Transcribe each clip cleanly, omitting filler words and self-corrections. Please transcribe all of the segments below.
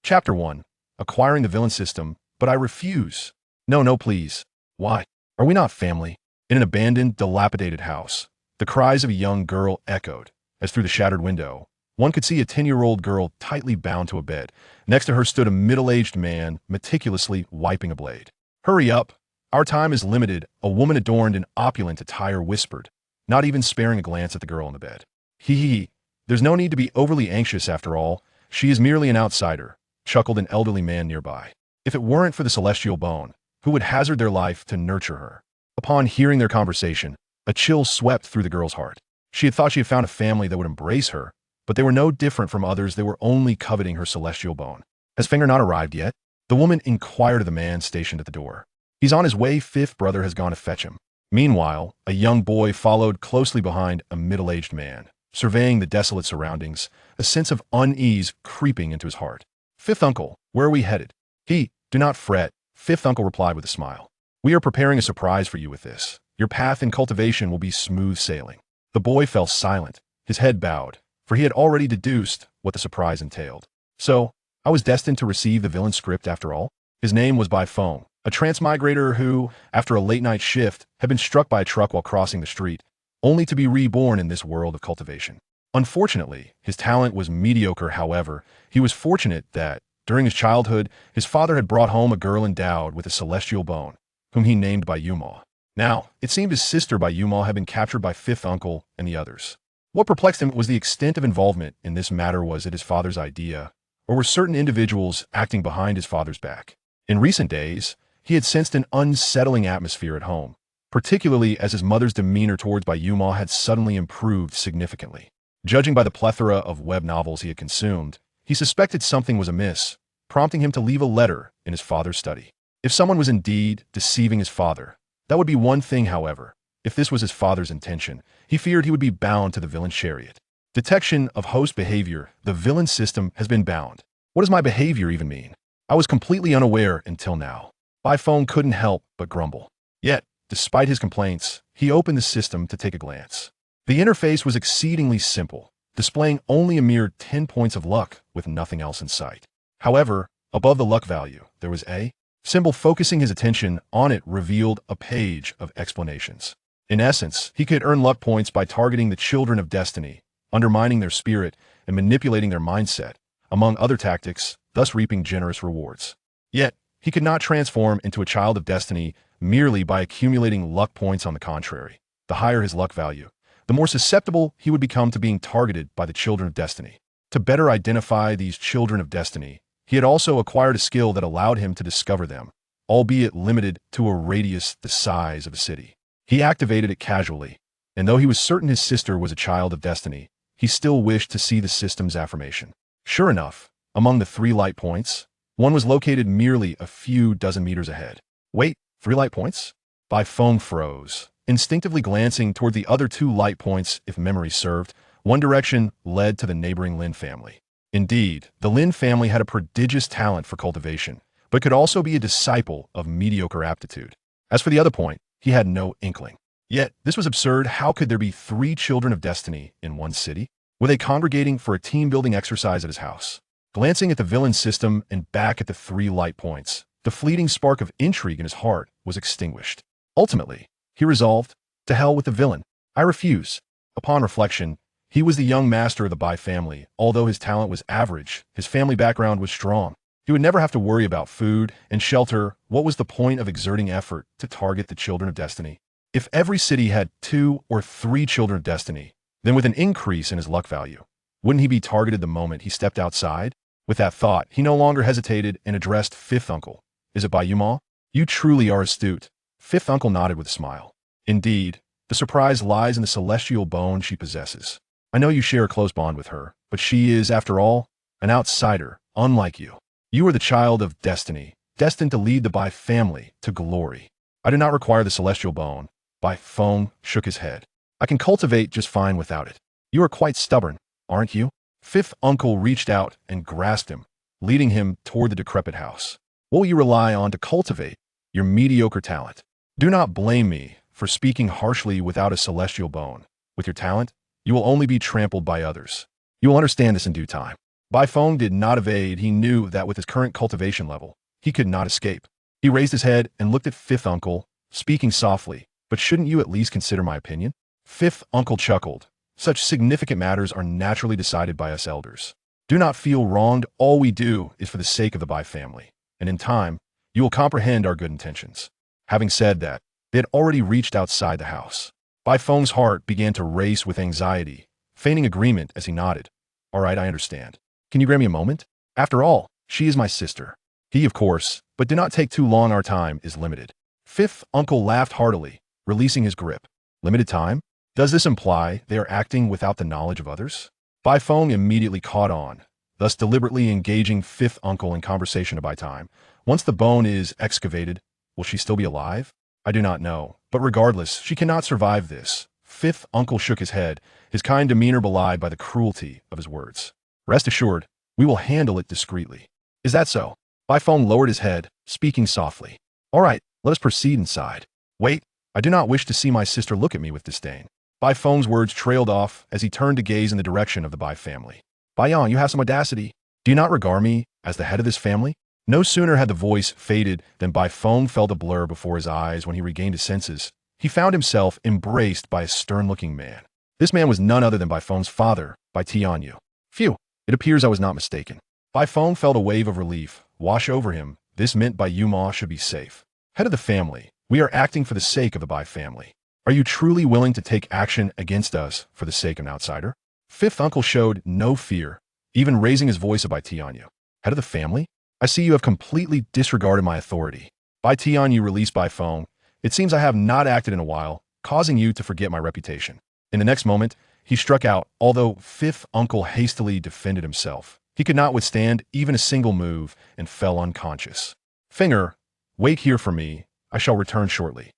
Chapter 1. Acquiring the villain system, but I refuse. No, no, please. Why? Are we not family? In an abandoned, dilapidated house, the cries of a young girl echoed, as through the shattered window, one could see a 10-year-old girl tightly bound to a bed. Next to her stood a middle-aged man, meticulously wiping a blade. Hurry up. Our time is limited, a woman adorned in opulent attire whispered, not even sparing a glance at the girl on the bed. Hee. There's no need to be overly anxious after all. She is merely an outsider, chuckled an elderly man nearby. If it weren't for the celestial bone, who would hazard their life to nurture her? Upon hearing their conversation, a chill swept through the girl's heart. She had thought she had found a family that would embrace her, but they were no different from others. They were only coveting her celestial bone. Has Fenger not arrived yet? The woman inquired of the man stationed at the door. He's on his way. Fifth brother has gone to fetch him. Meanwhile, a young boy followed closely behind a middle-aged man, surveying the desolate surroundings, a sense of unease creeping into his heart. Fifth uncle, where are we headed? Do not fret, fifth uncle replied with a smile. We are preparing a surprise for you with this. Your path in cultivation will be smooth sailing. The boy fell silent, his head bowed, for he had already deduced what the surprise entailed. So, I was destined to receive the villain script after all? His name was Bai Feng, a transmigrator who, after a late-night shift, had been struck by a truck while crossing the street, only to be reborn in this world of cultivation. Unfortunately, his talent was mediocre. However, he was fortunate that, during his childhood, his father had brought home a girl endowed with a celestial bone, whom he named Bai Yumal. Now, it seemed his sister Bai Yumal had been captured by fifth uncle and the others. What perplexed him was the extent of involvement in this matter. Was it his father's idea, or were certain individuals acting behind his father's back? In recent days, he had sensed an unsettling atmosphere at home, particularly as his mother's demeanor towards Bai Yumal had suddenly improved significantly. Judging by the plethora of web novels he had consumed, he suspected something was amiss, prompting him to leave a letter in his father's study. If someone was indeed deceiving his father, that would be one thing. However, if this was his father's intention, he feared he would be bound to the villain's chariot. Detection of host behavior. The villain system has been bound. What does my behavior even mean? I was completely unaware until now. Bai Feng couldn't help but grumble. Yet, despite his complaints, he opened the system to take a glance. The interface was exceedingly simple, displaying only a mere 10 points of luck with nothing else in sight. However, above the luck value, there was a symbol. Focusing his attention on it revealed a page of explanations. In essence, he could earn luck points by targeting the children of destiny, undermining their spirit, and manipulating their mindset, among other tactics, thus reaping generous rewards. Yet, he could not transform into a child of destiny merely by accumulating luck points. On the contrary, the higher his luck value, the more susceptible he would become to being targeted by the children of destiny. To better identify these children of destiny, he had also acquired a skill that allowed him to discover them, albeit limited to a radius the size of a city. He activated it casually, and though he was certain his sister was a child of destiny, he still wished to see the system's affirmation. Sure enough, among the 3 light points, one was located merely a few dozen meters ahead. Wait, 3 light points? Bai Feng froze, instinctively glancing toward the other 2 light points. If memory served, one direction led to the neighboring Lin family. Indeed, the Lin family had a prodigious talent for cultivation, but could also be a disciple of mediocre aptitude. As for the other point, he had no inkling. Yet, this was absurd. How could there be 3 children of destiny in one city? Were they congregating for a team-building exercise at his house? Glancing at the villain system and back at the 3 light points, the fleeting spark of intrigue in his heart was extinguished. Ultimately, he resolved, to hell with the villain. I refuse. Upon reflection, he was the young master of the Bai family. Although his talent was average, his family background was strong. He would never have to worry about food and shelter. What was the point of exerting effort to target the children of destiny? If every city had 2 or 3 children of destiny, then with an increase in his luck value, wouldn't he be targeted the moment he stepped outside? With that thought, he no longer hesitated and addressed fifth uncle. Is it Bai Yumal? You truly are astute. Fifth uncle nodded with a smile. Indeed, the surprise lies in the celestial bone she possesses. I know you share a close bond with her, but she is, after all, an outsider, unlike you. You are the child of destiny, destined to lead the Bai family to glory. I do not require the celestial bone. Bai Feng shook his head. I can cultivate just fine without it. You are quite stubborn, aren't you? Fifth uncle reached out and grasped him, leading him toward the decrepit house. What will you rely on to cultivate your mediocre talent? Do not blame me for speaking harshly without a celestial bone. With your talent, you will only be trampled by others. You will understand this in due time. Bai Feng did not evade. He knew that with his current cultivation level, he could not escape. He raised his head and looked at fifth uncle, speaking softly. But shouldn't you at least consider my opinion? Fifth uncle chuckled. Such significant matters are naturally decided by us elders. Do not feel wronged. All we do is for the sake of the Bai family. And in time, you will comprehend our good intentions. Having said that, they had already reached outside the house. Bai Feng's heart began to race with anxiety, feigning agreement as he nodded. All right, I understand. Can you grant me a moment? After all, she is my sister. He, of course, but do not take too long. Our time is limited. Fifth uncle laughed heartily, releasing his grip. Limited time? Does this imply they are acting without the knowledge of others? Bai Feng immediately caught on, thus deliberately engaging fifth uncle in conversation about time. Once the bone is excavated, will she still be alive? I do not know, but regardless, she cannot survive this. Fifth uncle shook his head, his kind demeanor belied by the cruelty of his words. Rest assured, we will handle it discreetly. Is that so? Bai Feng lowered his head, speaking softly. All right, let us proceed inside. Wait, I do not wish to see my sister look at me with disdain. Bai Feng's words trailed off as he turned to gaze in the direction of the Bai family. Bai Yang, you have some audacity. Do you not regard me as the head of this family? No sooner had the voice faded than Bai Feng felt a blur before his eyes. When he regained his senses, he found himself embraced by a stern-looking man. This man was none other than Bai Feng's father, Bai Tianyu. Phew, it appears I was not mistaken. Bai Feng felt a wave of relief wash over him. This meant Bai Yuma should be safe. Head of the family, we are acting for the sake of the Bai family. Are you truly willing to take action against us for the sake of an outsider? Fifth uncle showed no fear, even raising his voice at Bai Tianyu. Head of the family? I see you have completely disregarded my authority. Bai Tianyu released Bai Feng. It seems I have not acted in a while, causing you to forget my reputation. In the next moment, he struck out. Although fifth uncle hastily defended himself, he could not withstand even a single move and fell unconscious. Finger, wait here for me. I shall return shortly.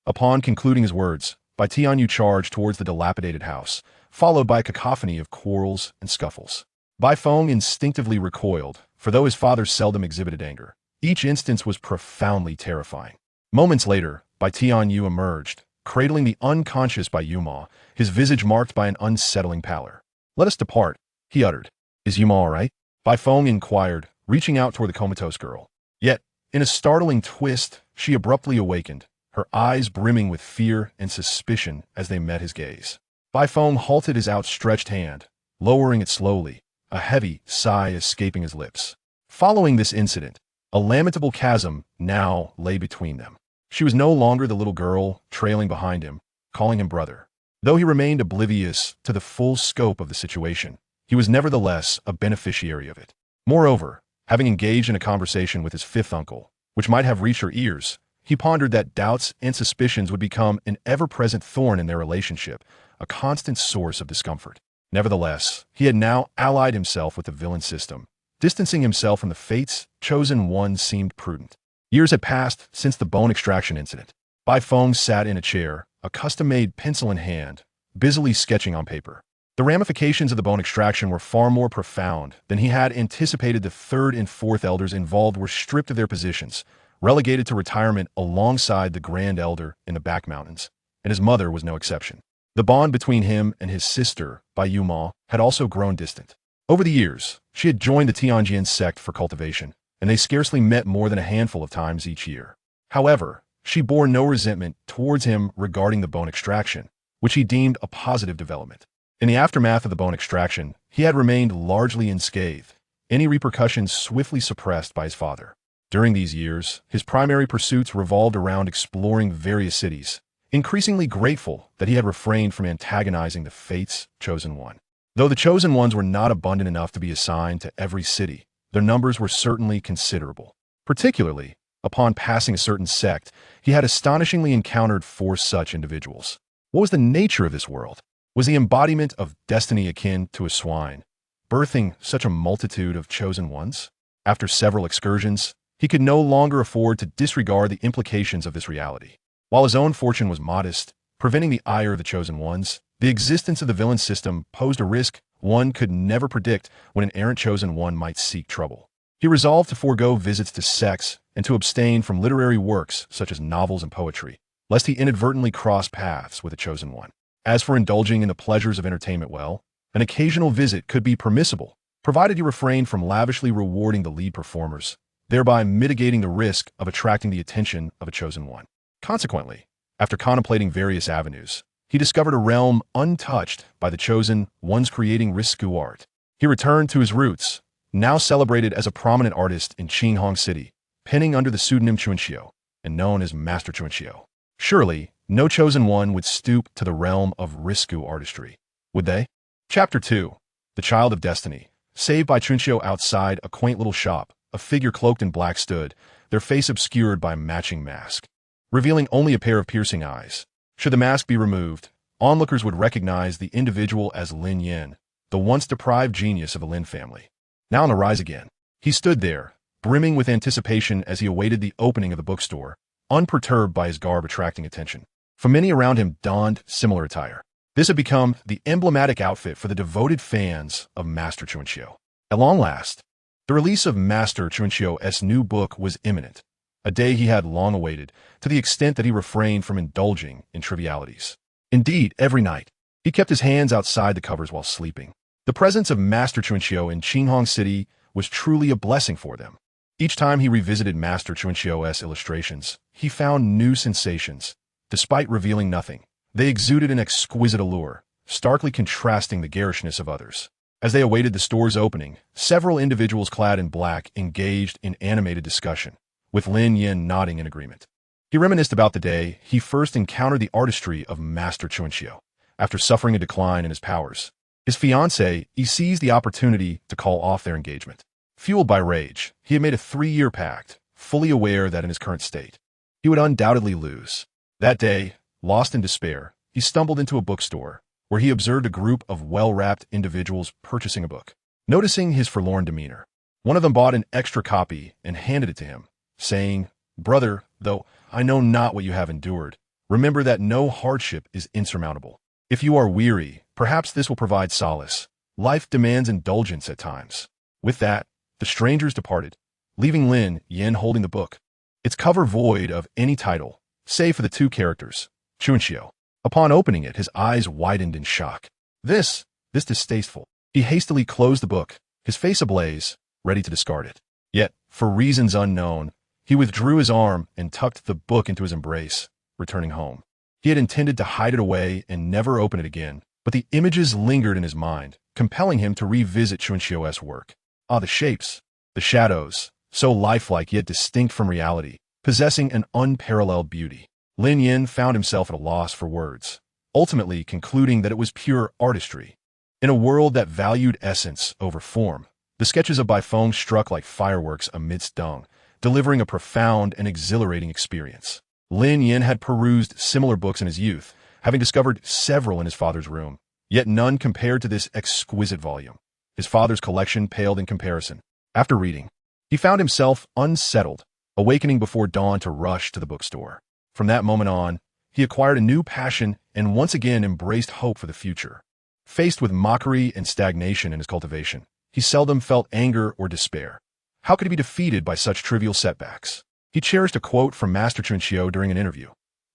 Upon concluding his words, Bai Tianyu charged towards the dilapidated house, followed by a cacophony of quarrels and scuffles. Bai Feng instinctively recoiled, for though his father seldom exhibited anger, each instance was profoundly terrifying. Moments later, Bai Tianyu emerged, cradling the unconscious Bai Yuma, his visage marked by an unsettling pallor. Let us depart, he uttered. Is Yuma all right? Bai Feng inquired, reaching out toward the comatose girl. Yet, in a startling twist, she abruptly awakened, her eyes brimming with fear and suspicion as they met his gaze. Bai Feng halted his outstretched hand, lowering it slowly, a heavy sigh escaping his lips. Following this incident, a lamentable chasm now lay between them. She was no longer the little girl trailing behind him, calling him brother. Though he remained oblivious to the full scope of the situation, he was nevertheless a beneficiary of it. Moreover, having engaged in a conversation with his fifth uncle, which might have reached her ears, he pondered that doubts and suspicions would become an ever-present thorn in their relationship, a constant source of discomfort. Nevertheless, he had now allied himself with the villain system. Distancing himself from the fates chosen one seemed prudent. Years had passed since the bone extraction incident. Bai Feng sat in a chair, a custom-made pencil in hand, busily sketching on paper. The ramifications of the bone extraction were far more profound than he had anticipated. The third and fourth elders involved were stripped of their positions, relegated to retirement alongside the Grand Elder in the back mountains, and his mother was no exception. The bond between him and his sister, Bai Yuma, had also grown distant. Over the years, she had joined the Tianjin sect for cultivation, and they scarcely met more than a handful of times each year. However, she bore no resentment towards him regarding the bone extraction, which he deemed a positive development. In the aftermath of the bone extraction, he had remained largely unscathed, any repercussions swiftly suppressed by his father. During these years, his primary pursuits revolved around exploring various cities, increasingly grateful that he had refrained from antagonizing the fates chosen one. Though the chosen ones were not abundant enough to be assigned to every city, their numbers were certainly considerable. Particularly, upon passing a certain sect, he had astonishingly encountered 4 such individuals. What was the nature of this world? Was the embodiment of destiny akin to a swine, birthing such a multitude of chosen ones? After several excursions, he could no longer afford to disregard the implications of this reality. While his own fortune was modest, preventing the ire of the chosen ones, the existence of the villain system posed a risk one could never predict when an errant chosen one might seek trouble. He resolved to forego visits to sects and to abstain from literary works such as novels and poetry, lest he inadvertently cross paths with a chosen one. As for indulging in the pleasures of entertainment, well, an occasional visit could be permissible, provided he refrained from lavishly rewarding the lead performers, thereby mitigating the risk of attracting the attention of a chosen one. Consequently, after contemplating various avenues, he discovered a realm untouched by the chosen one's creating risque art. He returned to his roots, now celebrated as a prominent artist in Qinghong City, penning under the pseudonym Chuanxiu, and known as Master Chuanxiu. Surely, no chosen one would stoop to the realm of risque artistry, would they? Chapter 2. The Child of Destiny. Saved by Chuanxiu outside a quaint little shop, a figure cloaked in black stood, their face obscured by a matching mask, revealing only a pair of piercing eyes. Should the mask be removed, onlookers would recognize the individual as Lin Yin, the once deprived genius of the Lin family. Now on the rise again, he stood there, brimming with anticipation as he awaited the opening of the bookstore, unperturbed by his garb attracting attention. For many around him donned similar attire. This had become the emblematic outfit for the devoted fans of Master Chuanxiu. At long last, the release of Master Chuanxiu's new book was imminent, a day he had long awaited, to the extent that he refrained from indulging in trivialities. Indeed, every night, he kept his hands outside the covers while sleeping. The presence of Master Chuanxiu in Qinghong City was truly a blessing for them. Each time he revisited Master Chuanxiu's illustrations, he found new sensations. Despite revealing nothing, they exuded an exquisite allure, starkly contrasting the garishness of others. As they awaited the store's opening, several individuals clad in black engaged in animated discussion, with Lin Yin nodding in agreement. He reminisced about the day he first encountered the artistry of Master Chuanxiu, after suffering a decline in his powers. His fiancée seized the opportunity to call off their engagement. Fueled by rage, he had made a 3-year pact, fully aware that in his current state, he would undoubtedly lose. That day, lost in despair, he stumbled into a bookstore, where he observed a group of well-wrapped individuals purchasing a book. Noticing his forlorn demeanor, one of them bought an extra copy and handed it to him, saying, "Brother, though I know not what you have endured, remember that no hardship is insurmountable. If you are weary, perhaps this will provide solace. Life demands indulgence at times." With that, the strangers departed, leaving Lin Yin holding the book, its cover void of any title, save for the 2 characters, Chuanxiu. Upon opening it, his eyes widened in shock. This distasteful. He hastily closed the book, his face ablaze, ready to discard it. Yet, for reasons unknown, he withdrew his arm and tucked the book into his embrace, returning home. He had intended to hide it away and never open it again, but the images lingered in his mind, compelling him to revisit Chuanxiu's work. Ah, the shapes, the shadows, so lifelike yet distinct from reality, possessing an unparalleled beauty. Lin Yin found himself at a loss for words, ultimately concluding that it was pure artistry. In a world that valued essence over form, the sketches of Bai Feng struck like fireworks amidst dung, delivering a profound and exhilarating experience. Lin Yin had perused similar books in his youth, having discovered several in his father's room, yet none compared to this exquisite volume. His father's collection paled in comparison. After reading, he found himself unsettled, awakening before dawn to rush to the bookstore. From that moment on, he acquired a new passion and once again embraced hope for the future. Faced with mockery and stagnation in his cultivation, he seldom felt anger or despair. How could he be defeated by such trivial setbacks? He cherished a quote from Master Chuanxiu during an interview.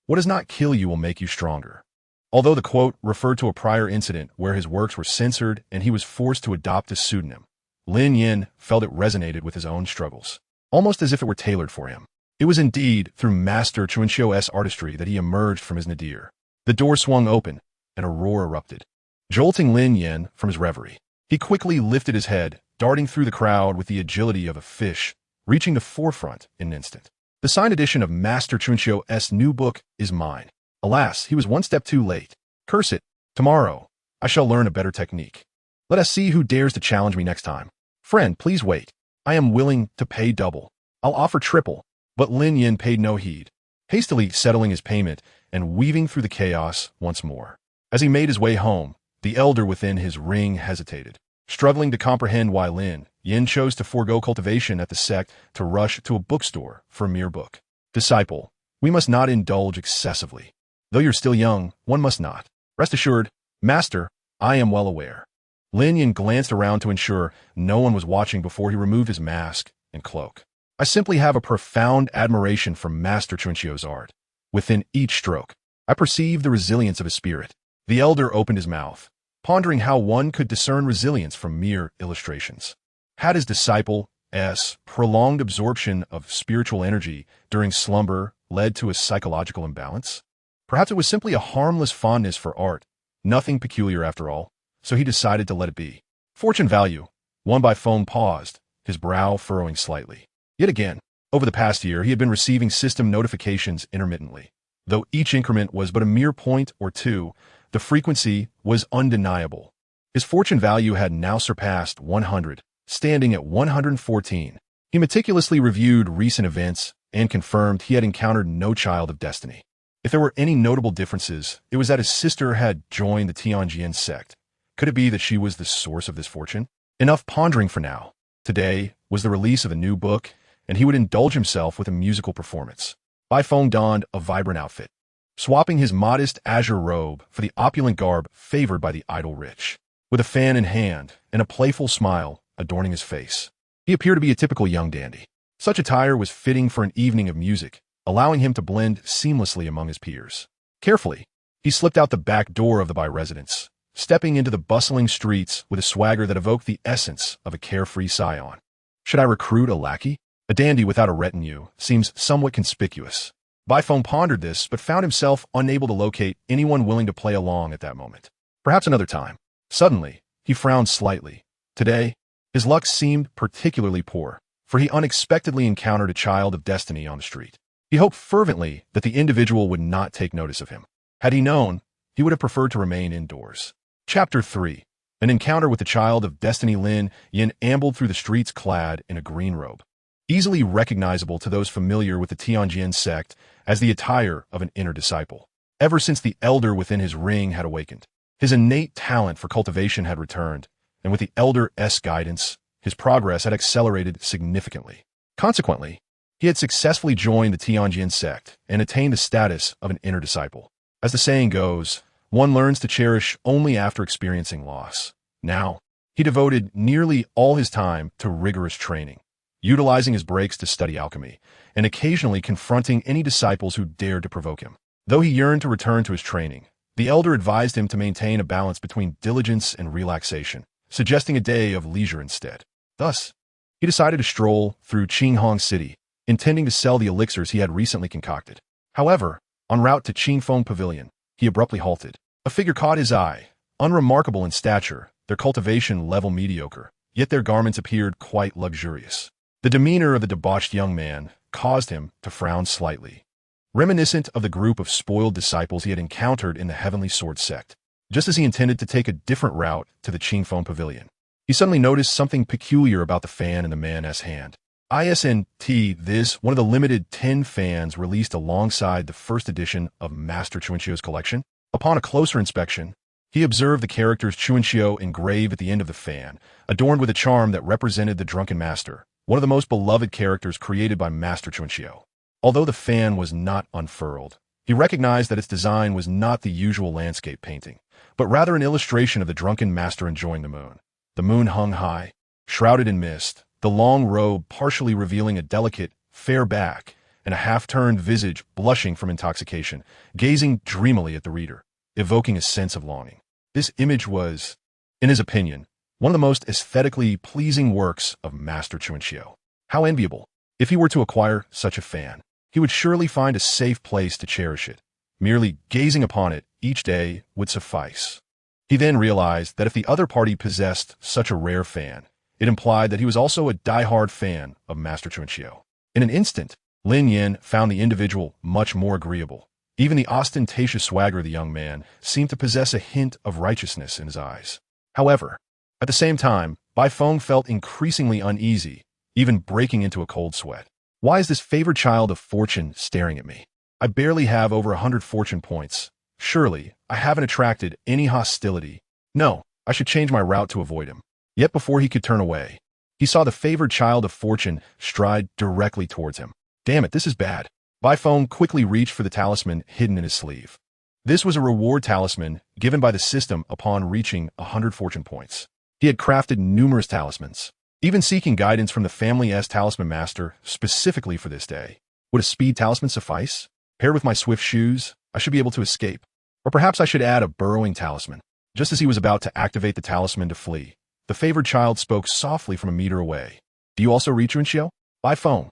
"What does not kill you will make you stronger." Although the quote referred to a prior incident where his works were censored and he was forced to adopt a pseudonym, Lin Yin felt it resonated with his own struggles, almost as if it were tailored for him. It was indeed through Master Chuanxiu's artistry that he emerged from his nadir. The door swung open, and a roar erupted, jolting Lin Yin from his reverie. He quickly lifted his head, darting through the crowd with the agility of a fish, reaching the forefront in an instant. The signed edition of Master Chuanxiu's new book is mine. Alas, he was one step too late. Curse it. Tomorrow, I shall learn a better technique. Let us see who dares to challenge me next time. Friend, please wait. I am willing to pay double. I'll offer triple. But Lin Yin paid no heed, hastily settling his payment and weaving through the chaos once more. As he made his way home, the elder within his ring hesitated, struggling to comprehend why Lin Yin chose to forego cultivation at the sect to rush to a bookstore for a mere book. Disciple, we must not indulge excessively. Though you're still young, one must not. Rest assured, Master, I am well aware. Lin Yin glanced around to ensure no one was watching before he removed his mask and cloak. I simply have a profound admiration for Master Chuanxiu's art. Within each stroke, I perceive the resilience of his spirit. The elder opened his mouth, pondering how one could discern resilience from mere illustrations. Had his disciple's prolonged absorption of spiritual energy during slumber led to a psychological imbalance? Perhaps it was simply a harmless fondness for art, nothing peculiar after all, so he decided to let it be. Fortune value. Bai Feng paused, his brow furrowing slightly. Yet again, over the past year, he had been receiving system notifications intermittently. Though each increment was but a mere point or two, the frequency was undeniable. His fortune value had now surpassed 100, standing at 114. He meticulously reviewed recent events and confirmed he had encountered no child of destiny. If there were any notable differences, it was that his sister had joined the Tianjin sect. Could it be that she was the source of this fortune? Enough pondering for now. Today was the release of a new book, and he would indulge himself with a musical performance. Bai Feng donned a vibrant outfit, swapping his modest azure robe for the opulent garb favored by the idle rich. With a fan in hand and a playful smile adorning his face, he appeared to be a typical young dandy. Such attire was fitting for an evening of music, allowing him to blend seamlessly among his peers. Carefully, he slipped out the back door of the Bai residence, stepping into the bustling streets with a swagger that evoked the essence of a carefree scion. Should I recruit a lackey? A dandy without a retinue seems somewhat conspicuous. Bai Feng pondered this, but found himself unable to locate anyone willing to play along at that moment. Perhaps another time. Suddenly, he frowned slightly. Today, his luck seemed particularly poor, for he unexpectedly encountered a child of destiny on the street. He hoped fervently that the individual would not take notice of him. Had he known, he would have preferred to remain indoors. Chapter 3. An encounter with the child of destiny. Lin Yin ambled through the streets clad in a green robe, easily recognizable to those familiar with the Tianjin sect as the attire of an inner disciple. Ever since the elder within his ring had awakened, his innate talent for cultivation had returned, and with the elder's guidance, his progress had accelerated significantly. Consequently, he had successfully joined the Tianjin sect and attained the status of an inner disciple. As the saying goes, one learns to cherish only after experiencing loss. Now, he devoted nearly all his time to rigorous training, utilizing his breaks to study alchemy, and occasionally confronting any disciples who dared to provoke him. Though he yearned to return to his training, the elder advised him to maintain a balance between diligence and relaxation, suggesting a day of leisure instead. Thus, he decided to stroll through Qinghong City, intending to sell the elixirs he had recently concocted. However, en route to Qingfeng Pavilion, he abruptly halted. A figure caught his eye, unremarkable in stature, their cultivation level mediocre, yet their garments appeared quite luxurious. The demeanor of the debauched young man caused him to frown slightly, reminiscent of the group of spoiled disciples he had encountered in the Heavenly Sword sect. Just as he intended to take a different route to the Qingfeng Pavilion, he suddenly noticed something peculiar about the fan in the man's hand. This, one of the limited 10 fans released alongside the first edition of Master Chuanxio's collection. Upon a closer inspection, he observed the characters Chuanxio engraved at the end of the fan, adorned with a charm that represented the drunken master, one of the most beloved characters created by Master Chuanxio. Although the fan was not unfurled, he recognized that its design was not the usual landscape painting, but rather an illustration of the drunken master enjoying the moon. The moon hung high, shrouded in mist, the long robe partially revealing a delicate, fair back, and a half-turned visage blushing from intoxication, gazing dreamily at the reader, evoking a sense of longing. This image was, in his opinion, one of the most aesthetically pleasing works of Master Chuanxio. How enviable! If he were to acquire such a fan, he would surely find a safe place to cherish it. Merely gazing upon it each day would suffice. He then realized that if the other party possessed such a rare fan, it implied that he was also a die-hard fan of Master Chuanxio. In an instant, Lin Yin found the individual much more agreeable. Even the ostentatious swagger of the young man seemed to possess a hint of righteousness in his eyes. However, at the same time, Bai Feng felt increasingly uneasy, even breaking into a cold sweat. Why is this favored child of fortune staring at me? I barely have over 100 fortune points. Surely, I haven't attracted any hostility. No, I should change my route to avoid him. Yet before he could turn away, he saw the favored child of fortune stride directly towards him. Damn it, this is bad. Bai Feng quickly reached for the talisman hidden in his sleeve. This was a reward talisman given by the system upon reaching 100 fortune points. He had crafted numerous talismans, even seeking guidance from the family's talisman master specifically for this day. Would a speed talisman suffice? Paired with my swift shoes, I should be able to escape. Or perhaps I should add a burrowing talisman. Just as he was about to activate the talisman to flee, the favored child spoke softly from a meter away. Do you also read Chunxiu? Bai Feng.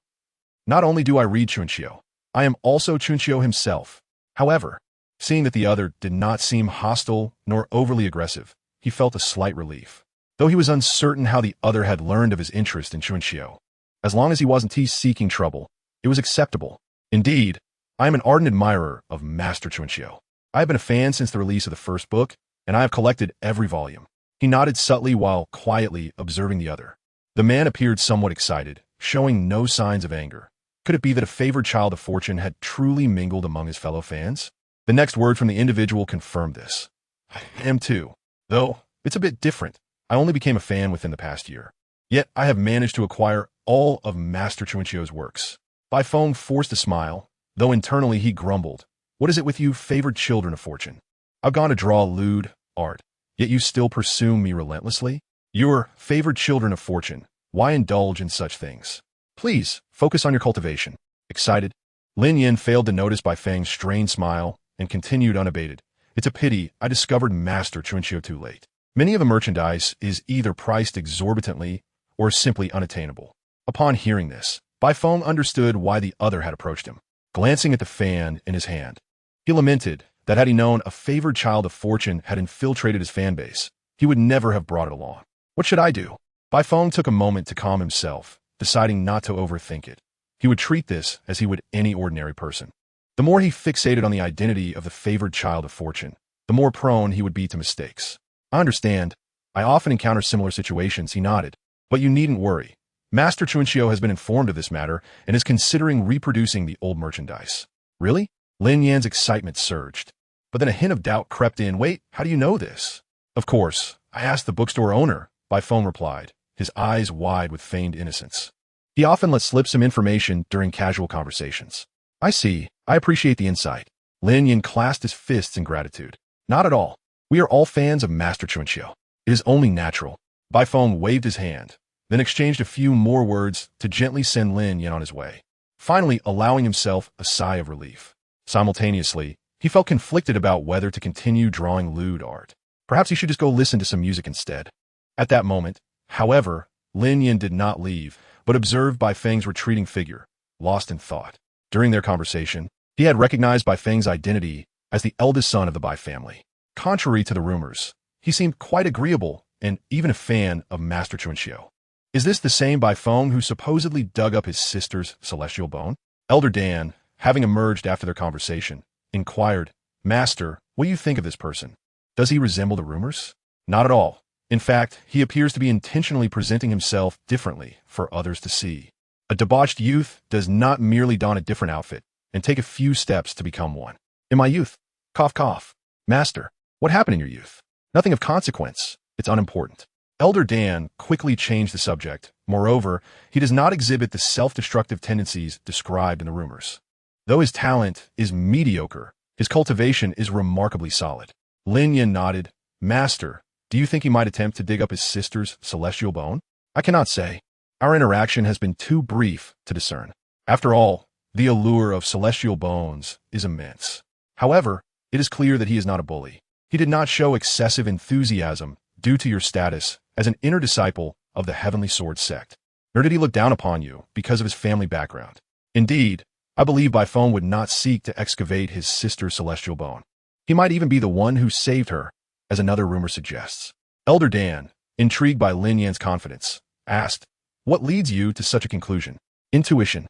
Not only do I read Chunxiu, I am also Chunxiu himself. However, seeing that the other did not seem hostile nor overly aggressive, he felt a slight relief. Though he was uncertain how the other had learned of his interest in Chunxiu. As long as he wasn't seeking trouble, it was acceptable. Indeed, I am an ardent admirer of Master Chunxiu. I have been a fan since the release of the first book, and I have collected every volume. He nodded subtly while quietly observing the other. The man appeared somewhat excited, showing no signs of anger. Could it be that a favored child of fortune had truly mingled among his fellow fans? The next word from the individual confirmed this. I am too. Though, it's a bit different. I only became a fan within the past year. Yet, I have managed to acquire all of Master Chunxiu's works. Bai Feng forced a smile, though internally he grumbled. What is it with you favored children of fortune? I've gone to draw lewd art, yet you still pursue me relentlessly? You're favored children of fortune. Why indulge in such things? Please, focus on your cultivation. Excited? Lin Yin failed to notice Bai Feng's strained smile and continued unabated. It's a pity I discovered Master Chunxiu too late. Many of the merchandise is either priced exorbitantly or simply unattainable. Upon hearing this, Bai Feng understood why the other had approached him. Glancing at the fan in his hand, he lamented that had he known a favored child of fortune had infiltrated his fan base, he would never have brought it along. What should I do? Bai Feng took a moment to calm himself, deciding not to overthink it. He would treat this as he would any ordinary person. The more he fixated on the identity of the favored child of fortune, the more prone he would be to mistakes. I understand. I often encounter similar situations, he nodded. But you needn't worry. Master Chunxiu has been informed of this matter and is considering reproducing the old merchandise. Really? Lin Yan's excitement surged. But then a hint of doubt crept in. Wait, how do you know this? Of course, I asked the bookstore owner, Bai Feng replied, his eyes wide with feigned innocence. He often lets slip some information during casual conversations. I see. I appreciate the insight. Lin Yan clasped his fists in gratitude. Not at all. We are all fans of Master Chunxiu. It is only natural. Bai Feng waved his hand, then exchanged a few more words to gently send Lin Yan on his way, finally allowing himself a sigh of relief. Simultaneously, he felt conflicted about whether to continue drawing lewd art. Perhaps he should just go listen to some music instead. At that moment, however, Lin Yan did not leave, but observed Bai Feng's retreating figure, lost in thought. During their conversation, he had recognized Bai Feng's identity as the eldest son of the Bai family. Contrary to the rumors, he seemed quite agreeable and even a fan of Master Chunxiu. Is this the same Bai Feng who supposedly dug up his sister's celestial bone? Elder Dan, having emerged after their conversation, inquired, Master, what do you think of this person? Does he resemble the rumors? Not at all. In fact, he appears to be intentionally presenting himself differently for others to see. A debauched youth does not merely don a different outfit and take a few steps to become one. In my youth, cough cough. Master, what happened in your youth? Nothing of consequence. It's unimportant. Elder Dan quickly changed the subject. Moreover, he does not exhibit the self-destructive tendencies described in the rumors. Though his talent is mediocre, his cultivation is remarkably solid. Lin Yan nodded. Master, do you think he might attempt to dig up his sister's celestial bone? I cannot say. Our interaction has been too brief to discern. After all, the allure of celestial bones is immense. However, it is clear that he is not a bully. He did not show excessive enthusiasm due to your status as an inner disciple of the Heavenly Sword sect. Nor did he look down upon you because of his family background. Indeed, I believe Bai Feng would not seek to excavate his sister's celestial bone. He might even be the one who saved her, as another rumor suggests. Elder Dan, intrigued by Lin Yan's confidence, asked, what leads you to such a conclusion? Intuition.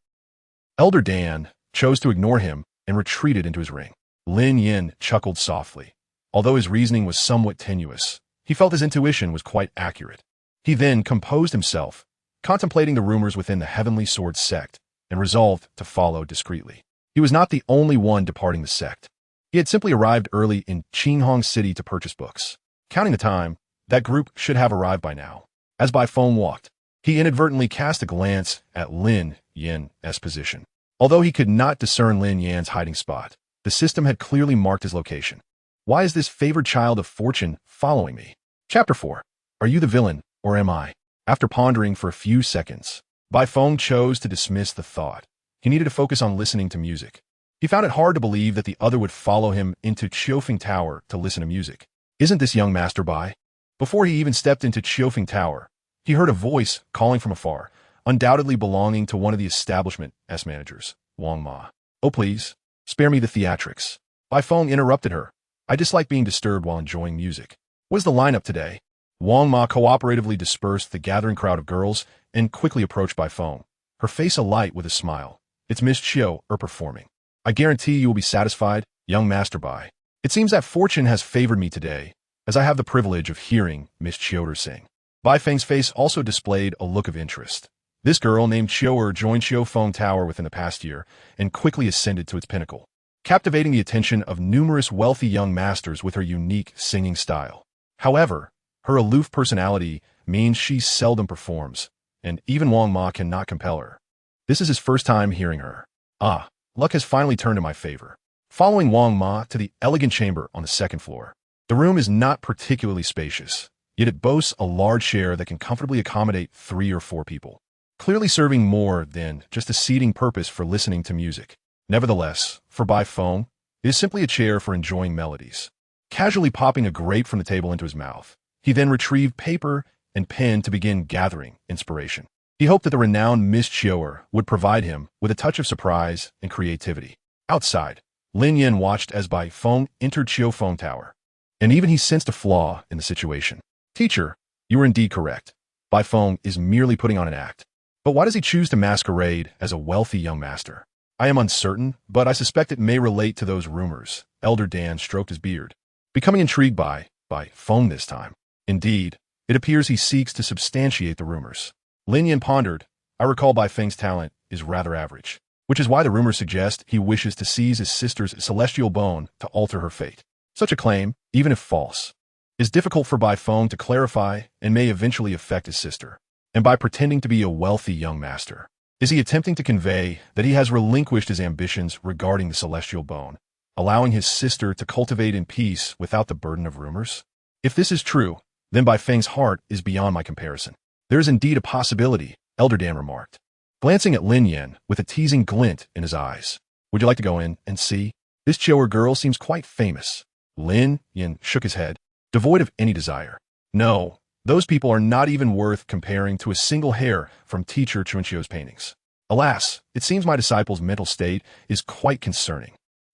Elder Dan chose to ignore him and retreated into his ring. Lin Yan chuckled softly. Although his reasoning was somewhat tenuous, he felt his intuition was quite accurate. He then composed himself, contemplating the rumors within the Heavenly Sword sect, and resolved to follow discreetly. He was not the only one departing the sect. He had simply arrived early in Qinghong City to purchase books. Counting the time, that group should have arrived by now. As Bai Feng walked, he inadvertently cast a glance at Lin Yan's position. Although he could not discern Lin Yan's hiding spot, the system had clearly marked his location. Why is this favored child of fortune following me? Chapter 4. Are you the villain, or am I? After pondering for a few seconds, Bai Feng chose to dismiss the thought. He needed to focus on listening to music. He found it hard to believe that the other would follow him into Chiofeng Tower to listen to music. Isn't this young Master Bai? Before he even stepped into Chiofeng Tower, he heard a voice calling from afar, undoubtedly belonging to one of the establishment's managers, Wang Ma. Oh please, spare me the theatrics. Bai Feng interrupted her. I dislike being disturbed while enjoying music. What's the lineup today? Wang Ma cooperatively dispersed the gathering crowd of girls and quickly approached Bai Feng, her face alight with a smile. It's Miss Chiu performing. I guarantee you will be satisfied, young Master Bai. It seems that fortune has favored me today, as I have the privilege of hearing Miss Chiu sing. Bai Feng's face also displayed a look of interest. This girl named Chiu joined Chiofeng Tower within the past year and quickly ascended to its pinnacle, captivating the attention of numerous wealthy young masters with her unique singing style. However, her aloof personality means she seldom performs, and even Wang Ma cannot compel her. This is his first time hearing her. Ah, luck has finally turned in my favor. Following Wang Ma to the elegant chamber on the second floor. The room is not particularly spacious, yet it boasts a large chair that can comfortably accommodate 3 or 4 people, clearly serving more than just a seating purpose for listening to music. Nevertheless, for Bai Feng, it is simply a chair for enjoying melodies. Casually popping a grape from the table into his mouth, he then retrieved paper and pen to begin gathering inspiration. He hoped that the renowned Miss Chiu would provide him with a touch of surprise and creativity. Outside, Lin Yan watched as Bai Feng entered Chiofeng Tower, and even he sensed a flaw in the situation. Teacher, you are indeed correct. Bai Feng is merely putting on an act. But why does he choose to masquerade as a wealthy young master? I am uncertain, but I suspect it may relate to those rumors. Elder Dan stroked his beard, becoming intrigued by Feng this time. Indeed, it appears he seeks to substantiate the rumors. Lin Yan pondered. I recall Bai Feng's talent is rather average, which is why the rumors suggest he wishes to seize his sister's celestial bone to alter her fate. Such a claim, even if false, is difficult for Bai Feng to clarify and may eventually affect his sister. And by pretending to be a wealthy young master, is he attempting to convey that he has relinquished his ambitions regarding the celestial bone, allowing his sister to cultivate in peace without the burden of rumors? If this is true, then Bai Feng's heart is beyond my comparison. There is indeed a possibility, Elder Dan remarked, glancing at Lin Yan with a teasing glint in his eyes. Would you like to go in and see? This Chiu girl seems quite famous. Lin Yan shook his head, devoid of any desire. No, those people are not even worth comparing to a single hair from Teacher Chunchio's paintings. Alas, it seems my disciple's mental state is quite concerning.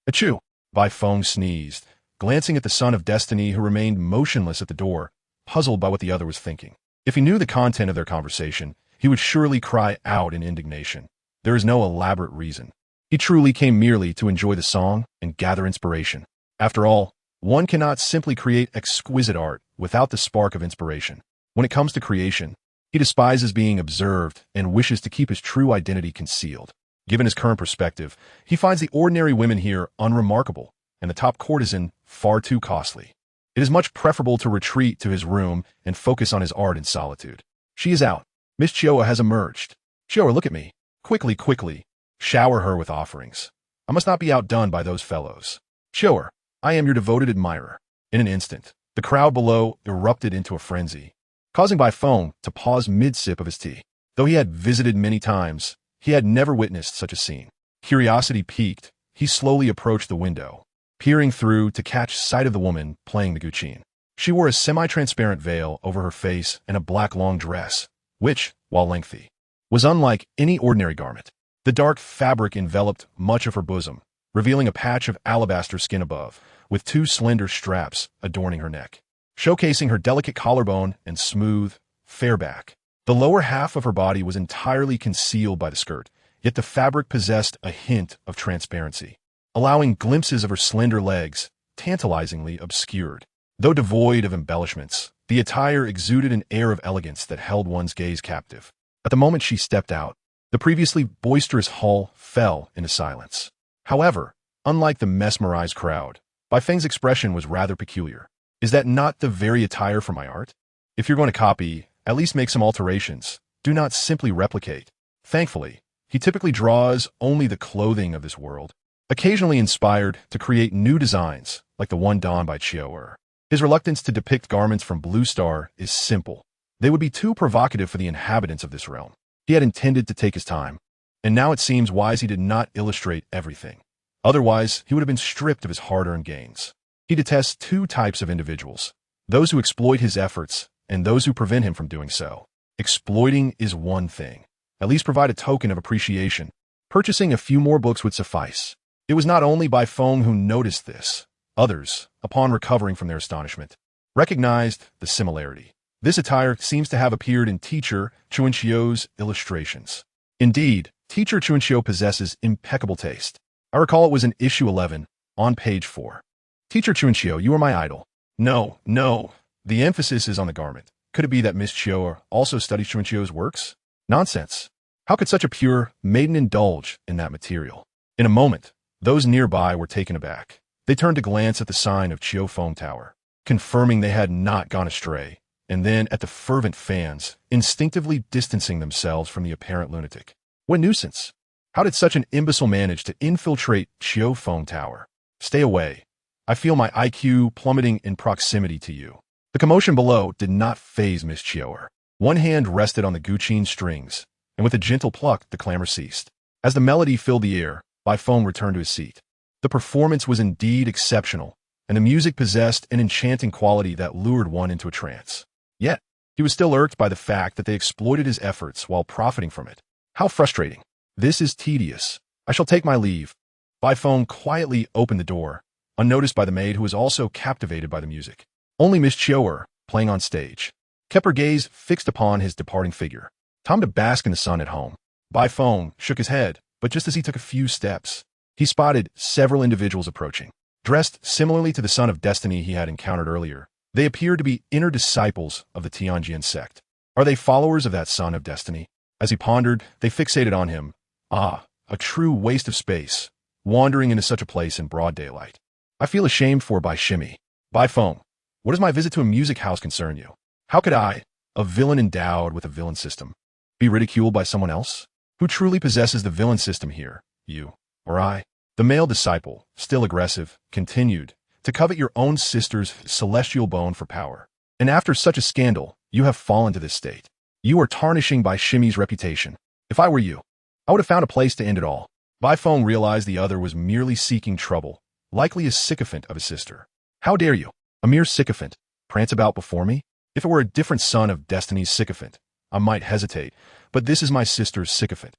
Achoo! Bai Feng sneezed, glancing at the son of destiny who remained motionless at the door, puzzled by what the other was thinking. If he knew the content of their conversation, he would surely cry out in indignation. There is no elaborate reason. He truly came merely to enjoy the song and gather inspiration. After all, one cannot simply create exquisite art without the spark of inspiration. When it comes to creation, he despises being observed and wishes to keep his true identity concealed. Given his current perspective, he finds the ordinary women here unremarkable and the top courtesan far too costly. It is much preferable to retreat to his room and focus on his art in solitude. She is out. Miss Chiu has emerged. Chiu, look at me. Quickly, quickly. Shower her with offerings. I must not be outdone by those fellows. Chiu, I am your devoted admirer. In an instant, the crowd below erupted into a frenzy, causing Bai Feng to pause mid-sip of his tea. Though he had visited many times, he had never witnessed such a scene. Curiosity piqued, he slowly approached the window, peering through to catch sight of the woman playing the guqin. She wore a semi-transparent veil over her face and a black long dress, which, while lengthy, was unlike any ordinary garment. The dark fabric enveloped much of her bosom, revealing a patch of alabaster skin above, with 2 slender straps adorning her neck, showcasing her delicate collarbone and smooth, fair back. The lower half of her body was entirely concealed by the skirt, yet the fabric possessed a hint of transparency, allowing glimpses of her slender legs, tantalizingly obscured. Though devoid of embellishments, the attire exuded an air of elegance that held one's gaze captive. At the moment she stepped out, the previously boisterous hall fell into silence. However, unlike the mesmerized crowd, Bai Feng's expression was rather peculiar. Is that not the very attire for my art? If you're going to copy, at least make some alterations. Do not simply replicate. Thankfully, he typically draws only the clothing of this world, occasionally inspired to create new designs like the one donned by Chiu. His reluctance to depict garments from Blue Star is simple. They would be too provocative for the inhabitants of this realm. He had intended to take his time, and now it seems wise he did not illustrate everything. Otherwise, he would have been stripped of his hard-earned gains. He detests 2 types of individuals, those who exploit his efforts, and those who prevent him from doing so. Exploiting is one thing. At least provide a token of appreciation. Purchasing a few more books would suffice. It was not only Bai Feng who noticed this. Others, upon recovering from their astonishment, recognized the similarity. This attire seems to have appeared in Teacher Chuanxio's illustrations. Indeed, Teacher Chuanxio possesses impeccable taste. I recall it was in issue 11, on page 4. Teacher Chuanxio, you are my idol. No, no. The emphasis is on the garment. Could it be that Miss Chio also studies Chuanxio's works? Nonsense. How could such a pure maiden indulge in that material? In a moment, those nearby were taken aback. They turned to glance at the sign of Chio Foam Tower, confirming they had not gone astray, and then at the fervent fans, instinctively distancing themselves from the apparent lunatic. What nuisance! How did such an imbecile manage to infiltrate Chio Foam Tower? Stay away. I feel my IQ plummeting in proximity to you. The commotion below did not faze Miss Chioer. One hand rested on the Guqin strings, and with a gentle pluck, the clamor ceased. As the melody filled the air, Bai Feng returned to his seat. The performance was indeed exceptional, and the music possessed an enchanting quality that lured one into a trance. Yet, he was still irked by the fact that they exploited his efforts while profiting from it. How frustrating. This is tedious. I shall take my leave. Bai Feng quietly opened the door, unnoticed by the maid who was also captivated by the music. Only Miss Chioer, playing on stage, kept her gaze fixed upon his departing figure. Time to bask in the sun at home. Bai Feng shook his head, but just as he took a few steps, he spotted several individuals approaching. Dressed similarly to the Son of Destiny he had encountered earlier, they appeared to be inner disciples of the Tianjin sect. Are they followers of that Son of Destiny? As he pondered, they fixated on him. Ah, a true waste of space, wandering into such a place in broad daylight. I feel ashamed for Bai Shimi. Bai Feng, what does my visit to a music house concern you? How could I, a villain endowed with a villain system, be ridiculed by someone else? Who truly possesses the villain system here, you or I? The male disciple, still aggressive, continued, to covet your own sister's celestial bone for power. And after such a scandal, you have fallen to this state. You are tarnishing Bai Shimi's reputation. If I were you, I would have found a place to end it all. Bai Feng realized the other was merely seeking trouble, likely a sycophant of his sister. How dare you, a mere sycophant, prance about before me? If it were a different Son of Destiny's sycophant, I might hesitate, but this is my sister's sycophant.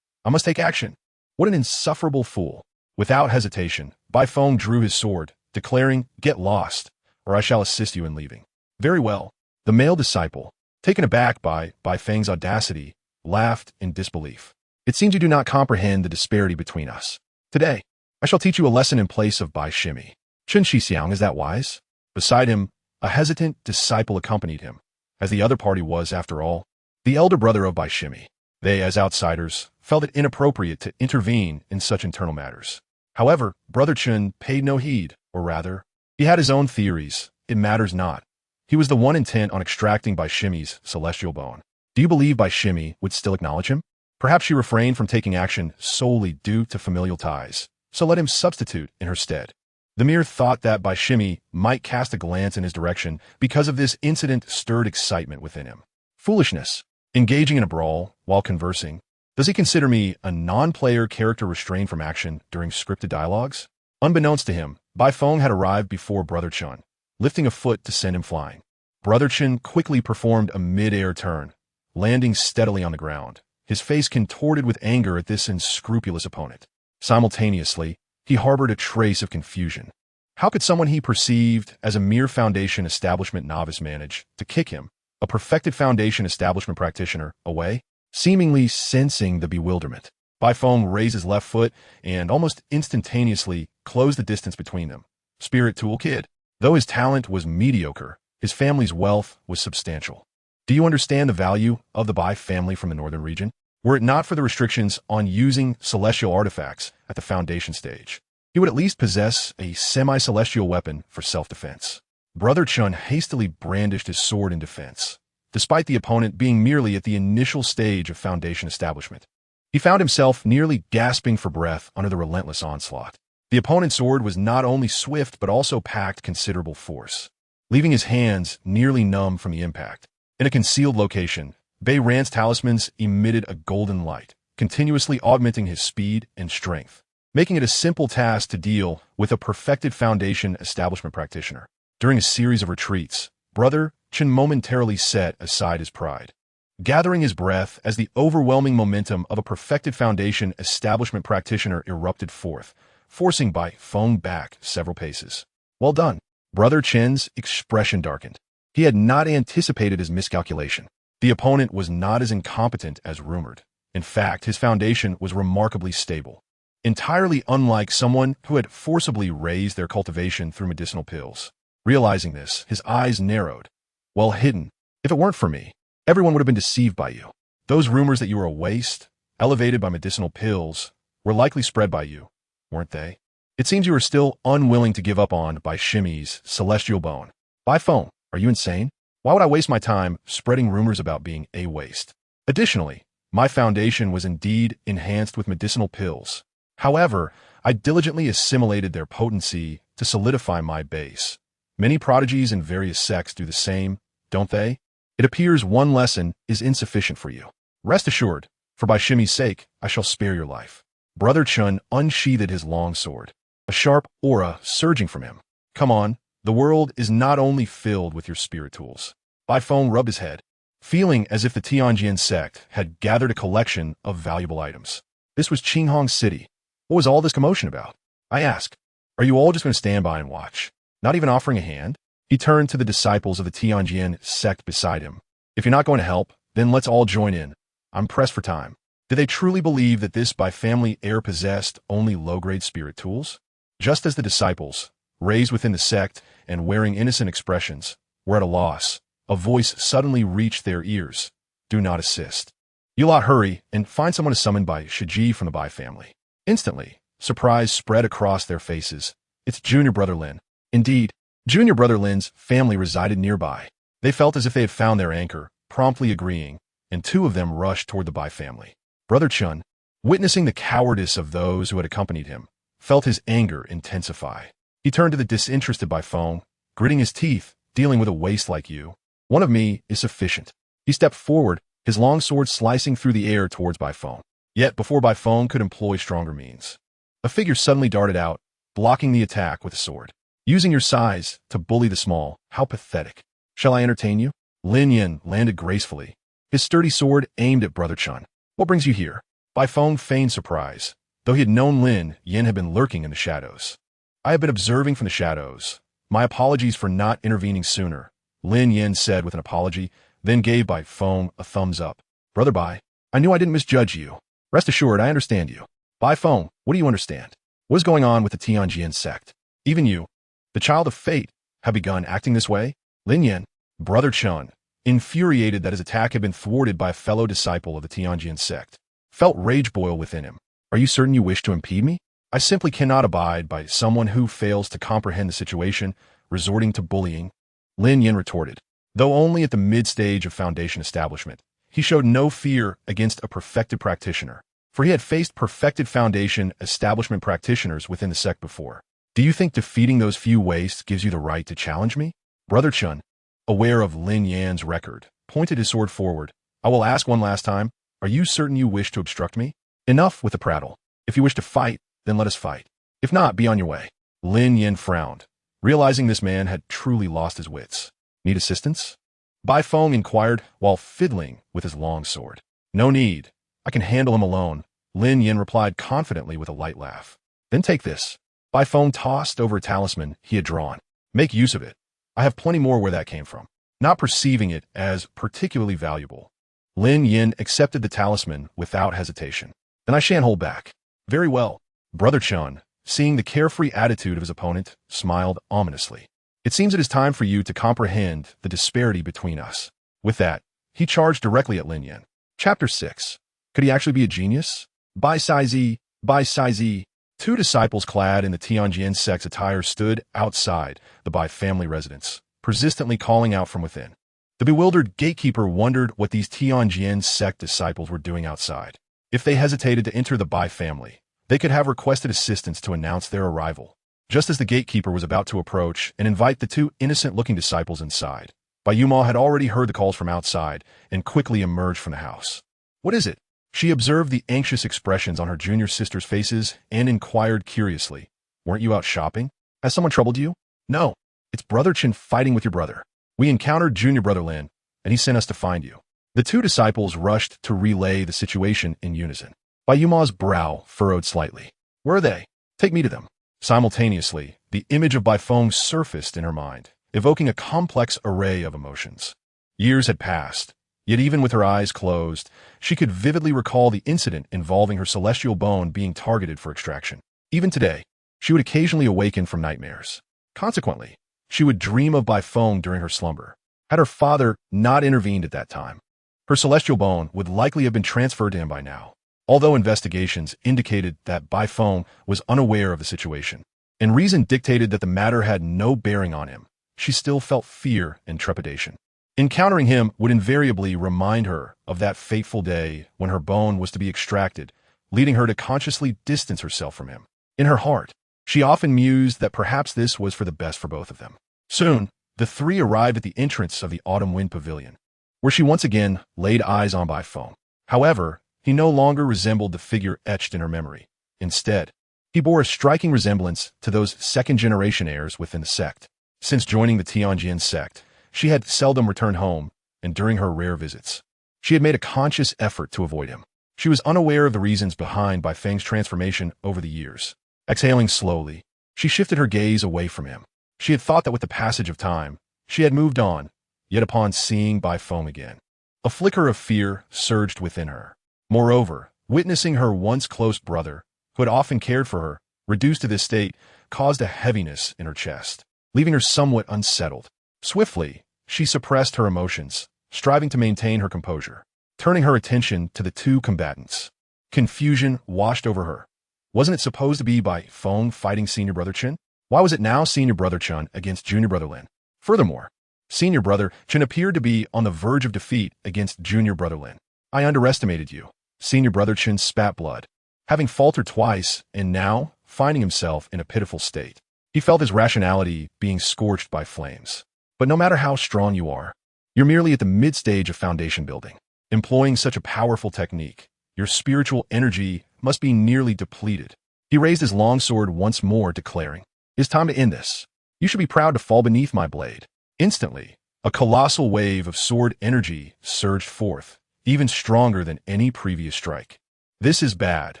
I must take action. What an insufferable fool. Without hesitation, Bai Feng drew his sword, declaring, "Get lost, or I shall assist you in leaving." Very well. The male disciple, taken aback by Bai Feng's audacity, laughed in disbelief. It seems you do not comprehend the disparity between us. Today, I shall teach you a lesson in place of Bai Shimi. Chen Shixiang, is that wise? Beside him, a hesitant disciple accompanied him, as the other party was, after all, the elder brother of Bai Shimi. They, as outsiders, felt it inappropriate to intervene in such internal matters. However, Brother Chen paid no heed, or rather, he had his own theories. It matters not. He was the one intent on extracting Bai Shimi's celestial bone. Do you believe Bai Shimi would still acknowledge him? Perhaps she refrained from taking action solely due to familial ties, so let him substitute in her stead. The mere thought that Bai Shimi might cast a glance in his direction because of this incident stirred excitement within him. Foolishness. Engaging in a brawl while conversing. Does he consider me a non-player character restrained from action during scripted dialogues? Unbeknownst to him, Bai Feng had arrived before Brother Chen, lifting a foot to send him flying. Brother Chen quickly performed a mid-air turn, landing steadily on the ground, his face contorted with anger at this unscrupulous opponent. Simultaneously, he harbored a trace of confusion. How could someone he perceived as a mere Foundation establishment novice manage to kick him, a perfected Foundation establishment practitioner, away? Seemingly sensing the bewilderment, Bai Feng raised his left foot and almost instantaneously closed the distance between them. Spirit tool kid. Though his talent was mediocre, his family's wealth was substantial. Do you understand the value of the Bai family from the northern region? Were it not for the restrictions on using celestial artifacts at the Foundation stage, he would at least possess a semi-celestial weapon for self-defense. Brother Chun hastily brandished his sword in defense, despite the opponent being merely at the initial stage of Foundation establishment. He found himself nearly gasping for breath under the relentless onslaught. The opponent's sword was not only swift but also packed considerable force, leaving his hands nearly numb from the impact. In a concealed location, Bai Ran's talismans emitted a golden light, continuously augmenting his speed and strength, making it a simple task to deal with a perfected Foundation establishment practitioner. During a series of retreats, Brother Chen momentarily set aside his pride, gathering his breath as the overwhelming momentum of a perfected foundation establishment practitioner erupted forth, forcing Bai Feng back several paces. Well done. Brother Chen's expression darkened. He had not anticipated his miscalculation. The opponent was not as incompetent as rumored. In fact, his foundation was remarkably stable, entirely unlike someone who had forcibly raised their cultivation through medicinal pills. Realizing this, his eyes narrowed. Well hidden. If it weren't for me, everyone would have been deceived by you. Those rumors that you were a waste, elevated by medicinal pills, were likely spread by you, weren't they? It seems you are still unwilling to give up on Bai Shimmy's celestial bone. Bai Feng, are you insane? Why would I waste my time spreading rumors about being a waste? Additionally, my foundation was indeed enhanced with medicinal pills. However, I diligently assimilated their potency to solidify my base. Many prodigies in various sects do the same, don't they? It appears one lesson is insufficient for you. Rest assured, for Bai Shimmy's sake, I shall spare your life. Brother Chun unsheathed his long sword, a sharp aura surging from him. Come on, the world is not only filled with your spirit tools. Bai Feng rubbed his head, feeling as if the Tianjin sect had gathered a collection of valuable items. This was Qinghong City. What was all this commotion about? I asked. Are you all just going to stand by and watch? Not even offering a hand? He turned to the disciples of the Tianjin sect beside him. If you're not going to help, then let's all join in. I'm pressed for time. Did they truly believe that this Bai family heir possessed only low-grade spirit tools? Just as the disciples, raised within the sect and wearing innocent expressions, were at a loss, a voice suddenly reached their ears. Do not assist. You lot hurry and find someone to summon Bai Shiji from the Bai family. Instantly, surprise spread across their faces. It's junior brother Lin. Indeed, junior brother Lin's family resided nearby. They felt as if they had found their anchor, promptly agreeing, and two of them rushed toward the Bai family. Brother Chun, witnessing the cowardice of those who had accompanied him, felt his anger intensify. He turned to the disinterested Bai Feng, gritting his teeth, dealing with a waste like you. One of me is sufficient. He stepped forward, his long sword slicing through the air towards Bai Feng. Yet, before Bai Feng could employ stronger means, a figure suddenly darted out, blocking the attack with a sword. Using your size to bully the small, how pathetic. Shall I entertain you? Lin Yin landed gracefully, his sturdy sword aimed at Brother Chun. What brings you here? Bai Feng feigned surprise, though he had known Lin Yin had been lurking in the shadows. I have been observing from the shadows. My apologies for not intervening sooner, Lin Yin said with an apology, then gave Bai Feng a thumbs up. Brother Bai, I knew I didn't misjudge you. Rest assured, I understand you. Bai Feng, what do you understand? What is going on with the Tianjin sect? Even you, the child of fate, have begun acting this way? Lin Yin, Brother Chun, infuriated that his attack had been thwarted by a fellow disciple of the Tianjin sect, felt rage boil within him. Are you certain you wish to impede me? I simply cannot abide by someone who fails to comprehend the situation, resorting to bullying. Lin Yin retorted. Though only at the mid-stage of foundation establishment, he showed no fear against a perfected practitioner, for he had faced perfected foundation establishment practitioners within the sect before. Do you think defeating those few wastes gives you the right to challenge me? Brother Chun, aware of Lin Yan's record, pointed his sword forward. I will ask one last time, are you certain you wish to obstruct me? Enough with the prattle. If you wish to fight, then let us fight. If not, be on your way. Lin Yan frowned, realizing this man had truly lost his wits. Need assistance? Bai Feng inquired while fiddling with his long sword. No need. I can handle him alone, Lin Yin replied confidently with a light laugh. Then take this. Bai Feng tossed over a talisman he had drawn. Make use of it. I have plenty more where that came from. Not perceiving it as particularly valuable, Lin Yin accepted the talisman without hesitation. Then I shan't hold back. Very well. Brother Chun, seeing the carefree attitude of his opponent, smiled ominously. It seems it is time for you to comprehend the disparity between us. With that, he charged directly at Lin Yin. Chapter 6. Could he actually be a genius? Bai Sai Zi. Two disciples clad in the Tianjin sect's attire stood outside the Bai family residence, persistently calling out from within. The bewildered gatekeeper wondered what these Tianjin sect disciples were doing outside. If they hesitated to enter the Bai family, they could have requested assistance to announce their arrival. Just as the gatekeeper was about to approach and invite the two innocent-looking disciples inside, Bai Yuma had already heard the calls from outside and quickly emerged from the house. What is it? She observed the anxious expressions on her junior sisters' faces and inquired curiously, weren't you out shopping? Has someone troubled you? No, it's Brother Chin fighting with your brother. We encountered junior brother Lin, and he sent us to find you. The two disciples rushed to relay the situation in unison. Bai Yuma's brow furrowed slightly. Where are they? Take me to them. Simultaneously, the image of Bai Feng surfaced in her mind, evoking a complex array of emotions. Years had passed, yet even with her eyes closed, she could vividly recall the incident involving her celestial bone being targeted for extraction. Even today, she would occasionally awaken from nightmares. Consequently, she would dream of Bai Feng during her slumber. Had her father not intervened at that time, her celestial bone would likely have been transferred to him by now. Although investigations indicated that Bai Feng was unaware of the situation, and reason dictated that the matter had no bearing on him, she still felt fear and trepidation. Encountering him would invariably remind her of that fateful day when her bone was to be extracted, leading her to consciously distance herself from him. In her heart, she often mused that perhaps this was for the best for both of them. Soon, the three arrived at the entrance of the Autumn Wind Pavilion, where she once again laid eyes on Bai Feng. However, he no longer resembled the figure etched in her memory. Instead, he bore a striking resemblance to those second-generation heirs within the sect. Since joining the Tianjin sect, she had seldom returned home, and during her rare visits, she had made a conscious effort to avoid him. She was unaware of the reasons behind Bai Feng's transformation over the years. Exhaling slowly, she shifted her gaze away from him. She had thought that with the passage of time, she had moved on, yet upon seeing Bai Feng again, a flicker of fear surged within her. Moreover, witnessing her once close brother, who had often cared for her, reduced to this state, caused a heaviness in her chest, leaving her somewhat unsettled. Swiftly, she suppressed her emotions, striving to maintain her composure, turning her attention to the two combatants. Confusion washed over her. Wasn't it supposed to be Bai Feng fighting Senior Brother Chen? Why was it now Senior Brother Chen against Junior Brother Lin? Furthermore, Senior Brother Chen appeared to be on the verge of defeat against Junior Brother Lin. I underestimated you. Senior Brother Chen spat blood. Having faltered twice, and now, finding himself in a pitiful state, he felt his rationality being scorched by flames. But no matter how strong you are, you're merely at the mid-stage of foundation building. Employing such a powerful technique, your spiritual energy must be nearly depleted. He raised his longsword once more, declaring, "It's time to end this. You should be proud to fall beneath my blade." Instantly, a colossal wave of sword energy surged forth, even stronger than any previous strike. This is bad.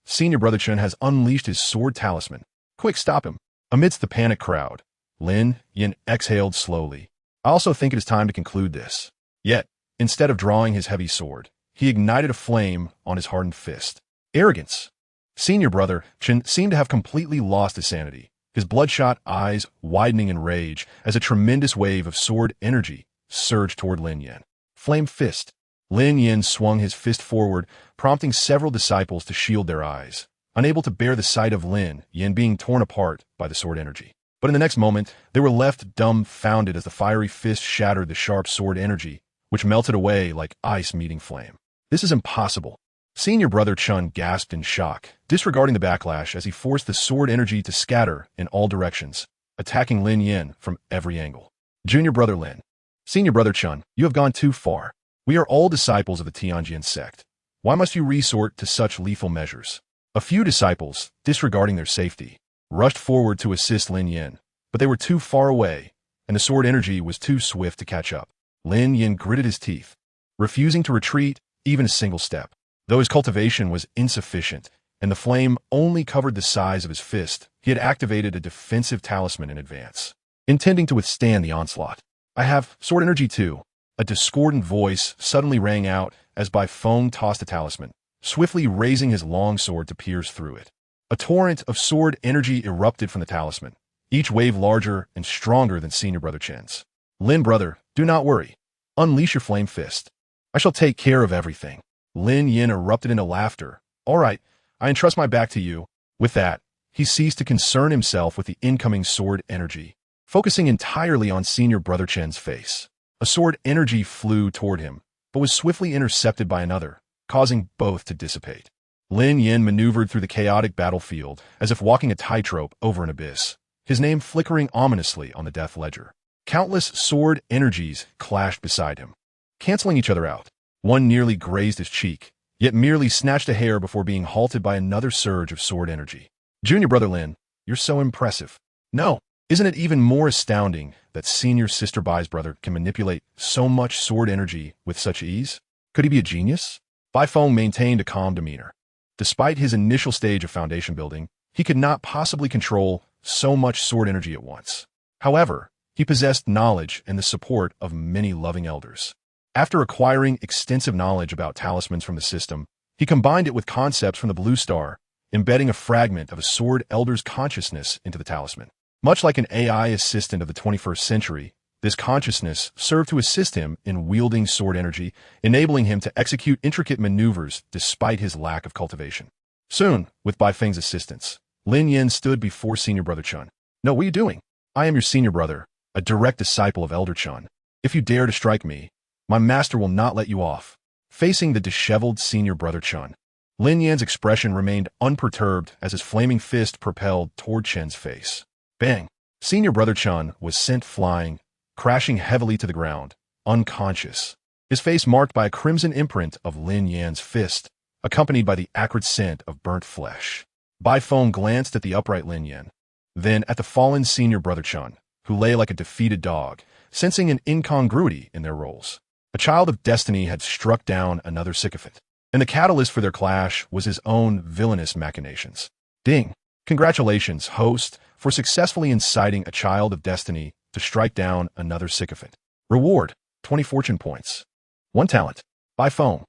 Senior Brother Chen has unleashed his sword talisman. Quick, stop him. Amidst the panic crowd, Lin Yin exhaled slowly. I also think it is time to conclude this. Yet, instead of drawing his heavy sword, he ignited a flame on his hardened fist. Arrogance. Senior Brother Chen seemed to have completely lost his sanity, his bloodshot eyes widening in rage as a tremendous wave of sword energy surged toward Lin Yin. Flame fist. Lin Yin swung his fist forward, prompting several disciples to shield their eyes, unable to bear the sight of Lin Yin being torn apart by the sword energy. But in the next moment, they were left dumbfounded as the fiery fist shattered the sharp sword energy, which melted away like ice meeting flame. This is impossible. Senior Brother Chen gasped in shock, disregarding the backlash as he forced the sword energy to scatter in all directions, attacking Lin Yin from every angle. Junior Brother Lin. Senior Brother Chen, you have gone too far. We are all disciples of the Tianjin sect. Why must you resort to such lethal measures? A few disciples, disregarding their safety, rushed forward to assist Lin Yin, but they were too far away, and the sword energy was too swift to catch up. Lin Yin gritted his teeth, refusing to retreat even a single step. Though his cultivation was insufficient, and the flame only covered the size of his fist, he had activated a defensive talisman in advance, intending to withstand the onslaught. I have sword energy too. A discordant voice suddenly rang out as Bai Feng tossed a talisman, swiftly raising his longsword to pierce through it. A torrent of sword energy erupted from the talisman, each wave larger and stronger than Senior Brother Chen's. Lin brother, do not worry. Unleash your flame fist. I shall take care of everything. Lin Yin erupted into laughter. All right, I entrust my back to you. With that, he ceased to concern himself with the incoming sword energy, focusing entirely on Senior Brother Chen's face. A sword energy flew toward him, but was swiftly intercepted by another, causing both to dissipate. Lin Yin maneuvered through the chaotic battlefield as if walking a tightrope over an abyss, his name flickering ominously on the death ledger. Countless sword energies clashed beside him, canceling each other out. One nearly grazed his cheek, yet merely snatched a hair before being halted by another surge of sword energy. Junior Brother Lin, you're so impressive. No, Isn't it even more astounding that senior sister Bai's brother can manipulate so much sword energy with such ease? Could he be a genius? Bai Feng maintained a calm demeanor. Despite his initial stage of foundation building, he could not possibly control so much sword energy at once. However, he possessed knowledge and the support of many loving elders. After acquiring extensive knowledge about talismans from the system, he combined it with concepts from the Blue Star, embedding a fragment of a sword elder's consciousness into the talisman. Much like an AI assistant of the 21st century, this consciousness served to assist him in wielding sword energy, enabling him to execute intricate maneuvers despite his lack of cultivation. Soon, with Bai Feng's assistance, Lin Yan stood before senior brother Chun. "No, what are you doing? I am your senior brother, a direct disciple of Elder Chun. If you dare to strike me, my master will not let you off." Facing the disheveled senior brother Chun, Lin Yan's expression remained unperturbed as his flaming fist propelled toward Chen's face. Bang! Senior brother Chun was sent flying, crashing heavily to the ground, unconscious. His face marked by a crimson imprint of Lin Yan's fist, accompanied by the acrid scent of burnt flesh. Bai Feng glanced at the upright Lin Yan, then at the fallen senior brother Chun, who lay like a defeated dog, sensing an incongruity in their roles. A child of destiny had struck down another sycophant, and the catalyst for their clash was his own villainous machinations. Ding! Congratulations, host, for successfully inciting a child of destiny to strike down another sycophant. Reward, 20 fortune points. 1 talent. Bai Feng.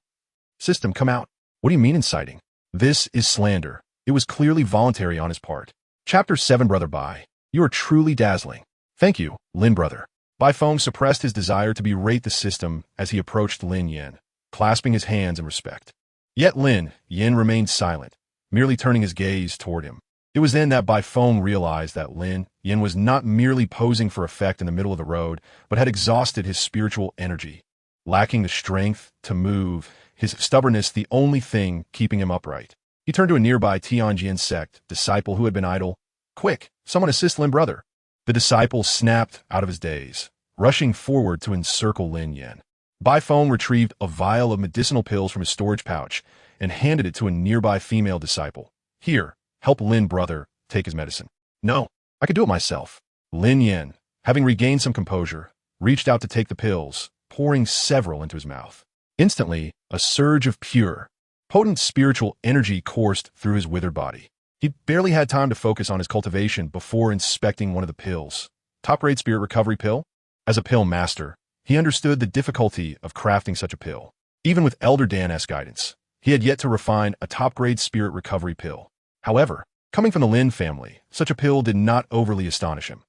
System, come out. What do you mean inciting? This is slander. It was clearly voluntary on his part. Chapter 7 Brother Bai. You are truly dazzling. Thank you, Lin brother. Bai Feng suppressed his desire to berate the system as he approached Lin Yan, clasping his hands in respect. Yet Lin Yan remained silent, merely turning his gaze toward him. It was then that Bai Feng realized that Lin Yan was not merely posing for effect in the middle of the road, but had exhausted his spiritual energy. Lacking the strength to move, his stubbornness the only thing keeping him upright. He turned to a nearby Tianjin sect disciple who had been idle. "Quick, someone assist Lin brother." The disciple snapped out of his daze, rushing forward to encircle Lin Yan. Bai Feng retrieved a vial of medicinal pills from his storage pouch and handed it to a nearby female disciple. "Here, help Lin brother take his medicine." "No, I could do it myself." Lin Yan, having regained some composure, reached out to take the pills, pouring several into his mouth. Instantly, a surge of pure, potent spiritual energy coursed through his withered body. He barely had time to focus on his cultivation before inspecting one of the pills. Top-grade spirit recovery pill? As a pill master, he understood the difficulty of crafting such a pill. Even with Elder Dan's guidance, he had yet to refine a top-grade spirit recovery pill. However, coming from the Lin family, such a pill did not overly astonish him.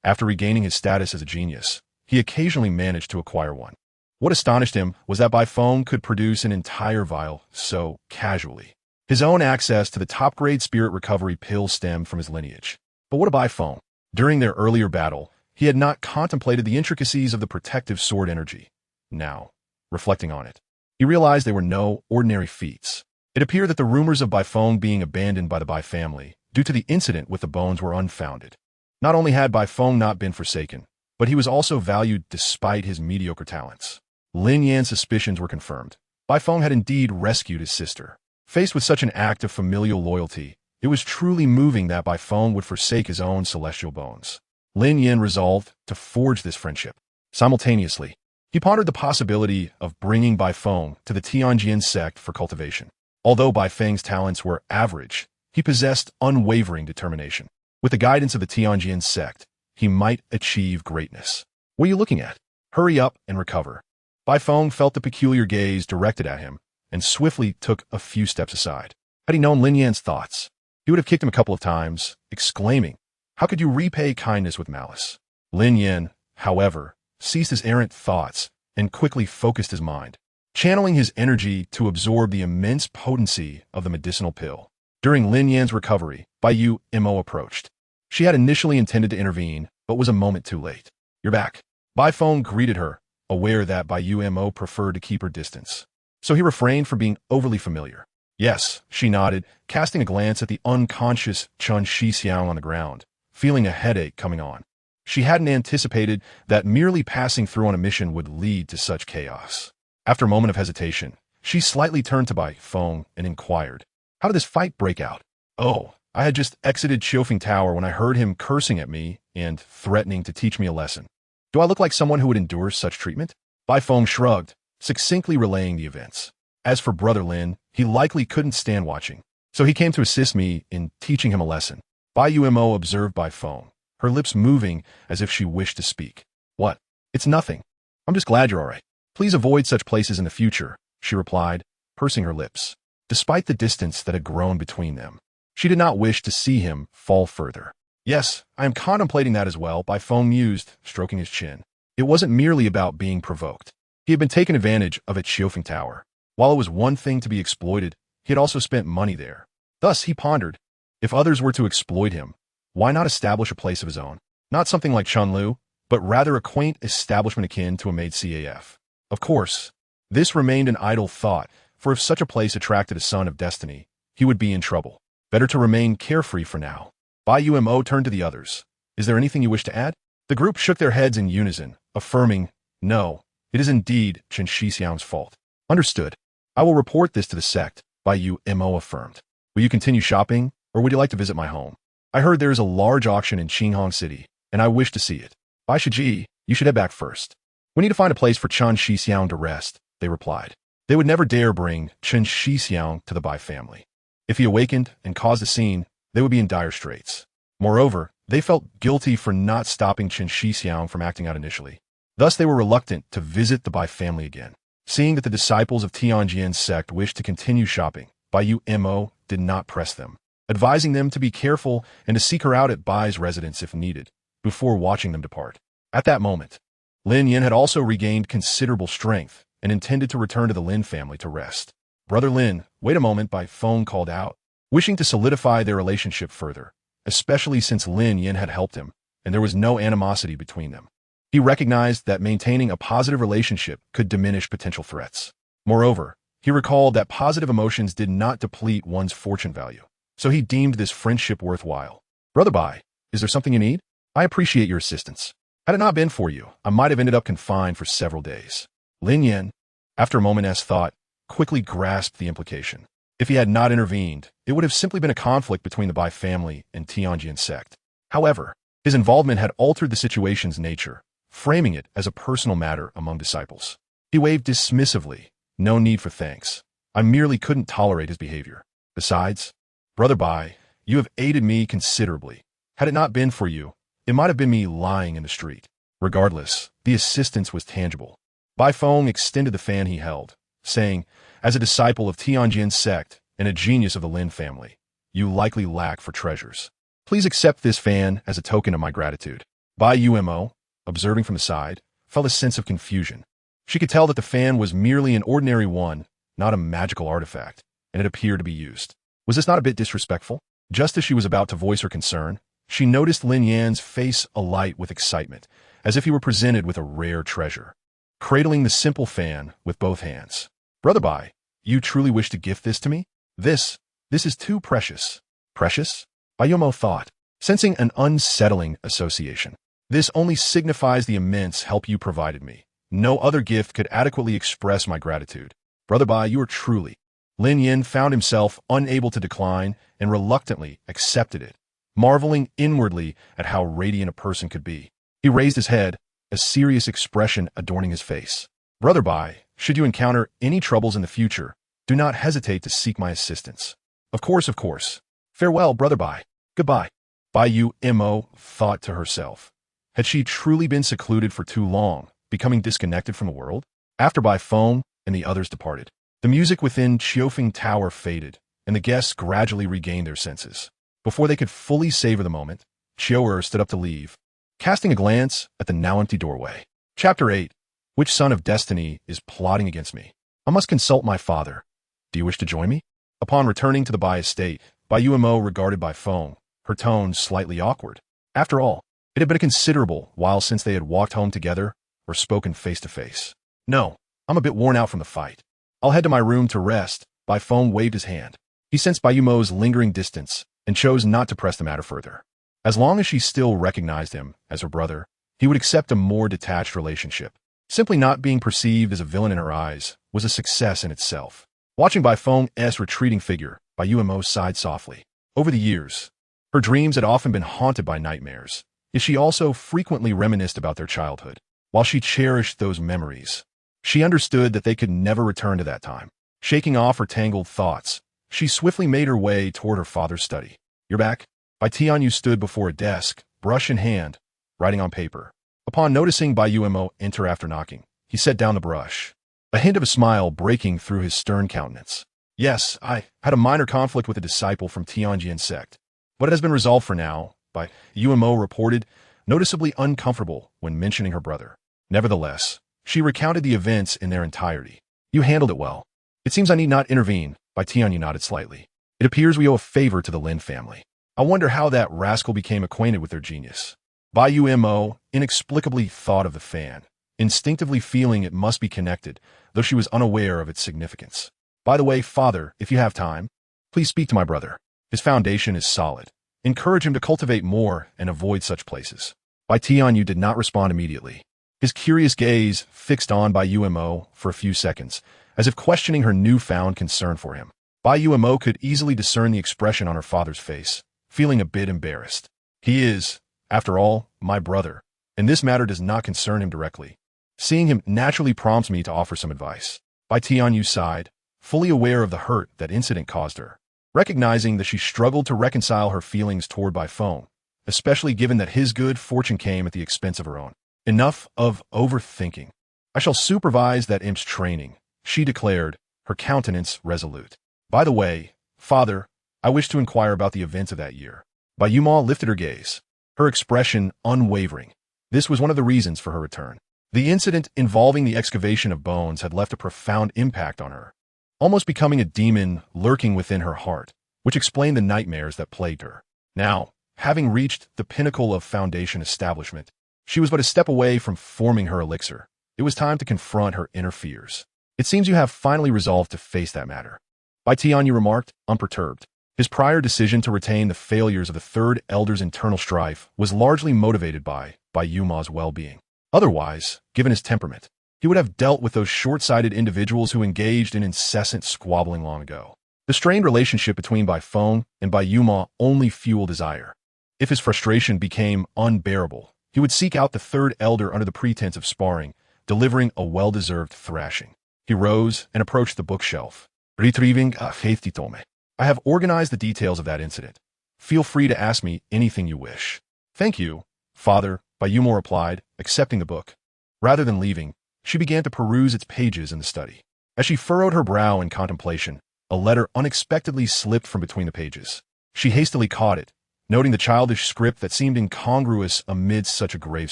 After regaining his status as a genius, he occasionally managed to acquire one. What astonished him was that Bai Feng could produce an entire vial so casually. His own access to the top-grade spirit recovery pill stemmed from his lineage. But what of Bai Feng? During their earlier battle, he had not contemplated the intricacies of the protective sword energy. Now, reflecting on it, he realized they were no ordinary feats. It appeared that the rumors of Bai Feng being abandoned by the Bai family due to the incident with the bones were unfounded. Not only had Bai Feng not been forsaken, but he was also valued despite his mediocre talents. Lin Yan's suspicions were confirmed. Bai Feng had indeed rescued his sister. Faced with such an act of familial loyalty, it was truly moving that Bai Feng would forsake his own celestial bones. Lin Yan resolved to forge this friendship. Simultaneously, he pondered the possibility of bringing Bai Feng to the Tianjin sect for cultivation. Although Bai Feng's talents were average, he possessed unwavering determination. With the guidance of the Tianjin sect, he might achieve greatness. What are you looking at? Hurry up and recover. Bai Feng felt the peculiar gaze directed at him and swiftly took a few steps aside. Had he known Lin Yan's thoughts, he would have kicked him a couple of times, exclaiming, "How could you repay kindness with malice?" Lin Yan, however, ceased his errant thoughts and quickly focused his mind, channeling his energy to absorb the immense potency of the medicinal pill. During Lin Yan's recovery, Bai Mo approached. She had initially intended to intervene, but was a moment too late. "You're back." Bai Feng greeted her, aware that Bai Mo preferred to keep her distance. So he refrained from being overly familiar. "Yes," she nodded, casting a glance at the unconscious Chun Shixiang on the ground, feeling a headache coming on. She hadn't anticipated that merely passing through on a mission would lead to such chaos. After a moment of hesitation, she slightly turned to Bai Feng and inquired, "How did this fight break out?" "Oh, I had just exited Chiofeng Tower when I heard him cursing at me and threatening to teach me a lesson. Do I look like someone who would endure such treatment? Bai Feng shrugged, succinctly relaying the events. As for Brother Lin, he likely couldn't stand watching, so he came to assist me in teaching him a lesson. Bai Umo observed Bai Feng, her lips moving as if she wished to speak. What? It's nothing. I'm just glad you're all right. Please avoid such places in the future, she replied, pursing her lips. Despite the distance that had grown between them, she did not wish to see him fall further. Yes, I am contemplating that as well, Bai Feng mused, stroking his chin. It wasn't merely about being provoked. He had been taken advantage of at Chiofeng Tower. While it was one thing to be exploited, he had also spent money there. Thus, he pondered, if others were to exploit him, why not establish a place of his own? Not something like Chunlu, but rather a quaint establishment akin to a maid CAF. Of course, this remained an idle thought, for if such a place attracted a son of destiny, he would be in trouble. Better to remain carefree for now. Bai Umo turned to the others. Is there anything you wish to add? The group shook their heads in unison, affirming, no, it is indeed Chen Shixiang's fault. Understood. I will report this to the sect, Bai Umo affirmed. Will you continue shopping, or would you like to visit my home? I heard there is a large auction in Qinghong City, and I wish to see it. Bai Shiji, you should head back first. We need to find a place for Chen Shixiang to rest, they replied. They would never dare bring Chen Shixiang to the Bai family. If he awakened and caused a scene, they would be in dire straits. Moreover, they felt guilty for not stopping Chen Shixiang from acting out initially. Thus, they were reluctant to visit the Bai family again. Seeing that the disciples of Tianjin's sect wished to continue shopping, Bai Umo did not press them, advising them to be careful and to seek her out at Bai's residence if needed, before watching them depart. At that moment, Lin Yin had also regained considerable strength and intended to return to the Lin family to rest. Brother Lin, wait a moment, Bai Feng called out, wishing to solidify their relationship further, especially since Lin Yin had helped him, and there was no animosity between them. He recognized that maintaining a positive relationship could diminish potential threats. Moreover, he recalled that positive emotions did not deplete one's fortune value, so he deemed this friendship worthwhile. Brother Bai, is there something you need? I appreciate your assistance. Had it not been for you, I might have ended up confined for several days. Lin Yin, after a moment's thought, quickly grasped the implication. If he had not intervened, it would have simply been a conflict between the Bai family and Tianjin sect. However, his involvement had altered the situation's nature, framing it as a personal matter among disciples. He waved dismissively. No need for thanks. I merely couldn't tolerate his behavior. Besides, Brother Bai, you have aided me considerably. Had it not been for you, it might have been me lying in the street. Regardless, the assistance was tangible. Bai Feng extended the fan he held, saying, as a disciple of Tianjin's sect and a genius of the Lin family, you likely lack for treasures. Please accept this fan as a token of my gratitude. Bai Umo, observing from the side, felt a sense of confusion. She could tell that the fan was merely an ordinary one, not a magical artifact, and it appeared to be used. Was this not a bit disrespectful? Just as she was about to voice her concern, she noticed Lin Yan's face alight with excitement, as if he were presented with a rare treasure. Cradling the simple fan with both hands. Brother Bai, you truly wish to gift this to me? This is too precious. Precious? Bai Umo thought, sensing an unsettling association. This only signifies the immense help you provided me. No other gift could adequately express my gratitude. Brother Bai, you are truly. Lin Yin found himself unable to decline and reluctantly accepted it, marveling inwardly at how radiant a person could be. He raised his head, a serious expression adorning his face. Brother Bai, should you encounter any troubles in the future, do not hesitate to seek my assistance. Of course, of course. Farewell, Brother Bai. Goodbye. Bai Umo thought to herself. Had she truly been secluded for too long, becoming disconnected from the world? After Bai Feng and the others departed, the music within Chiofeng Tower faded, and the guests gradually regained their senses. Before they could fully savor the moment, Chiu stood up to leave, casting a glance at the now empty doorway. Chapter 8. Which son of destiny is plotting against me? I must consult my father. Do you wish to join me? Upon returning to the Bai estate, Bai Umo regarded Bai Feng, her tone slightly awkward. After all, it had been a considerable while since they had walked home together or spoken face to face. No, I'm a bit worn out from the fight. I'll head to my room to rest. Bai Feng waved his hand. He sensed Bai Umo's lingering distance and chose not to press the matter further. As long as she still recognized him as her brother, he would accept a more detached relationship. Simply not being perceived as a villain in her eyes was a success in itself. Watching Bai Feng's retreating figure, Bai Umo sighed softly. Over the years, her dreams had often been haunted by nightmares, yet she also frequently reminisced about their childhood. While she cherished those memories, she understood that they could never return to that time. Shaking off her tangled thoughts, she swiftly made her way toward her father's study. "You're back?" Bai Tianyu stood before a desk, brush in hand, writing on paper. Upon noticing Bai Yumo enter after knocking, he set down the brush, a hint of a smile breaking through his stern countenance. "Yes, I had a minor conflict with a disciple from Tianjin sect, but it has been resolved for now," Bai Yumo reported, noticeably uncomfortable when mentioning her brother. Nevertheless, she recounted the events in their entirety. "You handled it well. It seems I need not intervene," Bai Tianyu nodded slightly. "It appears we owe a favor to the Lin family. I wonder how that rascal became acquainted with their genius." Bai Yumo inexplicably thought of the fan, instinctively feeling it must be connected, though she was unaware of its significance. "By the way, father, if you have time, please speak to my brother. His foundation is solid. Encourage him to cultivate more and avoid such places." Bai Tianyu did not respond immediately. His curious gaze fixed on Bai Yumo for a few seconds, as if questioning her newfound concern for him. Bai Yumo could easily discern the expression on her father's face, feeling a bit embarrassed. "He is, after all, my brother, and this matter does not concern him directly. Seeing him naturally prompts me to offer some advice." Bai Tianyu sighed, fully aware of the hurt that incident caused her, recognizing that she struggled to reconcile her feelings toward Bai Feng, especially given that his good fortune came at the expense of her own. "Enough of overthinking. I shall supervise that imp's training," she declared, her countenance resolute. "By the way, father, I wish to inquire about the events of that year." Bai Yumo lifted her gaze, her expression unwavering. This was one of the reasons for her return. The incident involving the excavation of bones had left a profound impact on her, almost becoming a demon lurking within her heart, which explained the nightmares that plagued her. Now, having reached the pinnacle of foundation establishment, she was but a step away from forming her elixir. It was time to confront her inner fears. "It seems you have finally resolved to face that matter," Bai Tianyu remarked, unperturbed. His prior decision to retain the failures of the third elder's internal strife was largely motivated by Yuma's well-being. Otherwise, given his temperament, he would have dealt with those short-sighted individuals who engaged in incessant squabbling long ago. The strained relationship between Bai Feng and Bai Yuma only fueled his ire. If his frustration became unbearable, he would seek out the third elder under the pretense of sparring, delivering a well-deserved thrashing. He rose and approached the bookshelf, retrieving a hefty tome. "I have organized the details of that incident. Feel free to ask me anything you wish." "Thank you, father," Bai Yumo replied, accepting the book. Rather than leaving, she began to peruse its pages in the study. As she furrowed her brow in contemplation, a letter unexpectedly slipped from between the pages. She hastily caught it, noting the childish script that seemed incongruous amidst such a grave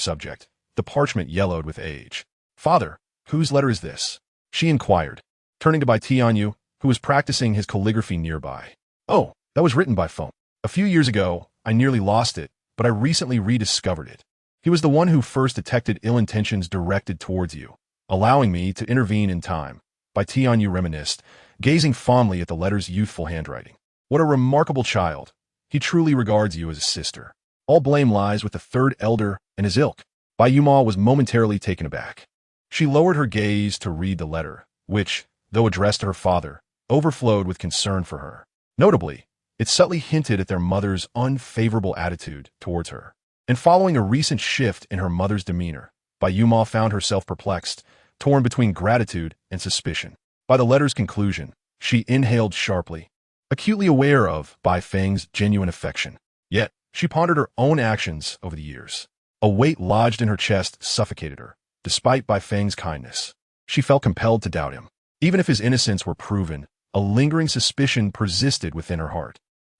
subject. The parchment yellowed with age. "Father, whose letter is this?" she inquired, turning to Bai Tianyu, who was practicing his calligraphy nearby. "Oh, that was written by Feng. A few years ago, I nearly lost it, but I recently rediscovered it. He was the one who first detected ill intentions directed towards you, allowing me to intervene in time." Bai Tianyu reminisced, gazing fondly at the letter's youthful handwriting. "What a remarkable child. He truly regards you as a sister. All blame lies with the third elder and his ilk." Bai Yumo was momentarily taken aback. She lowered her gaze to read the letter, which, though addressed to her father, overflowed with concern for her. Notably, it subtly hinted at their mother's unfavorable attitude towards her. And following a recent shift in her mother's demeanor, Bai Yumo found herself perplexed, torn between gratitude and suspicion. By the letter's conclusion, she inhaled sharply, acutely aware of Bai Feng's genuine affection. Yet, she pondered her own actions over the years. A weight lodged in her chest suffocated her, despite Bai Feng's kindness. She felt compelled to doubt him. Even if his innocence were proven, a lingering suspicion persisted within her heart.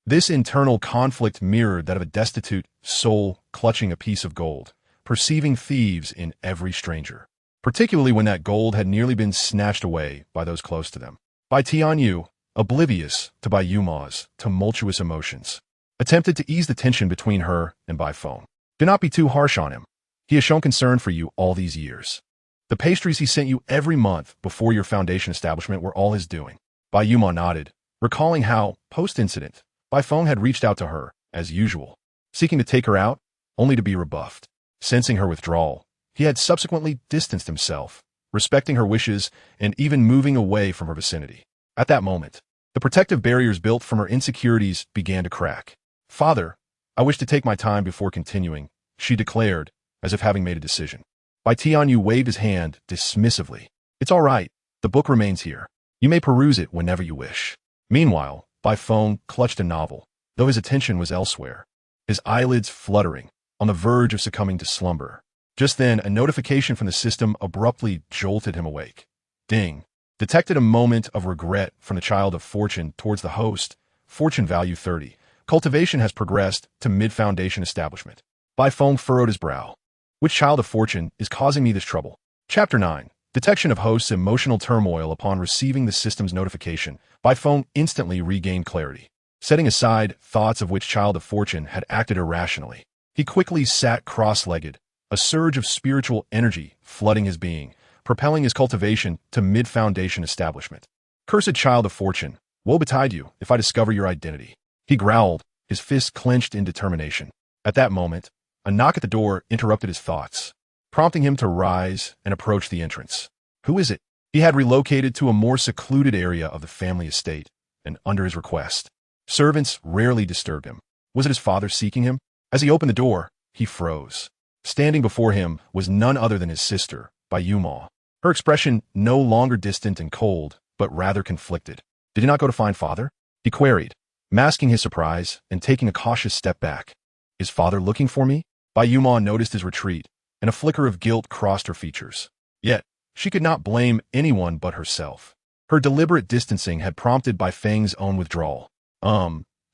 This internal conflict mirrored that of a destitute soul clutching a piece of gold, perceiving thieves in every stranger, particularly when that gold had nearly been snatched away by those close to them. Bai Tianyu, oblivious to Bai Yuma's tumultuous emotions, attempted to ease the tension between her and Bai Feng. "Do not be too harsh on him. He has shown concern for you all these years. The pastries he sent you every month before your foundation establishment were all his doing." Bai Yuma nodded, recalling how, post-incident, Bai Feng had reached out to her, as usual, seeking to take her out, only to be rebuffed. Sensing her withdrawal, he had subsequently distanced himself, respecting her wishes and even moving away from her vicinity. At that moment, The protective barriers built from her insecurities began to crack. "Father, I wish to take my time before continuing," she declared, as if having made a decision. Bai Tianyu waved his hand dismissively. "It's all right. The book remains here. You may peruse it whenever you wish." Meanwhile, Bai Feng clutched a novel, though his attention was elsewhere, his eyelids fluttering, on the verge of succumbing to slumber. Just then, a notification from the system abruptly jolted him awake. Ding. Detected a moment of regret from the child of fortune towards the host. Fortune value 30. Cultivation has progressed to mid-foundation establishment. Bai Feng furrowed his brow. Which child of fortune is causing me this trouble? Chapter 9. Detection of host's emotional turmoil upon receiving the system's notification. Bai Feng instantly regained clarity. Setting aside thoughts of which child of fortune had acted irrationally, he quickly sat cross-legged, a surge of spiritual energy flooding his being, propelling his cultivation to mid-foundation establishment. "Cursed child of fortune, woe betide you if I discover your identity," he growled, his fists clenched in determination. At that moment, a knock at the door interrupted his thoughts, prompting him to rise and approach the entrance. Who is it? He had relocated to a more secluded area of the family estate, and under his request, servants rarely disturbed him. Was it his father seeking him? As he opened the door, he froze. Standing before him was none other than his sister, Bai Yuma. Her expression no longer distant and cold, but rather conflicted. "Did you not go to find father?" he queried, masking his surprise and taking a cautious step back. "Is father looking for me?" Bai Yuma noticed his retreat, and a flicker of guilt crossed her features. Yet, she could not blame anyone but herself. Her deliberate distancing had prompted Bai Feng's own withdrawal.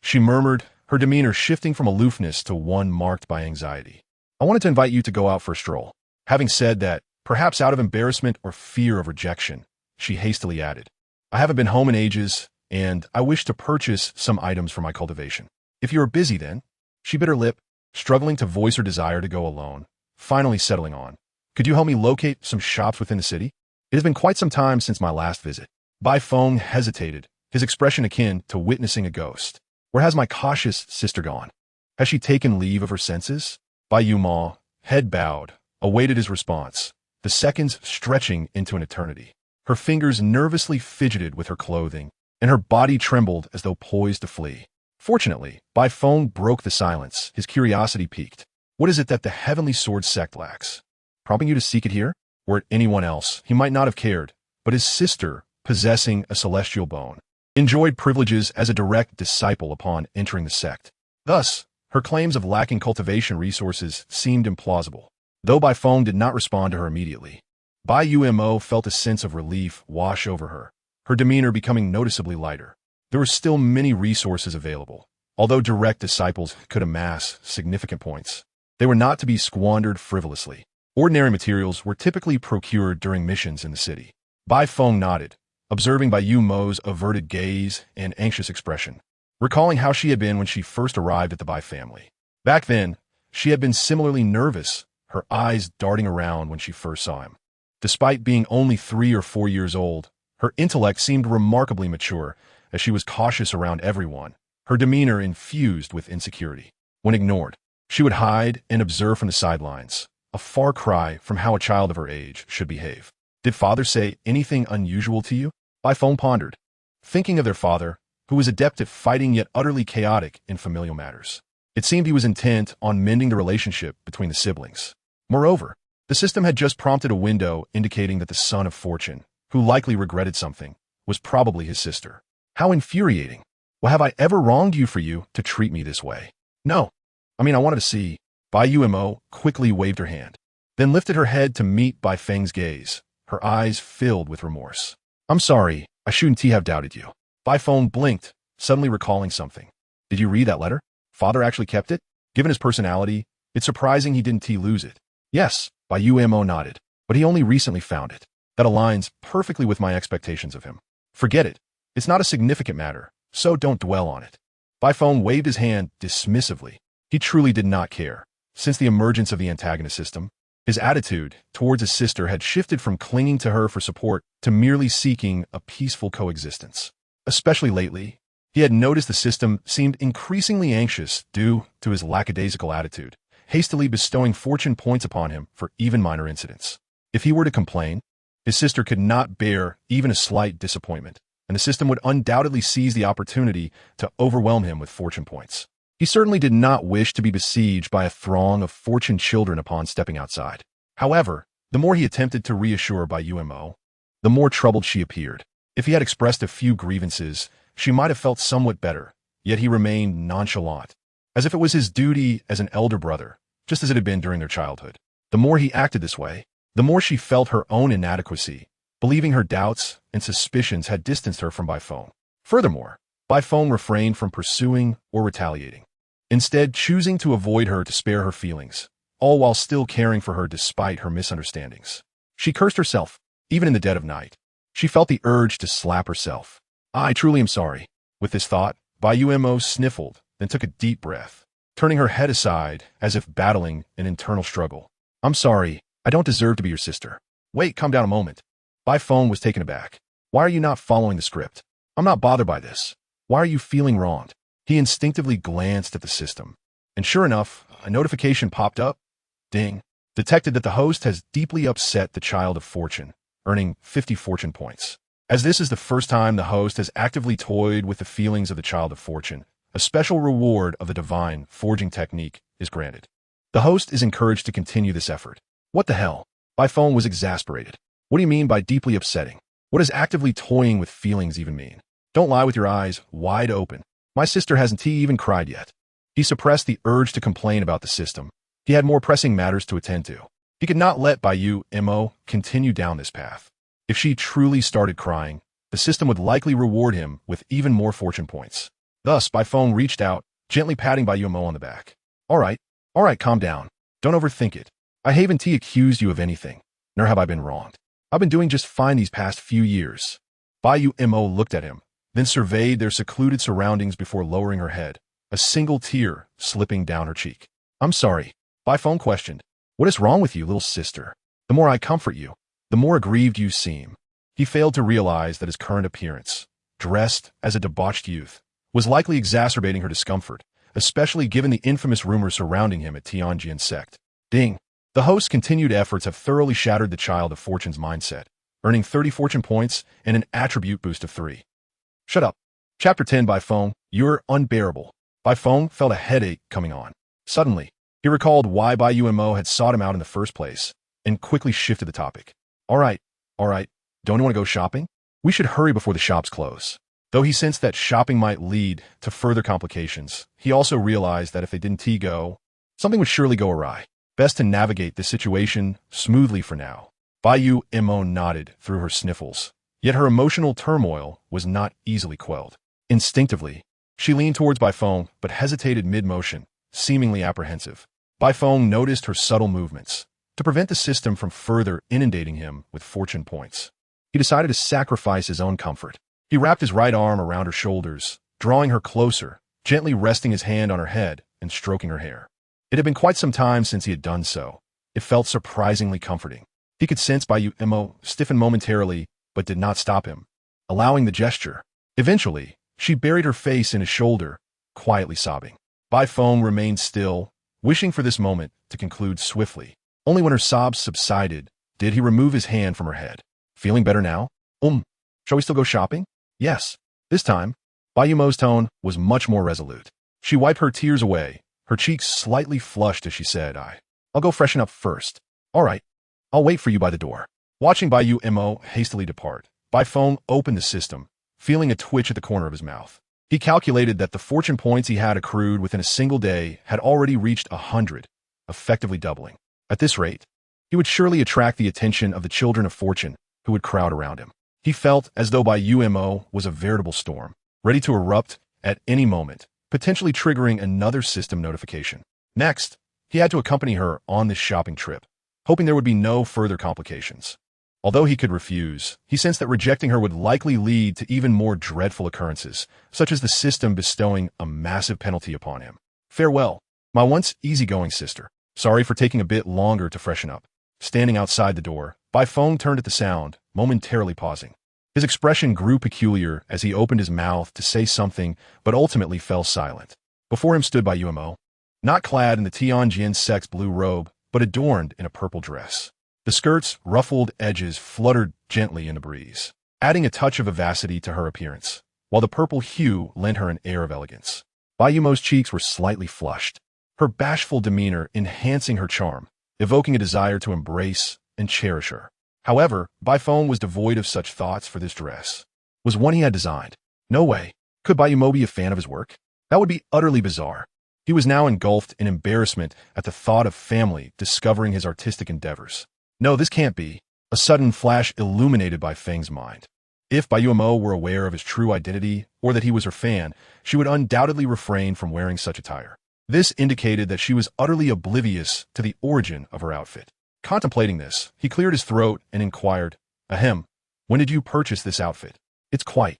She murmured, her demeanor shifting from aloofness to one marked by anxiety. "I wanted to invite you to go out for a stroll." Having said that, perhaps out of embarrassment or fear of rejection, she hastily added, "I haven't been home in ages, and I wish to purchase some items for my cultivation." "If you are busy then," she bit her lip, struggling to voice her desire to go alone, finally settling on, "could you help me locate some shops within the city? It has been quite some time since my last visit." Bai Feng hesitated, his expression akin to witnessing a ghost. "Where has my cautious sister gone? Has she taken leave of her senses?" Bai Yuma, head bowed, awaited his response, the seconds stretching into an eternity. Her fingers nervously fidgeted with her clothing, and her body trembled as though poised to flee. Fortunately, Bai Feng broke the silence, his curiosity piqued. "What is it that the Heavenly Sword sect lacks? Prompting you to seek it here? Were it anyone else, he might not have cared, but his sister, possessing a celestial bone, enjoyed privileges as a direct disciple upon entering the sect. Thus, her claims of lacking cultivation resources seemed implausible." Though Bai Feng did not respond to her immediately, Bai Yumo felt a sense of relief wash over her demeanor becoming noticeably lighter. There were still many resources available. Although direct disciples could amass significant points, they were not to be squandered frivolously. Ordinary materials were typically procured during missions in the city. Bai Feng nodded, observing Bai Yumo's averted gaze and anxious expression, recalling how she had been when she first arrived at the Bai family. Back then, she had been similarly nervous, her eyes darting around when she first saw him. Despite being only 3 or 4 years old, her intellect seemed remarkably mature, as she was cautious around everyone, her demeanor infused with insecurity. When ignored, she would hide and observe from the sidelines, a far cry from how a child of her age should behave. "Did father say anything unusual to you?" Bai Feng pondered, thinking of their father, who was adept at fighting yet utterly chaotic in familial matters. It seemed he was intent on mending the relationship between the siblings. Moreover, the system had just prompted a window indicating that the son of fortune, who likely regretted something, was probably his sister. How infuriating. "Well, have I ever wronged you for you to treat me this way?" "No. I wanted to see." Bai Yumo quickly waved her hand, then lifted her head to meet Bai Feng's gaze, her eyes filled with remorse. "I'm sorry, I shouldn't have doubted you." Bai Feng blinked, suddenly recalling something. "Did you read that letter? Father actually kept it?" Given his personality, it's surprising he didn't lose it. "Yes," Bai Yumo nodded, "but he only recently found it. That aligns perfectly with my expectations of him. Forget it. It's not a significant matter, so don't dwell on it." Bai Feng waved his hand dismissively. He truly did not care. Since the emergence of the antagonist system, his attitude towards his sister had shifted from clinging to her for support to merely seeking a peaceful coexistence. Especially lately, he had noticed the system seemed increasingly anxious due to his lackadaisical attitude, hastily bestowing fortune points upon him for even minor incidents. If he were to complain, his sister could not bear even a slight disappointment. and the system would undoubtedly seize the opportunity to overwhelm him with fortune points. He certainly did not wish to be besieged by a throng of fortune children upon stepping outside. However, the more he attempted to reassure Bai Yumo, the more troubled she appeared. If he had expressed a few grievances, she might have felt somewhat better, yet he remained nonchalant, as if it was his duty as an elder brother, just as it had been during their childhood. The more he acted this way, the more she felt her own inadequacy, believing her doubts and suspicions had distanced her from Bai Feng. Furthermore, Bai Feng refrained from pursuing or retaliating, instead choosing to avoid her to spare her feelings, all while still caring for her despite her misunderstandings. She cursed herself, even in the dead of night. She felt the urge to slap herself. I truly am sorry. With this thought, Bai Yumo sniffled, then took a deep breath, turning her head aside as if battling an internal struggle. I'm sorry. I don't deserve to be your sister. Wait, calm down a moment. Bai Feng was taken aback. Why are you not following the script? I'm not bothered by this. Why are you feeling wronged? He instinctively glanced at the system, and sure enough, a notification popped up. Ding. Detected that the host has deeply upset the child of fortune, earning 50 fortune points. As this is the first time the host has actively toyed with the feelings of the child of fortune, a special reward of the divine forging technique is granted. The host is encouraged to continue this effort. What the hell? Bai Feng was exasperated. What do you mean by deeply upsetting? What does actively toying with feelings even mean? Don't lie with your eyes wide open. My sister hasn't even cried yet. He suppressed the urge to complain about the system. He had more pressing matters to attend to. He could not let Bai Yumo continue down this path. If she truly started crying, the system would likely reward him with even more fortune points. Thus, Bai Feng reached out, gently patting Bai Yumo on the back. All right, calm down. Don't overthink it. I haven't accused you of anything, nor have I been wronged. I've been doing just fine these past few years. Bai Yumo looked at him, then surveyed their secluded surroundings before lowering her head, a single tear slipping down her cheek. I'm sorry, Bai Feng questioned. What is wrong with you, little sister? The more I comfort you, the more aggrieved you seem. He failed to realize that his current appearance, dressed as a debauched youth, was likely exacerbating her discomfort, especially given the infamous rumors surrounding him at Tianjin sect. Ding. The host's continued efforts have thoroughly shattered the child of fortune's mindset, earning 30 fortune points and an attribute boost of 3. Shut up. Chapter 10 Bai Feng, you're unbearable. Bai Feng felt a headache coming on. Suddenly, he recalled why Bai Yumo had sought him out in the first place, and quickly shifted the topic. All right, don't you want to go shopping? We should hurry before the shops close. Though he sensed that shopping might lead to further complications, he also realized that if they didn't go, something would surely go awry. Best to navigate the situation smoothly for now. Bai Yumo nodded through her sniffles, yet her emotional turmoil was not easily quelled. Instinctively, she leaned towards Bai Feng but hesitated mid-motion, seemingly apprehensive. Bai Feng noticed her subtle movements. To prevent the system from further inundating him with fortune points, he decided to sacrifice his own comfort. He wrapped his right arm around her shoulders, drawing her closer, gently resting his hand on her head and stroking her hair. It had been quite some time since he had done so. It felt surprisingly comforting. He could sense Bai Yumo stiffen momentarily, but did not stop him, allowing the gesture. Eventually, she buried her face in his shoulder, quietly sobbing. Bai Feng remained still, wishing for this moment to conclude swiftly. Only when her sobs subsided did he remove his hand from her head. Feeling better now? Shall we still go shopping? Yes. This time, Bai Yumo's tone was much more resolute. She wiped her tears away, her cheeks slightly flushed as she said, I'll go freshen up first. All right, I'll wait for you by the door. Watching Bai Yumo hastily depart, Bai Feng opened the system, feeling a twitch at the corner of his mouth. He calculated that the fortune points he had accrued within a single day had already reached 100, effectively doubling. At this rate, he would surely attract the attention of the children of fortune who would crowd around him. He felt as though Bai Yumo was a veritable storm, ready to erupt at any moment, potentially triggering another system notification. Next, he had to accompany her on this shopping trip, hoping there would be no further complications. Although he could refuse, he sensed that rejecting her would likely lead to even more dreadful occurrences, such as the system bestowing a massive penalty upon him. Farewell, my once easygoing sister. Sorry for taking a bit longer to freshen up. Standing outside the door, Bai Feng turned at the sound, momentarily pausing. His expression grew peculiar as he opened his mouth to say something, but ultimately fell silent. Before him stood Bai Yumo, not clad in the Tianjin sect's blue robe, but adorned in a purple dress. The skirt's ruffled edges fluttered gently in the breeze. adding a touch of vivacity to her appearance, while the purple hue lent her an air of elegance. Bai Yumo's cheeks were slightly flushed, her bashful demeanor enhancing her charm, evoking a desire to embrace and cherish her. However, Bai Feng was devoid of such thoughts, for this dress was one he had designed. No way. Could Bai Yumo be a fan of his work? That would be utterly bizarre. He was now engulfed in embarrassment at the thought of family discovering his artistic endeavors. No, this can't be. A sudden flash illuminated Bai Feng's mind. If Bai Yumo were aware of his true identity, or that he was her fan, she would undoubtedly refrain from wearing such attire. This indicated that she was utterly oblivious to the origin of her outfit. Contemplating this, he cleared his throat and inquired, "Ahem, when did you purchase this outfit?" "It's quite,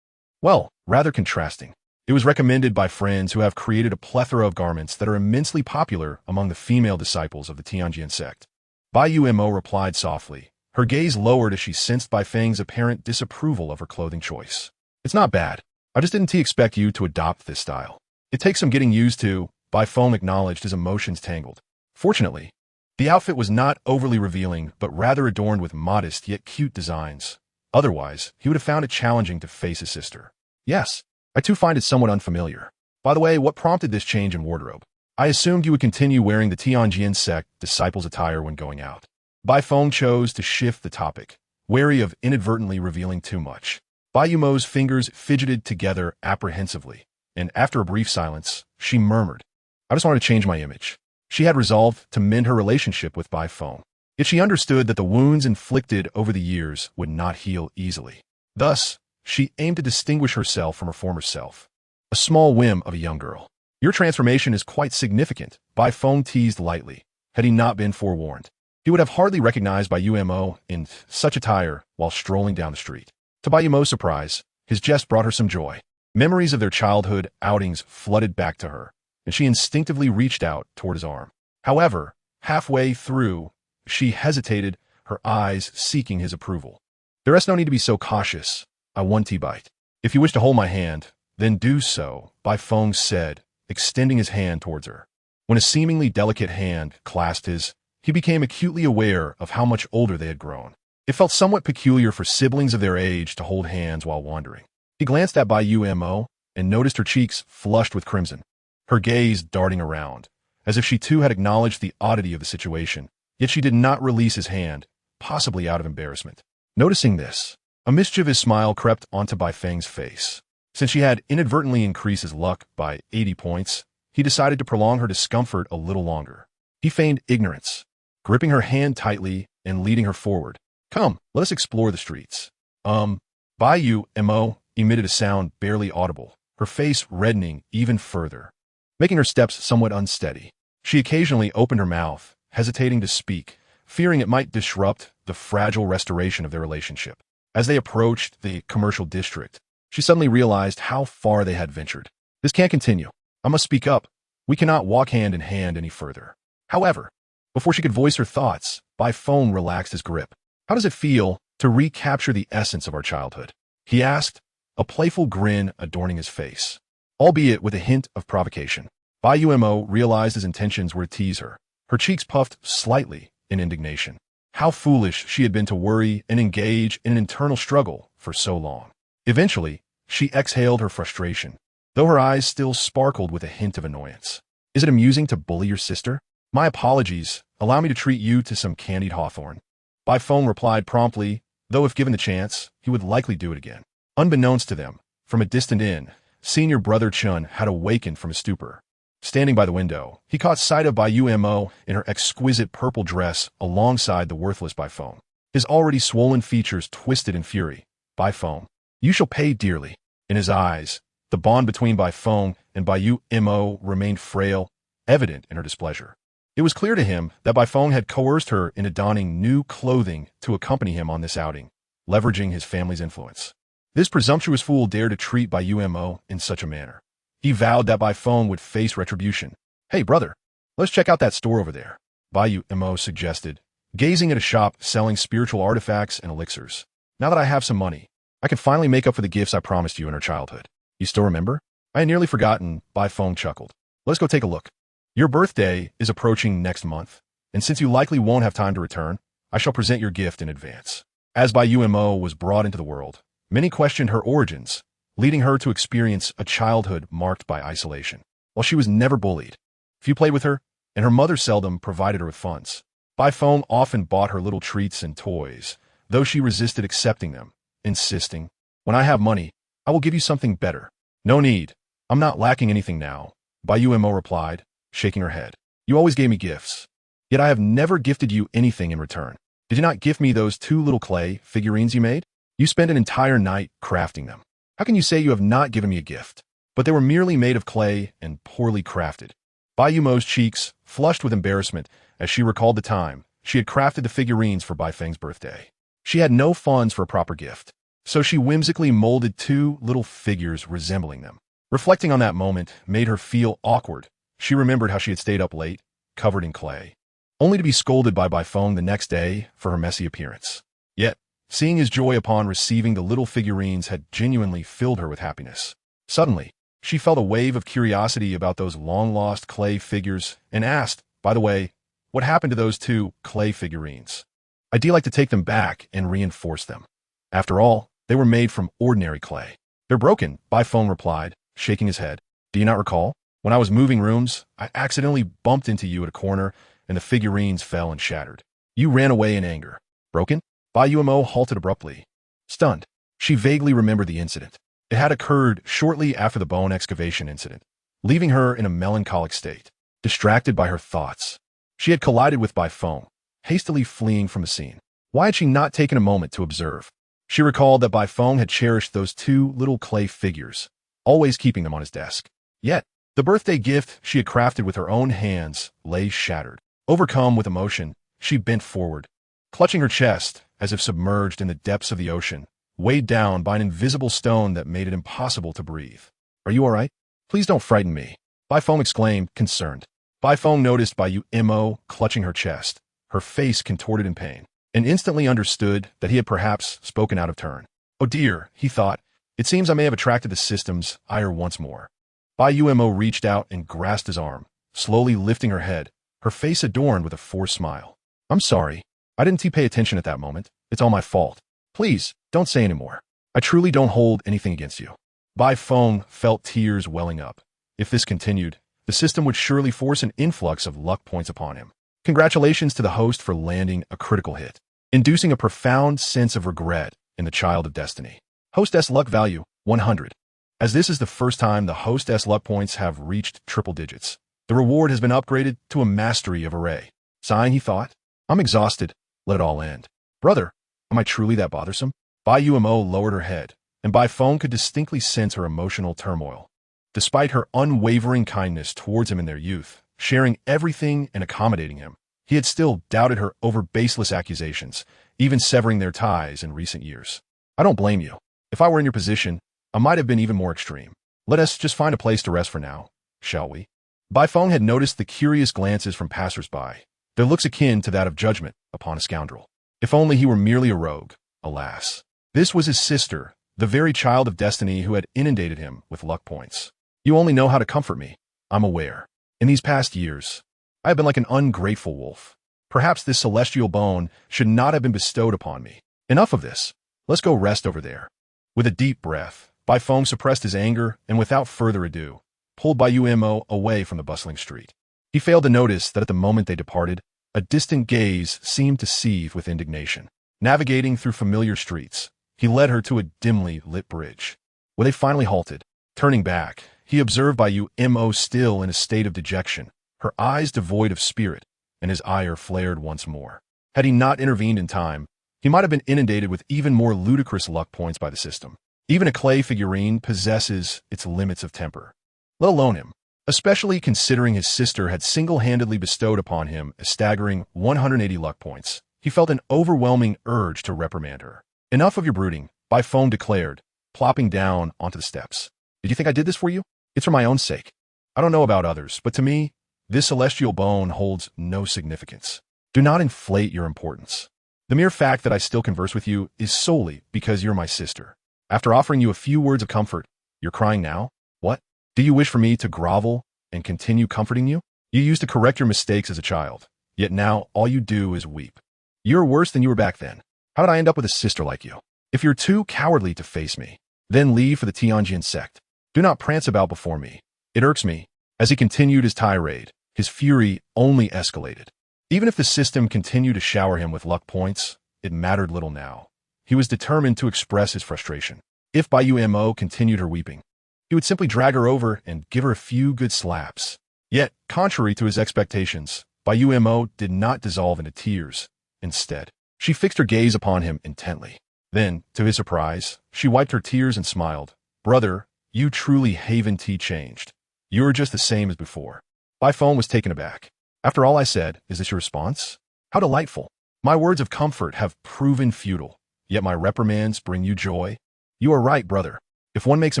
well, rather contrasting. It was recommended by friends who have created a plethora of garments that are immensely popular among the female disciples of the Tianjin sect." Bai Yumo replied softly, her gaze lowered as she sensed Bai Feng's apparent disapproval of her clothing choice. "It's not bad. I just didn't expect you to adopt this style. It takes some getting used to," Bai Feng acknowledged, his emotions tangled. Fortunately, the outfit was not overly revealing, but rather adorned with modest yet cute designs. Otherwise, he would have found it challenging to face his sister. "Yes, I too find it somewhat unfamiliar. By the way, what prompted this change in wardrobe? I assumed you would continue wearing the Tianjin sect disciples' attire when going out." Bai Feng chose to shift the topic, wary of inadvertently revealing too much. Bai Yumo's fingers fidgeted together apprehensively, and after a brief silence, she murmured, "I just wanted to change my image." She had resolved to mend her relationship with Bai Feng, yet she understood that the wounds inflicted over the years would not heal easily. Thus, she aimed to distinguish herself from her former self. A small whim of a young girl. "Your transformation is quite significant," Bai Feng teased lightly. Had he not been forewarned, he would have hardly recognized Bai Yumo in such attire while strolling down the street. To Bai Yumo's surprise, his jest brought her some joy. Memories of their childhood outings flooded back to her, and she instinctively reached out toward his arm. However, halfway through, she hesitated, her eyes seeking his approval. "There is no need to be so cautious. I want tea bite. If you wish to hold my hand, then do so," Bai Feng said, extending his hand towards her. When a seemingly delicate hand clasped his, he became acutely aware of how much older they had grown. It felt somewhat peculiar for siblings of their age to hold hands while wandering. He glanced at Bai Yumo and noticed her cheeks flushed with crimson, her gaze darting around, as if she too had acknowledged the oddity of the situation, yet she did not release his hand, possibly out of embarrassment. Noticing this, a mischievous smile crept onto Bai Feng's face. Since she had inadvertently increased his luck by 80 points, he decided to prolong her discomfort a little longer. He feigned ignorance, gripping her hand tightly and leading her forward. "Come, let us explore the streets." Bai Yumo emitted a sound barely audible, her face reddening even further, making her steps somewhat unsteady. She occasionally opened her mouth, hesitating to speak, fearing it might disrupt the fragile restoration of their relationship. As they approached the commercial district, she suddenly realized how far they had ventured. "This can't continue. I must speak up. We cannot walk hand in hand any further." However, before she could voice her thoughts, Bai Feng relaxed his grip. "How does it feel to recapture the essence of our childhood?" he asked, a playful grin adorning his face, albeit with a hint of provocation. Bai Yumo realized his intentions were to tease her. Her cheeks puffed slightly in indignation. How foolish she had been to worry and engage in an internal struggle for so long. Eventually, she exhaled her frustration, though her eyes still sparkled with a hint of annoyance. "Is it amusing to bully your sister? My apologies. Allow me to treat you to some candied hawthorn." Bai Feng replied promptly, though if given the chance, he would likely do it again. Unbeknownst to them, from a distant inn, senior brother Chun had awakened from his stupor. Standing by the window, he caught sight of Bai Yumo in her exquisite purple dress alongside the worthless Bai Feng. His already swollen features twisted in fury. "Bai Feng, you shall pay dearly." In his eyes, the bond between Bai Feng and Bai Yumo remained frail, evident in her displeasure. It was clear to him that Bai Feng had coerced her into donning new clothing to accompany him on this outing, leveraging his family's influence. This presumptuous fool dared to treat Bai Yumo in such a manner. He vowed that Bai Feng would face retribution. "Hey, brother, let's check out that store over there," Bai Yumo suggested, gazing at a shop selling spiritual artifacts and elixirs. "Now that I have some money, I can finally make up for the gifts I promised you in our childhood." "You still remember?" "I had nearly forgotten," Bai Feng chuckled. "Let's go take a look. Your birthday is approaching next month, and since you likely won't have time to return, I shall present your gift in advance." As Bai Yumo was brought into the world, Many questioned her origins, leading her to experience a childhood marked by isolation. While she was never bullied, few played with her, and her mother seldom provided her with funds. Bai Feng often bought her little treats and toys, though she resisted accepting them, insisting, "When I have money, I will give you something better." "No need. I'm not lacking anything now," Bai Mo replied, shaking her head. "You always gave me gifts, yet I have never gifted you anything in return. Did you not gift me those 2 little clay figurines you made? You spent an entire night crafting them. How can you say you have not given me a gift?" But they were merely made of clay and poorly crafted. Bai Mo's cheeks flushed with embarrassment as she recalled the time she had crafted the figurines for Bai Feng's birthday. She had no funds for a proper gift, so she whimsically molded 2 little figures resembling them. Reflecting on that moment made her feel awkward. She remembered how she had stayed up late, covered in clay, only to be scolded by Bai Feng the next day for her messy appearance. Yet, seeing his joy upon receiving the little figurines had genuinely filled her with happiness. Suddenly, she felt a wave of curiosity about those long-lost clay figures and asked, "By the way, what happened to those 2 clay figurines? I'd like to take them back and reinforce them. After all, they were made from ordinary clay." "They're broken," Bai Feng replied, shaking his head. "Do you not recall? When I was moving rooms, I accidentally bumped into you at a corner, and the figurines fell and shattered. You ran away in anger." "Broken?" Bai Mo halted abruptly. Stunned, she vaguely remembered the incident. It had occurred shortly after the bone excavation incident, leaving her in a melancholic state, distracted by her thoughts. She had collided with Bai Feng, hastily fleeing from the scene. Why had she not taken a moment to observe? She recalled that Bai Feng had cherished those 2 little clay figures, always keeping them on his desk. Yet, the birthday gift she had crafted with her own hands lay shattered. Overcome with emotion, she bent forward, clutching her chest as if submerged in the depths of the ocean, weighed down by an invisible stone that made it impossible to breathe. "Are you all right? Please don't frighten me," Bai Feng exclaimed, concerned. Bai Feng noticed Bai Mo clutching her chest, her face contorted in pain, and instantly understood that he had perhaps spoken out of turn. "Oh dear," he thought, "it seems I may have attracted the system's ire once more." Bai Mo reached out and grasped his arm, slowly lifting her head, her face adorned with a forced smile. "I'm sorry. I didn't pay attention at that moment. It's all my fault. Please, don't say any more. I truly don't hold anything against you." Bai Feng felt tears welling up. If this continued, the system would surely force an influx of luck points upon him. Congratulations to the host for landing a critical hit, inducing a profound sense of regret in the child of destiny. Hostess luck value, 100. As this is the first time the hostess luck points have reached triple digits, the reward has been upgraded to a mastery of array. Sighing, he thought, "I'm exhausted. Let it all end." "Brother, am I truly that bothersome?" Bai Mo lowered her head, and Bai Feng could distinctly sense her emotional turmoil. Despite her unwavering kindness towards him in their youth, sharing everything and accommodating him, he had still doubted her over baseless accusations, even severing their ties in recent years. "I don't blame you. If I were in your position, I might have been even more extreme. Let us just find a place to rest for now, shall we?" Bai Feng had noticed the curious glances from passers-by, their looks akin to that of judgment upon a scoundrel. If only he were merely a rogue, alas. This was his sister, the very child of destiny who had inundated him with luck points. "You only know how to comfort me, I'm aware. In these past years, I have been like an ungrateful wolf. Perhaps this celestial bone should not have been bestowed upon me. Enough of this. Let's go rest over there." With a deep breath, Bai Feng suppressed his anger and without further ado, pulled Bai Mo away from the bustling street. He failed to notice that at the moment they departed, a distant gaze seemed to seethe with indignation. Navigating through familiar streets, he led her to a dimly lit bridge, where they finally halted. Turning back, he observed Bai Mo still in a state of dejection, her eyes devoid of spirit, and his ire flared once more. Had he not intervened in time, he might have been inundated with even more ludicrous luck points by the system. Even a clay figurine possesses its limits of temper, let alone him, especially considering his sister had single-handedly bestowed upon him a staggering 180 luck points. He felt an overwhelming urge to reprimand her. "Enough of your brooding," Bai Feng declared, plopping down onto the steps. "Did you think I did this for you? It's for my own sake. I don't know about others, but to me, this celestial bone holds no significance. Do not inflate your importance. The mere fact that I still converse with you is solely because you're my sister. After offering you a few words of comfort, you're crying now? What? Do you wish for me to grovel and continue comforting you? You used to correct your mistakes as a child, yet now all you do is weep. You're worse than you were back then. How did I end up with a sister like you? If you're too cowardly to face me, then leave for the Tianjin sect. Do not prance about before me. It irks me. As he continued his tirade, his fury only escalated. Even if the system continued to shower him with luck points, it mattered little now. He was determined to express his frustration. If Bai Mo continued her weeping, he would simply drag her over and give her a few good slaps. Yet, contrary to his expectations, Bai Mo did not dissolve into tears. Instead, she fixed her gaze upon him intently. Then, to his surprise, she wiped her tears and smiled. Brother, you truly haven't changed. You are just the same as before. Bai Feng was taken aback. After all I said, is this your response? How delightful. My words of comfort have proven futile, yet my reprimands bring you joy. You are right, brother. If one makes a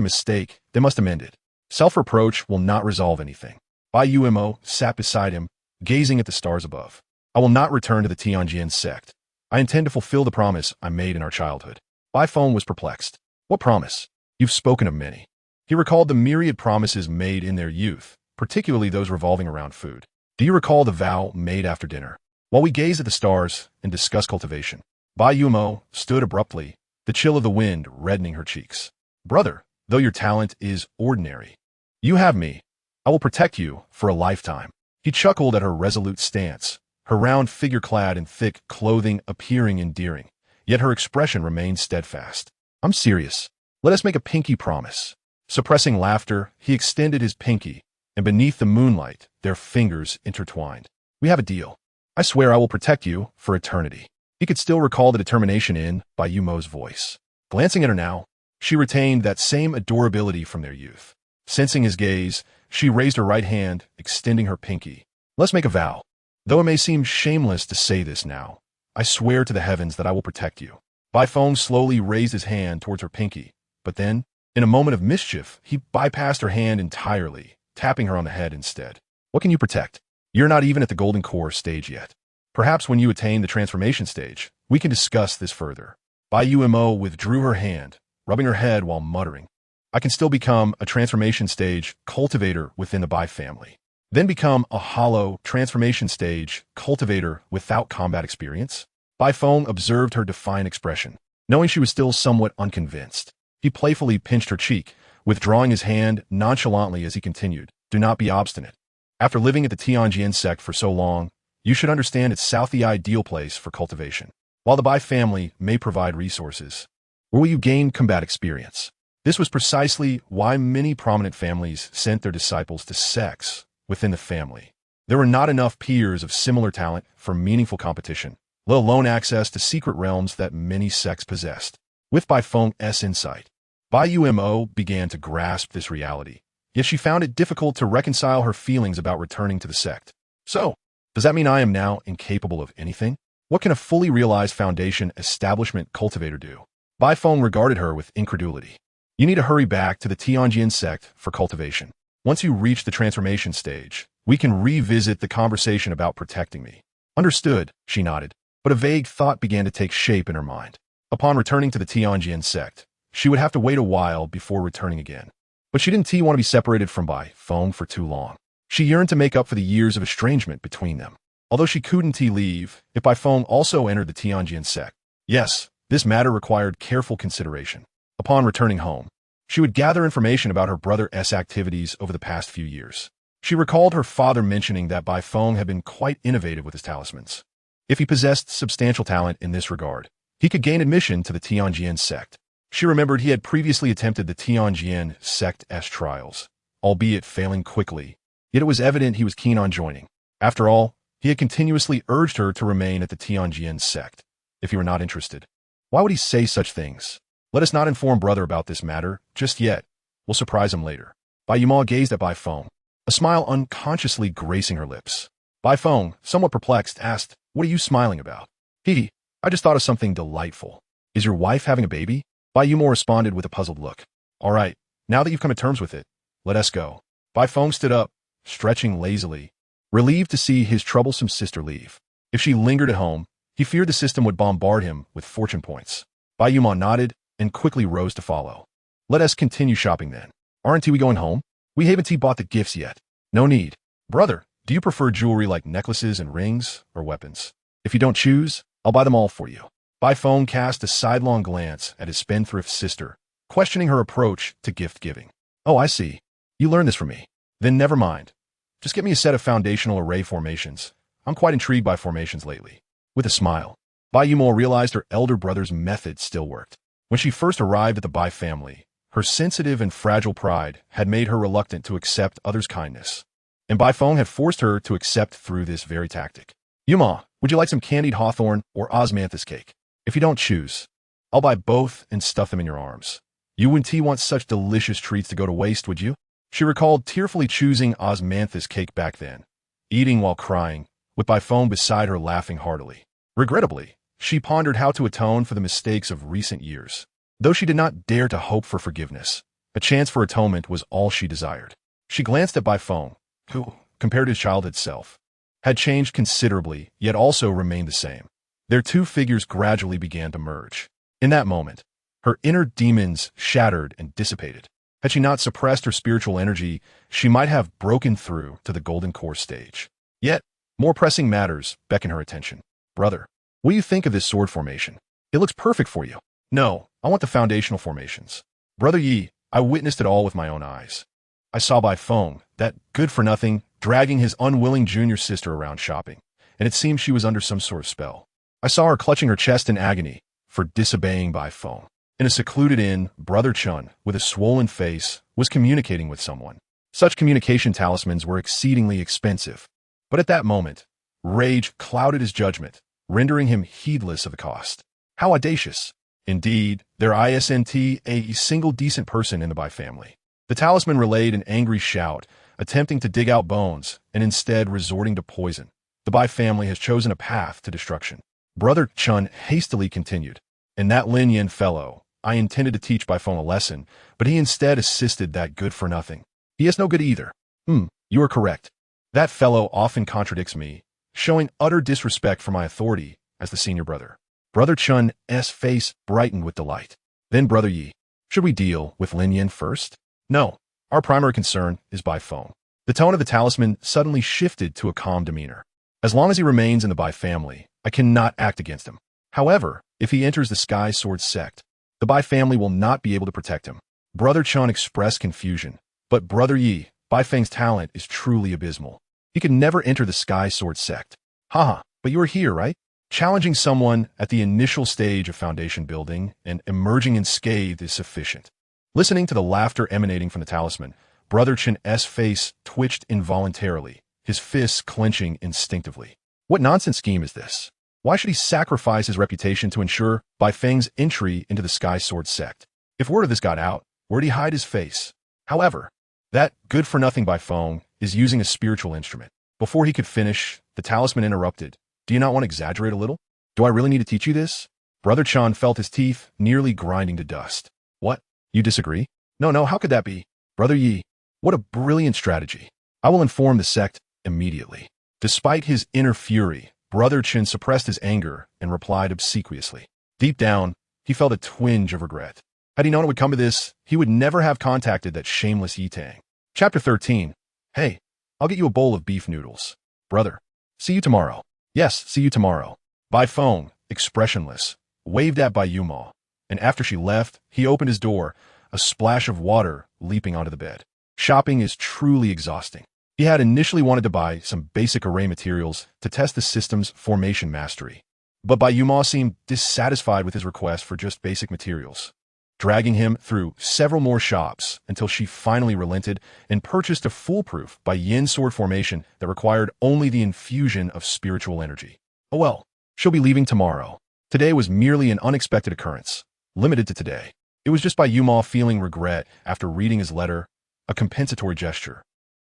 mistake, they must amend it. Self-reproach will not resolve anything. Bai Mo sat beside him, gazing at the stars above. I will not return to the Tianjin sect. I intend to fulfill the promise I made in our childhood. Bai Feng was perplexed. What promise? You've spoken of many. He recalled the myriad promises made in their youth, particularly those revolving around food. Do you recall the vow made after dinner? While we gazed at the stars and discussed cultivation, Bai Mo stood abruptly, the chill of the wind reddening her cheeks. Brother, though your talent is ordinary, you have me. I will protect you for a lifetime. He chuckled at her resolute stance, her round figure clad in thick clothing appearing endearing, yet her expression remained steadfast. I'm serious. Let us make a pinky promise. Suppressing laughter, he extended his pinky, and beneath the moonlight, their fingers intertwined. We have a deal. I swear I will protect you for eternity. He could still recall the determination in Bai Mo's voice. Glancing at her now, she retained that same adorability from their youth. Sensing his gaze, she raised her right hand, extending her pinky. Let's make a vow. Though it may seem shameless to say this now, I swear to the heavens that I will protect you. Bai Feng slowly raised his hand towards her pinky, but then, in a moment of mischief, he bypassed her hand entirely, tapping her on the head instead. What can you protect? You're not even at the golden core stage yet. Perhaps when you attain the transformation stage, we can discuss this further. Bai Mo withdrew her hand, rubbing her head while muttering. I can still become a transformation stage cultivator within the Bai family. Then become a hollow transformation stage cultivator without combat experience? Bai Feng observed her defiant expression, knowing she was still somewhat unconvinced. He playfully pinched her cheek, withdrawing his hand nonchalantly as he continued. Do not be obstinate. After living at the Tianjin sect for so long, you should understand it's south the ideal place for cultivation. While the Bai family may provide resources, where will you gain combat experience? This was precisely why many prominent families sent their disciples to sects within the family. There were not enough peers of similar talent for meaningful competition, let alone access to secret realms that many sects possessed. With Bai Feng's insight, Bai Mo began to grasp this reality, yet she found it difficult to reconcile her feelings about returning to the sect. So, does that mean I am now incapable of anything? What can a fully realized foundation establishment cultivator do? Bai Feng regarded her with incredulity. You need to hurry back to the Tianjin sect for cultivation. Once you reach the transformation stage, we can revisit the conversation about protecting me. Understood, she nodded, but a vague thought began to take shape in her mind. Upon returning to the Tianjin sect, she would have to wait a while before returning again. But she didn't want to be separated from Bai Feng for too long. She yearned to make up for the years of estrangement between them. Although she couldn't leave if Bai Feng also entered the Tianjin sect. Yes, this matter required careful consideration. Upon returning home, she would gather information about her brother's activities over the past few years. She recalled her father mentioning that Bai Feng had been quite innovative with his talismans. If he possessed substantial talent in this regard, he could gain admission to the Tianjin sect. She remembered he had previously attempted the Tianjin sect's trials, albeit failing quickly, yet it was evident he was keen on joining. After all, he had continuously urged her to remain at the Tianjin sect. If he were not interested, why would he say such things? Let us not inform brother about this matter just yet. We'll surprise him later. Bai Yuma gazed at Bai Feng, a smile unconsciously gracing her lips. Bai Feng, somewhat perplexed, asked, What are you smiling about? I just thought of something delightful. Is your wife having a baby? Bai Yuma responded with a puzzled look. All right, now that you've come to terms with it, let us go. Bai Feng stood up, stretching lazily, relieved to see his troublesome sister leave. If she lingered at home, he feared the system would bombard him with fortune points. Bai Yuma nodded and quickly rose to follow. Let us continue shopping then. Aren't we going home? We haven't bought the gifts yet. No need. Brother, do you prefer jewelry like necklaces and rings or weapons? If you don't choose, I'll buy them all for you. Bai Feng cast a sidelong glance at his spendthrift sister, questioning her approach to gift-giving. Oh, I see. You learned this from me. Then never mind. Just get me a set of foundational array formations. I'm quite intrigued by formations lately. With a smile, Bai Yumo realized her elder brother's method still worked. When she first arrived at the Bai family, her sensitive and fragile pride had made her reluctant to accept others' kindness. And Bai Feng had forced her to accept through this very tactic. Yuma, would you like some candied hawthorn or osmanthus cake? If you don't choose, I'll buy both and stuff them in your arms. You wouldn't want such delicious treats to go to waste, would you? She recalled tearfully choosing osmanthus cake back then, eating while crying, with Bai Feng beside her laughing heartily. Regrettably, she pondered how to atone for the mistakes of recent years. Though she did not dare to hope for forgiveness, a chance for atonement was all she desired. She glanced at Bai Feng, who, compared to his childhood self, had changed considerably, yet also remained the same. Their two figures gradually began to merge. In that moment, her inner demons shattered and dissipated. Had she not suppressed her spiritual energy, she might have broken through to the golden core stage. Yet, more pressing matters beckon her attention. Brother, what do you think of this sword formation? It looks perfect for you. No, I want the foundational formations. Brother Yi, I witnessed it all with my own eyes. I saw Bai Feng, that good-for-nothing, dragging his unwilling junior sister around shopping, and it seemed she was under some sort of spell. I saw her clutching her chest in agony for disobeying Bai Feng. In a secluded inn, Brother Chun, with a swollen face, was communicating with someone. Such communication talismans were exceedingly expensive. But at that moment, rage clouded his judgment, rendering him heedless of the cost. How audacious! Indeed, there isn't a single decent person in the Bai family. The talisman relayed an angry shout, attempting to dig out bones, and instead resorting to poison. The Bai family has chosen a path to destruction. Brother Chun hastily continued. And that Lin Yin fellow, I intended to teach Bai Feng a lesson, but he instead assisted that good-for-nothing. He is no good either. You are correct. That fellow often contradicts me, showing utter disrespect for my authority as the senior brother. Brother Chun's face brightened with delight. Then Brother Yi, should we deal with Lin Yin first? No, our primary concern is Bai Feng. The tone of the talisman suddenly shifted to a calm demeanor. As long as he remains in the Bai family, I cannot act against him. However, if he enters the Sky Sword sect, the Bai family will not be able to protect him. Brother Chun expressed confusion, but Brother Yi, Bai Feng's talent is truly abysmal. He could never enter the Sky Sword sect. Haha, but you are here, right? Challenging someone at the initial stage of foundation building and emerging unscathed is sufficient. Listening to the laughter emanating from the talisman, Brother Chen's face twitched involuntarily, his fists clenching instinctively. What nonsense scheme is this? Why should he sacrifice his reputation to ensure Bai Feng's entry into the Sky Sword sect? If word of this got out, where'd he hide his face? However, that good-for-nothing Bai Feng is using a spiritual instrument. Before he could finish, the talisman interrupted. Do you not want to exaggerate a little? Do I really need to teach you this? Brother Chun felt his teeth nearly grinding to dust. What? You disagree? No, how could that be? Brother Yi, what a brilliant strategy. I will inform the sect immediately. Despite his inner fury, Brother Chin suppressed his anger and replied obsequiously. Deep down, he felt a twinge of regret. Had he known it would come to this, he would never have contacted that shameless Yitang. Chapter 13. Hey, I'll get you a bowl of beef noodles. Brother, see you tomorrow. Yes, see you tomorrow. Bai Feng, expressionless, waved at Bai Yumo, and after she left, he opened his door, a splash of water leaping onto the bed. Shopping is truly exhausting. He had initially wanted to buy some basic array materials to test the system's formation mastery, but Bai Yumo seemed dissatisfied with his request for just basic materials, dragging him through several more shops until she finally relented and purchased a foolproof Bai Yin sword formation that required only the infusion of spiritual energy. Oh well, she'll be leaving tomorrow. Today was merely an unexpected occurrence, limited to today. It was just Bai Yumo feeling regret after reading his letter, a compensatory gesture.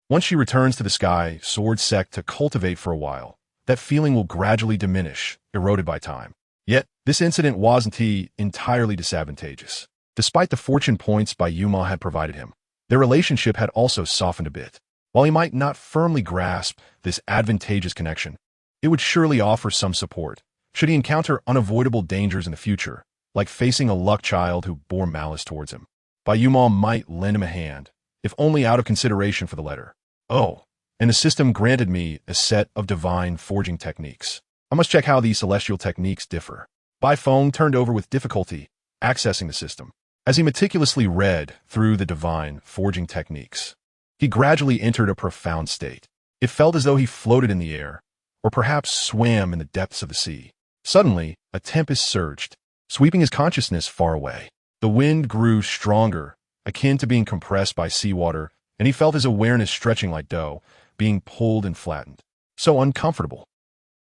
Once she returns to the Sky Sword sect to cultivate for a while, that feeling will gradually diminish, eroded by time. Yet, this incident wasn't entirely disadvantageous. Despite the fortune points Bai Yumo had provided him, their relationship had also softened a bit. While he might not firmly grasp this advantageous connection, it would surely offer some support, should he encounter unavoidable dangers in the future, like facing a luck child who bore malice towards him. Bai Yumo might lend him a hand, if only out of consideration for the letter. Oh, and the system granted me a set of divine forging techniques. I must check how these celestial techniques differ. Bai Feng turned over with difficulty, accessing the system. As he meticulously read through the divine forging techniques, he gradually entered a profound state. It felt as though he floated in the air, or perhaps swam in the depths of the sea. Suddenly, a tempest surged, sweeping his consciousness far away. The wind grew stronger, akin to being compressed by seawater, and he felt his awareness stretching like dough, being pulled and flattened. So uncomfortable.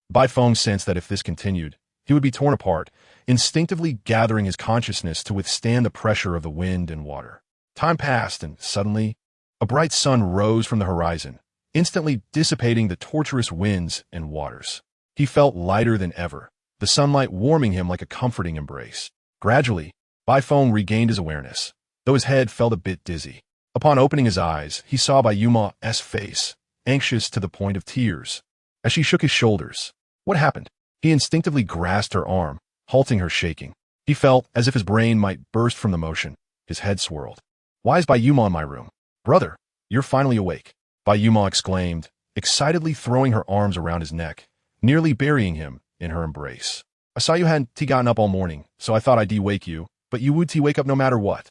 Bai Feng sensed that if this continued, he would be torn apart, instinctively gathering his consciousness to withstand the pressure of the wind and water. Time passed, and suddenly, a bright sun rose from the horizon, instantly dissipating the torturous winds and waters. He felt lighter than ever, the sunlight warming him like a comforting embrace. Gradually, Bai Feng regained his awareness, though his head felt a bit dizzy. Upon opening his eyes, he saw Bai Yuma's face, anxious to the point of tears. As she shook his shoulders, "What happened?" He instinctively grasped her arm, halting her shaking. He felt as if his brain might burst from the motion. His head swirled. "Why is Bai Yuma in my room?" "Brother, you're finally awake," Bai Yuma exclaimed, excitedly throwing her arms around his neck, nearly burying him in her embrace. "I saw you hadn't gotten up all morning, so I thought I'd wake you, but you would wake up no matter what."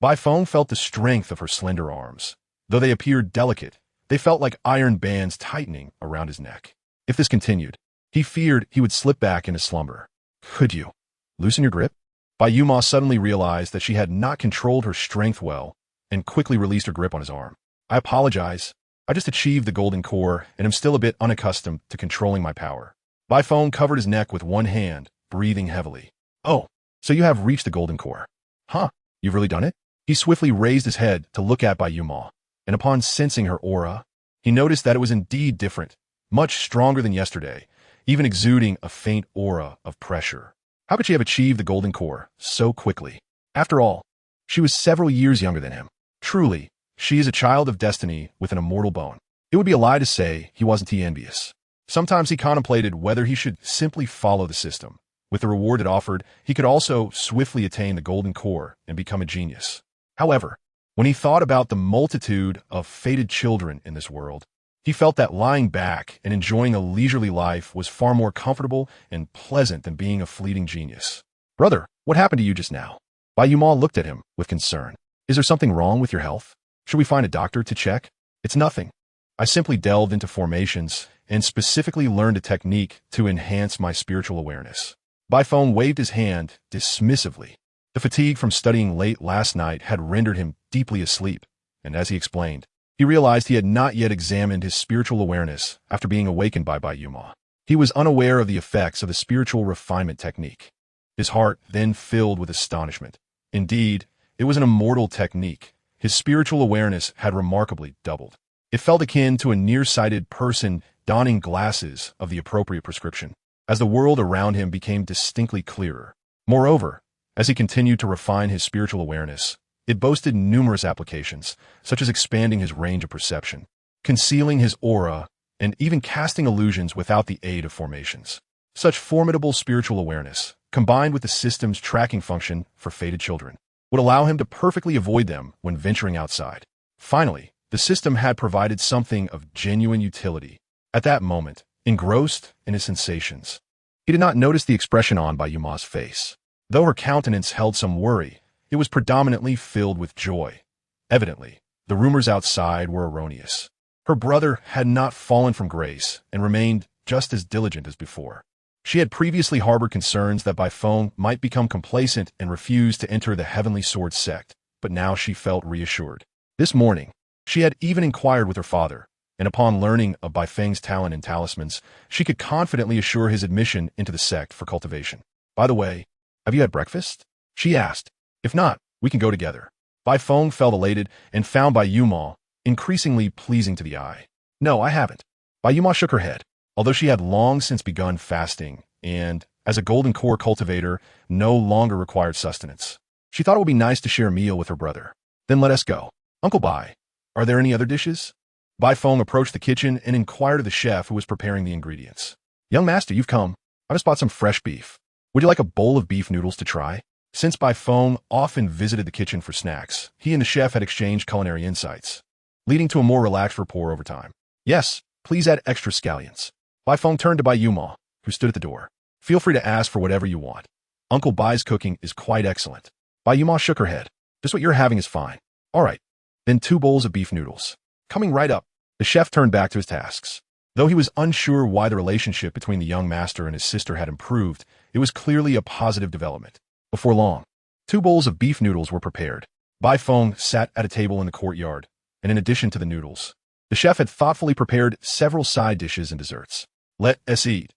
Bai Feng felt the strength of her slender arms. Though they appeared delicate, they felt like iron bands tightening around his neck. If this continued, he feared he would slip back into slumber. "Could you loosen your grip?" Bai Yuma suddenly realized that she had not controlled her strength well and quickly released her grip on his arm. "I apologize. I just achieved the golden core and am still a bit unaccustomed to controlling my power." Bai Feng covered his neck with one hand, breathing heavily. "Oh, so you have reached the golden core. Huh, you've really done it?" He swiftly raised his head to look at Bai Yuma, and upon sensing her aura, he noticed that it was indeed different, much stronger than yesterday, even exuding a faint aura of pressure. How could she have achieved the golden core so quickly? After all, she was several years younger than him. Truly, she is a child of destiny with an immortal bone. It would be a lie to say he wasn't envious. Sometimes he contemplated whether he should simply follow the system. With the reward it offered, he could also swiftly attain the golden core and become a genius. However, when he thought about the multitude of fated children in this world, he felt that lying back and enjoying a leisurely life was far more comfortable and pleasant than being a fleeting genius. "Brother, what happened to you just now?" Bai Yuma looked at him with concern. "Is there something wrong with your health? Should we find a doctor to check?" "It's nothing. I simply delved into formations and specifically learned a technique to enhance my spiritual awareness." Bai Feng waved his hand dismissively. The fatigue from studying late last night had rendered him deeply asleep, and as he explained, he realized he had not yet examined his spiritual awareness after being awakened by Bai Yuma. He was unaware of the effects of the spiritual refinement technique. His heart then filled with astonishment. Indeed, it was an immortal technique. His spiritual awareness had remarkably doubled. It felt akin to a nearsighted person donning glasses of the appropriate prescription, as the world around him became distinctly clearer. Moreover, as he continued to refine his spiritual awareness, it boasted numerous applications, such as expanding his range of perception, concealing his aura, and even casting illusions without the aid of formations. Such formidable spiritual awareness, combined with the system's tracking function for fated children, would allow him to perfectly avoid them when venturing outside. Finally, the system had provided something of genuine utility. At that moment, engrossed in his sensations, he did not notice the expression on Bai Yuma's face. Though her countenance held some worry, it was predominantly filled with joy. Evidently, the rumors outside were erroneous. Her brother had not fallen from grace and remained just as diligent as before. She had previously harbored concerns that Bai Feng might become complacent and refuse to enter the Heavenly Sword sect, but now she felt reassured. This morning, she had even inquired with her father, and upon learning of Bai Feng's talent and talismans, she could confidently assure his admission into the sect for cultivation. "By the way, have you had breakfast?" she asked. "If not, we can go together." Bai Feng felt elated and found Bai Yuma increasingly pleasing to the eye. "No, I haven't." Bai Yuma shook her head. Although she had long since begun fasting and, as a golden core cultivator, no longer required sustenance, she thought it would be nice to share a meal with her brother. "Then let us go. Uncle Bai, are there any other dishes?" Bai Feng approached the kitchen and inquired of the chef who was preparing the ingredients. "Young master, you've come. I just bought some fresh beef. Would you like a bowl of beef noodles to try?" Since Bai Feng often visited the kitchen for snacks, he and the chef had exchanged culinary insights, leading to a more relaxed rapport over time. "Yes, please add extra scallions." Bai Feng turned to Bai Yuma, who stood at the door. "Feel free to ask for whatever you want." Uncle Bai's cooking is quite excellent. Bai Yuma shook her head. Just what you're having is fine. All right. Then 2 bowls of beef noodles. Coming right up. The chef turned back to his tasks. Though he was unsure why the relationship between the young master and his sister had improved, it was clearly a positive development. Before long, 2 bowls of beef noodles were prepared. Bai Feng sat at a table in the courtyard, and in addition to the noodles, the chef had thoughtfully prepared several side dishes and desserts. Let us eat.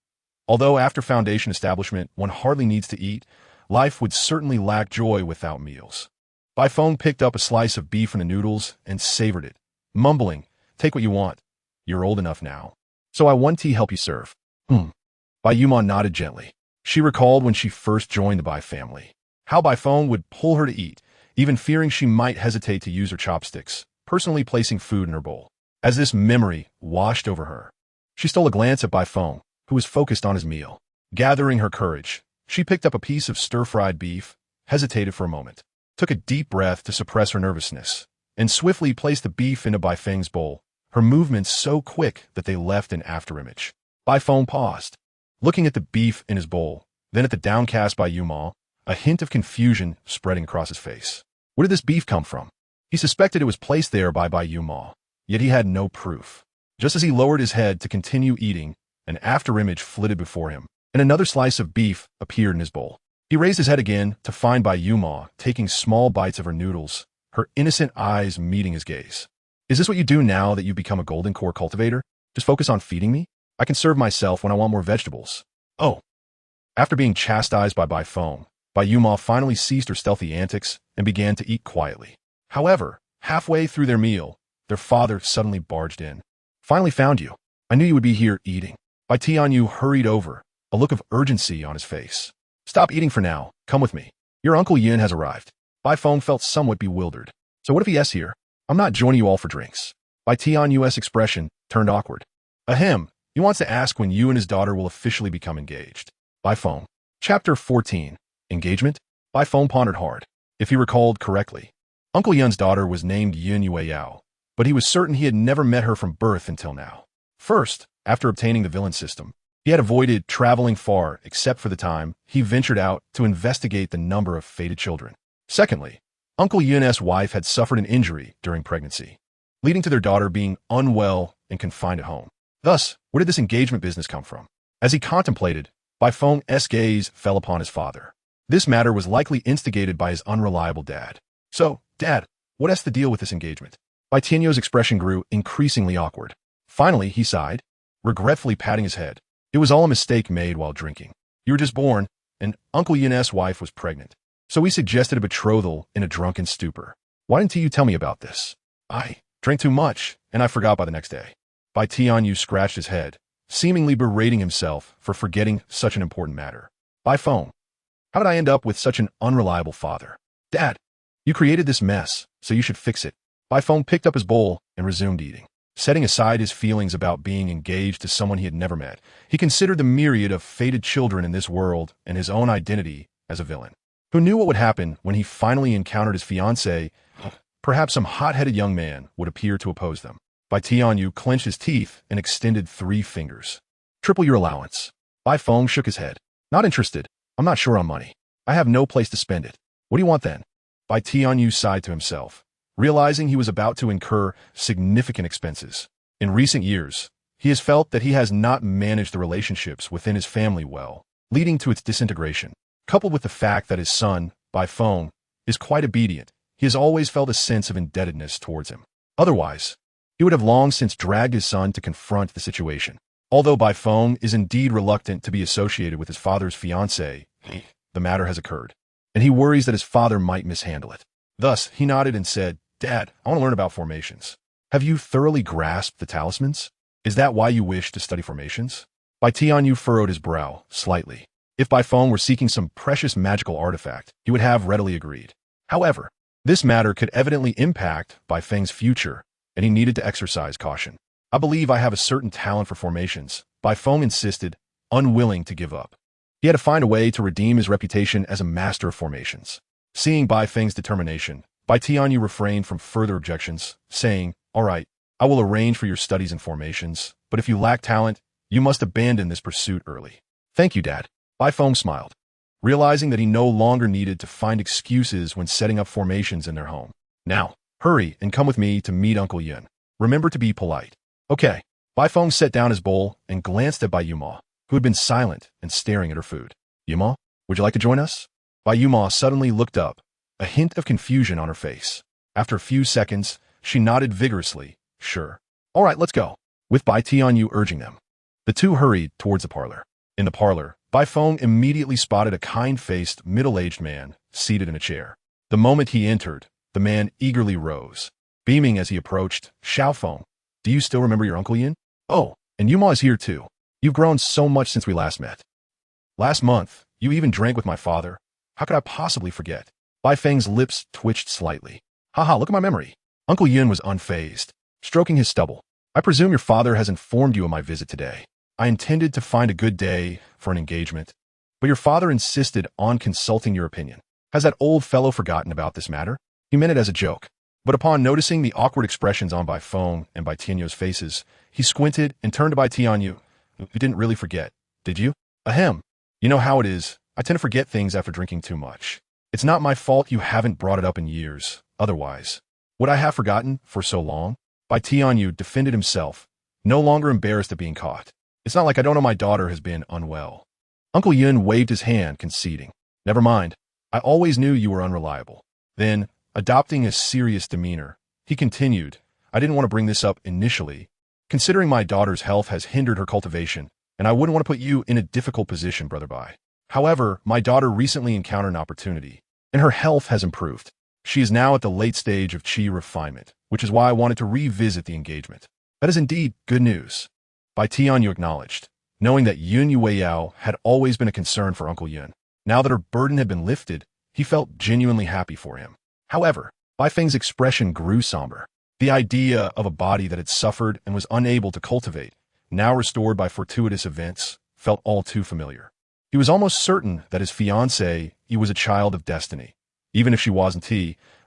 Although after foundation establishment one hardly needs to eat, life would certainly lack joy without meals. Bai Feng picked up a slice of beef and the noodles and savored it, mumbling, "Take what you want. You're old enough now. So I want tea help you serve." Bai Yuma nodded gently. She recalled when she first joined the Bai family, how Bai Feng would pull her to eat, even fearing she might hesitate to use her chopsticks, personally placing food in her bowl. As this memory washed over her, she stole a glance at Bai Feng, who was focused on his meal. Gathering her courage, she picked up a piece of stir-fried beef, hesitated for a moment, took a deep breath to suppress her nervousness, and swiftly placed the beef into Bai Feng's bowl, her movements so quick that they left an afterimage. Bai Feng paused, looking at the beef in his bowl, then at the downcast Bai Yuma, a hint of confusion spreading across his face. Where did this beef come from? He suspected it was placed there by Bai Yuma, yet he had no proof. Just as he lowered his head to continue eating, an afterimage flitted before him, and another slice of beef appeared in his bowl. He raised his head again to find Bai Yuma taking small bites of her noodles, her innocent eyes meeting his gaze. "Is this what you do now that you've become a golden core cultivator? Just focus on feeding me? I can serve myself when I want more vegetables." Oh. After being chastised by Bai Feng, Bai Yuma finally ceased her stealthy antics and began to eat quietly. However, halfway through their meal, their father suddenly barged in. "Finally found you. I knew you would be here eating." Bai Tianyu hurried over, a look of urgency on his face. "Stop eating for now. Come with me. Your Uncle Yin has arrived." Bai Feng felt somewhat bewildered. "So what if he is here? I'm not joining you all for drinks." Bai Tianyu's expression turned awkward. "Ahem. He wants to ask when you and his daughter will officially become engaged." Bai Feng. Chapter 14. Engagement? Bai Feng pondered hard. If he recalled correctly, Uncle Yun's daughter was named Yin Yueyao, but he was certain he had never met her from birth until now. First, after obtaining the villain system, he had avoided traveling far except for the time he ventured out to investigate the number of fated children. Secondly, Uncle Yun's wife had suffered an injury during pregnancy, leading to their daughter being unwell and confined at home. Thus, where did this engagement business come from? As he contemplated, Bai Feng's gaze fell upon his father. This matter was likely instigated by his unreliable dad. "So, Dad, what's the deal with this engagement?" Bai Tianyu's expression grew increasingly awkward. Finally, he sighed, regretfully patting his head. "It was all a mistake made while drinking. You were just born, and Uncle Yun's wife was pregnant. So we suggested a betrothal in a drunken stupor. Why didn't you tell me about this? I drank too much, and I forgot by the next day." Bai Tianyu scratched his head, seemingly berating himself for forgetting such an important matter. "Bai Feng, how did I end up with such an unreliable father?" "Dad, you created this mess, so you should fix it." Bai Feng picked up his bowl and resumed eating. Setting aside his feelings about being engaged to someone he had never met, he considered the myriad of fated children in this world and his own identity as a villain. Who knew what would happen when he finally encountered his fiancée? Perhaps some hot-headed young man would appear to oppose them. Bai Tianyu clenched his teeth and extended 3 fingers. "Triple your allowance." Bai Feng shook his head. "Not interested. I'm not sure on money. I have no place to spend it. What do you want then?" Bai Tianyu sighed to himself, realizing he was about to incur significant expenses. In recent years, he has felt that he has not managed the relationships within his family well, leading to its disintegration. Coupled with the fact that his son, Bai Feng, is quite obedient, he has always felt a sense of indebtedness towards him. Otherwise, he would have long since dragged his son to confront the situation. Although Bai Feng is indeed reluctant to be associated with his father's fiancée, the matter has occurred, and he worries that his father might mishandle it. Thus, he nodded and said, "Dad, I want to learn about formations. Have you thoroughly grasped the talismans? Is that why you wish to study formations?" Bai Tianyu furrowed his brow slightly. If Bai Feng were seeking some precious magical artifact, he would have readily agreed. However, this matter could evidently impact Bai Feng's future, and he needed to exercise caution. "I believe I have a certain talent for formations," Bai Feng insisted, unwilling to give up. He had to find a way to redeem his reputation as a master of formations. Seeing Bai Feng's determination, Bai Tianyu refrained from further objections, saying, "All right, I will arrange for your studies in formations, but if you lack talent, you must abandon this pursuit early." "Thank you, Dad." Bai Feng smiled. realizing that he no longer needed to find excuses when setting up formations in their home. Now, hurry and come with me to meet Uncle Yun. Remember to be polite. Okay. Bai Feng set down his bowl and glanced at Bai Yuma, who had been silent and staring at her food. Yuma, would you like to join us? Bai Yuma suddenly looked up, a hint of confusion on her face. After a few seconds, she nodded vigorously. Sure. All right, let's go. With Bai Tianyu urging them. The two hurried towards the parlor. In the parlor, Bai Feng immediately spotted a kind-faced, middle-aged man seated in a chair. The moment he entered, the man eagerly rose. Beaming as he approached, Xiao Feng, do you still remember your Uncle Yin? Oh, and Yuma is here too. You've grown so much since we last met. Last month, you even drank with my father. How could I possibly forget? Bai Feng's lips twitched slightly. Haha, look at my memory. Uncle Yin was unfazed, stroking his stubble. I presume your father has informed you of my visit today. I intended to find a good day for an engagement, but your father insisted on consulting your opinion. Has that old fellow forgotten about this matter? He meant it as a joke. But upon noticing the awkward expressions on Bai Feng and Bai Tianyu's faces, he squinted and turned to Bai Tianyu. You didn't really forget, did you? Ahem. You know how it is. I tend to forget things after drinking too much. It's not my fault you haven't brought it up in years. Otherwise, would I have forgotten for so long? Bai Tianyu defended himself, no longer embarrassed at being caught. It's not like I don't know my daughter has been unwell. Uncle Yun waved his hand, conceding. Never mind. I always knew you were unreliable. Then, adopting a serious demeanor, he continued, I didn't want to bring this up initially, considering my daughter's health has hindered her cultivation, and I wouldn't want to put you in a difficult position, Brother Bai. However, my daughter recently encountered an opportunity, and her health has improved. She is now at the late stage of qi refinement, which is why I wanted to revisit the engagement. That is indeed good news. Bai Tianyu acknowledged, knowing that Yun Yueyao had always been a concern for Uncle Yun. Now that her burden had been lifted, he felt genuinely happy for him. However, Bai Feng's expression grew somber. The idea of a body that had suffered and was unable to cultivate, now restored by fortuitous events, felt all too familiar. He was almost certain that his fiancée was a child of destiny. Even if she wasn't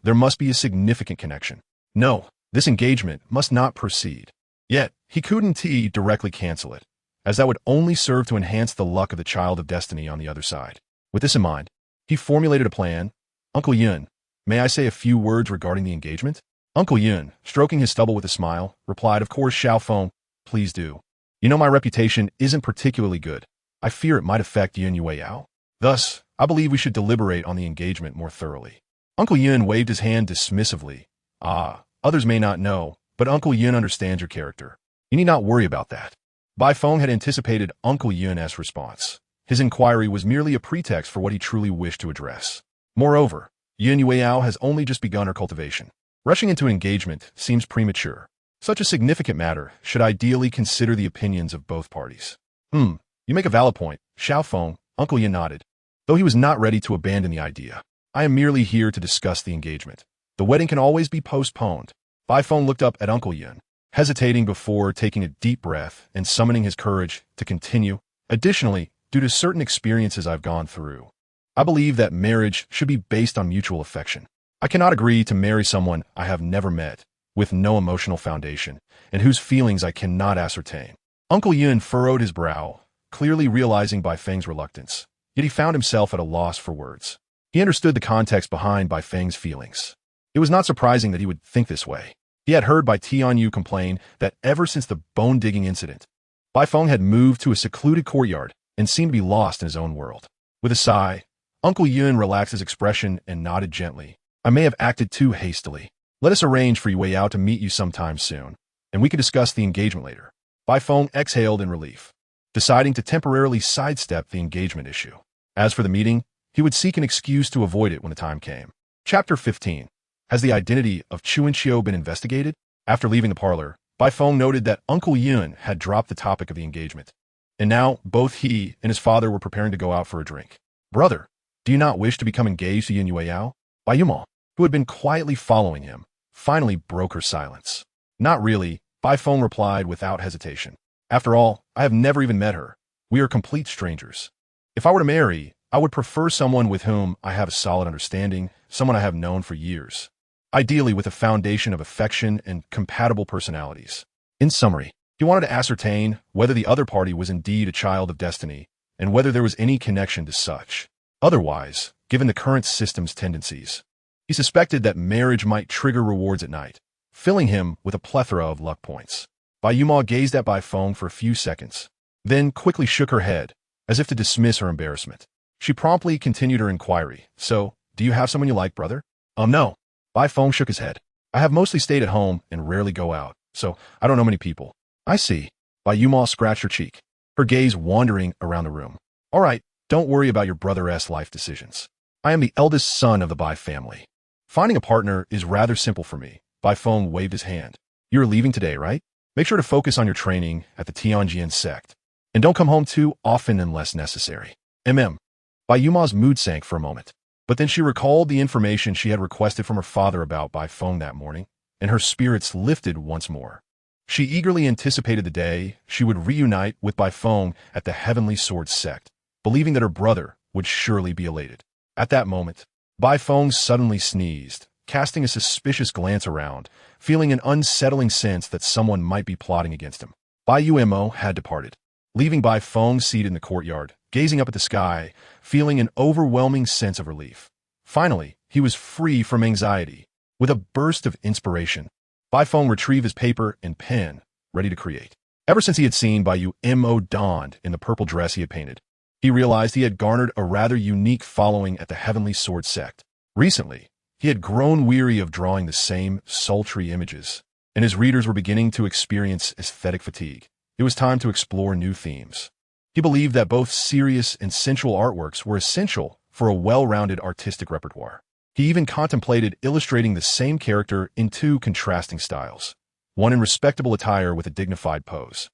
there must be a significant connection. No, this engagement must not proceed. Yet, he couldn't directly cancel it, as that would only serve to enhance the luck of the child of destiny on the other side. With this in mind, he formulated a plan. Uncle Yun, may I say a few words regarding the engagement? Uncle Yun, stroking his stubble with a smile, replied, Of course, Xiao Feng, please do. You know my reputation isn't particularly good. I fear it might affect Yun Yueyao. Thus, I believe we should deliberate on the engagement more thoroughly. Uncle Yun waved his hand dismissively. Others may not know, but Uncle Yun understands your character. You need not worry about that. Bai Feng had anticipated Uncle Yun's response. His inquiry was merely a pretext for what he truly wished to address. Moreover, Yun Yueyao has only just begun her cultivation. Rushing into an engagement seems premature. Such a significant matter should ideally consider the opinions of both parties. You make a valid point, Xiao Feng. Uncle Yun nodded, though he was not ready to abandon the idea. I am merely here to discuss the engagement. The wedding can always be postponed. Bai Feng looked up at Uncle Yun, hesitating before taking a deep breath and summoning his courage to continue. Additionally, due to certain experiences I've gone through, I believe that marriage should be based on mutual affection. I cannot agree to marry someone I have never met, with no emotional foundation, and whose feelings I cannot ascertain. Uncle Yun furrowed his brow, clearly realizing Bai Feng's reluctance, yet he found himself at a loss for words. He understood the context behind Bai Feng's feelings. It was not surprising that he would think this way. He had heard Bai Tianyu complain that ever since the bone-digging incident, Bai Feng had moved to a secluded courtyard and seemed to be lost in his own world. With a sigh, Uncle Yun relaxed his expression and nodded gently. I may have acted too hastily. Let us arrange for Yueyao to meet you sometime soon, and we can discuss the engagement later. Bai Feng exhaled in relief, deciding to temporarily sidestep the engagement issue. As for the meeting, he would seek an excuse to avoid it when the time came. Chapter 15. Has the identity of Chuanqiu been investigated? After leaving the parlor, Bai Feng noted that Uncle Yun had dropped the topic of the engagement, and now both he and his father were preparing to go out for a drink. Brother, do you not wish to become engaged to Yun Yueyao? Bai Yuma, who had been quietly following him, finally broke her silence. Not really, Bai Feng replied without hesitation. After all, I have never even met her. We are complete strangers. If I were to marry, I would prefer someone with whom I have a solid understanding, someone I have known for years. Ideally with a foundation of affection and compatible personalities. In summary, he wanted to ascertain whether the other party was indeed a child of destiny, and whether there was any connection to such. Otherwise, given the current system's tendencies, he suspected that marriage might trigger rewards at night, filling him with a plethora of luck points. Bai Yuma gazed at Bai Feng for a few seconds, then quickly shook her head, as if to dismiss her embarrassment. She promptly continued her inquiry. So, do you have someone you like, brother? No. Bai Feng shook his head. I have mostly stayed at home and rarely go out, so I don't know many people. I see. Bai Yuma scratched her cheek, her gaze wandering around the room. All right, don't worry about your brother-esque life decisions. I am the eldest son of the Bai family. Finding a partner is rather simple for me. Bai Feng waved his hand. You're leaving today, right? Make sure to focus on your training at the Tianjin sect, and don't come home too often unless necessary. Bai Yuma's mood sank for a moment, but then she recalled the information she had requested from her father about Bai Feng that morning, and her spirits lifted once more. She eagerly anticipated the day she would reunite with Bai Feng at the Heavenly Sword sect, believing that her brother would surely be elated. At that moment, Bai Feng suddenly sneezed, casting a suspicious glance around, feeling an unsettling sense that someone might be plotting against him. Bai Yumo had departed, leaving Bai Feng seated in the courtyard, gazing up at the sky, feeling an overwhelming sense of relief. Finally, he was free from anxiety. With a burst of inspiration, Bai Feng retrieved his paper and pen, ready to create. Ever since he had seen Bai Yumo donned in the purple dress he had painted, he realized he had garnered a rather unique following at the Heavenly Sword sect. Recently, he had grown weary of drawing the same sultry images, and his readers were beginning to experience aesthetic fatigue. It was time to explore new themes. He believed that both serious and sensual artworks were essential for a well-rounded artistic repertoire. He even contemplated illustrating the same character in two contrasting styles, one in respectable attire with a dignified pose,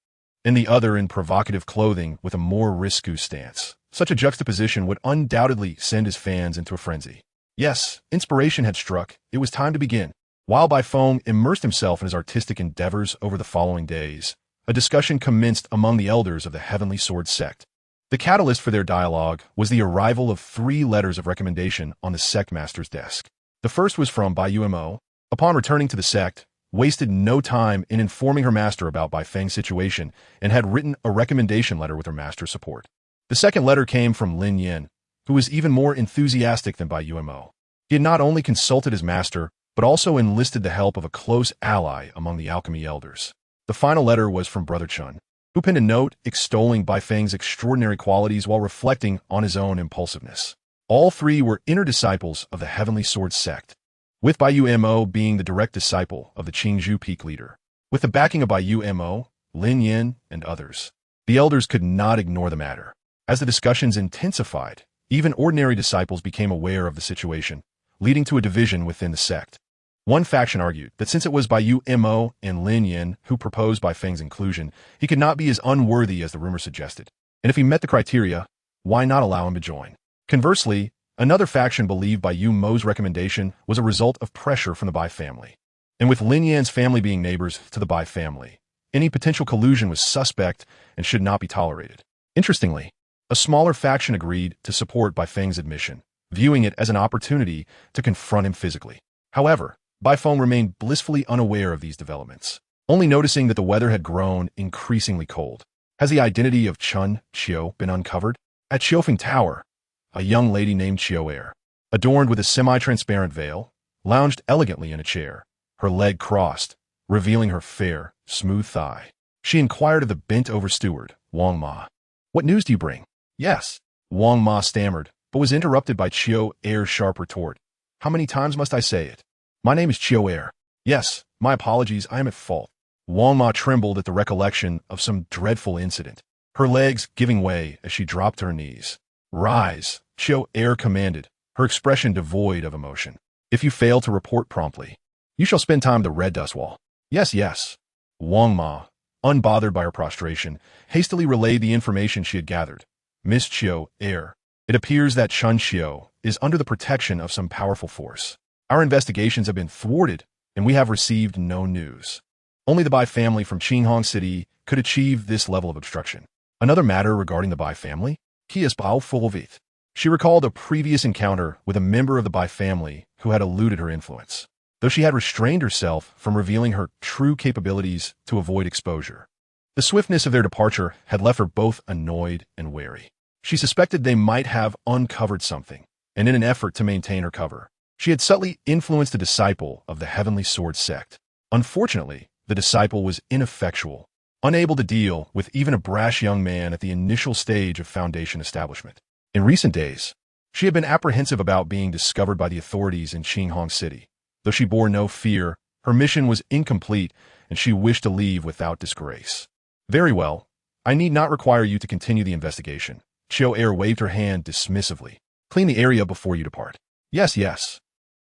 and the other in provocative clothing with a more risque stance. Such a juxtaposition would undoubtedly send his fans into a frenzy. Yes, inspiration had struck. It was time to begin. While Bai Feng immersed himself in his artistic endeavors over the following days, a discussion commenced among the elders of the Heavenly Sword sect. The catalyst for their dialogue was the arrival of 3 letters of recommendation on the sect master's desk. The first was from Bai Yumo. Upon returning to the sect, wasted no time in informing her master about Bai Feng's situation and had written a recommendation letter with her master's support. The second letter came from Lin Yin, who was even more enthusiastic than Bai Yumo. He had not only consulted his master, but also enlisted the help of a close ally among the alchemy elders. The final letter was from Brother Chun, who penned a note extolling Bai Feng's extraordinary qualities while reflecting on his own impulsiveness. All 3 were inner disciples of the Heavenly Sword sect, with Bai Yumo being the direct disciple of the Qingzhou peak leader. With the backing of Bai Yumo, Lin Yin, and others, the elders could not ignore the matter. As the discussions intensified, even ordinary disciples became aware of the situation, leading to a division within the sect. One faction argued that since it was Bai Yumo and Lin Yin who proposed Bai Feng's inclusion, he could not be as unworthy as the rumor suggested, and if he met the criteria, why not allow him to join? Conversely, another faction believed Bai Yumo's recommendation was a result of pressure from the Bai family, and with Lin Yan's family being neighbors to the Bai family, any potential collusion was suspect and should not be tolerated. Interestingly, a smaller faction agreed to support Bai Feng's admission, viewing it as an opportunity to confront him physically. However, Bai Feng remained blissfully unaware of these developments, only noticing that the weather had grown increasingly cold. Has the identity of Chun Chiu been uncovered? At Xiaofeng Tower, a young lady named Chiu Er, adorned with a semi-transparent veil, lounged elegantly in a chair, her leg crossed, revealing her fair, smooth thigh. She inquired of the bent-over steward, Wang Ma. What news do you bring? Yes, Wang Ma stammered, but was interrupted by Chiu Er's sharp retort. How many times must I say it? My name is Chiu Er. Yes, my apologies, I am at fault. Wang Ma trembled at the recollection of some dreadful incident, her legs giving way as she dropped to her knees. Rise, Chiu Er commanded, her expression devoid of emotion. If you fail to report promptly, you shall spend time at the red dust wall. Yes, yes. Wang Ma, unbothered by her prostration, hastily relayed the information she had gathered. Miss Chiu Er, it appears that Chun Chiu is under the protection of some powerful force. Our investigations have been thwarted, and we have received no news. Only the Bai family from Qinghong City could achieve this level of obstruction. Another matter regarding the Bai family? He is Bao Fulvith. She recalled a previous encounter with a member of the Bai family who had eluded her influence, though she had restrained herself from revealing her true capabilities to avoid exposure. The swiftness of their departure had left her both annoyed and wary. She suspected they might have uncovered something, and in an effort to maintain her cover, she had subtly influenced a disciple of the Heavenly Sword sect. Unfortunately, the disciple was ineffectual, unable to deal with even a brash young man at the initial stage of Foundation establishment. In recent days, she had been apprehensive about being discovered by the authorities in Qinghong City. Though she bore no fear, her mission was incomplete, and she wished to leave without disgrace. Very well. I need not require you to continue the investigation. Chiu Er waved her hand dismissively. Clean the area before you depart. Yes, yes.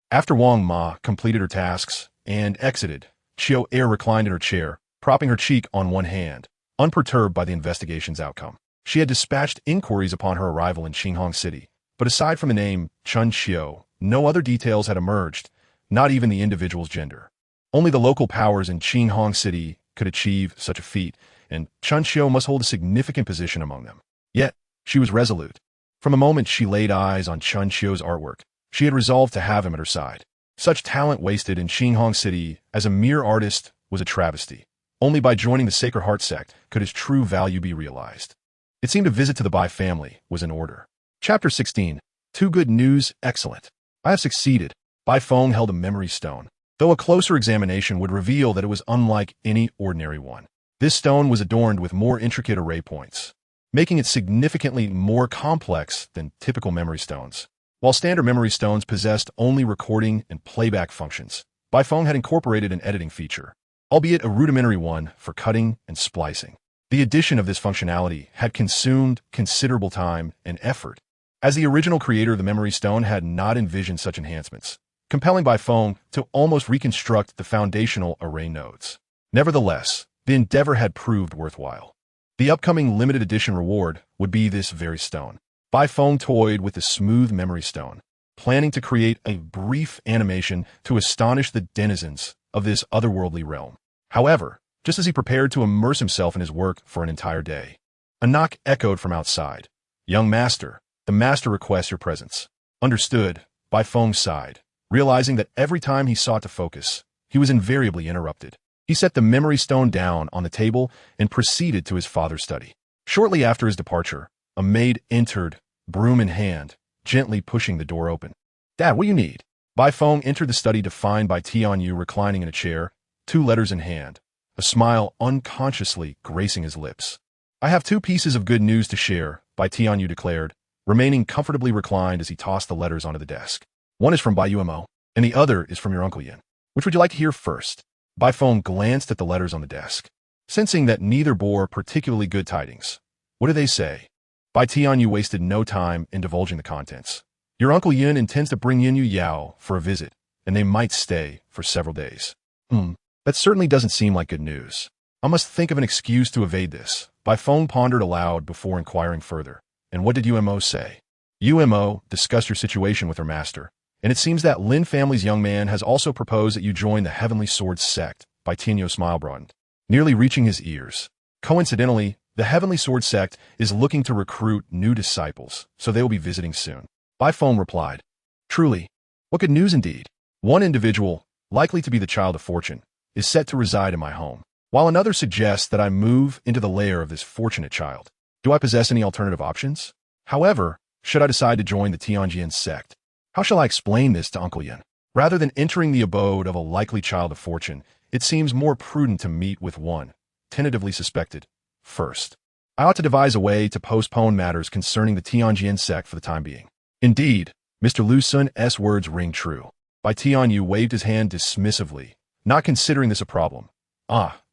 After Wang Ma completed her tasks and exited, Chiu Er reclined in her chair, propping her cheek on one hand, unperturbed by the investigation's outcome. She had dispatched inquiries upon her arrival in Qinghong City, but aside from the name Chun Xiu, no other details had emerged, not even the individual's gender. Only the local powers in Qinghong City could achieve such a feat, and Chun Xiu must hold a significant position among them. Yet, she was resolute. From the moment she laid eyes on Chun Xiu's artwork, she had resolved to have him at her side. Such talent wasted in Qinghong City as a mere artist was a travesty. Only by joining the Sacred Heart sect could his true value be realized. It seemed a visit to the Bai family was in order. Chapter 16. Too good news, excellent. I have succeeded. Bai Feng held a memory stone, though a closer examination would reveal that it was unlike any ordinary one. This stone was adorned with more intricate array points, making it significantly more complex than typical memory stones. While standard memory stones possessed only recording and playback functions, Bai Feng had incorporated an editing feature, albeit a rudimentary one, for cutting and splicing. The addition of this functionality had consumed considerable time and effort, as the original creator of the memory stone had not envisioned such enhancements, compelling Bai Feng to almost reconstruct the foundational array nodes. Nevertheless, the endeavor had proved worthwhile. The upcoming limited edition reward would be this very stone. Bai Feng toyed with the smooth memory stone, planning to create a brief animation to astonish the denizens of this otherworldly realm. However, just as he prepared to immerse himself in his work for an entire day, a knock echoed from outside. Young master, the master requests your presence. Understood, Bai Feng sighed, realizing that every time he sought to focus, he was invariably interrupted. He set the memory stone down on the table and proceeded to his father's study. Shortly after his departure, a maid entered, broom in hand, gently pushing the door open. Dad, what do you need? Bai Feng entered the study to find Bai Tianyu reclining in a chair, 2 letters in hand, a smile unconsciously gracing his lips. I have 2 pieces of good news to share, Bai Tianyu declared, remaining comfortably reclined as he tossed the letters onto the desk. One is from Bai Yumo, and the other is from your Uncle Yin. Which would you like to hear first? Bai Feng glanced at the letters on the desk, sensing that neither bore particularly good tidings. What do they say? Bai Tianyu wasted no time in divulging the contents. Your Uncle Yin intends to bring Yin Yu Yao for a visit, and they might stay for several days. That certainly doesn't seem like good news. I must think of an excuse to evade this. Bai Feng pondered aloud before inquiring further. And what did Umo say? Umo discussed your situation with her master, and it seems that Lin family's young man has also proposed that you join the Heavenly Sword sect. Bai Tianyo's smile broadened, nearly reaching his ears. Coincidentally, the Heavenly Sword sect is looking to recruit new disciples, so they will be visiting soon. Bai Feng replied, Truly, what good news indeed. One individual, likely to be the child of fortune, is set to reside in my home, while another suggests that I move into the lair of this fortunate child. Do I possess any alternative options? However, should I decide to join the Tianjin sect, how shall I explain this to Uncle Yin? Rather than entering the abode of a likely child of fortune, it seems more prudent to meet with one, tentatively suspected, first. I ought to devise a way to postpone matters concerning the Tianjin sect for the time being. Indeed, Mr. Lu Sun's words ring true. Bai Tianyu waved his hand dismissively, not considering this a problem.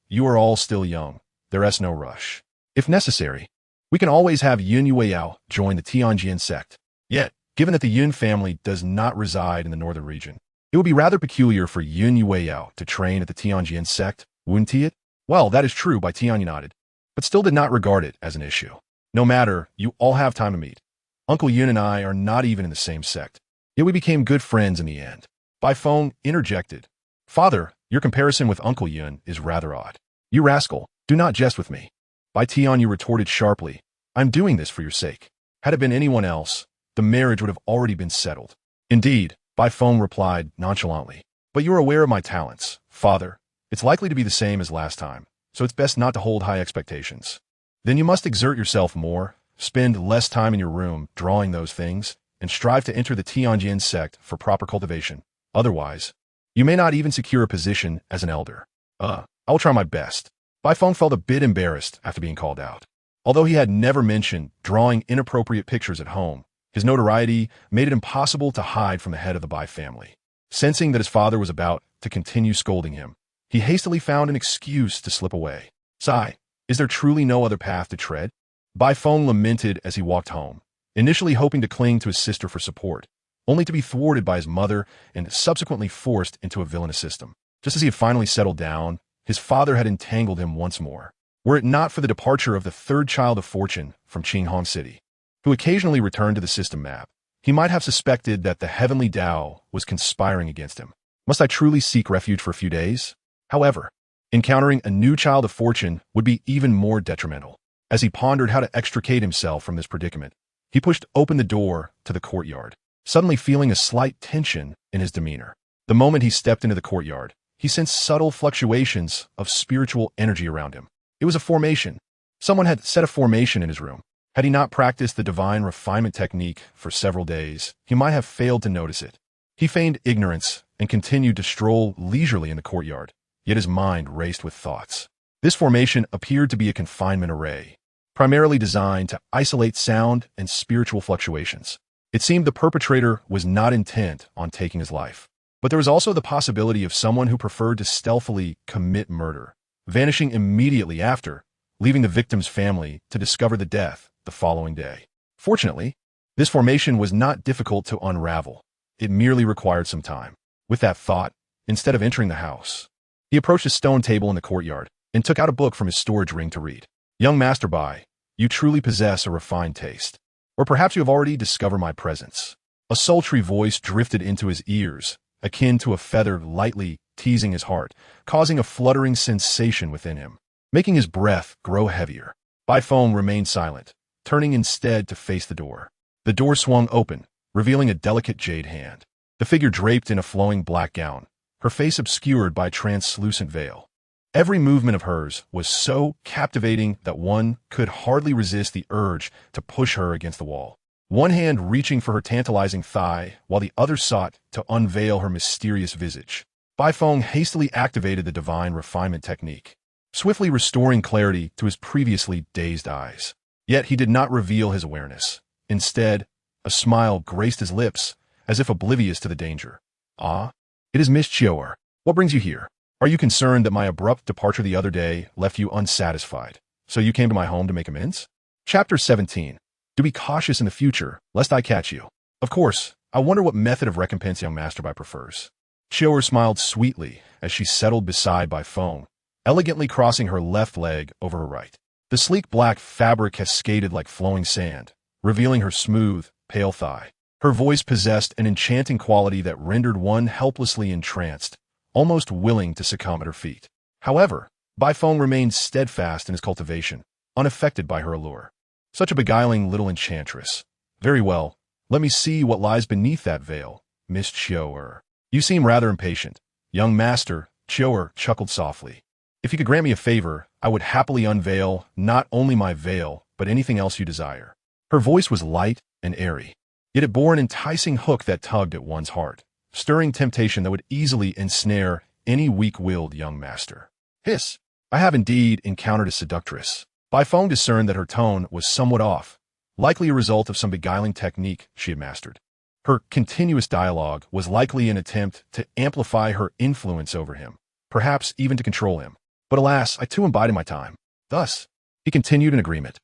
You are all still young. There is no rush. If necessary, we can always have Yun Yueyao join the Tianjin sect. Yet, given that the Yun family does not reside in the northern region, it would be rather peculiar for Yun Yueyao to train at the Tianjin sect, wouldn't it? Well, that is true, Bai Tianyu nodded, but still did not regard it as an issue. No matter, you all have time to meet. Uncle Yun and I are not even in the same sect, yet we became good friends in the end. Bai Feng interjected. Father, your comparison with Uncle Yun is rather odd. You rascal, do not jest with me. Bai Tianyu retorted sharply. I'm doing this for your sake. Had it been anyone else, the marriage would have already been settled. Indeed, Bai Feng replied nonchalantly. But you are aware of my talents, father. It's likely to be the same as last time, so it's best not to hold high expectations. Then you must exert yourself more, spend less time in your room drawing those things, and strive to enter the Tianjin sect for proper cultivation. Otherwise, you may not even secure a position as an elder. I will try my best. Bai Feng felt a bit embarrassed after being called out. Although he had never mentioned drawing inappropriate pictures at home, his notoriety made it impossible to hide from the head of the Bai family. Sensing that his father was about to continue scolding him, he hastily found an excuse to slip away. Sigh, is there truly no other path to tread? Bai Feng lamented as he walked home, initially hoping to cling to his sister for support, only to be thwarted by his mother and subsequently forced into a villainous system. Just as he had finally settled down, his father had entangled him once more. Were it not for the departure of the third child of fortune from Qinghong City, who occasionally returned to the system map, he might have suspected that the heavenly Tao was conspiring against him. Must I truly seek refuge for a few days? However, encountering a new child of fortune would be even more detrimental. As he pondered how to extricate himself from this predicament, he pushed open the door to the courtyard, suddenly feeling a slight tension in his demeanor. The moment he stepped into the courtyard, he sensed subtle fluctuations of spiritual energy around him. It was a formation. Someone had set a formation in his room. Had he not practiced the divine refinement technique for several days, he might have failed to notice it. He feigned ignorance and continued to stroll leisurely in the courtyard, yet his mind raced with thoughts. This formation appeared to be a confinement array, primarily designed to isolate sound and spiritual fluctuations. It seemed the perpetrator was not intent on taking his life, but there was also the possibility of someone who preferred to stealthily commit murder, vanishing immediately after, leaving the victim's family to discover the death the following day. Fortunately, this formation was not difficult to unravel. It merely required some time. With that thought, instead of entering the house, he approached a stone table in the courtyard and took out a book from his storage ring to read. Young Master Bai, you truly possess a refined taste. Or perhaps you have already discovered my presence. A sultry voice drifted into his ears, akin to a feather lightly teasing his heart, causing a fluttering sensation within him, making his breath grow heavier. Bai Feng remained silent, turning instead to face the door. The door swung open, revealing a delicate jade hand. The figure draped in a flowing black gown, her face obscured by a translucent veil. Every movement of hers was so captivating that one could hardly resist the urge to push her against the wall. One hand reaching for her tantalizing thigh, while the other sought to unveil her mysterious visage. Bai Feng hastily activated the divine refinement technique, swiftly restoring clarity to his previously dazed eyes. Yet he did not reveal his awareness. Instead, a smile graced his lips, as if oblivious to the danger. Ah, it is Miss Chior. What brings you here? Are you concerned that my abrupt departure the other day left you unsatisfied, so you came to my home to make amends? Chapter 17. Do be cautious in the future, lest I catch you. Of course, I wonder what method of recompense young Master Bai prefers. Chior smiled sweetly as she settled beside Bai Feng, elegantly crossing her left leg over her right. The sleek black fabric cascaded like flowing sand, revealing her smooth, pale thigh. Her voice possessed an enchanting quality that rendered one helplessly entranced, almost willing to succumb at her feet. However, Bai Feng remained steadfast in his cultivation, unaffected by her allure. Such a beguiling little enchantress. Very well, let me see what lies beneath that veil, Miss Chior. You seem rather impatient. Young master, Chior chuckled softly. If you could grant me a favor, I would happily unveil not only my veil, but anything else you desire. Her voice was light and airy, yet it bore an enticing hook that tugged at one's heart, stirring temptation that would easily ensnare any weak-willed young master. Hiss! I have indeed encountered a seductress. Bai Feng discerned that her tone was somewhat off, likely a result of some beguiling technique she had mastered. Her continuous dialogue was likely an attempt to amplify her influence over him, perhaps even to control him. But alas, I too am biding my time. Thus, he continued in agreement.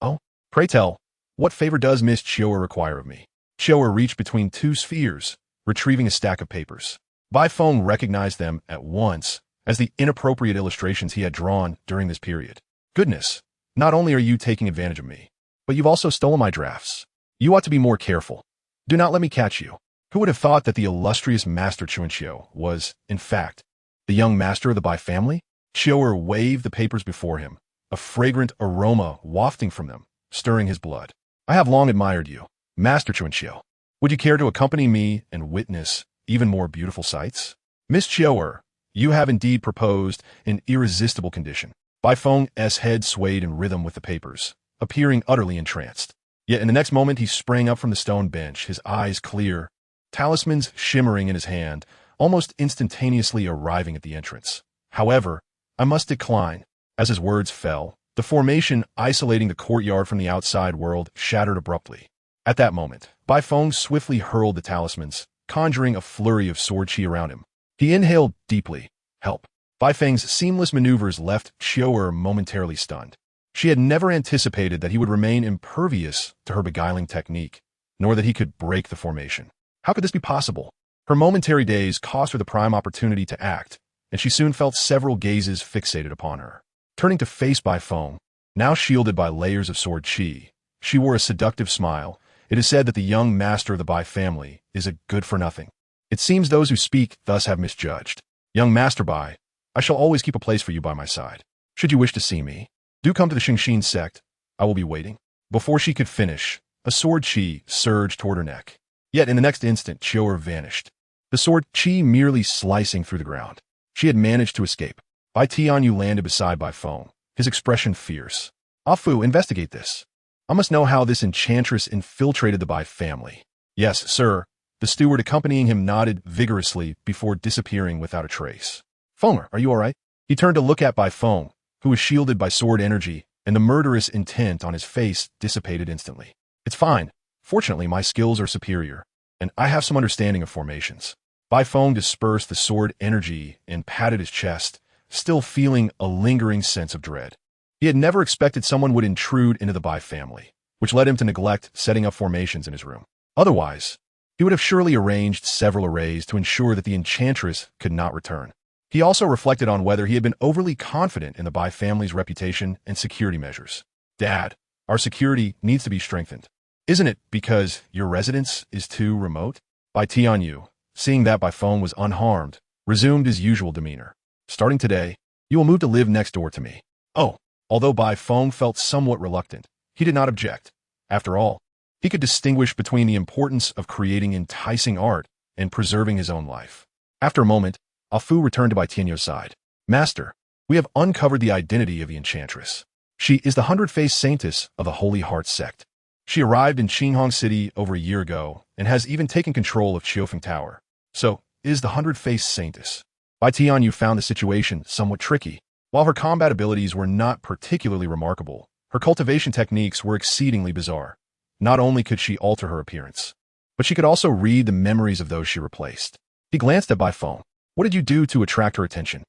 Oh, pray tell, what favor does Miss Chior require of me? Chior reached between two spheres, retrieving a stack of papers. Bai Feng recognized them at once as the inappropriate illustrations he had drawn during this period. Goodness, not only are you taking advantage of me, but you've also stolen my drafts. You ought to be more careful. Do not let me catch you. Who would have thought that the illustrious Master Chuanqiu was, in fact, the young master of the Bai family? Chior waved the papers before him, a fragrant aroma wafting from them, stirring his blood. I have long admired you, Master Chuanqiu. Would you care to accompany me and witness even more beautiful sights? Miss Chior, you have indeed proposed an irresistible condition. Bai Feng's head swayed in rhythm with the papers, appearing utterly entranced. Yet in the next moment he sprang up from the stone bench, his eyes clear, talismans shimmering in his hand, almost instantaneously arriving at the entrance. However, I must decline. As his words fell, the formation isolating the courtyard from the outside world shattered abruptly. At that moment, Bai Feng swiftly hurled the talismans, conjuring a flurry of sword chi around him. He inhaled deeply. Help. Bai Feng's seamless maneuvers left Qiu'er momentarily stunned. She had never anticipated that he would remain impervious to her beguiling technique, nor that he could break the formation. How could this be possible? Her momentary daze cost her the prime opportunity to act, and she soon felt several gazes fixated upon her. Turning to face Bai Feng, now shielded by layers of sword chi, she wore a seductive smile. It is said that the young master of the Bai family is a good-for-nothing. It seems those who speak thus have misjudged. Young Master Bai, I shall always keep a place for you by my side. Should you wish to see me, do come to the Xingxin sect. I will be waiting. Before she could finish, a sword chi surged toward her neck. Yet in the next instant, Qiu'er vanished. The sword chi merely slicing through the ground. She had managed to escape. Bai Tianyu landed beside Bai Feng, his expression fierce. Ah Fu, investigate this. I must know how this enchantress infiltrated the Bai family. Yes, sir. The steward accompanying him nodded vigorously before disappearing without a trace. Fenger, are you all right? He turned to look at Bai Feng, who was shielded by sword energy, and the murderous intent on his face dissipated instantly. It's fine. Fortunately, my skills are superior, and I have some understanding of formations. Bai Feng dispersed the sword energy and patted his chest, still feeling a lingering sense of dread. He had never expected someone would intrude into the Bai family, which led him to neglect setting up formations in his room. Otherwise, he would have surely arranged several arrays to ensure that the enchantress could not return. He also reflected on whether he had been overly confident in the Bai family's reputation and security measures. Dad, our security needs to be strengthened. Isn't it because your residence is too remote? Bai Tianyu, seeing that Bai Feng was unharmed, resumed his usual demeanor. Starting today, you will move to live next door to me. Oh, although Bai Feng felt somewhat reluctant, he did not object. After all, he could distinguish between the importance of creating enticing art and preserving his own life. After a moment, Ah Fu returned to Bai Tianyu's side. Master, we have uncovered the identity of the enchantress. She is the 100-faced saintess of the Holy Heart sect. She arrived in Qinghong City over a year ago and has even taken control of Qiufeng Tower. So, is the 100-faced saintess. Bai Tianyu found the situation somewhat tricky. While her combat abilities were not particularly remarkable, her cultivation techniques were exceedingly bizarre. Not only could she alter her appearance, but she could also read the memories of those she replaced. He glanced at Bai Feng. What did you do to attract her attention?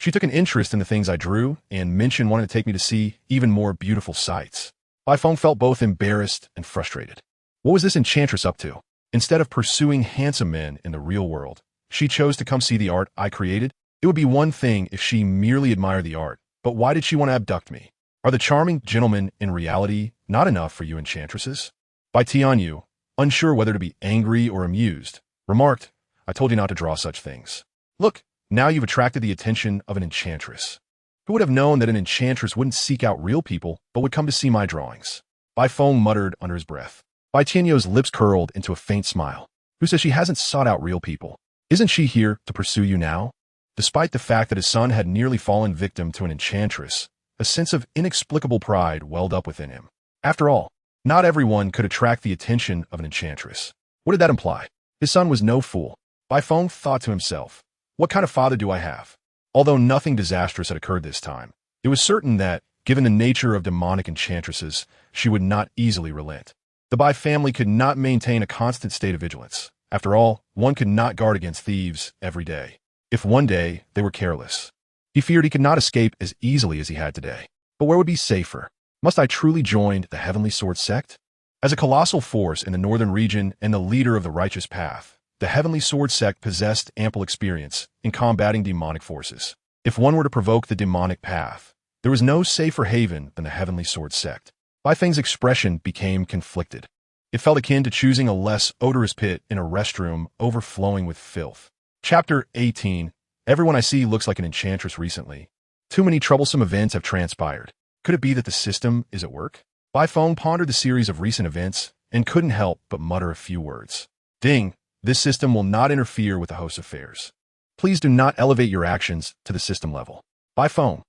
She took an interest in the things I drew and mentioned wanting to take me to see even more beautiful sights. Bai Feng felt both embarrassed and frustrated. What was this enchantress up to? Instead of pursuing handsome men in the real world, she chose to come see the art I created. It would be one thing if she merely admired the art, but why did she want to abduct me? Are the charming gentlemen in reality not enough for you enchantresses? Bai Tianyu, unsure whether to be angry or amused, remarked, I told you not to draw such things. Look, now you've attracted the attention of an enchantress. Who would have known that an enchantress wouldn't seek out real people, but would come to see my drawings? Bai Feng muttered under his breath. Bai Tianyu's lips curled into a faint smile. Who says she hasn't sought out real people? Isn't she here to pursue you now? Despite the fact that his son had nearly fallen victim to an enchantress, a sense of inexplicable pride welled up within him. After all, not everyone could attract the attention of an enchantress. What did that imply? His son was no fool. Bai Feng thought to himself, what kind of father do I have? Although nothing disastrous had occurred this time, it was certain that, given the nature of demonic enchantresses, she would not easily relent. The Bai family could not maintain a constant state of vigilance. After all, one could not guard against thieves every day. If one day they were careless, he feared he could not escape as easily as he had today. But where would be safer? Must I truly join the Heavenly Sword sect? As a colossal force in the northern region and the leader of the righteous path, the Heavenly Sword sect possessed ample experience in combating demonic forces. If one were to provoke the demonic path, there was no safer haven than the Heavenly Sword sect. Bai Feng's expression became conflicted. It felt akin to choosing a less odorous pit in a restroom overflowing with filth. Chapter 18. Everyone I see looks like an enchantress recently. Too many troublesome events have transpired. Could it be that the system is at work? Bai Feng pondered the series of recent events and couldn't help but mutter a few words. Ding! This system will not interfere with the host's affairs. Please do not elevate your actions to the system level. Bai Feng,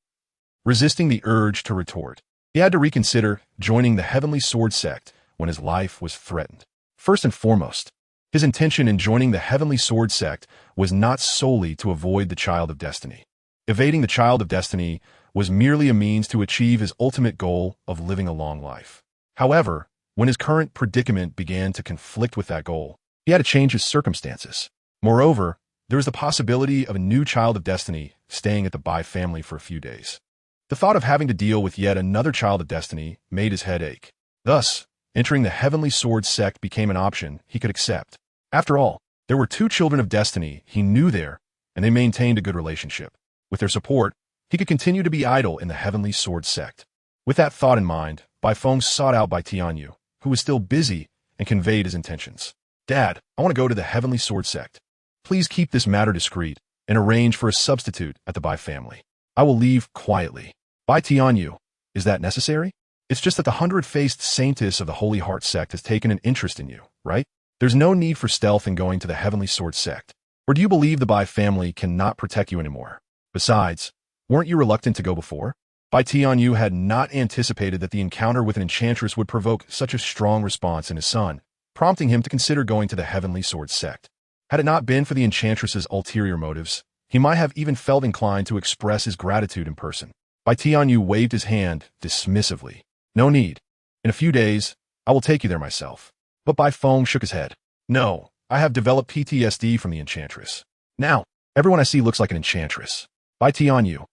resisting the urge to retort. He had to reconsider joining the Heavenly Sword sect when his life was threatened. First and foremost, his intention in joining the Heavenly Sword sect was not solely to avoid the Child of Destiny. Evading the Child of Destiny was merely a means to achieve his ultimate goal of living a long life. However, when his current predicament began to conflict with that goal, he had to change his circumstances. Moreover, there was the possibility of a new Child of Destiny staying at the Bai family for a few days. The thought of having to deal with yet another Child of Destiny made his head ache. Thus, entering the Heavenly Sword sect became an option he could accept. After all, there were two children of destiny he knew there, and they maintained a good relationship. With their support, he could continue to be idle in the Heavenly Sword sect. With that thought in mind, Bai Feng sought out Bai Tianyu, who was still busy, and conveyed his intentions. Dad, I want to go to the Heavenly Sword sect. Please keep this matter discreet and arrange for a substitute at the Bai family. I will leave quietly. Bai Tianyu, is that necessary? It's just that the hundred-faced saintess of the Holy Heart sect has taken an interest in you, right? There's no need for stealth in going to the Heavenly Sword sect. Or do you believe the Bai family cannot protect you anymore? Besides, weren't you reluctant to go before? Bai Tianyu had not anticipated that the encounter with an enchantress would provoke such a strong response in his son, prompting him to consider going to the Heavenly Sword sect. Had it not been for the enchantress's ulterior motives, he might have even felt inclined to express his gratitude in person. Bai Tianyu waved his hand dismissively. No need. In a few days, I will take you there myself. But Bai Feng shook his head. No, I have developed PTSD from the enchantress. Now, everyone I see looks like an enchantress. Bai Tianyu,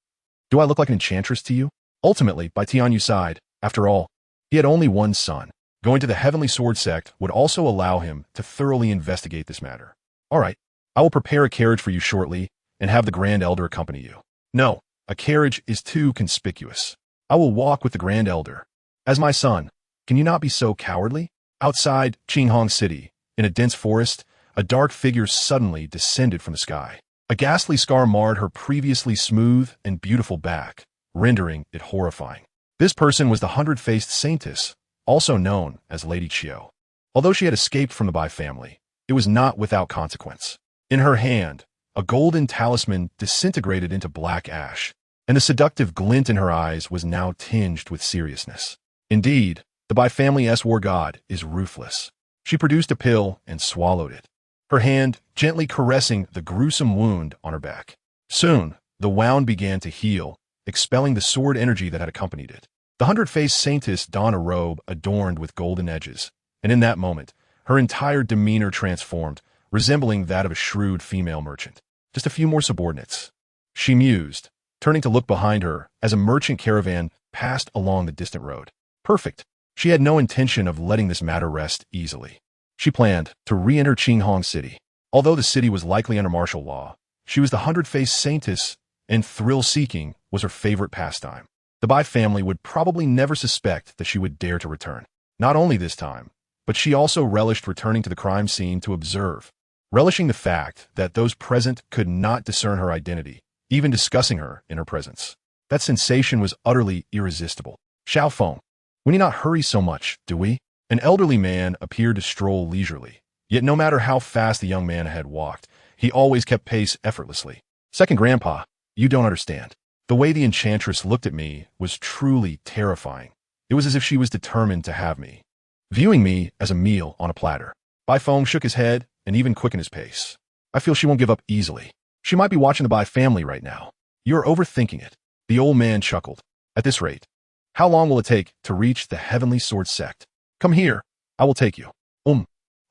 do I look like an enchantress to you? Ultimately, Bai Tianyu sighed. After all, he had only one son. Going to the Heavenly Sword sect would also allow him to thoroughly investigate this matter. All right, I will prepare a carriage for you shortly and have the Grand Elder accompany you. No, a carriage is too conspicuous. I will walk with the Grand Elder. As my son, can you not be so cowardly? Outside Qinghong City, in a dense forest, a dark figure suddenly descended from the sky. A ghastly scar marred her previously smooth and beautiful back, rendering it horrifying. This person was the hundred-faced saintess, also known as Lady Qiu. Although she had escaped from the Bai family, it was not without consequence. In her hand, a golden talisman disintegrated into black ash, and the seductive glint in her eyes was now tinged with seriousness. Indeed, the Bai family's war god is ruthless. She produced a pill and swallowed it, her hand gently caressing the gruesome wound on her back. Soon, the wound began to heal, expelling the sword energy that had accompanied it. The hundred-faced saintess donned a robe adorned with golden edges, and in that moment, her entire demeanor transformed, resembling that of a shrewd female merchant. Just a few more subordinates, she mused, turning to look behind her as a merchant caravan passed along the distant road. Perfect. She had no intention of letting this matter rest easily. She planned to re-enter Qinghong City. Although the city was likely under martial law, she was the hundred-faced saintess, and thrill-seeking was her favorite pastime. The Bai family would probably never suspect that she would dare to return. Not only this time, but she also relished returning to the crime scene to observe, relishing the fact that those present could not discern her identity, even discussing her in her presence. That sensation was utterly irresistible. Xiao Feng, we need not hurry so much, do we? An elderly man appeared to stroll leisurely, yet no matter how fast the young man had walked, he always kept pace effortlessly. Second Grandpa, you don't understand. The way the enchantress looked at me was truly terrifying. It was as if she was determined to have me, viewing me as a meal on a platter. Bai Feng shook his head and even quickened his pace. I feel she won't give up easily. She might be watching the Bai family right now. You're overthinking it. The old man chuckled. At this rate, how long will it take to reach the Heavenly Sword sect? Come here. I will take you.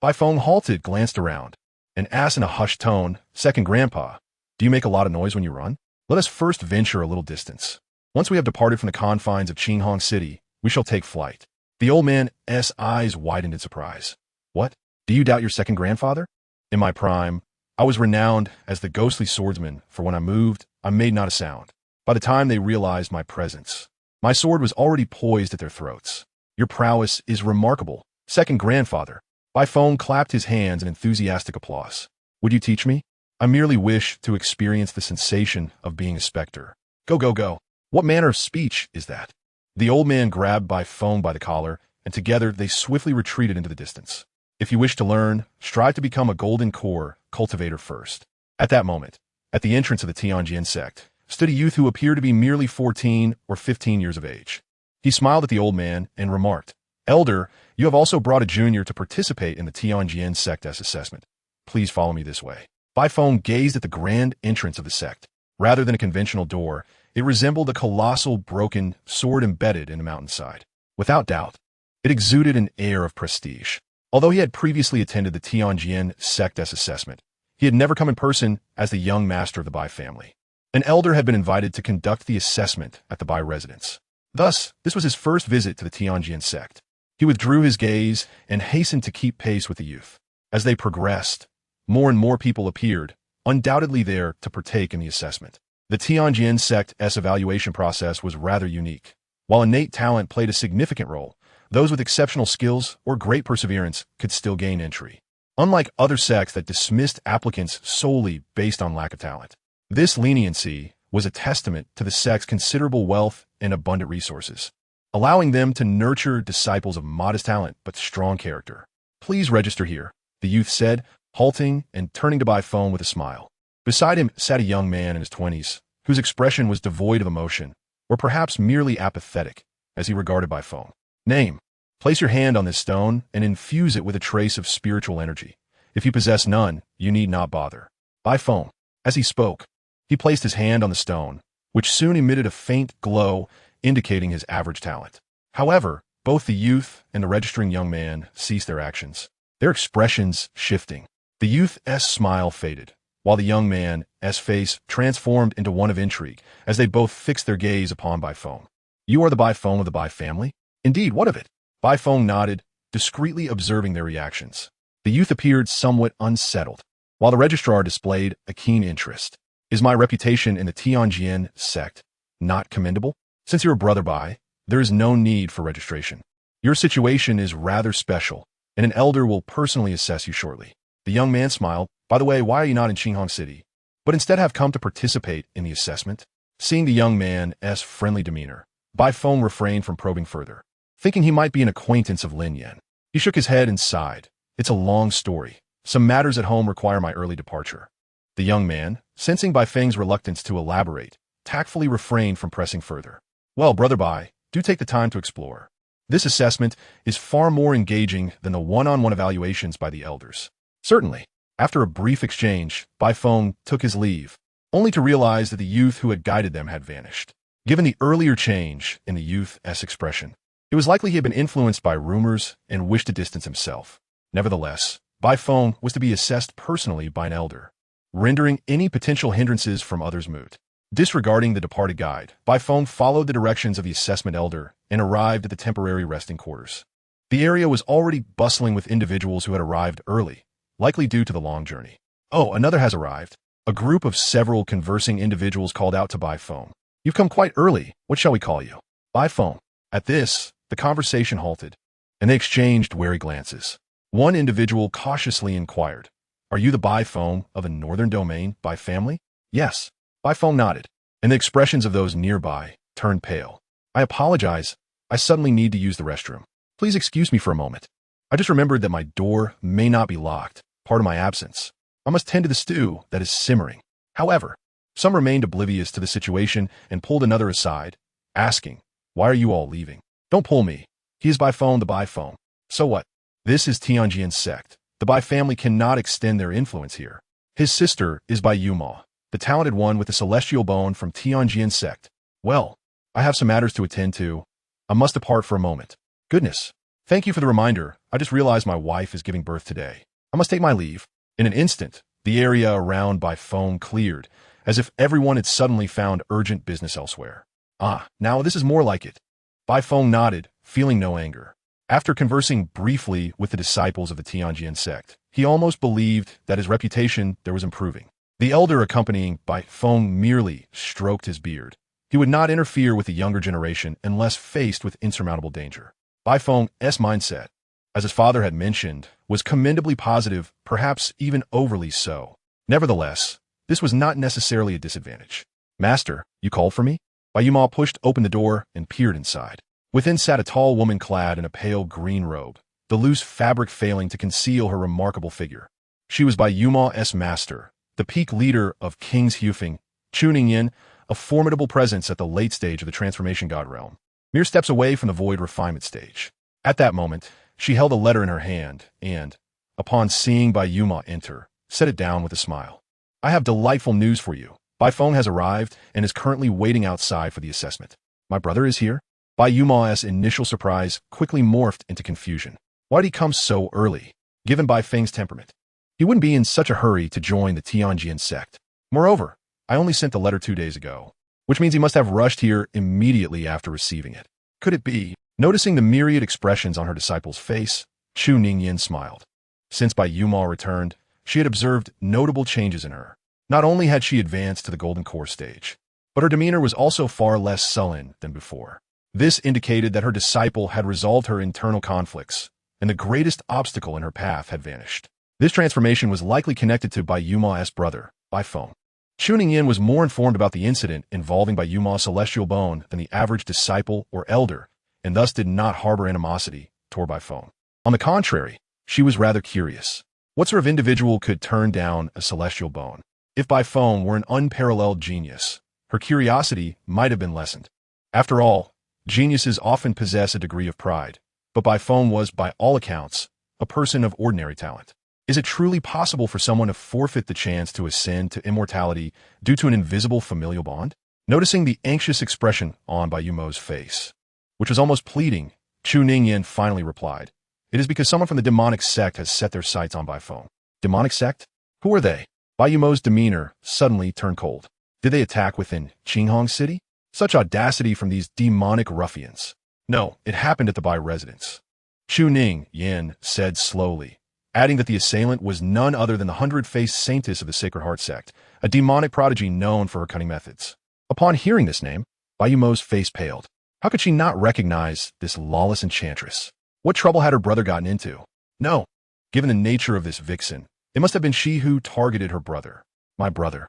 Bai Feng halted, glanced around, and asked in a hushed tone, Second Grandpa, do you make a lot of noise when you run? Let us first venture a little distance. Once we have departed from the confines of Qinghong City, we shall take flight. The old man's eyes widened in surprise. What? Do you doubt your second grandfather? In my prime, I was renowned as the ghostly swordsman, for when I moved, I made not a sound. By the time they realized my presence, my sword was already poised at their throats. Your prowess is remarkable, second grandfather. Bai Feng clapped his hands in enthusiastic applause. Would you teach me? I merely wish to experience the sensation of being a specter. Go, go, go. What manner of speech is that? The old man grabbed Bai Feng by the collar, and together they swiftly retreated into the distance. If you wish to learn, strive to become a golden core cultivator first. At that moment, at the entrance of the Tianjin sect, stood a youth who appeared to be merely 14 or 15 years of age. He smiled at the old man and remarked, "Elder, you have also brought a junior to participate in the Tianjin sect's assessment. Please follow me this way." Bai Feng gazed at the grand entrance of the sect. Rather than a conventional door, it resembled a colossal broken sword embedded in a mountainside. Without doubt, it exuded an air of prestige. Although he had previously attended the Tianjin sect's assessment, he had never come in person as the young master of the Bai family. An elder had been invited to conduct the assessment at the Bai residence. Thus, this was his first visit to the Tianjin sect. He withdrew his gaze and hastened to keep pace with the youth. As they progressed, more and more people appeared, undoubtedly there to partake in the assessment. The Tianjin sect's evaluation process was rather unique. While innate talent played a significant role, those with exceptional skills or great perseverance could still gain entry. Unlike other sects that dismissed applicants solely based on lack of talent, this leniency was a testament to the sect's considerable wealth and abundant resources, allowing them to nurture disciples of modest talent but strong character. "Please register here," the youth said, halting and turning to Bai Feng with a smile. Beside him sat a young man in his 20s, whose expression was devoid of emotion, or perhaps merely apathetic, as he regarded Bai Feng. "Name. Place your hand on this stone and infuse it with a trace of spiritual energy. If you possess none, you need not bother." Bai Feng, as he spoke, he placed his hand on the stone, which soon emitted a faint glow indicating his average talent. However, both the youth and the registering young man ceased their actions, their expressions shifting. The youth's smile faded, while the young man's face transformed into one of intrigue as they both fixed their gaze upon Bai Feng. "You are the Bai Feng of the Bai family?" "Indeed, what of it?" Bai Feng nodded, discreetly observing their reactions. The youth appeared somewhat unsettled, while the registrar displayed a keen interest. "Is my reputation in the Tianjin sect not commendable? Since you're a brother Bai, there is no need for registration. Your situation is rather special, and an elder will personally assess you shortly." The young man smiled. "By the way, why are you not in Qinghong City, but instead have come to participate in the assessment?" Seeing the young man's friendly demeanor, Bai Feng refrained from probing further, thinking he might be an acquaintance of Lin Yan. He shook his head and sighed. "It's a long story. Some matters at home require my early departure." The young man, sensing Bai Feng's reluctance to elaborate, tactfully refrained from pressing further. "Well, Brother Bai, do take the time to explore. This assessment is far more engaging than the one-on-one evaluations by the elders." "Certainly." After a brief exchange, Bai Feng took his leave, only to realize that the youth who had guided them had vanished. Given the earlier change in the youth's expression, it was likely he had been influenced by rumors and wished to distance himself. Nevertheless, Bai Feng was to be assessed personally by an elder, rendering any potential hindrances from others moot. Disregarding the departed guide, Bai Feng followed the directions of the assessment elder and arrived at the temporary resting quarters. The area was already bustling with individuals who had arrived early, likely due to the long journey. "Oh, another has arrived." A group of several conversing individuals called out to Bai Feng. "You've come quite early. What shall we call you?" "Bai Feng." At this, the conversation halted, and they exchanged wary glances. One individual cautiously inquired, "Are you the Bai Feng of the northern domain Bai family?" "Yes." Bai Feng nodded, and the expressions of those nearby turned pale. "I apologize. I suddenly need to use the restroom. Please excuse me for a moment. I just remembered that my door may not be locked. Part of my absence. I must tend to the stew that is simmering." However, some remained oblivious to the situation and pulled another aside, asking, "Why are you all leaving?" "Don't pull me. He is Bai Feng the Bai Feng. So what? This is Tianjin sect. The Bai family cannot extend their influence here. His sister is Bai Yuma, the talented one with the celestial bone from Tianjin sect. Well, I have some matters to attend to. I must depart for a moment." "Goodness. Thank you for the reminder. I just realized my wife is giving birth today. I must take my leave." In an instant, the area around Bai Feng cleared, as if everyone had suddenly found urgent business elsewhere. "Ah, now this is more like it." Bai Feng nodded, feeling no anger. After conversing briefly with the disciples of the Tianjin sect, he almost believed that his reputation there was improving. The elder accompanying Bai Feng merely stroked his beard. He would not interfere with the younger generation unless faced with insurmountable danger. Bai Feng's mindset, as his father had mentioned, was commendably positive, perhaps even overly so. Nevertheless, this was not necessarily a disadvantage. "Master, you called for me?" Bai Yuma pushed open the door and peered inside. Within sat a tall woman clad in a pale green robe, the loose fabric failing to conceal her remarkable figure. She was Bai Yuma's master, the peak leader of King's Hufeng, tuning in, a formidable presence at the late stage of the transformation god realm. mere steps away from the void refinement stage. At that moment, she held a letter in her hand and, upon seeing Bai Yuma enter, set it down with a smile. I have delightful news for you. Bai Feng has arrived and is currently waiting outside for the assessment. My brother is here? Bai Yuma's initial surprise quickly morphed into confusion. Why did he come so early? Given Bai Feng's temperament, he wouldn't be in such a hurry to join the Tianjin sect. Moreover, I only sent the letter 2 days ago, which means he must have rushed here immediately after receiving it. Could it be? Noticing the myriad expressions on her disciple's face, Chu Ningyin smiled. Since Bai Yuma returned, she had observed notable changes in her. Not only had she advanced to the golden core stage, but her demeanor was also far less sullen than before. This indicated that her disciple had resolved her internal conflicts, and the greatest obstacle in her path had vanished. This transformation was likely connected to Bai Yuma's brother, Bai Feng. Chu Ningyin was more informed about the incident involving Bai Yuma's celestial bone than the average disciple or elder, and thus did not harbor animosity toward Bai Feng. On the contrary, she was rather curious. What sort of individual could turn down a celestial bone? If Bai Feng were an unparalleled genius, her curiosity might have been lessened. After all, geniuses often possess a degree of pride, but Bai Feng was, by all accounts, a person of ordinary talent. Is it truly possible for someone to forfeit the chance to ascend to immortality due to an invisible familial bond? Noticing the anxious expression on Bai Yuma's face, which was almost pleading, Chu Ningyin finally replied, "It is because someone from the demonic sect has set their sights on Bai Feng." Demonic sect? Who are they? Bai Yuma's demeanor suddenly turned cold. Did they attack within Qinghong City? Such audacity from these demonic ruffians. No, it happened at the Bai residence. Chu Ningyin said slowly, adding that the assailant was none other than the 100-faced saintess of the Sacred Heart sect, a demonic prodigy known for her cunning methods. Upon hearing this name, Bai Yuma's face paled. How could she not recognize this lawless enchantress? What trouble had her brother gotten into? No, given the nature of this vixen, it must have been she who targeted her brother. My brother.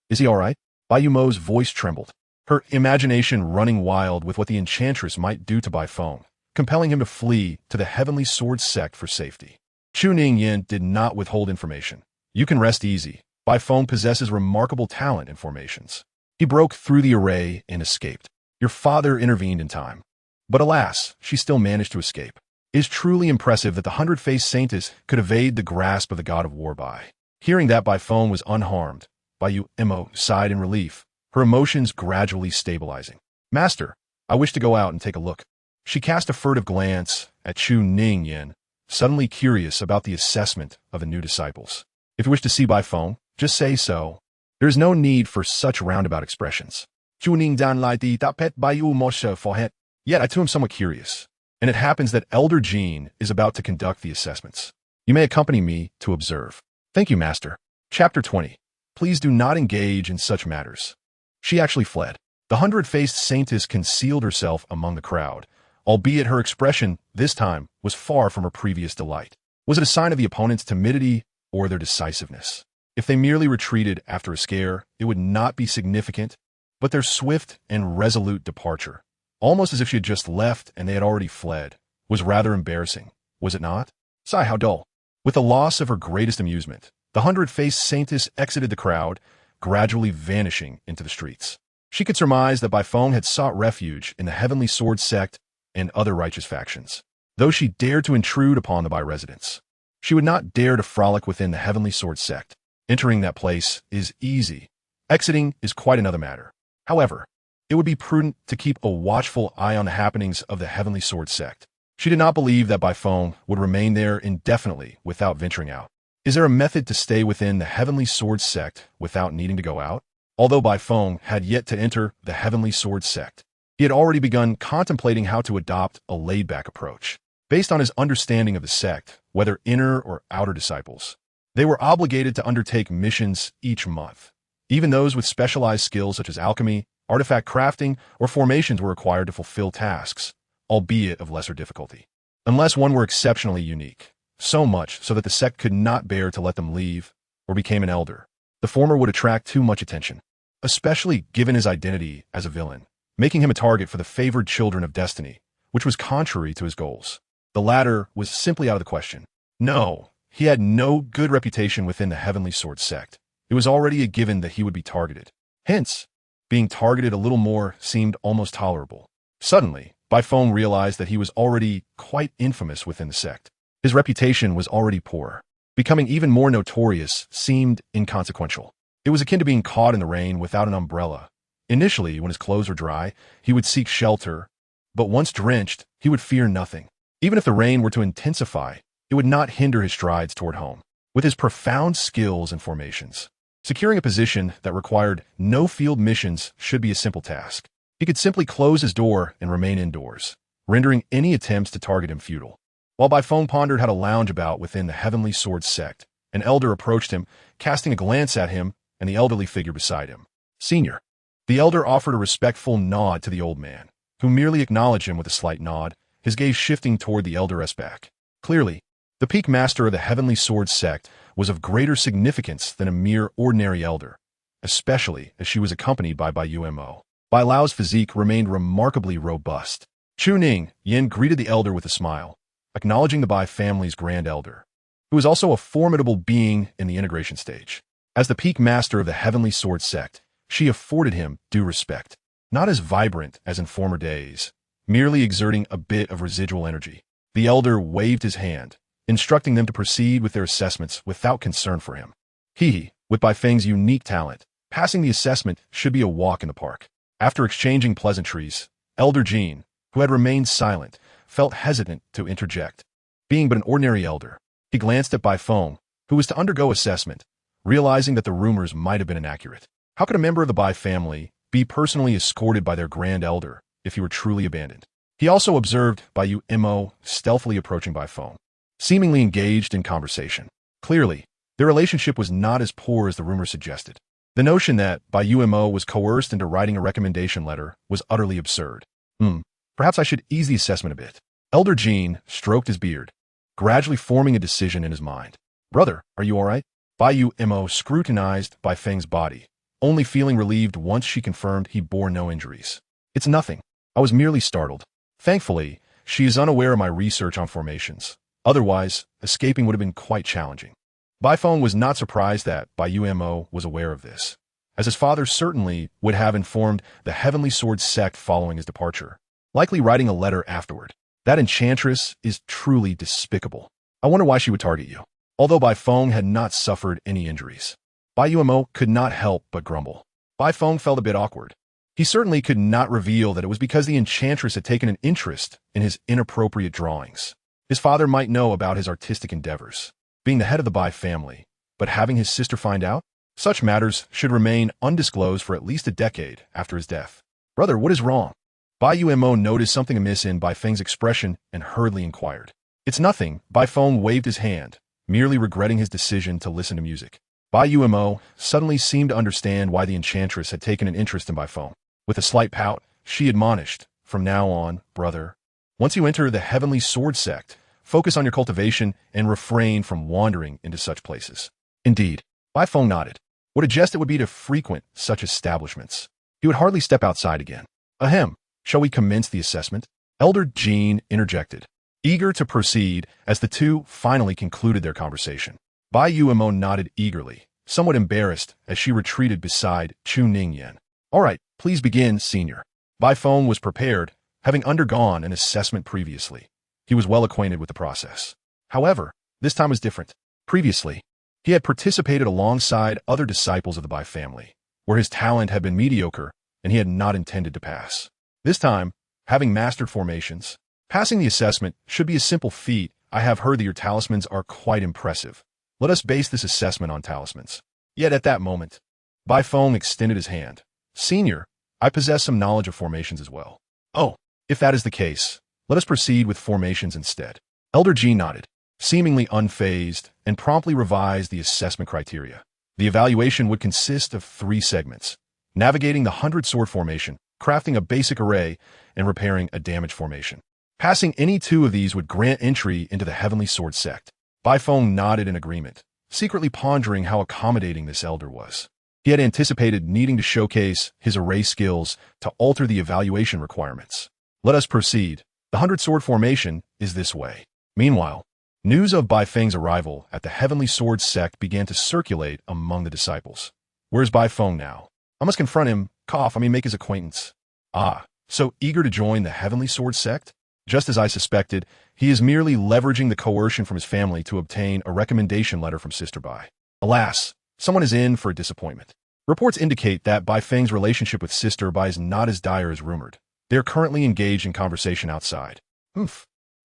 Is he all right? Bai Yuma's voice trembled, her imagination running wild with what the enchantress might do to Bai Feng, compelling him to flee to the Heavenly Sword sect for safety. Chu Ningyin did not withhold information. You can rest easy. Bai Feng possesses remarkable talent in formations. He broke through the array and escaped. Your father intervened in time. But alas, she still managed to escape. It is truly impressive that the 100-faced saintess could evade the grasp of the god of war Bai. Hearing that Bai Feng was unharmed, Bai Yumo sighed in relief, her emotions gradually stabilizing. Master, I wish to go out and take a look. She cast a furtive glance at Chu Ningyin, suddenly curious about the assessment of the new disciples. If you wish to see Bai Feng, just say so. There is no need for such roundabout expressions. Chu Ningdan lai di da pet Bai Yumo she fohet. Yet I too am somewhat curious, and it happens that Elder Jean is about to conduct the assessments. You may accompany me to observe. Thank you, Master. Chapter 20. Please do not engage in such matters. She actually fled. The 100-faced saintess concealed herself among the crowd, albeit her expression, this time, was far from her previous delight. Was it a sign of the opponent's timidity or their decisiveness? If they merely retreated after a scare, it would not be significant, but their swift and resolute departure, almost as if she had just left and they had already fled, was rather embarrassing, was it not? Sigh, how dull. With the loss of her greatest amusement, the 100-faced saintess exited the crowd, gradually vanishing into the streets. She could surmise that Bai Feng had sought refuge in the Heavenly Sword sect and other righteous factions. Though she dared to intrude upon the Bai residence, she would not dare to frolic within the Heavenly Sword sect. Entering that place is easy. Exiting is quite another matter. However, it would be prudent to keep a watchful eye on the happenings of the Heavenly Sword sect. She did not believe that Bai Feng would remain there indefinitely without venturing out. Is there a method to stay within the Heavenly Sword sect without needing to go out? Although Bai Feng had yet to enter the Heavenly Sword sect, he had already begun contemplating how to adopt a laid-back approach. Based on his understanding of the sect, whether inner or outer disciples, they were obligated to undertake missions each month. Even those with specialized skills such as alchemy, artifact crafting, or formations were required to fulfill tasks, albeit of lesser difficulty, unless one were exceptionally unique. So much so that the sect could not bear to let them leave or became an elder. The former would attract too much attention, especially given his identity as a villain, making him a target for the favored children of destiny, which was contrary to his goals. The latter was simply out of the question. No, he had no good reputation within the Heavenly Sword sect. It was already a given that he would be targeted. Hence, being targeted a little more seemed almost tolerable. Suddenly, Bai Feng realized that he was already quite infamous within the sect. His reputation was already poor. Becoming even more notorious seemed inconsequential. It was akin to being caught in the rain without an umbrella. Initially, when his clothes were dry, he would seek shelter, but once drenched, he would fear nothing. Even if the rain were to intensify, it would not hinder his strides toward home. With his profound skills and formations, securing a position that required no field missions should be a simple task. He could simply close his door and remain indoors, rendering any attempts to target him futile. While Bai Feng pondered how to lounge about within the Heavenly Sword sect, an elder approached him, casting a glance at him and the elderly figure beside him. Senior. The elder offered a respectful nod to the old man, who merely acknowledged him with a slight nod, his gaze shifting toward the elder's back. Clearly, the peak master of the Heavenly Sword sect was of greater significance than a mere ordinary elder, especially as she was accompanied by Bai Umo. Bai Lao's physique remained remarkably robust. Chu Ning Yin greeted the elder with a smile, acknowledging the Bai family's grand elder, who was also a formidable being in the integration stage. As the peak master of the Heavenly Sword sect, she afforded him due respect, not as vibrant as in former days, merely exerting a bit of residual energy. The elder waved his hand, instructing them to proceed with their assessments without concern for him. With Bai Feng's unique talent, passing the assessment should be a walk in the park. After exchanging pleasantries, Elder Jean, who had remained silent, felt hesitant to interject. Being but an ordinary elder, he glanced at Bai Feng, who was to undergo assessment, realizing that the rumors might have been inaccurate. How could a member of the Bai family be personally escorted by their grand elder if he were truly abandoned? He also observed Bai Umo stealthily approaching Bai Feng, seemingly engaged in conversation. Clearly, their relationship was not as poor as the rumors suggested. The notion that Bai Umo was coerced into writing a recommendation letter was utterly absurd. Perhaps I should ease the assessment a bit. Elder Jean stroked his beard, gradually forming a decision in his mind. Brother, are you all right? Bai Umo scrutinized Bai Feng's body, only feeling relieved once she confirmed he bore no injuries. It's nothing. I was merely startled. Thankfully, she is unaware of my research on formations. Otherwise, escaping would have been quite challenging. Bai Feng was not surprised that Bai Umo was aware of this, as his father certainly would have informed the Heavenly Sword sect following his departure, likely writing a letter afterward. That enchantress is truly despicable. I wonder why she would target you. Although Bai Feng had not suffered any injuries, Bai Umo could not help but grumble. Bai Feng felt a bit awkward. He certainly could not reveal that it was because the enchantress had taken an interest in his inappropriate drawings. His father might know about his artistic endeavors, being the head of the Bai family, but having his sister find out? Such matters should remain undisclosed for at least a decade after his death. Brother, what is wrong? Bai Umo noticed something amiss in Bai Feng's expression and hurriedly inquired. It's nothing. Bai Feng waved his hand, merely regretting his decision to listen to music. Bai Umo suddenly seemed to understand why the enchantress had taken an interest in Bai Feng. With a slight pout, she admonished, from now on, brother, once you enter the Heavenly Sword sect, focus on your cultivation and refrain from wandering into such places. Indeed, Bai Feng nodded. What a jest it would be to frequent such establishments. He would hardly step outside again. Ahem, shall we commence the assessment? Elder Jean interjected, eager to proceed as the two finally concluded their conversation. Bai Umo nodded eagerly, somewhat embarrassed as she retreated beside Chu Ningyan. All right, please begin, senior. Bai Feng was prepared, having undergone an assessment previously. He was well acquainted with the process. However, this time was different. Previously, he had participated alongside other disciples of the Bai family, where his talent had been mediocre and he had not intended to pass. This time, having mastered formations, passing the assessment should be a simple feat. I have heard that your talismans are quite impressive. Let us base this assessment on talismans. Yet at that moment, Bai Feng extended his hand. Senior, I possess some knowledge of formations as well. Oh, if that is the case, let us proceed with formations instead. Elder G nodded, seemingly unfazed, and promptly revised the assessment criteria. The evaluation would consist of 3 segments: navigating the 100-sword formation, crafting a basic array, and repairing a damaged formation. Passing any 2 of these would grant entry into the Heavenly Sword sect. Bai Feng nodded in agreement, secretly pondering how accommodating this elder was. He had anticipated needing to showcase his array skills to alter the evaluation requirements. Let us proceed. The 100-sword formation is this way. Meanwhile, news of Bai Feng's arrival at the Heavenly Sword sect began to circulate among the disciples. Where's Bai Feng now? I must confront him, make his acquaintance. Ah, so eager to join the Heavenly Sword sect? Just as I suspected, he is merely leveraging the coercion from his family to obtain a recommendation letter from Sister Bai. Alas, someone is in for a disappointment. Reports indicate that Bai Feng's relationship with Sister Bai is not as dire as rumored. They are currently engaged in conversation outside.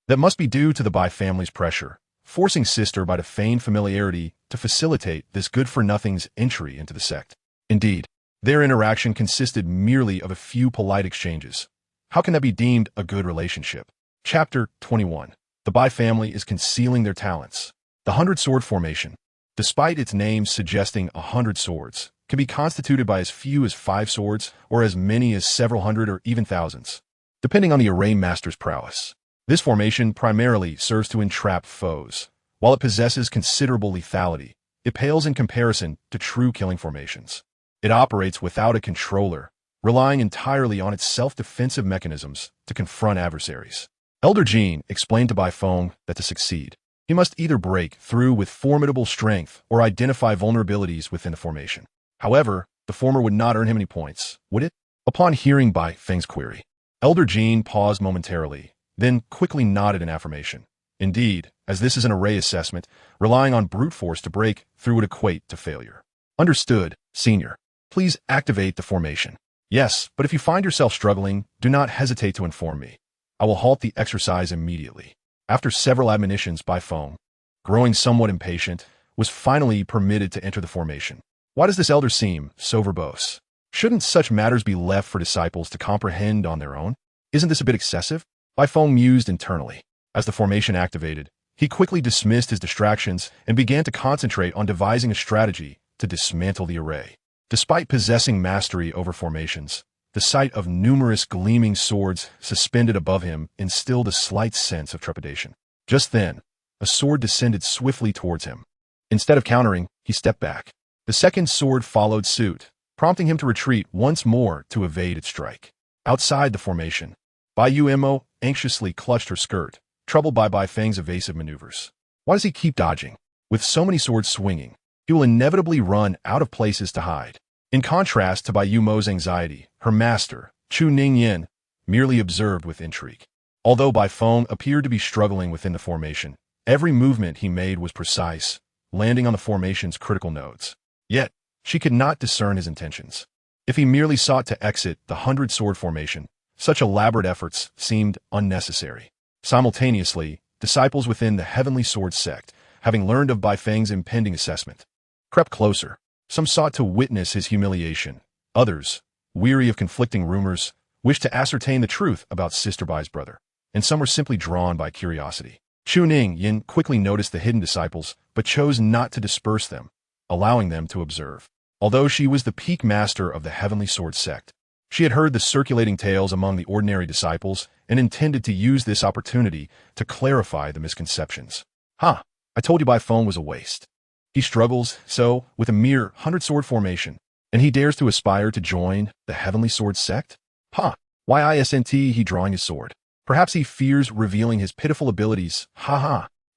That must be due to the Bai family's pressure, forcing Sister Bai to feign familiarity to facilitate this good-for-nothing's entry into the sect. Indeed, their interaction consisted merely of a few polite exchanges. How can that be deemed a good relationship? Chapter 21. The Bai family is concealing their talents. The 100-sword formation, despite its name suggesting 100 swords, can be constituted by as few as 5 swords or as many as several hundred or even thousands, depending on the array master's prowess. This formation primarily serves to entrap foes. While it possesses considerable lethality, it pales in comparison to true killing formations. It operates without a controller, relying entirely on its self-defensive mechanisms to confront adversaries. Elder Jean explained to Bai Feng that to succeed, he must either break through with formidable strength or identify vulnerabilities within the formation. However, the former would not earn him any points, would it? Upon hearing Bai Feng's query, Elder Jean paused momentarily, then quickly nodded in affirmation. Indeed, as this is an array assessment, relying on brute force to break through would equate to failure. Understood, Senior. Please activate the formation. Yes, but if you find yourself struggling, do not hesitate to inform me. I will halt the exercise immediately. After several admonitions, Bai Feng, growing somewhat impatient, was finally permitted to enter the formation. Why does this elder seem so verbose? Shouldn't such matters be left for disciples to comprehend on their own? Isn't this a bit excessive? Bai Feng mused internally. As the formation activated, he quickly dismissed his distractions and began to concentrate on devising a strategy to dismantle the array. Despite possessing mastery over formations, the sight of numerous gleaming swords suspended above him instilled a slight sense of trepidation. Just then, a sword descended swiftly towards him. Instead of countering, he stepped back. The second sword followed suit, prompting him to retreat once more to evade its strike. Outside the formation, Bai Yuemo anxiously clutched her skirt, troubled by Bai Feng's evasive maneuvers. Why does he keep dodging? With so many swords swinging, he will inevitably run out of places to hide. In contrast to Bai Yumo's anxiety, her master, Chu Ningyan, merely observed with intrigue. Although Bai Feng appeared to be struggling within the formation, every movement he made was precise, landing on the formation's critical nodes. Yet, she could not discern his intentions. If he merely sought to exit the 100-sword formation, such elaborate efforts seemed unnecessary. Simultaneously, disciples within the Heavenly Sword sect, having learned of Bai Feng's impending assessment, crept closer. Some sought to witness his humiliation. Others, weary of conflicting rumors, wished to ascertain the truth about Sister Bai's brother. And some were simply drawn by curiosity. Chu Ning quickly noticed the hidden disciples, but chose not to disperse them, allowing them to observe. Although she was the peak master of the Heavenly Sword sect, she had heard the circulating tales among the ordinary disciples and intended to use this opportunity to clarify the misconceptions. I told you Bai Feng was a waste. He struggles, so, with a mere 100-sword formation, and he dares to aspire to join the Heavenly Sword sect? Why isn't he drawing his sword? Perhaps he fears revealing his pitiful abilities.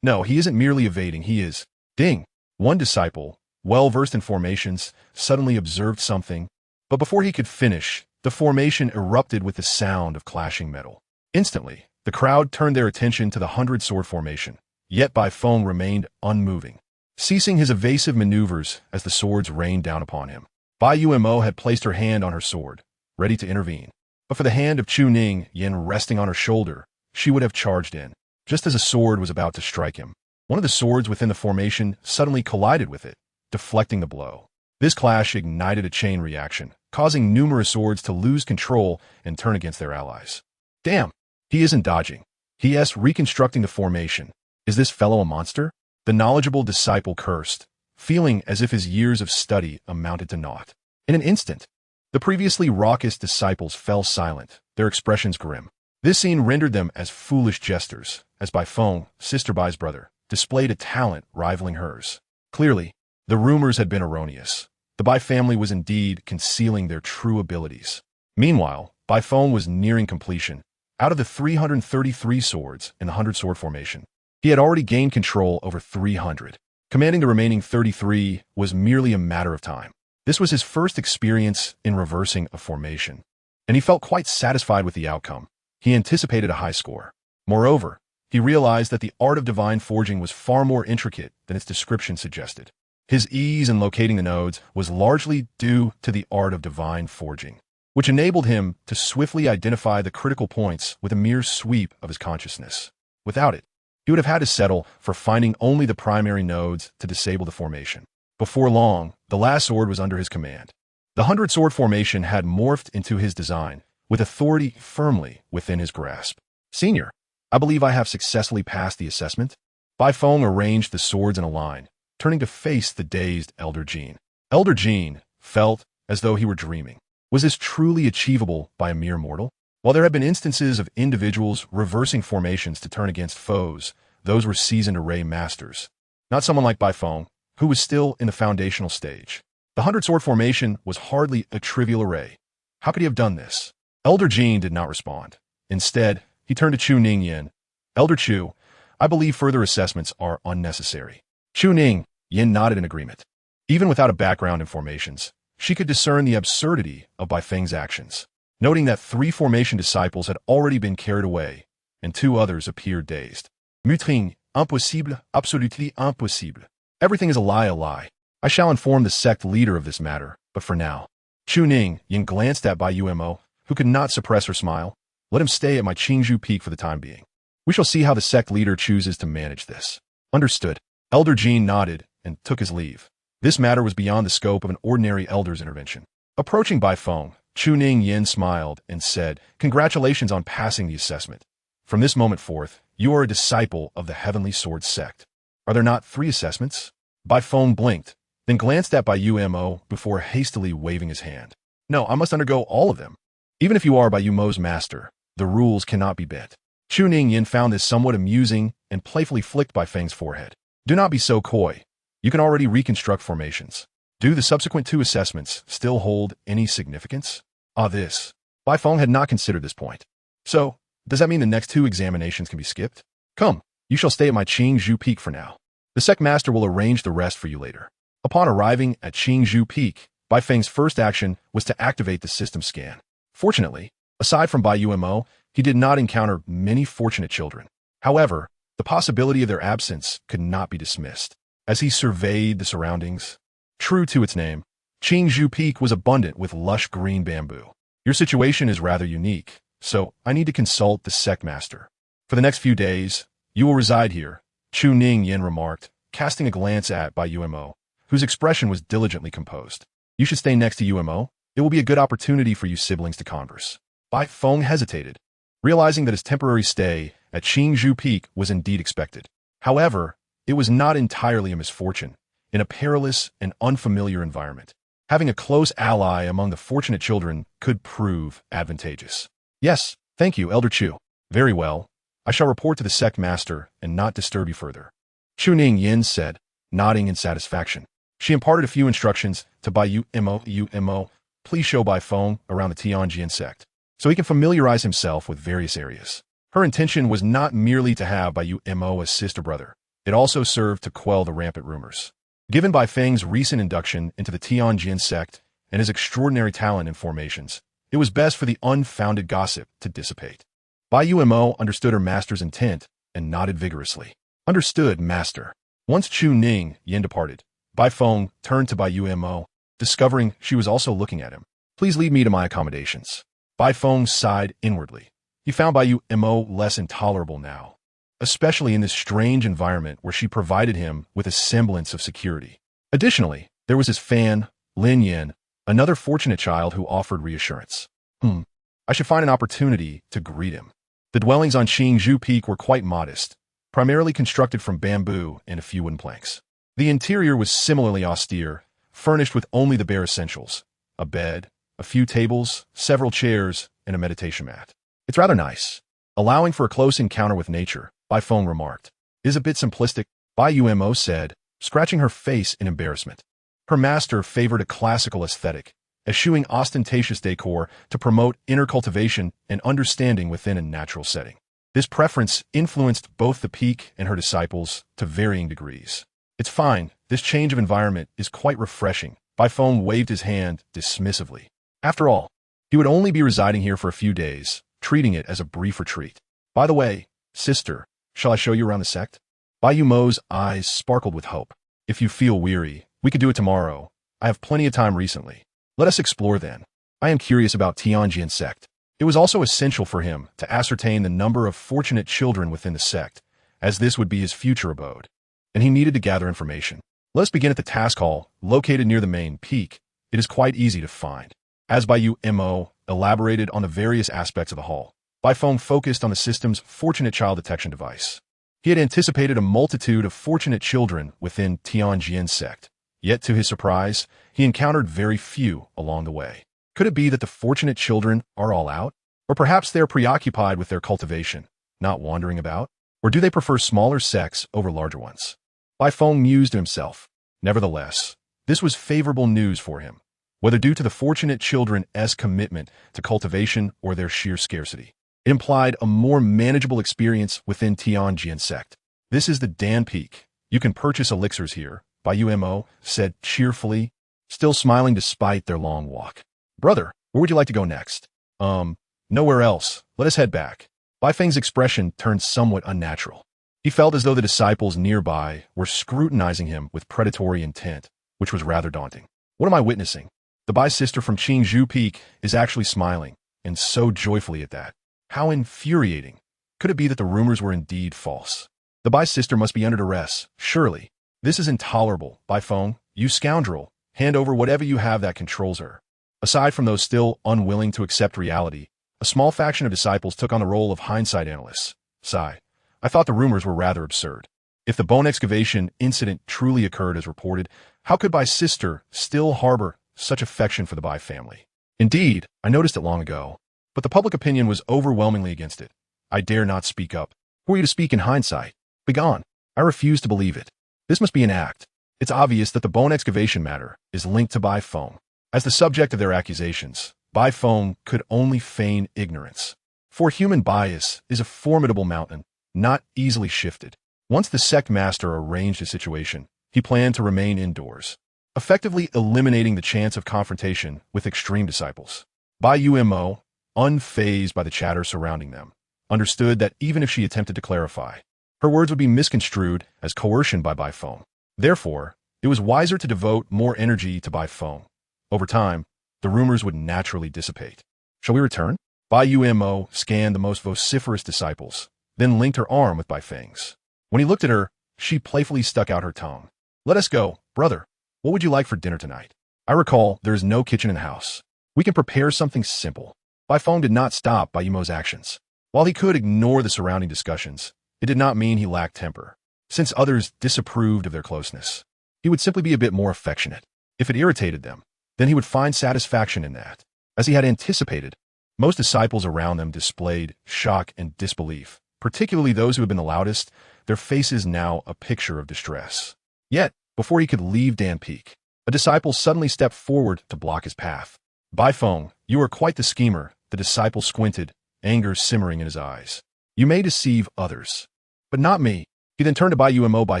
No, he isn't merely evading, he is. Ding! One disciple, well-versed in formations, suddenly observed something, but before he could finish, the formation erupted with the sound of clashing metal. Instantly, the crowd turned their attention to the 100-sword formation, yet Bai Feng remained unmoving, ceasing his evasive maneuvers as the swords rained down upon him. Bai Yuemo had placed her hand on her sword, ready to intervene. But for the hand of Chu Ningyan resting on her shoulder, she would have charged in. Just as a sword was about to strike him, one of the swords within the formation suddenly collided with it, deflecting the blow. This clash ignited a chain reaction, causing numerous swords to lose control and turn against their allies. Damn! He isn't dodging. He is reconstructing the formation. Is this fellow a monster? The knowledgeable disciple cursed, feeling as if his years of study amounted to naught. In an instant, the previously raucous disciples fell silent, their expressions grim. This scene rendered them as foolish jesters, as Bai Feng, Sister Bai's brother, displayed a talent rivaling hers. Clearly, the rumors had been erroneous. The Bai family was indeed concealing their true abilities. Meanwhile, Bai Feng was nearing completion. Out of the 333 swords in the 100-sword formation, he had already gained control over 300. Commanding the remaining 33 was merely a matter of time. This was his first experience in reversing a formation. and he felt quite satisfied with the outcome. He anticipated a high score. Moreover, he realized that the art of divine forging was far more intricate than its description suggested. His ease in locating the nodes was largely due to the art of divine forging, which enabled him to swiftly identify the critical points with a mere sweep of his consciousness. Without it, he would have had to settle for finding only the primary nodes to disable the formation. Before long, the last sword was under his command. The 100-sword formation had morphed into his design, with authority firmly within his grasp. Senior, I believe I have successfully passed the assessment. Bai Feng arranged the swords in a line, turning to face the dazed Elder Jean. Elder Jean felt as though he were dreaming. Was this truly achievable by a mere mortal? While there had been instances of individuals reversing formations to turn against foes, those were seasoned array masters. Not someone like Bai Feng, who was still in the foundational stage. The 100-sword formation was hardly a trivial array. How could he have done this? Elder Jean did not respond. Instead, he turned to Chu Ning Yin. Elder Chu, I believe further assessments are unnecessary. Chu Ning Yin nodded in agreement. Even without a background in formations, she could discern the absurdity of Bai Feng's actions, noting that 3 formation disciples had already been carried away, and 2 others appeared dazed. Muttring, impossible, absolutely impossible. Everything is a lie. I shall inform the sect leader of this matter, but for now. Chu Ning Yin glanced at Bai Yumo, who could not suppress her smile. Let him stay at my Qingzhou Peak for the time being. We shall see how the sect leader chooses to manage this. Understood. Elder Jean nodded and took his leave. This matter was beyond the scope of an ordinary elder's intervention. Approaching Bai Feng, Chu Ning Yin smiled and said, "Congratulations on passing the assessment. From this moment forth, you are a disciple of the Heavenly Sword sect. Are there not 3 assessments?" Bai Feng blinked, then glanced at Bai Yumo before hastily waving his hand. "No, I must undergo all of them. Even if you are Bai Yumo's master, the rules cannot be bent." Chu Ning Yin found this somewhat amusing and playfully flicked Bai Feng's forehead. "Do not be so coy. You can already reconstruct formations. Do the subsequent 2 assessments still hold any significance?" This. Bai Feng had not considered this point. "So, does that mean the next 2 examinations can be skipped? Come, you shall stay at my Qingzhou Peak for now. The sect master will arrange the rest for you later." Upon arriving at Qingzhou Peak, Bai Feng's first action was to activate the system scan. Fortunately, aside from Bai Yumo, he did not encounter many fortunate children. However, the possibility of their absence could not be dismissed. As he surveyed the surroundings, true to its name, Qingzhou Peak was abundant with lush green bamboo. "Your situation is rather unique, so I need to consult the sect master. For the next few days, you will reside here," Chu Ning Yin remarked, casting a glance at Bai Yumo, whose expression was diligently composed. "You should stay next to Yumo. It will be a good opportunity for you siblings to converse." Bai Feng hesitated, realizing that his temporary stay at Qingzhou Peak was indeed expected. However, it was not entirely a misfortune. In a perilous and unfamiliar environment, having a close ally among the fortunate children could prove advantageous. "Yes, thank you, Elder Chu. Very well. I shall report to the sect master and not disturb you further," Chu Ning Yin said, nodding in satisfaction. She imparted a few instructions to Bai Yumo. "Please show Bai Feng around the Tianjin sect, so he can familiarize himself with various areas." Her intention was not merely to have Bai Yumo assist her brother. It also served to quell the rampant rumors. Given Bai Feng's recent induction into the Tianjin sect and his extraordinary talent in formations, it was best for the unfounded gossip to dissipate. Bai Yumo understood her master's intent and nodded vigorously. "Understood, master." Once Chu Ning Yin departed, Bai Feng turned to Bai Yumo, discovering she was also looking at him. "Please lead me to my accommodations." Bai Feng sighed inwardly. He found Bai Yumo less intolerable now, especially in this strange environment where she provided him with a semblance of security. Additionally, there was his fan, Lin Yin, another fortunate child who offered reassurance. I should find an opportunity to greet him. The dwellings on Qingzhou Peak were quite modest, primarily constructed from bamboo and a few wooden planks. The interior was similarly austere, furnished with only the bare essentials: a bed, a few tables, several chairs, and a meditation mat. "It's rather nice, allowing for a close encounter with nature," Bai Feng remarked. "Is a bit simplistic," Bai Yumo said, scratching her face in embarrassment. Her master favored a classical aesthetic, eschewing ostentatious decor to promote inner cultivation and understanding within a natural setting. This preference influenced both the peak and her disciples to varying degrees. "It's fine. This change of environment is quite refreshing." Bai Feng waved his hand dismissively. After all, He would only be residing here for a few days, treating it as a brief retreat. By the way, sister, shall I show you around the sect? Bai Yumo's eyes sparkled with hope. If you feel weary, we could do it tomorrow. I have plenty of time recently. Let us explore then. I am curious about Tianjin sect. It was also essential for him to ascertain the number of fortunate children within the sect, as this would be his future abode, and he needed to gather information. Let us begin at the task hall, located near the main peak. It is quite easy to find. As Bai Yumo elaborated on the various aspects of the hall, Bai Feng focused on the system's fortunate child detection device. He had anticipated a multitude of fortunate children within Tianjin sect, yet to his surprise, he encountered very few along the way. Could it be that the fortunate children are all out? Or perhaps they are preoccupied with their cultivation, not wandering about? Or do they prefer smaller sects over larger ones? Bai Feng mused to himself. Nevertheless, this was favorable news for him, whether due to the fortunate children's commitment to cultivation or their sheer scarcity. It implied a more manageable experience within Tianjin sect. This is the Dan Peak. You can purchase elixirs here, Bai Yumo said cheerfully, still smiling despite their long walk. Brother, where would you like to go next? Nowhere else. Let us head back. Bai Feng's expression turned somewhat unnatural. He felt as though the disciples nearby were scrutinizing him with predatory intent, which was rather daunting. What am I witnessing? The Bai sister from Qingzhou Peak is actually smiling, and so joyfully at that. How infuriating. Could it be that the rumors were indeed false? The Bai sister must be under duress, surely. This is intolerable, Bai Feng. You scoundrel. Hand over whatever you have that controls her. Aside from those still unwilling to accept reality, a small faction of disciples took on the role of hindsight analysts. Sigh. I thought the rumors were rather absurd. If the bone excavation incident truly occurred as reported, how could Bai's sister still harbor such affection for the Bai family? Indeed, I noticed it long ago, but the public opinion was overwhelmingly against it. I dare not speak up. Who are you to speak in hindsight? Begone. I refuse to believe it. This must be an act. It's obvious that the bone excavation matter is linked to Bai Feng. As the subject of their accusations, Bai Feng could only feign ignorance. For human bias is a formidable mountain, not easily shifted. Once the sect master arranged his situation, he planned to remain indoors, effectively eliminating the chance of confrontation with extreme disciples. Bai Yumo, unfazed by the chatter surrounding them, understood that even if she attempted to clarify, her words would be misconstrued as coercion by Bai Feng. Therefore, it was wiser to devote more energy to Bai Feng. Over time, the rumors would naturally dissipate. Shall we return? Bai Yumo scanned the most vociferous disciples, then linked her arm with Bai Feng's. When he looked at her, she playfully stuck out her tongue. Let us go, brother. What would you like for dinner tonight? I recall there is no kitchen in the house. We can prepare something simple. Bai Feng did not stop Bai Yumo's actions. While he could ignore the surrounding discussions, it did not mean he lacked temper. Since others disapproved of their closeness, he would simply be a bit more affectionate. If it irritated them, then he would find satisfaction in that. As he had anticipated, most disciples around them displayed shock and disbelief, particularly those who had been the loudest, their faces now a picture of distress. Yet, before he could leave Dan Peak, a disciple suddenly stepped forward to block his path. Bai Feng, you are quite the schemer, the disciple squinted, anger simmering in his eyes. You may deceive others, but not me. He then turned to Bai Yumo, Bai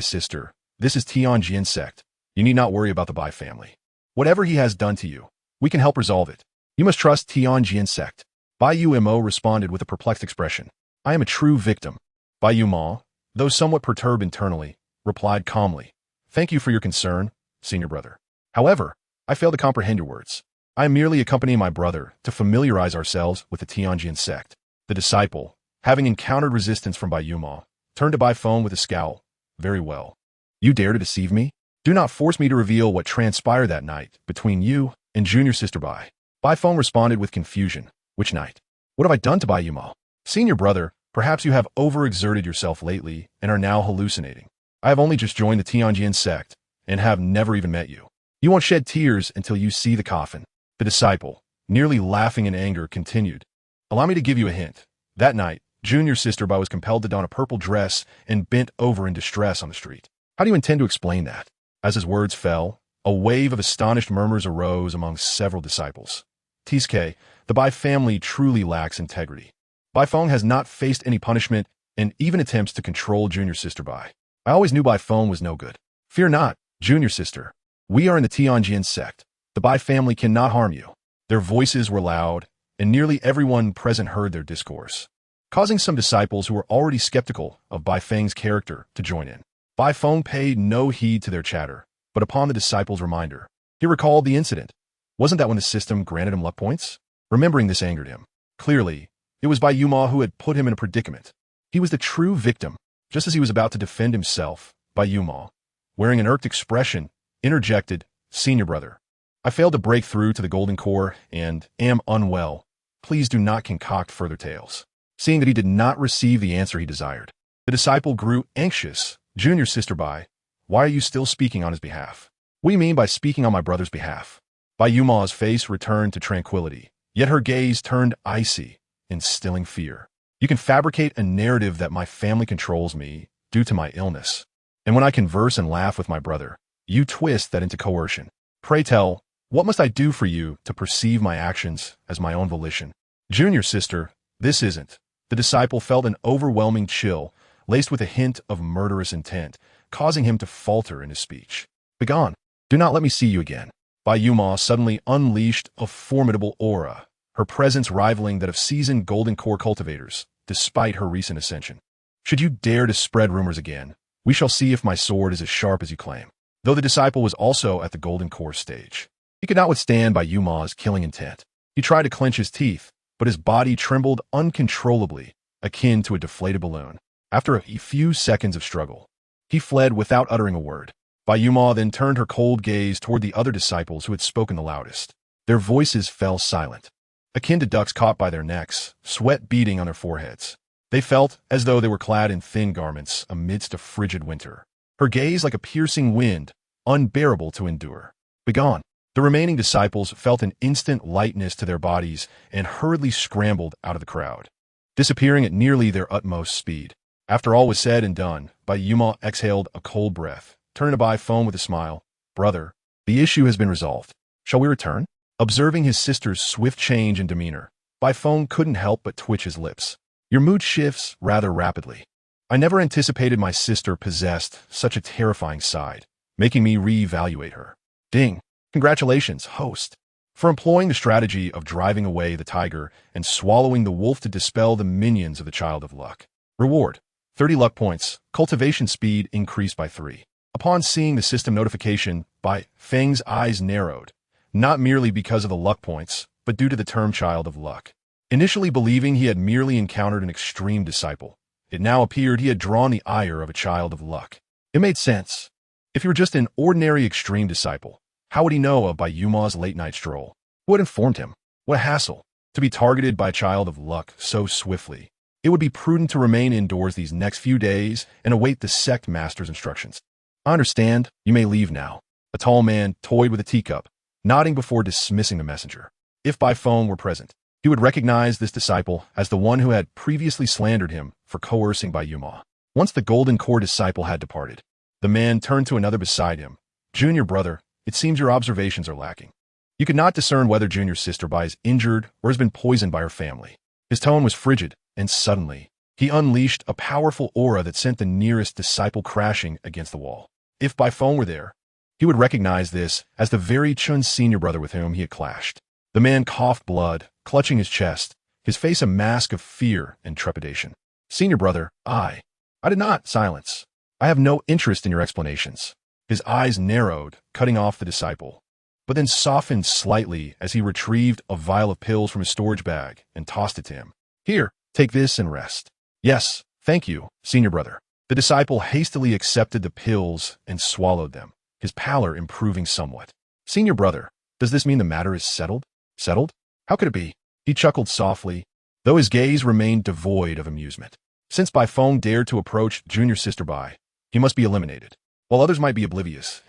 sister. This is Tianjin sect. You need not worry about the Bai family. Whatever he has done to you, we can help resolve it. You must trust Tianjin sect. Bai Yumo responded with a perplexed expression. I am a true victim. Bai Yumo, though somewhat perturbed internally, replied calmly. Thank you for your concern, senior brother. However, I fail to comprehend your words. I am merely accompanying my brother to familiarize ourselves with the Tianjin sect. The disciple, having encountered resistance from Bai Yumo, turned to Bai Feng with a scowl. Very well. You dare to deceive me? Do not force me to reveal what transpired that night between you and junior sister Bai. Bai Feng responded with confusion. Which night? What have I done to Bai Yumo? Senior brother, perhaps you have overexerted yourself lately and are now hallucinating. I have only just joined the Tianjin sect and have never even met you. You won't shed tears until you see the coffin. The disciple, nearly laughing in anger, continued. Allow me to give you a hint. That night, junior sister Bai was compelled to don a purple dress and bent over in distress on the street. How do you intend to explain that? As his words fell, a wave of astonished murmurs arose among several disciples. Tiske, the Bai family truly lacks integrity. Bai Feng has not faced any punishment and even attempts to control junior sister Bai. I always knew Bai Feng was no good. Fear not, junior sister. We are in the Tianjin sect. The Bai family cannot harm you. Their voices were loud, and nearly everyone present heard their discourse, causing some disciples who were already skeptical of Bai Feng's character to join in. Bai Feng paid no heed to their chatter, but upon the disciples' reminder, he recalled the incident. Wasn't that when the system granted him luck points? Remembering this angered him. Clearly, it was Bai Yuma who had put him in a predicament. He was the true victim. Just as he was about to defend himself, Bai Yuma, wearing an irked expression, interjected, "Senior brother, I failed to break through to the golden core and am unwell. Please do not concoct further tales." Seeing that he did not receive the answer he desired, the disciple grew anxious. "Junior sister Bai, why are you still speaking on his behalf?" "What do you mean by speaking on my brother's behalf?" Bai Yuma's face returned to tranquility, yet her gaze turned icy, instilling fear. "You can fabricate a narrative that my family controls me due to my illness. And when I converse and laugh with my brother, you twist that into coercion. Pray tell, what must I do for you to perceive my actions as my own volition?" "Junior sister, this isn't." The disciple felt an overwhelming chill, laced with a hint of murderous intent, causing him to falter in his speech. "Begone. Do not let me see you again." Bai Yuma suddenly unleashed a formidable aura, her presence rivaling that of seasoned golden core cultivators, despite her recent ascension. "Should you dare to spread rumors again, we shall see if my sword is as sharp as you claim." Though the disciple was also at the golden core stage, he could not withstand Bai Yuma's killing intent. He tried to clench his teeth, but his body trembled uncontrollably, akin to a deflated balloon. After a few seconds of struggle, he fled without uttering a word. Bai Yuma then turned her cold gaze toward the other disciples who had spoken the loudest. Their voices fell silent, akin to ducks caught by their necks, sweat beading on their foreheads. They felt as though they were clad in thin garments amidst a frigid winter. Her gaze like a piercing wind, unbearable to endure. "Begone." The remaining disciples felt an instant lightness to their bodies and hurriedly scrambled out of the crowd, disappearing at nearly their utmost speed. After all was said and done, Bai Yuma exhaled a cold breath, turned to Bai Feng with a smile. "Brother, the issue has been resolved. Shall we return?" Observing his sister's swift change in demeanor, Bai Feng couldn't help but twitch his lips. "Your mood shifts rather rapidly. I never anticipated my sister possessed such a terrifying side, making me reevaluate her." Ding. "Congratulations, host, for employing the strategy of driving away the tiger and swallowing the wolf to dispel the minions of the Child of Luck. Reward: 30 luck points. Cultivation speed increased by 3. Upon seeing the system notification, Bai Feng's eyes narrowed, not merely because of the luck points, but due to the term Child of Luck. Initially believing he had merely encountered an extreme disciple, it now appeared he had drawn the ire of a Child of Luck. It made sense. If he were just an ordinary extreme disciple, how would he know of Bai Yuma's late-night stroll? Who had informed him? What a hassle, to be targeted by a Child of Luck so swiftly. It would be prudent to remain indoors these next few days and await the sect master's instructions. "I understand. You may leave now." A tall man toyed with a teacup, nodding before dismissing the messenger. If Bai Feng were present, he would recognize this disciple as the one who had previously slandered him for coercing Bai Yuma. Once the golden core disciple had departed, the man turned to another beside him. "Junior brother, it seems your observations are lacking. You could not discern whether junior sister Bai is injured or has been poisoned by her family." His tone was frigid, and suddenly, he unleashed a powerful aura that sent the nearest disciple crashing against the wall. If Bai Feng were there, he would recognize this as the very Chun's senior brother with whom he had clashed. The man coughed blood, clutching his chest, his face a mask of fear and trepidation. "Senior brother, I did not." "Silence. I have no interest in your explanations." His eyes narrowed, cutting off the disciple, but then softened slightly as he retrieved a vial of pills from his storage bag and tossed it to him. "Here, take this and rest." "Yes, thank you, senior brother." The disciple hastily accepted the pills and swallowed them, his pallor improving somewhat. "Senior brother, does this mean the matter is settled?" "Settled? How could it be?" He chuckled softly, though his gaze remained devoid of amusement. Since Bai Feng dared to approach junior sister Bai, he must be eliminated, while others might be oblivious.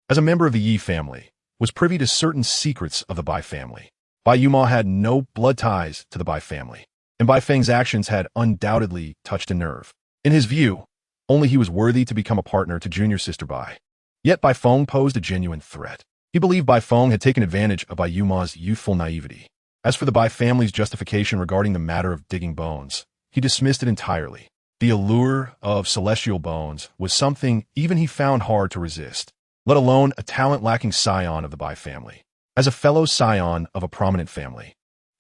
As a member of the Yi family, was privy to certain secrets of the Bai family. Bai Yuma had no blood ties to the Bai family, and Bai Feng's actions had undoubtedly touched a nerve. In his view, only he was worthy to become a partner to junior sister Bai. Yet Bai Feng posed a genuine threat. He believed Bai Feng had taken advantage of Bai Yuma's youthful naivety. As for the Bai family's justification regarding the matter of digging bones, he dismissed it entirely. The allure of celestial bones was something even he found hard to resist, let alone a talent-lacking scion of the Bai family. As a fellow scion of a prominent family,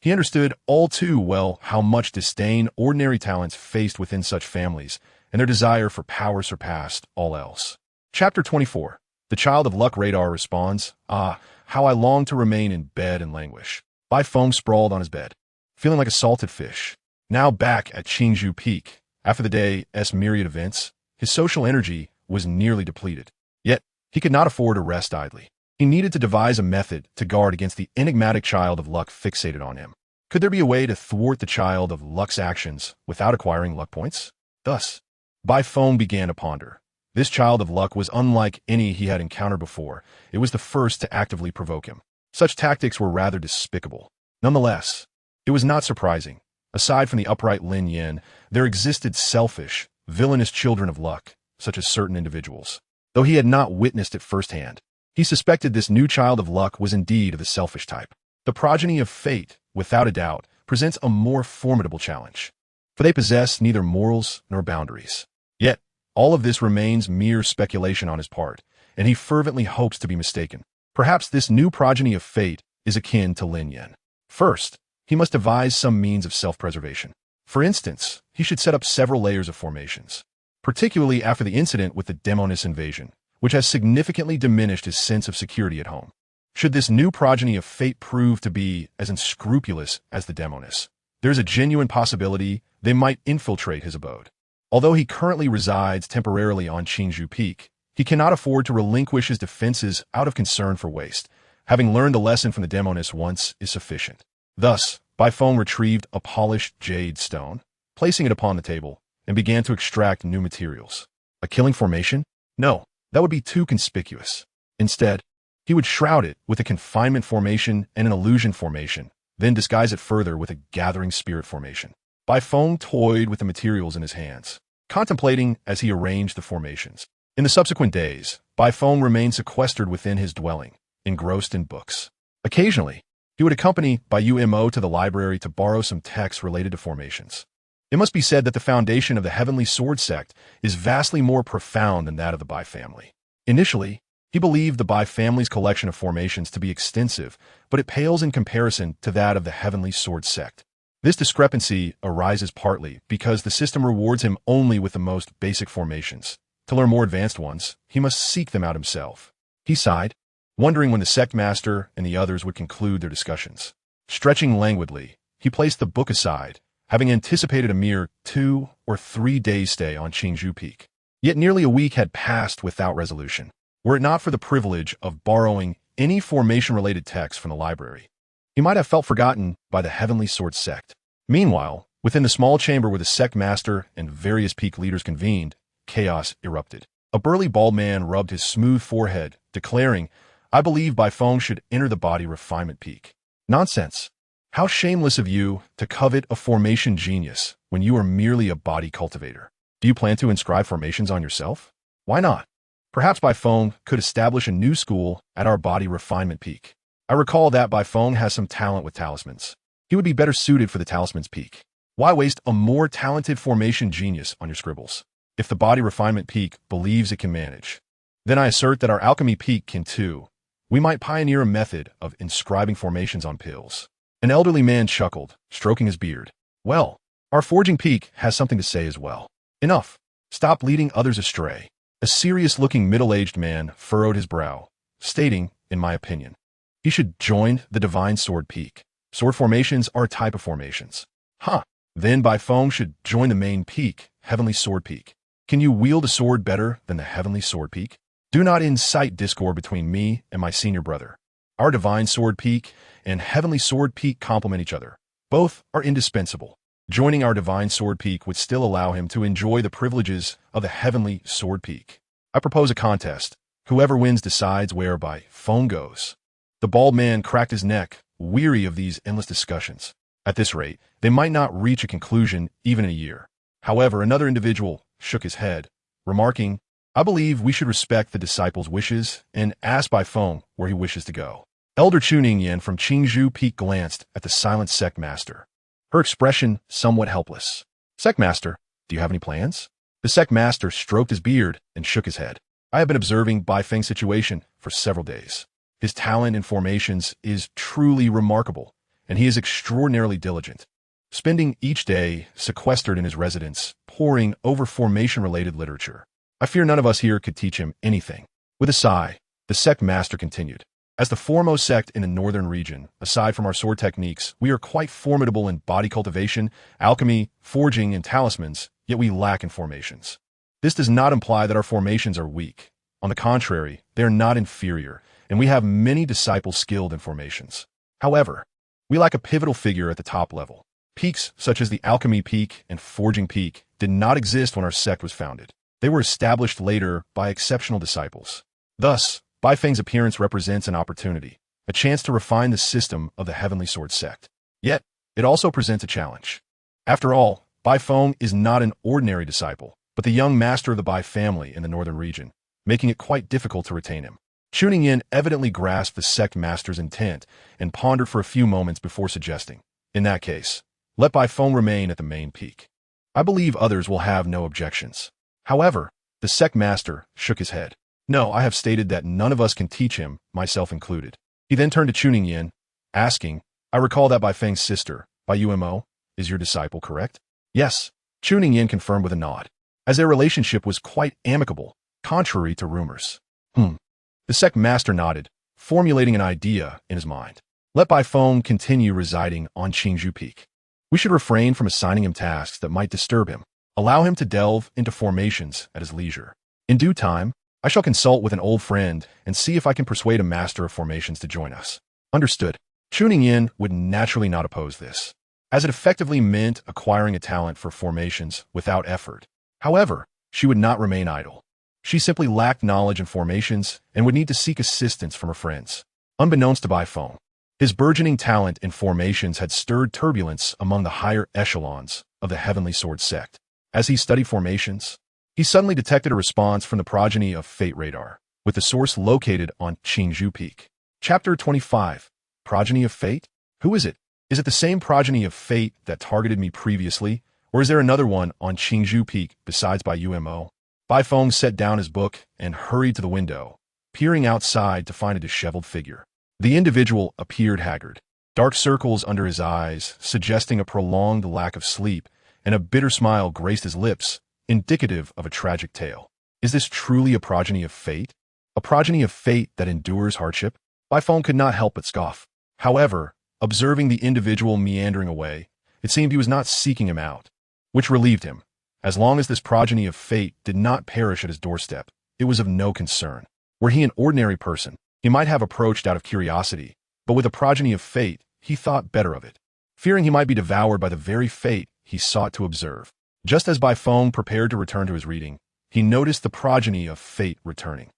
He understood all too well how much disdain ordinary talents faced within such families, and their desire for power surpassed all else. Chapter 24. The Child of Luck Radar responds, "Ah, how I long to remain in bed and languish." Bai Feng sprawled on his bed, feeling like a salted fish. Now back at Qingzhou Peak, after the day's myriad events, his social energy was nearly depleted. Yet, he could not afford to rest idly. He needed to devise a method to guard against the enigmatic Child of Luck fixated on him. Could there be a way to thwart the Child of Luck's actions without acquiring luck points? Thus, Bai Feng began to ponder. This Child of Luck was unlike any he had encountered before. It was the first to actively provoke him. Such tactics were rather despicable. Nonetheless, it was not surprising. Aside from the upright Lin Yin, there existed selfish, villainous children of luck, such as certain individuals. Though he had not witnessed it firsthand, he suspected this new Child of Luck was indeed of the selfish type. The progeny of fate, without a doubt, presents a more formidable challenge, for they possess neither morals nor boundaries. Yet, all of this remains mere speculation on his part, and he fervently hopes to be mistaken. Perhaps this new progeny of fate is akin to Lin Yin. First, he must devise some means of self-preservation. For instance, he should set up several layers of formations, particularly after the incident with the Demoness invasion, which has significantly diminished his sense of security at home. Should this new progeny of fate prove to be as unscrupulous as the Demoness, there is a genuine possibility they might infiltrate his abode. Although he currently resides temporarily on Qingzhou Peak, he cannot afford to relinquish his defenses out of concern for waste. Having learned the lesson from the Demoness once is sufficient. Thus, Bai Feng retrieved a polished jade stone, placing it upon the table, and began to extract new materials. A killing formation? No, that would be too conspicuous. Instead, he would shroud it with a confinement formation and an illusion formation, then disguise it further with a gathering spirit formation. Bai Feng toyed with the materials in his hands, contemplating as he arranged the formations. In the subsequent days, Bai Feng remained sequestered within his dwelling, engrossed in books. Occasionally, he would accompany Bai Umo to the library to borrow some texts related to formations. It must be said that the foundation of the Heavenly Sword sect is vastly more profound than that of the Bai family. Initially, he believed the Bai family's collection of formations to be extensive, but it pales in comparison to that of the Heavenly Sword sect. This discrepancy arises partly because the system rewards him only with the most basic formations. To learn more advanced ones, he must seek them out himself. He sighed, wondering when the sect master and the others would conclude their discussions. Stretching languidly, he placed the book aside, having anticipated a mere 2 or 3 days' stay on Qingzhou Peak. Yet nearly a week had passed without resolution. Were it not for the privilege of borrowing any formation-related text from the library, he might have felt forgotten by the Heavenly Sword sect. Meanwhile, within the small chamber where the sect master and various peak leaders convened, chaos erupted. A burly bald man rubbed his smooth forehead, declaring, "I believe Bai Feng should enter the body refinement peak." Nonsense. How shameless of you to covet a formation genius when you are merely a body cultivator. Do you plan to inscribe formations on yourself? Why not? Perhaps Bai Feng could establish a new school at our body refinement peak. I recall that Bai Feng has some talent with talismans. He would be better suited for the talisman's peak. Why waste a more talented formation genius on your scribbles? If the body refinement peak believes it can manage, then I assert that our alchemy peak can too. We might pioneer a method of inscribing formations on pills. An elderly man chuckled, stroking his beard. Well, our forging peak has something to say as well. Enough. Stop leading others astray. A serious-looking middle-aged man furrowed his brow, stating, in my opinion, he should join the Divine Sword Peak. Sword formations are a type of formations. Huh. Then Bai Feng should join the main peak, Heavenly Sword Peak. Can you wield a sword better than the Heavenly Sword Peak? Do not incite discord between me and my senior brother. Our Divine Sword Peak and Heavenly Sword Peak complement each other. Both are indispensable. Joining our Divine Sword Peak would still allow him to enjoy the privileges of the Heavenly Sword Peak. I propose a contest. Whoever wins decides where Bai Feng goes. The bald man cracked his neck, weary of these endless discussions. At this rate, they might not reach a conclusion even in a year. However, another individual shook his head, remarking, I believe we should respect the disciple's wishes and ask Bai Feng where he wishes to go. Elder Chuning Yin from Qingzhou Peak glanced at the silent sect master, her expression somewhat helpless. Sect master, do you have any plans? The sect master stroked his beard and shook his head. I have been observing Bai Feng's situation for several days. His talent in formations is truly remarkable, and he is extraordinarily diligent, spending each day sequestered in his residence, poring over formation-related literature. I fear none of us here could teach him anything. With a sigh, the sect master continued. As the foremost sect in the northern region, aside from our sword techniques, we are quite formidable in body cultivation, alchemy, forging, and talismans, yet we lack in formations. This does not imply that our formations are weak. On the contrary, they are not inferior, and we have many disciples skilled in formations. However, we lack a pivotal figure at the top level. Peaks such as the alchemy peak and forging peak did not exist when our sect was founded. They were established later by exceptional disciples. Thus, Bai Feng's appearance represents an opportunity, a chance to refine the system of the Heavenly Sword sect. Yet, it also presents a challenge. After all, Bai Feng is not an ordinary disciple, but the young master of the Bai family in the northern region, making it quite difficult to retain him. Tuning in evidently grasped the sect master's intent and pondered for a few moments before suggesting, in that case, let Bai Feng remain at the main peak. I believe others will have no objections. However, the sect master shook his head. No, I have stated that none of us can teach him, myself included. He then turned to Chuning Yin, asking, I recall that Bai Feng's sister, Bai Umo, is your disciple, correct? Yes, Chuning Yin confirmed with a nod, as their relationship was quite amicable, contrary to rumors. The sect master nodded, formulating an idea in his mind. Let Bai Feng continue residing on Qingzhou Peak. We should refrain from assigning him tasks that might disturb him. Allow him to delve into formations at his leisure. In due time, I shall consult with an old friend and see if I can persuade a master of formations to join us. Understood. Chuning Yin would naturally not oppose this, as it effectively meant acquiring a talent for formations without effort. However, she would not remain idle. She simply lacked knowledge in formations and would need to seek assistance from her friends. Unbeknownst to Bai Feng, his burgeoning talent in formations had stirred turbulence among the higher echelons of the Heavenly Sword sect. As he studied formations, he suddenly detected a response from the progeny of Fate radar, with the source located on Qingzhou Peak. Chapter 25. Progeny of Fate? Who is it? Is it the same progeny of Fate that targeted me previously, or is there another one on Qingzhou Peak besides Bai Umo? Bai Feng set down his book and hurried to the window, peering outside to find a disheveled figure. The individual appeared haggard, dark circles under his eyes suggesting a prolonged lack of sleep, and a bitter smile graced his lips, indicative of a tragic tale. Is this truly a progeny of Fate? A progeny of Fate that endures hardship? Bai Feng could not help but scoff. However, observing the individual meandering away, it seemed he was not seeking him out, which relieved him. As long as this progeny of Fate did not perish at his doorstep, it was of no concern. Were he an ordinary person, he might have approached out of curiosity, but with a progeny of Fate, he thought better of it, fearing he might be devoured by the very fate he sought to observe. Just as Bai Feng prepared to return to his reading, he noticed the progeny of Fate returning,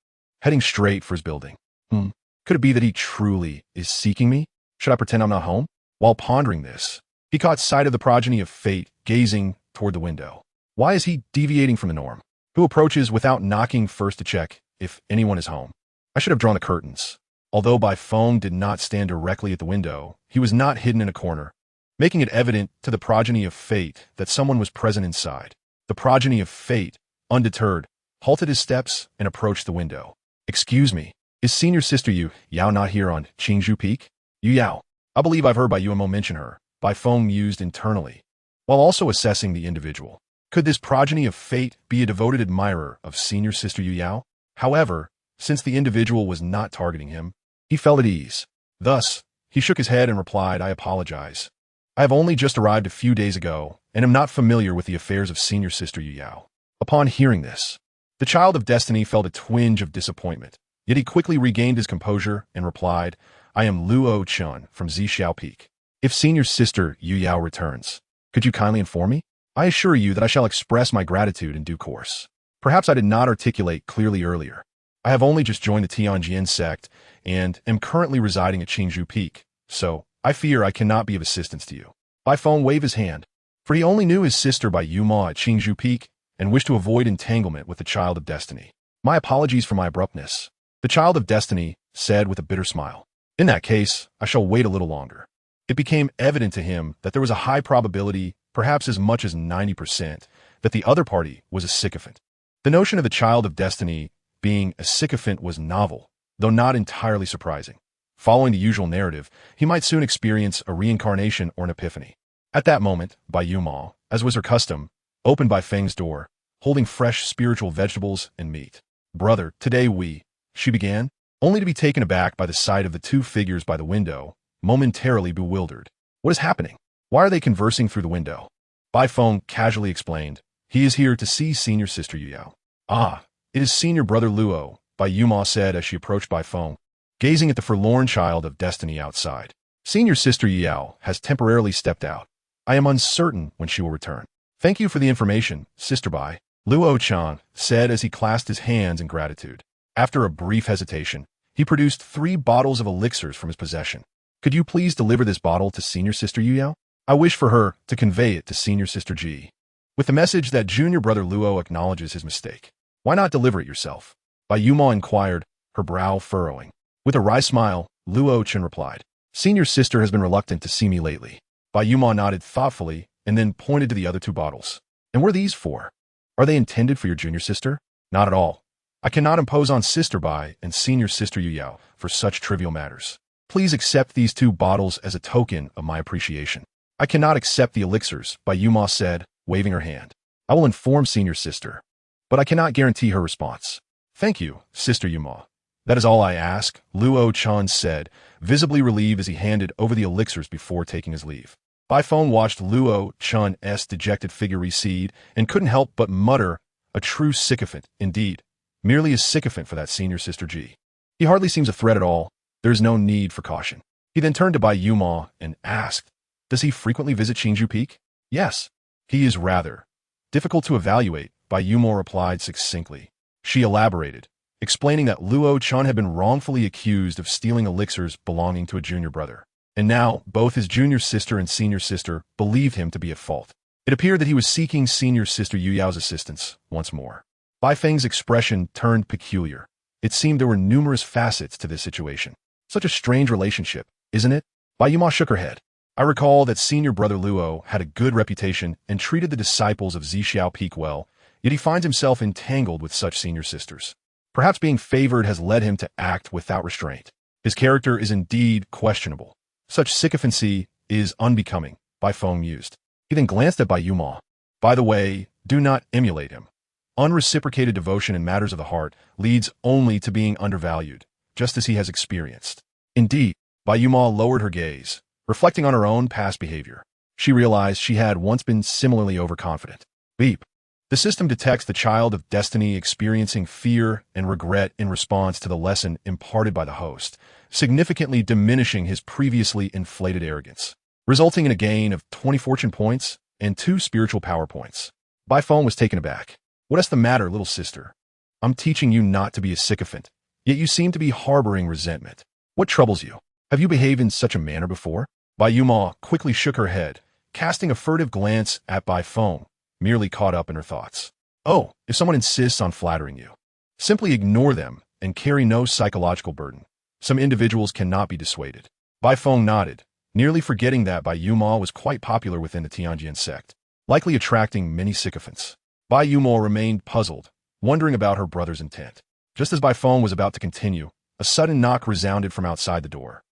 heading straight for his building. Could it be that he truly is seeking me? Should I pretend I'm not home? While pondering this, he caught sight of the progeny of Fate gazing toward the window. Why is he deviating from the norm? Who approaches without knocking first to check if anyone is home? I should have drawn the curtains. Although Bai Feng did not stand directly at the window, he was not hidden in a corner, making it evident to the progeny of Fate that someone was present inside. The progeny of Fate, undeterred, halted his steps and approached the window. Excuse me, is senior sister Yu Yao not here on Qingzhou Peak? Yu Yao. I believe I've heard Bai Umo mention her, Bai Feng mused internally, while also assessing the individual. Could this progeny of Fate be a devoted admirer of senior sister Yu Yao? However, since the individual was not targeting him, he felt at ease. Thus, he shook his head and replied, I apologize. I have only just arrived a few days ago and am not familiar with the affairs of senior sister Yu Yao. Upon hearing this, the child of destiny felt a twinge of disappointment, yet he quickly regained his composure and replied, I am Luo Chun from Zhixiao Peak. If senior sister Yu Yao returns, could you kindly inform me? I assure you that I shall express my gratitude in due course. Perhaps I did not articulate clearly earlier. I have only just joined the Tianjin sect and am currently residing at Qingzhou Peak, so I fear I cannot be of assistance to you. Bai Feng waved his hand, for he only knew his sister Bai Yuma at Qingzhou Peak and wished to avoid entanglement with the child of destiny. My apologies for my abruptness, the child of destiny said with a bitter smile. In that case, I shall wait a little longer. It became evident to him that there was a high probability, perhaps as much as 90%, that the other party was a sycophant. The notion of the child of destiny being a sycophant was novel, though not entirely surprising. Following the usual narrative, he might soon experience a reincarnation or an epiphany. At that moment, Bai Yuma, as was her custom, opened Bai Feng's door, holding fresh spiritual vegetables and meat. "Brother, today she began, only to be taken aback by the sight of the two figures by the window, momentarily bewildered. What is happening? Why are they conversing through the window? Bai Feng casually explained, "He is here to see senior sister Yuyao." "Ah, it is senior brother Luo," Bai Yuma said as she approached Bai Feng, gazing at the forlorn child of destiny outside. "Senior sister Yuyao has temporarily stepped out. I am uncertain when she will return." "Thank you for the information, Sister Bai," Luo-chan said as he clasped his hands in gratitude. After a brief hesitation, he produced 3 bottles of elixirs from his possession. "Could you please deliver this bottle to senior sister Yuyao? I wish for her to convey it to senior sister Ji, with the message that junior brother Luo acknowledges his mistake. Why not deliver it yourself?" Bai Yuma inquired, her brow furrowing. With a wry smile, Luo-chan replied, "Senior sister has been reluctant to see me lately." Bai Yuma nodded thoughtfully and then pointed to the other 2 bottles. "And what are these for? Are they intended for your junior sister?" "Not at all. I cannot impose on Sister Bai and senior sister Yuyao for such trivial matters. Please accept these 2 bottles as a token of my appreciation." "I cannot accept the elixirs," Bai Yuma said, waving her hand. "I will inform senior sister, but I cannot guarantee her response." "Thank you, Sister Yuma. That is all I ask," Luo-chan said, visibly relieved as he handed over the elixirs before taking his leave. Bai Feng watched Luo-chan's dejected figure recede and couldn't help but mutter, "A true sycophant, indeed. Merely a sycophant for that senior sister Ji. He hardly seems a threat at all. There is no need for caution." He then turned to Bai Yuma and asked, "Does he frequently visit Qingju Peak?" "Yes. He is rather difficult to evaluate," Bai Yuma replied succinctly. She elaborated, explaining that Luo-chan had been wrongfully accused of stealing elixirs belonging to a junior brother. And now, both his junior sister and senior sister believed him to be at fault. It appeared that he was seeking senior sister Yuyao's assistance once more. Bai Feng's expression turned peculiar. It seemed there were numerous facets to this situation. Such a strange relationship, isn't it? Bai Yuma shook her head. "I recall that senior brother Luo had a good reputation and treated the disciples of Zixiao Peak well, yet he finds himself entangled with such senior sisters. Perhaps being favored has led him to act without restraint. His character is indeed questionable. Such sycophancy is unbecoming," Bai Feng mused. He then glanced at Bai Yuma. "By the way, do not emulate him. Unreciprocated devotion in matters of the heart leads only to being undervalued, just as he has experienced." Indeed, Bai Yuma lowered her gaze, reflecting on her own past behavior. She realized she had once been similarly overconfident. Beep. The system detects the child of destiny experiencing fear and regret in response to the lesson imparted by the host, significantly diminishing his previously inflated arrogance, resulting in a gain of 20 fortune points and 2 spiritual power points. Bai Feng was taken aback. "What's the matter, little sister? I'm teaching you not to be a sycophant, yet you seem to be harboring resentment. What troubles you? Have you behaved in such a manner before?" Bai Yuma quickly shook her head, casting a furtive glance at Bai Feng, merely caught up in her thoughts. "Oh, if someone insists on flattering you, simply ignore them and carry no psychological burden. Some individuals cannot be dissuaded." Bai Feng nodded, nearly forgetting that Bai Yuma was quite popular within the Tianjin sect, likely attracting many sycophants. Bai Yuma remained puzzled, wondering about her brother's intent. Just as Bai Feng was about to continue, a sudden knock resounded from outside the door.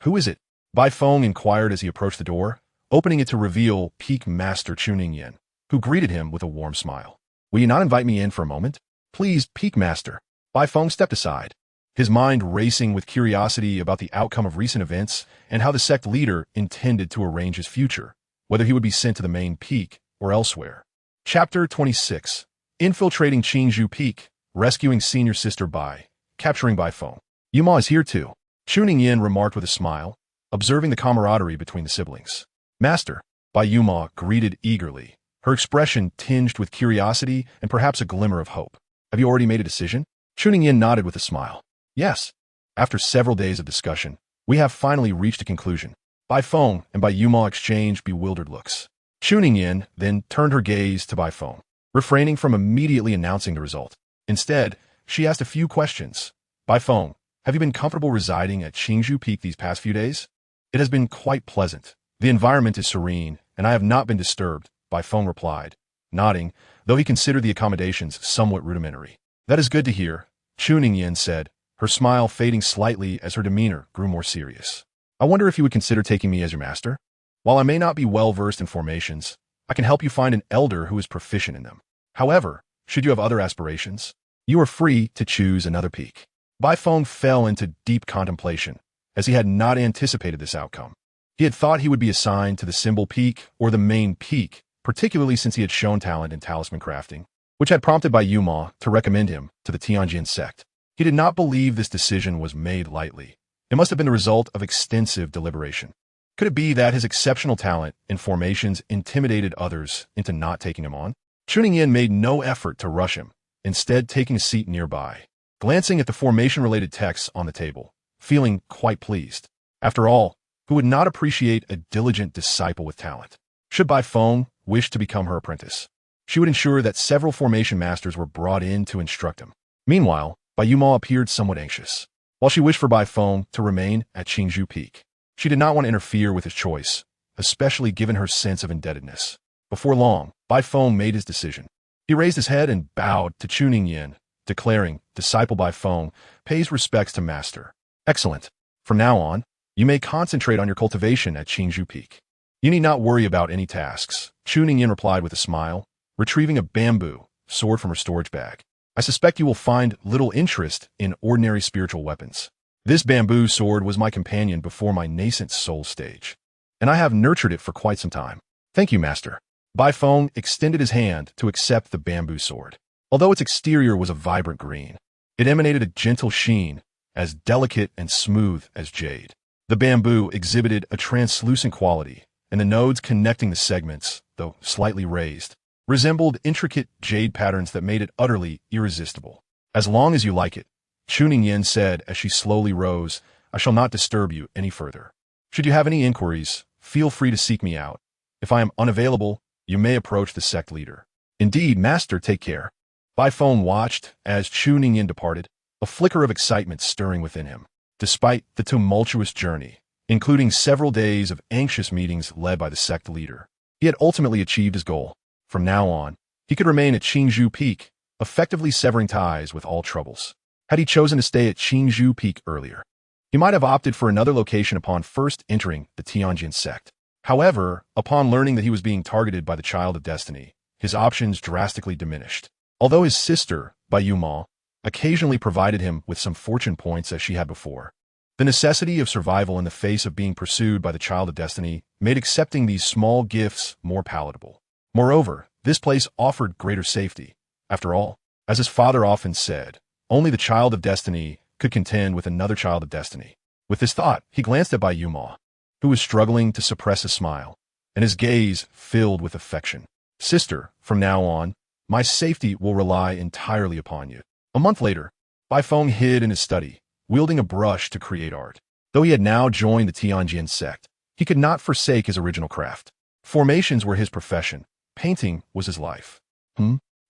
"Who is it?" Bai Feng inquired as he approached the door, opening it to reveal Peak Master Chuning Yin, who greeted him with a warm smile. "Will you not invite me in for a moment?" "Please, Peak Master." Bai Feng stepped aside, his mind racing with curiosity about the outcome of recent events and how the sect leader intended to arrange his future, whether he would be sent to the main peak or elsewhere. Chapter 26. Infiltrating Qingju Peak, rescuing senior sister Bai, capturing Bai Feng. "Yuma is here too," Chuning Yin remarked with a smile, observing the camaraderie between the siblings. "Master," Bai Yuma greeted eagerly, her expression tinged with curiosity and perhaps a glimmer of hope. "Have you already made a decision?" Chuning Yin nodded with a smile. "Yes. After several days of discussion, we have finally reached a conclusion." Bai Feng and Bai Yuma exchanged bewildered looks. Chuning Yin then turned her gaze to Bai Feng, refraining from immediately announcing the result. Instead, she asked a few questions. "Bai Feng, have you been comfortable residing at Qingju Peak these past few days?" "It has been quite pleasant. The environment is serene, and I have not been disturbed," Bai Feng replied, nodding, though he considered the accommodations somewhat rudimentary. "That is good to hear," Chuning Yin said, her smile fading slightly as her demeanor grew more serious. I wonder if you would consider taking me as your master? While I may not be well-versed in formations, I can help you find an elder who is proficient in them. However, should you have other aspirations, you are free to choose another peak. Bai Feng fell into deep contemplation, as he had not anticipated this outcome. He had thought he would be assigned to the symbol peak or the main peak, particularly since he had shown talent in talisman crafting, which had prompted Bai Yuma to recommend him to the Tianjin sect. He did not believe this decision was made lightly. It must have been the result of extensive deliberation. Could it be that his exceptional talent in formations intimidated others into not taking him on? Chuning Yin made no effort to rush him, instead taking a seat nearby, glancing at the formation-related texts on the table, feeling quite pleased. After all, who would not appreciate a diligent disciple with talent? Should Bai Feng wish to become her apprentice, she would ensure that several formation masters were brought in to instruct him. Meanwhile, Bai Yuma appeared somewhat anxious. While she wished for Bai Feng to remain at Qingzhou Peak, she did not want to interfere with his choice, especially given her sense of indebtedness. Before long, Bai Feng made his decision. He raised his head and bowed to Chuning Yin, declaring, "Disciple Bai Feng pays respects to master." "Excellent. From now on, you may concentrate on your cultivation at Qingzhou Peak. You need not worry about any tasks," Chuning Yin replied with a smile, retrieving a bamboo sword from her storage bag. "I suspect you will find little interest in ordinary spiritual weapons. This bamboo sword was my companion before my nascent soul stage, and I have nurtured it for quite some time." "Thank you, master." Bai Feng extended his hand to accept the bamboo sword. Although its exterior was a vibrant green, it emanated a gentle sheen, as delicate and smooth as jade. The bamboo exhibited a translucent quality, and the nodes connecting the segments, though slightly raised, resembled intricate jade patterns that made it utterly irresistible. "As long as you like it," Chuning Yin said as she slowly rose, "I shall not disturb you any further. Should you have any inquiries, feel free to seek me out. If I am unavailable, you may approach the sect leader." "Indeed, master, take care." Bai Feng watched as Chuning Yin departed, a flicker of excitement stirring within him. Despite the tumultuous journey, including several days of anxious meetings led by the sect leader, he had ultimately achieved his goal. From now on, he could remain at Qingzhou Peak, effectively severing ties with all troubles. Had he chosen to stay at Qingzhou Peak earlier, he might have opted for another location upon first entering the Tianjin sect. However, upon learning that he was being targeted by the Child of Destiny, his options drastically diminished. Although his sister, Bai Yuma, occasionally provided him with some fortune points as she had before, the necessity of survival in the face of being pursued by the Child of Destiny made accepting these small gifts more palatable. Moreover, this place offered greater safety. After all, as his father often said, only the Child of Destiny could contend with another Child of Destiny. With this thought, he glanced at Bai Yuma, who was struggling to suppress a smile, and his gaze filled with affection. "Sister, from now on, my safety will rely entirely upon you." A month later, Bai Feng hid in his study, wielding a brush to create art. Though he had now joined the Tianjin sect, he could not forsake his original craft. Formations were his profession. Painting was his life.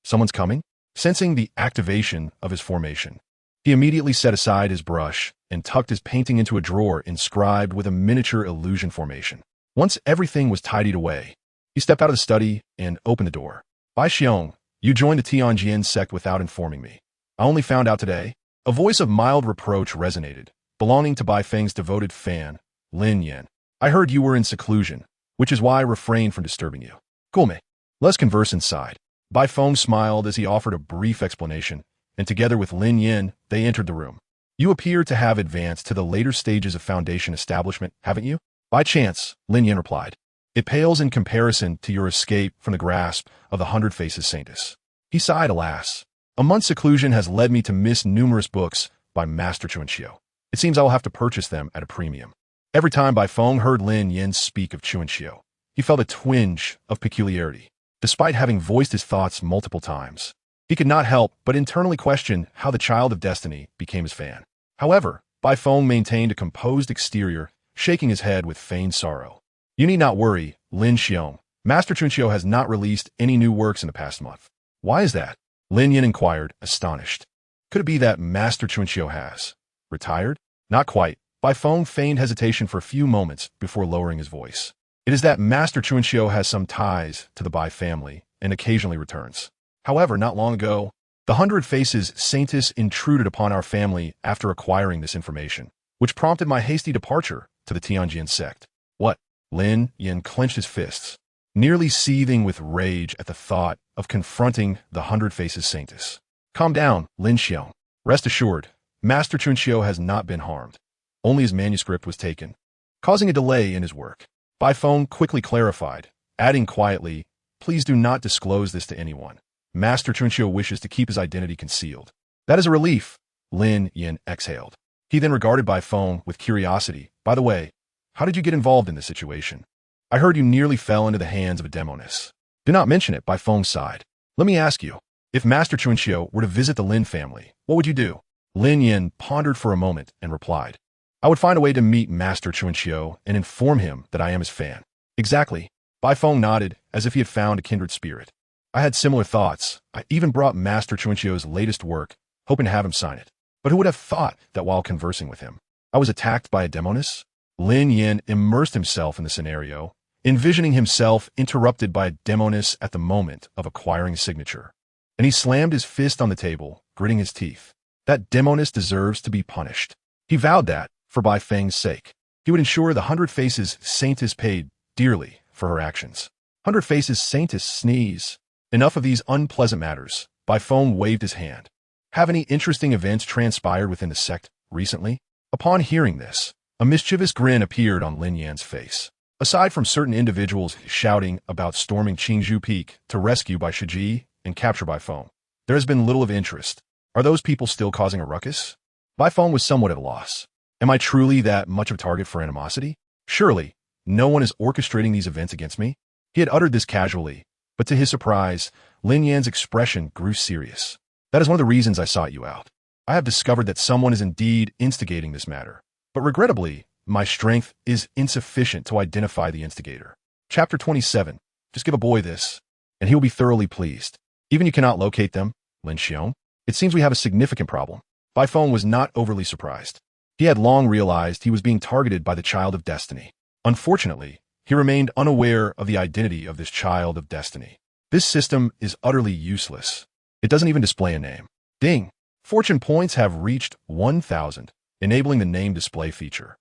Someone's coming? Sensing the activation of his formation, he immediately set aside his brush and tucked his painting into a drawer inscribed with a miniature illusion formation. Once everything was tidied away, he stepped out of the study and opened the door. "Bai Xiong, you joined the Tianjin sect without informing me. I only found out today." A voice of mild reproach resonated, belonging to Bai Feng's devoted fan, Lin Yan. "I heard you were in seclusion, which is why I refrained from disturbing you. Gome, let's converse inside." Bai Feng smiled as he offered a brief explanation, and together with Lin Yin, they entered the room. "You appear to have advanced to the later stages of foundation establishment, haven't you?" "By chance," Lin Yin replied. "It pales in comparison to your escape from the grasp of the Hundred Faces Saintess." He sighed, "Alas, a month's seclusion has led me to miss numerous books by Master Chuanxiu. It seems I will have to purchase them at a premium." Every time Bai Feng heard Lin Yin speak of Chuanxiu, he felt a twinge of peculiarity. Despite having voiced his thoughts multiple times, he could not help but internally question how the Child of Destiny became his fan. However, Bai Feng maintained a composed exterior, shaking his head with feigned sorrow. "You need not worry, Lin Xiong. Master Chuanxiu has not released any new works in the past month." "Why is that?" Lin Yin inquired, astonished. "Could it be that Master Chuanxiu has retired?" "Not quite." Bai Feng feigned hesitation for a few moments before lowering his voice. "It is that Master Chuanxiu has some ties to the Bai family and occasionally returns. However, not long ago, The Hundred Faces Saintess intruded upon our family after acquiring this information, which prompted my hasty departure to the Tianjin sect. What? Lin Yin clenched his fists, nearly seething with rage at the thought of confronting the Hundred Faces Saintess. Calm down, Lin Xiong. Rest assured, Master Chunxiu has not been harmed. Only his manuscript was taken, causing a delay in his work. Bai Feng quickly clarified, adding quietly, please do not disclose this to anyone. Master Chunxiu wishes to keep his identity concealed. That is a relief, Lin Yin exhaled. He then regarded Bai Feng with curiosity. By the way, how did you get involved in this situation? I heard you nearly fell into the hands of a demoness. Do not mention it, Bai Feng sighed. Let me ask you, if Master Chunxiu were to visit the Lin family, what would you do? Lin Yin pondered for a moment and replied, I would find a way to meet Master Chunxiu and inform him that I am his fan. Exactly. Bai Feng nodded as if he had found a kindred spirit. I had similar thoughts. I even brought Master Chunxiu's latest work, hoping to have him sign it. But who would have thought that while conversing with him, I was attacked by a demoness? Lin Yin immersed himself in the scenario, envisioning himself interrupted by a demoness at the moment of acquiring a signature. And he slammed his fist on the table, gritting his teeth. That demoness deserves to be punished. He vowed that, for Bai Feng's sake, he would ensure the Hundred Faces Saintess paid dearly for her actions. Hundred Faces Saintess sneeze. Enough of these unpleasant matters. Bai Feng waved his hand. Have any interesting events transpired within the sect recently? Upon hearing this, a mischievous grin appeared on Lin Yan's face. Aside from certain individuals shouting about storming Qingzhou Peak to rescue Bai Shiji and capture Bai Feng, there has been little of interest. Are those people still causing a ruckus? Bai Feng was somewhat at a loss. Am I truly that much of a target for animosity? Surely, no one is orchestrating these events against me? He had uttered this casually, but to his surprise, Lin Yan's expression grew serious. That is one of the reasons I sought you out. I have discovered that someone is indeed instigating this matter, but regrettably, my strength is insufficient to identify the instigator. Chapter 27. Just give a boy this, and he will be thoroughly pleased. Even you cannot locate them, Lin Xiong? It seems we have a significant problem. Bai Feng was not overly surprised. He had long realized he was being targeted by the Child of Destiny. Unfortunately, he remained unaware of the identity of this Child of Destiny. This system is utterly useless. It doesn't even display a name. Ding! Fortune points have reached 1,000, enabling the name display feature.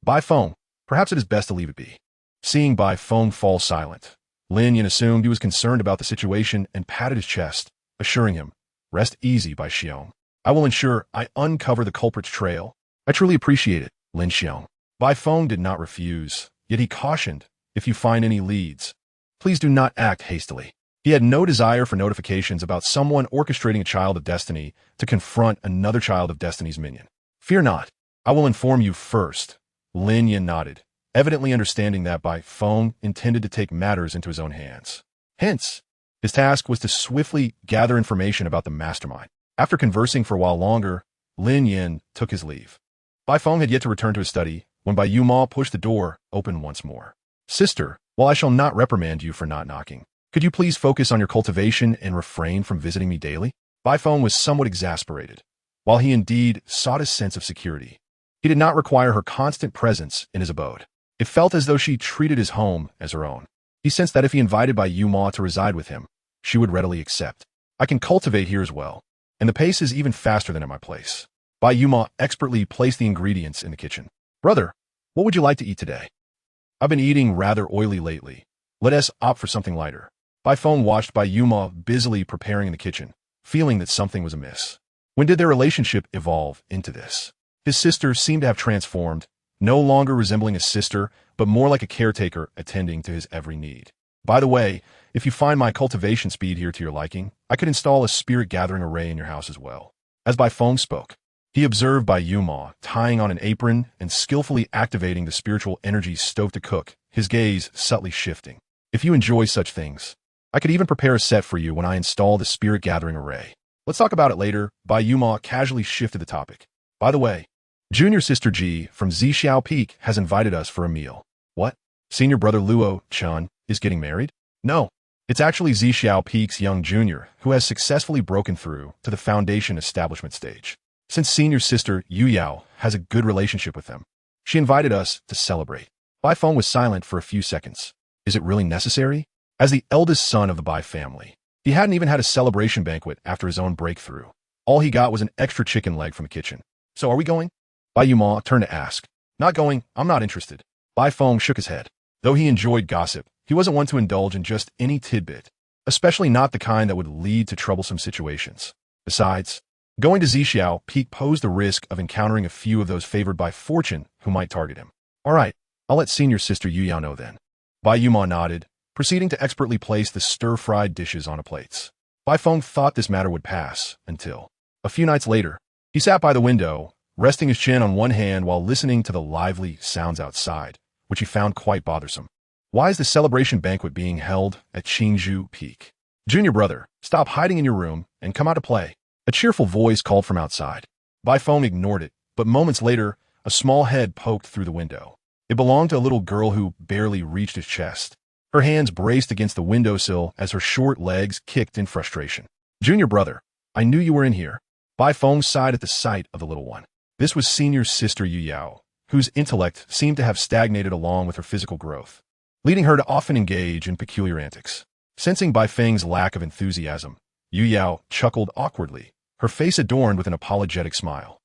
Bai Feng, perhaps it is best to leave it be. Seeing Bai Feng fall silent, Lin Yin assumed he was concerned about the situation and patted his chest, assuring him, rest easy, Bai Xiong. I will ensure I uncover the culprit's trail. I truly appreciate it, Lin Xiong. Bai Feng did not refuse, yet he cautioned, if you find any leads, please do not act hastily. He had no desire for notifications about someone orchestrating a Child of Destiny to confront another Child of Destiny's minion. Fear not, I will inform you first. Lin Yin nodded, evidently understanding that Bai Feng intended to take matters into his own hands. Hence, his task was to swiftly gather information about the mastermind. After conversing for a while longer, Lin Yin took his leave. Bai Feng had yet to return to his study when Bai Yuma pushed the door open once more. Sister, while I shall not reprimand you for not knocking, could you please focus on your cultivation and refrain from visiting me daily? Bai Feng was somewhat exasperated. While he indeed sought a sense of security, he did not require her constant presence in his abode. It felt as though she treated his home as her own. He sensed that if he invited Bai Yuma to reside with him, she would readily accept. I can cultivate here as well, and the pace is even faster than at my place. Bai Yuma expertly placed the ingredients in the kitchen. Brother, what would you like to eat today? I've been eating rather oily lately. Let us opt for something lighter. Bai Feng watched Bai Yuma busily preparing in the kitchen, feeling that something was amiss. When did their relationship evolve into this? His sister seemed to have transformed, no longer resembling a sister, but more like a caretaker attending to his every need. By the way, if you find my cultivation speed here to your liking, I could install a spirit gathering array in your house as well. As Bai Feng spoke, he observed Bai Yuma tying on an apron and skillfully activating the spiritual energy stove to cook, his gaze subtly shifting. If you enjoy such things, I could even prepare a set for you when I install the spirit gathering array. Let's talk about it later. Bai Yuma casually shifted the topic. By the way, Junior Sister Ji from Zixiao Peak has invited us for a meal. What? Senior brother Luo Chun is getting married? No, it's actually Zixiao Peak's young junior who has successfully broken through to the foundation establishment stage. Since senior sister Yu Yao has a good relationship with them, she invited us to celebrate. Bai Feng was silent for a few seconds. Is it really necessary? As the eldest son of the Bai family, He hadn't even had a celebration banquet after his own breakthrough. All he got was an extra chicken leg from the kitchen. So are we going? Bai Yuma turned to ask. Not going, I'm not interested. Bai Feng shook his head. Though he enjoyed gossip, he wasn't one to indulge in just any tidbit, especially not the kind that would lead to troublesome situations. Besides, going to Zixiao Peak posed the risk of encountering a few of those favored by fortune who might target him. All right, I'll let senior sister Yu Yao know then. Bai Yuma nodded, proceeding to expertly place the stir-fried dishes on a plates. Bai Feng thought this matter would pass, until, a few nights later, he sat by the window, resting his chin on one hand while listening to the lively sounds outside, which he found quite bothersome. Why is the celebration banquet being held at Qingzhou Peak? Junior brother, stop hiding in your room and come out to play. A cheerful voice called from outside. Bai Feng ignored it, but moments later, a small head poked through the window. It belonged to a little girl who barely reached his chest. Her hands braced against the windowsill as her short legs kicked in frustration. Junior brother, I knew you were in here. Bai Feng sighed at the sight of the little one. This was senior sister Yu Yao, whose intellect seemed to have stagnated along with her physical growth, leading her to often engage in peculiar antics. Sensing Bai Feng's lack of enthusiasm, Yu Yao chuckled awkwardly, her face adorned with an apologetic smile.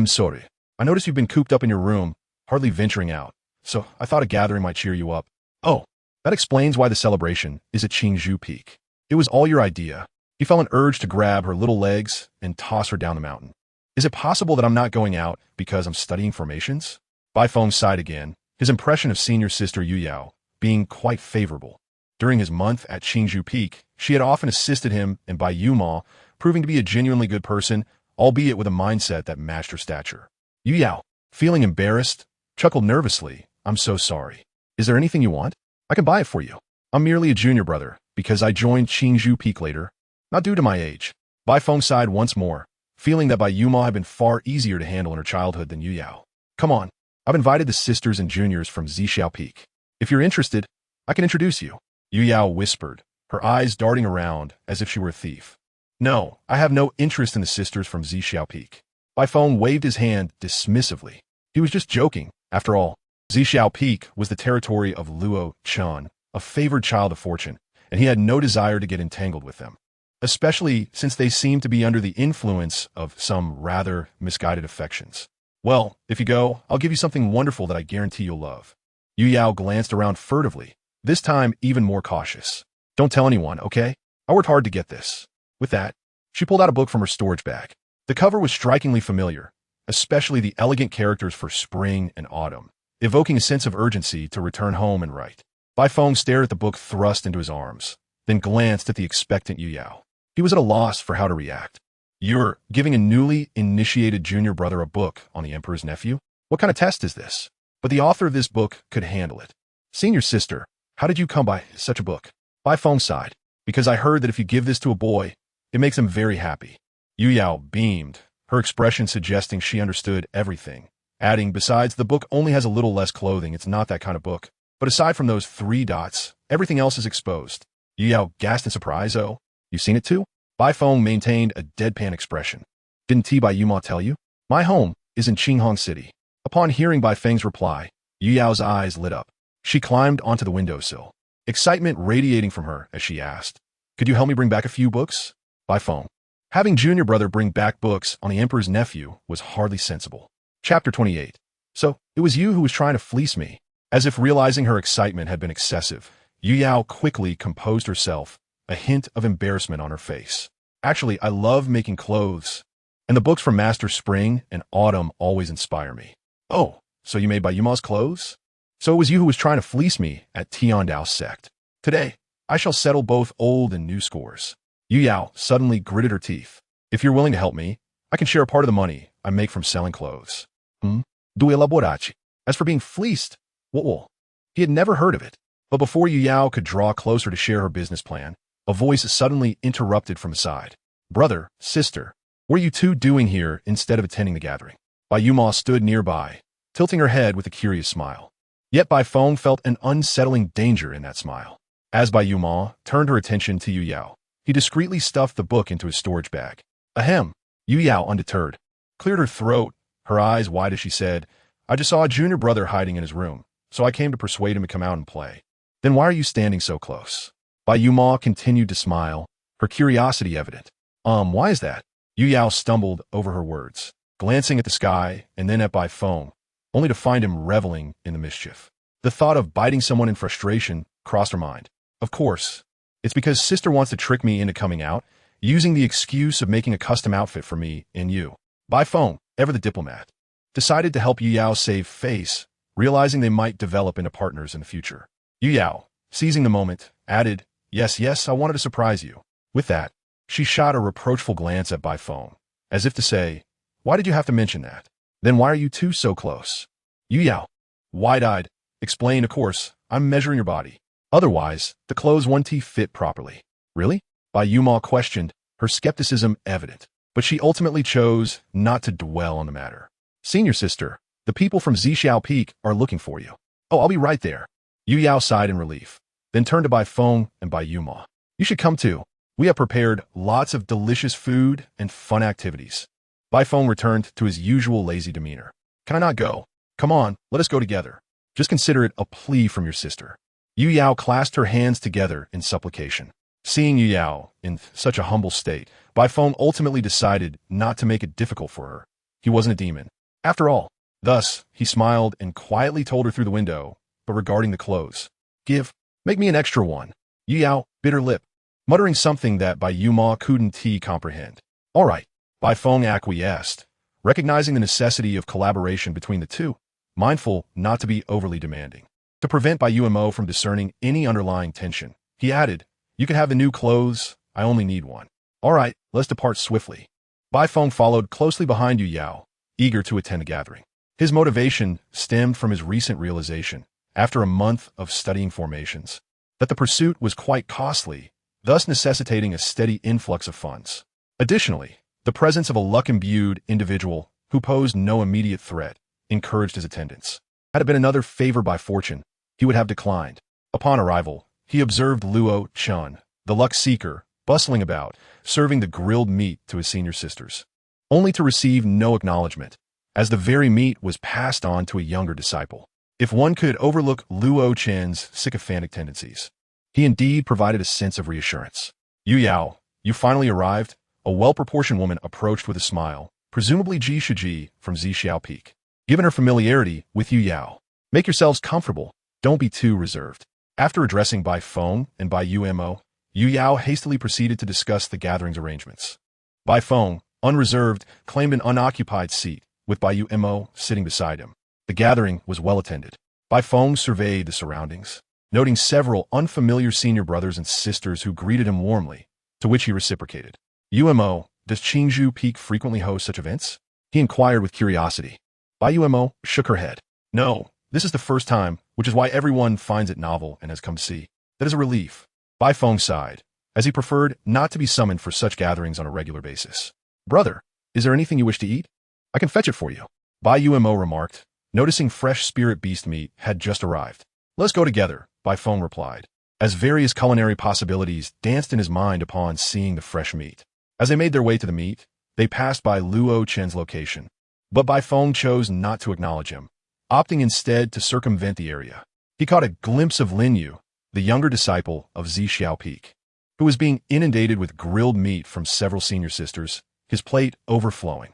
Sorry. I noticed you've been cooped up in your room, hardly venturing out, so I thought a gathering might cheer you up. Oh, that explains why the celebration is at Qingzhou Peak. It was all your idea. He felt an urge to grab her little legs and toss her down the mountain. Is it possible that I'm not going out because I'm studying formations? Bai Feng sighed again, his impression of senior sister Yu Yao being quite favorable. During his month at Qingzhou Peak, she had often assisted him, and Bai Yuma, proving to be a genuinely good person, albeit with a mindset that matched her stature. Yu Yao, feeling embarrassed, chuckled nervously. I'm so sorry. Is there anything you want? I can buy it for you. I'm merely a junior brother, because I joined Qingzhou Peak later. Not due to my age. Bai Feng sighed once more, feeling that Bai Yuma had been far easier to handle in her childhood than Yu Yao. Come on, I've invited the sisters and juniors from Zixiao Peak. If you're interested, I can introduce you. Yu Yao whispered, her eyes darting around as if she were a thief. No, I have no interest in the sisters from Zixiao Peak. Bai Feng waved his hand dismissively. He was just joking. After all, Zixiao Peak was the territory of Luo Chun, a favored child of fortune, and he had no desire to get entangled with them, especially since they seemed to be under the influence of some rather misguided affections. Well, if you go, I'll give you something wonderful that I guarantee you'll love. Yu Yao glanced around furtively, this time even more cautious. Don't tell anyone, okay? I worked hard to get this. With that, she pulled out a book from her storage bag. The cover was strikingly familiar, especially the elegant characters for spring and autumn, evoking a sense of urgency to return home and write. Bai Feng stared at the book thrust into his arms, then glanced at the expectant Yu Yao. He was at a loss for how to react. You're giving a newly initiated junior brother a book on the Emperor's nephew? What kind of test is this? But the author of this book could handle it. Senior sister, how did you come by such a book? Bai Feng sighed. Because I heard that if you give this to a boy, it makes him very happy. Yu Yao beamed, her expression suggesting she understood everything, adding, besides, the book only has a little less clothing, it's not that kind of book. But aside from those 3 dots, everything else is exposed. Yu Yao gasped in surprise. Oh, you've seen it too? Bai Feng maintained a deadpan expression. Didn't Bai Yuma tell you? My home is in Qinghong City. Upon hearing Bai Feng's reply, Yu Yao's eyes lit up. She climbed onto the windowsill, excitement radiating from her as she asked, could you help me bring back a few books? Bai Feng. Having junior brother bring back books on the Emperor's nephew was hardly sensible. Chapter 28. So, it was you who was trying to fleece me. As if realizing her excitement had been excessive, Yu Yao quickly composed herself, a hint of embarrassment on her face. Actually, I love making clothes, and the books from Master Spring and Autumn always inspire me. Oh, so you made Bai Yuma's clothes? So it was you who was trying to fleece me at Tiandao's sect. Today, I shall settle both old and new scores. Yu Yao suddenly gritted her teeth. If you're willing to help me, I can share a part of the money I make from selling clothes. Due elaboraci. As for being fleeced, well, he had never heard of it. But before Yu Yao could draw closer to share her business plan, a voice suddenly interrupted from the side. Brother, sister, what are you two doing here instead of attending the gathering? Bai Yuma stood nearby, tilting her head with a curious smile. Yet Bai Feng felt an unsettling danger in that smile. As Bai Yuma turned her attention to Yu Yao, he discreetly stuffed the book into his storage bag. Ahem. Yu Yao, undeterred, cleared her throat, her eyes wide as she said, I just saw a junior brother hiding in his room, so I came to persuade him to come out and play. Then why are you standing so close? Bai Yuma continued to smile, her curiosity evident. Why is that? Yu Yao stumbled over her words, glancing at the sky and then at Bai Feng, only to find him reveling in the mischief. The thought of biting someone in frustration crossed her mind. Of course, it's because sister wants to trick me into coming out, using the excuse of making a custom outfit for me and you. Bai Feng, ever the diplomat, decided to help Yu Yao save face, realizing they might develop into partners in the future. Yu Yao, seizing the moment, added, Yes, I wanted to surprise you. With that, she shot a reproachful glance at Bai Feng, as if to say, why did you have to mention that? Then why are you two so close? Yu Yao, wide-eyed, explained, of course, I'm measuring your body. Otherwise, the clothes won't fit properly. Really? Bai Yuma questioned, her skepticism evident. But she ultimately chose not to dwell on the matter. Senior sister, the people from Zixiao Peak are looking for you. Oh, I'll be right there. Yu Yao sighed in relief, then turned to Bai Feng and Bai Yuma. You should come too. We have prepared lots of delicious food and fun activities. Bai Feng returned to his usual lazy demeanor. Can I not go? Come on, let us go together. Just consider it a plea from your sister. Yu Yao clasped her hands together in supplication. Seeing Yu Yao in such a humble state, Bai Feng ultimately decided not to make it difficult for her. He wasn't a demon, after all. Thus, he smiled and quietly told her through the window, but regarding the clothes. Make me an extra one. Yu Yao bit her lip, muttering something that Bai Yuma couldn't comprehend. All right, Bai Feng acquiesced, recognizing the necessity of collaboration between the two, mindful not to be overly demanding. To prevent Bai Yuma from discerning any underlying tension, he added, You can have the new clothes, I only need one. All right, let's depart swiftly. Bai Feng followed closely behind Yu Yao, eager to attend the gathering. His motivation stemmed from his recent realization, after a month of studying formations, that the pursuit was quite costly, thus necessitating a steady influx of funds. Additionally, the presence of a luck-imbued individual who posed no immediate threat encouraged his attendance. Had it been another favor by fortune, he would have declined. Upon arrival, he observed Luo Chun, the luck seeker, bustling about, serving the grilled meat to his senior sisters, only to receive no acknowledgement, as the very meat was passed on to a younger disciple. If one could overlook Luo Chen's sycophantic tendencies, he indeed provided a sense of reassurance. Yu Yao, you finally arrived? A well-proportioned woman approached with a smile, presumably Ji Shiji from Zixiao Peak. Given her familiarity with Yu Yao, make yourselves comfortable, don't be too reserved. After addressing Bai Feng and Bai Yumo, Yu Yao hastily proceeded to discuss the gathering's arrangements. Bai Feng, unreserved, claimed an unoccupied seat, with Bai Yumo sitting beside him. The gathering was well attended. Bai Feng surveyed the surroundings, noting several unfamiliar senior brothers and sisters who greeted him warmly, to which he reciprocated. Umo, does Qingzhou Peak frequently host such events? He inquired with curiosity. Bai Umo shook her head. No, this is the first time, which is why everyone finds it novel and has come to see. That is a relief. Bai Feng sighed, as he preferred not to be summoned for such gatherings on a regular basis. Brother, is there anything you wish to eat? I can fetch it for you. Bai Umo remarked, noticing fresh spirit beast meat had just arrived. Let's go together, Bai Feng replied, as various culinary possibilities danced in his mind upon seeing the fresh meat. As they made their way to the meat, they passed by Luo Chen's location, but Bai Feng chose not to acknowledge him, opting instead to circumvent the area. He caught a glimpse of Lin Yu, the younger disciple of Zixiao Peak, who was being inundated with grilled meat from several senior sisters, his plate overflowing.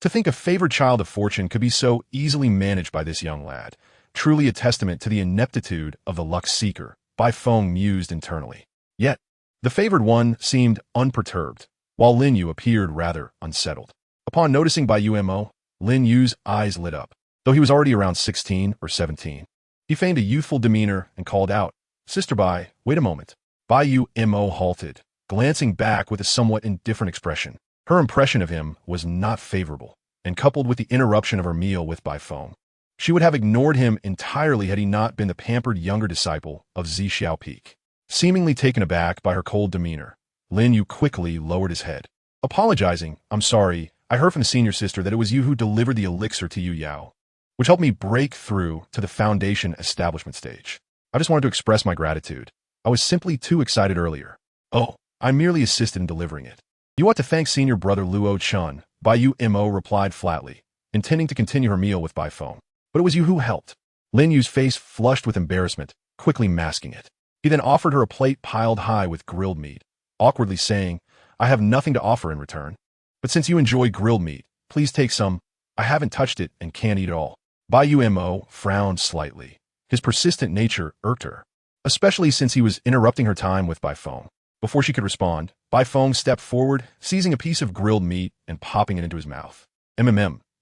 To think a favored child of fortune could be so easily managed by this young lad, truly a testament to the ineptitude of the luck seeker, Bai Feng mused internally. Yet, the favored one seemed unperturbed, while Lin Yu appeared rather unsettled. Upon noticing Bai Umo, Lin Yu's eyes lit up, though he was already around 16 or 17. He feigned a youthful demeanor and called out, Sister Bai, wait a moment. Bai Umo halted, glancing back with a somewhat indifferent expression. Her impression of him was not favorable, and coupled with the interruption of her meal with Bai Feng, she would have ignored him entirely had he not been the pampered younger disciple of Zixiao Peak. Seemingly taken aback by her cold demeanor, Lin Yu quickly lowered his head. Apologizing, I'm sorry, I heard from the senior sister that it was you who delivered the elixir to Yu Yao, which helped me break through to the foundation establishment stage. I just wanted to express my gratitude. I was simply too excited earlier. Oh, I merely assisted in delivering it. You ought to thank senior brother Luo Chun, Bai Umo replied flatly, intending to continue her meal with Bai Feng. But it was you who helped. Lin Yu's face flushed with embarrassment, quickly masking it. He then offered her a plate piled high with grilled meat, awkwardly saying, I have nothing to offer in return. But since you enjoy grilled meat, please take some. I haven't touched it and can't eat it all. Bai Mo frowned slightly. His persistent nature irked her, especially since he was interrupting her time with Bai Feng. Before she could respond, Bai Feng stepped forward, seizing a piece of grilled meat and popping it into his mouth.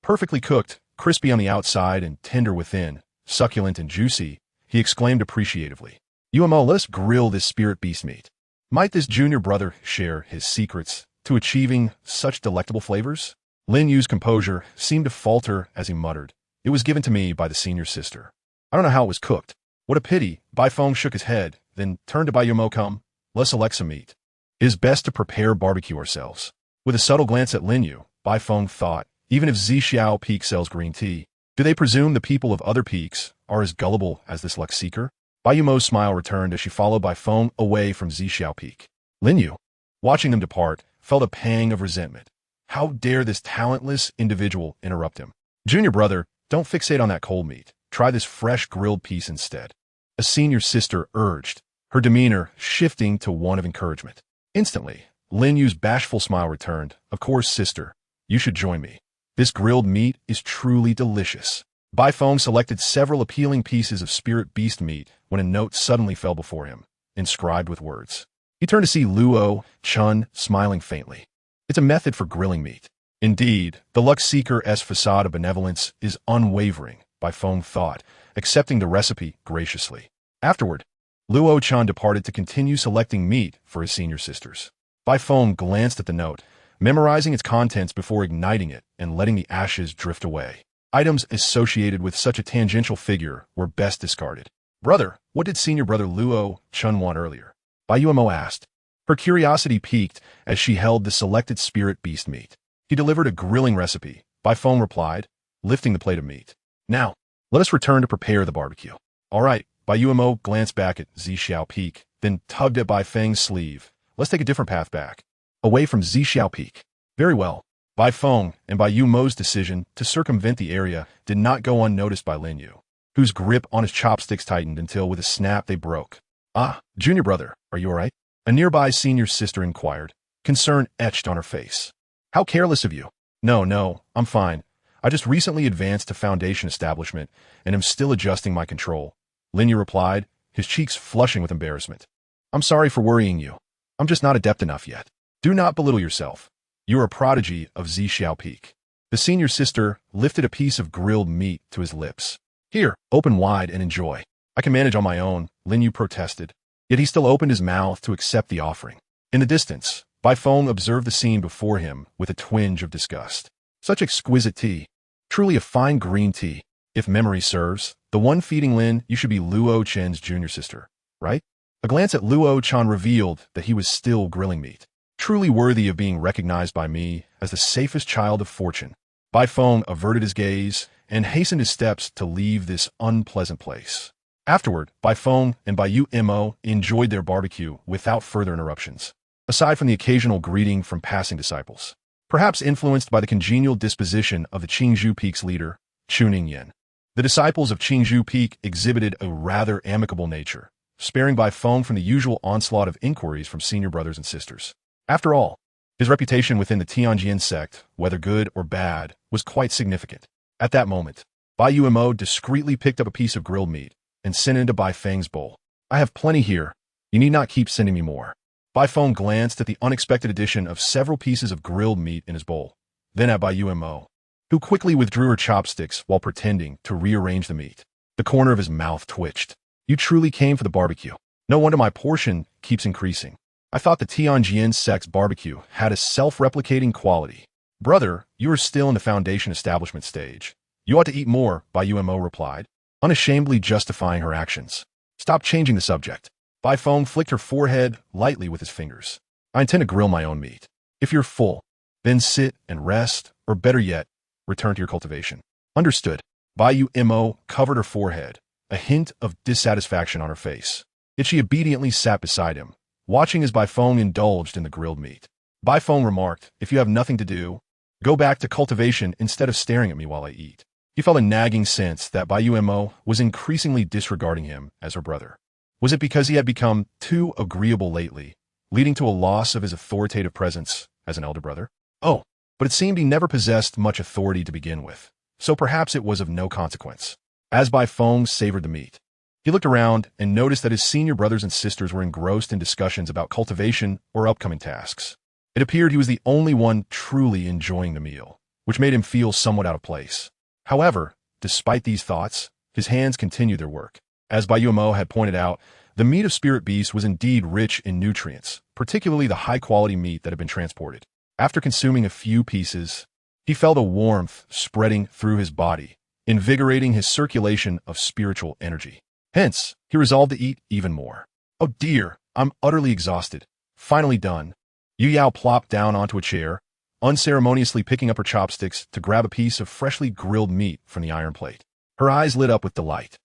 Perfectly cooked, crispy on the outside and tender within, succulent and juicy, he exclaimed appreciatively. Let us grill this spirit beast meat. Might this junior brother share his secrets to achieving such delectable flavors? Lin Yu's composure seemed to falter as he muttered, It was given to me by the senior sister. I don't know how it was cooked. What a pity. Bai Feng shook his head, then turned to Bai Yumo. Come, let's select some meat. It is best to prepare barbecue ourselves. With a subtle glance at Lin Yu, Bai Feng thought, even if Zixiao Peak sells green tea, do they presume the people of other peaks are as gullible as this luck seeker? Bai Yumo's smile returned as she followed Bai Feng away from Zixiao Peak. Lin Yu, watching them depart, felt a pang of resentment. How dare this talentless individual interrupt him? Junior brother, don't fixate on that cold meat. Try this fresh grilled piece instead. A senior sister urged, her demeanor shifting to one of encouragement. Instantly, Lin Yu's bashful smile returned. Of course, sister, you should join me. This grilled meat is truly delicious. Bai Feng selected several appealing pieces of spirit beast meat when a note suddenly fell before him, inscribed with words. He turned to see Luo Chun smiling faintly. It's a method for grilling meat. Indeed, the luck seeker's facade of benevolence is unwavering, Bai Feng thought, accepting the recipe graciously. Afterward, Luo Chun departed to continue selecting meat for his senior sisters. Bai Feng glanced at the note, memorizing its contents before igniting it and letting the ashes drift away. Items associated with such a tangential figure were best discarded. Brother, what did senior brother Luo Chun want earlier? Bai Yumo asked. Her curiosity piqued as she held the selected spirit beast meat. He delivered a grilling recipe, Bai Feng replied, lifting the plate of meat. Now, let us return to prepare the barbecue. All right, Bai Yumo glanced back at Zixiao Peak, then tugged at Bai Feng's sleeve. Let's take a different path back. Away from Zixiao Peak. Very well. Bai Feng and Bai Yumo's decision to circumvent the area did not go unnoticed by Lin Yu, whose grip on his chopsticks tightened until with a snap they broke. Ah, junior brother, are you all right? A nearby senior sister inquired, concern etched on her face. How careless of you. No, I'm fine. I just recently advanced to foundation establishment and am still adjusting my control. Lin Yu replied, his cheeks flushing with embarrassment. I'm sorry for worrying you. I'm just not adept enough yet. Do not belittle yourself. You are a prodigy of Zixiao Peak. The senior sister lifted a piece of grilled meat to his lips. Here, open wide and enjoy. I can manage on my own, Lin Yu protested. Yet he still opened his mouth to accept the offering. In the distance, Bai Feng observed the scene before him with a twinge of disgust. Such exquisite tea. Truly a fine green tea. If memory serves, the one feeding Lin Yu should be Luo Chen's junior sister, right? A glance at Luo Chen revealed that he was still grilling meat. Truly worthy of being recognized by me as the safest child of fortune. Bai Feng averted his gaze and hastened his steps to leave this unpleasant place. Afterward, Bai Feng and Bai Mo enjoyed their barbecue without further interruptions, aside from the occasional greeting from passing disciples. Perhaps influenced by the congenial disposition of the Qingzhou Peak's leader, Chuning Yin. The disciples of Qingzhou Peak exhibited a rather amicable nature, sparing Bai Feng from the usual onslaught of inquiries from senior brothers and sisters. After all, his reputation within the Tianjin sect, whether good or bad, was quite significant. At that moment, Bai Mo discreetly picked up a piece of grilled meat and sent it into Bai Feng's bowl. I have plenty here. You need not keep sending me more. Bai Feng glanced at the unexpected addition of several pieces of grilled meat in his bowl, then at Bai Mo, who quickly withdrew her chopsticks while pretending to rearrange the meat. The corner of his mouth twitched. You truly came for the barbecue. No wonder my portion keeps increasing. I thought the Tianjin sect's barbecue had a self-replicating quality. Brother, you are still in the foundation establishment stage. You ought to eat more, Bai Mo replied, unashamedly justifying her actions. Stop changing the subject. Bai Feng flicked her forehead lightly with his fingers. I intend to grill my own meat. If you're full, then sit and rest, or better yet, return to your cultivation. Understood. Bai Mo covered her forehead, a hint of dissatisfaction on her face. Yet she obediently sat beside him, watching as Bai Feng indulged in the grilled meat. Bai Feng remarked, if you have nothing to do, go back to cultivation instead of staring at me while I eat. He felt a nagging sense that Bai Mo was increasingly disregarding him as her brother. Was it because he had become too agreeable lately, leading to a loss of his authoritative presence as an elder brother? Oh, but it seemed he never possessed much authority to begin with, so perhaps it was of no consequence. As Bai Feng savored the meat, he looked around and noticed that his senior brothers and sisters were engrossed in discussions about cultivation or upcoming tasks. It appeared he was the only one truly enjoying the meal, which made him feel somewhat out of place. However, despite these thoughts, his hands continued their work. As Bai Yuemo had pointed out, the meat of spirit beasts was indeed rich in nutrients, particularly the high-quality meat that had been transported. After consuming a few pieces, he felt a warmth spreading through his body, invigorating his circulation of spiritual energy. Hence, he resolved to eat even more. Oh dear, I'm utterly exhausted. Finally done. Yu Yao plopped down onto a chair, unceremoniously picking up her chopsticks to grab a piece of freshly grilled meat from the iron plate. Her eyes lit up with delight.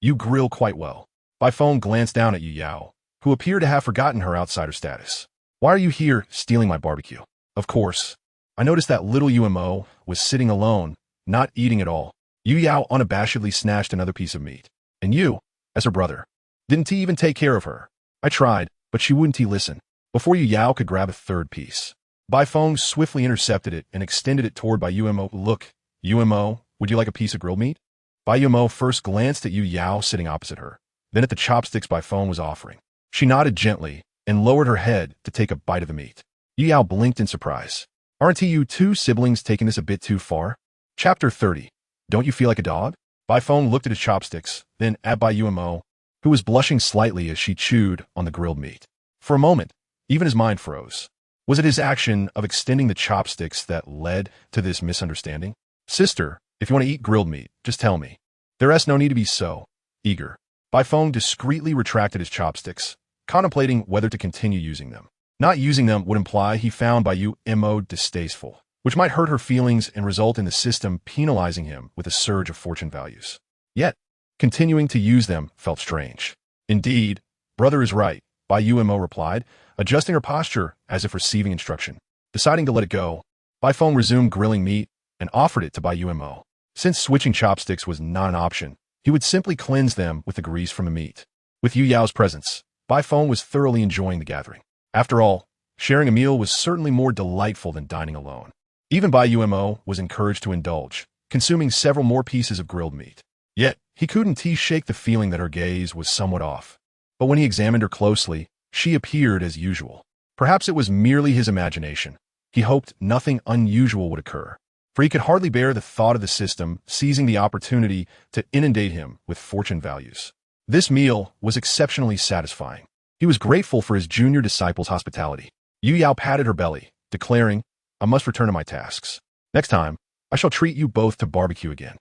You grill quite well. Bai Feng glanced down at Yu Yao, who appeared to have forgotten her outsider status. Why are you here stealing my barbecue? Of course. I noticed that little Yuemo was sitting alone, not eating at all. Yu Yao unabashedly snatched another piece of meat. And you, as her brother, didn't he even take care of her? I tried, but she wouldn't listen. Before Yu Yao could grab a third piece, Bai Feng swiftly intercepted it and extended it toward Bai Yuemo. Look, Yuemo, would you like a piece of grilled meat? Bai Yuemo first glanced at Yu Yao sitting opposite her, then at the chopsticks Bai Feng was offering. She nodded gently and lowered her head to take a bite of the meat. Yu Yao blinked in surprise. Aren't you two siblings taking this a bit too far? Chapter 30. Don't you feel like a dog? Bai Feng looked at his chopsticks, then at Bai Yuemo, who was blushing slightly as she chewed on the grilled meat. For a moment, even his mind froze. Was it his action of extending the chopsticks that led to this misunderstanding? Sister, if you want to eat grilled meat, just tell me. There is no need to be so eager. Bai Feng discreetly retracted his chopsticks, contemplating whether to continue using them. Not using them would imply he found Bai Yuemo distasteful, which might hurt her feelings and result in the system penalizing him with a surge of fortune values. Yet, continuing to use them felt strange. Indeed, brother is right, Bai Yuemo replied, adjusting her posture as if receiving instruction. Deciding to let it go, Bai Feng resumed grilling meat and offered it to Bai Yuemo. Since switching chopsticks was not an option, he would simply cleanse them with the grease from the meat. With Yu Yao's presence, Bai Feng was thoroughly enjoying the gathering. After all, sharing a meal was certainly more delightful than dining alone. Even Bai Yuemo was encouraged to indulge, consuming several more pieces of grilled meat. Yet, he couldn't shake the feeling that her gaze was somewhat off. But when he examined her closely, she appeared as usual. Perhaps it was merely his imagination. He hoped nothing unusual would occur, for he could hardly bear the thought of the system seizing the opportunity to inundate him with fortune values. This meal was exceptionally satisfying. He was grateful for his junior disciple's hospitality. Yu Yao patted her belly, declaring, I must return to my tasks. Next time, I shall treat you both to barbecue again.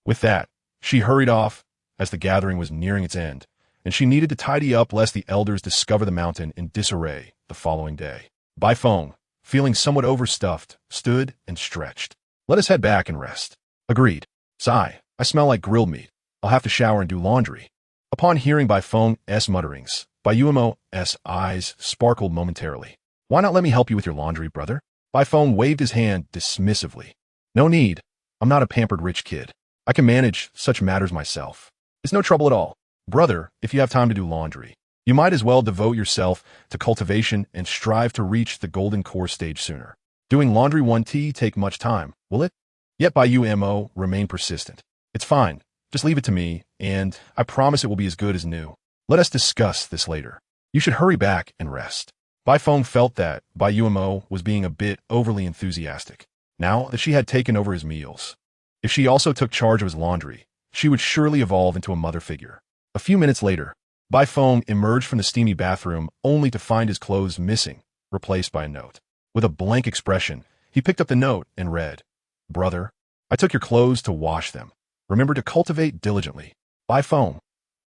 With that, she hurried off, as the gathering was nearing its end, and she needed to tidy up lest the elders discover the mountain in disarray the following day. Bai Feng, feeling somewhat overstuffed, stood and stretched. Let us head back and rest. Agreed. Sigh, I smell like grilled meat. I'll have to shower and do laundry. Upon hearing Bai Feng's mutterings, Bai Yuemo's eyes sparkled momentarily. Why not let me help you with your laundry, brother? Bai Feng waved his hand dismissively. No need. I'm not a pampered rich kid. I can manage such matters myself. It's no trouble at all. Brother, if you have time to do laundry, you might as well devote yourself to cultivation and strive to reach the golden core stage sooner. Doing laundry won't take much time, will it? Yet Bai Yuemo remained persistent. It's fine. Just leave it to me, and I promise it will be as good as new. Let us discuss this later. You should hurry back and rest. Bai Feng felt that Bai Yuemo was being a bit overly enthusiastic, now that she had taken over his meals. If she also took charge of his laundry, she would surely evolve into a mother figure. A few minutes later, Bai Feng emerged from the steamy bathroom only to find his clothes missing, replaced by a note. With a blank expression, he picked up the note and read, Brother, I took your clothes to wash them. Remember to cultivate diligently. Bai Feng.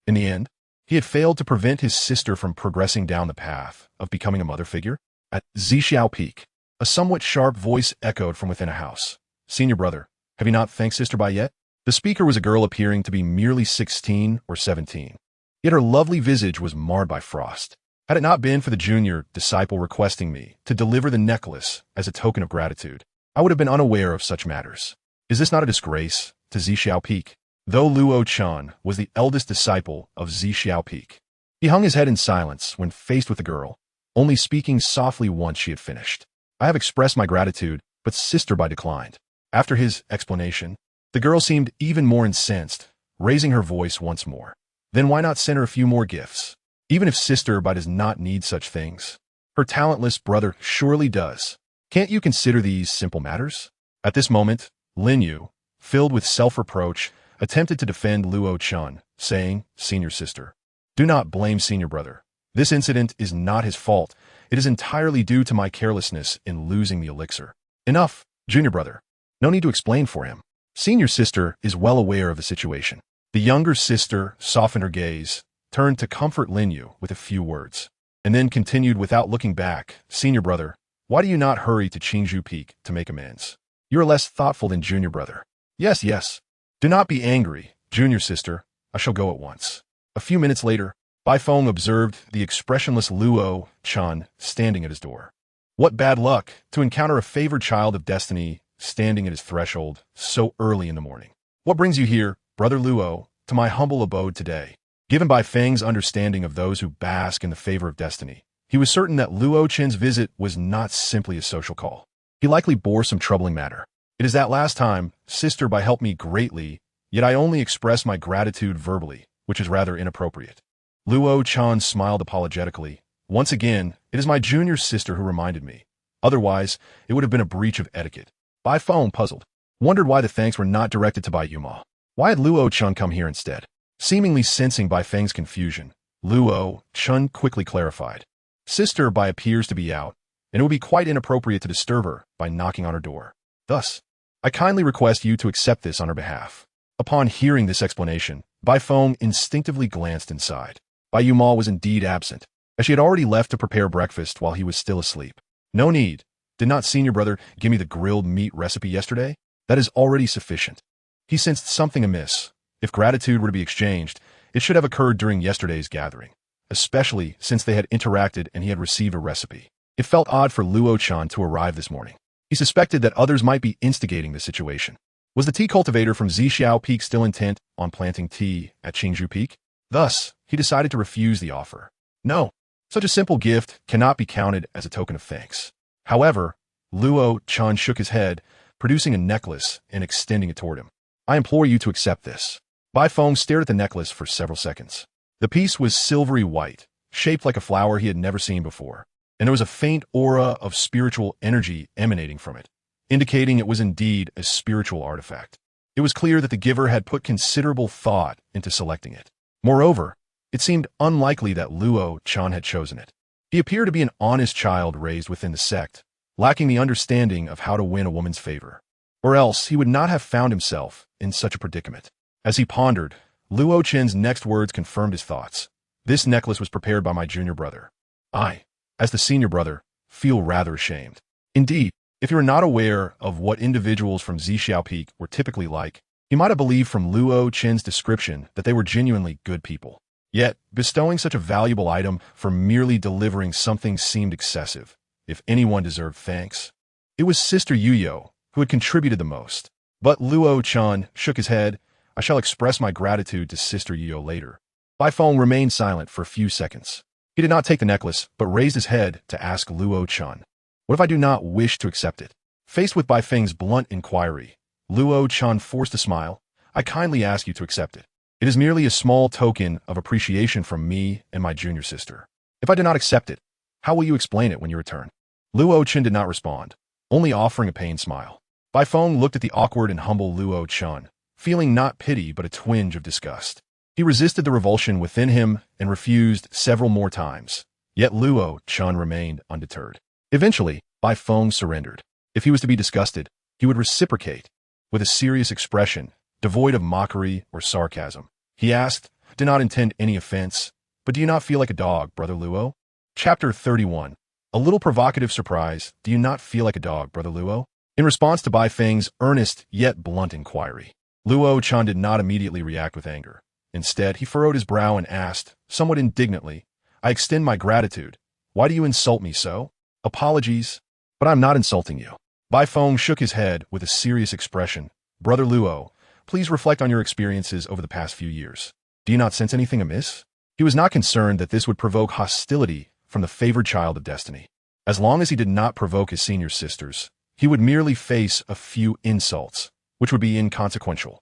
In the end, he had failed to prevent his sister from progressing down the path of becoming a mother figure. At Zixiao Peak, a somewhat sharp voice echoed from within a house. Senior brother, have you not thanked Sister Bai yet? The speaker was a girl appearing to be merely 16 or 17. Yet her lovely visage was marred by frost. Had it not been for the junior disciple requesting me to deliver the necklace as a token of gratitude, I would have been unaware of such matters. Is this not a disgrace to Zixiao Peak? Though Luo Chun was the eldest disciple of Zixiao Peak, he hung his head in silence when faced with the girl, only speaking softly once she had finished. I have expressed my gratitude, but Sister Bai declined. After his explanation, the girl seemed even more incensed, raising her voice once more. Then why not send her a few more gifts? Even if Sister Bai does not need such things, her talentless brother surely does. Can't you consider these simple matters? At this moment, Lin Yu, filled with self-reproach, attempted to defend Luo Chun, saying, "Senior sister, do not blame senior brother. This incident is not his fault. It is entirely due to my carelessness in losing the elixir." Enough, junior brother. No need to explain for him. Senior sister is well aware of the situation. The younger sister softened her gaze, turned to comfort Lin Yu with a few words, and then continued without looking back, "Senior brother, why do you not hurry to Qingzhou Peak to make amends? You are less thoughtful than junior brother." "Yes, yes. Do not be angry, junior sister. I shall go at once." A few minutes later, Bai Feng observed the expressionless Luo Chun standing at his door. What bad luck to encounter a favored child of destiny standing at his threshold so early in the morning. "What brings you here, brother Luo, to my humble abode today?" Given Bai Feng's understanding of those who bask in the favor of destiny, he was certain that Luo Chen's visit was not simply a social call. He likely bore some troubling matter. "It is that last time, Sister Bai helped me greatly, yet I only express my gratitude verbally, which is rather inappropriate." Luo Chan smiled apologetically. "Once again, it is my junior sister who reminded me. Otherwise, it would have been a breach of etiquette." Bai Feng, puzzled, wondered why the thanks were not directed to Bai Yuma. Why had Luo Chun come here instead? Seemingly sensing Bai Feng's confusion, Luo Chun quickly clarified. "Sister Bai appears to be out, and it would be quite inappropriate to disturb her by knocking on her door. Thus, I kindly request you to accept this on her behalf." Upon hearing this explanation, Bai Feng instinctively glanced inside. Bai Yuma was indeed absent, as she had already left to prepare breakfast while he was still asleep. "No need. Did not senior brother give me the grilled meat recipe yesterday? That is already sufficient." He sensed something amiss. If gratitude were to be exchanged, it should have occurred during yesterday's gathering, especially since they had interacted and he had received a recipe. It felt odd for Luo Chan to arrive this morning. He suspected that others might be instigating the situation. Was the tea cultivator from Zixiao Peak still intent on planting tea at Qingzhou Peak? Thus, he decided to refuse the offer. No, such a simple gift cannot be counted as a token of thanks. However, Luo Chan shook his head, producing a necklace and extending it toward him. "I implore you to accept this." Bai Feng stared at the necklace for several seconds. The piece was silvery white, shaped like a flower he had never seen before, and there was a faint aura of spiritual energy emanating from it, indicating it was indeed a spiritual artifact. It was clear that the giver had put considerable thought into selecting it. Moreover, it seemed unlikely that Luo Chan had chosen it. He appeared to be an honest child raised within the sect, lacking the understanding of how to win a woman's favor. Or else he would not have found himself in such a predicament. As he pondered, Luo Chen's next words confirmed his thoughts. "This necklace was prepared by my junior brother. I, as the senior brother, feel rather ashamed. Indeed, if you are not aware of what individuals from Zixiao Peak were typically like, you might have believed from Luo Chen's description that they were genuinely good people. Yet, bestowing such a valuable item for merely delivering something seemed excessive. If anyone deserved thanks, it was Sister Yuyo, who had contributed the most. But Luo Chan shook his head. "I shall express my gratitude to Sister Yuyo later." Bai Feng remained silent for a few seconds. He did not take the necklace, but raised his head to ask Luo Chan, "What if I do not wish to accept it?" Faced with Bai Feng's blunt inquiry, Luo Chan forced a smile. "I kindly ask you to accept it. It is merely a small token of appreciation from me and my junior sister. If I do not accept it, how will you explain it when you return?" Luo Chan did not respond, only offering a pained smile. Bai Feng looked at the awkward and humble Luo Chan, feeling not pity but a twinge of disgust. He resisted the revulsion within him and refused several more times. Yet Luo Chan remained undeterred. Eventually, Bai Feng surrendered. If he was to be disgusted, he would reciprocate with a serious expression, devoid of mockery or sarcasm. He asked, "Do not intend any offense, but do you not feel like a dog, brother Luo?" Chapter 31. A little provocative surprise. "Do you not feel like a dog, brother Luo?" In response to Bai Feng's earnest yet blunt inquiry, Luo Chan did not immediately react with anger. Instead, he furrowed his brow and asked, somewhat indignantly, "I extend my gratitude. Why do you insult me so?" "Apologies, but I'm not insulting you." Bai Feng shook his head with a serious expression. "Brother Luo, please reflect on your experiences over the past few years. Do you not sense anything amiss?" He was not concerned that this would provoke hostility from the favored child of destiny. As long as he did not provoke his senior sisters, he would merely face a few insults, which would be inconsequential.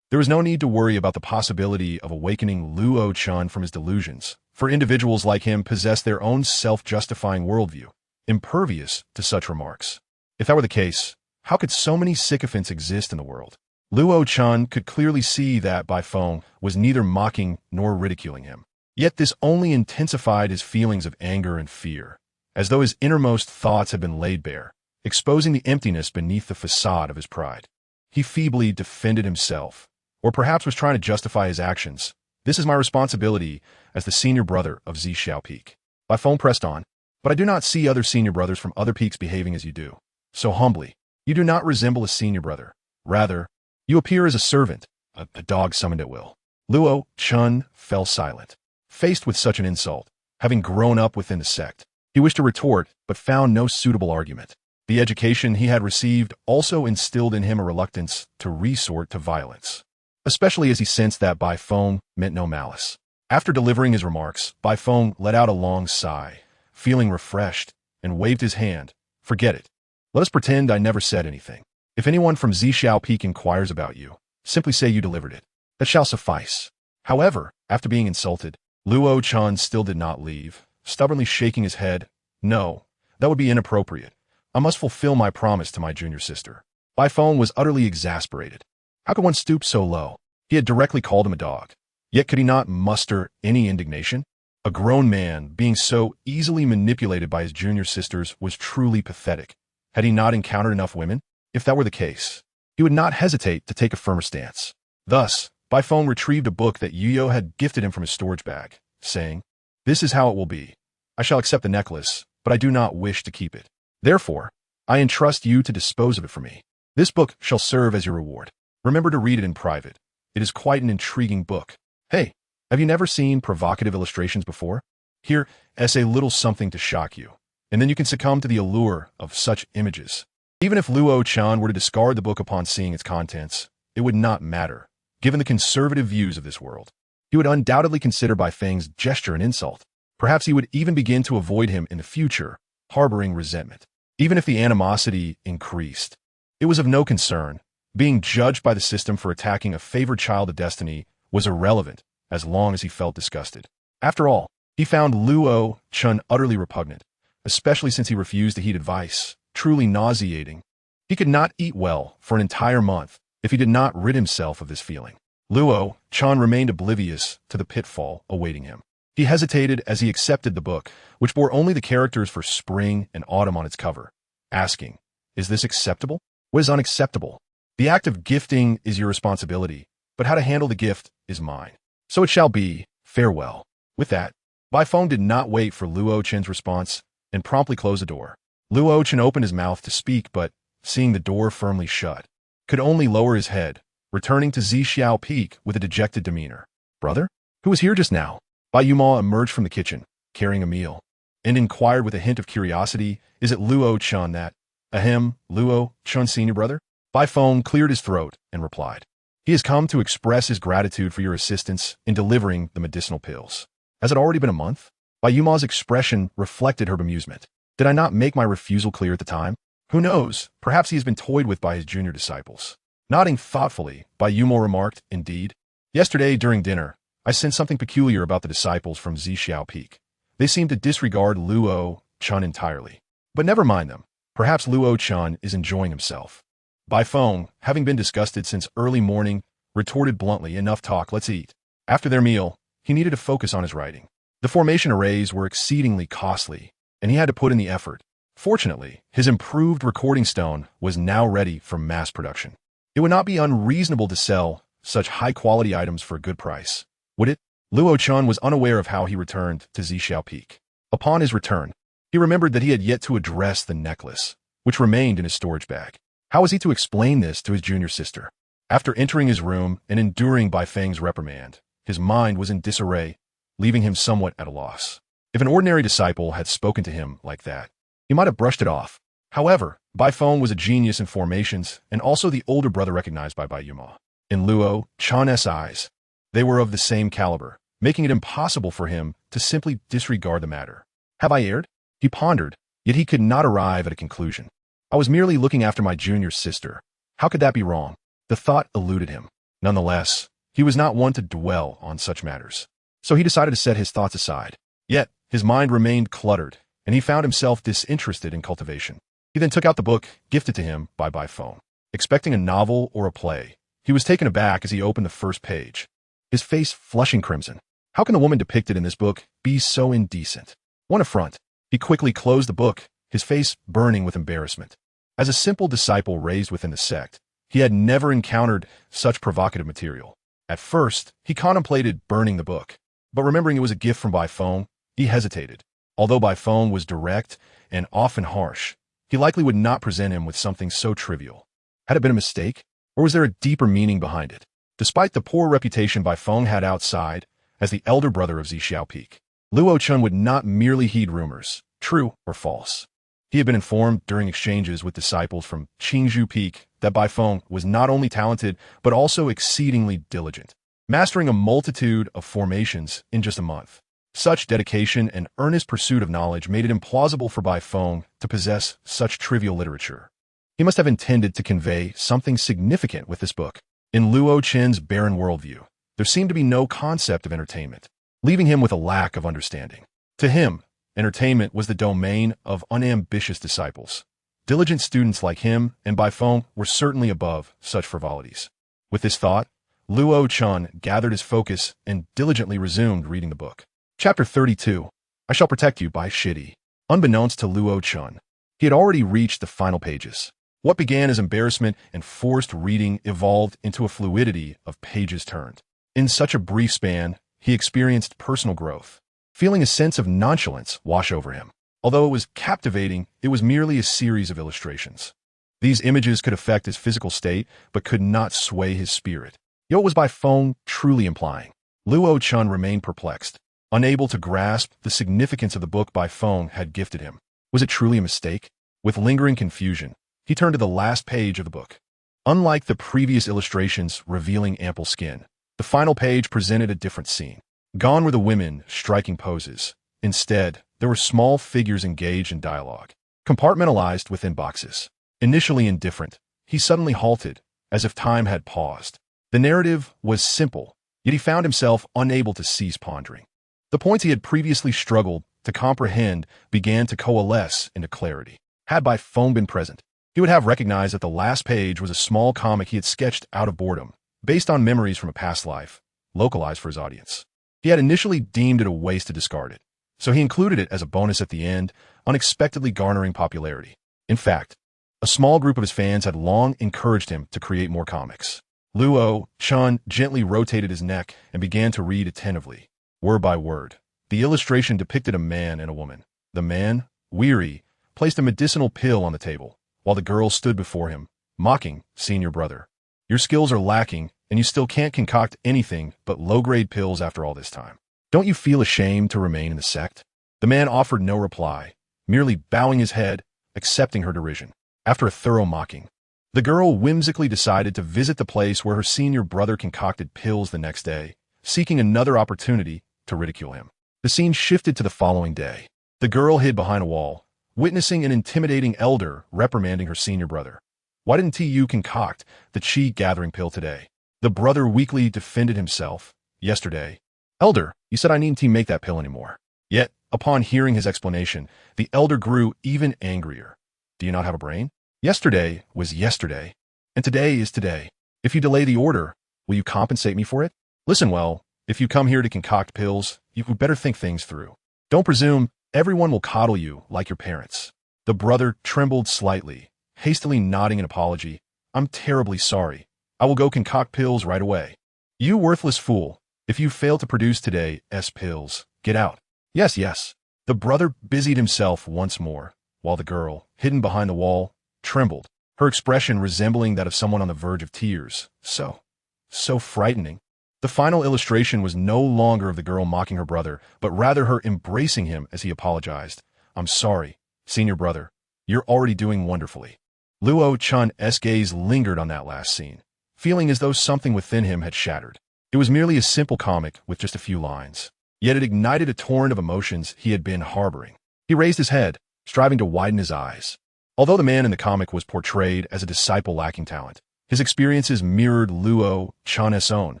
There was no need to worry about the possibility of awakening Luo Chun from his delusions, for individuals like him possess their own self-justifying worldview, impervious to such remarks. If that were the case, how could so many sycophants exist in the world? Luo Chun could clearly see that Bai Feng was neither mocking nor ridiculing him. Yet this only intensified his feelings of anger and fear, as though his innermost thoughts had been laid bare, exposing the emptiness beneath the facade of his pride. He feebly defended himself, or perhaps was trying to justify his actions. This is my responsibility as the senior brother of Xiao Peak. Bai Feng pressed on, but I do not see other senior brothers from other peaks behaving as you do. So humbly, you do not resemble a senior brother. Rather, you appear as a servant, a dog summoned at will. Luo Chun fell silent. Faced with such an insult, having grown up within the sect, he wished to retort, but found no suitable argument. The education he had received also instilled in him a reluctance to resort to violence, especially as he sensed that Bai Feng meant no malice. After delivering his remarks, Bai Feng let out a long sigh, feeling refreshed, and waved his hand. Forget it. Let us pretend I never said anything. If anyone from Xiao Peak inquires about you, simply say you delivered it. That shall suffice. However, after being insulted, Luo Chun still did not leave, stubbornly shaking his head. No, that would be inappropriate. I must fulfill my promise to my junior sister. Bai Feng was utterly exasperated. How could one stoop so low? He had directly called him a dog. Yet could he not muster any indignation? A grown man being so easily manipulated by his junior sisters was truly pathetic. Had he not encountered enough women? If that were the case, he would not hesitate to take a firmer stance. Thus, Bai Feng retrieved a book that Yuyo had gifted him from his storage bag, saying, "This is how it will be. I shall accept the necklace, but I do not wish to keep it. Therefore, I entrust you to dispose of it for me. This book shall serve as your reward. Remember to read it in private. It is quite an intriguing book. Hey, have you never seen provocative illustrations before? Here is a little something to shock you, and then you can succumb to the allure of such images." Even if Luo Chun were to discard the book upon seeing its contents, it would not matter. Given the conservative views of this world, he would undoubtedly consider Bai Feng's gesture an insult. Perhaps he would even begin to avoid him in the future, harboring resentment. Even if the animosity increased, it was of no concern. Being judged by the system for attacking a favored child of destiny was irrelevant as long as he felt disgusted. After all, he found Luo Chun utterly repugnant, especially since he refused to heed advice, truly nauseating. He could not eat well for an entire month if he did not rid himself of this feeling. Luo Chun remained oblivious to the pitfall awaiting him. He hesitated as he accepted the book, which bore only the characters for spring and autumn on its cover, asking, "Is this acceptable? What is unacceptable? The act of gifting is your responsibility, but how to handle the gift is mine. So it shall be. Farewell." With that, Bai Feng did not wait for Luo Chun's response and promptly closed the door. Luo Chun opened his mouth to speak, but, seeing the door firmly shut, could only lower his head, returning to Xiao Peak with a dejected demeanor. "Brother? Who was here just now?" Bai Yuma emerged from the kitchen, carrying a meal, and inquired with a hint of curiosity, "Is it Luo Chun that?" "Ahem, Luo Chun senior brother?" Bai Feng cleared his throat and replied, "He has come to express his gratitude for your assistance in delivering the medicinal pills." "Has it already been a month?" Bai Yuma's expression reflected her bemusement. "Did I not make my refusal clear at the time? Who knows, perhaps he has been toyed with by his junior disciples." Nodding thoughtfully, Bai Yuma remarked, "Indeed. Yesterday, during dinner, I sensed something peculiar about the disciples from Xiao Peak. They seem to disregard Luo Chun entirely. But never mind them. Perhaps Luo Chun is enjoying himself." Bai Feng, having been disgusted since early morning, retorted bluntly, "Enough talk, let's eat." After their meal, he needed to focus on his writing. The formation arrays were exceedingly costly, and he had to put in the effort. Fortunately, his improved recording stone was now ready for mass production. It would not be unreasonable to sell such high-quality items for a good price, would it? Luo Chun was unaware of how he returned to Xiao Peak. Upon his return, he remembered that he had yet to address the necklace, which remained in his storage bag. How was he to explain this to his junior sister? After entering his room and enduring Bai Feng's reprimand, his mind was in disarray, leaving him somewhat at a loss. If an ordinary disciple had spoken to him like that, he might have brushed it off. However, Bai Feng was a genius in formations and also the older brother recognized by Bai Yuma. In Luo Chun's eyes, they were of the same caliber, making it impossible for him to simply disregard the matter. Have I erred? He pondered, yet he could not arrive at a conclusion. I was merely looking after my junior sister. How could that be wrong? The thought eluded him. Nonetheless, he was not one to dwell on such matters. So he decided to set his thoughts aside. Yet, his mind remained cluttered, and he found himself disinterested in cultivation. He then took out the book gifted to him by Bai Feng. Expecting a novel or a play, he was taken aback as he opened the first page, his face flushing crimson. How can the woman depicted in this book be so indecent? What affront! He quickly closed the book, his face burning with embarrassment. As a simple disciple raised within the sect, he had never encountered such provocative material. At first, he contemplated burning the book, but remembering it was a gift from Bai Feng, he hesitated. Although Bai Feng was direct and often harsh, he likely would not present him with something so trivial. Had it been a mistake, or was there a deeper meaning behind it? Despite the poor reputation Bai Feng had outside as the elder brother of Xiao Peak, Luo Chun would not merely heed rumors, true or false. He had been informed during exchanges with disciples from Qingzhou Peak that Bai Feng was not only talented, but also exceedingly diligent, mastering a multitude of formations in just a month. Such dedication and earnest pursuit of knowledge made it implausible for Bai Feng to possess such trivial literature. He must have intended to convey something significant with this book. In Luo Chen's barren worldview, there seemed to be no concept of entertainment, leaving him with a lack of understanding. To him, entertainment was the domain of unambitious disciples. Diligent students like him and Bai Feng were certainly above such frivolities. With this thought, Luo Chun gathered his focus and diligently resumed reading the book. Chapter 32, I Shall Protect You by Shidi. Unbeknownst to Luo Chun, he had already reached the final pages. What began as embarrassment and forced reading evolved into a fluidity of pages turned. In such a brief span, he experienced personal growth, feeling a sense of nonchalance wash over him. Although it was captivating, it was merely a series of illustrations. These images could affect his physical state, but could not sway his spirit. Yet what was Bai Feng truly implying? Luo Chun remained perplexed, unable to grasp the significance of the book Bai Feng had gifted him. Was it truly a mistake? With lingering confusion, he turned to the last page of the book. Unlike the previous illustrations revealing ample skin, the final page presented a different scene. Gone were the women striking poses. Instead, there were small figures engaged in dialogue, compartmentalized within boxes. Initially indifferent, he suddenly halted, as if time had paused. The narrative was simple, yet he found himself unable to cease pondering. The points he had previously struggled to comprehend began to coalesce into clarity. Had Bai Feng been present, he would have recognized that the last page was a small comic he had sketched out of boredom, based on memories from a past life, localized for his audience. He had initially deemed it a waste to discard it, so he included it as a bonus at the end, unexpectedly garnering popularity. In fact, a small group of his fans had long encouraged him to create more comics. Luo Chun gently rotated his neck and began to read attentively, word by word. The illustration depicted a man and a woman. The man, weary, placed a medicinal pill on the table, while the girl stood before him, mocking, "Senior brother, your skills are lacking, and you still can't concoct anything but low-grade pills after all this time. Don't you feel ashamed to remain in the sect?" The man offered no reply, merely bowing his head, accepting her derision. After a thorough mocking, the girl whimsically decided to visit the place where her senior brother concocted pills the next day, seeking another opportunity to ridicule him. The scene shifted to the following day. The girl hid behind a wall, witnessing an intimidating elder reprimanding her senior brother. "Why didn't you concoct the chi-gathering pill today?" The brother weakly defended himself. "Yesterday. Elder, you said I needn't make that pill anymore." Yet, upon hearing his explanation, the elder grew even angrier. "Do you not have a brain? Yesterday was yesterday, and today is today. If you delay the order, will you compensate me for it? Listen well, if you come here to concoct pills, you would better think things through. Don't presume everyone will coddle you like your parents." The brother trembled slightly, hastily nodding an apology. "I'm terribly sorry. I will go concoct pills right away." "You worthless fool. If you fail to produce today's pills, get out." "Yes, yes." The brother busied himself once more, while the girl, hidden behind the wall, trembled, her expression resembling that of someone on the verge of tears. So frightening. The final illustration was no longer of the girl mocking her brother, but rather her embracing him as he apologized. "I'm sorry, senior brother. You're already doing wonderfully." Luo Chun's gaze lingered on that last scene, feeling as though something within him had shattered. It was merely a simple comic with just a few lines, yet it ignited a torrent of emotions he had been harboring. He raised his head, striving to widen his eyes. Although the man in the comic was portrayed as a disciple lacking talent, his experiences mirrored Luo Chan's own,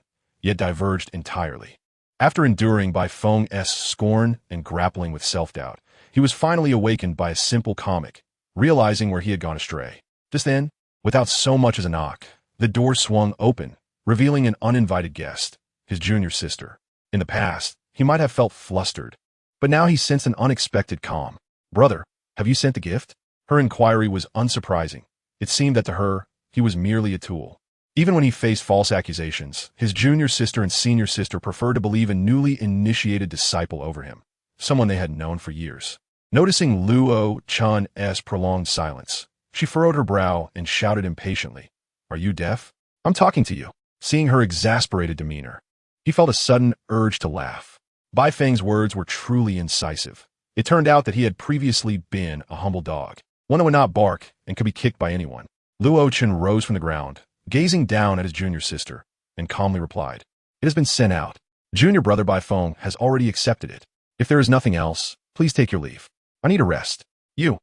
yet diverged entirely. After enduring Bai Feng's scorn and grappling with self-doubt, he was finally awakened by a simple comic, realizing where he had gone astray. Just then, without so much as a knock, the door swung open, revealing an uninvited guest, his junior sister. In the past, he might have felt flustered, but now he sensed an unexpected calm. "Brother, have you sent the gift?" Her inquiry was unsurprising. It seemed that to her, he was merely a tool. Even when he faced false accusations, his junior sister and senior sister preferred to believe a newly initiated disciple over him, someone they had known for years. Noticing Luo Chan's prolonged silence, she furrowed her brow and shouted impatiently, "Are you deaf? I'm talking to you." Seeing her exasperated demeanor, he felt a sudden urge to laugh. Bai Feng's words were truly incisive. It turned out that he had previously been a humble dog, one that would not bark and could be kicked by anyone. Luo Chen rose from the ground, gazing down at his junior sister, and calmly replied, "It has been sent out. Junior brother Bai Feng has already accepted it. If there is nothing else, please take your leave. I need a rest." "You."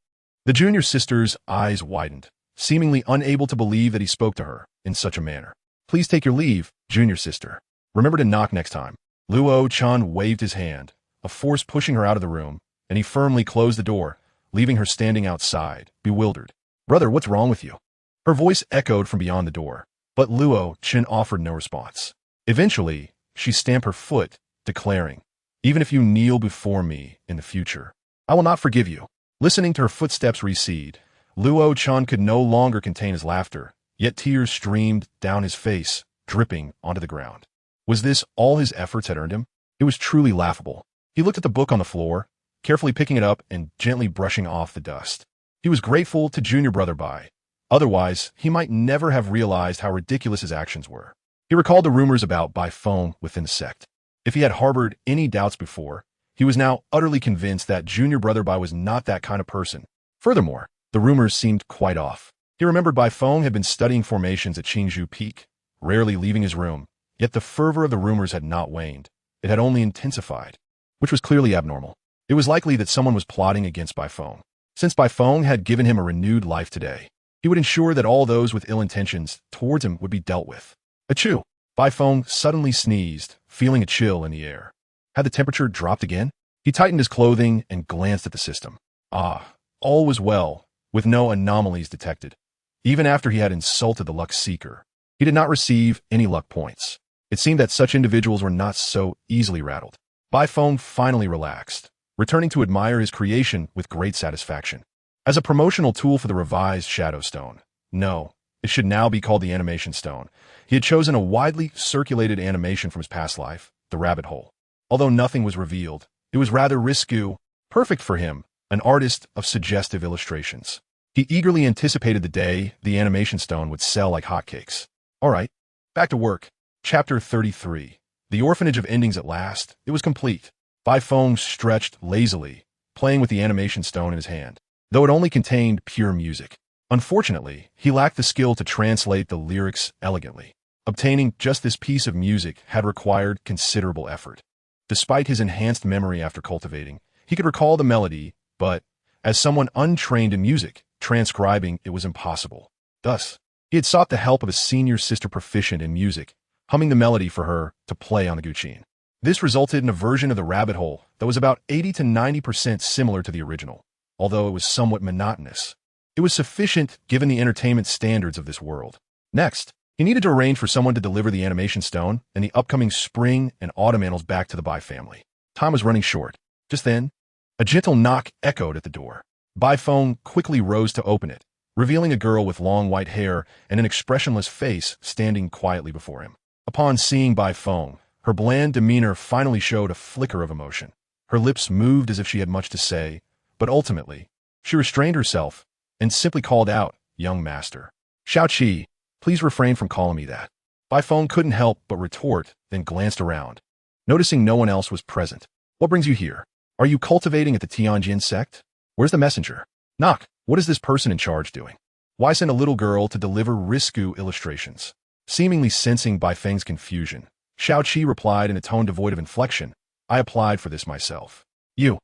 The junior sister's eyes widened, seemingly unable to believe that he spoke to her in such a manner. "Please take your leave, junior sister. Remember to knock next time." Luo Chan waved his hand, a force pushing her out of the room, and he firmly closed the door, leaving her standing outside, bewildered. "Brother, what's wrong with you?" Her voice echoed from beyond the door, but Luo Chen offered no response. Eventually, she stamped her foot, declaring, "Even if you kneel before me in the future, I will not forgive you." Listening to her footsteps recede, Luo Chen could no longer contain his laughter, yet tears streamed down his face, dripping onto the ground. Was this all his efforts had earned him? It was truly laughable. He looked at the book on the floor, carefully picking it up and gently brushing off the dust. He was grateful to junior brother Bai. Otherwise, he might never have realized how ridiculous his actions were. He recalled the rumors about Bai Feng within the sect. If he had harbored any doubts before, he was now utterly convinced that junior brother Bai was not that kind of person. Furthermore, the rumors seemed quite off. He remembered Bai Feng had been studying formations at Qingzhou Peak, rarely leaving his room, yet the fervor of the rumors had not waned. It had only intensified, which was clearly abnormal. It was likely that someone was plotting against Bai Feng. Since Bai Feng had given him a renewed life today, he would ensure that all those with ill intentions towards him would be dealt with. Achoo! Bai Feng suddenly sneezed, feeling a chill in the air. Had the temperature dropped again? He tightened his clothing and glanced at the system. All was well, with no anomalies detected. Even after he had insulted the luck seeker, he did not receive any luck points. It seemed that such individuals were not so easily rattled. Bai Feng finally relaxed, returning to admire his creation with great satisfaction. As a promotional tool for the revised Shadow Stone, no, it should now be called the Animation Stone, he had chosen a widely circulated animation from his past life, the rabbit hole. Although nothing was revealed, it was rather risque, perfect for him, an artist of suggestive illustrations. He eagerly anticipated the day the Animation Stone would sell like hotcakes. All right, back to work. Chapter 33. The orphanage of endings at last. It was complete. Bai Feng stretched lazily, playing with the Animation Stone in his hand, though it only contained pure music. Unfortunately, he lacked the skill to translate the lyrics elegantly. Obtaining just this piece of music had required considerable effort. Despite his enhanced memory after cultivating, he could recall the melody, but, as someone untrained in music, transcribing it was impossible. Thus, he had sought the help of a senior sister proficient in music, humming the melody for her to play on the guqin. This resulted in a version of the rabbit hole that was about 80 to 90% similar to the original, although it was somewhat monotonous. It was sufficient given the entertainment standards of this world. Next, he needed to arrange for someone to deliver the Animation Stone and the upcoming spring and autumn annals back to the Bai family. Time was running short. Just then, a gentle knock echoed at the door. Bai Feng quickly rose to open it, revealing a girl with long white hair and an expressionless face standing quietly before him. Upon seeing Bai Feng, her bland demeanor finally showed a flicker of emotion. Her lips moved as if she had much to say, but ultimately, she restrained herself and simply called out, "Young master." "Xiao Qi, please refrain from calling me that." Bai Feng couldn't help but retort, then glanced around. Noticing no one else was present. "What brings you here? Are you cultivating at the Tianjin sect? Where's the messenger? Knock, what is this person in charge doing? Why send a little girl to deliver risque illustrations?" Seemingly sensing Bai Feng's confusion, Xiao Qi replied in a tone devoid of inflection, "I applied for this myself." "You."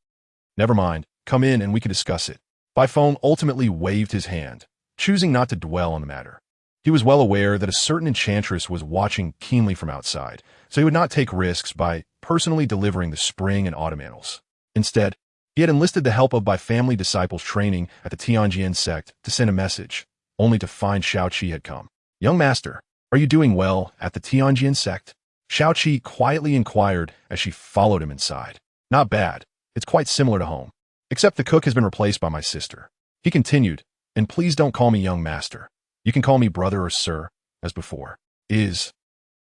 "Never mind. Come in and we can discuss it. Bai Feng ultimately waved his hand, choosing not to dwell on the matter. He was well aware that a certain enchantress was watching keenly from outside, so he would not take risks by personally delivering the spring and autumn annals. Instead, he had enlisted the help of Bai family disciples training at the Tianjin sect to send a message, only to find Xiaoqi had come. "Young master, are you doing well at the Tianjin sect?" Xiaoqi quietly inquired as she followed him inside. "Not bad. It's quite similar to home. Except the cook has been replaced by my sister." He continued, "And please don't call me young master. You can call me brother or sir, as before." "Is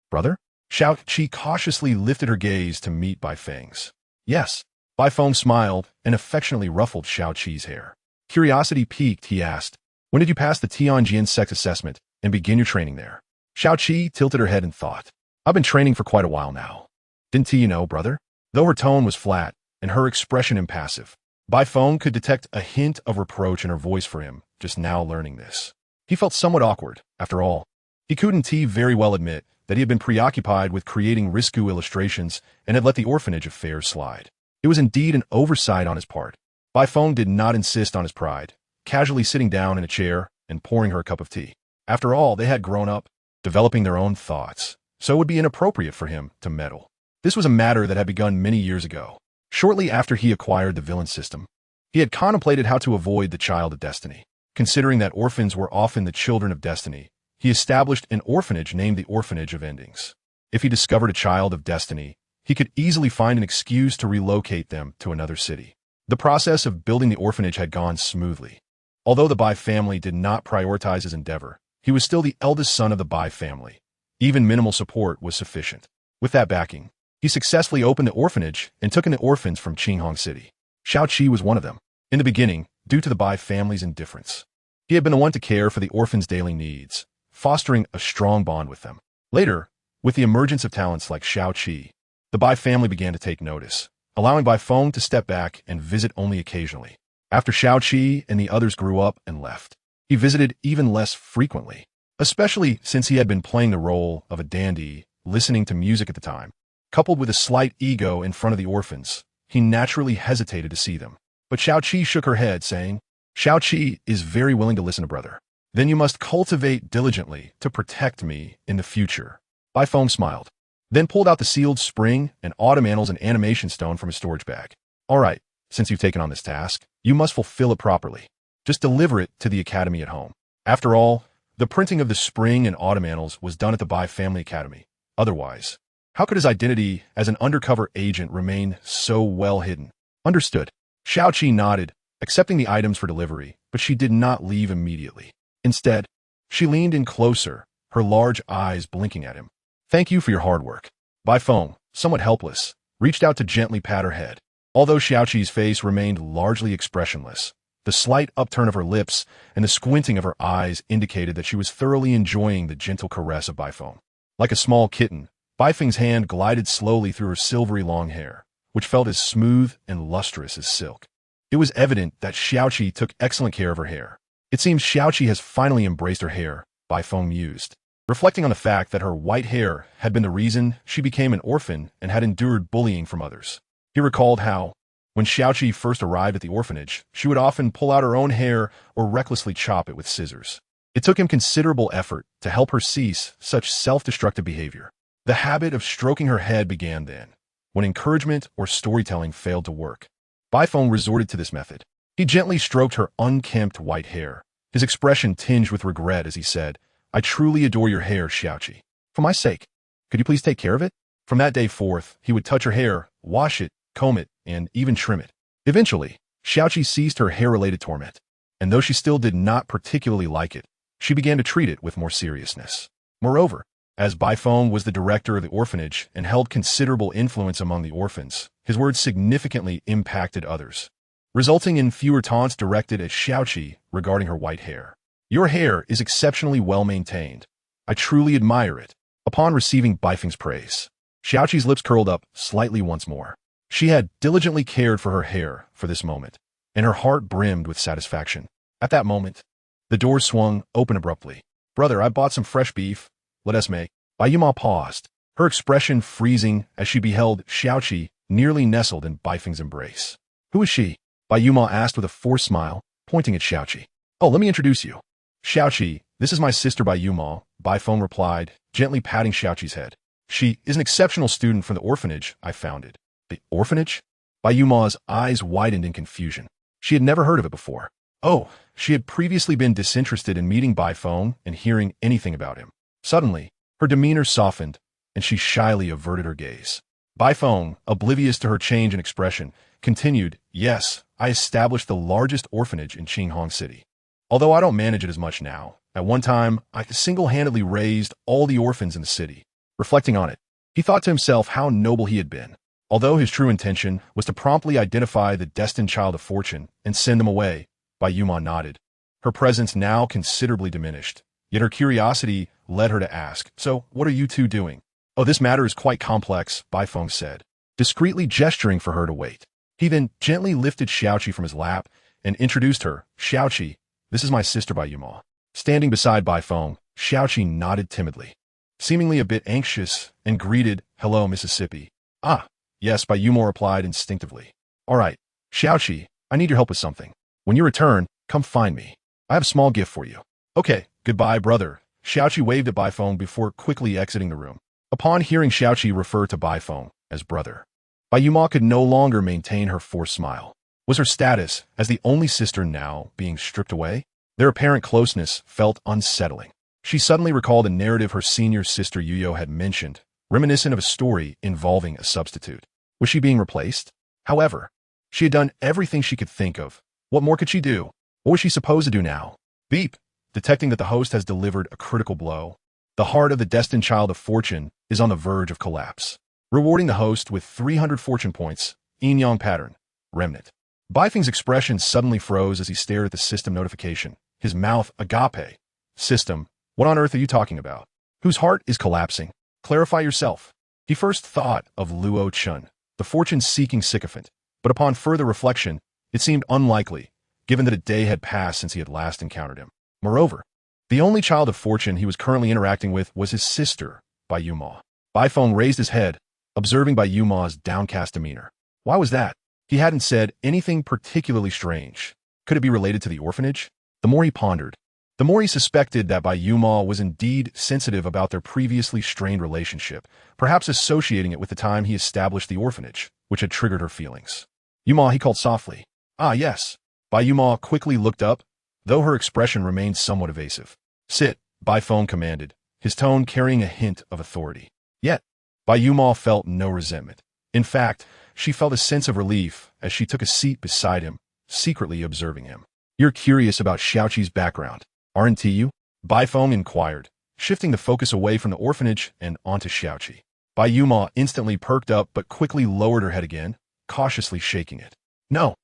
brother?" Xiaoqi cautiously lifted her gaze to meet Bai Feng's. "Yes." Bai Feng smiled and affectionately ruffled Xiaoqi's hair. Curiosity piqued, he asked, "When did you pass the Tianjin sect assessment and begin your training there?" Xiaoqi tilted her head in thought. "I've been training for quite a while now. Didn't you know, brother?" Though her tone was flat and her expression impassive, Bai Feng could detect a hint of reproach in her voice for him, just now learning this. He felt somewhat awkward, after all. He couldn't very well admit that he had been preoccupied with creating risque illustrations and had let the orphanage affair slide. It was indeed an oversight on his part. Bai Feng did not insist on his pride, casually sitting down in a chair and pouring her a cup of tea. After all, they had grown up, developing their own thoughts, so it would be inappropriate for him to meddle. This was a matter that had begun many years ago. Shortly after he acquired the villain system, he had contemplated how to avoid the child of destiny. Considering that orphans were often the children of destiny, he established an orphanage named the Orphanage of Endings. If he discovered a child of destiny, he could easily find an excuse to relocate them to another city. The process of building the orphanage had gone smoothly. Although the Bai family did not prioritize his endeavor, he was still the eldest son of the Bai family. Even minimal support was sufficient. With that backing, he successfully opened the orphanage and took in the orphans from Qinghong City. Xiaoqi was one of them. In the beginning, due to the Bai family's indifference, he had been the one to care for the orphans' daily needs, fostering a strong bond with them. Later, with the emergence of talents like Xiaoqi, the Bai family began to take notice, allowing Bai Feng to step back and visit only occasionally. After Xiaoqi and the others grew up and left, he visited even less frequently, especially since he had been playing the role of a dandy, listening to music at the time. Coupled with a slight ego in front of the orphans, he naturally hesitated to see them. But Xiaoqi shook her head, saying, "Xiaoqi is very willing to listen to brother. Then you must cultivate diligently to protect me in the future." Bai Feng smiled, then pulled out the sealed spring and autumn annals and animation stone from his storage bag. "All right, since you've taken on this task, you must fulfill it properly. Just deliver it to the academy at home." After all, the printing of the spring and autumn annals was done at the Bai family academy. Otherwise, how could his identity as an undercover agent remain so well hidden? "Understood." Xiaoqi nodded, accepting the items for delivery, but she did not leave immediately. Instead, she leaned in closer, her large eyes blinking at him. "Thank you for your hard work." Bai Feng, somewhat helpless, reached out to gently pat her head. Although Xiaoqi's face remained largely expressionless, the slight upturn of her lips and the squinting of her eyes indicated that she was thoroughly enjoying the gentle caress of Bai Feng. Like a small kitten, Bai Feng's hand glided slowly through her silvery long hair, which felt as smooth and lustrous as silk. It was evident that Xiaoqi took excellent care of her hair. "It seems Xiaoqi has finally embraced her hair," Bai Feng mused, reflecting on the fact that her white hair had been the reason she became an orphan and had endured bullying from others. He recalled how, when Xiaoqi first arrived at the orphanage, she would often pull out her own hair or recklessly chop it with scissors. It took him considerable effort to help her cease such self-destructive behavior. The habit of stroking her head began then, when encouragement or storytelling failed to work. Bai Feng resorted to this method. He gently stroked her unkempt white hair, his expression tinged with regret as he said, "I truly adore your hair, Xiaoqi. For my sake, could you please take care of it?" From that day forth, he would touch her hair, wash it, comb it, and even trim it. Eventually, Xiaoqi ceased her hair-related torment, and though she still did not particularly like it, she began to treat it with more seriousness. Moreover, as Bai Feng was the director of the orphanage and held considerable influence among the orphans, his words significantly impacted others, resulting in fewer taunts directed at Xiaoqi regarding her white hair. "Your hair is exceptionally well maintained. I truly admire it." Upon receiving Bai Feng's praise, Xiaoqi's lips curled up slightly once more. She had diligently cared for her hair for this moment, and her heart brimmed with satisfaction. At that moment, the door swung open abruptly. "Brother, I bought some fresh beef. Let us make." Bai Yuma paused, her expression freezing as she beheld Xiaoqi nearly nestled in Bai Feng's embrace. "Who is she?" Bai Yuma asked with a forced smile, pointing at Xiaoqi. Oh, let me introduce you. Xiaoqi, this is my sister Bai Yuma, Bai Feng replied, gently patting Xiaoqi's head. She is an exceptional student from the orphanage I founded. The orphanage? Bai Yuma's eyes widened in confusion. She had never heard of it before. Oh, she had previously been disinterested in meeting Bai Feng and hearing anything about him. Suddenly, her demeanor softened, and she shyly averted her gaze. Bai Feng, oblivious to her change in expression, continued, yes, I established the largest orphanage in Qinghong City. Although I don't manage it as much now, at one time, I single-handedly raised all the orphans in the city. Reflecting on it, he thought to himself how noble he had been. Although his true intention was to promptly identify the destined child of fortune and send them away, Bai Yuma nodded. Her presence now considerably diminished, yet her curiosity led her to ask, so what are you two doing? Oh, this matter is quite complex, Bai Feng said, discreetly gesturing for her to wait. He then gently lifted Xiaoqi from his lap and introduced her. Xiaoqi, this is my sister Bai Yuma. Standing beside Bai Feng, Xiaoqi nodded timidly, seemingly a bit anxious, and greeted, hello, Mississippi. Ah, yes, Bai Yuma replied instinctively. All right, Xiaoqi, I need your help with something. When you return, come find me. I have a small gift for you. Okay, goodbye, brother. Xiaoqi waved at Bai Feng before quickly exiting the room. Upon hearing Xiaoqi refer to Bai Feng as brother, Bai Yuma could no longer maintain her forced smile. Was her status as the only sister now being stripped away? Their apparent closeness felt unsettling. She suddenly recalled a narrative her senior sister Yuyo had mentioned, reminiscent of a story involving a substitute. Was she being replaced? However, she had done everything she could think of. What more could she do? What was she supposed to do now? Beep! Detecting that the host has delivered a critical blow. The heart of the destined child of fortune is on the verge of collapse. Rewarding the host with 300 fortune points, yin-yang pattern, remnant. Bai Feng's expression suddenly froze as he stared at the system notification. His mouth agape. System, what on earth are you talking about? Whose heart is collapsing? Clarify yourself. He first thought of Luo Chun, the fortune-seeking sycophant, but upon further reflection, it seemed unlikely, given that a day had passed since he had last encountered him. Moreover, the only child of fortune he was currently interacting with was his sister, Bai Yuma. Bai Feng raised his head, observing Bai Yuma's downcast demeanor. Why was that? He hadn't said anything particularly strange. Could it be related to the orphanage? The more he pondered, the more he suspected that Bai Yuma was indeed sensitive about their previously strained relationship, perhaps associating it with the time he established the orphanage, which had triggered her feelings. Yuma, he called softly. Ah, yes. Bai Yuma quickly looked up, though her expression remained somewhat evasive. Sit, Bai Feng commanded, his tone carrying a hint of authority. Yet, Bai Yuma felt no resentment. In fact, she felt a sense of relief as she took a seat beside him, secretly observing him. You're curious about Xiaoqi's background, aren't you? Bai Feng inquired, shifting the focus away from the orphanage and onto Xiaoqi. Bai Yuma instantly perked up but quickly lowered her head again, cautiously shaking it. No,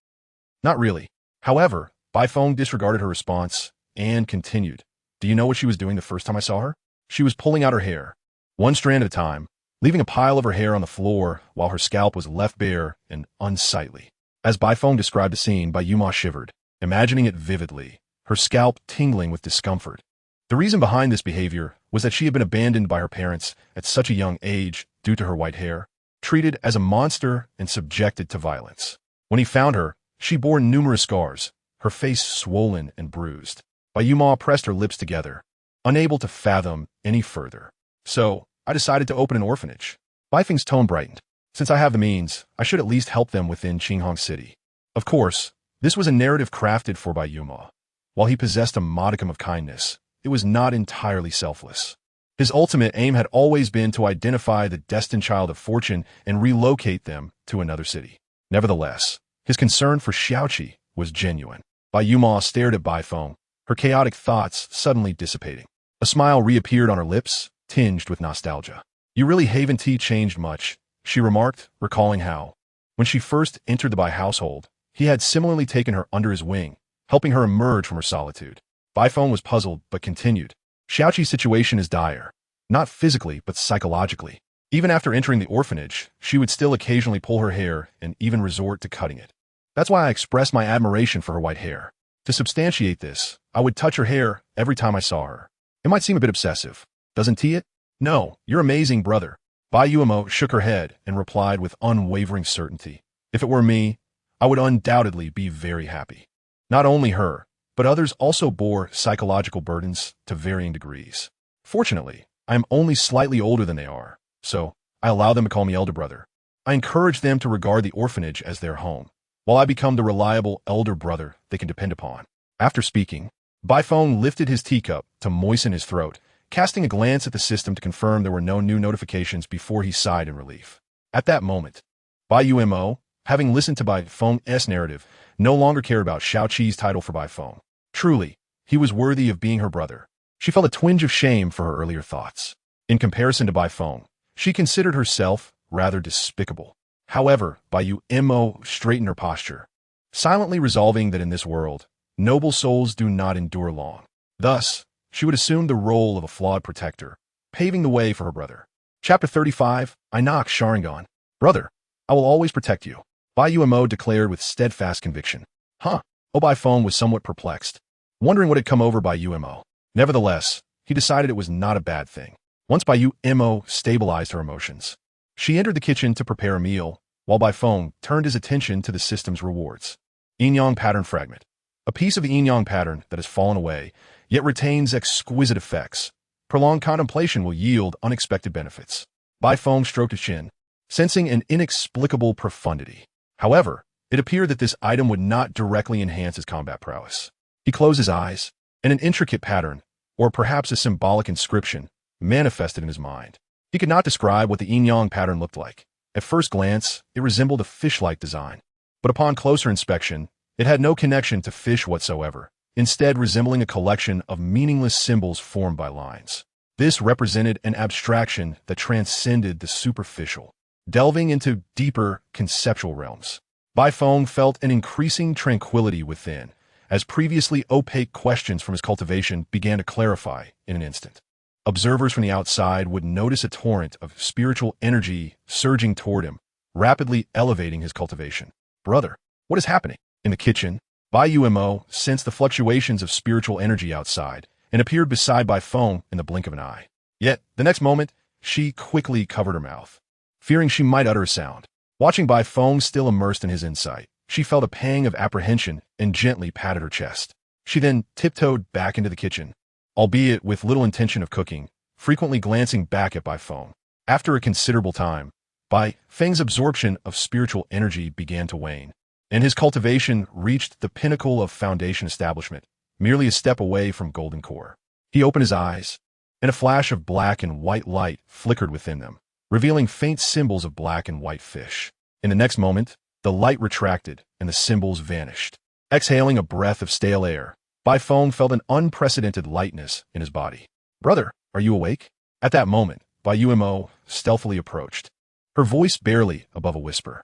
not really. However, Bai Feng disregarded her response and continued. Do you know what she was doing the first time I saw her? She was pulling out her hair, one strand at a time, leaving a pile of her hair on the floor while her scalp was left bare and unsightly. As Bai Feng described the scene, Bai Yuma shivered, imagining it vividly, her scalp tingling with discomfort. The reason behind this behavior was that she had been abandoned by her parents at such a young age due to her white hair, treated as a monster and subjected to violence. When he found her, she bore numerous scars, her face swollen and bruised. Bai Yuma pressed her lips together, unable to fathom any further. So, I decided to open an orphanage. Bai Feng's tone brightened. Since I have the means, I should at least help them within Qinghong City. Of course, this was a narrative crafted for Bai Yuma. While he possessed a modicum of kindness, it was not entirely selfless. His ultimate aim had always been to identify the destined child of fortune and relocate them to another city. Nevertheless, his concern for Xiaoqi was genuine. Bai Yuma stared at Bai Feng, her chaotic thoughts suddenly dissipating. A smile reappeared on her lips, tinged with nostalgia. You really haven't changed much, she remarked, recalling how, when she first entered the Bai household, he had similarly taken her under his wing, helping her emerge from her solitude. Bai Feng was puzzled, but continued. Xiaoqi's situation is dire, not physically, but psychologically. Even after entering the orphanage, she would still occasionally pull her hair and even resort to cutting it. That's why I expressed my admiration for her white hair. To substantiate this, I would touch her hair every time I saw her. It might seem a bit obsessive. Doesn't it? No, you're amazing, brother. Bai Yuamo shook her head and replied with unwavering certainty. If it were me, I would undoubtedly be very happy. Not only her, but others also bore psychological burdens to varying degrees. Fortunately, I am only slightly older than they are, so I allow them to call me elder brother. I encourage them to regard the orphanage as their home, while I become the reliable elder brother they can depend upon. After speaking, Bai Feng lifted his teacup to moisten his throat, casting a glance at the system to confirm there were no new notifications before he sighed in relief. At that moment, Bai Umo, having listened to Bai Feng's narrative, no longer cared about Xiao Qi's title for Bai Feng. Truly, he was worthy of being her brother. She felt a twinge of shame for her earlier thoughts. In comparison to Bai Feng, she considered herself rather despicable. However, Bai Umo straightened her posture, silently resolving that in this world, noble souls do not endure long. Thus, she would assume the role of a flawed protector, paving the way for her brother. Chapter 35, I knock Sharingan. Brother, I will always protect you, Bai Umo declared with steadfast conviction. Huh? Bai Feng was somewhat perplexed, wondering what had come over Bai Umo. Nevertheless, he decided it was not a bad thing. Once Bai Umo stabilized her emotions, she entered the kitchen to prepare a meal, while Bai Feng turned his attention to the system's rewards. Yin-Yang pattern fragment. A piece of the yin-yang pattern that has fallen away, yet retains exquisite effects. Prolonged contemplation will yield unexpected benefits. Bai Feng stroked his chin, sensing an inexplicable profundity. However, it appeared that this item would not directly enhance his combat prowess. He closed his eyes, and an intricate pattern, or perhaps a symbolic inscription, manifested in his mind. He could not describe what the yin-yang pattern looked like. At first glance, it resembled a fish-like design. But upon closer inspection, it had no connection to fish whatsoever, instead resembling a collection of meaningless symbols formed by lines. This represented an abstraction that transcended the superficial, delving into deeper conceptual realms. Bai Feng felt an increasing tranquility within, as previously opaque questions from his cultivation began to clarify in an instant. Observers from the outside would notice a torrent of spiritual energy surging toward him, rapidly elevating his cultivation. Brother, what is happening? In the kitchen, Bai Umo sensed the fluctuations of spiritual energy outside and appeared beside Bai Feng in the blink of an eye. Yet, the next moment, she quickly covered her mouth, fearing she might utter a sound. Watching Bai Feng still immersed in his insight, she felt a pang of apprehension and gently patted her chest. She then tiptoed back into the kitchen, albeit with little intention of cooking, frequently glancing back at Bai Feng. After a considerable time, Bai Feng's absorption of spiritual energy began to wane, and his cultivation reached the pinnacle of foundation establishment, merely a step away from golden core. He opened his eyes, and a flash of black and white light flickered within them, revealing faint symbols of black and white fish. In the next moment, the light retracted and the symbols vanished. Exhaling a breath of stale air, Bai Feng felt an unprecedented lightness in his body. Brother, are you awake? At that moment, Bai Umo stealthily approached, her voice barely above a whisper.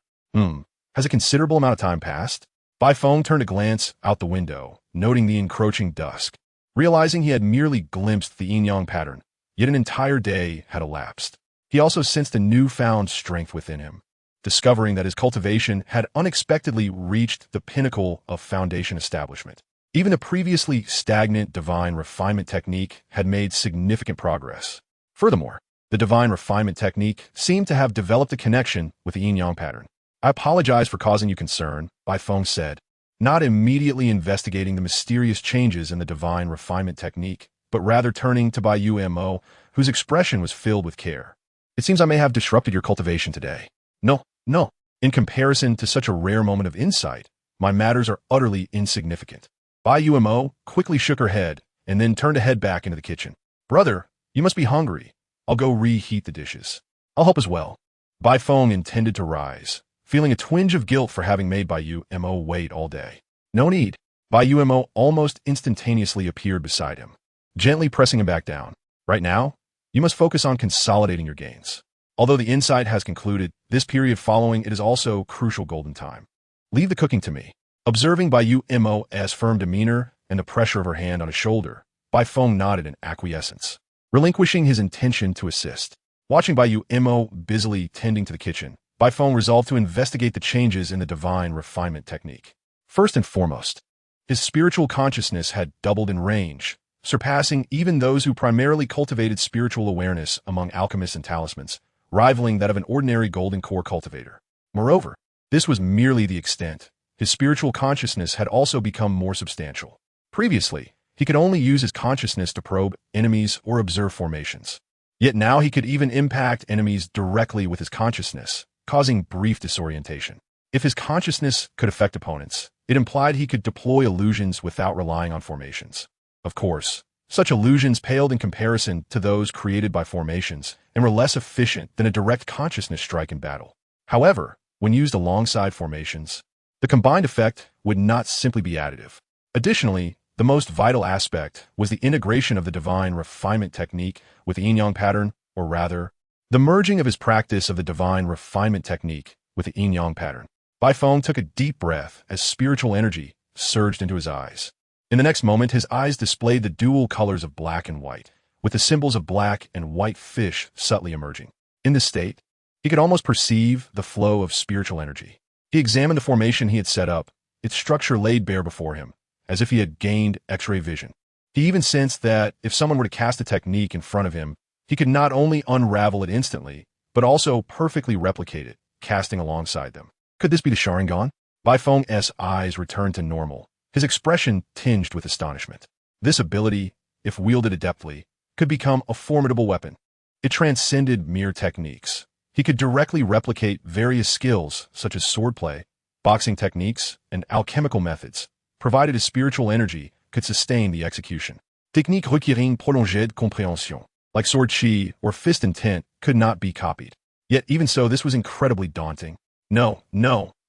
Has a considerable amount of time passed? Bai Feng turned a glance out the window, noting the encroaching dusk. Realizing he had merely glimpsed the yin-yang pattern, yet an entire day had elapsed. He also sensed a newfound strength within him, discovering that his cultivation had unexpectedly reached the pinnacle of foundation establishment. Even the previously stagnant divine refinement technique had made significant progress. Furthermore, the divine refinement technique seemed to have developed a connection with the yin-yang pattern. I apologize for causing you concern, Bai Feng said, not immediately investigating the mysterious changes in the divine refinement technique, but rather turning to Bai Umo, whose expression was filled with care. It seems I may have disrupted your cultivation today. No. In comparison to such a rare moment of insight, my matters are utterly insignificant. Bai Umo quickly shook her head and then turned to head back into the kitchen. Brother, you must be hungry. I'll go reheat the dishes. I'll help as well. Bai Feng intended to rise, feeling a twinge of guilt for having made Bai Umo wait all day. No need. Bai Umo almost instantaneously appeared beside him, gently pressing him back down. Right now, you must focus on consolidating your gains. Although the insight has concluded, this period following it is also crucial golden time. Leave the cooking to me. Observing Bai Umo's firm demeanor and the pressure of her hand on his shoulder, Bai Feng nodded in acquiescence, relinquishing his intention to assist. Watching Bai Umo busily tending to the kitchen, Bai Feng resolved to investigate the changes in the divine refinement technique. First and foremost, his spiritual consciousness had doubled in range, surpassing even those who primarily cultivated spiritual awareness among alchemists and talismans, rivaling that of an ordinary golden core cultivator. Moreover, this was merely the extent. his spiritual consciousness had also become more substantial. Previously, he could only use his consciousness to probe enemies or observe formations. Yet now he could even impact enemies directly with his consciousness, causing brief disorientation. If his consciousness could affect opponents, it implied he could deploy illusions without relying on formations. Of course, such illusions paled in comparison to those created by formations and were less efficient than a direct consciousness strike in battle. However, when used alongside formations, the combined effect would not simply be additive. Additionally, the most vital aspect was the integration of the divine refinement technique with the yin-yang pattern, or rather, the merging of his practice of the divine refinement technique with the yin-yang pattern. Bai Feng took a deep breath as spiritual energy surged into his eyes. In the next moment, his eyes displayed the dual colors of black and white, with the symbols of black and white fish subtly emerging. In this state, he could almost perceive the flow of spiritual energy. He examined the formation he had set up, its structure laid bare before him, as if he had gained X-ray vision. He even sensed that if someone were to cast a technique in front of him, he could not only unravel it instantly, but also perfectly replicate it, casting alongside them. Could this be the Sharingan? Bai Feng's eyes returned to normal, his expression tinged with astonishment. This ability, if wielded adeptly, could become a formidable weapon. It transcended mere techniques. He could directly replicate various skills such as swordplay, boxing techniques, and alchemical methods, provided his spiritual energy could sustain the execution. Technique requiring prolongée compréhension, like sword chi or fist intent, could not be copied. Yet even so, this was incredibly daunting. No,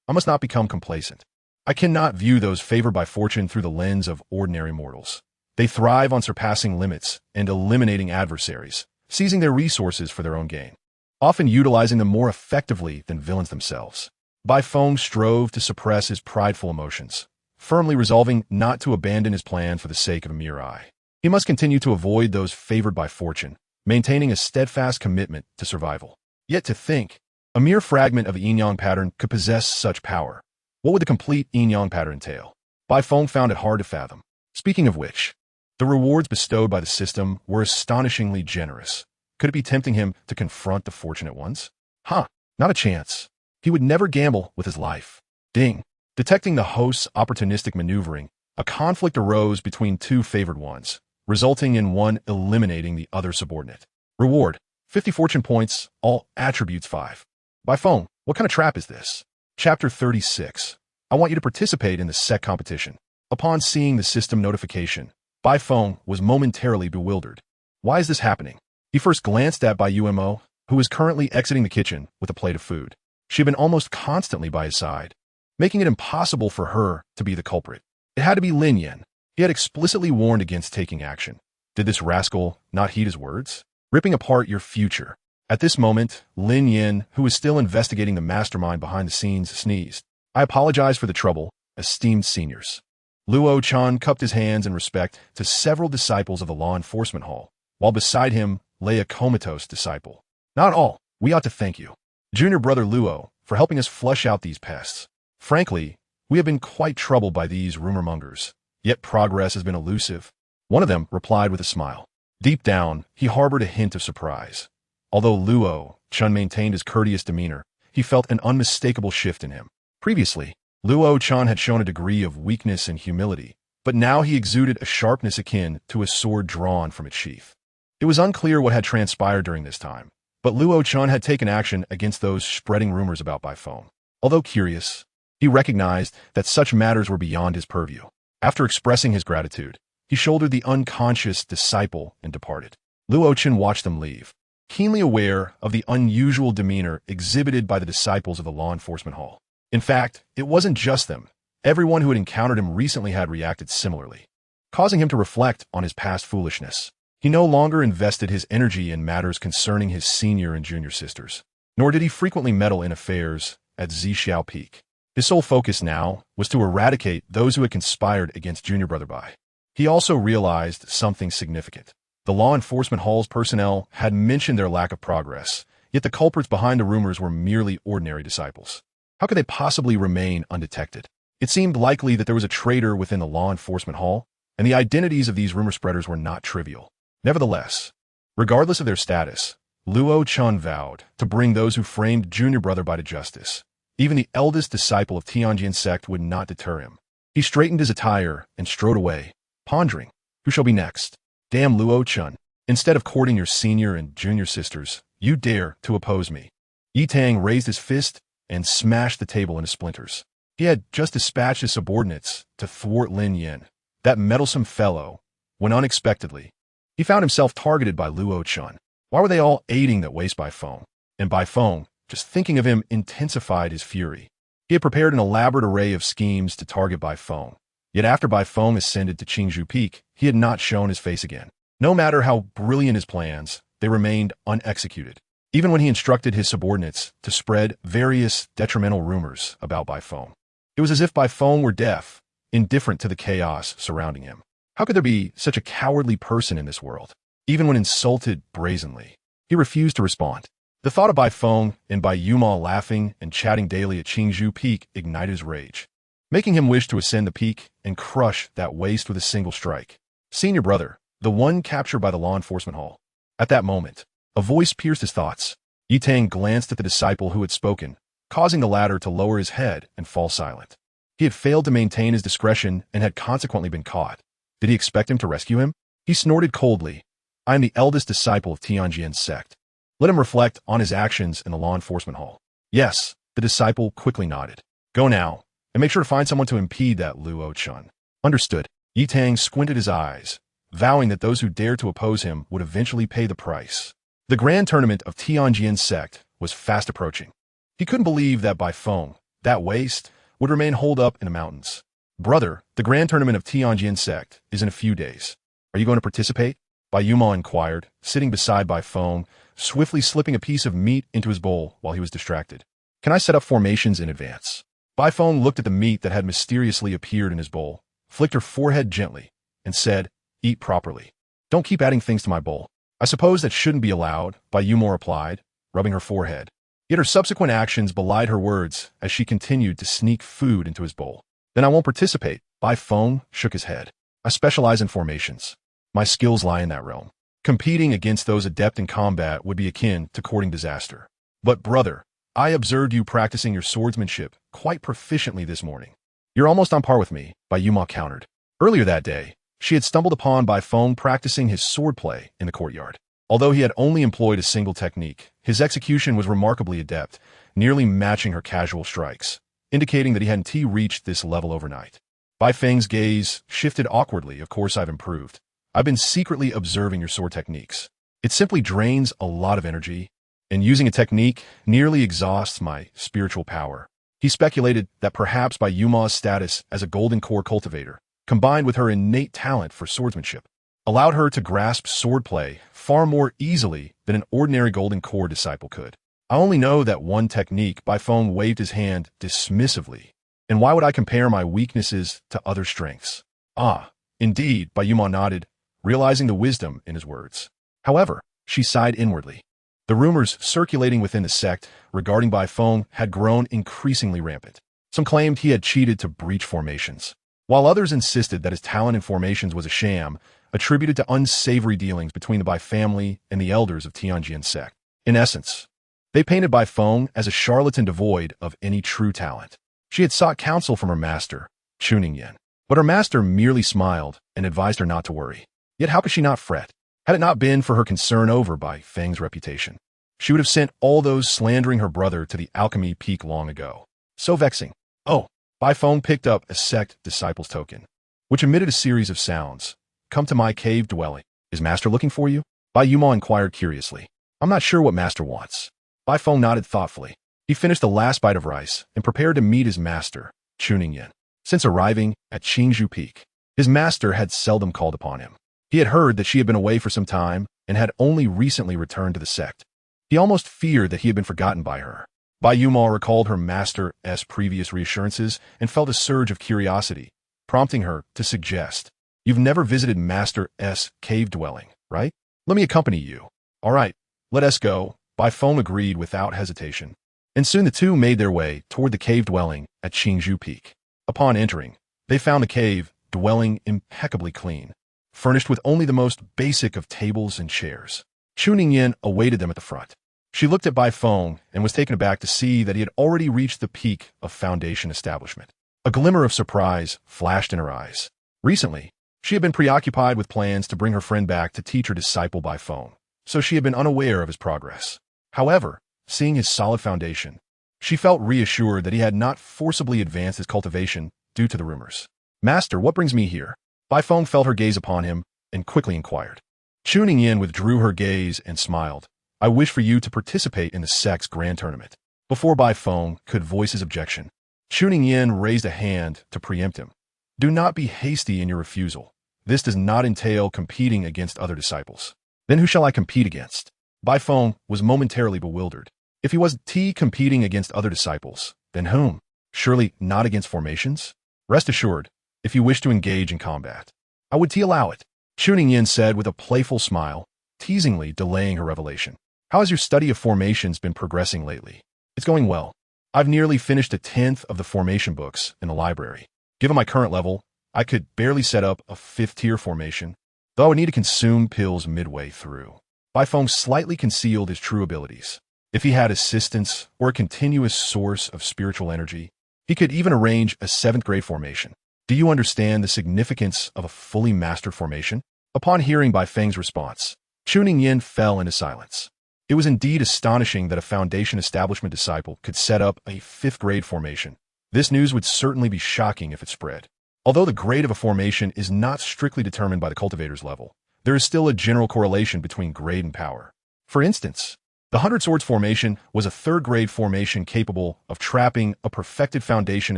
I must not become complacent. I cannot view those favored by fortune through the lens of ordinary mortals. They thrive on surpassing limits and eliminating adversaries, seizing their resources for their own gain, often utilizing them more effectively than villains themselves. Bai Feng strove to suppress his prideful emotions, firmly resolving not to abandon his plan for the sake of a mere eye. He must continue to avoid those favored by fortune, maintaining a steadfast commitment to survival. Yet to think, a mere fragment of the yin-yang pattern could possess such power. What would the complete yin-yang pattern entail? Bai Feng found it hard to fathom. Speaking of which, the rewards bestowed by the system were astonishingly generous. Could it be tempting him to confront the fortunate ones? Not a chance. He would never gamble with his life. Ding. Detecting the host's opportunistic maneuvering, a conflict arose between two favored ones, resulting in one eliminating the other subordinate. Reward: 50 fortune points, all attributes 5. Bai Feng, what kind of trap is this? Chapter 36. I want you to participate in the set competition. Upon seeing the system notification, Bai Feng was momentarily bewildered. Why is this happening? He first glanced at Bai Yumo, who was currently exiting the kitchen with a plate of food. She had been almost constantly by his side, making it impossible for her to be the culprit. It had to be Lin Yan. He had explicitly warned against taking action. Did this rascal not heed his words? Ripping apart your future. At this moment, Lin Yan, who was still investigating the mastermind behind the scenes, sneezed. I apologize for the trouble, esteemed seniors. Luo Chan cupped his hands in respect to several disciples of the law enforcement hall, while beside him lay a comatose disciple. Not all. We ought to thank you, Junior Brother Luo, for helping us flush out these pests. Frankly, we have been quite troubled by these rumor-mongers, yet progress has been elusive. One of them replied with a smile. Deep down, he harbored a hint of surprise. Although Luo Chun maintained his courteous demeanor, he felt an unmistakable shift in him. Previously, Luo Chun had shown a degree of weakness and humility, but now he exuded a sharpness akin to a sword drawn from its sheath. It was unclear what had transpired during this time, but Luo Chun had taken action against those spreading rumors about Bai Feng. Although curious, he recognized that such matters were beyond his purview. After expressing his gratitude, he shouldered the unconscious disciple and departed. Luo Chun watched them leave, keenly aware of the unusual demeanor exhibited by the disciples of the law enforcement hall. In fact, it wasn't just them. Everyone who had encountered him recently had reacted similarly, causing him to reflect on his past foolishness. He no longer invested his energy in matters concerning his senior and junior sisters, nor did he frequently meddle in affairs at Zixiao Peak. His sole focus now was to eradicate those who had conspired against Junior Brother Bai. He also realized something significant. The law enforcement hall's personnel had mentioned their lack of progress, yet the culprits behind the rumors were merely ordinary disciples. How could they possibly remain undetected? It seemed likely that there was a traitor within the law enforcement hall, and the identities of these rumor spreaders were not trivial. Nevertheless, regardless of their status, Luo Chun vowed to bring those who framed Junior Brother Bai to justice. Even the eldest disciple of Tianjin sect would not deter him. He straightened his attire and strode away, pondering, who shall be next? Damn Luo Chun. Instead of courting your senior and junior sisters, you dare to oppose me. Yi Tang raised his fist and smashed the table into splinters. He had just dispatched his subordinates to thwart Lin Yin, that meddlesome fellow, when unexpectedly, he found himself targeted by Luo Chun. Why were they all aiding that waste Bai Feng? And Bai Feng, just thinking of him, intensified his fury. He had prepared an elaborate array of schemes to target Bai Feng. Yet after Bai Feng ascended to Qingzhou Peak, he had not shown his face again. No matter how brilliant his plans, they remained unexecuted. Even when he instructed his subordinates to spread various detrimental rumors about Bai Feng, it was as if Bai Feng were deaf, indifferent to the chaos surrounding him. How could there be such a cowardly person in this world? Even when insulted brazenly, he refused to respond. The thought of Bai Feng and Bai Yuma laughing and chatting daily at Qingzhou Peak ignited his rage, making him wish to ascend the peak and crush that waste with a single strike. Senior brother, the one captured by the law enforcement hall. At that moment, a voice pierced his thoughts. Yi Tang glanced at the disciple who had spoken, causing the latter to lower his head and fall silent. He had failed to maintain his discretion and had consequently been caught. Did he expect him to rescue him? He snorted coldly. I am the eldest disciple of Tianjin sect. Let him reflect on his actions in the law enforcement hall. Yes, the disciple quickly nodded. Go now, and make sure to find someone to impede that Luo Chun. Understood. Yi Tang squinted his eyes, vowing that those who dared to oppose him would eventually pay the price. The grand tournament of Tianjin sect was fast approaching. He couldn't believe that Bai Feng, that waste, would remain holed up in the mountains. Brother, the grand tournament of Tianjin sect is in a few days. Are you going to participate? Bai Yuma inquired, sitting beside Bai Feng, swiftly slipping a piece of meat into his bowl while he was distracted. Can I set up formations in advance? Bai Feng looked at the meat that had mysteriously appeared in his bowl, flicked her forehead gently, and said, Eat properly. Don't keep adding things to my bowl. I suppose that shouldn't be allowed, Bai Yuma replied, rubbing her forehead. Yet her subsequent actions belied her words as she continued to sneak food into his bowl. Then I won't participate. Bai Feng shook his head. I specialize in formations. My skills lie in that realm. Competing against those adept in combat would be akin to courting disaster. But brother, I observed you practicing your swordsmanship quite proficiently this morning. You're almost on par with me, Bai Yuma countered. Earlier that day, she had stumbled upon Bai Feng practicing his swordplay in the courtyard. Although he had only employed a single technique, his execution was remarkably adept, nearly matching her casual strikes, indicating that he hadn't reached this level overnight. Bai Feng's gaze shifted awkwardly. Of course I've improved. I've been secretly observing your sword techniques. It simply drains a lot of energy, and using a technique nearly exhausts my spiritual power. He speculated that perhaps Bai Yuma's status as a golden core cultivator, combined with her innate talent for swordsmanship, allowed her to grasp swordplay far more easily than an ordinary golden core disciple could. I only know that one technique. Bai Feng waved his hand dismissively. And why would I compare my weaknesses to other strengths? Ah, indeed, Bai Yuma nodded, realizing the wisdom in his words. However, she sighed inwardly. The rumors circulating within the sect regarding Bai Feng had grown increasingly rampant. Some claimed he had cheated to breach formations, while others insisted that his talent in formations was a sham, attributed to unsavory dealings between the Bai family and the elders of Tianjin sect. In essence, they painted Bai Feng as a charlatan devoid of any true talent. She had sought counsel from her master, Chuning Yin, but her master merely smiled and advised her not to worry. Yet how could she not fret? Had it not been for her concern over Bai Feng's reputation, she would have sent all those slandering her brother to the alchemy peak long ago. So vexing. Oh, Bai Feng picked up a sect disciple's token, which emitted a series of sounds. Come to my cave dwelling. Is master looking for you? Bai Yuma inquired curiously. I'm not sure what master wants. Bai Feng nodded thoughtfully. He finished the last bite of rice and prepared to meet his master, Chuning Yin. Since arriving at Qingzhou Peak, his master had seldom called upon him. He had heard that she had been away for some time and had only recently returned to the sect. He almost feared that he had been forgotten by her. Bai Yuma recalled her master's previous reassurances and felt a surge of curiosity, prompting her to suggest, You've never visited Master's cave dwelling, right? Let me accompany you. All right, let us go. Bai Feng agreed without hesitation. And soon the two made their way toward the cave dwelling at Qingzhou Peak. Upon entering, they found the cave dwelling impeccably clean, furnished with only the most basic of tables and chairs. Chuning Yin awaited them at the front. She looked at Bai Feng and was taken aback to see that he had already reached the peak of foundation establishment. A glimmer of surprise flashed in her eyes. Recently, she had been preoccupied with plans to bring her friend back to teach her disciple Bai Feng, so she had been unaware of his progress. However, seeing his solid foundation, she felt reassured that he had not forcibly advanced his cultivation due to the rumors. Master, what brings me here? Bai Feng felt her gaze upon him and quickly inquired. Tuning in withdrew her gaze and smiled. I wish for you to participate in the sect's grand tournament. Before Bai Feng could voice his objection, Tuning in raised a hand to preempt him. Do not be hasty in your refusal. This does not entail competing against other disciples. Then who shall I compete against? Bai Feng was momentarily bewildered. If he was competing against other disciples, then whom? Surely not against formations? Rest assured, if you wish to engage in combat, I would allow it. Tuning in said with a playful smile, teasingly delaying her revelation. How has your study of formations been progressing lately? It's going well. I've nearly finished 1/10 of the formation books in the library. Given my current level, I could barely set up a 5th-tier formation, though I would need to consume pills midway through. Bai Feng slightly concealed his true abilities. If he had assistance or a continuous source of spiritual energy, he could even arrange a 7th-grade formation. Do you understand the significance of a fully mastered formation? Upon hearing Bai Feng's response, Tuning Yin fell into silence. It was indeed astonishing that a foundation establishment disciple could set up a 5th-grade formation. This news would certainly be shocking if it spread. Although the grade of a formation is not strictly determined by the cultivator's level, there is still a general correlation between grade and power. For instance, the 100 Swords formation was a 3rd-grade formation capable of trapping a perfected foundation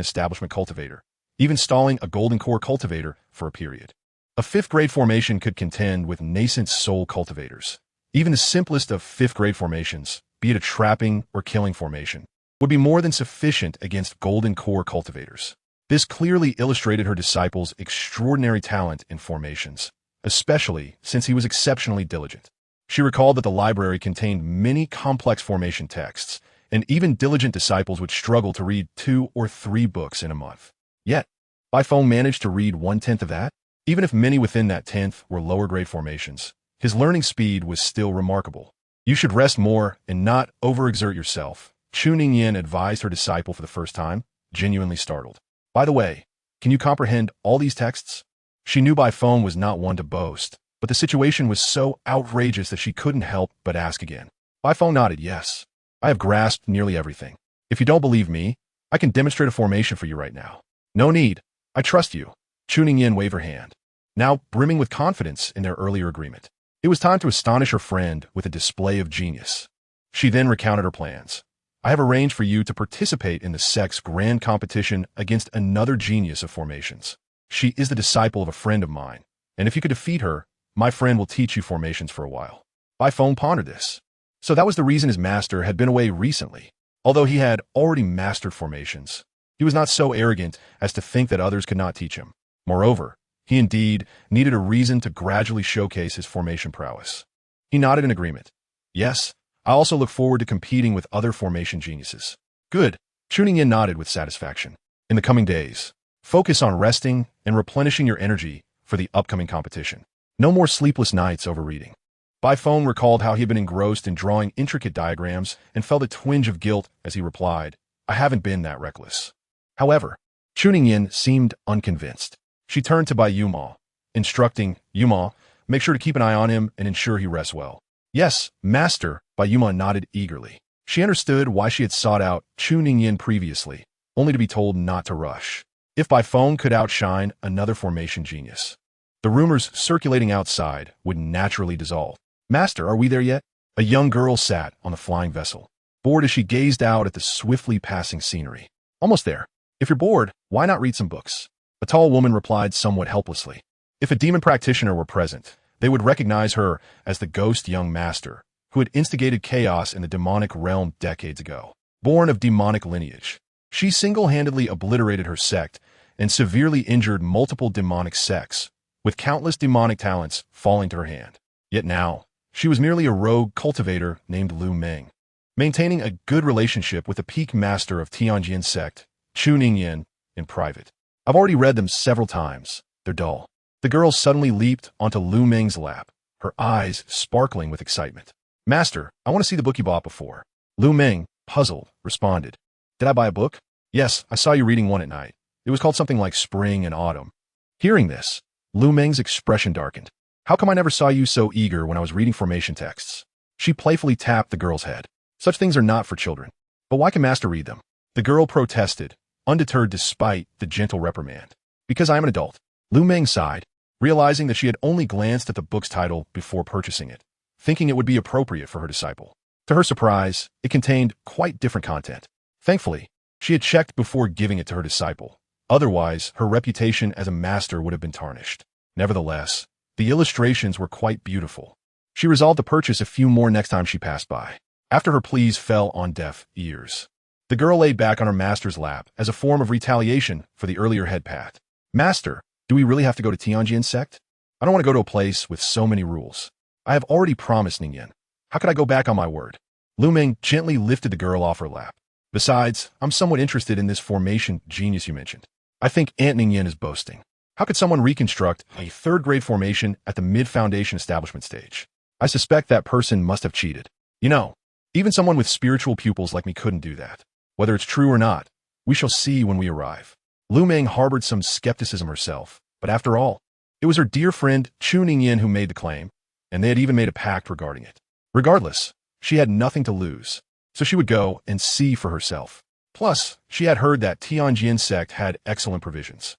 establishment cultivator, even stalling a golden core cultivator for a period. A 5th-grade formation could contend with nascent soul cultivators. Even the simplest of 5th-grade formations, be it a trapping or killing formation, would be more than sufficient against golden core cultivators. This clearly illustrated her disciple's extraordinary talent in formations, especially since he was exceptionally diligent. She recalled that the library contained many complex formation texts, and even diligent disciples would struggle to read 2 or 3 books in a month. Yet, Bai Feng managed to read 1/10 of that. Even if many within that 10th were lower-grade formations, his learning speed was still remarkable. You should rest more and not overexert yourself, Tuning in advised her disciple for the first time, genuinely startled. By the way, can you comprehend all these texts? She knew Bai Feng was not one to boast, but the situation was so outrageous that she couldn't help but ask again. Bai Feng nodded, yes. I have grasped nearly everything. If you don't believe me, I can demonstrate a formation for you right now. No need. I trust you. Tuning in waved her hand, now brimming with confidence in their earlier agreement. It was time to astonish her friend with a display of genius. She then recounted her plans. I have arranged for you to participate in the sect's grand competition against another genius of formations. She is the disciple of a friend of mine, and if you could defeat her, my friend will teach you formations for a while. Bai Feng pondered this. So that was the reason his master had been away recently. Although he had already mastered formations, he was not so arrogant as to think that others could not teach him. Moreover, he indeed needed a reason to gradually showcase his formation prowess. He nodded in agreement. Yes, I also look forward to competing with other formation geniuses. Good. Tuning in nodded with satisfaction. In the coming days, focus on resting and replenishing your energy for the upcoming competition. No more sleepless nights over reading. Bai Feng recalled how he had been engrossed in drawing intricate diagrams and felt a twinge of guilt as he replied, I haven't been that reckless. However, Tuning in seemed unconvinced. She turned to Bai Yuma, instructing, Yuma, make sure to keep an eye on him and ensure he rests well. Yes, master, Bai Yuma nodded eagerly. She understood why she had sought out Tuning in previously, only to be told not to rush. If Bai Feng could outshine another formation genius, the rumors circulating outside would naturally dissolve. Master, are we there yet? A young girl sat on the flying vessel, bored as she gazed out at the swiftly passing scenery. Almost there. If you're bored, why not read some books? A tall woman replied somewhat helplessly. If a demon practitioner were present, they would recognize her as the ghost young master who had instigated chaos in the demonic realm decades ago. Born of demonic lineage, she single-handedly obliterated her sect and severely injured multiple demonic sects, with countless demonic talents falling to her hand. Yet now, she was merely a rogue cultivator named Lu Meng, maintaining a good relationship with the peak master of Tianjin sect, Tuning in private. I've already read them several times. They're dull. The girl suddenly leaped onto Lu Meng's lap, her eyes sparkling with excitement. Master, I want to see the book you bought before. Lu Meng, puzzled, responded. Did I buy a book? Yes, I saw you reading one at night. It was called something like Spring and Autumn. Hearing this, Lu Meng's expression darkened. How come I never saw you so eager when I was reading formation texts? She playfully tapped the girl's head. Such things are not for children. But why can Master read them? The girl protested, undeterred despite the gentle reprimand. Because I am an adult. Lu Meng sighed, realizing that she had only glanced at the book's title before purchasing it, thinking it would be appropriate for her disciple. To her surprise, it contained quite different content. Thankfully, she had checked before giving it to her disciple. Otherwise, her reputation as a master would have been tarnished. Nevertheless, the illustrations were quite beautiful. She resolved to purchase a few more next time she passed by. After her pleas fell on deaf ears, the girl laid back on her master's lap as a form of retaliation for the earlier head pat. Master, do we really have to go to Tianjin sect? I don't want to go to a place with so many rules. I have already promised Ningyan. How could I go back on my word? Lu Meng gently lifted the girl off her lap. Besides, I'm somewhat interested in this formation genius you mentioned. I think Aunt Ningyan is boasting. How could someone reconstruct a third-grade formation at the mid-foundation establishment stage? I suspect that person must have cheated. You know, even someone with spiritual pupils like me couldn't do that. Whether it's true or not, we shall see when we arrive. Lu Meng harbored some skepticism herself, but after all, it was her dear friend Chu Ningyan who made the claim, and they had even made a pact regarding it. Regardless, she had nothing to lose, so she would go and see for herself. Plus, she had heard that Tianjin sect had excellent provisions.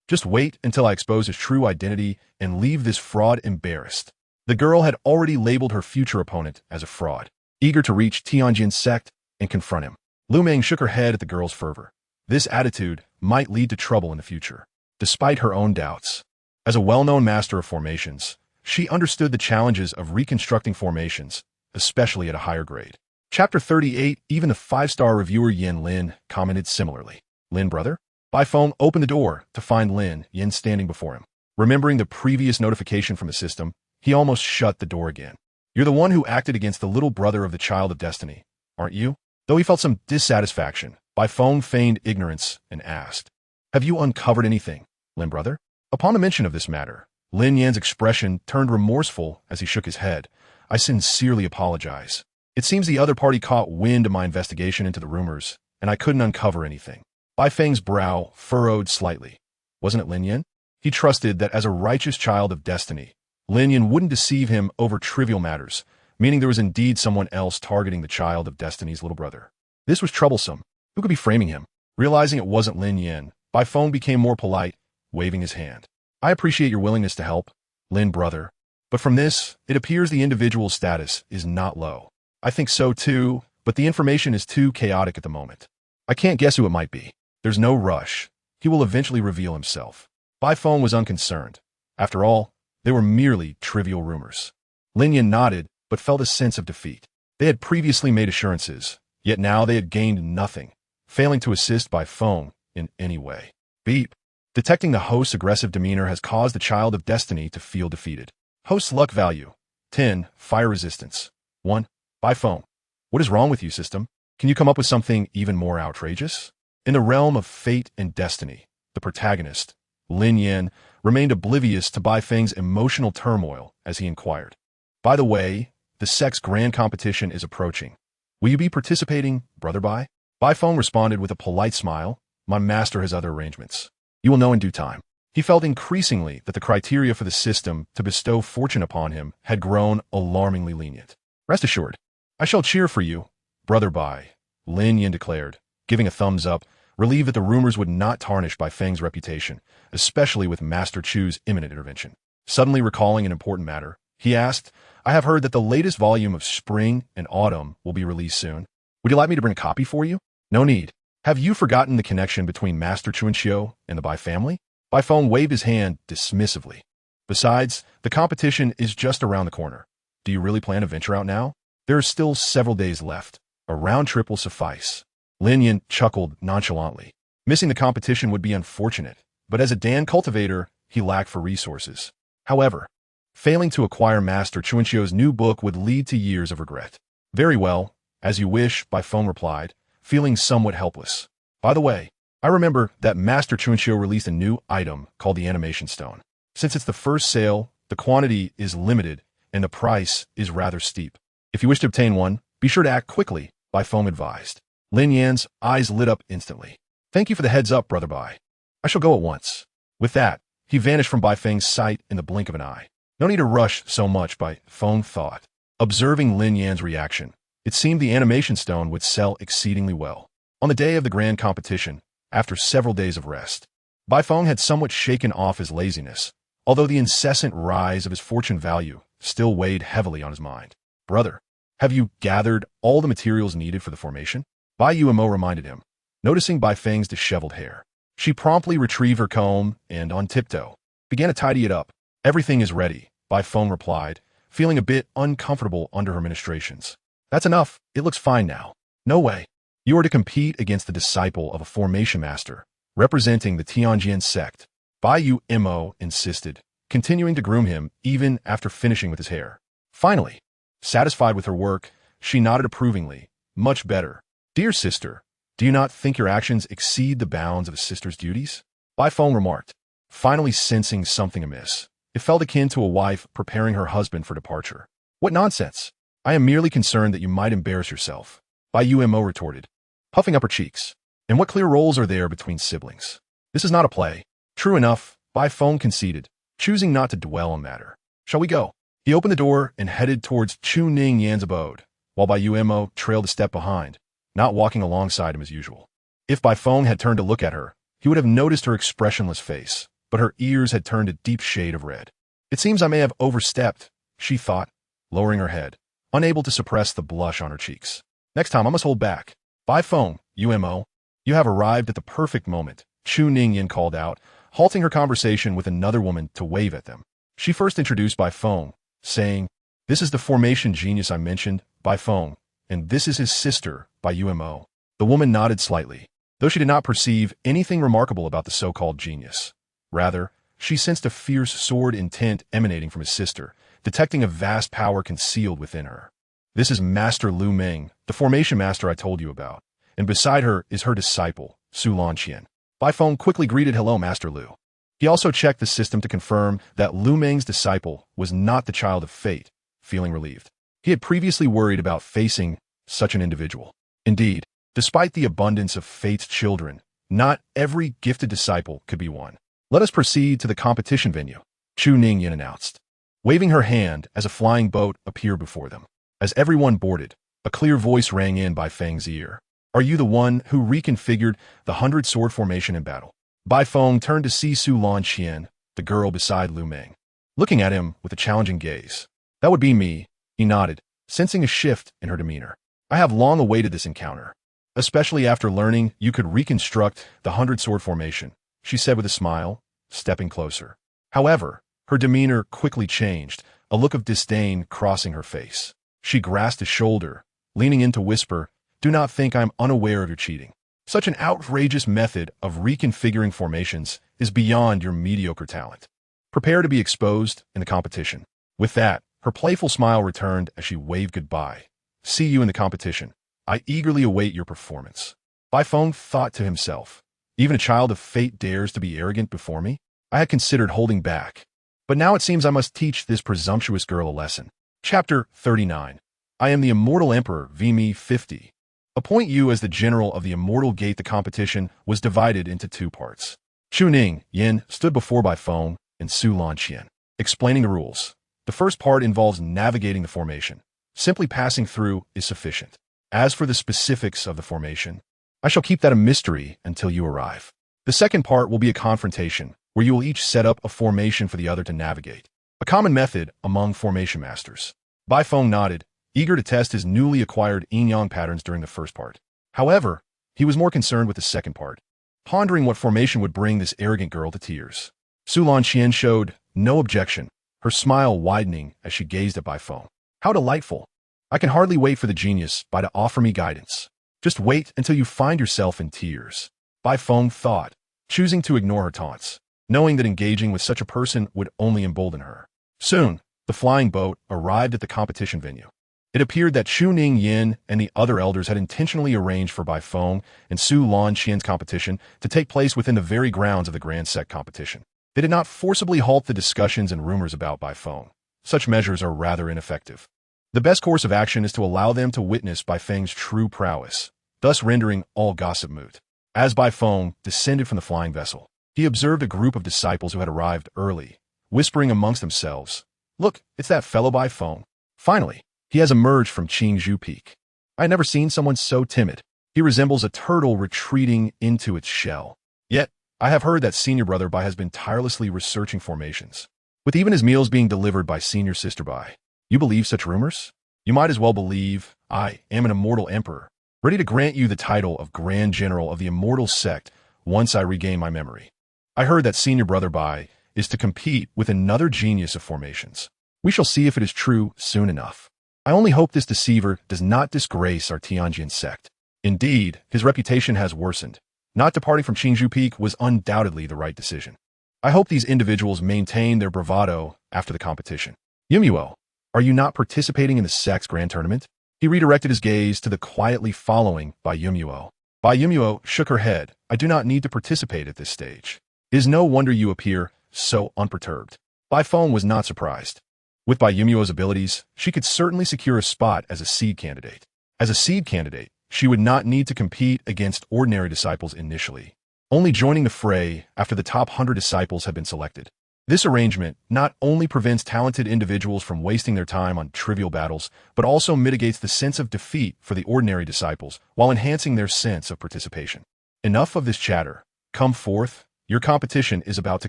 Just wait until I expose his true identity and leave this fraud embarrassed. The girl had already labeled her future opponent as a fraud, eager to reach Tianjin sect and confront him. Lu Meng shook her head at the girl's fervor. This attitude might lead to trouble in the future, despite her own doubts. As a well-known master of formations, she understood the challenges of reconstructing formations, especially at a higher grade. Chapter 38, even the 5-star reviewer Yin Lin commented similarly. Lin, brother? Bai Feng opened the door to find Lin Yin standing before him. Remembering the previous notification from the system, he almost shut the door again. You're the one who acted against the little brother of the child of destiny, aren't you? Though he felt some dissatisfaction, Bai Feng feigned ignorance and asked, Have you uncovered anything, Lin, brother? Upon the mention of this matter, Lin Yan's expression turned remorseful as he shook his head. I sincerely apologize. It seems the other party caught wind of my investigation into the rumors, and I couldn't uncover anything. Bai Feng's brow furrowed slightly. Wasn't it Lin Yan? He trusted that as a righteous child of destiny, Lin Yan wouldn't deceive him over trivial matters, meaning there was indeed someone else targeting the child of destiny's little brother. This was troublesome. Who could be framing him? Realizing it wasn't Lin Yan, Bai Feng became more polite, waving his hand. I appreciate your willingness to help, Lin, brother. But from this, it appears the individual's status is not low. I think so too, but the information is too chaotic at the moment. I can't guess who it might be. There's no rush. He will eventually reveal himself. Bai Feng was unconcerned. After all, they were merely trivial rumors. Lin Yan nodded, but felt a sense of defeat. They had previously made assurances, yet now they had gained nothing, failing to assist Bai Feng in any way. Beep. Detecting the host's aggressive demeanor has caused the child of destiny to feel defeated. Host's luck value, 10, fire resistance, 1, Bai Feng. What is wrong with you, system? Can you come up with something even more outrageous? In the realm of fate and destiny, the protagonist, Lin Yan, remained oblivious to Bai Feng's emotional turmoil as he inquired. By the way, the sect's grand competition is approaching. Will you be participating, brother Bai? Bai Feng responded with a polite smile. My master has other arrangements. You will know in due time. He felt increasingly that the criteria for the system to bestow fortune upon him had grown alarmingly lenient. Rest assured, I shall cheer for you, brother Bai, Lin Yan declared, giving a thumbs up, relieved that the rumors would not tarnish Bai Feng's reputation, especially with Master Chu's imminent intervention. Suddenly recalling an important matter, he asked, I have heard that the latest volume of Spring and Autumn will be released soon. Would you like me to bring a copy for you? No need. Have you forgotten the connection between Master Chuanxiu and the Bai family? Bai Feng waved his hand dismissively. Besides, the competition is just around the corner. Do you really plan to venture out now? There are still several days left. A round trip will suffice. Lin Yan chuckled nonchalantly. Missing the competition would be unfortunate, but as a Dan cultivator, he lacked for resources. However, failing to acquire Master Chuanxiu's new book would lead to years of regret. Very well, as you wish, Bai Feng replied, feeling somewhat helpless. By the way, I remember that Master Chuanxiu released a new item called the Animation Stone. Since it's the first sale, the quantity is limited and the price is rather steep. If you wish to obtain one, be sure to act quickly, Bai Feng advised. Lin Yan's eyes lit up instantly. Thank you for the heads up, Brother Bai. I shall go at once. With that, he vanished from Bai Feng's sight in the blink of an eye. No need to rush so much, Bai Feng thought. Observing Lin Yan's reaction, it seemed the animation stone would sell exceedingly well. On the day of the grand competition, after several days of rest, Bai Feng had somewhat shaken off his laziness, although the incessant rise of his fortune value still weighed heavily on his mind. Brother, have you gathered all the materials needed for the formation? Bai Yuemo reminded him, noticing Bai Feng's disheveled hair. She promptly retrieved her comb and, on tiptoe, began to tidy it up. Everything is ready, Bai Feng replied, feeling a bit uncomfortable under her ministrations. That's enough. It looks fine now. No way. You are to compete against the disciple of a formation master, representing the Tianjin sect. Bai Yuemo insisted, continuing to groom him even after finishing with his hair. Finally, satisfied with her work, she nodded approvingly. Much better. Dear sister, do you not think your actions exceed the bounds of a sister's duties? Bai Feng remarked, finally sensing something amiss. It felt akin to a wife preparing her husband for departure. What nonsense! I am merely concerned that you might embarrass yourself, Bai Yuemo retorted, puffing up her cheeks. And what clear roles are there between siblings? This is not a play. True enough, Bai Feng conceded, choosing not to dwell on matter. Shall we go? He opened the door and headed towards Chu Ning Yan's abode, while Bai Yuemo trailed a step behind, not walking alongside him as usual. If Bai Feng had turned to look at her, he would have noticed her expressionless face, but her ears had turned a deep shade of red. It seems I may have overstepped, she thought, lowering her head, unable to suppress the blush on her cheeks. Next time I must hold back. Bai Feng, Yuemo, you have arrived at the perfect moment, Chu Ningyan called out, halting her conversation with another woman to wave at them. She first introduced Bai Feng, saying, this is the formation genius I mentioned, Bai Feng, and this is his sister, Bai Yuemo. The woman nodded slightly, though she did not perceive anything remarkable about the so-called genius. Rather, she sensed a fierce sword intent emanating from his sister, detecting a vast power concealed within her. This is Master Lu Ming, the formation master I told you about, and beside her is her disciple, Su Lanqian. Bai Feng quickly greeted hello, Master Lu. He also checked the system to confirm that Lu Ming's disciple was not the child of fate, feeling relieved. He had previously worried about facing such an individual. Indeed, despite the abundance of fate's children, not every gifted disciple could be one. Let us proceed to the competition venue, Chu Ningyan announced, waving her hand as a flying boat appeared before them. As everyone boarded, a clear voice rang in Bai Feng's ear. Are you the one who reconfigured the 100-sword formation in battle? Bai Feng turned to see Su Lanqian, the girl beside Lu Ming, looking at him with a challenging gaze. That would be me, he nodded, sensing a shift in her demeanor. I have long awaited this encounter, especially after learning you could reconstruct the 100-sword formation, she said with a smile, stepping closer. However, her demeanor quickly changed, a look of disdain crossing her face. She grasped his shoulder, leaning in to whisper, do not think I am unaware of your cheating. Such an outrageous method of reconfiguring formations is beyond your mediocre talent. Prepare to be exposed in the competition. With that, her playful smile returned as she waved goodbye. See you in the competition. I eagerly await your performance. Bai Feng thought to himself, even a child of fate dares to be arrogant before me? I had considered holding back, but now it seems I must teach this presumptuous girl a lesson. Chapter 39. I am the immortal emperor, Vimi 50. Appoint you as the general of the immortal gate. The competition was divided into two parts. Chu Ning Yin stood before Bai Feng and Su Lanqian, explaining the rules. The first part involves navigating the formation. Simply passing through is sufficient. As for the specifics of the formation, I shall keep that a mystery until you arrive. The second part will be a confrontation, where you will each set up a formation for the other to navigate. A common method among formation masters. Bai Feng nodded, eager to test his newly acquired yin-yang patterns during the first part. However, he was more concerned with the second part, pondering what formation would bring this arrogant girl to tears. Su Lanqian showed no objection, her smile widening as she gazed at Bai Feng. How delightful! I can hardly wait for the genius Bai to offer me guidance. Just wait until you find yourself in tears. Bai Feng thought, choosing to ignore her taunts, knowing that engaging with such a person would only embolden her. Soon, the flying boat arrived at the competition venue. It appeared that Chu Ning Yin and the other elders had intentionally arranged for Bai Feng and Su Lanqian's competition to take place within the very grounds of the Grand Sect competition. They did not forcibly halt the discussions and rumors about Bai Feng. Such measures are rather ineffective. The best course of action is to allow them to witness Bai Feng's true prowess, thus rendering all gossip moot. As Bai Feng descended from the flying vessel, he observed a group of disciples who had arrived early, whispering amongst themselves, "Look, it's that fellow Bai Feng. Finally, he has emerged from Qingzhou Peak. I had never seen someone so timid. He resembles a turtle retreating into its shell. Yet, I have heard that senior brother Bai has been tirelessly researching formations, with even his meals being delivered by senior sister Bai. You believe such rumors? You might as well believe I am an immortal emperor, ready to grant you the title of Grand General of the immortal sect once I regain my memory. I heard that senior brother Bai is to compete with another genius of formations. We shall see if it is true soon enough. I only hope this deceiver does not disgrace our Tianjin sect. Indeed, his reputation has worsened. Not departing from Qingzhou Peak was undoubtedly the right decision. I hope these individuals maintain their bravado after the competition. Yumuo, are you not participating in the sect's grand tournament? He redirected his gaze to the quietly following Bai Yumuo. Bai Yumuo shook her head. I do not need to participate at this stage. It is no wonder you appear so unperturbed. Bai Feng was not surprised. With Bai Yumuo's abilities, she could certainly secure a spot as a seed candidate. As a seed candidate, she would not need to compete against ordinary disciples initially, only joining the fray after the top 100 disciples have been selected. This arrangement not only prevents talented individuals from wasting their time on trivial battles, but also mitigates the sense of defeat for the ordinary disciples while enhancing their sense of participation. Enough of this chatter. Come forth. Your competition is about to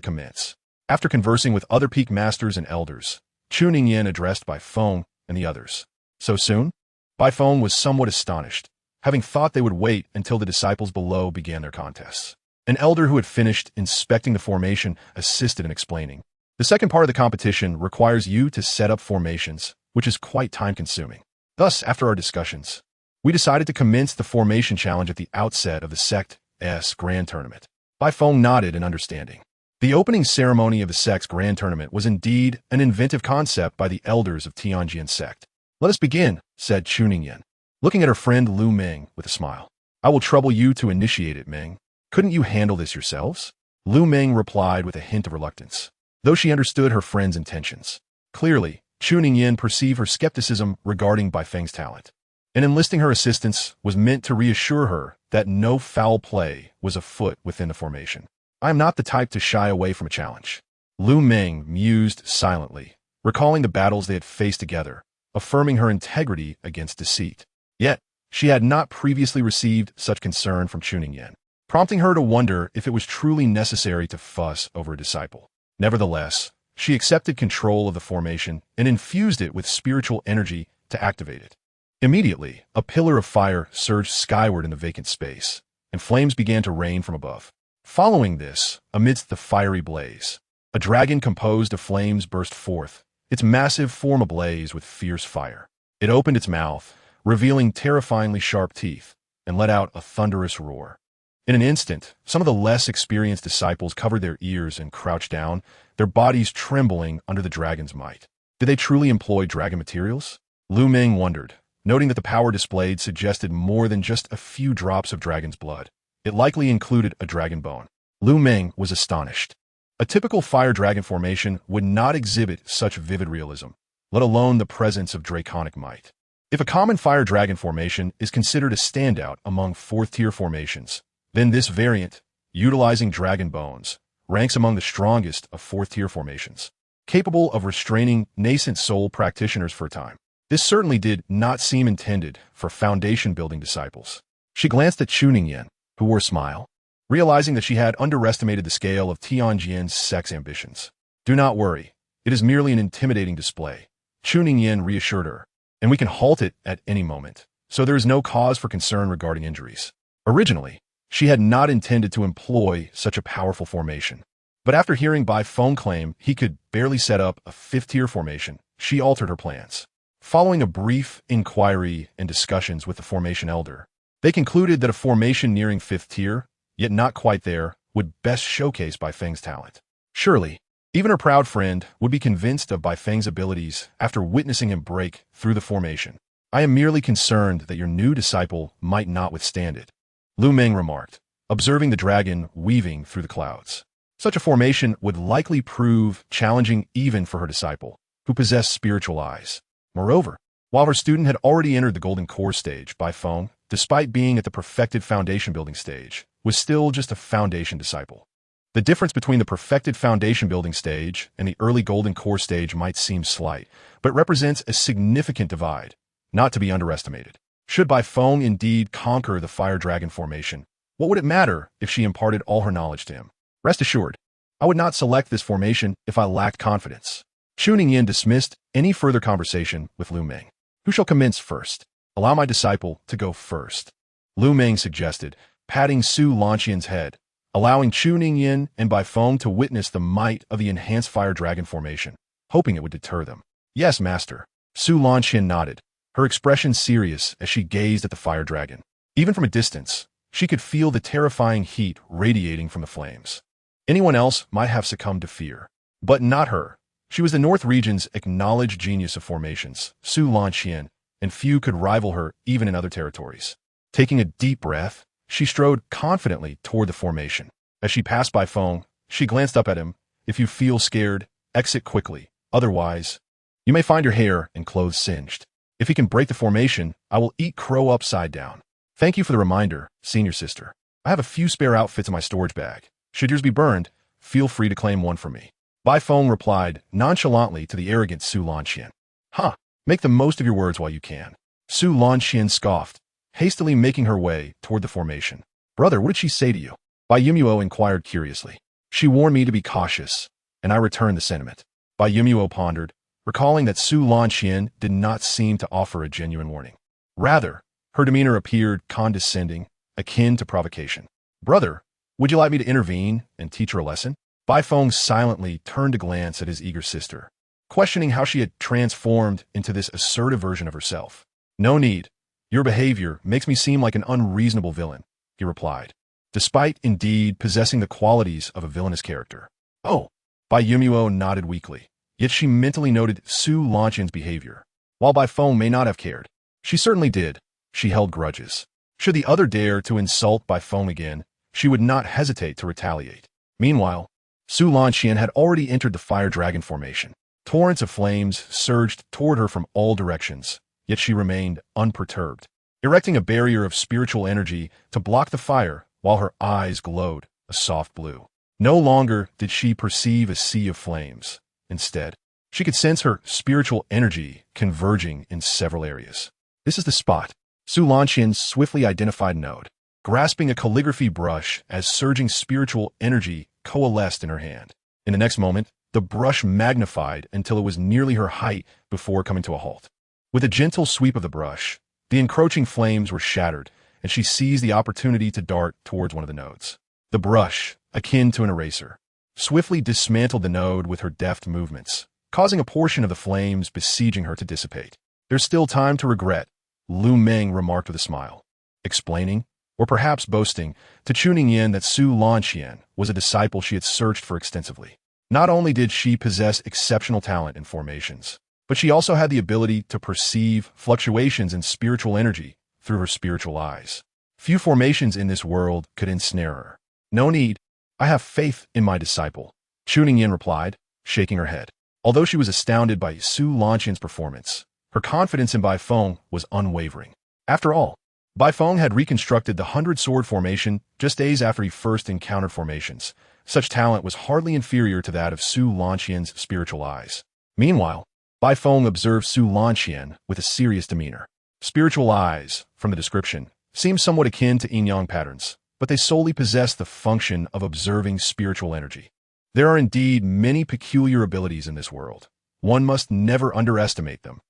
commence. After conversing with other peak masters and elders, Chu Ningyan addressed Bai Feng and the others. So soon? Bai Feng was somewhat astonished, having thought they would wait until the disciples below began their contests. An elder who had finished inspecting the formation assisted in explaining. The second part of the competition requires you to set up formations, which is quite time-consuming. Thus, after our discussions, we decided to commence the formation challenge at the outset of the sect's grand tournament. Bai Feng nodded in understanding. The opening ceremony of the sect's grand tournament was indeed an inventive concept by the elders of Tianjin sect. Let us begin, said Chu Ningyan, looking at her friend Lu Meng with a smile. I will trouble you to initiate it, Meng. Couldn't you handle this yourselves? Lu Meng replied with a hint of reluctance, though she understood her friend's intentions. Clearly, Chu Ningyan perceived her skepticism regarding Bai Feng's talent, and enlisting her assistance was meant to reassure her that no foul play was afoot within the formation. I am not the type to shy away from a challenge. Lu Meng mused silently, recalling the battles they had faced together, affirming her integrity against deceit. Yet, she had not previously received such concern from Chu Ningyan, prompting her to wonder if it was truly necessary to fuss over a disciple. Nevertheless, she accepted control of the formation and infused it with spiritual energy to activate it. Immediately, a pillar of fire surged skyward in the vacant space, and flames began to rain from above. Following this, amidst the fiery blaze, a dragon composed of flames burst forth, its massive form ablaze with fierce fire. It opened its mouth, revealing terrifyingly sharp teeth, and let out a thunderous roar. In an instant, some of the less experienced disciples covered their ears and crouched down, their bodies trembling under the dragon's might. Did they truly employ dragon materials? Lu Meng wondered, noting that the power displayed suggested more than just a few drops of dragon's blood. It likely included a dragon bone. Lu Meng was astonished. A typical fire dragon formation would not exhibit such vivid realism, let alone the presence of draconic might. If a common fire dragon formation is considered a standout among fourth-tier formations, then this variant, utilizing dragon bones, ranks among the strongest of fourth-tier formations, capable of restraining nascent soul practitioners for a time. This certainly did not seem intended for foundation-building disciples. She glanced at Chu Ningyan, who wore a smile, realizing that she had underestimated the scale of Tianjin's sect's ambitions. Do not worry, it is merely an intimidating display, Chu Ningyan reassured her, and we can halt it at any moment, so there is no cause for concern regarding injuries. Originally, she had not intended to employ such a powerful formation, but after hearing Bai Feng claim he could barely set up a fifth-tier formation, she altered her plans. Following a brief inquiry and discussions with the formation elder, they concluded that a formation nearing fifth tier, yet not quite there, would best showcase Bai Feng's talent. Surely, even her proud friend would be convinced of Bai Feng's abilities after witnessing him break through the formation. I am merely concerned that your new disciple might not withstand it, Lu Meng remarked, observing the dragon weaving through the clouds. Such a formation would likely prove challenging even for her disciple, who possessed spiritual eyes. Moreover, While her student had already entered the golden core stage, Bai Feng, despite being at the perfected foundation building stage, was still just a foundation disciple. The difference between the perfected foundation building stage and the early golden core stage might seem slight, but represents a significant divide, not to be underestimated. Should Bai Feng indeed conquer the fire dragon formation, what would it matter if she imparted all her knowledge to him? Rest assured, I would not select this formation if I lacked confidence. Chuning Yin dismissed any further conversation with Lu Meng. Who shall commence first? Allow my disciple to go first, Lu Meng suggested, patting Su Lanqian's head, allowing Chuning Yin and Bai Feng to witness the might of the enhanced fire dragon formation, hoping it would deter them. Yes, master. Su Lanqian nodded, her expression serious as she gazed at the fire dragon. Even from a distance, she could feel the terrifying heat radiating from the flames. Anyone else might have succumbed to fear, but not her. She was the North region's acknowledged genius of formations, Su Lanqian, and few could rival her even in other territories. Taking a deep breath, she strode confidently toward the formation. As she passed Bai Feng, she glanced up at him. If you feel scared, exit quickly. Otherwise, you may find your hair and clothes singed. If he can break the formation, I will eat crow upside down. Thank you for the reminder, senior sister. I have a few spare outfits in my storage bag. Should yours be burned, feel free to claim one from me. Bai Feng replied nonchalantly to the arrogant Su Lanqian. Huh, make the most of your words while you can. Su Lanqian scoffed, hastily making her way toward the formation. Brother, what did she say to you? Bai Yumuo inquired curiously. She warned me to be cautious, and I returned the sentiment. Bai Yumuo pondered, recalling that Su Lanqian did not seem to offer a genuine warning. Rather, her demeanor appeared condescending, akin to provocation. Brother, would you like me to intervene and teach her a lesson? Bai Feng silently turned to glance at his eager sister, questioning how she had transformed into this assertive version of herself. No need. Your behavior makes me seem like an unreasonable villain, he replied, despite indeed possessing the qualities of a villainous character. Oh, Bai Yumuo nodded weakly, yet she mentally noted Su Lanqian's behavior. While Bai Feng may not have cared, she certainly did. She held grudges. Should the other dare to insult Bai Feng again, she would not hesitate to retaliate. Meanwhile, Su Lanqian had already entered the fire dragon formation. Torrents of flames surged toward her from all directions, yet she remained unperturbed, erecting a barrier of spiritual energy to block the fire while her eyes glowed a soft blue. No longer did she perceive a sea of flames. Instead, she could sense her spiritual energy converging in several areas. This is the spot. Su Lanqian swiftly identified a node, grasping a calligraphy brush as surging spiritual energy coalesced in her hand. In the next moment, the brush magnified until it was nearly her height before coming to a halt. With a gentle sweep of the brush, the encroaching flames were shattered, and she seized the opportunity to dart towards one of the nodes. The brush, akin to an eraser, swiftly dismantled the node with her deft movements, causing a portion of the flames besieging her to dissipate. There's still time to regret, Lu Meng remarked with a smile, explaining, or perhaps boasting, to Chuning Yin that Su Lanqian was a disciple she had searched for extensively. Not only did she possess exceptional talent in formations, but she also had the ability to perceive fluctuations in spiritual energy through her spiritual eyes. Few formations in this world could ensnare her. No need. I have faith in my disciple, Chuning Yin replied, shaking her head. Although she was astounded by Su Lanqian's performance, her confidence in Bai Feng was unwavering. After all, Bai Feng had reconstructed the 100-sword formation just days after he first encountered formations. Such talent was hardly inferior to that of Su Lanqian's spiritual eyes. Meanwhile, Bai Feng observed Su Lanqian with a serious demeanor. Spiritual eyes, from the description, seem somewhat akin to yin-yang patterns, but they solely possess the function of observing spiritual energy. There are indeed many peculiar abilities in this world. One must never underestimate them.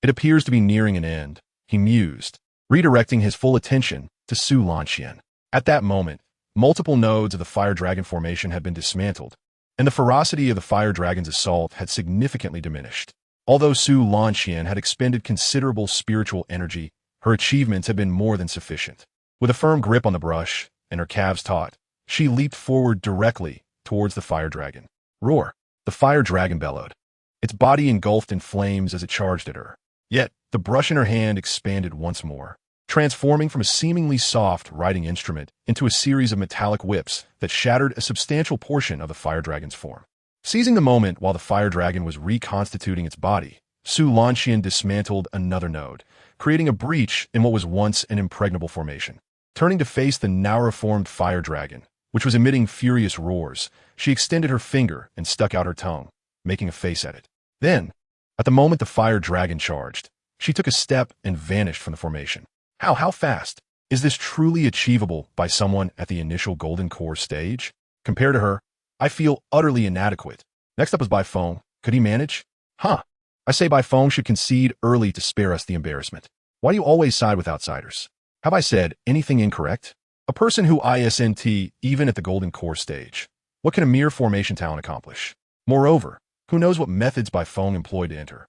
It appears to be nearing an end, he mused, redirecting his full attention to Su Lanqian. At that moment, multiple nodes of the fire dragon formation had been dismantled, and the ferocity of the fire dragon's assault had significantly diminished. Although Su Lanqian had expended considerable spiritual energy, her achievements had been more than sufficient. With a firm grip on the brush and her calves taut, she leaped forward directly towards the fire dragon. Roar! The fire dragon bellowed, its body engulfed in flames as it charged at her. Yet, the brush in her hand expanded once more, transforming from a seemingly soft writing instrument into a series of metallic whips that shattered a substantial portion of the fire dragon's form. Seizing the moment while the fire dragon was reconstituting its body, Su Lanxian dismantled another node, creating a breach in what was once an impregnable formation. Turning to face the now-reformed fire dragon, which was emitting furious roars, she extended her finger and stuck out her tongue, making a face at it. Then, at the moment the fire dragon charged, she took a step and vanished from the formation. How fast? Is this truly achievable by someone at the initial Golden Core stage? Compared to her, I feel utterly inadequate. Next up is Bai Feng. Could he manage? I say Bai Feng should concede early to spare us the embarrassment. Why do you always side with outsiders? Have I said anything incorrect? A person who isn't even at the Golden Core stage. What can a mere formation talent accomplish? Moreover, who knows what methods Bai Feng employed to enter?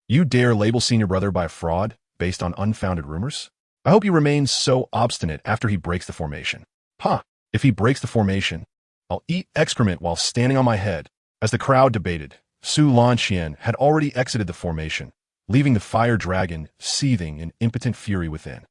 You dare label senior brother by a fraud based on unfounded rumors? I hope he remains so obstinate after he breaks the formation. If he breaks the formation, I'll eat excrement while standing on my head. As the crowd debated, Su Lanxian had already exited the formation, leaving the fire dragon seething in impotent fury within.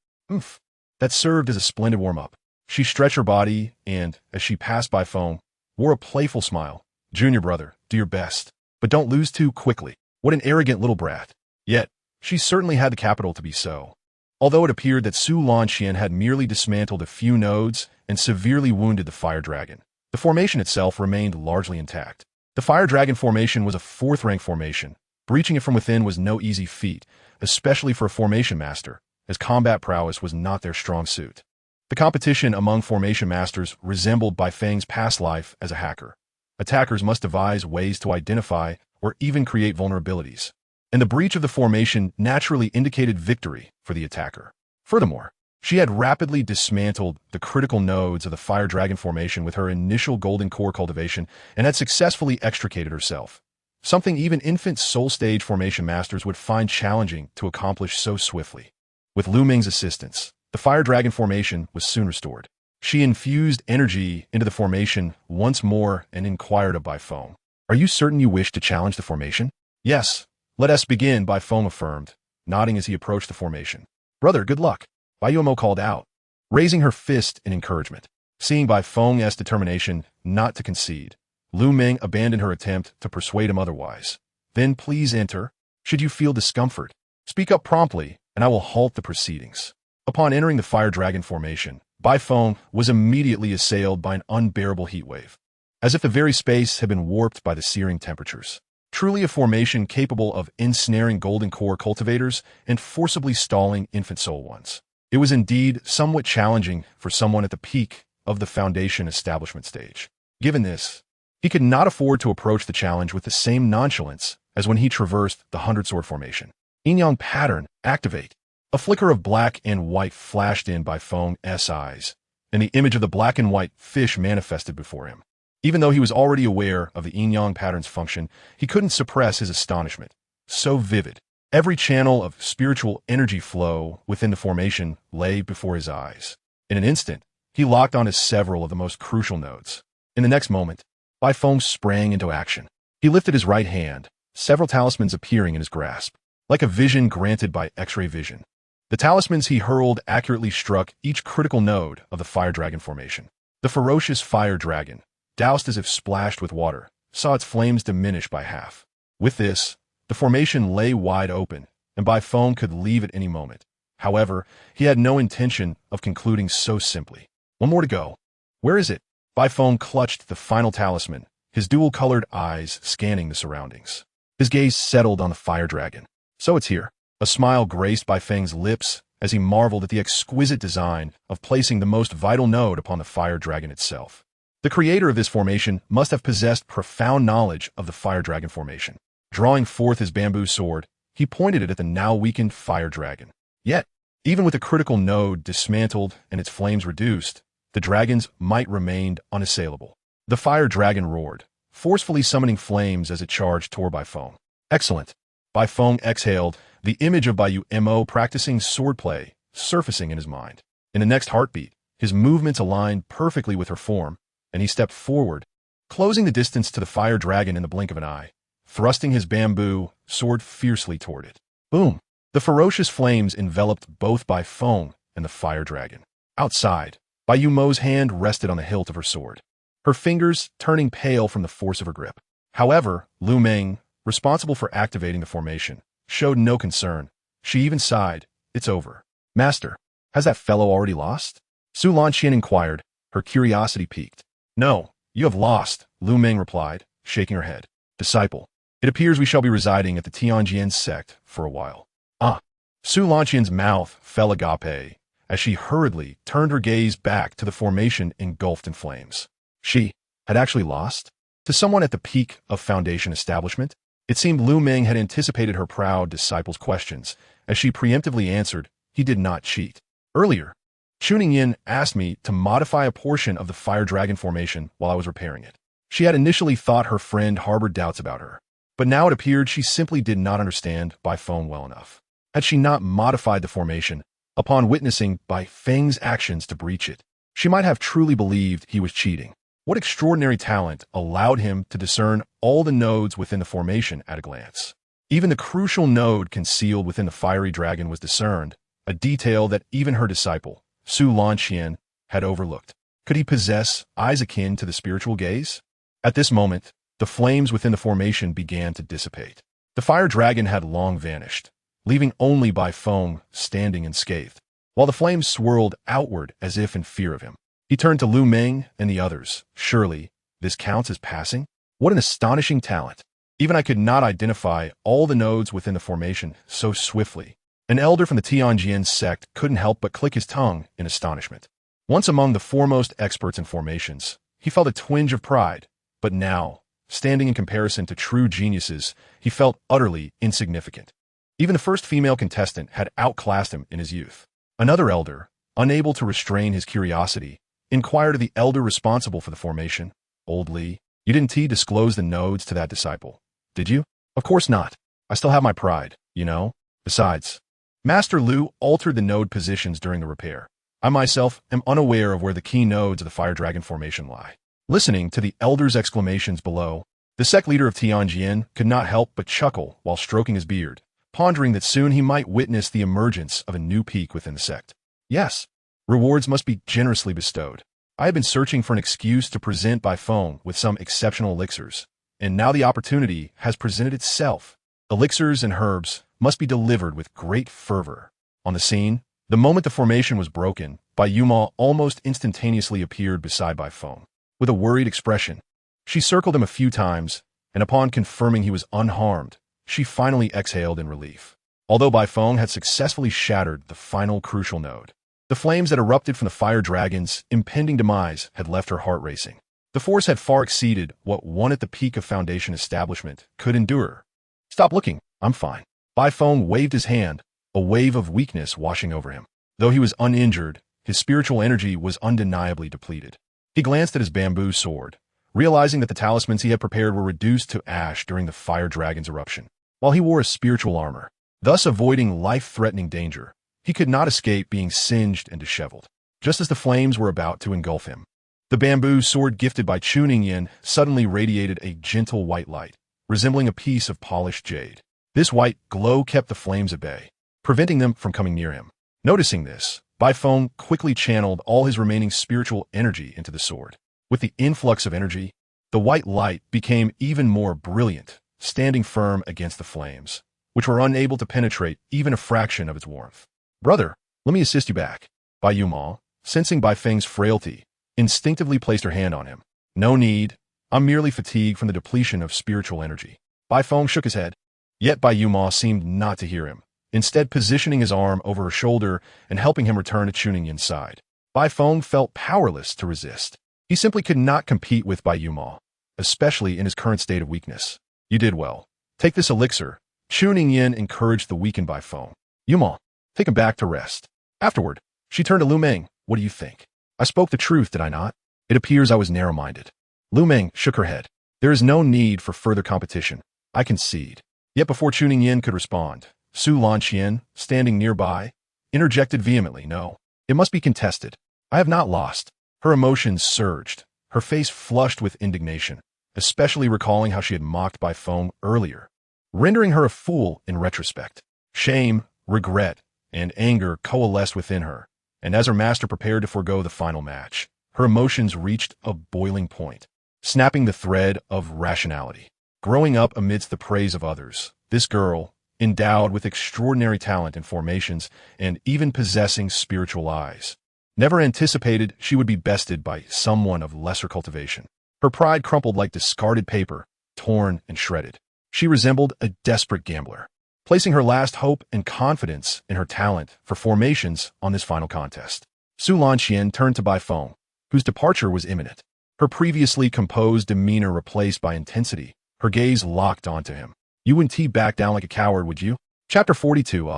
That served as a splendid warm-up. She stretched her body and, as she passed Bai Feng, wore a playful smile. Junior brother, do your best, but don't lose too quickly. What an arrogant little brat. Yet, she certainly had the capital to be so. Although it appeared that Su Lanxian had merely dismantled a few nodes and severely wounded the fire dragon, the formation itself remained largely intact. The fire dragon formation was a fourth-rank formation. Breaching it from within was no easy feat, especially for a formation master, as combat prowess was not their strong suit. The competition among formation masters resembled Bai Feng's past life as a hacker. Attackers must devise ways to identify or even create vulnerabilities, and the breach of the formation naturally indicated victory for the attacker. Furthermore, she had rapidly dismantled the critical nodes of the fire dragon formation with her initial Golden Core cultivation and had successfully extricated herself, something even infant soul stage formation masters would find challenging to accomplish so swiftly. With Lu Ming's assistance, the fire dragon formation was soon restored. She infused energy into the formation once more and inquired of Bai Feng. Are you certain you wish to challenge the formation? Yes. Let us begin, Bai Feng affirmed, nodding as he approached the formation. Brother, good luck. Bai Yumo called out, raising her fist in encouragement. Seeing Bai Feng's determination not to concede, Lu Ming abandoned her attempt to persuade him otherwise. Then please enter. Should you feel discomfort, speak up promptly, and I will halt the proceedings. Upon entering the fire dragon formation, Bai Feng was immediately assailed by an unbearable heatwave, as if the very space had been warped by the searing temperatures. Truly a formation capable of ensnaring Golden Core cultivators and forcibly stalling infant soul ones. It was indeed somewhat challenging for someone at the peak of the Foundation establishment stage. Given this, he could not afford to approach the challenge with the same nonchalance as when he traversed the 100-sword formation. Yin-Yang pattern, activate. A flicker of black and white flashed in Bai Feng's eyes, and the image of the black and white fish manifested before him. Even though he was already aware of the yin-yang pattern's function, he couldn't suppress his astonishment. So vivid. Every channel of spiritual energy flow within the formation lay before his eyes. In an instant, he locked onto several of the most crucial nodes. In the next moment, Bai Feng sprang into action. He lifted his right hand, several talismans appearing in his grasp, like a vision granted by X-ray vision. The talismans he hurled accurately struck each critical node of the fire dragon formation. The ferocious fire dragon, doused as if splashed with water, saw its flames diminish by half. With this, the formation lay wide open, and Bai Feng could leave at any moment. However, he had no intention of concluding so simply. One more to go. Where is it? Bai Feng clutched the final talisman, his dual-colored eyes scanning the surroundings. His gaze settled on the fire dragon. So it's here. A smile graced Bai Feng's lips as he marveled at the exquisite design of placing the most vital node upon the fire dragon itself. The creator of this formation must have possessed profound knowledge of the fire dragon formation. Drawing forth his bamboo sword, he pointed it at the now-weakened fire dragon. Yet, even with the critical node dismantled and its flames reduced, the dragon's might remained unassailable. The fire dragon roared, forcefully summoning flames as it charged toward Bai Feng. Excellent. Bai Feng exhaled, the image of Bai Yumo practicing swordplay surfacing in his mind. In the next heartbeat, his movements aligned perfectly with her form, and he stepped forward, closing the distance to the fire dragon in the blink of an eye, thrusting his bamboo sword fiercely toward it. Boom! The ferocious flames enveloped both Bai Feng and the fire dragon. Outside, Bai Yumo's hand rested on the hilt of her sword, her fingers turning pale from the force of her grip. However, Lu Ming, responsible for activating the formation, showed no concern. She even sighed. It's over. Master, has that fellow already lost? Su Lanqian inquired, her curiosity piqued. No, you have lost, Lu Meng replied, shaking her head. Disciple, it appears we shall be residing at the Tianjian sect for a while. Ah. Su Lanqian's mouth fell agape as she hurriedly turned her gaze back to the formation engulfed in flames. She had actually lost? To someone at the peak of Foundation establishment? It seemed Lu Meng had anticipated her proud disciple's questions, as she preemptively answered, he did not cheat. Earlier, Chuning Yin asked me to modify a portion of the fire dragon formation while I was repairing it. She had initially thought her friend harbored doubts about her, but now it appeared she simply did not understand Bai Feng well enough. Had she not modified the formation, upon witnessing Bai Feng's actions to breach it, she might have truly believed he was cheating. What extraordinary talent allowed him to discern all the nodes within the formation at a glance? Even the crucial node concealed within the fiery dragon was discerned, a detail that even her disciple, Su Lanqian, had overlooked. Could he possess eyes akin to the spiritual gaze? At this moment, the flames within the formation began to dissipate. The fire dragon had long vanished, leaving only Bai Feng standing unscathed, while the flames swirled outward as if in fear of him. He turned to Lu Meng and the others. Surely, this counts as passing? What an astonishing talent. Even I could not identify all the nodes within the formation so swiftly. An elder from the Tianjian sect couldn't help but click his tongue in astonishment. Once among the foremost experts in formations, he felt a twinge of pride, but now, standing in comparison to true geniuses, he felt utterly insignificant. Even the first female contestant had outclassed him in his youth. Another elder, unable to restrain his curiosity, inquired of the elder responsible for the formation. Old Li, you didn't disclose the nodes to that disciple, did you? Of course not. I still have my pride, you know? Besides, Master Lu altered the node positions during the repair. I myself am unaware of where the key nodes of the fire dragon formation lie. Listening to the elder's exclamations below, the sect leader of Tianjian could not help but chuckle while stroking his beard, pondering that soon he might witness the emergence of a new peak within the sect. Yes, rewards must be generously bestowed. I have been searching for an excuse to present Bai Feng with some exceptional elixirs, and now the opportunity has presented itself. Elixirs and herbs must be delivered with great fervor. On the scene, the moment the formation was broken, Bai Yuma almost instantaneously appeared beside Bai Feng. With a worried expression, she circled him a few times, and upon confirming he was unharmed, she finally exhaled in relief. Although Bai Feng had successfully shattered the final crucial node, the flames that erupted from the fire dragon's impending demise had left her heart racing. The force had far exceeded what one at the peak of Foundation establishment could endure. Stop looking, I'm fine. Bai Feng waved his hand, a wave of weakness washing over him. Though he was uninjured, his spiritual energy was undeniably depleted. He glanced at his bamboo sword, realizing that the talismans he had prepared were reduced to ash during the fire dragon's eruption. While he wore a spiritual armor, thus avoiding life-threatening danger, he could not escape being singed and disheveled, just as the flames were about to engulf him. The bamboo sword gifted by Chuning Yin suddenly radiated a gentle white light, resembling a piece of polished jade. This white glow kept the flames at bay, preventing them from coming near him. Noticing this, Bai Feng quickly channeled all his remaining spiritual energy into the sword. With the influx of energy, the white light became even more brilliant, standing firm against the flames, which were unable to penetrate even a fraction of its warmth. Brother, let me assist you back. Bai Yuma, sensing Bai Feng's frailty, instinctively placed her hand on him. No need. I'm merely fatigued from the depletion of spiritual energy. Bai Feng shook his head. Yet Bai Yuma seemed not to hear him, instead positioning his arm over her shoulder and helping him return to Chuning Yin's side. Bai Feng felt powerless to resist. He simply could not compete with Bai Yuma, especially in his current state of weakness. You did well. Take this elixir. Chuning Yin encouraged the weakened Bai Feng. Yuma, take him back to rest. Afterward, she turned to Lu Meng. What do you think? I spoke the truth, did I not? It appears I was narrow-minded. Lu Meng shook her head. There is no need for further competition. I concede. Yet before Chuning Yin could respond, Su Lanqian, standing nearby, interjected vehemently. No, it must be contested. I have not lost. Her emotions surged, her face flushed with indignation, especially recalling how she had mocked Bai Feng earlier, rendering her a fool in retrospect. Shame, regret, and anger coalesced within her, and as her master prepared to forego the final match, her emotions reached a boiling point, snapping the thread of rationality. Growing up amidst the praise of others, this girl, endowed with extraordinary talent in formations and even possessing spiritual eyes, never anticipated she would be bested by someone of lesser cultivation. Her pride crumpled like discarded paper, torn and shredded. She resembled a desperate gambler, placing her last hope and confidence in her talent for formations on this final contest. Su Lanqian turned to Bai Feng, whose departure was imminent. Her previously composed demeanor replaced by intensity, her gaze locked onto him. You wouldn't back down like a coward, would you? Chapter 42.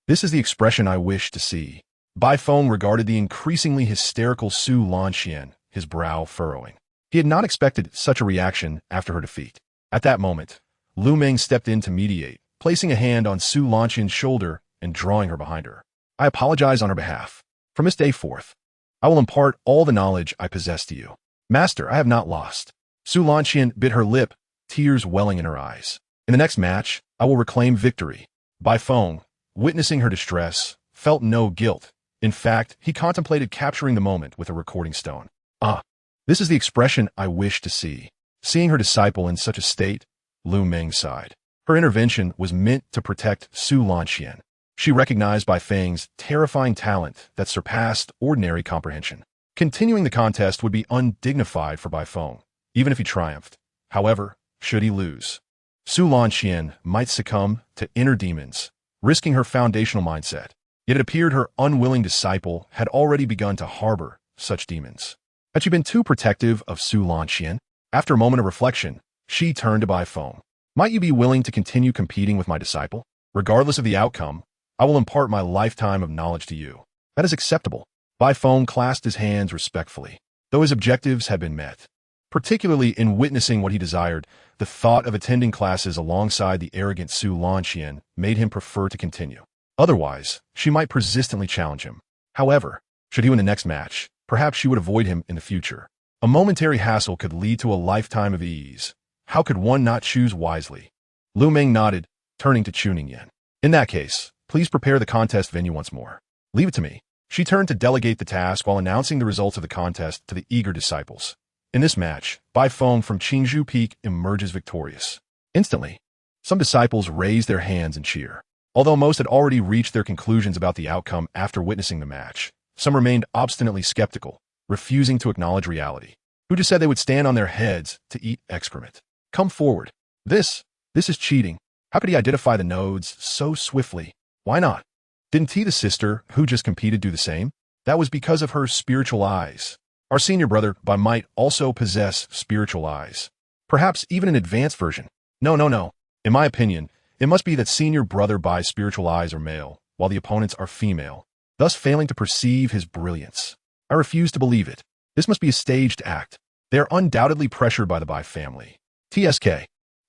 This is the expression I wish to see. Bai Feng regarded the increasingly hysterical Su Lanqian, his brow furrowing. He had not expected such a reaction after her defeat. At that moment, Lu Meng stepped in to mediate, placing a hand on Su Lanqian's shoulder and drawing her behind her. I apologize on her behalf. From this day forth, I will impart all the knowledge I possess to you. Master, I have not lost. Su Lanqian bit her lip, tears welling in her eyes. In the next match, I will reclaim victory. Bai Feng, witnessing her distress, felt no guilt. In fact, he contemplated capturing the moment with a recording stone. This is the expression I wish to see. Seeing her disciple in such a state, Lu Meng sighed. Her intervention was meant to protect Su Lanqian. She recognized Bai Feng's terrifying talent that surpassed ordinary comprehension. Continuing the contest would be undignified for Bai Feng, even if he triumphed. However, should he lose, Su Lanqian might succumb to inner demons, risking her foundational mindset. Yet it appeared her unwilling disciple had already begun to harbor such demons. Had she been too protective of Su Lanqian? After a moment of reflection, she turned to Bai Feng. Might you be willing to continue competing with my disciple? Regardless of the outcome, I will impart my lifetime of knowledge to you. That is acceptable. Bai Feng clasped his hands respectfully, though his objectives had been met. Particularly in witnessing what he desired, the thought of attending classes alongside the arrogant Su Lanqian made him prefer to continue. Otherwise, she might persistently challenge him. However, should he win the next match, perhaps she would avoid him in the future. A momentary hassle could lead to a lifetime of ease. How could one not choose wisely? Lu Meng nodded, turning to Chuning Yen. In that case, please prepare the contest venue once more. Leave it to me. She turned to delegate the task while announcing the results of the contest to the eager disciples. In this match, Bai Feng from Qingzhou Peak emerges victorious. Instantly, some disciples raised their hands in cheer. Although most had already reached their conclusions about the outcome after witnessing the match, some remained obstinately skeptical, refusing to acknowledge reality. Who just said they would stand on their heads to eat excrement? Come forward. This is cheating. How could he identify the nodes so swiftly? Why not? Didn't the sister who just competed do the same? That was because of her spiritual eyes. Our senior brother, Bai, might also possess spiritual eyes. Perhaps even an advanced version. No. In my opinion, it must be that senior brother Bai's spiritual eyes are male, while the opponents are female, thus failing to perceive his brilliance. I refuse to believe it. This must be a staged act. They are undoubtedly pressured by the Bai family. TSK,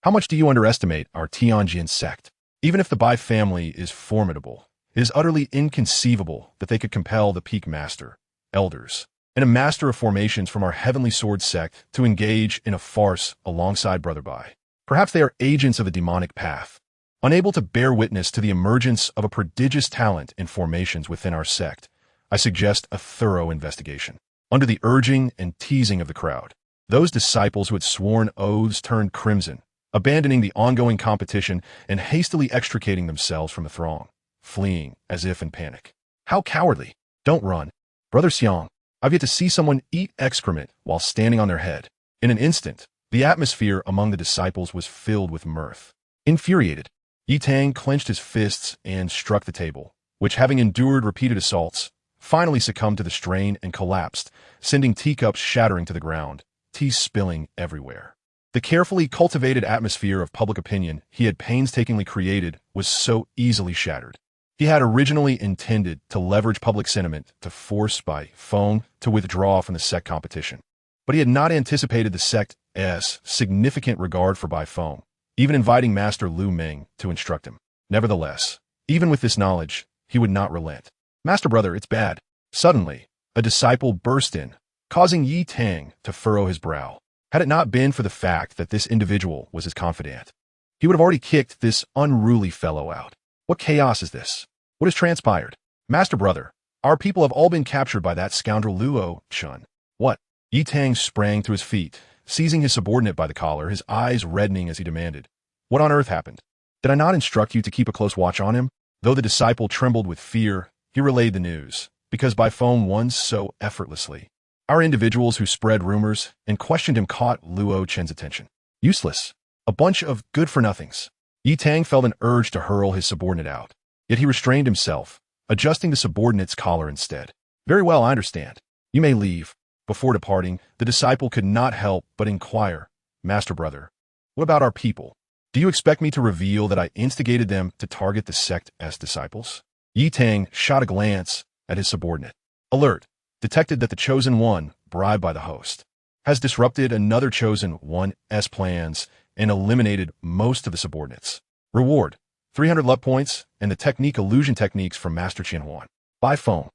how much do you underestimate our Tianjin sect? Even if the Bai family is formidable, it is utterly inconceivable that they could compel the peak master, elders, and a master of formations from our heavenly sword sect to engage in a farce alongside Brother Bai. Perhaps they are agents of the demonic path, unable to bear witness to the emergence of a prodigious talent in formations within our sect. I suggest a thorough investigation. Under the urging and teasing of the crowd, those disciples who had sworn oaths turned crimson, abandoning the ongoing competition and hastily extricating themselves from the throng, fleeing as if in panic. How cowardly! Don't run. Brother Xiang, I've yet to see someone eat excrement while standing on their head. In an instant, the atmosphere among the disciples was filled with mirth. Infuriated, Yi Tang clenched his fists and struck the table, which, having endured repeated assaults, finally succumbed to the strain and collapsed, sending teacups shattering to the ground, tea spilling everywhere. The carefully cultivated atmosphere of public opinion he had painstakingly created was so easily shattered. He had originally intended to leverage public sentiment to force Bai Feng to withdraw from the sect competition, but he had not anticipated the sect's significant regard for Bai Feng, even inviting Master Lu Meng to instruct him. Nevertheless, even with this knowledge, he would not relent. Master brother, it's bad. Suddenly, a disciple burst in, causing Yi Tang to furrow his brow. Had it not been for the fact that this individual was his confidant, he would have already kicked this unruly fellow out. What chaos is this? What has transpired? Master brother, our people have all been captured by that scoundrel Luo Chun. What? Yi Tang sprang to his feet, seizing his subordinate by the collar, his eyes reddening as he demanded, "What on earth happened? Did I not instruct you to keep a close watch on him?" Though the disciple trembled with fear, he relayed the news, because Bai Feng won so effortlessly. Our individuals who spread rumors and questioned him caught Luo Chen's attention. Useless. A bunch of good-for-nothings. Yi Tang felt an urge to hurl his subordinate out, yet he restrained himself, adjusting the subordinate's collar instead. "Very well, I understand. You may leave." Before departing, the disciple could not help but inquire, "Master brother, what about our people? Do you expect me to reveal that I instigated them to target the sect's disciples?" Yi Tang shot a glance at his subordinate. Alert, detected that the Chosen One, bribed by the host, has disrupted another Chosen One's plans and eliminated most of the subordinates. Reward, 300 luck points and the technique illusion techniques from Master Qian Huan. Bai Feng.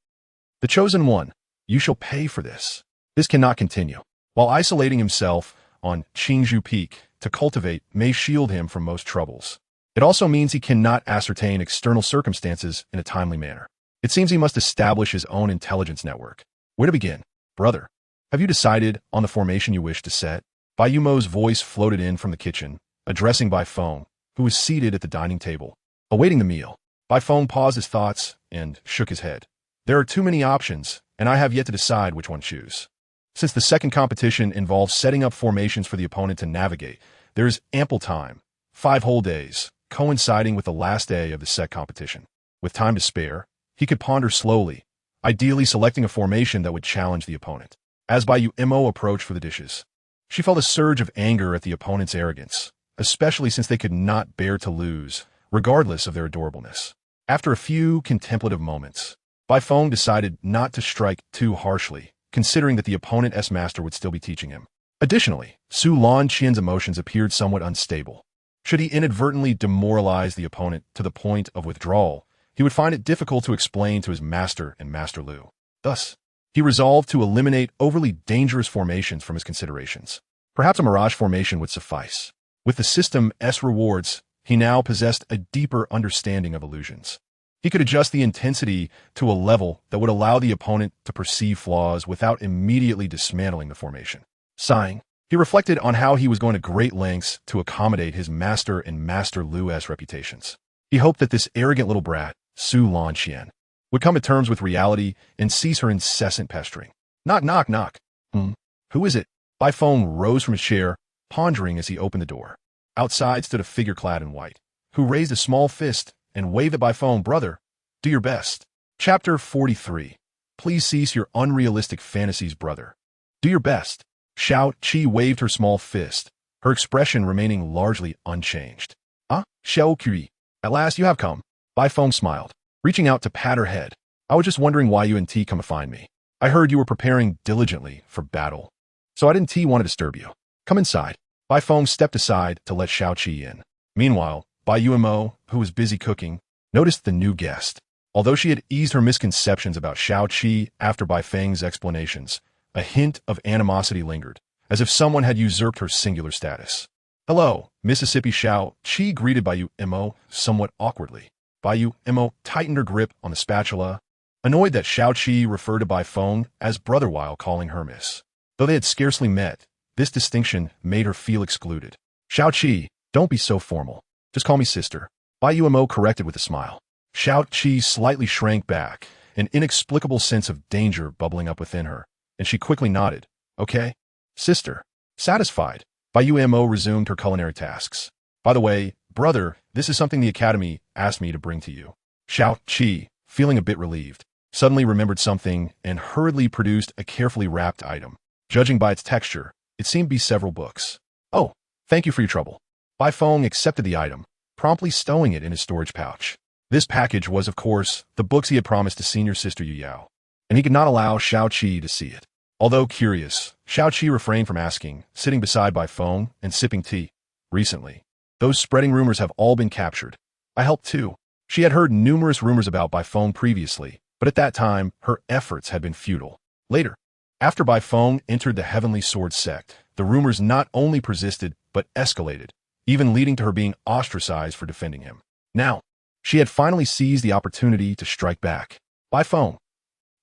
The Chosen One, you shall pay for this. This cannot continue. While isolating himself on Qingzhou Peak to cultivate may shield him from most troubles. It also means he cannot ascertain external circumstances in a timely manner. It seems he must establish his own intelligence network. Where to begin? Brother, have you decided on the formation you wish to set? Bai Yumo's voice floated in from the kitchen, addressing Bai Feng, who was seated at the dining table, awaiting the meal. Bai Feng paused his thoughts and shook his head. There are too many options, and I have yet to decide which one to choose. Since the second competition involves setting up formations for the opponent to navigate, there is ample time, 5 whole days, coinciding with the last day of the set competition. With time to spare, he could ponder slowly, ideally selecting a formation that would challenge the opponent. As Bai Yumo approached for the dishes, she felt a surge of anger at the opponent's arrogance, especially since they could not bear to lose, regardless of their adorableness. After a few contemplative moments, Bai Feng decided not to strike too harshly, considering that the opponent's master would still be teaching him. Additionally, Su Lan Qian's emotions appeared somewhat unstable. Should he inadvertently demoralize the opponent to the point of withdrawal, he would find it difficult to explain to his master and Master Lu. Thus, he resolved to eliminate overly dangerous formations from his considerations. Perhaps a mirage formation would suffice. With the system's rewards, he now possessed a deeper understanding of illusions. He could adjust the intensity to a level that would allow the opponent to perceive flaws without immediately dismantling the formation. Sighing, he reflected on how he was going to great lengths to accommodate his master and Master Lu's reputations. He hoped that this arrogant little brat, Su Lan Qian, would come to terms with reality and cease her incessant pestering. Knock, knock, knock. Who is it? Bai Feng rose from his chair, pondering as he opened the door. Outside stood a figure clad in white, who raised a small fist and waved at Bai Feng. "Brother, do your best." Chapter 43. Please cease your unrealistic fantasies, brother. Do your best. Xiao Qi waved her small fist, her expression remaining largely unchanged. "Ah, Xiao Qi, at last you have come." Bai Feng smiled, reaching out to pat her head. "I was just wondering why you and T come to find me. I heard you were preparing diligently for battle, so I didn't want to disturb you. Come inside." Bai Feng stepped aside to let Xiao Qi in. Meanwhile, Bai Yumo, who was busy cooking, noticed the new guest. Although she had eased her misconceptions about Xiao Qi after Bai Feng's explanations, a hint of animosity lingered, as if someone had usurped her singular status. "Hello, Mississippi." Xiao Qi greeted Bai Yumo somewhat awkwardly. Bai Yumo tightened her grip on the spatula, annoyed that Xiao Qi referred to Bai Feng as brother while calling her miss. Though they had scarcely met, this distinction made her feel excluded. "Xiao Qi, don't be so formal. Just call me sister." Bai Yumo corrected with a smile. Xiao Qi slightly shrank back, an inexplicable sense of danger bubbling up within her, and she quickly nodded. "Okay, sister." Satisfied, Bai Yumo resumed her culinary tasks. "By the way, brother, this is something the Academy asked me to bring to you." Xiao Qi, feeling a bit relieved, suddenly remembered something and hurriedly produced a carefully wrapped item. Judging by its texture, it seemed to be several books. "Oh, thank you for your trouble." Bai Feng accepted the item, promptly stowing it in his storage pouch. This package was, of course, the books he had promised to senior sister Yu Yao, and he could not allow Xiao Qi to see it. Although curious, Xiao Qi refrained from asking, sitting beside Bai Feng and sipping tea. "Recently, those spreading rumors have all been captured. I helped too." She had heard numerous rumors about Bai Feng previously, but at that time, her efforts had been futile. Later, after Bai Feng entered the Heavenly Sword sect, the rumors not only persisted, but escalated, even leading to her being ostracized for defending him. Now, she had finally seized the opportunity to strike back. "Bai Feng,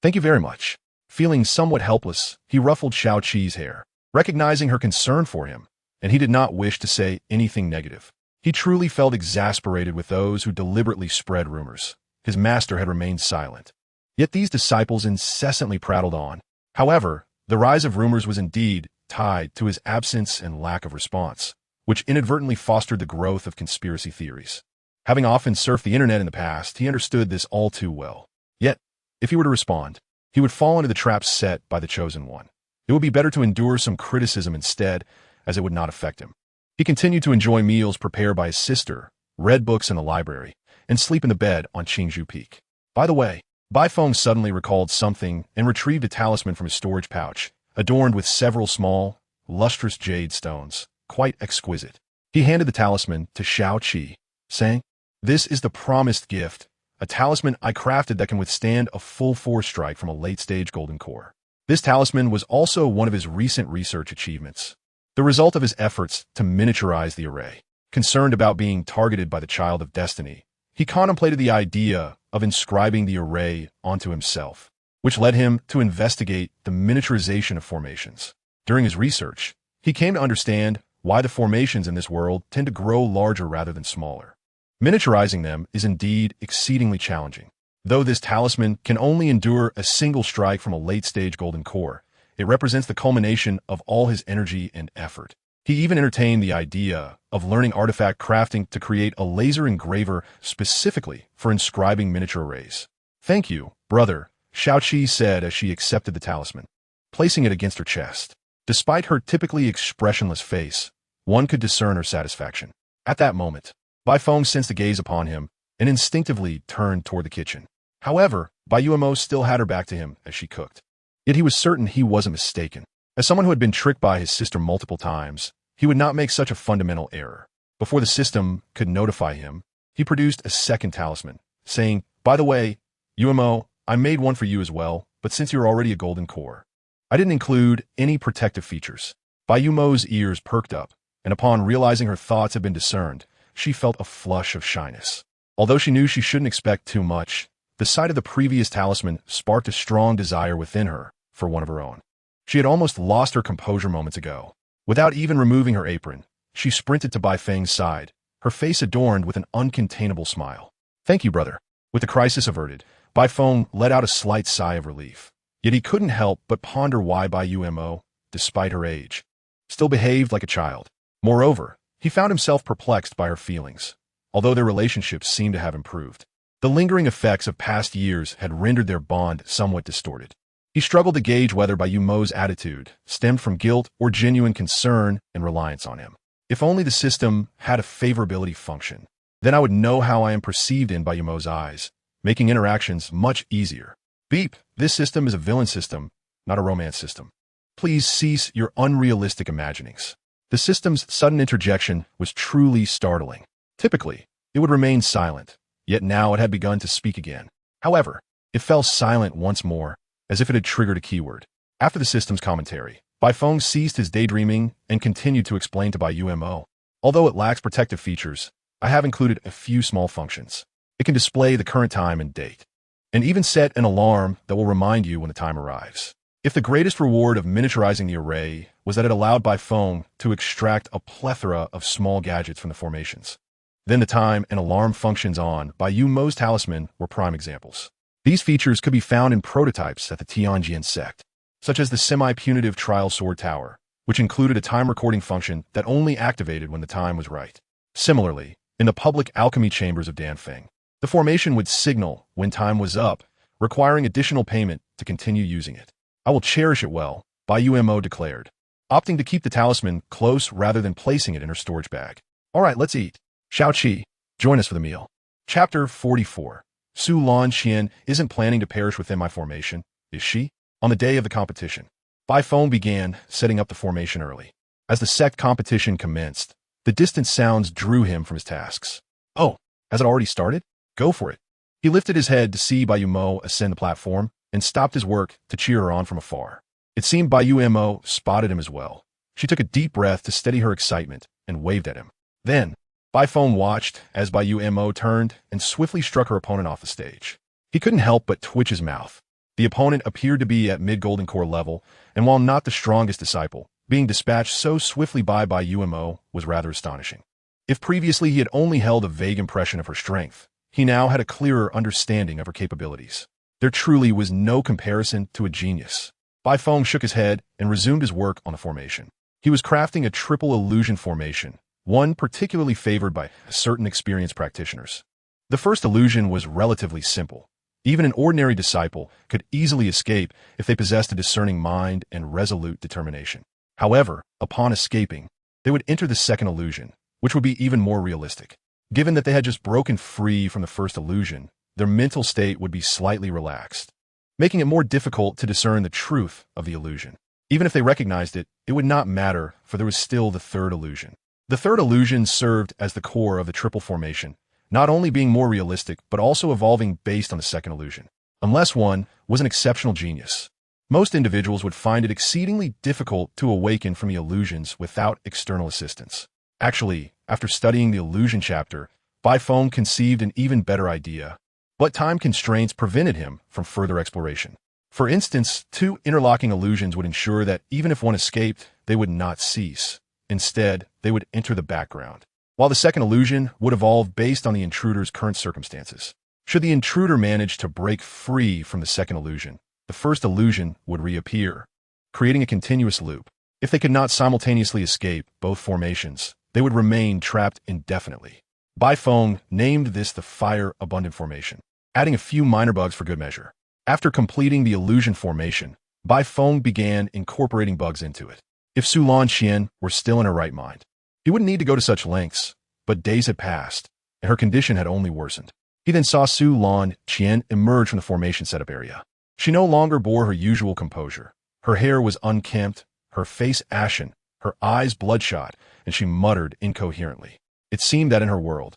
thank you very much." Feeling somewhat helpless, he ruffled Xiao Qi's hair. recognizing her concern for him, and he did not wish to say anything negative. He truly felt exasperated with those who deliberately spread rumors. His master had remained silent. Yet these disciples incessantly prattled on. However, the rise of rumors was indeed tied to his absence and lack of response, which inadvertently fostered the growth of conspiracy theories. Having often surfed the internet in the past, he understood this all too well. Yet, if he were to respond, he would fall into the trap set by the chosen one. It would be better to endure some criticism instead, as it would not affect him. He continued to enjoy meals prepared by his sister, read books in the library, and sleep in the bed on Qingzhou Peak. By the way, Bai Feng suddenly recalled something and retrieved a talisman from his storage pouch, adorned with several small, lustrous jade stones, quite exquisite. He handed the talisman to Xiao Qi, saying, "This is the promised gift, a talisman I crafted that can withstand a full force strike from a late-stage golden core." This talisman was also one of his recent research achievements, the result of his efforts to miniaturize the array. Concerned about being targeted by the Child of Destiny, he contemplated the idea of inscribing the array onto himself, which led him to investigate the miniaturization of formations. During his research, he came to understand why the formations in this world tend to grow larger rather than smaller. Miniaturizing them is indeed exceedingly challenging. Though this talisman can only endure a single strike from a late-stage golden core, it represents the culmination of all his energy and effort. He even entertained the idea of learning artifact crafting to create a laser engraver specifically for inscribing miniature arrays. "Thank you, brother," Xiao Qi said as she accepted the talisman, placing it against her chest. Despite her typically expressionless face, one could discern her satisfaction. At that moment, Bai Feng sensed a gaze upon him and instinctively turned toward the kitchen. However, Bai Yuemo still had her back to him as she cooked. Yet he was certain he wasn't mistaken. As someone who had been tricked by his sister multiple times, he would not make such a fundamental error. Before the system could notify him, he produced a second talisman, saying, "By the way, Yuemo, I made one for you as well, but since you're already a golden core, I didn't include any protective features." Bai Yumo's ears perked up, and upon realizing her thoughts had been discerned, she felt a flush of shyness. Although she knew she shouldn't expect too much, the sight of the previous talisman sparked a strong desire within her for one of her own. She had almost lost her composure moments ago. Without even removing her apron, she sprinted to Bai Feng's side, her face adorned with an uncontainable smile. "Thank you, brother." With the crisis averted, Bai Feng let out a slight sigh of relief. Yet he couldn't help but ponder why Bai Yuemo, despite her age, still behaved like a child. Moreover, he found himself perplexed by her feelings. Although their relationship seemed to have improved, the lingering effects of past years had rendered their bond somewhat distorted. He struggled to gauge whether Bai Yumo's attitude stemmed from guilt or genuine concern and reliance on him. If only the system had a favorability function, then I would know how I am perceived in Bai Yumo's eyes, making interactions much easier. Beep, this system is a villain system, not a romance system. Please cease your unrealistic imaginings. The system's sudden interjection was truly startling. Typically, it would remain silent, yet now it had begun to speak again. However, it fell silent once more, as if it had triggered a keyword. After the system's commentary, Bai Feng ceased his daydreaming and continued to explain to Bai Yuemo. "Although it lacks protective features, I have included a few small functions. It can display the current time and date, and even set an alarm that will remind you when the time arrives." If the greatest reward of miniaturizing the array was that it allowed Bai Feng to extract a plethora of small gadgets from the formations, then the time and alarm functions on Bai Yumo's talisman were prime examples. These features could be found in prototypes at the Tianjin sect, such as the semi-punitive trial sword tower, which included a time recording function that only activated when the time was right. Similarly, in the public alchemy chambers of Danfeng, the formation would signal when time was up, requiring additional payment to continue using it. "I will cherish it well," Bai Yuemo declared, opting to keep the talisman close rather than placing it in her storage bag. "All right, let's eat. Xiao Qi, join us for the meal." Chapter 44. Su Lanqian isn't planning to perish within my formation, is she? On the day of the competition, Bai Feng began setting up the formation early. As the sect competition commenced, the distant sounds drew him from his tasks. "Oh, has it already started? Go for it." He lifted his head to see Bai Yuemo ascend the platform and stopped his work to cheer her on from afar. It seemed Bai Yuemo spotted him as well. She took a deep breath to steady her excitement and waved at him. Then, Bai Feng watched as Bai Yuemo turned and swiftly struck her opponent off the stage. He couldn't help but twitch his mouth. The opponent appeared to be at mid-golden core level, and while not the strongest disciple, Being dispatched so swiftly by Umo was rather astonishing. If previously he had only held a vague impression of her strength, he now had a clearer understanding of her capabilities. There truly was no comparison to a genius. Bai Feng shook his head and resumed his work on the formation. He was crafting a triple illusion formation, one particularly favored by certain experienced practitioners. The first illusion was relatively simple. Even an ordinary disciple could easily escape if they possessed a discerning mind and resolute determination. However, upon escaping, they would enter the second illusion, which would be even more realistic. Given that they had just broken free from the first illusion, their mental state would be slightly relaxed, making it more difficult to discern the truth of the illusion. Even if they recognized it, it would not matter, for there was still the third illusion. The third illusion served as the core of the triple formation, not only being more realistic, but also evolving based on the second illusion. Unless one was an exceptional genius, most individuals would find it exceedingly difficult to awaken from the illusions without external assistance. Actually, after studying the illusion chapter, Bai Feng conceived an even better idea, but time constraints prevented him from further exploration. For instance, two interlocking illusions would ensure that even if one escaped, they would not cease. Instead, they would enter the background, while the second illusion would evolve based on the intruder's current circumstances. Should the intruder manage to break free from the second illusion, the first illusion would reappear, creating a continuous loop. If they could not simultaneously escape both formations, they would remain trapped indefinitely. Bai Feng named this the Fire Abundant Formation, adding a few minor bugs for good measure. After completing the illusion formation, Bai Feng began incorporating bugs into it. If Su Lan Qian were still in her right mind, he wouldn't need to go to such lengths, but days had passed, and her condition had only worsened. He then saw Su Lan Qian emerge from the formation setup area. She no longer bore her usual composure. Her hair was unkempt, her face ashen, her eyes bloodshot, and she muttered incoherently. It seemed that in her world,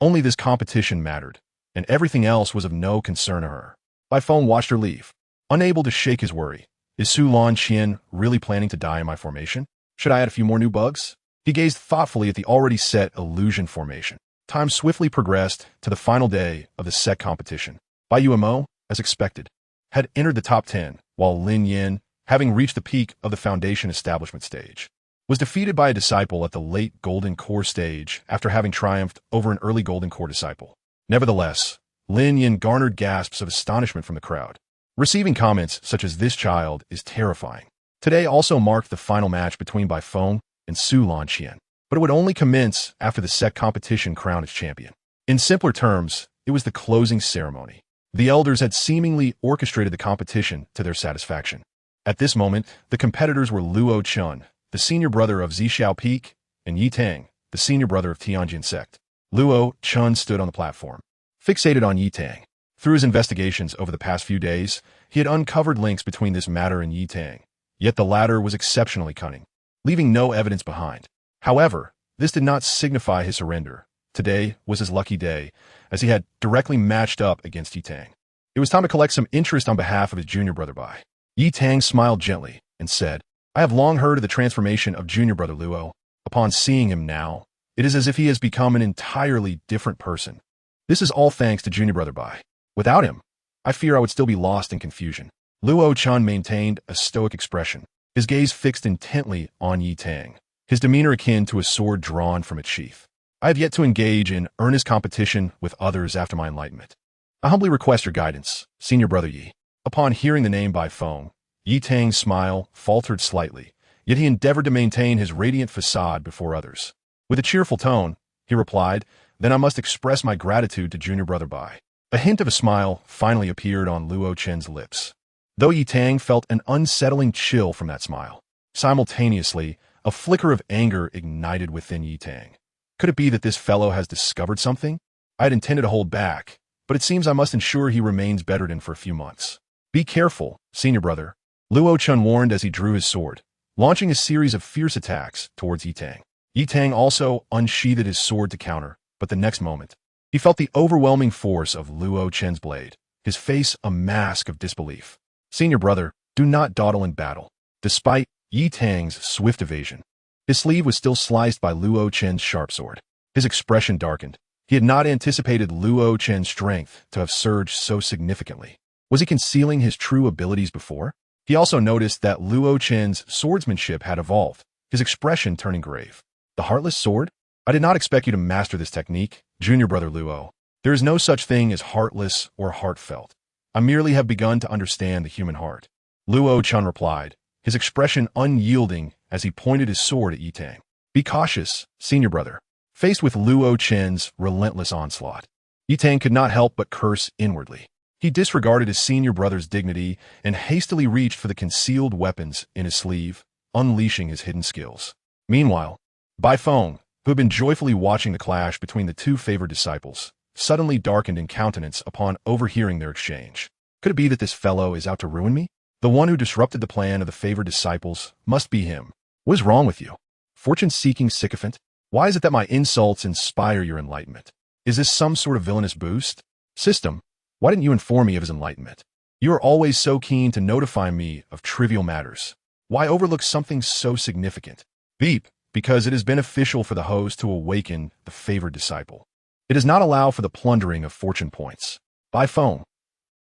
only this competition mattered, and everything else was of no concern to her. Bai Feng watched her leave, unable to shake his worry. Is Su Lan Qian really planning to die in my formation? Should I add a few more new bugs? He gazed thoughtfully at the already set illusion formation. Time swiftly progressed to the final day of the set competition. Bai Umo, as expected, had entered the top 10, while Lin Yin, having reached the peak of the foundation establishment stage, was defeated by a disciple at the late Golden Core stage after having triumphed over an early Golden Core disciple. Nevertheless, Lin Yin garnered gasps of astonishment from the crowd, receiving comments such as "This child is terrifying." Today also marked the final match between Bai Feng and Su Lan Qian, but it would only commence after the set competition crowned its champion. In simpler terms, it was the closing ceremony. The elders had seemingly orchestrated the competition to their satisfaction. At this moment, the competitors were Luo Chun, the senior brother of Zixiao Peak, and Yi Tang, the senior brother of Tianjin Sect. Luo Chun stood on the platform, fixated on Yi Tang. Through his investigations over the past few days, he had uncovered links between this matter and Yi Tang, yet the latter was exceptionally cunning, leaving no evidence behind. However, this did not signify his surrender. Today was his lucky day, as he had directly matched up against Yi Tang. It was time to collect some interest on behalf of his junior brother Bai. Yi Tang smiled gently and said, "I have long heard of the transformation of junior brother Luo. Upon seeing him now, it is as if he has become an entirely different person. This is all thanks to junior brother Bai. Without him, I fear I would still be lost in confusion." Luo Chun maintained a stoic expression, his gaze fixed intently on Yi Tang, his demeanor akin to a sword drawn from its sheath. "I have yet to engage in earnest competition with others after my enlightenment. I humbly request your guidance, senior brother Yi." Upon hearing the name Bai Feng, Yi Tang's smile faltered slightly, yet he endeavored to maintain his radiant facade before others. With a cheerful tone, he replied, "Then I must express my gratitude to junior brother Bai." A hint of a smile finally appeared on Luo Chen's lips, though Yi Tang felt an unsettling chill from that smile. Simultaneously, a flicker of anger ignited within Yi Tang. Could it be that this fellow has discovered something? I had intended to hold back, but it seems I must ensure he remains bedridden for a few months. "Be careful, senior brother," Luo Chun warned as he drew his sword, launching a series of fierce attacks towards Yi Tang. Yi Tang also unsheathed his sword to counter, but the next moment, he felt the overwhelming force of Luo Chen's blade, his face a mask of disbelief. "Senior brother, do not dawdle in battle." Despite Yi Tang's swift evasion, his sleeve was still sliced by Luo Chen's sharp sword. His expression darkened. He had not anticipated Luo Chen's strength to have surged so significantly. Was he concealing his true abilities before? He also noticed that Luo Chen's swordsmanship had evolved, his expression turning grave. The Heartless Sword? I did not expect you to master this technique, junior brother Luo. There is no such thing as heartless or heartfelt. I merely have begun to understand the human heart. Luo Chen replied, his expression unyielding as he pointed his sword at Yi Tang. Be cautious, senior brother. Faced with Luo Chen's relentless onslaught, Yi Tang could not help but curse inwardly. He disregarded his senior brother's dignity and hastily reached for the concealed weapons in his sleeve, unleashing his hidden skills. Meanwhile, Bai Feng, who had been joyfully watching the clash between the two favored disciples, suddenly darkened in countenance upon overhearing their exchange. Could it be that this fellow is out to ruin me? The one who disrupted the plan of the favored disciples must be him. What is wrong with you? Fortune-seeking sycophant? Why is it that my insults inspire your enlightenment? Is this some sort of villainous boost? System, why didn't you inform me of his enlightenment? You are always so keen to notify me of trivial matters. Why overlook something so significant? Beep, because it is beneficial for the host to awaken the favored disciple. It does not allow for the plundering of fortune points. Bai Feng.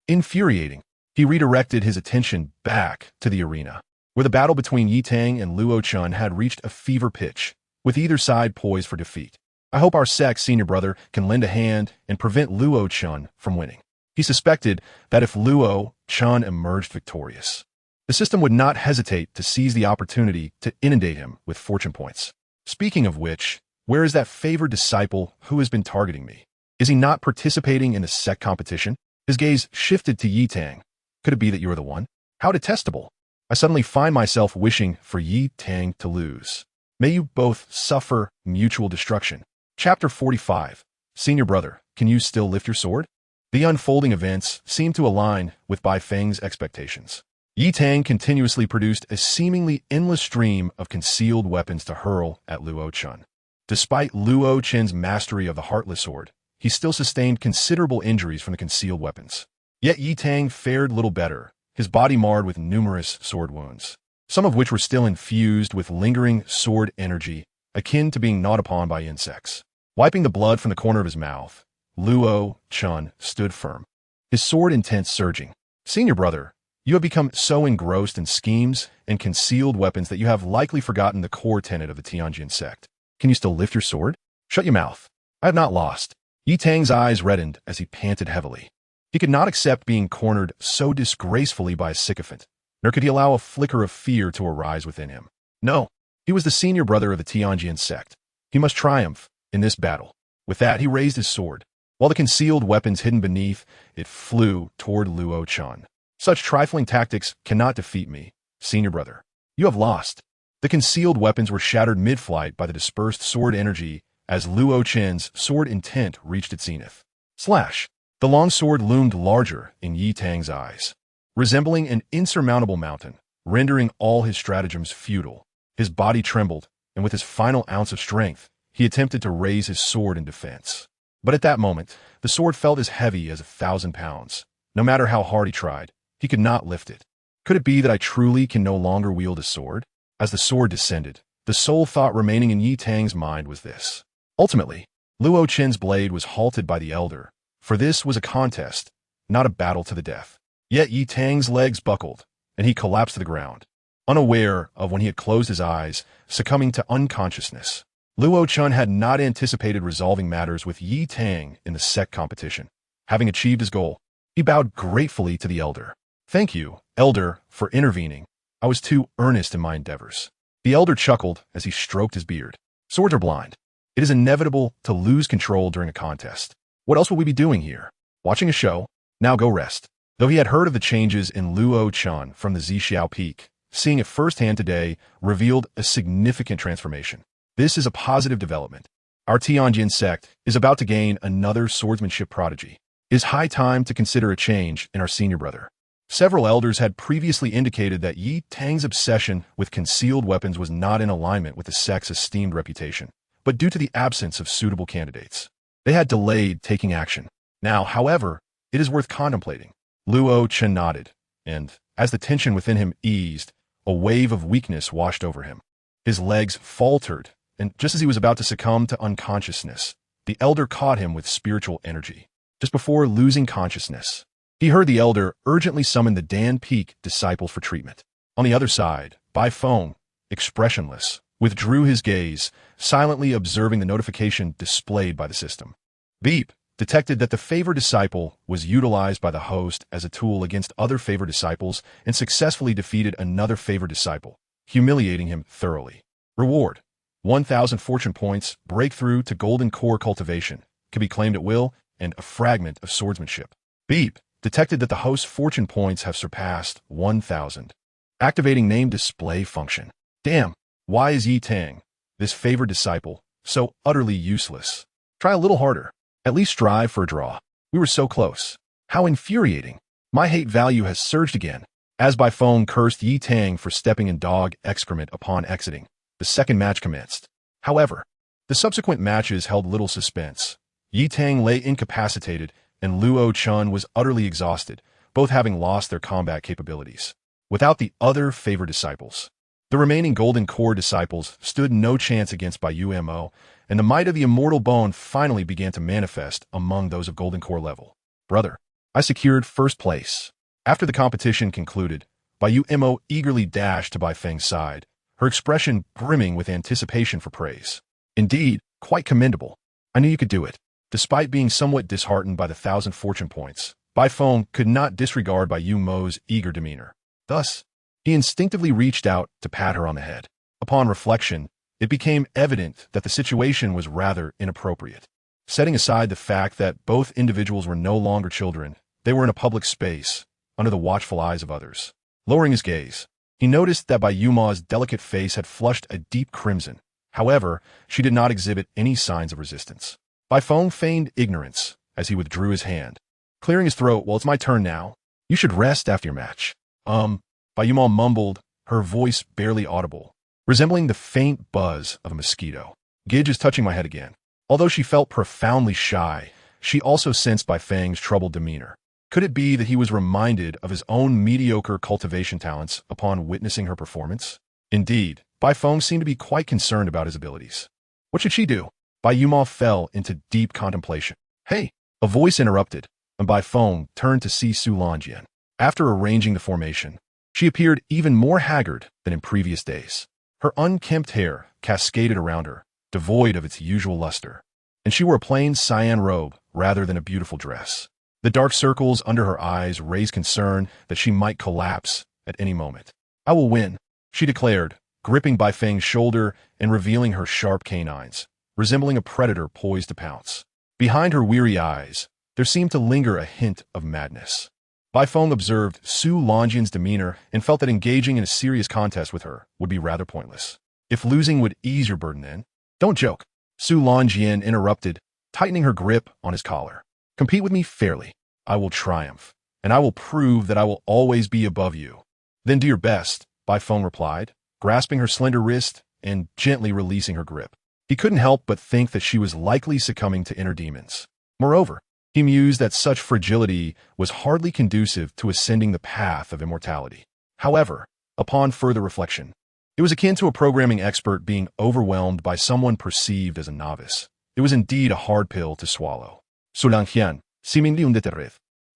Infuriating, he redirected his attention back to the arena, where the battle between Yi Tang and Luo Chen had reached a fever pitch, with either side poised for defeat. I hope our sect's senior brother can lend a hand and prevent Luo Chen from winning. He suspected that if Luo Chen emerged victorious, the system would not hesitate to seize the opportunity to inundate him with fortune points. Speaking of which, where is that favored disciple who has been targeting me? Is he not participating in the sect competition? His gaze shifted to Yi Tang. Could it be that you are the one? How detestable. I suddenly find myself wishing for Yi Tang to lose. May you both suffer mutual destruction. Chapter 45. Senior brother, can you still lift your sword? The unfolding events seemed to align with Bai Feng's expectations. Yi Tang continuously produced a seemingly endless stream of concealed weapons to hurl at Luo Chen. Despite Luo Chen's mastery of the Heartless Sword, he still sustained considerable injuries from the concealed weapons. Yet Yi Tang fared little better, his body marred with numerous sword wounds, some of which were still infused with lingering sword energy, akin to being gnawed upon by insects. Wiping the blood from the corner of his mouth, Luo Chen stood firm, his sword intent surging. Senior brother, you have become so engrossed in schemes and concealed weapons that you have likely forgotten the core tenet of the Tianjin sect. Can you still lift your sword? Shut your mouth. I have not lost. Yi Tang's eyes reddened as he panted heavily. He could not accept being cornered so disgracefully by a sycophant, nor could he allow a flicker of fear to arise within him. No, he was the senior brother of the Tianjin sect. He must triumph in this battle. With that, he raised his sword. While the concealed weapons hidden beneath, it flew toward Luo Chen. Such trifling tactics cannot defeat me, senior brother. You have lost. The concealed weapons were shattered mid-flight by the dispersed sword energy as Luo Chen's sword intent reached its zenith. Slash! The long sword loomed larger in Yi Tang's eyes, resembling an insurmountable mountain, rendering all his stratagems futile. His body trembled, and with his final ounce of strength, he attempted to raise his sword in defense. But at that moment, the sword felt as heavy as 1,000 pounds. No matter how hard he tried, he could not lift it. Could it be that I truly can no longer wield a sword? As the sword descended, the sole thought remaining in Yi Tang's mind was this. Ultimately, Luo Chen's blade was halted by the elder, for this was a contest, not a battle to the death. Yet Yi Tang's legs buckled, and he collapsed to the ground, unaware of when he had closed his eyes, succumbing to unconsciousness. Luo Chen had not anticipated resolving matters with Yi Tang in the sect competition. Having achieved his goal, he bowed gratefully to the elder. Thank you, elder, for intervening. I was too earnest in my endeavors. The elder chuckled as he stroked his beard. Swords are blind. It is inevitable to lose control during a contest. What else would we be doing here? Watching a show? Now go rest. Though he had heard of the changes in Luo Chen from the Zixiao Peak, seeing it firsthand today revealed a significant transformation. This is a positive development. Our Tianjin sect is about to gain another swordsmanship prodigy. It is high time to consider a change in our senior brother. Several elders had previously indicated that Yi Tang's obsession with concealed weapons was not in alignment with the sect's esteemed reputation, but due to the absence of suitable candidates, they had delayed taking action. Now, however, it is worth contemplating. Luo Chen nodded, and, as the tension within him eased, a wave of weakness washed over him. His legs faltered, and just as he was about to succumb to unconsciousness, the elder caught him with spiritual energy. Just before losing consciousness, He heard the elder urgently summon the Dan Peak disciples for treatment. On the other side, Bai Feng, expressionless, withdrew his gaze, silently observing the notification displayed by the system. Beep detected that the favored disciple was utilized by the host as a tool against other favored disciples and successfully defeated another favored disciple, humiliating him thoroughly. Reward: 1,000 fortune points, breakthrough to golden core cultivation, can be claimed at will, and a fragment of swordsmanship. Beep detected that the host's fortune points have surpassed 1,000. Activating name display function. Damn, why is Yi Tang, this favored disciple, so utterly useless? Try a little harder. At least strive for a draw. We were so close. How infuriating. My hate value has surged again. As Bai Feng cursed Yi Tang for stepping in dog excrement upon exiting, the second match commenced. However, the subsequent matches held little suspense. Yi Tang lay incapacitated, and Luo Chun was utterly exhausted, both having lost their combat capabilities. Without the other favored disciples, the remaining Golden Core disciples stood no chance against Bai Mo, and the might of the immortal bone finally began to manifest among those of Golden Core level. Brother, I secured first place. After the competition concluded, Bai Mo eagerly dashed to Bai Feng's side, her expression brimming with anticipation for praise. Indeed, quite commendable. I knew you could do it. Despite being somewhat disheartened by the 1,000 fortune points, Bai Feng could not disregard Bai Mo's eager demeanor. Thus, he instinctively reached out to pat her on the head. Upon reflection, it became evident that the situation was rather inappropriate. Setting aside the fact that both individuals were no longer children, they were in a public space, under the watchful eyes of others. Lowering his gaze, he noticed that Bai Ma's delicate face had flushed a deep crimson. However, she did not exhibit any signs of resistance. Bai Feng feigned ignorance as he withdrew his hand, clearing his throat. Well, it's my turn now. You should rest after your match. Bai Ma mumbled, her voice barely audible, resembling the faint buzz of a mosquito. Gidge is touching my head again. Although she felt profoundly shy, she also sensed Bai Feng's troubled demeanor. Could it be that he was reminded of his own mediocre cultivation talents upon witnessing her performance? Indeed, Bai Feng seemed to be quite concerned about his abilities. What should she do? Bai Ma fell into deep contemplation. Hey! A voice interrupted, and Bai Feng turned to see Su Longjin. After arranging the formation, she appeared even more haggard than in previous days. Her unkempt hair cascaded around her, devoid of its usual luster, and she wore a plain cyan robe rather than a beautiful dress. The dark circles under her eyes raised concern that she might collapse at any moment. I will win, she declared, gripping Bai Feng's shoulder and revealing her sharp canines, resembling a predator poised to pounce. Behind her weary eyes, there seemed to linger a hint of madness. Bai Feng observed Su Longjin's demeanor and felt that engaging in a serious contest with her would be rather pointless. If losing would ease your burden, then don't joke. Su Longjin interrupted, tightening her grip on his collar. Compete with me fairly. I will triumph, and I will prove that I will always be above you. Then do your best, Bai Feng replied, grasping her slender wrist and gently releasing her grip. He couldn't help but think that she was likely succumbing to inner demons. Moreover, he mused that such fragility was hardly conducive to ascending the path of immortality. However, upon further reflection, it was akin to a programming expert being overwhelmed by someone perceived as a novice. It was indeed a hard pill to swallow. Su Langqian, seemingly undeterred,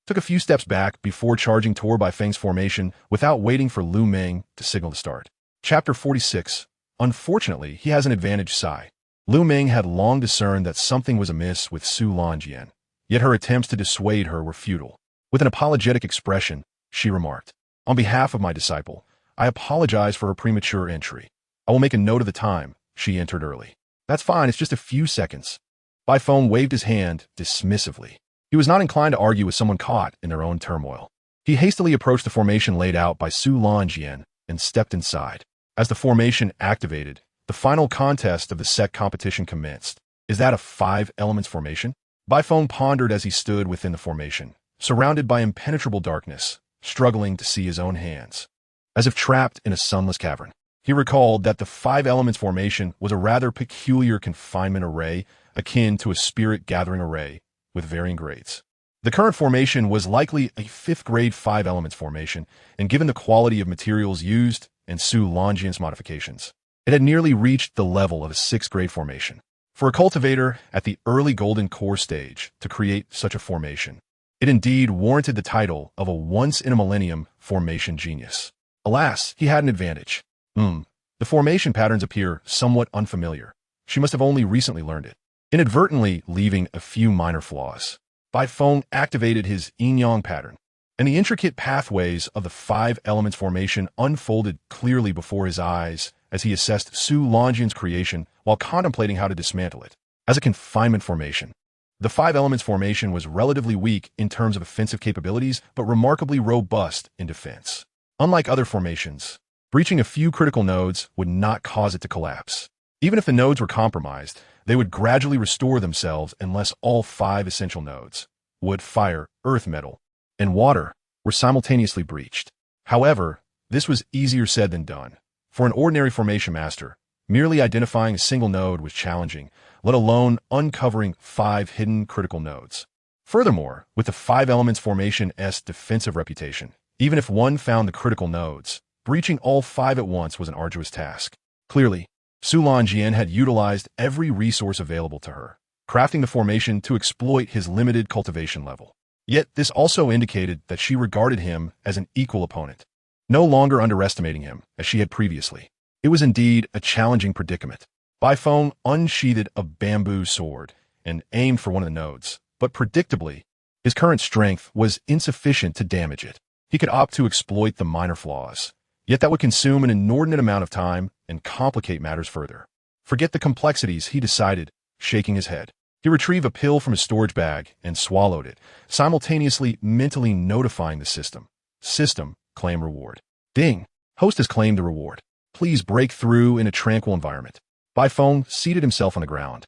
took a few steps back before charging toward Bai Feng's formation without waiting for Lu Meng to signal to start. Chapter 46. Unfortunately, he has an advantage. Sigh. Lu Meng had long discerned that something was amiss with Su Longjin. Yet her attempts to dissuade her were futile. With an apologetic expression, she remarked, On behalf of my disciple, I apologize for her premature entry. I will make a note of the time she entered early. That's fine, it's just a few seconds. Bai Feng waved his hand dismissively. He was not inclined to argue with someone caught in their own turmoil. He hastily approached the formation laid out by Su Longjin and stepped inside. As the formation activated, the final contest of the sect competition commenced. Is that a 5 elements formation? Bai Feng pondered as he stood within the formation, surrounded by impenetrable darkness, struggling to see his own hands. As if trapped in a sunless cavern, he recalled that the 5 elements formation was a rather peculiar confinement array akin to a spirit gathering array with varying grades. The current formation was likely a 5th grade 5 elements formation, and given the quality of materials used and Su Longjin's modifications, it had nearly reached the level of a 6th grade formation. For a cultivator at the early golden core stage to create such a formation It indeed warranted the title of a once-in-a-millennium formation genius. Alas, he had an advantage. The formation patterns appear somewhat unfamiliar. She must have only recently learned it, inadvertently leaving a few minor flaws. Bai Feng activated his yin-yang pattern, and the intricate pathways of the five elements formation unfolded clearly before his eyes as he assessed Su Longjian's creation while contemplating how to dismantle it. As a confinement formation, the five elements formation was relatively weak in terms of offensive capabilities, but remarkably robust in defense. Unlike other formations, breaching a few critical nodes would not cause it to collapse. Even if the nodes were compromised, they would gradually restore themselves unless all five essential nodes, wood, fire, earth, metal, and water, were simultaneously breached. However, this was easier said than done. For an ordinary formation master, merely identifying a single node was challenging, let alone uncovering five hidden critical nodes. Furthermore, with the five elements formation's defensive reputation, even if one found the critical nodes, breaching all five at once was an arduous task. Clearly, Su Longjian had utilized every resource available to her, crafting the formation to exploit his limited cultivation level. Yet this also indicated that she regarded him as an equal opponent, no longer underestimating him as she had previously. It was indeed a challenging predicament. Bai Feng unsheathed a bamboo sword and aimed for one of the nodes, but predictably, his current strength was insufficient to damage it. He could opt to exploit the minor flaws, yet that would consume an inordinate amount of time and complicate matters further. Forget the complexities, he decided, shaking his head. He retrieved a pill from his storage bag and swallowed it, simultaneously mentally notifying the system. System, claim reward. Ding. Host has claimed the reward. Please break through in a tranquil environment. Bai Feng seated himself on the ground,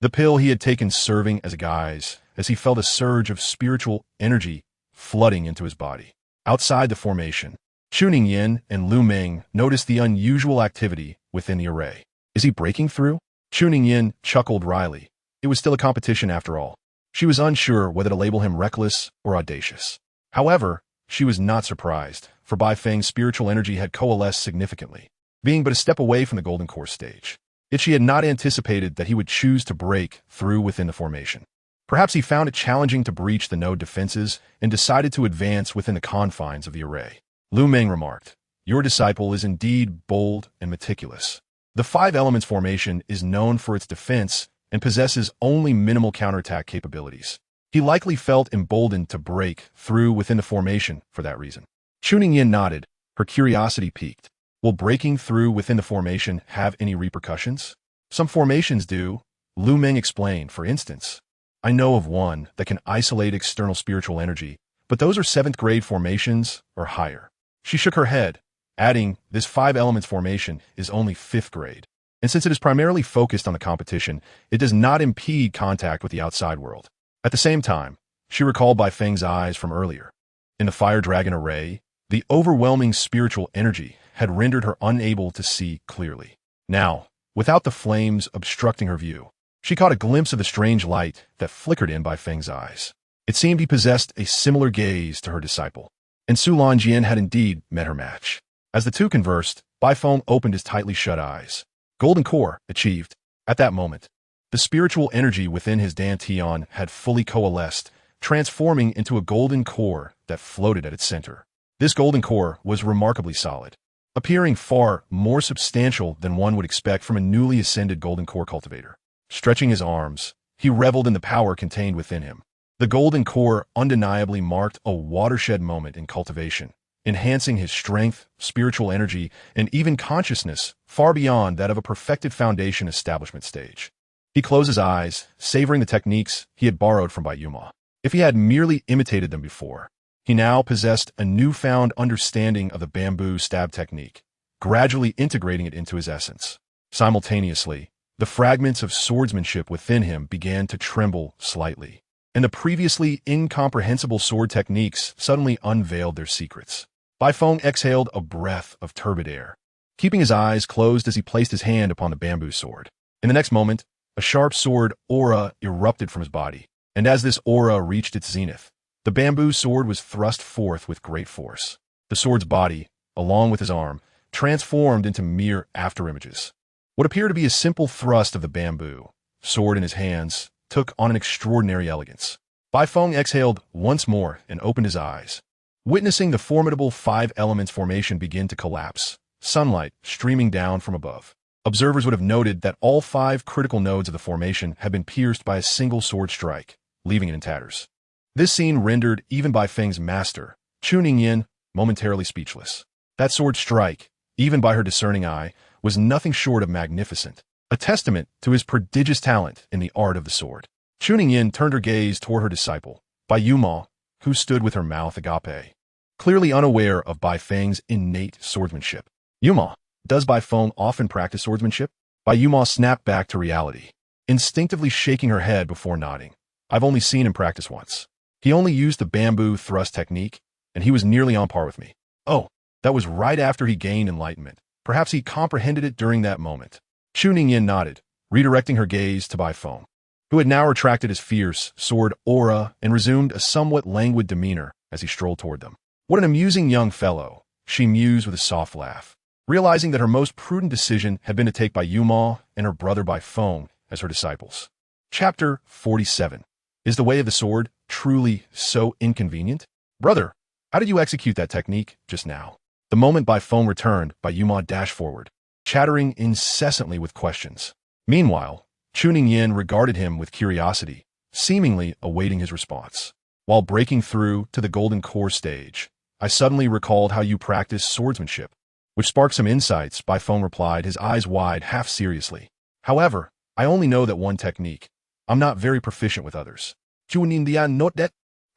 the pill he had taken serving as a guise as he felt a surge of spiritual energy flooding into his body. Outside the formation, Chuning Yin and Lu Meng noticed the unusual activity within the array. Is he breaking through? Chuning Yin chuckled wryly. It was still a competition after all. She was unsure whether to label him reckless or audacious. However, she was not surprised, for Bai Feng's spiritual energy had coalesced significantly, being but a step away from the golden core stage. Yet she had not anticipated that he would choose to break through within the formation. Perhaps he found it challenging to breach the node defenses and decided to advance within the confines of the array. Lu Meng remarked, "Your disciple is indeed bold and meticulous. The five elements formation is known for its defense and possesses only minimal counterattack capabilities. He likely felt emboldened to break through within the formation for that reason." Chuning Yin nodded, her curiosity piqued. Will breaking through within the formation have any repercussions? Some formations do, Lu Meng explained. For instance, I know of one that can isolate external spiritual energy, but those are 7th grade formations or higher. She shook her head, adding, this five elements formation is only 5th grade. And since it is primarily focused on the competition, it does not impede contact with the outside world. At the same time, she recalled Bai Feng's eyes from earlier. In the Fire Dragon array, the overwhelming spiritual energy had rendered her unable to see clearly. Now, without the flames obstructing her view, she caught a glimpse of the strange light that flickered in Bai Feng's eyes. It seemed he possessed a similar gaze to her disciple, and Su Longjian had indeed met her match. As the two conversed, Bai Feng opened his tightly shut eyes. Golden core achieved. At that moment, the spiritual energy within his dantian had fully coalesced, transforming into a golden core that floated at its center. This golden core was remarkably solid, appearing far more substantial than one would expect from a newly ascended golden core cultivator. Stretching his arms, he reveled in the power contained within him. The golden core undeniably marked a watershed moment in cultivation, enhancing his strength, spiritual energy, and even consciousness far beyond that of a perfected foundation establishment stage. He closed his eyes, savoring the techniques he had borrowed from Bai Yuma. If he had merely imitated them before, he now possessed a newfound understanding of the bamboo stab technique, gradually integrating it into his essence. Simultaneously, the fragments of swordsmanship within him began to tremble slightly, and the previously incomprehensible sword techniques suddenly unveiled their secrets. Bai Feng exhaled a breath of turbid air, keeping his eyes closed as he placed his hand upon the bamboo sword. In the next moment, a sharp sword aura erupted from his body, and as this aura reached its zenith, the bamboo sword was thrust forth with great force. The sword's body, along with his arm, transformed into mere afterimages. What appeared to be a simple thrust of the bamboo sword in his hands took on an extraordinary elegance. Bai Feng exhaled once more and opened his eyes, witnessing the formidable five elements formation begin to collapse, sunlight streaming down from above. Observers would have noted that all five critical nodes of the formation had been pierced by a single sword strike, leaving it in tatters. This scene rendered even Bai Feng's master, Chuning Yin, momentarily speechless. That sword strike, even by her discerning eye, was nothing short of magnificent, a testament to his prodigious talent in the art of the sword. Chuning Yin turned her gaze toward her disciple, Bai Yuma, who stood with her mouth agape, clearly unaware of Bai Feng's innate swordsmanship. Yuma, does Bai Feng often practice swordsmanship? Bai Yuma snapped back to reality, instinctively shaking her head before nodding. I've only seen him practice once. He only used the bamboo thrust technique, and he was nearly on par with me. Oh, that was right after he gained enlightenment. Perhaps he comprehended it during that moment. Chuning Yin nodded, redirecting her gaze to Bai Feng, who had now retracted his fierce sword aura and resumed a somewhat languid demeanor as he strolled toward them. What an amusing young fellow, she mused with a soft laugh, realizing that her most prudent decision had been to take Bai Yuma and her brother Bai Feng as her disciples. Chapter 47. Is the way of the sword truly so inconvenient? Brother, how did you execute that technique just now? The moment Bai Feng returned, Bai Yuma dashed forward, chattering incessantly with questions. Meanwhile, Chuning Yin regarded him with curiosity, seemingly awaiting his response. While breaking through to the golden core stage, I suddenly recalled how you practice swordsmanship, which sparked some insights, Bai Feng replied, his eyes wide, half seriously. However, I only know that one technique. I'm not very proficient with others.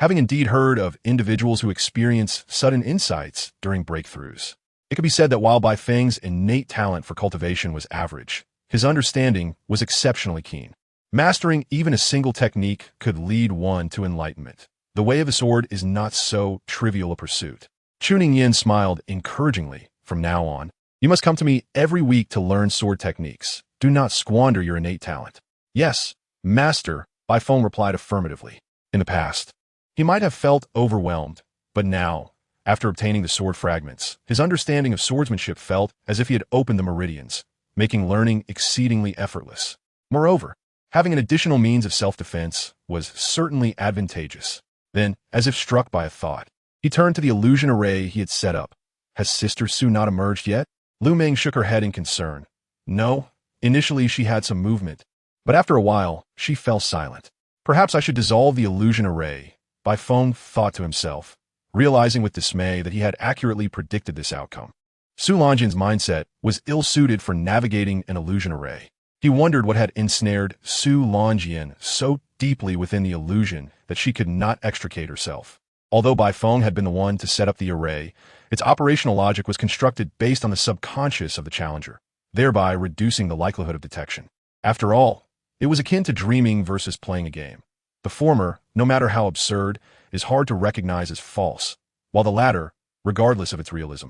Having indeed heard of individuals who experience sudden insights during breakthroughs, it could be said that while Bai Feng's innate talent for cultivation was average, his understanding was exceptionally keen. Mastering even a single technique could lead one to enlightenment. The way of the sword is not so trivial a pursuit. Chuning Yin smiled encouragingly. From now on, you must come to me every week to learn sword techniques. Do not squander your innate talent. Yes, Master, Bai Feng replied affirmatively. In the past, he might have felt overwhelmed, but now, after obtaining the sword fragments, his understanding of swordsmanship felt as if he had opened the meridians, making learning exceedingly effortless. Moreover, having an additional means of self-defense was certainly advantageous. Then, as if struck by a thought, he turned to the illusion array he had set up. Has Sister Su not emerged yet? Lu Meng shook her head in concern. No, initially she had some movement, but after a while, she fell silent. Perhaps I should dissolve the illusion array, Bai Feng thought to himself, realizing with dismay that he had accurately predicted this outcome. Su Longjin's mindset was ill-suited for navigating an illusion array. He wondered what had ensnared Su Longjin so deeply within the illusion that she could not extricate herself. Although Bai Feng had been the one to set up the array, its operational logic was constructed based on the subconscious of the challenger, thereby reducing the likelihood of detection. After all, it was akin to dreaming versus playing a game. The former, no matter how absurd, is hard to recognize as false, while the latter, regardless of its realism,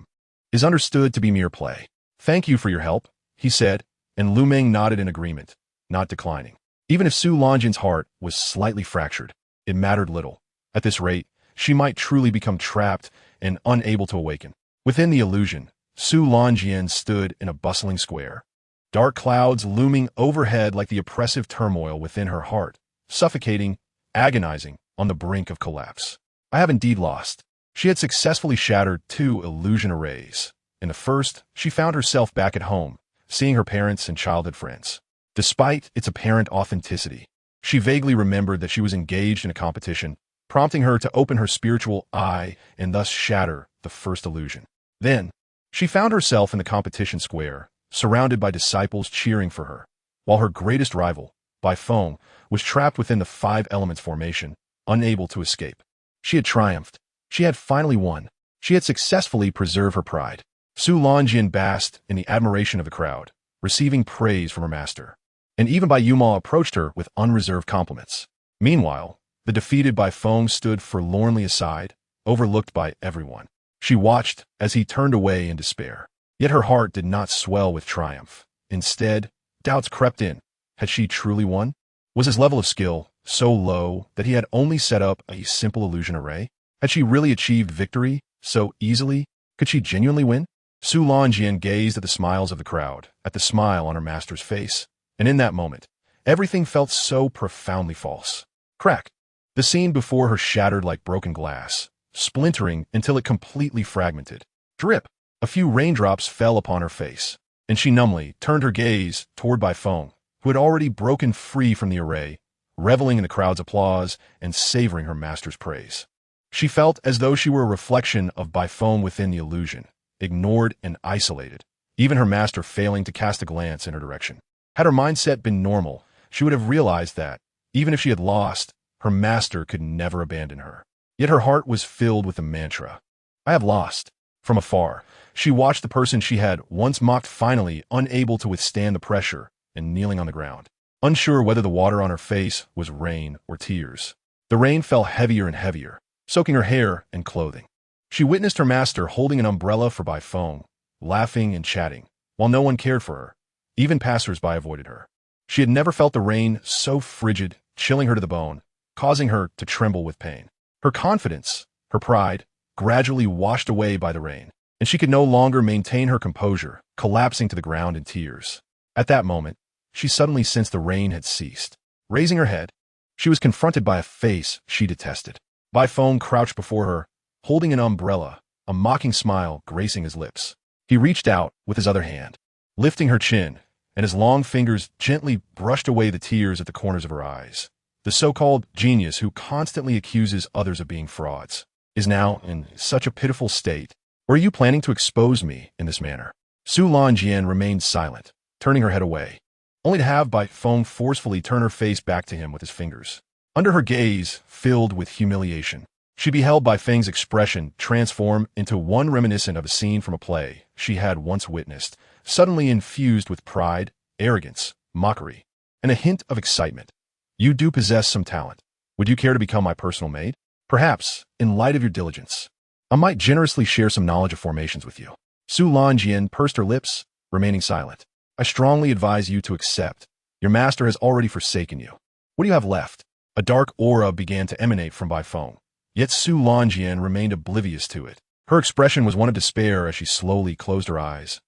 is understood to be mere play. Thank you for your help, he said, and Lu Meng nodded in agreement, not declining. Even if Su Longjin's heart was slightly fractured, it mattered little. At this rate, she might truly become trapped and unable to awaken. Within the illusion, Su Longjin stood in a bustling square, dark clouds looming overhead like the oppressive turmoil within her heart, suffocating, agonizing, on the brink of collapse. I have indeed lost. She had successfully shattered 2 illusion arrays. In the first, she found herself back at home, seeing her parents and childhood friends. Despite its apparent authenticity, she vaguely remembered that she was engaged in a competition, prompting her to open her spiritual eye and thus shatter the first illusion. Then, she found herself in the competition square, surrounded by disciples cheering for her, while her greatest rival, Bai Feng, was trapped within the 5 elements formation, unable to escape. She had triumphed. She had finally won. She had successfully preserved her pride. Su Longjin basked in the admiration of the crowd, receiving praise from her master. And even Bai Yuma approached her with unreserved compliments. Meanwhile, the defeated Bai Feng stood forlornly aside, overlooked by everyone. She watched as he turned away in despair. Yet her heart did not swell with triumph. Instead, doubts crept in. Had she truly won? Was his level of skill so low that he had only set up a simple illusion array? Had she really achieved victory so easily? Could she genuinely win? Su Longjin gazed at the smiles of the crowd, at the smile on her master's face, and in that moment, everything felt so profoundly false. Crack! The scene before her shattered like broken glass, splintering until it completely fragmented. Drip! A few raindrops fell upon her face, and she numbly turned her gaze toward Bai Feng, who had already broken free from the array, reveling in the crowd's applause and savoring her master's praise. She felt as though she were a reflection of Bai Feng within the illusion, ignored and isolated, even her master failing to cast a glance in her direction. Had her mindset been normal, she would have realized that, even if she had lost, her master could never abandon her. Yet her heart was filled with the mantra, I have lost. From afar, she watched the person she had once mocked finally unable to withstand the pressure and kneeling on the ground, unsure whether the water on her face was rain or tears. The rain fell heavier and heavier, soaking her hair and clothing. She witnessed her master holding an umbrella for Bai Feng, laughing and chatting, while no one cared for her. Even passers-by avoided her. She had never felt the rain so frigid, chilling her to the bone, causing her to tremble with pain. Her confidence, her pride, gradually washed away by the rain, and she could no longer maintain her composure, collapsing to the ground in tears. At that moment, she suddenly sensed the rain had ceased. Raising her head, she was confronted by a face she detested. Bai Feng crouched before her, holding an umbrella, a mocking smile gracing his lips. He reached out with his other hand, lifting her chin, and his long fingers gently brushed away the tears at the corners of her eyes. The so-called genius who constantly accuses others of being frauds is now in such a pitiful state. Or are you planning to expose me in this manner? Su Lanjian remained silent, turning her head away, only to have Bai Feng forcefully turn her face back to him with his fingers. Under her gaze, filled with humiliation, she beheld Bai Feng's expression transform into one reminiscent of a scene from a play she had once witnessed, suddenly infused with pride, arrogance, mockery, and a hint of excitement. You do possess some talent. Would you care to become my personal maid? Perhaps, in light of your diligence, I might generously share some knowledge of formations with you. Su Lanjian pursed her lips, remaining silent. I strongly advise you to accept. Your master has already forsaken you. What do you have left? A dark aura began to emanate from Bai Feng, yet Su Lanjian remained oblivious to it. Her expression was one of despair as she slowly closed her eyes.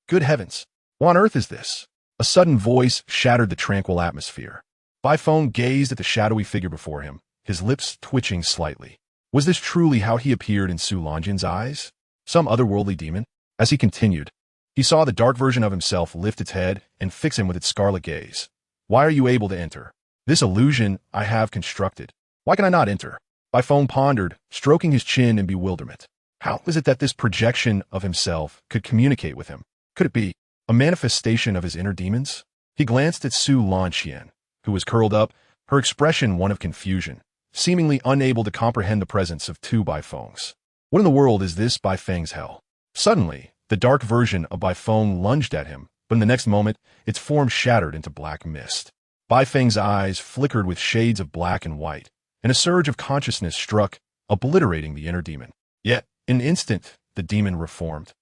Good heavens! What on earth is this? A sudden voice shattered the tranquil atmosphere. Bai Feng gazed at the shadowy figure before him, his lips twitching slightly. Was this truly how he appeared in Su Lanjian's eyes? Some otherworldly demon? As he continued, he saw the dark version of himself lift its head and fix him with its scarlet gaze. Why are you able to enter? This illusion I have constructed. Why can I not enter? Bai Feng pondered, stroking his chin in bewilderment. How is it that this projection of himself could communicate with him? Could it be a manifestation of his inner demons? He glanced at Su Lanjian, who was curled up, her expression one of confusion, seemingly unable to comprehend the presence of two Bai Fengs. What in the world is this Bai Feng's hell? Suddenly, the dark version of Bai Feng lunged at him, but in the next moment, its form shattered into black mist. Bai Feng's eyes flickered with shades of black and white, and a surge of consciousness struck, obliterating the inner demon. Yet, in an instant, the demon reformed,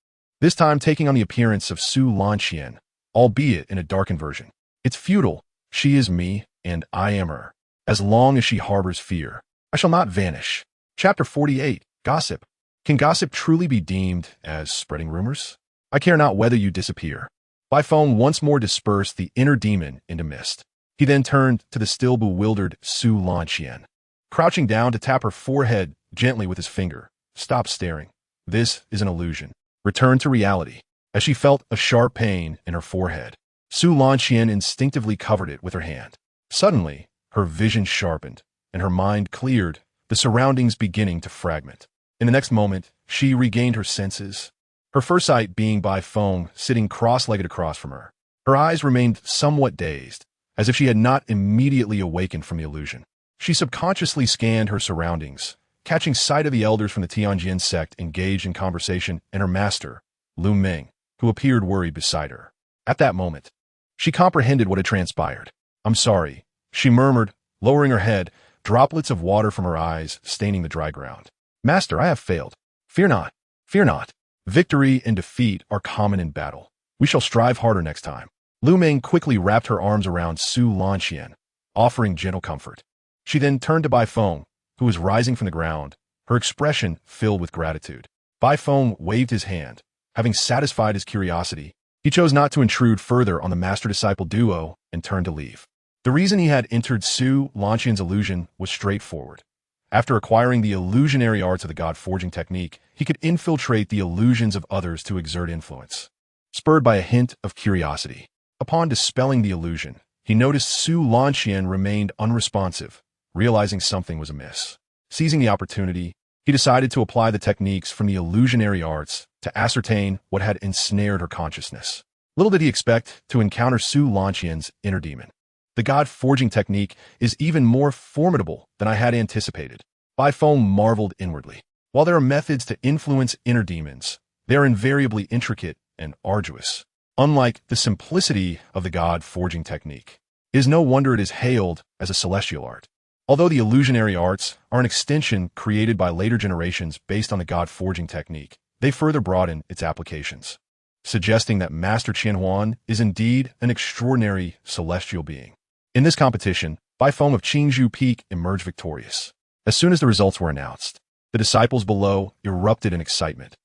this time taking on the appearance of Su Lanjian, albeit in a darkened version. It's futile. She is me, and I am her. As long as she harbors fear, I shall not vanish. Chapter 48. Gossip. Can gossip truly be deemed as spreading rumors? I care not whether you disappear. Bai Feng once more dispersed the inner demon into mist. He then turned to the still bewildered Su Lanjian. Crouching down to tap her forehead gently with his finger. Stop staring. This is an illusion. Return to reality. As she felt a sharp pain in her forehead, Su Lanjian instinctively covered it with her hand. Suddenly, her vision sharpened, and her mind cleared, the surroundings beginning to fragment. In the next moment, she regained her senses, her first sight being Bai Feng sitting cross-legged across from her. Her eyes remained somewhat dazed, as if she had not immediately awakened from the illusion. She subconsciously scanned her surroundings, catching sight of the elders from the Tianjin sect engaged in conversation and her master, Lu Ming, who appeared worried beside her. At that moment, she comprehended what had transpired. I'm sorry, she murmured, lowering her head, droplets of water from her eyes staining the dry ground. Master, I have failed. Fear not. Fear not. Victory and defeat are common in battle. We shall strive harder next time. Lu Ming quickly wrapped her arms around Su Lanjian, offering gentle comfort. She then turned to Bai Feng, who was rising from the ground, her expression filled with gratitude. Bai Feng waved his hand. Having satisfied his curiosity, he chose not to intrude further on the master-disciple duo and turned to leave. The reason he had entered Su Lanqian's illusion was straightforward. After acquiring the illusionary arts of the god-forging technique, he could infiltrate the illusions of others to exert influence. Spurred by a hint of curiosity, upon dispelling the illusion, he noticed Su Lanqian remained unresponsive, realizing something was amiss. Seizing the opportunity, he decided to apply the techniques from the illusionary arts to ascertain what had ensnared her consciousness. Little did he expect to encounter Su Lanqian's inner demon. The god-forging technique is even more formidable than I had anticipated. Bai Feng marveled inwardly. While there are methods to influence inner demons, they are invariably intricate and arduous. Unlike the simplicity of the god-forging technique, it is no wonder it is hailed as a celestial art. Although the illusionary arts are an extension created by later generations based on the god-forging technique, they further broaden its applications, suggesting that Master Qianhuan is indeed an extraordinary celestial being. In this competition, Bai Feng of Qingzhou Peak emerged victorious. As soon as the results were announced, the disciples below erupted in excitement.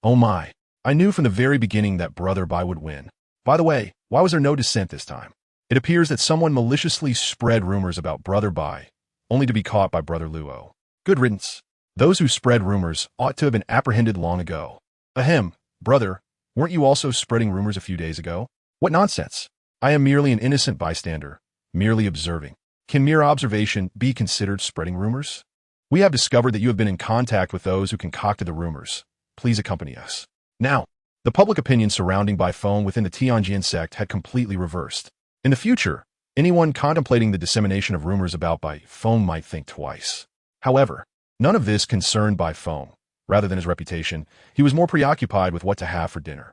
Oh my! I knew from the very beginning that Brother Bai would win. By the way, why was there no dissent this time? It appears that someone maliciously spread rumors about Brother Bai, only to be caught by Brother Luo. Good riddance. Those who spread rumors ought to have been apprehended long ago. Ahem, brother, weren't you also spreading rumors a few days ago? What nonsense! I am merely an innocent bystander, merely observing. Can mere observation be considered spreading rumors? We have discovered that you have been in contact with those who concocted the rumors. Please accompany us. Now, the public opinion surrounding Bai Feng within the Tianjin sect had completely reversed. In the future, anyone contemplating the dissemination of rumors about Bai Feng might think twice. However, none of this concerned Bai Feng. Rather than his reputation, he was more preoccupied with what to have for dinner.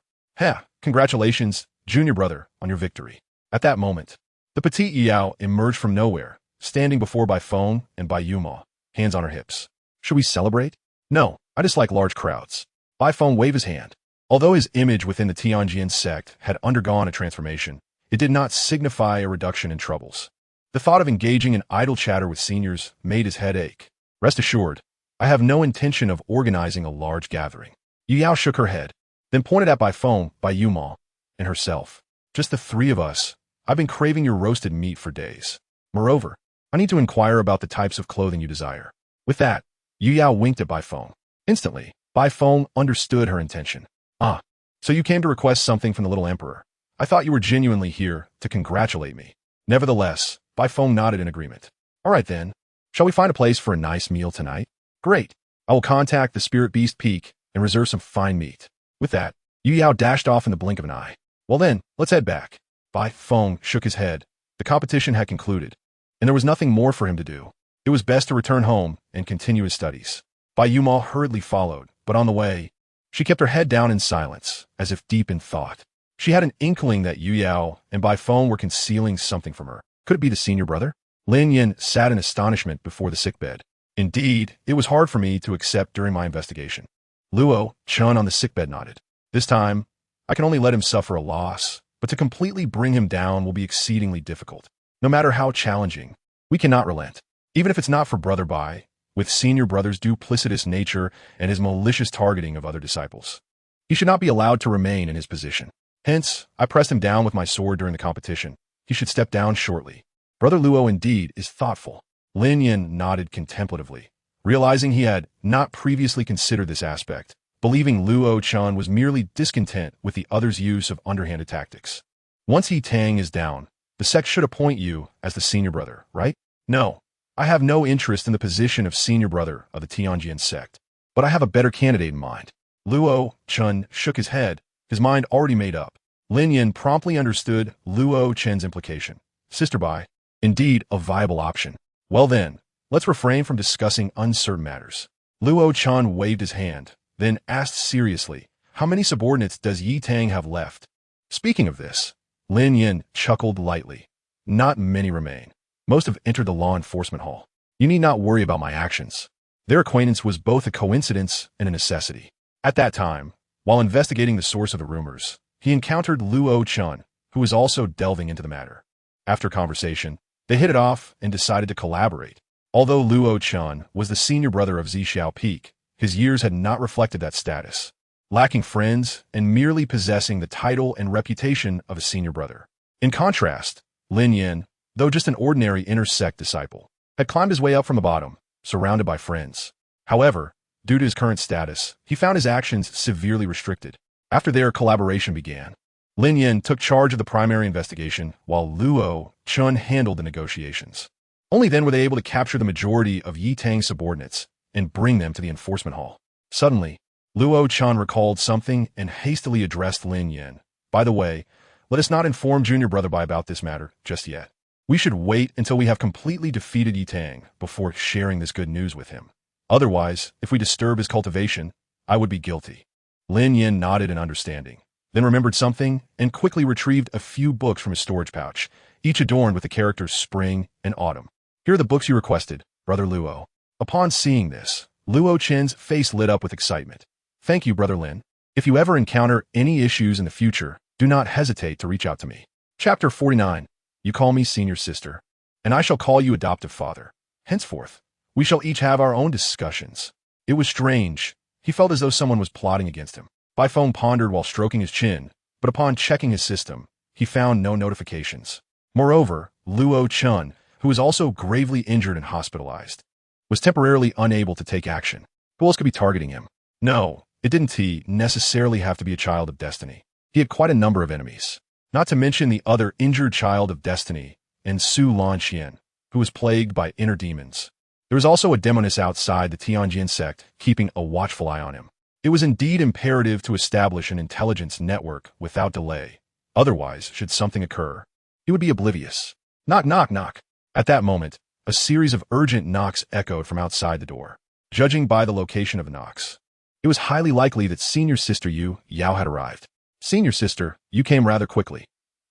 Congratulations, junior brother, on your victory. At that moment, the petite Yao emerged from nowhere, standing before Bai Feng and Bai Yuma, hands on her hips. Should we celebrate? No, I dislike large crowds. Bai Feng waved his hand. Although his image within the Tianjin sect had undergone a transformation, it did not signify a reduction in troubles. The thought of engaging in idle chatter with seniors made his head ache. Rest assured, I have no intention of organizing a large gathering. Yu Yao shook her head, then pointed at Bai Feng, Bai Yuma, and herself. Just the three of us. I've been craving your roasted meat for days. Moreover, I need to inquire about the types of clothing you desire. With that, Yu Yao winked at Bai Feng. Instantly, Bai Feng understood her intention. Ah, so you came to request something from the little emperor. I thought you were genuinely here to congratulate me. Nevertheless, Bai Feng nodded in agreement. All right then, shall we find a place for a nice meal tonight? Great. I will contact the Spirit Beast Peak and reserve some fine meat. With that, Yu Yao dashed off in the blink of an eye. Well then, let's head back. Bai Feng shook his head. The competition had concluded, and there was nothing more for him to do. It was best to return home and continue his studies. Bai Yuma hurriedly followed, but on the way, she kept her head down in silence, as if deep in thought. She had an inkling that Yu Yao and Bai Feng were concealing something from her. Could it be the senior brother? Lin Yin sat in astonishment before the sickbed. Indeed, it was hard for me to accept during my investigation. Luo Chun on the sickbed nodded. This time, I can only let him suffer a loss, but to completely bring him down will be exceedingly difficult. No matter how challenging, we cannot relent. Even if it's not for Brother Bai, with senior brother's duplicitous nature and his malicious targeting of other disciples. He should not be allowed to remain in his position. Hence, I pressed him down with my sword during the competition. He should step down shortly. Brother Luo indeed is thoughtful. Lin Yin nodded contemplatively, realizing he had not previously considered this aspect, believing Luo Chun was merely discontent with the other's use of underhanded tactics. Once He Tang is down, the sect should appoint you as the senior brother, right? No, I have no interest in the position of senior brother of the Tianjin sect, but I have a better candidate in mind. Luo Chun shook his head, his mind already made up. Lin Yin promptly understood Luo Chen's implication. Sister Bai, indeed a viable option. Well then, let's refrain from discussing uncertain matters. Luo Chun waved his hand, then asked seriously, how many subordinates does Yi Tang have left? Speaking of this, Lin Yin chuckled lightly. Not many remain. Most have entered the law enforcement hall. You need not worry about my actions. Their acquaintance was both a coincidence and a necessity. At that time, while investigating the source of the rumors, he encountered Luo Chun, who was also delving into the matter. After conversation, they hit it off and decided to collaborate. Although Luo Chun was the senior brother of Zhixiao Peak, his years had not reflected that status, lacking friends and merely possessing the title and reputation of a senior brother. In contrast, Lin Yin, though just an ordinary inner sect disciple, had climbed his way up from the bottom, surrounded by friends. However, due to his current status, he found his actions severely restricted. After their collaboration began, Lin Yin took charge of the primary investigation while Luo Chun handled the negotiations. Only then were they able to capture the majority of Yi Tang's subordinates and bring them to the enforcement hall. Suddenly, Luo Chun recalled something and hastily addressed Lin Yin. By the way, let us not inform Junior Brother Bai about this matter just yet. We should wait until we have completely defeated Yi Tang before sharing this good news with him. Otherwise, if we disturb his cultivation, I would be guilty. Lin Yin nodded in understanding, then remembered something and quickly retrieved a few books from his storage pouch, each adorned with the characters spring and autumn. Here are the books you requested, Brother Luo. Upon seeing this, Luo Chen's face lit up with excitement. Thank you, Brother Lin. If you ever encounter any issues in the future, do not hesitate to reach out to me. Chapter 49. You call me senior sister, and I shall call you adoptive father. Henceforth, we shall each have our own discussions. It was strange. He felt as though someone was plotting against him. Bai Feng pondered while stroking his chin, but upon checking his system, he found no notifications. Moreover, Luo Chun, who was also gravely injured and hospitalized, was temporarily unable to take action. Who else could be targeting him? No, it didn't necessarily have to be a child of destiny. He had quite a number of enemies, not to mention the other injured child of destiny, and Su Lanxian, who was plagued by inner demons. There was also a demoness outside the Tianjin sect keeping a watchful eye on him. It was indeed imperative to establish an intelligence network without delay. Otherwise, should something occur, he would be oblivious. Knock, knock, knock. At that moment, a series of urgent knocks echoed from outside the door. Judging by the location of the knocks, it was highly likely that senior sister Yu Yao had arrived. Senior sister, you came rather quickly.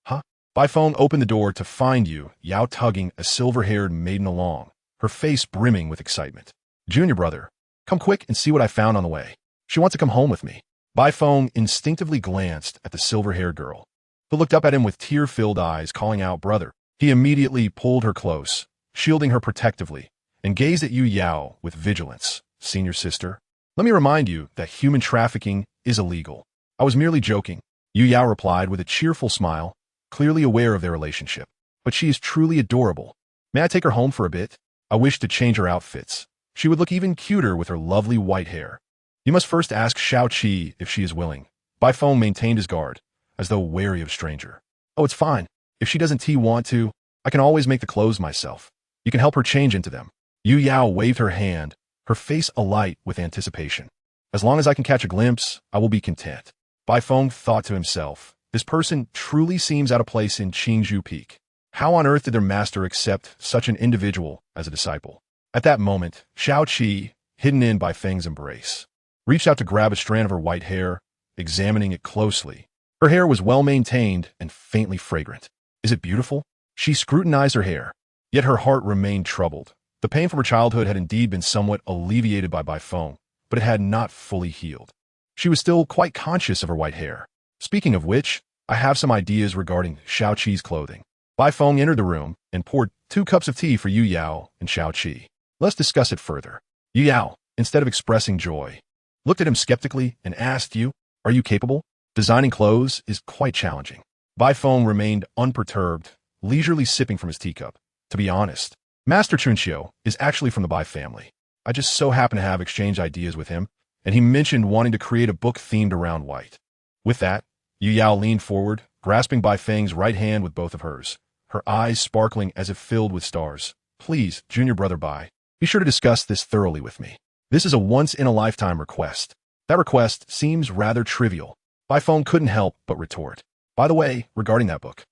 Huh? Bai Feng opened the door to find Yu Yao tugging a silver-haired maiden along, her face brimming with excitement. Junior brother, come quick and see what I found on the way. She wants to come home with me. Bai Feng instinctively glanced at the silver-haired girl, who looked up at him with tear-filled eyes, calling out, brother. He immediately pulled her close, shielding her protectively, and gazed at Yu Yao with vigilance. Senior sister, let me remind you that human trafficking is illegal. I was merely joking. Yu Yao replied with a cheerful smile, clearly aware of their relationship. But she is truly adorable. May I take her home for a bit? I wish to change her outfits. She would look even cuter with her lovely white hair. You must first ask Xiao Qi if she is willing. Bai Feng maintained his guard, as though wary of stranger. Oh, it's fine. If she doesn't want to, I can always make the clothes myself. You can help her change into them. Yu Yao waved her hand, her face alight with anticipation. As long as I can catch a glimpse, I will be content. Bai Feng thought to himself, this person truly seems out of place in Qingzhou Peak. How on earth did their master accept such an individual as a disciple? At that moment, Xiao Qi, hidden in Bai Feng's embrace, reached out to grab a strand of her white hair, examining it closely. Her hair was well maintained and faintly fragrant. Is it beautiful? She scrutinized her hair, yet her heart remained troubled. The pain from her childhood had indeed been somewhat alleviated by Bai Feng, but it had not fully healed. She was still quite conscious of her white hair. Speaking of which, I have some ideas regarding Xiao Qi's clothing. Bai Feng entered the room and poured 2 cups of tea for Yu Yao and Xiao Qi. Let's discuss it further. Yu Yao, instead of expressing joy, looked at him skeptically and asked, are you capable? Designing clothes is quite challenging. Bai Feng remained unperturbed, leisurely sipping from his teacup. To be honest, Master Chunqiu is actually from the Bai family. I just so happen to have exchanged ideas with him, and he mentioned wanting to create a book themed around white. With that, Yu Yao leaned forward, grasping Bai Feng's right hand with both of hers, her eyes sparkling as if filled with stars. Please, Junior Brother Bai, be sure to discuss this thoroughly with me. This is a once-in-a-lifetime request. That request seems rather trivial. Bai Feng couldn't help but retort. By the way, regarding that book,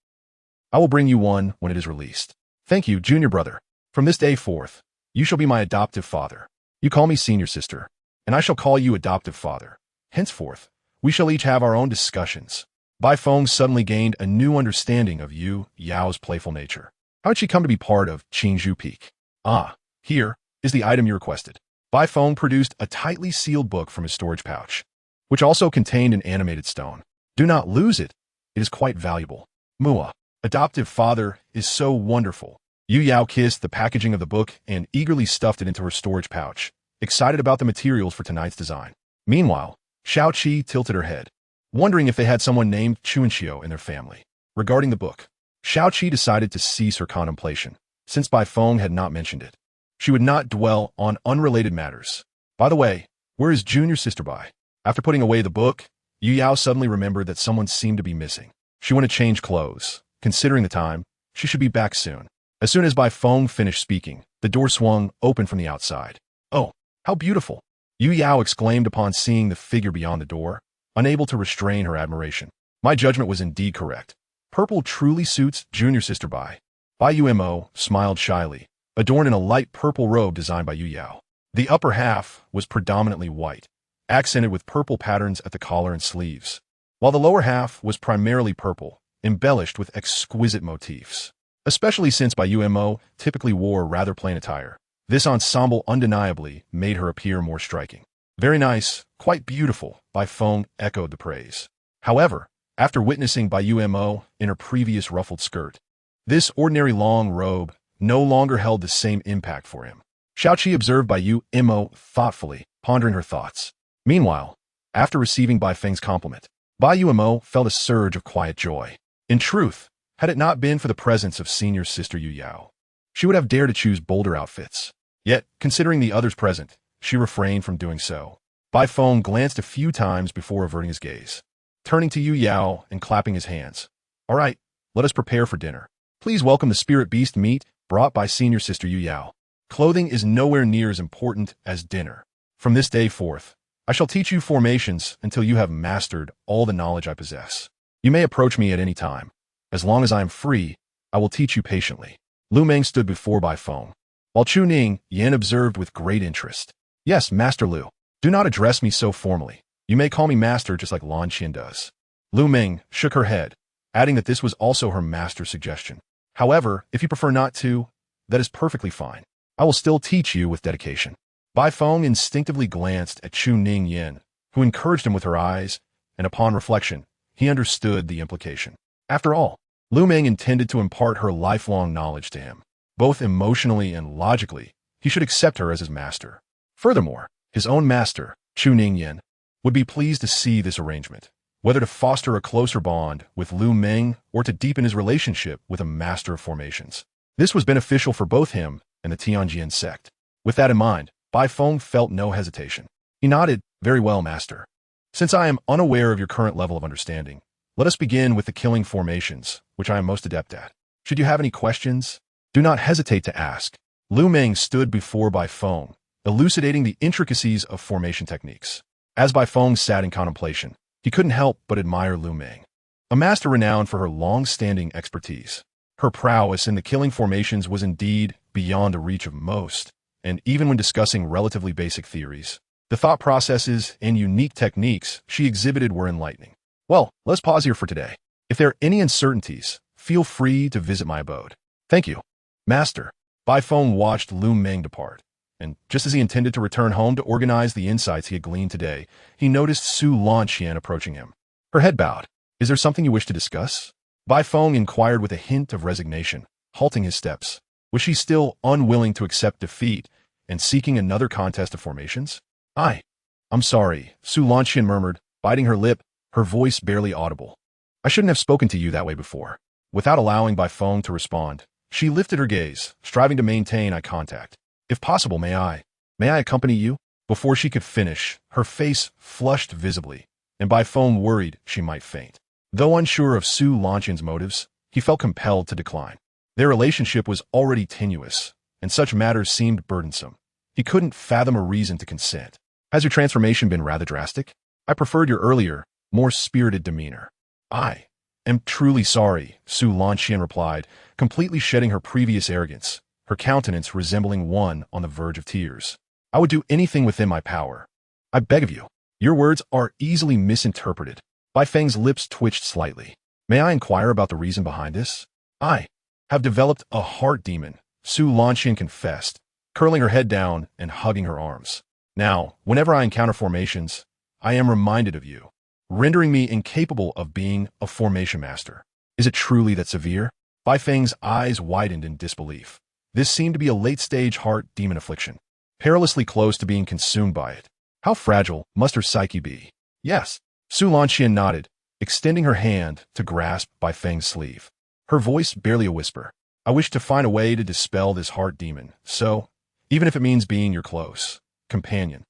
I will bring you one when it is released. Thank you, Junior Brother. From this day forth, you shall be my adoptive father. You call me senior sister, and I shall call you adoptive father. Henceforth, we shall each have our own discussions. Bai Feng suddenly gained a new understanding of Yu Yao's playful nature. How had she come to be part of Qingzhou Peak? Ah, here is the item you requested. Bai Feng produced a tightly sealed book from his storage pouch, which also contained an animated stone. Do not lose it. It is quite valuable. Mua, adoptive father, is so wonderful. Yu Yao kissed the packaging of the book and eagerly stuffed it into her storage pouch, excited about the materials for tonight's design. Meanwhile, Xiao Qi tilted her head, wondering if they had someone named Chunqiu in their family. Regarding the book, Xiaoqi decided to cease her contemplation, since Bai Feng had not mentioned it. She would not dwell on unrelated matters. By the way, where is junior sister Bai? After putting away the book, Yu Yao suddenly remembered that someone seemed to be missing. She went to change clothes. Considering the time, she should be back soon. As soon as Bai Feng finished speaking, the door swung open from the outside. Oh, how beautiful! Yu Yao exclaimed upon seeing the figure beyond the door, unable to restrain her admiration. My judgment was indeed correct. Purple truly suits junior sister Bai. Bai Umo smiled shyly, adorned in a light purple robe designed by Yu Yao. The upper half was predominantly white, accented with purple patterns at the collar and sleeves, while the lower half was primarily purple, embellished with exquisite motifs. Especially since Bai Umo typically wore rather plain attire, this ensemble undeniably made her appear more striking. Very nice, quite beautiful, Bai Feng echoed the praise. However, after witnessing Bai Umo in her previous ruffled skirt, this ordinary long robe no longer held the same impact for him. Xiaoqi observed Bai Umo thoughtfully, pondering her thoughts. Meanwhile, after receiving Bai Feng's compliment, Bai Umo felt a surge of quiet joy. In truth, had it not been for the presence of senior sister Yu Yao, she would have dared to choose bolder outfits. Yet, considering the others present, she refrained from doing so. Bai Feng glanced a few times before averting his gaze, turning to Yu Yao and clapping his hands. All right, let us prepare for dinner. Please welcome the spirit beast meat brought by senior sister Yu Yao. Clothing is nowhere near as important as dinner. From this day forth, I shall teach you formations until you have mastered all the knowledge I possess. You may approach me at any time. As long as I am free, I will teach you patiently. Lu Meng stood before Bai Feng, while Chu Ning Yan observed with great interest. Yes, Master Lu. Do not address me so formally. You may call me master just like Lan Qian does. Lu Meng shook her head, adding that this was also her master's suggestion. However, if you prefer not to, that is perfectly fine. I will still teach you with dedication. Bai Feng instinctively glanced at Chu Ning Yan, who encouraged him with her eyes, and upon reflection, he understood the implication. After all, Lu Meng intended to impart her lifelong knowledge to him. Both emotionally and logically, he should accept her as his master. Furthermore, his own master, Chu Ning Yan, would be pleased to see this arrangement, whether to foster a closer bond with Lu Meng or to deepen his relationship with a master of formations. This was beneficial for both him and the Tianjin sect. With that in mind, Bai Feng felt no hesitation. He nodded, very well, master. Since I am unaware of your current level of understanding, let us begin with the killing formations, which I am most adept at. Should you have any questions, do not hesitate to ask. Lu Meng stood before Bai Feng, elucidating the intricacies of formation techniques. As Bai Feng sat in contemplation, he couldn't help but admire Lu Meng, a master renowned for her long-standing expertise. Her prowess in the killing formations was indeed beyond the reach of most, and even when discussing relatively basic theories, the thought processes and unique techniques she exhibited were enlightening. Well, let's pause here for today. If there are any uncertainties, feel free to visit my abode. Thank you, Master. Bai Feng watched Lu Meng depart, and just as he intended to return home to organize the insights he had gleaned today, he noticed Su Lanqian approaching him. Her head bowed. Is there something you wish to discuss? Bai Feng inquired with a hint of resignation, halting his steps. Was she still unwilling to accept defeat and seeking another contest of formations? I'm sorry, Su Lanqian murmured, biting her lip, her voice barely audible. I shouldn't have spoken to you that way before. Without allowing Bai Feng to respond, she lifted her gaze, striving to maintain eye contact. If possible, may I accompany you? Before she could finish, her face flushed visibly, and Bai Feng worried she might faint. Though unsure of Su Lanqian's motives, he felt compelled to decline. Their relationship was already tenuous, and such matters seemed burdensome. He couldn't fathom a reason to consent. Has your transformation been rather drastic? I preferred your earlier, more spirited demeanor. I am truly sorry, Su Lanqian replied, completely shedding her previous arrogance, her countenance resembling one on the verge of tears. I would do anything within my power. I beg of you. Your words are easily misinterpreted. Bai Feng's lips twitched slightly. May I inquire about the reason behind this? I have developed a heart demon, Su Lanqian confessed, curling her head down and hugging her arms. Now, whenever I encounter formations, I am reminded of you, rendering me incapable of being a formation master. Is it truly that severe? Bai Feng's eyes widened in disbelief. This seemed to be a late-stage heart demon affliction, perilously close to being consumed by it. How fragile must her psyche be? Yes. Su Lanqian nodded, extending her hand to grasp Bai Feng's sleeve. her voice barely a whisper. I wish to find a way to dispel this heart demon, so, even if it means being your close companion.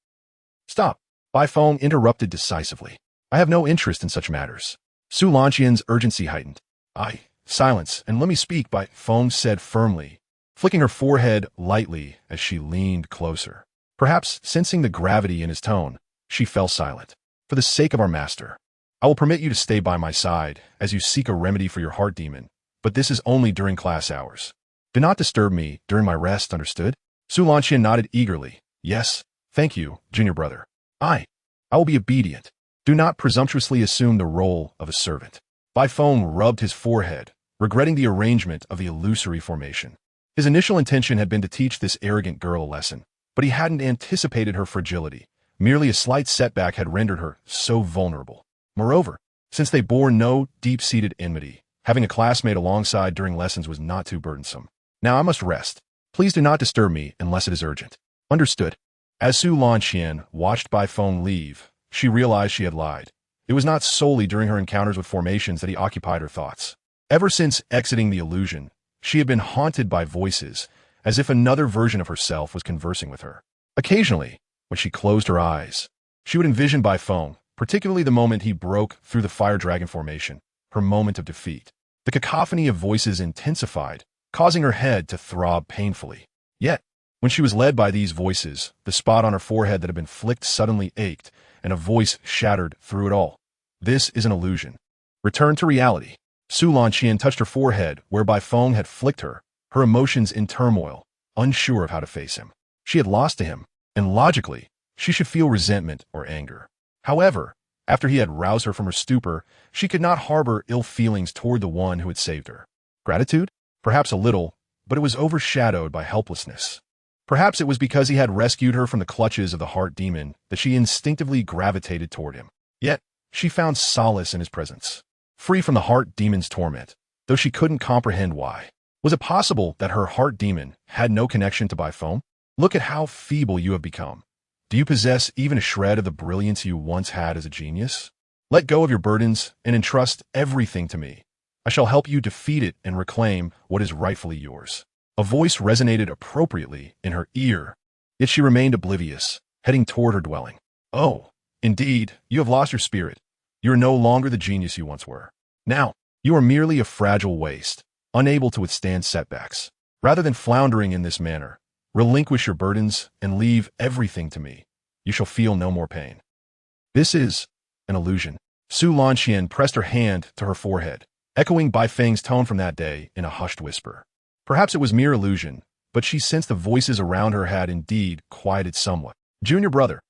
Stop, Bai Feng interrupted decisively. I have no interest in such matters. Su Lanqian's urgency heightened. Silence, and let me speak, Bai Feng said firmly, flicking her forehead lightly as she leaned closer. Perhaps sensing the gravity in his tone, she fell silent. For the sake of our master, I will permit you to stay by my side as you seek a remedy for your heart demon, but this is only during class hours. Do not disturb me during my rest, understood? Su Lanqian nodded eagerly. Yes, thank you, junior brother. I will be obedient. Do not presumptuously assume the role of a servant. Bai Feng rubbed his forehead, regretting the arrangement of the illusory formation. His initial intention had been to teach this arrogant girl a lesson, but he hadn't anticipated her fragility. Merely a slight setback had rendered her so vulnerable. Moreover, since they bore no deep-seated enmity, having a classmate alongside during lessons was not too burdensome. Now I must rest. Please do not disturb me unless it is urgent. Understood. As Su Lanqian watched Bai Feng leave, she realized she had lied. It was not solely during her encounters with formations that he occupied her thoughts. Ever since exiting the illusion, she had been haunted by voices, as if another version of herself was conversing with her. Occasionally, when she closed her eyes, she would envision Bai Feng, particularly the moment he broke through the fire dragon formation, her moment of defeat. The cacophony of voices intensified, causing her head to throb painfully. Yet, when she was led by these voices, the spot on her forehead that had been flicked suddenly ached, and a voice shattered through it all. This is an illusion. Return to reality. Su Lanqian touched her forehead where Bai Feng had flicked her, her emotions in turmoil, unsure of how to face him. She had lost to him, and logically, she should feel resentment or anger. However, after he had roused her from her stupor, she could not harbor ill feelings toward the one who had saved her. Gratitude? Perhaps a little, but it was overshadowed by helplessness. Perhaps it was because he had rescued her from the clutches of the heart demon that she instinctively gravitated toward him. Yet, she found solace in his presence, free from the heart demon's torment, though she couldn't comprehend why. Was it possible that her heart demon had no connection to Bai Feng? Look at how feeble you have become. Do you possess even a shred of the brilliance you once had as a genius? Let go of your burdens and entrust everything to me. I shall help you defeat it and reclaim what is rightfully yours. A voice resonated appropriately in her ear, yet she remained oblivious, heading toward her dwelling. Oh, indeed, you have lost your spirit. You are no longer the genius you once were. Now, you are merely a fragile waste, unable to withstand setbacks. Rather than floundering in this manner, relinquish your burdens and leave everything to me. You shall feel no more pain. This is an illusion. Su Lanqian pressed her hand to her forehead, echoing Bai Feng's tone from that day in a hushed whisper. Perhaps it was mere illusion, but she sensed the voices around her had indeed quieted somewhat. Junior brother.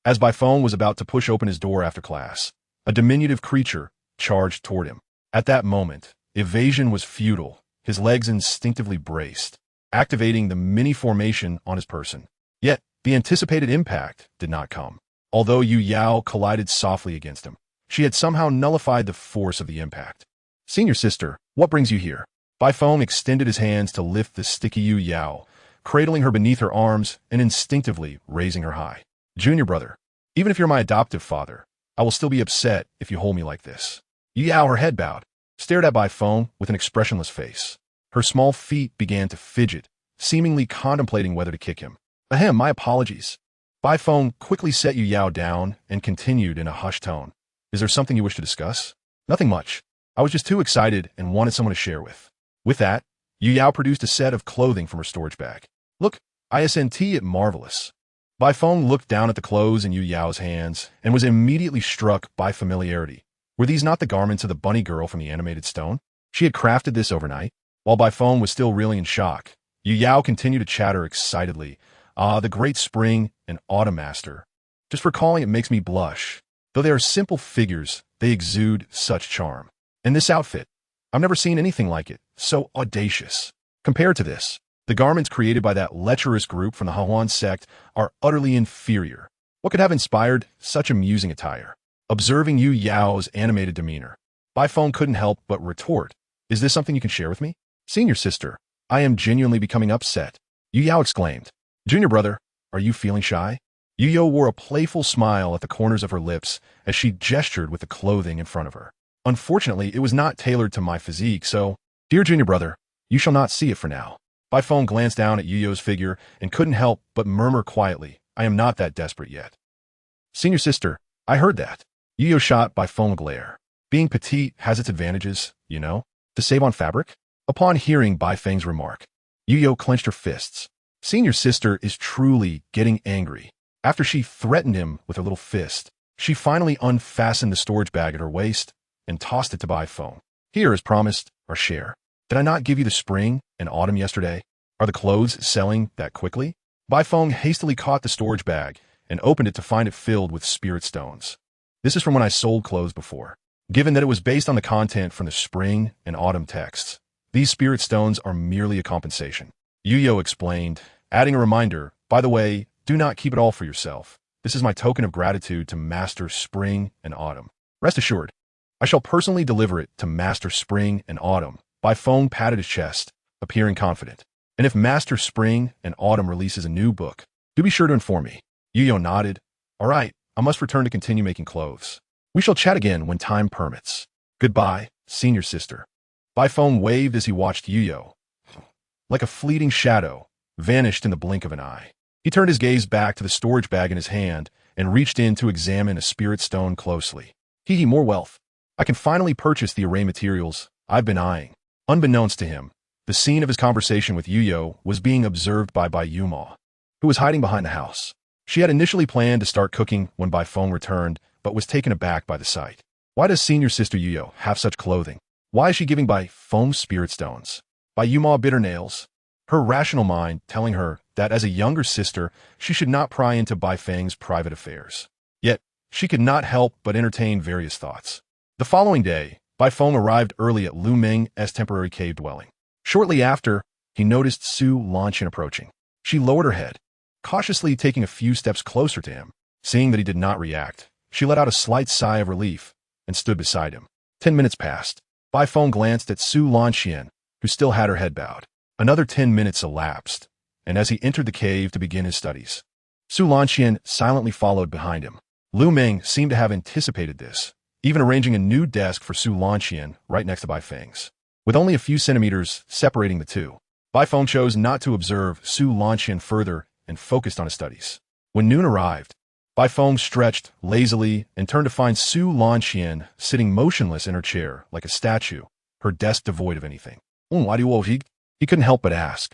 As Bai Feng was about to push open his door after class, a diminutive creature charged toward him. At that moment, evasion was futile, his legs instinctively braced, activating the mini formation on his person. Yet, the anticipated impact did not come. Although Yu Yao collided softly against him, she had somehow nullified the force of the impact. Senior sister, what brings you here? Bai Feng extended his hands to lift the sticky Yu Yao, cradling her beneath her arms and instinctively raising her high. Junior brother, even if you're my adoptive father, I will still be upset if you hold me like this. Yu Yao, her head bowed, stared at Bai Feng with an expressionless face. Her small feet began to fidget, seemingly contemplating whether to kick him. Ahem, my apologies. Bai Feng quickly set Yu Yao down and continued in a hushed tone. Is there something you wish to discuss? Nothing much. I was just too excited and wanted someone to share with. With that, Yu Yao produced a set of clothing from her storage bag. Look, isn't it marvelous? Bai Feng looked down at the clothes in Yu Yao's hands and was immediately struck by familiarity. Were these not the garments of the bunny girl from the animated stone? She had crafted this overnight. While Bai Feng was still reeling in shock, Yu Yao continued to chatter excitedly. The great spring and autumn master. Just recalling it makes me blush. Though they are simple figures, they exude such charm. And this outfit, I've never seen anything like it, so audacious. Compared to this, the garments created by that lecherous group from the Hahuan sect are utterly inferior. What could have inspired such amusing attire? Observing Yu Yao's animated demeanor, Bai Feng couldn't help but retort, is this something you can share with me? Senior sister, I am genuinely becoming upset. Yu Yao exclaimed. Junior brother, are you feeling shy? Yu Yao wore a playful smile at the corners of her lips as she gestured with the clothing in front of her. Unfortunately, it was not tailored to my physique, so Dear junior brother, you shall not see it for now. Bai Feng glanced down at Yuyo's figure and couldn't help but murmur quietly, I am not that desperate yet. Senior sister, I heard that. Yuyo shot Bai Feng a glare. Being petite has its advantages, you know? To save on fabric? Upon hearing Bai Feng's remark, Yuyo clenched her fists. Senior sister is truly getting angry. After she threatened him with her little fist, she finally unfastened the storage bag at her waist and tossed it to Bai Feng. Here, as promised, our share. Did I not give you the spring and autumn yesterday? Are the clothes selling that quickly? Bai Feng hastily caught the storage bag and opened it to find it filled with spirit stones. This is from when I sold clothes before. Given that it was based on the content from the spring and autumn texts, these spirit stones are merely a compensation. Yuyo explained, adding a reminder, by the way, do not keep it all for yourself. This is my token of gratitude to Master Spring and Autumn. Rest assured, I shall personally deliver it to Master Spring and Autumn. Bai Feng patted his chest, appearing confident. And if Master Spring and Autumn releases a new book, do be sure to inform me. Yuyo nodded. All right, I must return to continue making clothes. We shall chat again when time permits. Goodbye, senior sister. Bai Feng waved as he watched Yuyo, like a fleeting shadow, vanished in the blink of an eye. He turned his gaze back to the storage bag in his hand and reached in to examine a spirit stone closely. Hee, more wealth. I can finally purchase the array materials I've been eyeing. Unbeknownst to him, the scene of his conversation with Yuyo was being observed by Bai Yuma, who was hiding behind the house. She had initially planned to start cooking when Bai Feng returned, but was taken aback by the sight. Why does senior sister Yuyo have such clothing? Why is she giving Bai Feng spirit stones? Bai Yuma bit her nails, her rational mind telling her that as a younger sister, she should not pry into Bai Feng's private affairs. Yet, she could not help but entertain various thoughts. The following day, Bai Feng arrived early at Lu Ming's temporary cave dwelling. Shortly after, he noticed Su Lanqian approaching. She lowered her head, cautiously taking a few steps closer to him. Seeing that he did not react, she let out a slight sigh of relief and stood beside him. 10 minutes passed. Bai Feng glanced at Su Lanqian, who still had her head bowed. Another 10 minutes elapsed, and as he entered the cave to begin his studies, Su Lanqian silently followed behind him. Lu Ming seemed to have anticipated this, even arranging a new desk for Su Lanqian right next to Bai Feng's. With only a few centimeters separating the two, Bai Feng chose not to observe Su Lanqian further and focused on his studies. When noon arrived, Bai Feng stretched lazily and turned to find Su Lanqian sitting motionless in her chair like a statue, her desk devoid of anything. Why do you He couldn't help but ask.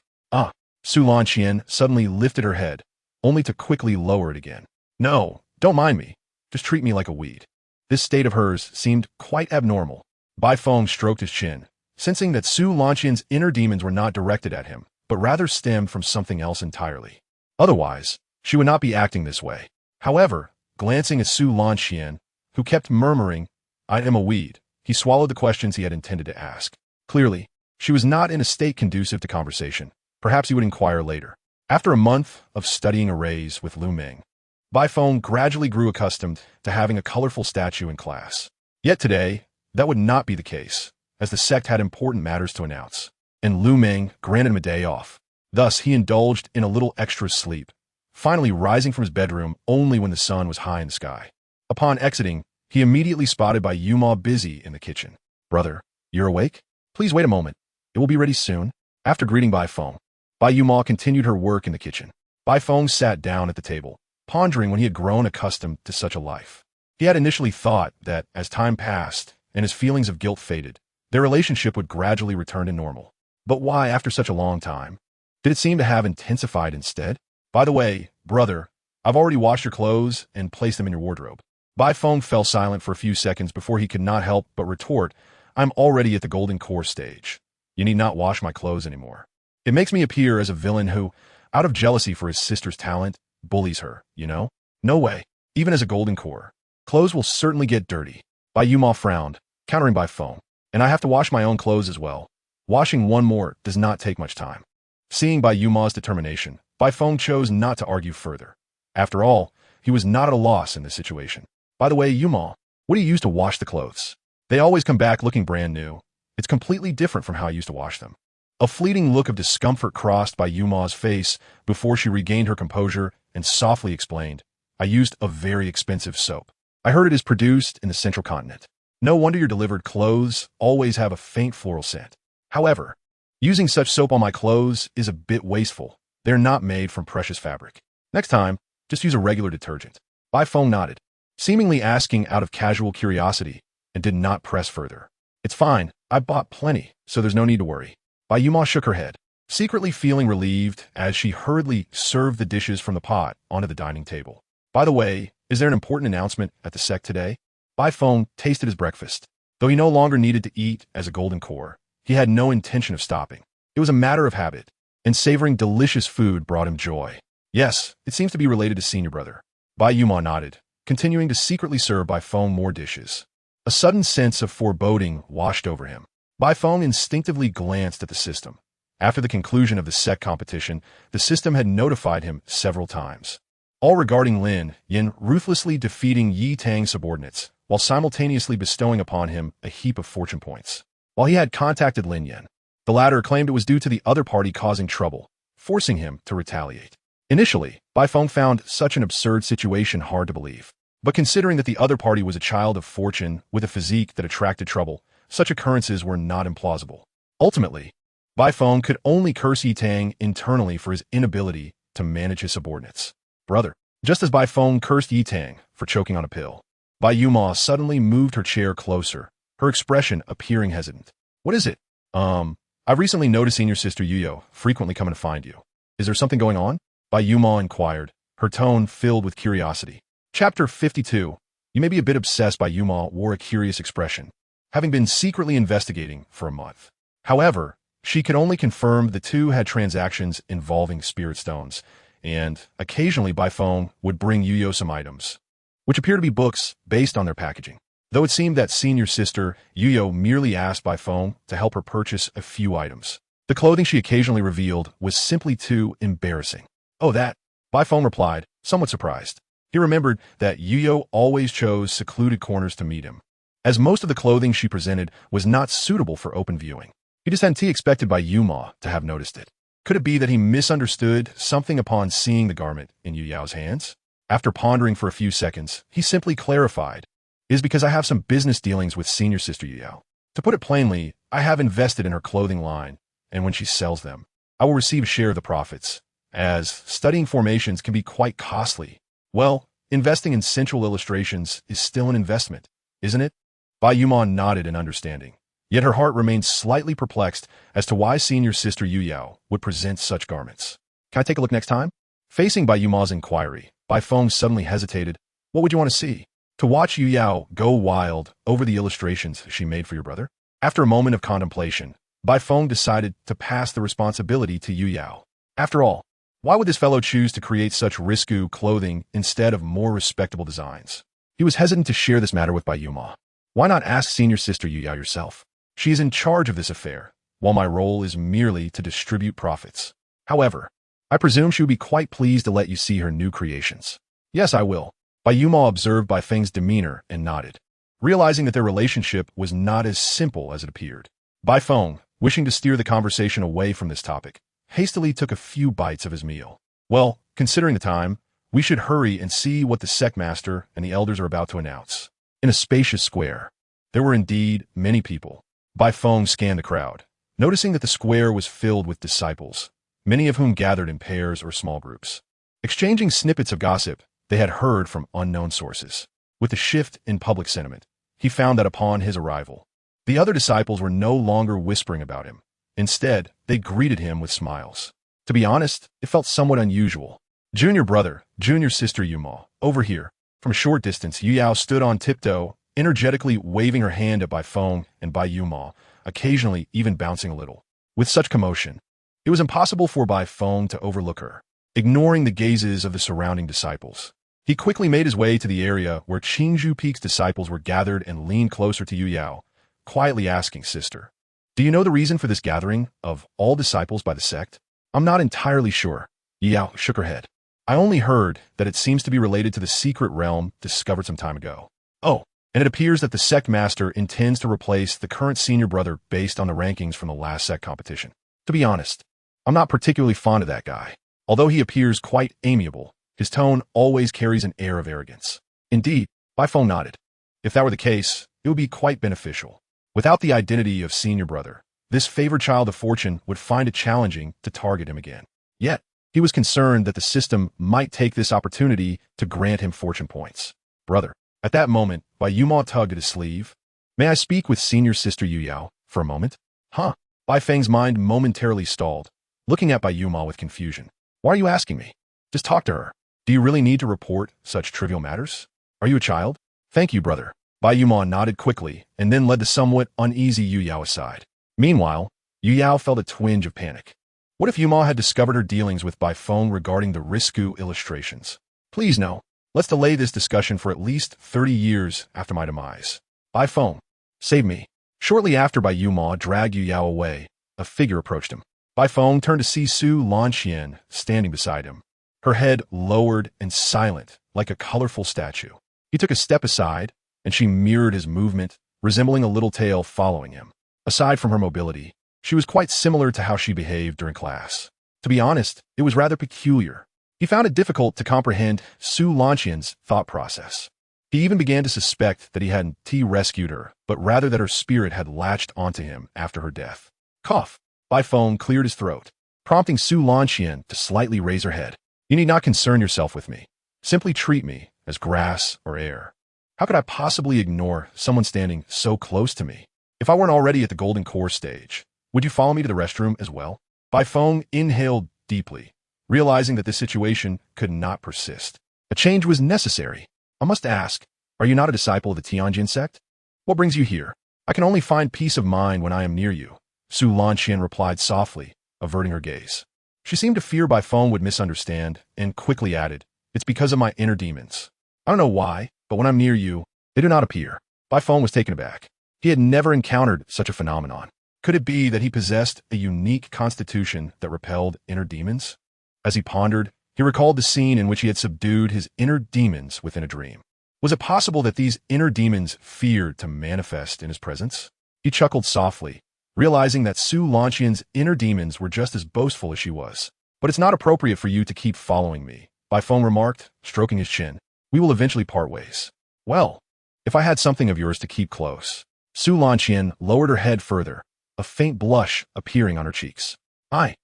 Su Lanqian suddenly lifted her head, only to quickly lower it again. No, don't mind me. Just treat me like a weed. This state of hers seemed quite abnormal. Bai Feng stroked his chin, sensing that Su Lanqian's inner demons were not directed at him, but rather stemmed from something else entirely. Otherwise, she would not be acting this way. However, glancing at Su Lanqian, who kept murmuring, I am a weed, he swallowed the questions he had intended to ask. Clearly, she was not in a state conducive to conversation. Perhaps he would inquire later. After a month of studying arrays with Lu Ming, Bai Feng gradually grew accustomed to having a colorful statue in class. Yet today, that would not be the case, as the sect had important matters to announce, and Lu Ming granted him a day off. Thus, he indulged in a little extra sleep, finally rising from his bedroom only when the sun was high in the sky. Upon exiting, he immediately spotted Bai Yuma busy in the kitchen. Brother, you're awake? Please wait a moment. It will be ready soon. After greeting Bai Feng, Bai Yuma continued her work in the kitchen. Bai Feng sat down at the table, pondering when he had grown accustomed to such a life. He had initially thought that, as time passed and his feelings of guilt faded, their relationship would gradually return to normal. But why, after such a long time, did it seem to have intensified instead? By the way, brother, I've already washed your clothes and placed them in your wardrobe. Bai Feng fell silent for a few seconds before he could not help but retort, I'm already at the golden core stage. You need not wash my clothes anymore. It makes me appear as a villain who, out of jealousy for his sister's talent, bullies her, you know? No way. Even as a golden core, clothes will certainly get dirty. Bai Yuma frowned, countering Bai Feng. And I have to wash my own clothes as well. Washing one more does not take much time. Seeing Bai Yuma's determination, Bai Feng chose not to argue further. After all, he was not at a loss in this situation. By the way, Yuma, what do you use to wash the clothes? They always come back looking brand new. It's completely different from how I used to wash them. A fleeting look of discomfort crossed Bai Yuma's face before she regained her composure and softly explained, I used a very expensive soap. I heard it is produced in the central continent. No wonder your delivered clothes always have a faint floral scent. However, using such soap on my clothes is a bit wasteful. They're not made from precious fabric. Next time, just use a regular detergent. Bai Feng nodded, seemingly asking out of casual curiosity, and did not press further. It's fine, I bought plenty, so there's no need to worry. Bai Yuma shook her head, secretly feeling relieved as she hurriedly served the dishes from the pot onto the dining table. By the way, is there an important announcement at the sect today? Bai Feng tasted his breakfast. Though he no longer needed to eat as a golden core, he had no intention of stopping. It was a matter of habit, and savoring delicious food brought him joy. Yes, it seems to be related to senior brother. Bai Yuma nodded, continuing to secretly serve Bai Feng more dishes. A sudden sense of foreboding washed over him. Bai Feng instinctively glanced at the system. After the conclusion of the sect competition, the system had notified him several times, all regarding Lin Yin ruthlessly defeating Yi Tang's subordinates, while simultaneously bestowing upon him a heap of fortune points. While he had contacted Lin Yin, the latter claimed it was due to the other party causing trouble, forcing him to retaliate. Initially, Bai Feng found such an absurd situation hard to believe. But considering that the other party was a child of fortune with a physique that attracted trouble, such occurrences were not implausible. Ultimately, Bai Feng could only curse Yi Tang internally for his inability to manage his subordinates. Brother, just as Bai Feng cursed Yi Tang for choking on a pill, Bai Yuma suddenly moved her chair closer, her expression appearing hesitant. What is it? I've recently noticed senior sister Yuyo frequently coming to find you. Is there something going on? Bai Yuma inquired, her tone filled with curiosity. Chapter 52. You may be a bit obsessed. Bai Yuma wore a curious expression, having been secretly investigating for a month. However, she could only confirm the two had transactions involving spirit stones, and occasionally Bai Feng would bring Yuyo some items, which appear to be books based on their packaging. Though it seemed that senior sister Yuyo merely asked Bai Feng to help her purchase a few items. The clothing she occasionally revealed was simply too embarrassing. Oh, that, Bai Feng replied, somewhat surprised. He remembered that Yuyo always chose secluded corners to meet him, as most of the clothing she presented was not suitable for open viewing. He just hadn't expected Bai Yuma to have noticed it. Could it be that he misunderstood something upon seeing the garment in Yu Yao's hands? After pondering for a few seconds, he simply clarified, "It is because I have some business dealings with senior sister Yu Yao. To put it plainly, I have invested in her clothing line, and when she sells them, I will receive a share of the profits, as studying formations can be quite costly. Well, investing in sensual illustrations is still an investment, isn't it?" Bai Yuma nodded in understanding, yet her heart remained slightly perplexed as to why senior sister Yu Yao would present such garments. Can I take a look next time? Facing Bai Yuma's inquiry, Bai Feng suddenly hesitated. What would you want to see? To watch Yu Yao go wild over the illustrations she made for your brother? After a moment of contemplation, Bai Feng decided to pass the responsibility to Yu Yao. After all, why would this fellow choose to create such risque clothing instead of more respectable designs? He was hesitant to share this matter with Bai Yuma. Why not ask senior sister Yu Yao yourself? She is in charge of this affair, while my role is merely to distribute profits. However, I presume she would be quite pleased to let you see her new creations. Yes, I will. Bai Yuma observed Bai Feng's demeanor and nodded, realizing that their relationship was not as simple as it appeared. Bai Feng, wishing to steer the conversation away from this topic, hastily took a few bites of his meal. Well, considering the time, we should hurry and see what the sect master and the elders are about to announce. In a spacious square, there were indeed many people. Bai Feng scanned the crowd, noticing that the square was filled with disciples, many of whom gathered in pairs or small groups, exchanging snippets of gossip they had heard from unknown sources. With the shift in public sentiment, he found that upon his arrival, the other disciples were no longer whispering about him. Instead, they greeted him with smiles. To be honest, it felt somewhat unusual. Junior brother, junior sister Yuma, over here. From a short distance, Yu Yao stood on tiptoe, energetically waving her hand at Bai Feng and Bai Yuma, occasionally even bouncing a little. With such commotion, it was impossible for Bai Feng to overlook her, ignoring the gazes of the surrounding disciples. He quickly made his way to the area where Qingzhou Peak's disciples were gathered and leaned closer to Yu Yao, quietly asking, "Sister, do you know the reason for this gathering of all disciples by the sect?" "I'm not entirely sure." Yu Yao shook her head. "I only heard that it seems to be related to the secret realm discovered some time ago." "Oh, and it appears that the sect master intends to replace the current senior brother based on the rankings from the last sect competition. To be honest, I'm not particularly fond of that guy. Although he appears quite amiable, his tone always carries an air of arrogance." "Indeed," Bai Feng nodded. "If that were the case, it would be quite beneficial. Without the identity of senior brother, this favored child of fortune would find it challenging to target him again. Yet, he was concerned that the system might take this opportunity to grant him fortune points. Brother. At that moment, Bai Yuma tugged at his sleeve. May I speak with senior sister Yu Yao for a moment? Huh? Bai Feng's mind momentarily stalled, looking at Bai Yuma with confusion. Why are you asking me? Just talk to her. Do you really need to report such trivial matters? Are you a child? Thank you, brother. Bai Yuma nodded quickly and then led the somewhat uneasy Yu Yao aside. Meanwhile, Yu Yao felt a twinge of panic. What if Yuma had discovered her dealings with Bai Feng regarding the Risku illustrations? Please no. Let's delay this discussion for at least 30 years after my demise. Bai Feng, save me. Shortly after Bai Yuma dragged Yu Yao away, a figure approached him. Bai Feng turned to see Su Lanqian standing beside him, her head lowered and silent like a colorful statue. He took a step aside, and she mirrored his movement, resembling a little tail following him. Aside from her mobility, she was quite similar to how she behaved during class. To be honest, it was rather peculiar. He found it difficult to comprehend Su Lanqian's thought process. He even began to suspect that he hadn't rescued her, but rather that her spirit had latched onto him after her death. Cough. Bai Feng cleared his throat, prompting Su Lanqian to slightly raise her head. You need not concern yourself with me. Simply treat me as grass or air. How could I possibly ignore someone standing so close to me? If I weren't already at the golden core stage, would you follow me to the restroom as well? Bai Feng inhaled deeply, realizing that this situation could not persist. A change was necessary. I must ask, are you not a disciple of the Tianjin sect? What brings you here? I can only find peace of mind when I am near you, Su Lanqian replied softly, averting her gaze. She seemed to fear Bai Feng would misunderstand, and quickly added, It's because of my inner demons. I don't know why, but when I'm near you, they do not appear. Bai Feng was taken aback. He had never encountered such a phenomenon. Could it be that he possessed a unique constitution that repelled inner demons? As he pondered, he recalled the scene in which he had subdued his inner demons within a dream. Was it possible that these inner demons feared to manifest in his presence? He chuckled softly, realizing that Su Lanqian's inner demons were just as boastful as she was. But it's not appropriate for you to keep following me, Bai Feng remarked, stroking his chin. We will eventually part ways. Well, if I had something of yours to keep close. Su Lanqian lowered her head further, a faint blush appearing on her cheeks. I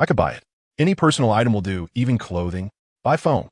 could buy it. Any personal item will do, even clothing. Bai Feng.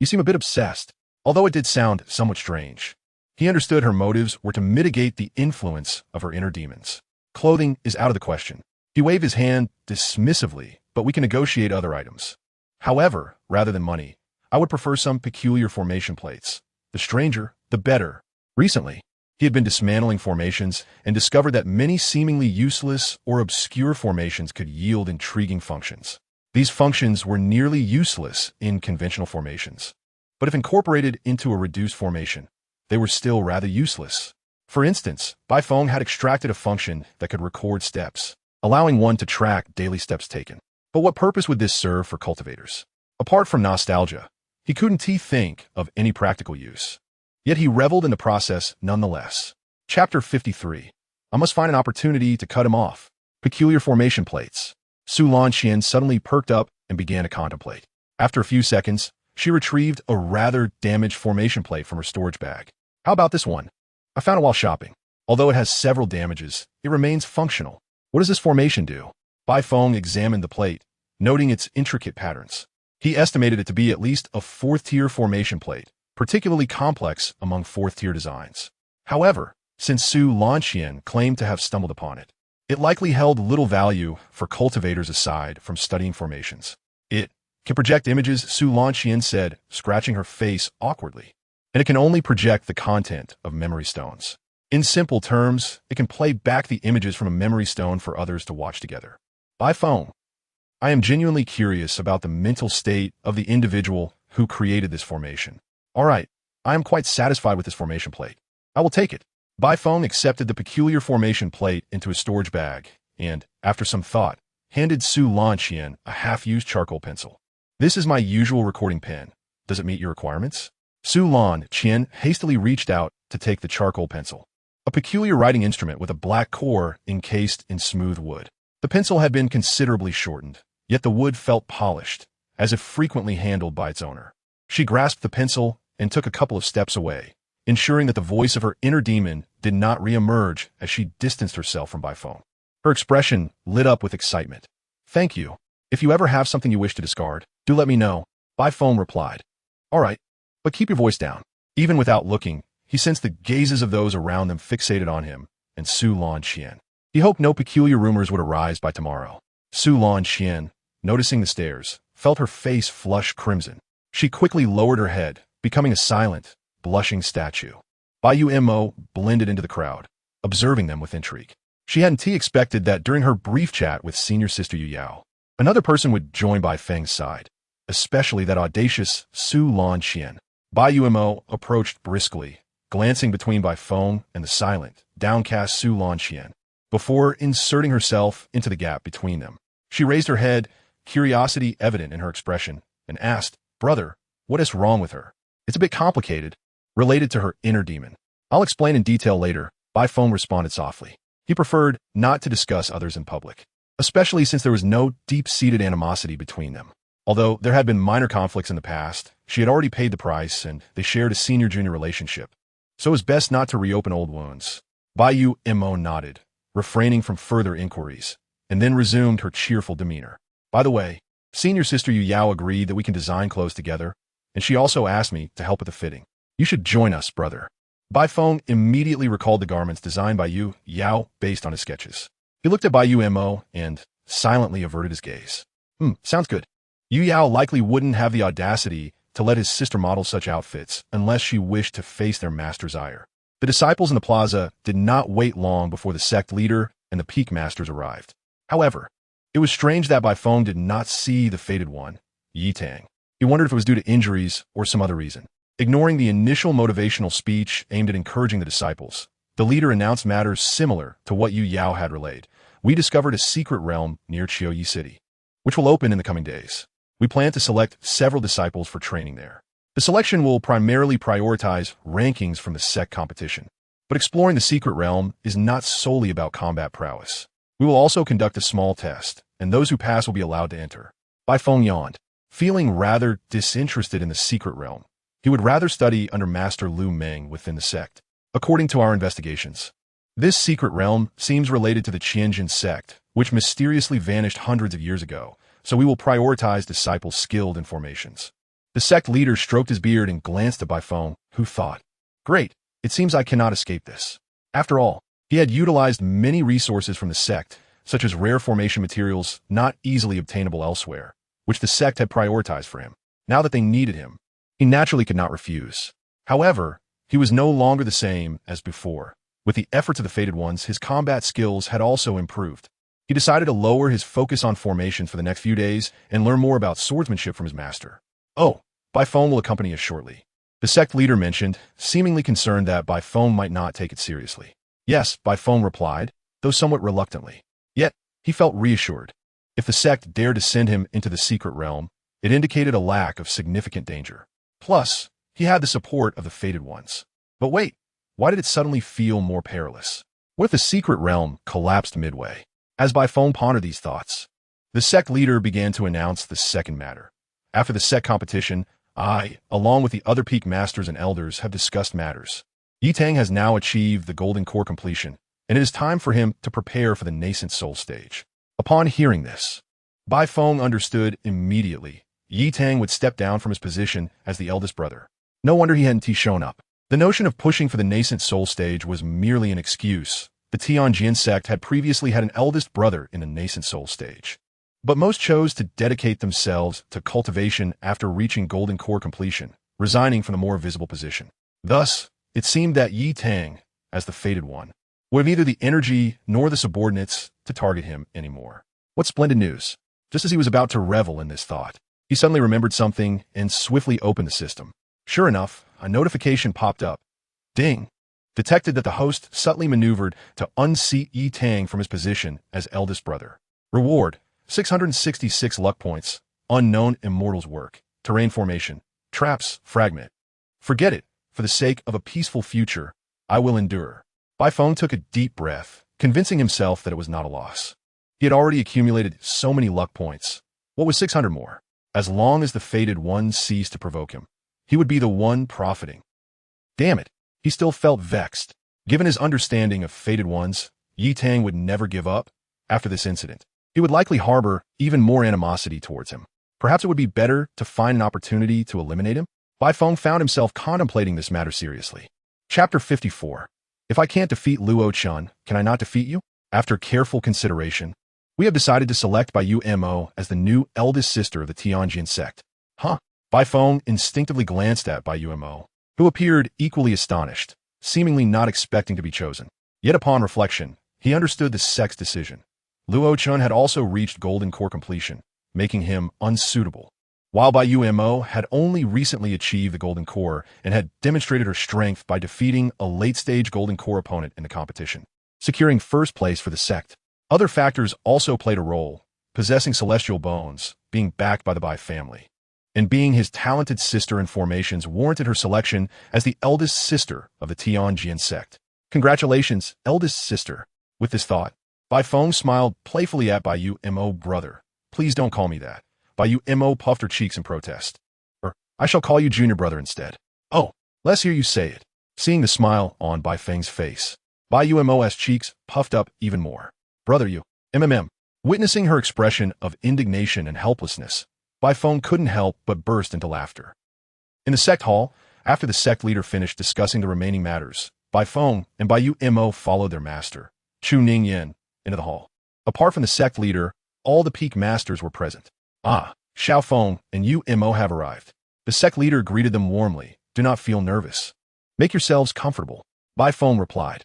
You seem a bit obsessed, although it did sound somewhat strange. He understood her motives were to mitigate the influence of her inner demons. Clothing is out of the question. He waved his hand dismissively, but we can negotiate other items. However, rather than money, I would prefer some peculiar formation plates. The stranger, the better. Recently, he had been dismantling formations and discovered that many seemingly useless or obscure formations could yield intriguing functions. These functions were nearly useless in conventional formations, but if incorporated into a reduced formation, they were still rather useless. For instance, Bai Feng had extracted a function that could record steps, allowing one to track daily steps taken. But what purpose would this serve for cultivators? Apart from nostalgia, he couldn't think of any practical use. Yet he reveled in the process nonetheless. Chapter 53. I must find an opportunity to cut him off. Peculiar formation plates. Su Lanqian suddenly perked up and began to contemplate. After a few seconds, she retrieved a rather damaged formation plate from her storage bag. How about this one? I found it while shopping. Although it has several damages, it remains functional. What does this formation do? Bai Feng examined the plate, noting its intricate patterns. He estimated it to be at least a fourth-tier formation plate, particularly complex among fourth-tier designs. However, since Su Lanqian claimed to have stumbled upon it, it likely held little value for cultivators aside from studying formations. It can project images, Su Lanqian said, scratching her face awkwardly. And it can only project the content of memory stones. In simple terms, it can play back the images from a memory stone for others to watch together. Bai Feng. I am genuinely curious about the mental state of the individual who created this formation. All right, I am quite satisfied with this formation plate. I will take it. Bai Feng accepted the peculiar formation plate into his storage bag and, after some thought, handed Su Lanqian a half-used charcoal pencil. This is my usual recording pen. Does it meet your requirements? Su Lanqian hastily reached out to take the charcoal pencil, a peculiar writing instrument with a black core encased in smooth wood. The pencil had been considerably shortened, yet the wood felt polished, as if frequently handled by its owner. She grasped the pencil and took a couple of steps away, ensuring that the voice of her inner demon did not re-emerge as she distanced herself from Bai Feng. Her expression lit up with excitement. Thank you. If you ever have something you wish to discard, do let me know, Bai Feng replied. All right, but keep your voice down. Even without looking, he sensed the gazes of those around them fixated on him and Su Lan Qian. He hoped no peculiar rumors would arise by tomorrow. Su Lan Qian, noticing the stares, felt her face flush crimson. She quickly lowered her head, becoming a silent, blushing statue. Bai Mo blended into the crowd, observing them with intrigue. She hadn't expected that during her brief chat with senior sister Yu Yao, another person would join Bai Feng's side, especially that audacious Su Lan Qian. Bai Mo approached briskly, glancing between Bai Feng and the silent, downcast Su Lan Qian, before inserting herself into the gap between them. She raised her head, curiosity evident in her expression, and asked, Brother, what is wrong with her? It's a bit complicated, related to her inner demon. I'll explain in detail later, Bai Feng responded softly. He preferred not to discuss others in public, especially since there was no deep-seated animosity between them. Although there had been minor conflicts in the past, she had already paid the price and they shared a senior-junior relationship. So it was best not to reopen old wounds. Bai Mo nodded, refraining from further inquiries, and then resumed her cheerful demeanor. By the way, senior sister Yu Yao agreed that we can design clothes together, and she also asked me to help with the fitting. You should join us, brother. Bai Feng immediately recalled the garments designed by Yu Yao based on his sketches. He looked at Bai Mo and silently averted his gaze. Sounds good. Yu Yao likely wouldn't have the audacity to let his sister model such outfits unless she wished to face their master's ire. The disciples in the plaza did not wait long before the sect leader and the peak masters arrived. However, it was strange that Bai Feng did not see the fated one, Yi Tang. He wondered if it was due to injuries or some other reason. Ignoring the initial motivational speech aimed at encouraging the disciples, the leader announced matters similar to what Yu Yao had relayed. We discovered a secret realm near Chiaoyi City, which will open in the coming days. We plan to select several disciples for training there. The selection will primarily prioritize rankings from the sect competition. But exploring the secret realm is not solely about combat prowess. We will also conduct a small test, and those who pass will be allowed to enter. Bai Feng yawned, feeling rather disinterested in the secret realm. He would rather study under Master Lu Meng within the sect. According to our investigations, this secret realm seems related to the Qianjin sect, which mysteriously vanished hundreds of years ago, so we will prioritize disciples skilled in formations. The sect leader stroked his beard and glanced at Bai Feng, who thought, Great, it seems I cannot escape this. After all, he had utilized many resources from the sect, such as rare formation materials not easily obtainable elsewhere, which the sect had prioritized for him. Now that they needed him, he naturally could not refuse. However, he was no longer the same as before. With the efforts of the Fated Ones, his combat skills had also improved. He decided to lower his focus on formations for the next few days and learn more about swordsmanship from his master. Oh, Bai Feng will accompany us shortly, the sect leader mentioned, seemingly concerned that Bai Feng might not take it seriously. Yes, Bai Feng replied, though somewhat reluctantly. Yet, he felt reassured. If the sect dared to send him into the secret realm, it indicated a lack of significant danger. Plus, he had the support of the Fated Ones. But wait, why did it suddenly feel more perilous? What if the secret realm collapsed midway? As Bai Feng pondered these thoughts, the sect leader began to announce the second matter. After the sect competition, I, along with the other peak masters and elders, have discussed matters. Yi Tang has now achieved the golden core completion, and it is time for him to prepare for the nascent soul stage. Upon hearing this, Bai Feng understood immediately. Yi Tang would step down from his position as the eldest brother. No wonder he hadn't shown up. The notion of pushing for the nascent soul stage was merely an excuse. The Tianjin sect had previously had an eldest brother in the nascent soul stage. But most chose to dedicate themselves to cultivation after reaching golden core completion, resigning from the more visible position. Thus, it seemed that Yi Tang, as the Fated One, would have neither the energy nor the subordinates to target him anymore. What splendid news! Just as he was about to revel in this thought, he suddenly remembered something and swiftly opened the system. Sure enough, a notification popped up. Ding! Detected that the host subtly maneuvered to unseat Yi Tang from his position as eldest brother. Reward, 666 luck points, unknown immortal's work, terrain formation, traps, fragment. Forget it, for the sake of a peaceful future, I will endure. Bai Feng took a deep breath, convincing himself that it was not a loss. He had already accumulated so many luck points. What was 600 more? As long as the Fated One ceased to provoke him, he would be the one profiting. Damn it, he still felt vexed. Given his understanding of Fated Ones, Yi Tang would never give up. after this incident, he would likely harbor even more animosity towards him. Perhaps it would be better to find an opportunity to eliminate him? Bai Feng found himself contemplating this matter seriously. Chapter 54. If I can't defeat Luo Chun, can I not defeat you? After careful consideration, we have decided to select Bai Mo as the new eldest sister of the Tianjin sect. Huh? Bai Feng instinctively glanced at Bai Mo, who appeared equally astonished, seemingly not expecting to be chosen. Yet upon reflection, he understood the sect's decision. Luo Chun had also reached Golden Core completion, making him unsuitable, while Bai Mo had only recently achieved the Golden Core and had demonstrated her strength by defeating a late-stage Golden Core opponent in the competition, securing first place for the sect. Other factors also played a role, possessing celestial bones, being backed by the Bai family, and being his talented sister in formations warranted her selection as the eldest sister of the Tianjin sect. Congratulations, eldest sister. With this thought, Bai Feng smiled playfully at Bai Mo brother. Please don't call me that. Bai Mo puffed her cheeks in protest. I shall call you junior brother instead. Oh, let's hear you say it. Seeing the smile on Bai Feng's face, Bai Mo's cheeks puffed up even more. Brother you, Witnessing her expression of indignation and helplessness, Bai Feng couldn't help but burst into laughter. In the sect hall, after the sect leader finished discussing the remaining matters, Bai Feng and Bai Mo followed their master, Chu Ningyan, into the hall. Apart from the sect leader, all the peak masters were present. Ah, Xiao Feng and Mo have arrived. The sect leader greeted them warmly. Do not feel nervous. Make yourselves comfortable. Bai Feng replied.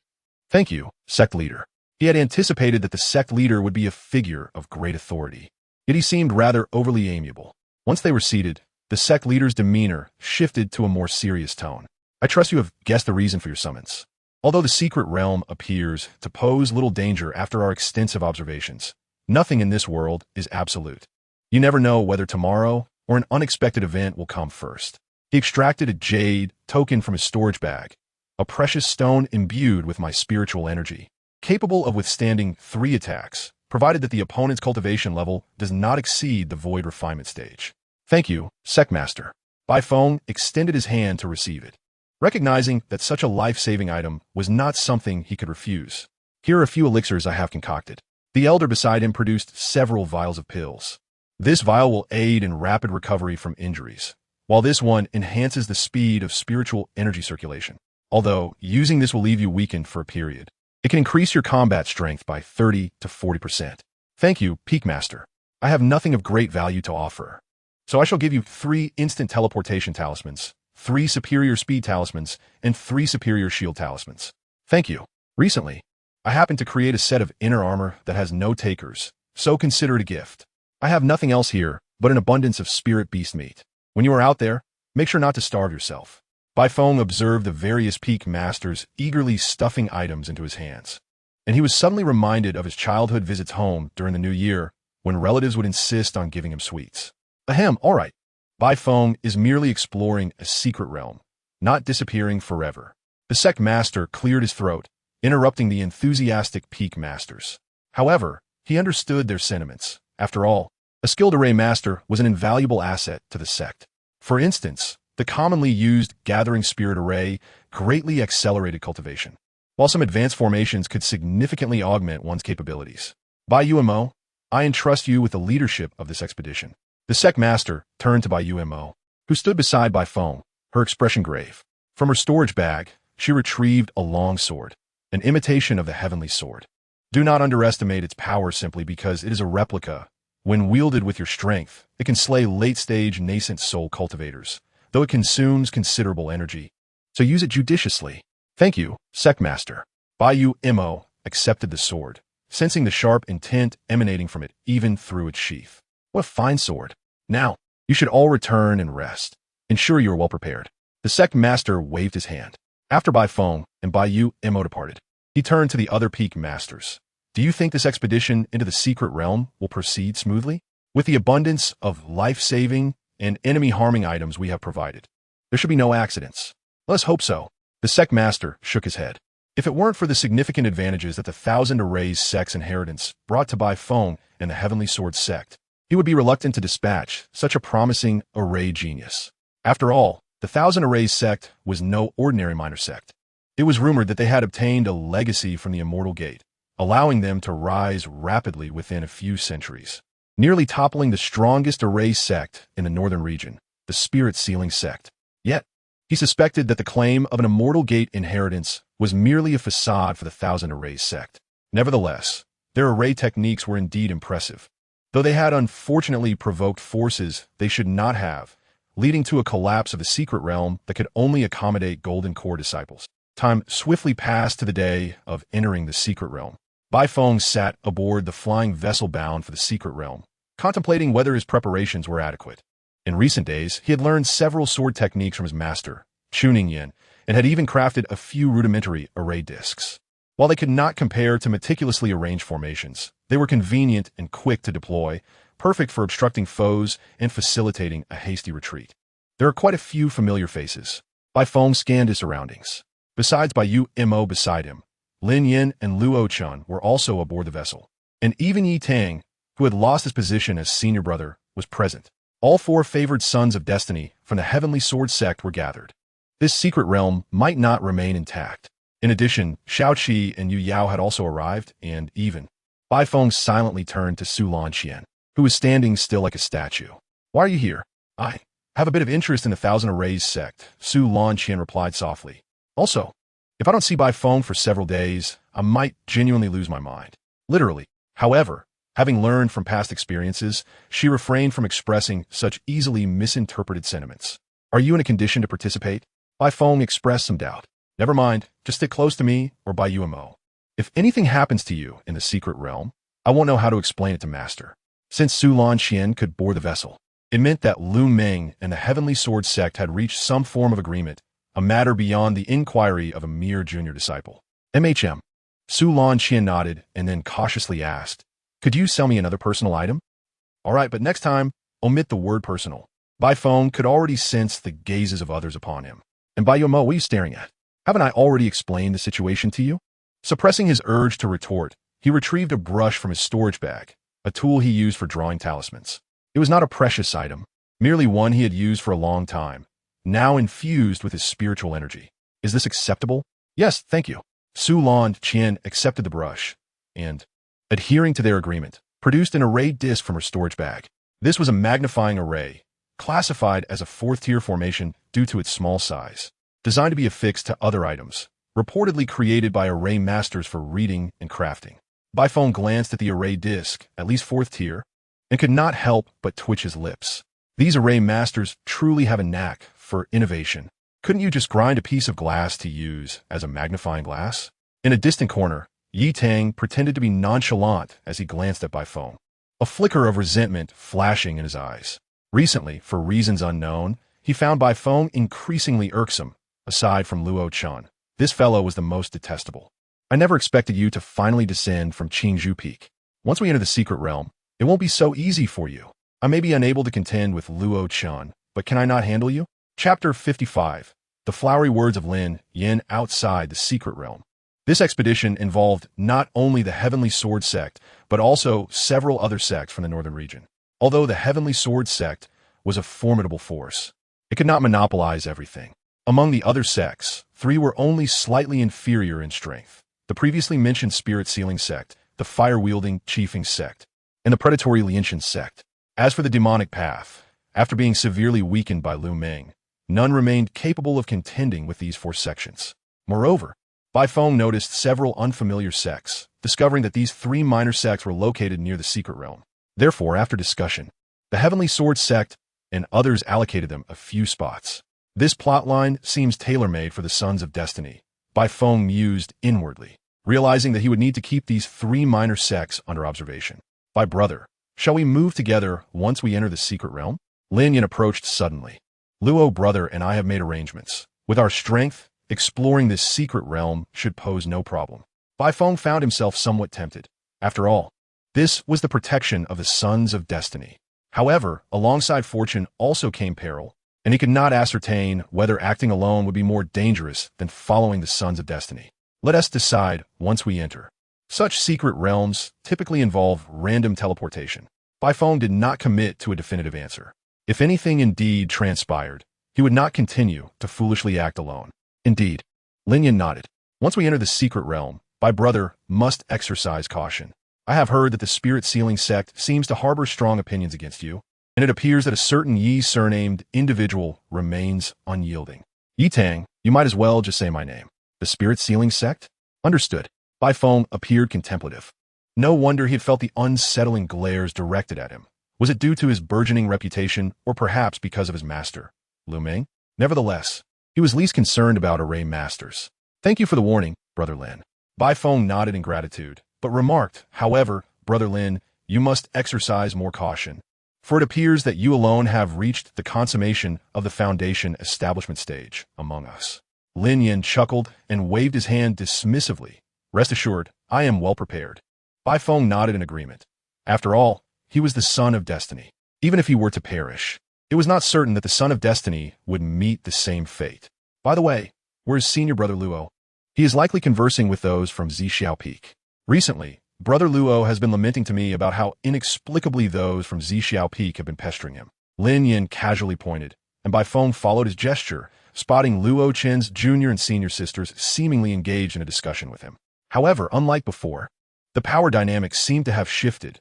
Thank you, sect leader. He had anticipated that the sect leader would be a figure of great authority, yet he seemed rather overly amiable. Once they were seated, the sect leader's demeanor shifted to a more serious tone. I trust you have guessed the reason for your summons. Although the secret realm appears to pose little danger after our extensive observations, nothing in this world is absolute. You never know whether tomorrow or an unexpected event will come first. He extracted a jade token from his storage bag, a precious stone imbued with my spiritual energy, capable of withstanding 3 attacks, provided that the opponent's cultivation level does not exceed the void refinement stage. Thank you, Sect Master. Bai Feng extended his hand to receive it, recognizing that such a life-saving item was not something he could refuse. Here are a few elixirs I have concocted. The elder beside him produced several vials of pills. This vial will aid in rapid recovery from injuries, while this one enhances the speed of spiritual energy circulation. Although, using this will leave you weakened for a period, it can increase your combat strength by 30 to 40%. Thank you, Peak Master. I have nothing of great value to offer. So I shall give you 3 instant teleportation talismans, 3 superior speed talismans, and 3 superior shield talismans. Thank you. Recently, I happened to create a set of inner armor that has no takers, so consider it a gift. I have nothing else here but an abundance of spirit beast meat. When you are out there, make sure not to starve yourself. Bai Feng observed the various peak masters eagerly stuffing items into his hands, and he was suddenly reminded of his childhood visits home during the new year when relatives would insist on giving him sweets. Ahem, all right. Bai Feng is merely exploring a secret realm, not disappearing forever. The sect master cleared his throat, interrupting the enthusiastic peak masters. However, he understood their sentiments. After all, a skilled array master was an invaluable asset to the sect. For instance, the commonly used gathering spirit array greatly accelerated cultivation, while some advanced formations could significantly augment one's capabilities. Bai Mo, I entrust you with the leadership of this expedition. The sect master turned to Bai Mo, who stood beside Bai Feng, her expression grave. From her storage bag, she retrieved a long sword, an imitation of the heavenly sword. Do not underestimate its power simply because it is a replica. When wielded with your strength, it can slay late-stage nascent soul cultivators, though it consumes considerable energy. So use it judiciously. Thank you, Sect Master. Bai Mo accepted the sword, sensing the sharp intent emanating from it even through its sheath. What a fine sword. Now, you should all return and rest. Ensure you are well prepared. The Sect Master waved his hand. After Bai Feng and Bai Mo departed, he turned to the other peak masters. Do you think this expedition into the secret realm will proceed smoothly? With the abundance of life-saving and enemy-harming items we have provided, there should be no accidents. Let us hope so. The sect master shook his head. If it weren't for the significant advantages that the 1,000 Arrays sect's inheritance brought to Bai Feng and the Heavenly Sword sect, he would be reluctant to dispatch such a promising array genius. After all, the 1,000 Arrays sect was no ordinary minor sect. It was rumored that they had obtained a legacy from the Immortal Gate, allowing them to rise rapidly within a few centuries, nearly toppling the strongest array sect in the northern region, the spirit-sealing sect. Yet, he suspected that the claim of an immortal gate inheritance was merely a facade for the Thousand Arrays sect. Nevertheless, their array techniques were indeed impressive, though they had unfortunately provoked forces they should not have, leading to a collapse of the secret realm that could only accommodate Golden Core disciples. Time swiftly passed to the day of entering the secret realm. Bai Feng sat aboard the flying vessel bound for the secret realm, contemplating whether his preparations were adequate. In recent days, he had learned several sword techniques from his master, Chuning Yin, and had even crafted a few rudimentary array discs. While they could not compare to meticulously arranged formations, they were convenient and quick to deploy, perfect for obstructing foes and facilitating a hasty retreat. There are quite a few familiar faces. Bai Feng scanned his surroundings. Besides Bai Mo beside him, Lin Yin and Luo Chun were also aboard the vessel. And even Yi Tang, who had lost his position as senior brother, was present. All four favored sons of destiny from the Heavenly Sword sect were gathered. This secret realm might not remain intact. In addition, Xiao Qi and Yu Yao had also arrived, and even Bai Feng silently turned to Su Lan Qian, who was standing still like a statue. "Why are you here?" "I have a bit of interest in the Thousand Arrays sect," Su Lan Qian replied softly. "Also, if I don't see Bai Feng for several days, I might genuinely lose my mind." Literally. However, having learned from past experiences, she refrained from expressing such easily misinterpreted sentiments. "Are you in a condition to participate?" Bai Feng expressed some doubt. "Never mind, just stick close to me or Bai Mo. If anything happens to you in the secret realm, I won't know how to explain it to Master." Since Su Lan Qian could board the vessel, it meant that Lu Meng and the Heavenly Sword sect had reached some form of agreement, a matter beyond the inquiry of a mere junior disciple. "MHM. Su Lan Qian nodded and then cautiously asked, "Could you sell me another personal item?" "All right, but next time, omit the word personal." Bai Feng could already sense the gazes of others upon him. "And Bai Mo, what are you staring at? Haven't I already explained the situation to you?" Suppressing his urge to retort, he retrieved a brush from his storage bag, a tool he used for drawing talismans. It was not a precious item, merely one he had used for a long time, now infused with his spiritual energy. "Is this acceptable?" "Yes, thank you." Su Lan Qian accepted the brush, and, adhering to their agreement, produced an array disc from her storage bag. This was a magnifying array, classified as a fourth-tier formation due to its small size, designed to be affixed to other items, reportedly created by array masters for reading and crafting. Bai Feng glanced at the array disc, at least fourth tier, and could not help but twitch his lips. These array masters truly have a knack for innovation. Couldn't you just grind a piece of glass to use as a magnifying glass? In a distant corner, Yi Tang pretended to be nonchalant as he glanced at Bai Feng, a flicker of resentment flashing in his eyes. Recently, for reasons unknown, he found Bai Feng increasingly irksome, aside from Luo Chun. This fellow was the most detestable. "I never expected you to finally descend from Qingzhou Peak. Once we enter the secret realm, it won't be so easy for you. I may be unable to contend with Luo Chun, but can I not handle you?" Chapter 55. The flowery words of Lin Yin outside the secret realm. This expedition involved not only the Heavenly Sword sect, but also several other sects from the northern region. Although the Heavenly Sword sect was a formidable force, it could not monopolize everything. Among the other sects, three were only slightly inferior in strength: the previously mentioned spirit-sealing sect, the fire-wielding chiefing sect, and the predatory Lianshan sect. As for the demonic path, after being severely weakened by Lu Meng, none remained capable of contending with these four sections. Moreover, Bai Feng noticed several unfamiliar sects, discovering that these three minor sects were located near the secret realm. Therefore, after discussion, the Heavenly Sword sect and others allocated them a few spots. This plotline seems tailor-made for the Sons of Destiny, Bai Feng mused inwardly, realizing that he would need to keep these three minor sects under observation. "Bai brother, shall we move together once we enter the secret realm?" Lin Yin approached suddenly. "Luo brother and I have made arrangements. With our strength, exploring this secret realm should pose no problem." Bai Feng found himself somewhat tempted. After all, this was the protection of the Sons of Destiny. However, alongside fortune also came peril, and he could not ascertain whether acting alone would be more dangerous than following the Sons of Destiny. "Let us decide once we enter." Such secret realms typically involve random teleportation. Bai Feng did not commit to a definitive answer. If anything indeed transpired, he would not continue to foolishly act alone. "Indeed." Lin Yin nodded. "Once we enter the secret realm, My brother must exercise caution. I have heard that the spirit-sealing sect seems to harbor strong opinions against you, and it appears that a certain Yi surnamed individual remains unyielding. Yi Tang, you might as well just say my name. The spirit-sealing sect? Understood. Bai Feng appeared contemplative. No wonder he had felt the unsettling glares directed at him. Was it due to his burgeoning reputation, or perhaps because of his master, Lu Ming? Nevertheless, he was least concerned about array masters. Thank you for the warning, Brother Lin. Bai Feng nodded in gratitude, but remarked, however, Brother Lin, you must exercise more caution, for it appears that you alone have reached the consummation of the foundation establishment stage among us. Lin Yin chuckled and waved his hand dismissively. Rest assured, I am well prepared. Bai Feng nodded in agreement. After all, he was the son of destiny. Even if he were to perish, it was not certain that the son of destiny would meet the same fate. By the way, where is senior brother Luo? He is likely conversing with those from Zixiao Peak. Recently, Brother Luo has been lamenting to me about how inexplicably those from Zixiao Peak have been pestering him. Lin Yin casually pointed, and Bai Feng followed his gesture, spotting Luo Chen's junior and senior sisters seemingly engaged in a discussion with him. However, unlike before, the power dynamics seemed to have shifted.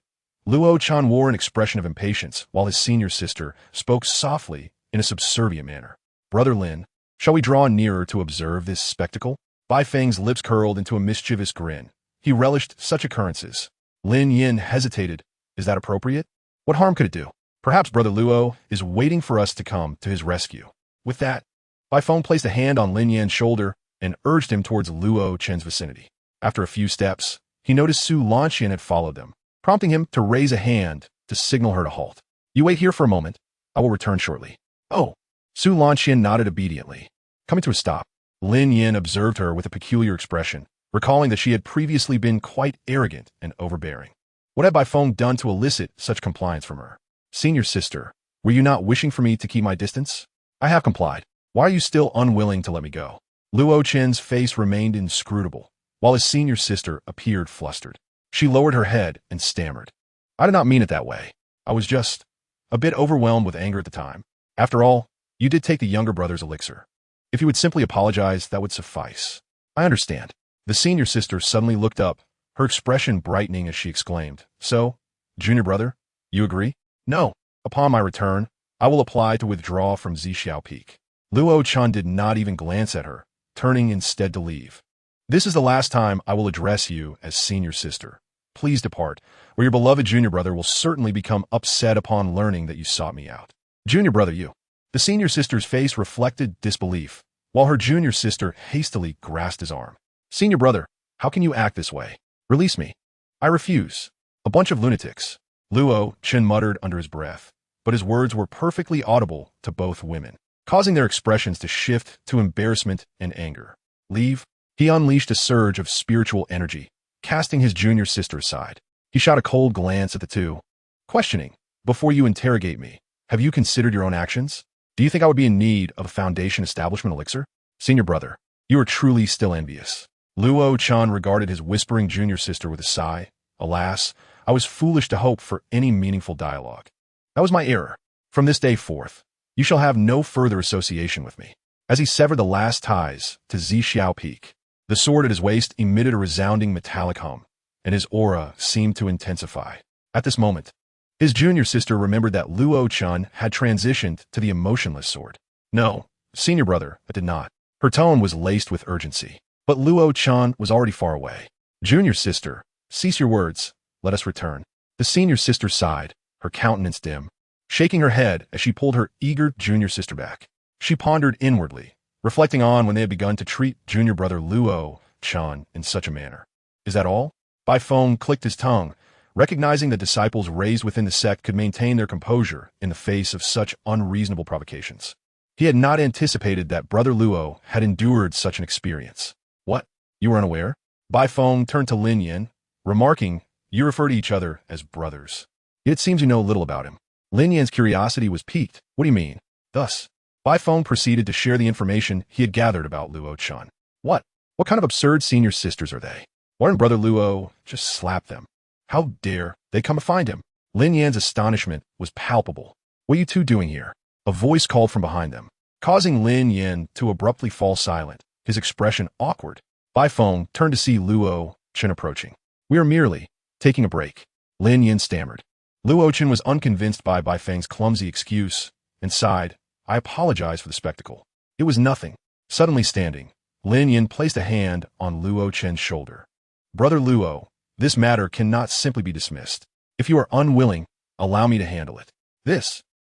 Luo Chen wore an expression of impatience, while his senior sister spoke softly in a subservient manner. Brother Lin, shall we draw nearer to observe this spectacle? Bai Feng's lips curled into a mischievous grin. He relished such occurrences. Lin Yin hesitated. Is that appropriate? What harm could it do? Perhaps Brother Luo is waiting for us to come to his rescue. With that, Bai Feng placed a hand on Lin Yan's shoulder and urged him towards Luo Chen's vicinity. After a few steps, he noticed Su Lanxian had followed them, prompting him to raise a hand to signal her to halt. You wait here for a moment. I will return shortly. Oh. Su Lanxian nodded obediently. Coming to a stop, Lin Yin observed her with a peculiar expression, recalling that she had previously been quite arrogant and overbearing. What had Bai Feng done to elicit such compliance from her? Senior sister, were you not wishing for me to keep my distance? I have complied. Why are you still unwilling to let me go? Luo Chen's face remained inscrutable, while his senior sister appeared flustered. She lowered her head and stammered. I did not mean it that way. I was just a bit overwhelmed with anger at the time. After all, you did take the younger brother's elixir. If you would simply apologize, that would suffice. I understand. The senior sister suddenly looked up, her expression brightening as she exclaimed, So, junior brother, you agree? No. Upon my return, I will apply to withdraw from Zixiao Peak. Luo Chen did not even glance at her, turning instead to leave. This is the last time I will address you as senior sister. Please depart, or your beloved junior brother will certainly become upset upon learning that you sought me out. Junior brother, you. The senior sister's face reflected disbelief, while her junior sister hastily grasped his arm. Senior brother, how can you act this way? Release me. I refuse. A bunch of lunatics. Luo Chen muttered under his breath, but his words were perfectly audible to both women, causing their expressions to shift to embarrassment and anger. Leave? He unleashed a surge of spiritual energy, casting his junior sister aside. He shot a cold glance at the two, questioning, before you interrogate me, have you considered your own actions? Do you think I would be in need of a foundation establishment elixir? Senior brother, you are truly still envious. Luo Chen regarded his whispering junior sister with a sigh. Alas, I was foolish to hope for any meaningful dialogue. That was my error. From this day forth, you shall have no further association with me. As he severed the last ties to Zixiao Peak, the sword at his waist emitted a resounding metallic hum, and his aura seemed to intensify. At this moment, his junior sister remembered that Luo Chen had transitioned to the emotionless sword. No, senior brother, it did not. Her tone was laced with urgency. But Luo Chen was already far away. Junior sister, cease your words. Let us return. The senior sister sighed, her countenance dim, shaking her head as she pulled her eager junior sister back. She pondered inwardly, reflecting on when they had begun to treat junior brother Luo Chen in such a manner. Is that all? Bai Feng clicked his tongue, recognizing that disciples raised within the sect could maintain their composure in the face of such unreasonable provocations. He had not anticipated that Brother Luo had endured such an experience. What? You were unaware? Bai Feng turned to Lin Yin, remarking, You refer to each other as brothers. It seems you know little about him. Lin Yin's curiosity was piqued. What do you mean? Thus, Bai Feng proceeded to share the information he had gathered about Luo Chen. What? What kind of absurd senior sisters are they? Why didn't Brother Luo just slap them? How dare they come to find him? Lin Yan's astonishment was palpable. What are you two doing here? A voice called from behind them, causing Lin Yan to abruptly fall silent, his expression awkward. Bai Feng turned to see Luo Chen approaching. "We are merely taking a break," Lin Yin stammered. Luo Chen was unconvinced by Bai Feng's clumsy excuse and sighed. "I apologize for the spectacle. It was nothing." Suddenly standing, Lin Yin placed a hand on Luo Chen's shoulder. "Brother Luo, this matter cannot simply be dismissed. If you are unwilling, allow me to handle it.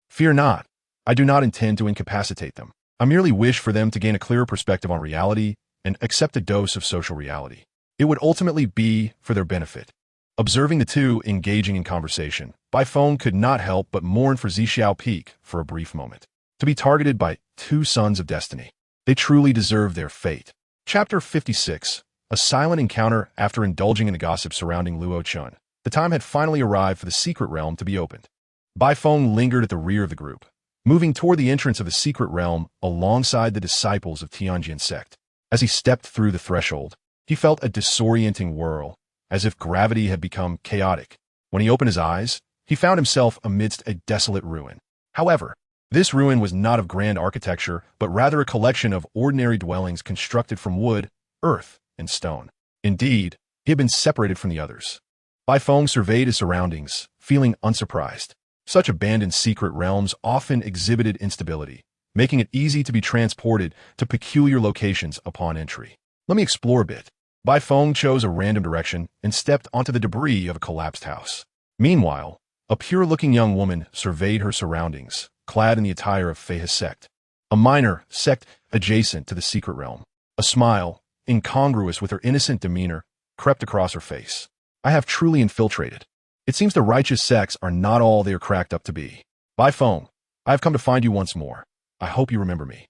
Fear not. I do not intend to incapacitate them. I merely wish for them to gain a clearer perspective on reality and accept a dose of social reality. It would ultimately be for their benefit." Observing the two engaging in conversation, Bai Feng could not help but mourn for Zixiao Peak for a brief moment. To be targeted by two sons of destiny. They truly deserve their fate. Chapter 56. A silent encounter after indulging in the gossip surrounding Luo Chen. The time had finally arrived for the secret realm to be opened. Bai Feng lingered at the rear of the group, moving toward the entrance of the secret realm alongside the disciples of Tianjin sect. As he stepped through the threshold, he felt a disorienting whirl, as if gravity had become chaotic. When he opened his eyes, he found himself amidst a desolate ruin. However, this ruin was not of grand architecture, but rather a collection of ordinary dwellings constructed from wood, earth, and stone. Indeed, he had been separated from the others. Bai Feng surveyed his surroundings, feeling unsurprised. Such abandoned secret realms often exhibited instability, making it easy to be transported to peculiar locations upon entry. "Let me explore a bit." Bai Feng chose a random direction and stepped onto the debris of a collapsed house. Meanwhile, a pure-looking young woman surveyed her surroundings, clad in the attire of Fei's sect, a minor sect adjacent to the secret realm. A smile, incongruous with her innocent demeanor, crept across her face. "I have truly infiltrated. It seems the righteous sects are not all they are cracked up to be. Bai Feng, I have come to find you once more. I hope you remember me.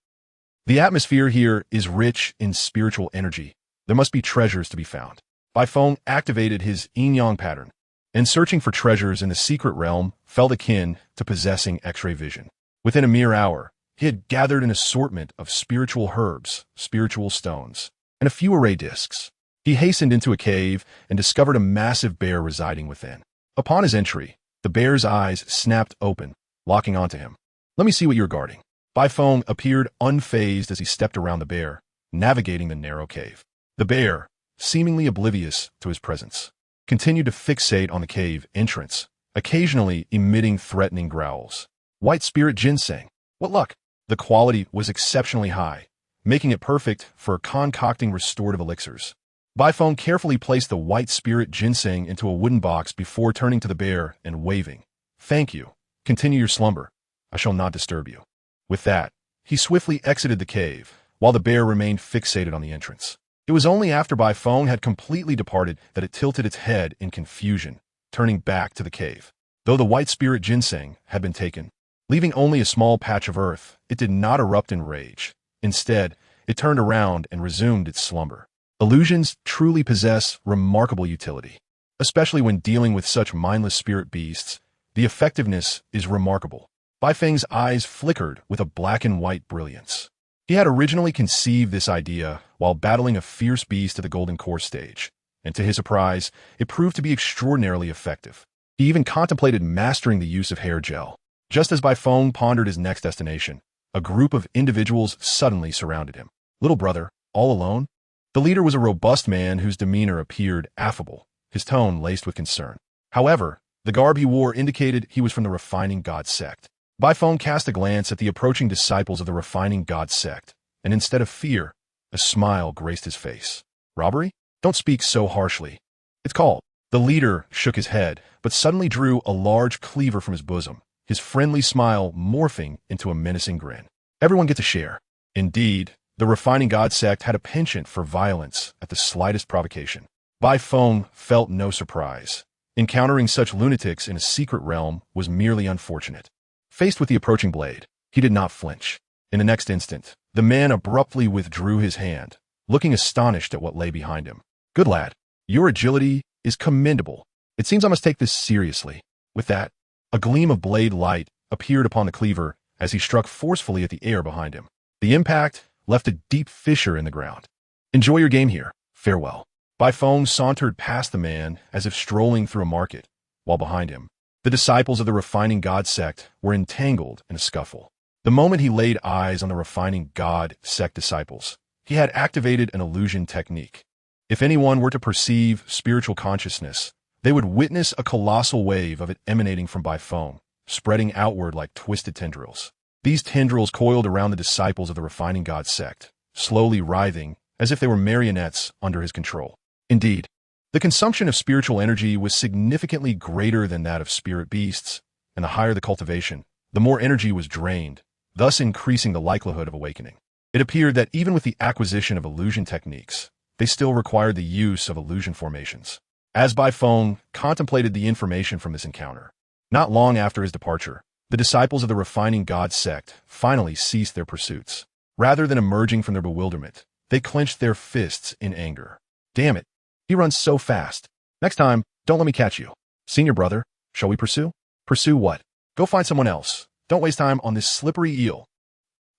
The atmosphere here is rich in spiritual energy. There must be treasures to be found." Bai Feng activated his yin-yang pattern, and searching for treasures in the secret realm felt akin to possessing X-ray vision. Within a mere hour, he had gathered an assortment of spiritual herbs, spiritual stones, and a few array discs. He hastened into a cave and discovered a massive bear residing within. Upon his entry, the bear's eyes snapped open, locking onto him. "Let me see what you're guarding." Bai Feng appeared unfazed as he stepped around the bear, navigating the narrow cave. The bear, seemingly oblivious to his presence, continued to fixate on the cave entrance, occasionally emitting threatening growls. "White spirit ginseng. What luck!" The quality was exceptionally high, making it perfect for concocting restorative elixirs. Bai Feng carefully placed the white spirit ginseng into a wooden box before turning to the bear and waving. "Thank you. Continue your slumber. I shall not disturb you." With that, he swiftly exited the cave, while the bear remained fixated on the entrance. It was only after Bai Feng had completely departed that it tilted its head in confusion, turning back to the cave. Though the white spirit ginseng had been taken, leaving only a small patch of earth, it did not erupt in rage. Instead, it turned around and resumed its slumber. Illusions truly possess remarkable utility. Especially when dealing with such mindless spirit beasts, the effectiveness is remarkable. Bai Feng's eyes flickered with a black and white brilliance. He had originally conceived this idea while battling a fierce beast at the Golden Core stage, and to his surprise, it proved to be extraordinarily effective. He even contemplated mastering the use of hair gel. Just as Bai Feng pondered his next destination, a group of individuals suddenly surrounded him. "Little brother, all alone?" The leader was a robust man whose demeanor appeared affable, his tone laced with concern. However, the garb he wore indicated he was from the Refining God sect. Bai Feng cast a glance at the approaching disciples of the Refining God sect, and instead of fear, a smile graced his face. "Robbery? Don't speak so harshly. It's called." The leader shook his head, but suddenly drew a large cleaver from his bosom, his friendly smile morphing into a menacing grin. "Everyone gets a share." Indeed, the Refining God sect had a penchant for violence at the slightest provocation. Bai Feng felt no surprise. Encountering such lunatics in a secret realm was merely unfortunate. Faced with the approaching blade, he did not flinch. In the next instant, the man abruptly withdrew his hand, looking astonished at what lay behind him. "Good lad, your agility is commendable. It seems I must take this seriously." With that, a gleam of blade light appeared upon the cleaver as he struck forcefully at the air behind him. The impact left a deep fissure in the ground. "Enjoy your game here. Farewell." Bai Feng sauntered past the man as if strolling through a market, while behind him, the disciples of the Refining God sect were entangled in a scuffle. The moment he laid eyes on the Refining God sect disciples, he had activated an illusion technique. If anyone were to perceive spiritual consciousness, they would witness a colossal wave of it emanating from Bai Feng, spreading outward like twisted tendrils. These tendrils coiled around the disciples of the refining God sect, slowly writhing as if they were marionettes under his control. Indeed, the consumption of spiritual energy was significantly greater than that of spirit beasts, and the higher the cultivation, the more energy was drained, thus increasing the likelihood of awakening. It appeared that even with the acquisition of illusion techniques, they still required the use of illusion formations. As Bai Feng contemplated the information from this encounter, not long after his departure, the disciples of the refining God sect finally ceased their pursuits. Rather than emerging from their bewilderment, they clenched their fists in anger. Damn it, he runs so fast. Next time, don't let me catch you. Senior brother, shall we pursue? Pursue what? Go find someone else. Don't waste time on this slippery eel.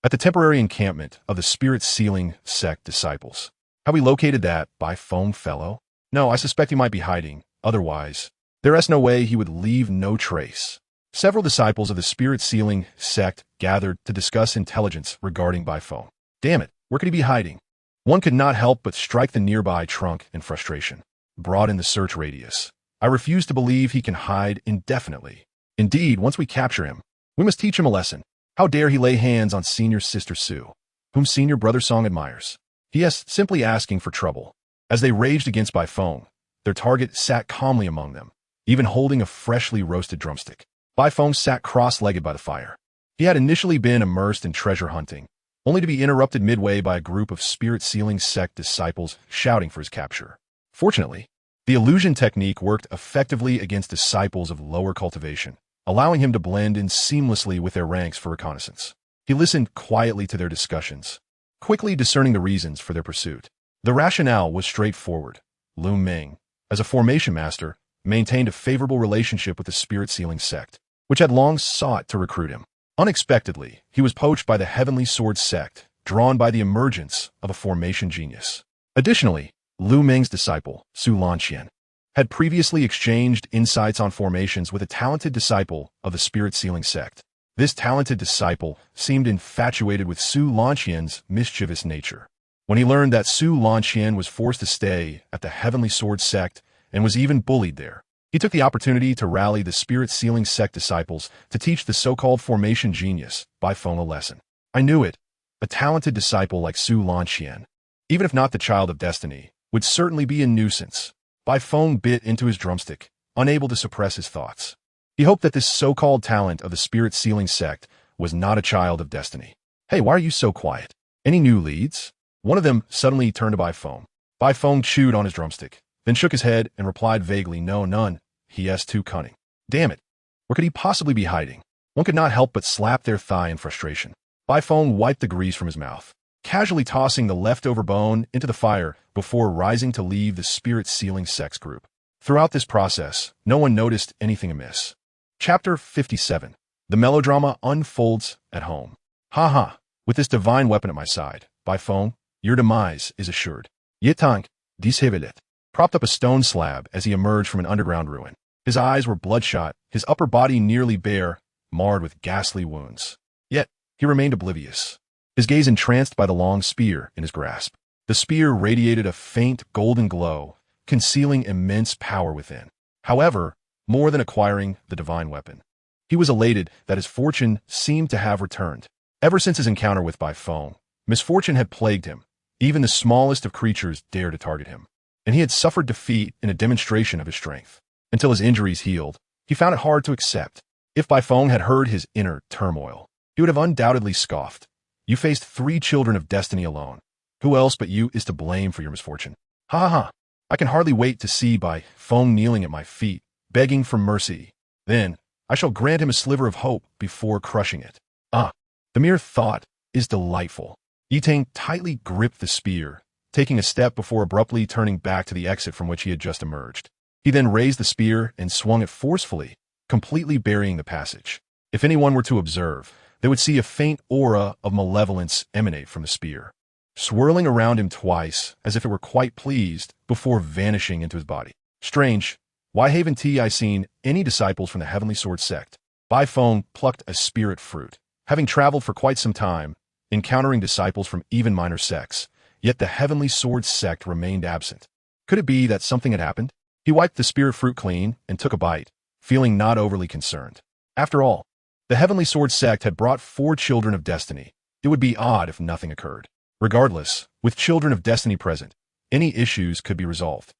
At the temporary encampment of the spirit sealing sect disciples. Have we located that Bai Feng fellow? No, I suspect he might be hiding. Otherwise, there is no way he would leave no trace. Several disciples of the spirit-sealing sect gathered to discuss intelligence regarding Bai Feng. Damn it, where could he be hiding? One could not help but strike the nearby trunk in frustration. Broaden the search radius. I refuse to believe he can hide indefinitely. Indeed, once we capture him, we must teach him a lesson. How dare he lay hands on senior sister Sue, whom senior brother Song admires. He is simply asking for trouble. As they raged against Bai Feng, their target sat calmly among them, even holding a freshly roasted drumstick. Bai Feng sat cross-legged by the fire. He had initially been immersed in treasure hunting, only to be interrupted midway by a group of spirit-sealing sect disciples shouting for his capture. Fortunately, the illusion technique worked effectively against disciples of lower cultivation, allowing him to blend in seamlessly with their ranks for reconnaissance. He listened quietly to their discussions, quickly discerning the reasons for their pursuit. The rationale was straightforward. Lu Meng, as a formation master, maintained a favorable relationship with the spirit-sealing sect, which had long sought to recruit him. Unexpectedly, he was poached by the Heavenly Sword sect, drawn by the emergence of a formation genius. Additionally, Lu Meng's disciple, Su Lanqian, had previously exchanged insights on formations with a talented disciple of the spirit-sealing sect. This talented disciple seemed infatuated with Su Lanqian's mischievous nature. When he learned that Su Lanqian was forced to stay at the Heavenly Sword sect and was even bullied there, he took the opportunity to rally the spirit-sealing sect disciples to teach the so-called formation genius, Bai Feng, a lesson. I knew it. A talented disciple like Su Lanqian, even if not the child of destiny, would certainly be a nuisance. Bai Feng bit into his drumstick, unable to suppress his thoughts. He hoped that this so-called talent of the spirit-sealing sect was not a child of destiny. Hey, why are you so quiet? Any new leads? One of them suddenly turned to Bai Feng. Bai Feng chewed on his drumstick, then shook his head and replied vaguely, no, none. He is too cunning. Damn it. Where could he possibly be hiding? One could not help but slap their thigh in frustration. Bai Feng wiped the grease from his mouth, casually tossing the leftover bone into the fire before rising to leave the spirit-sealing sex group. Throughout this process, no one noticed anything amiss. Chapter 57. The melodrama unfolds at home. Ha ha. With this divine weapon at my side, Bai Feng, your demise is assured. Yitank, dishevelet, propped up a stone slab as he emerged from an underground ruin. His eyes were bloodshot, his upper body nearly bare, marred with ghastly wounds. Yet, he remained oblivious, his gaze entranced by the long spear in his grasp. The spear radiated a faint golden glow, concealing immense power within. However, more than acquiring the divine weapon, he was elated that his fortune seemed to have returned. Ever since his encounter with Bai Feng, misfortune had plagued him. Even the smallest of creatures dared to target him, and he had suffered defeat in a demonstration of his strength. Until his injuries healed, he found it hard to accept. If Bai Feng had heard his inner turmoil, he would have undoubtedly scoffed. You faced 3 children of destiny alone. Who else but you is to blame for your misfortune? Ha ha ha. I can hardly wait to see Bai Feng kneeling at my feet, begging for mercy. Then, I shall grant him a sliver of hope before crushing it. Ah, the mere thought is delightful. Yitang tightly gripped the spear, taking a step before abruptly turning back to the exit from which he had just emerged. He then raised the spear and swung it forcefully, completely burying the passage. If anyone were to observe, they would see a faint aura of malevolence emanate from the spear, swirling around him twice as if it were quite pleased before vanishing into his body. Strange, why haven't I seen any disciples from the Heavenly Sword sect? Bai Feng plucked a spirit fruit. Having traveled for quite some time, encountering disciples from even minor sects, yet the Heavenly Sword sect remained absent. Could it be that something had happened? He wiped the spirit fruit clean and took a bite, feeling not overly concerned. After all, the Heavenly Sword sect had brought 4 children of destiny. It would be odd if nothing occurred. Regardless, with children of destiny present, any issues could be resolved.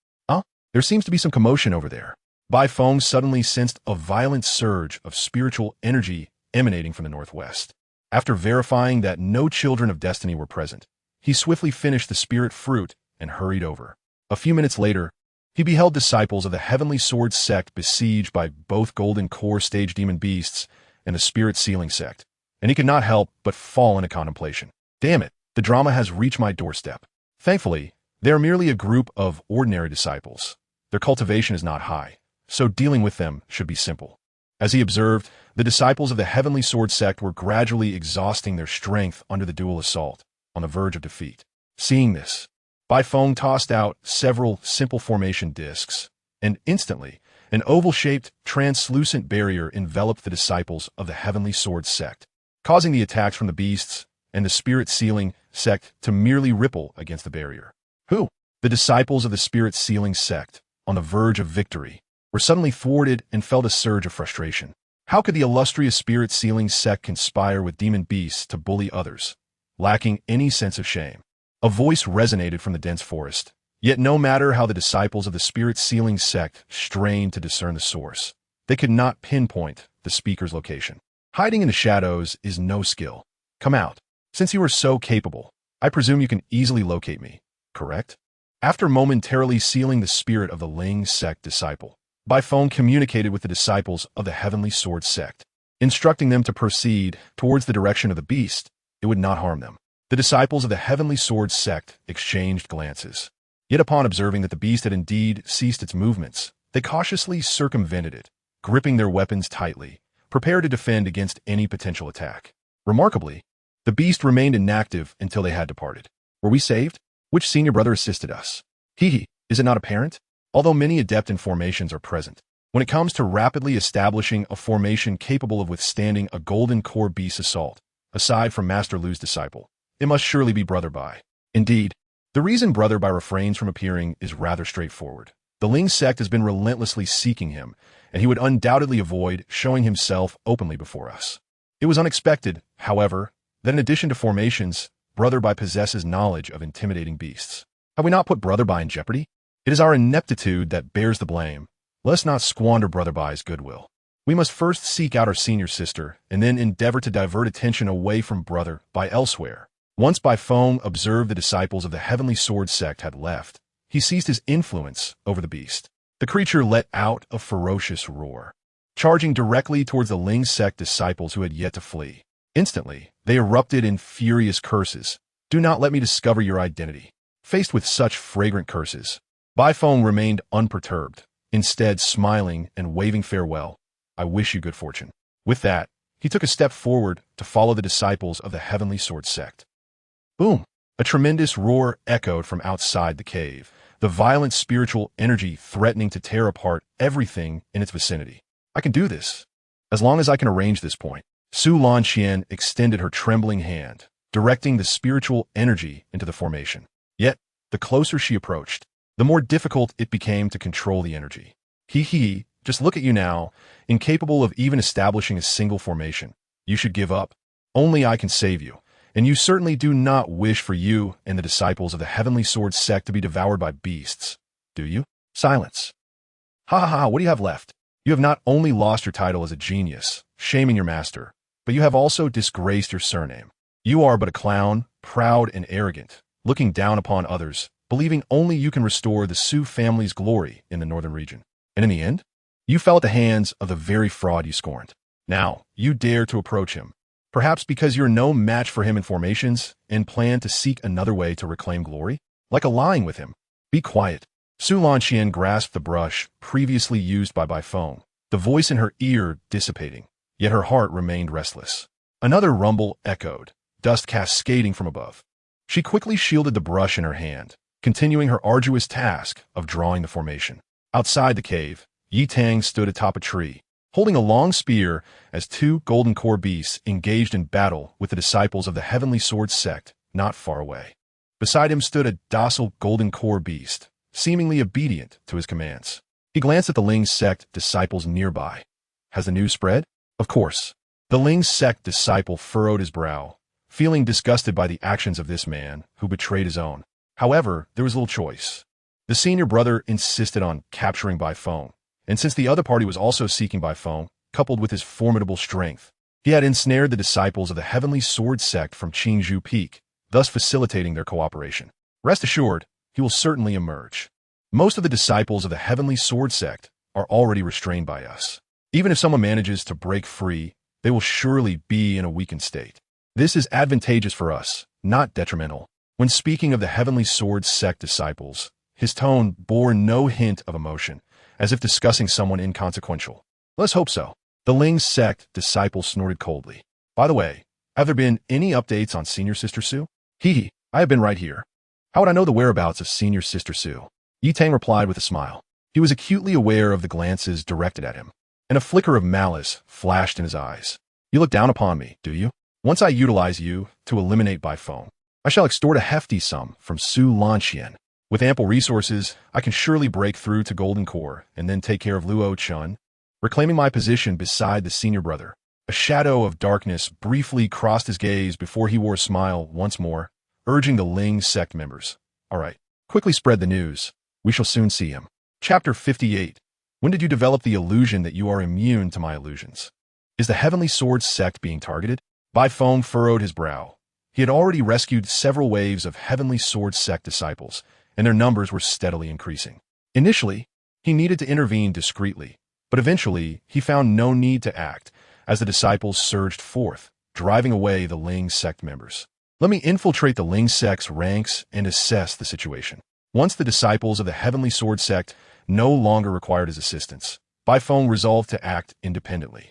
There seems to be some commotion over there. Bai Feng suddenly sensed a violent surge of spiritual energy emanating from the northwest. After verifying that no children of destiny were present, he swiftly finished the spirit fruit and hurried over. A few minutes later, he beheld disciples of the Heavenly Sword sect besieged by both golden core stage demon beasts and the spirit sealing sect, and he could not help but fall into contemplation. Damn it, the drama has reached my doorstep. Thankfully, they are merely a group of ordinary disciples. Their cultivation is not high, so dealing with them should be simple. As he observed, the disciples of the Heavenly Sword sect were gradually exhausting their strength under the dual assault, on the verge of defeat. Seeing this, Bai Feng tossed out several simple formation discs, and instantly, an oval-shaped, translucent barrier enveloped the disciples of the Heavenly Sword sect, causing the attacks from the beasts and the spirit-sealing sect to merely ripple against the barrier. Who? The disciples of the spirit-sealing sect, on the verge of victory, were suddenly thwarted and felt a surge of frustration. How could the illustrious spirit-sealing sect conspire with demon beasts to bully others, lacking any sense of shame? A voice resonated from the dense forest, yet no matter how the disciples of the spirit-sealing sect strained to discern the source, they could not pinpoint the speaker's location. Hiding in the shadows is no skill. Come out. Since you are so capable, I presume you can easily locate me, correct? After momentarily sealing the spirit of the Ling sect disciple, Bai Feng communicated with the disciples of the Heavenly Sword sect, instructing them to proceed towards the direction of the beast. It would not harm them. The disciples of the Heavenly Sword sect exchanged glances. Yet upon observing that the beast had indeed ceased its movements, they cautiously circumvented it, gripping their weapons tightly, prepared to defend against any potential attack. Remarkably, the beast remained inactive until they had departed. Were we saved? Which senior brother assisted us? Is it not apparent? Although many adept in formations are present, when it comes to rapidly establishing a formation capable of withstanding a golden core beast assault, aside from Master Lu's disciple, it must surely be Brother Bai. Indeed, the reason Brother Bai refrains from appearing is rather straightforward. The Ling sect has been relentlessly seeking him, and he would undoubtedly avoid showing himself openly before us. It was unexpected, however, that in addition to formations, Brother Bai possesses knowledge of intimidating beasts. Have we not put Brother Bai in jeopardy? It is our ineptitude that bears the blame. Let us not squander Brother Bai's goodwill. We must first seek out our senior sister, and then endeavor to divert attention away from Brother Bai elsewhere. Once Bai Feng observed the disciples of the Heavenly Sword sect had left, he seized his influence over the beast. The creature let out a ferocious roar, charging directly towards the Ling sect disciples who had yet to flee. Instantly, they erupted in furious curses. Do not let me discover your identity. Faced with such fragrant curses, Bai Feng remained unperturbed, instead smiling and waving farewell. I wish you good fortune. With that, he took a step forward to follow the disciples of the Heavenly Sword sect. Boom! A tremendous roar echoed from outside the cave, the violent spiritual energy threatening to tear apart everything in its vicinity. I can do this. As long as I can arrange this point. Su Lanqian extended her trembling hand, directing the spiritual energy into the formation. Yet, the closer she approached, the more difficult it became to control the energy. Just look at you now, incapable of even establishing a single formation. You should give up. Only I can save you, and you certainly do not wish for you and the disciples of the Heavenly Sword sect to be devoured by beasts, do you? Silence. What do you have left? You have not only lost your title as a genius, shaming your master, but you have also disgraced your surname. You are but a clown, proud and arrogant, looking down upon others, believing only you can restore the Su family's glory in the northern region. And in the end, you fell at the hands of the very fraud you scorned. Now, you dare to approach him, perhaps because you're no match for him in formations and plan to seek another way to reclaim glory? Like allying with him. Be quiet. Su Lanqian grasped the brush previously used by Bai Feng, the voice in her ear dissipating, yet her heart remained restless. Another rumble echoed, dust cascading from above. She quickly shielded the brush in her hand, continuing her arduous task of drawing the formation. Outside the cave, Yi Tang stood atop a tree, holding a long spear as 2 golden core beasts engaged in battle with the disciples of the Heavenly Sword sect not far away. Beside him stood a docile golden core beast, seemingly obedient to his commands. He glanced at the Ling sect disciples nearby. Has the news spread? Of course. The Ling sect disciple furrowed his brow, feeling disgusted by the actions of this man who betrayed his own. However, there was little choice. The senior brother insisted on capturing Bai Feng, and since the other party was also seeking Bai Feng, coupled with his formidable strength, he had ensnared the disciples of the Heavenly Sword sect from Qingzhou Peak, thus facilitating their cooperation. Rest assured, he will certainly emerge. Most of the disciples of the Heavenly Sword sect are already restrained by us. Even if someone manages to break free, they will surely be in a weakened state. This is advantageous for us, not detrimental. When speaking of the Heavenly Sword sect disciples, his tone bore no hint of emotion, as if discussing someone inconsequential. Let's hope so. The Ling sect disciple snorted coldly. By the way, have there been any updates on Senior Sister Su? Hee, I have been right here. How would I know the whereabouts of Senior Sister Su? Yi Tang replied with a smile. He was acutely aware of the glances directed at him, and a flicker of malice flashed in his eyes. You look down upon me, do you? Once I utilize you to eliminate Bai Feng, I shall extort a hefty sum from Su Lanxian. With ample resources, I can surely break through to Golden Core and then take care of Luo Chun, reclaiming my position beside the senior brother. A shadow of darkness briefly crossed his gaze before he wore a smile once more, urging the Ling sect members. All right, quickly spread the news. We shall soon see him. Chapter 58. When did you develop the illusion that you are immune to my illusions? Is the Heavenly Sword sect being targeted? Bai Feng furrowed his brow. He had already rescued several waves of Heavenly Sword sect disciples, and their numbers were steadily increasing. Initially, he needed to intervene discreetly, but eventually he found no need to act as the disciples surged forth, driving away the Ling sect members. Let me infiltrate the Ling sect's ranks and assess the situation. Once the disciples of the Heavenly Sword sect no longer required his assistance, Bai Feng resolved to act independently.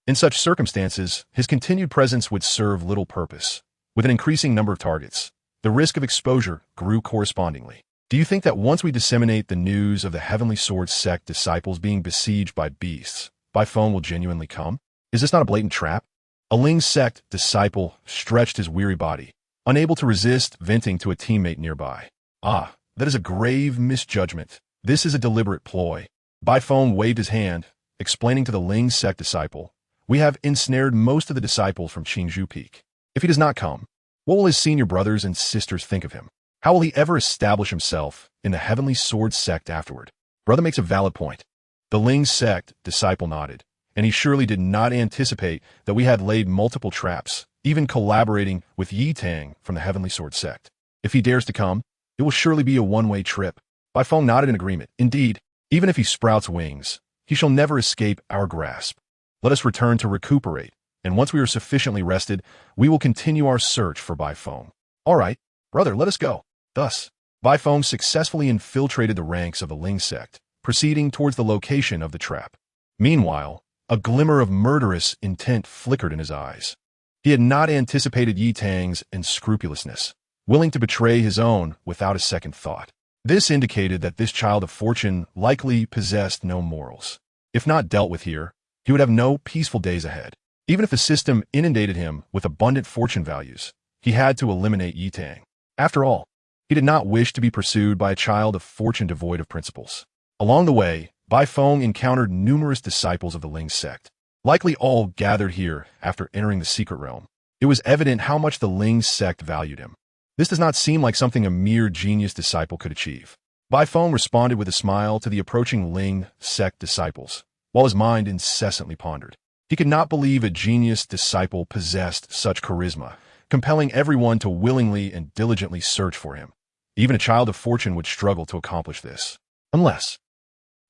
In such circumstances, his continued presence would serve little purpose. With an increasing number of targets, the risk of exposure grew correspondingly. Do you think that once we disseminate the news of the Heavenly Sword sect disciples being besieged by beasts, Bai Feng will genuinely come? Is this not a blatant trap? A Ling sect disciple stretched his weary body, unable to resist venting to a teammate nearby. Ah, that is a grave misjudgment. This is a deliberate ploy. Bai Feng waved his hand, explaining to the Ling sect disciple, we have ensnared most of the disciples from Qingzhou Peak. If he does not come, what will his senior brothers and sisters think of him? How will he ever establish himself in the Heavenly Sword sect afterward? Brother makes a valid point. The Ling sect disciple nodded, and he surely did not anticipate that we had laid multiple traps, even collaborating with Yi Tang from the Heavenly Sword sect. If he dares to come, it will surely be a one-way trip. Bai Feng nodded in agreement. Indeed, even if he sprouts wings, he shall never escape our grasp. Let us return to recuperate, and once we are sufficiently rested, we will continue our search for Bai Feng. All right, brother, let us go. Thus, Bai Feng successfully infiltrated the ranks of the Ling sect, proceeding towards the location of the trap. Meanwhile, a glimmer of murderous intent flickered in his eyes. He had not anticipated Yi Tang's unscrupulousness, willing to betray his own without a second thought. This indicated that this child of fortune likely possessed no morals. If not dealt with here, he would have no peaceful days ahead. Even if the system inundated him with abundant fortune values, he had to eliminate Yi Tang. After all, he did not wish to be pursued by a child of fortune devoid of principles. Along the way, Bai Feng encountered numerous disciples of the Ling sect, likely all gathered here after entering the secret realm. It was evident how much the Ling sect valued him. This does not seem like something a mere genius disciple could achieve. Bai Feng responded with a smile to the approaching Ling sect disciples, while his mind incessantly pondered. He could not believe a genius disciple possessed such charisma, compelling everyone to willingly and diligently search for him. Even a child of fortune would struggle to accomplish this, unless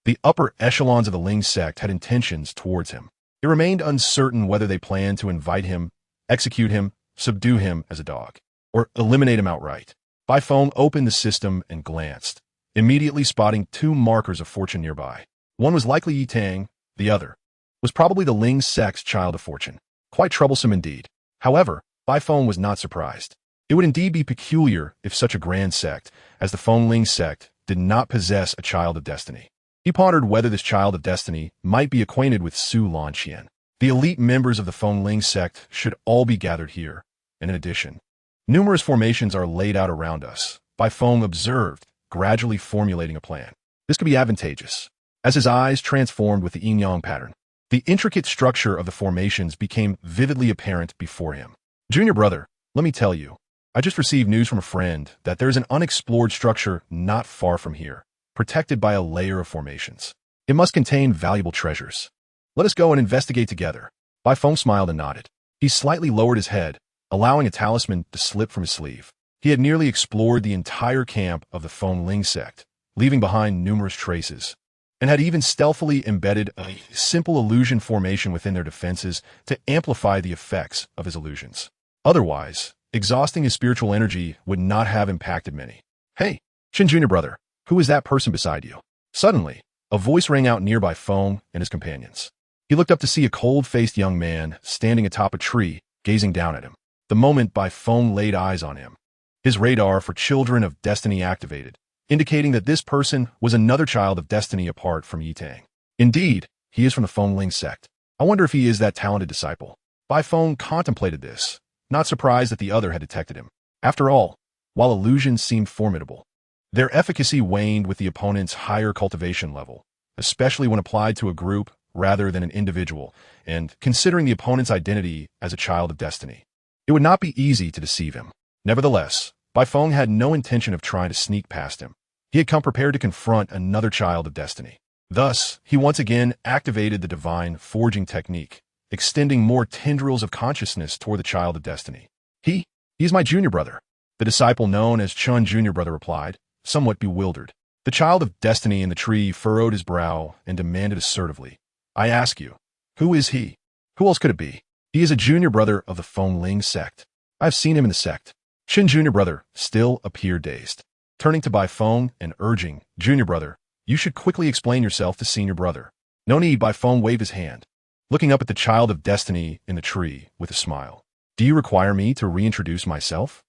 the upper echelons of the Ling sect had intentions towards him. It remained uncertain whether they planned to invite him, execute him, subdue him as a dog, or eliminate him outright. Bai Feng opened the system and glanced, immediately spotting two markers of fortune nearby. One was likely Yi Tang, the other was probably the Ling sect's child of fortune. Quite troublesome indeed. However, Bai Feng was not surprised. It would indeed be peculiar if such a grand sect as the Feng Ling sect did not possess a child of destiny. He pondered whether this child of destiny might be acquainted with Su Lanxian. The elite members of the Feng Ling sect should all be gathered here, and in addition, numerous formations are laid out around us. Bai Feng observed, gradually formulating a plan. This could be advantageous. As his eyes transformed with the yin-yang pattern, the intricate structure of the formations became vividly apparent before him. Junior brother, let me tell you, I just received news from a friend that there's an unexplored structure not far from here, protected by a layer of formations. It must contain valuable treasures. Let us go and investigate together. Bai Feng smiled and nodded. He slightly lowered his head, allowing a talisman to slip from his sleeve. He had nearly explored the entire camp of the Feng sect, leaving behind numerous traces, and had even stealthily embedded a simple illusion formation within their defenses to amplify the effects of his illusions. Otherwise, exhausting his spiritual energy would not have impacted many. Hey, Shin Junior brother, who is that person beside you? Suddenly, a voice rang out near Bai Feng and his companions. He looked up to see a cold-faced young man standing atop a tree, gazing down at him. The moment Bai Feng laid eyes on him, his radar for children of destiny activated, indicating that this person was another child of destiny apart from Yi Tang. Indeed, he is from the Feng sect. I wonder if he is that talented disciple. Bai Feng contemplated this, not surprised that the other had detected him. After all, while illusions seemed formidable, their efficacy waned with the opponent's higher cultivation level, especially when applied to a group rather than an individual, and considering the opponent's identity as a child of destiny. It would not be easy to deceive him. Nevertheless, Bai Feng had no intention of trying to sneak past him. He had come prepared to confront another child of destiny. Thus, he once again activated the divine forging technique, extending more tendrils of consciousness toward the child of destiny. He is my junior brother, the disciple known as Chun Junior brother replied, somewhat bewildered. The child of destiny in the tree furrowed his brow and demanded assertively, I ask you, who is he? Who else could it be? He is a junior brother of the Feng sect. I have seen him in the sect. Shin Junior brother still appeared dazed. Turning to Bai Feng and urging, Junior brother, you should quickly explain yourself to senior brother. No need, Bai Feng waved his hand, looking up at the child of destiny in the tree with a smile. Do you require me to reintroduce myself?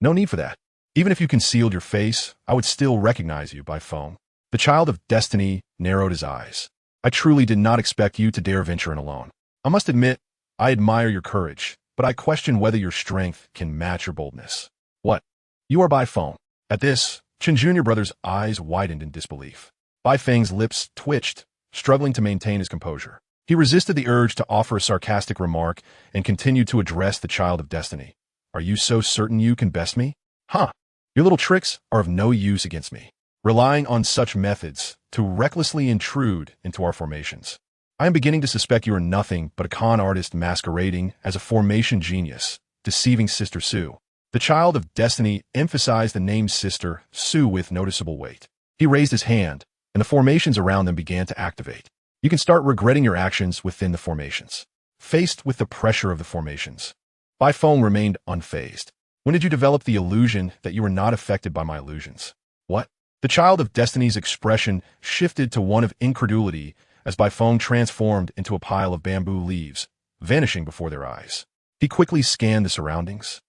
No need for that. Even if you concealed your face, I would still recognize you, Bai Feng. The child of destiny narrowed his eyes. I truly did not expect you to dare venture in alone. I must admit, I admire your courage, but I question whether your strength can match your boldness. What? You are Bai Feng. At this, Chen Junior brother's eyes widened in disbelief. Bai Feng's lips twitched, struggling to maintain his composure. He resisted the urge to offer a sarcastic remark and continued to address the child of destiny. Are you so certain you can best me? Your little tricks are of no use against me, relying on such methods to recklessly intrude into our formations. I am beginning to suspect you are nothing but a con artist masquerading as a formation genius, deceiving Sister Su. The child of destiny emphasized the name Sister Su with noticeable weight. He raised his hand, and the formations around them began to activate. You can start regretting your actions within the formations. Faced with the pressure of the formations, Bai Feng remained unfazed. When did you develop the illusion that you were not affected by my illusions? What? The child of destiny's expression shifted to one of incredulity as Bai Feng transformed into a pile of bamboo leaves, vanishing before their eyes. He quickly scanned the surroundings,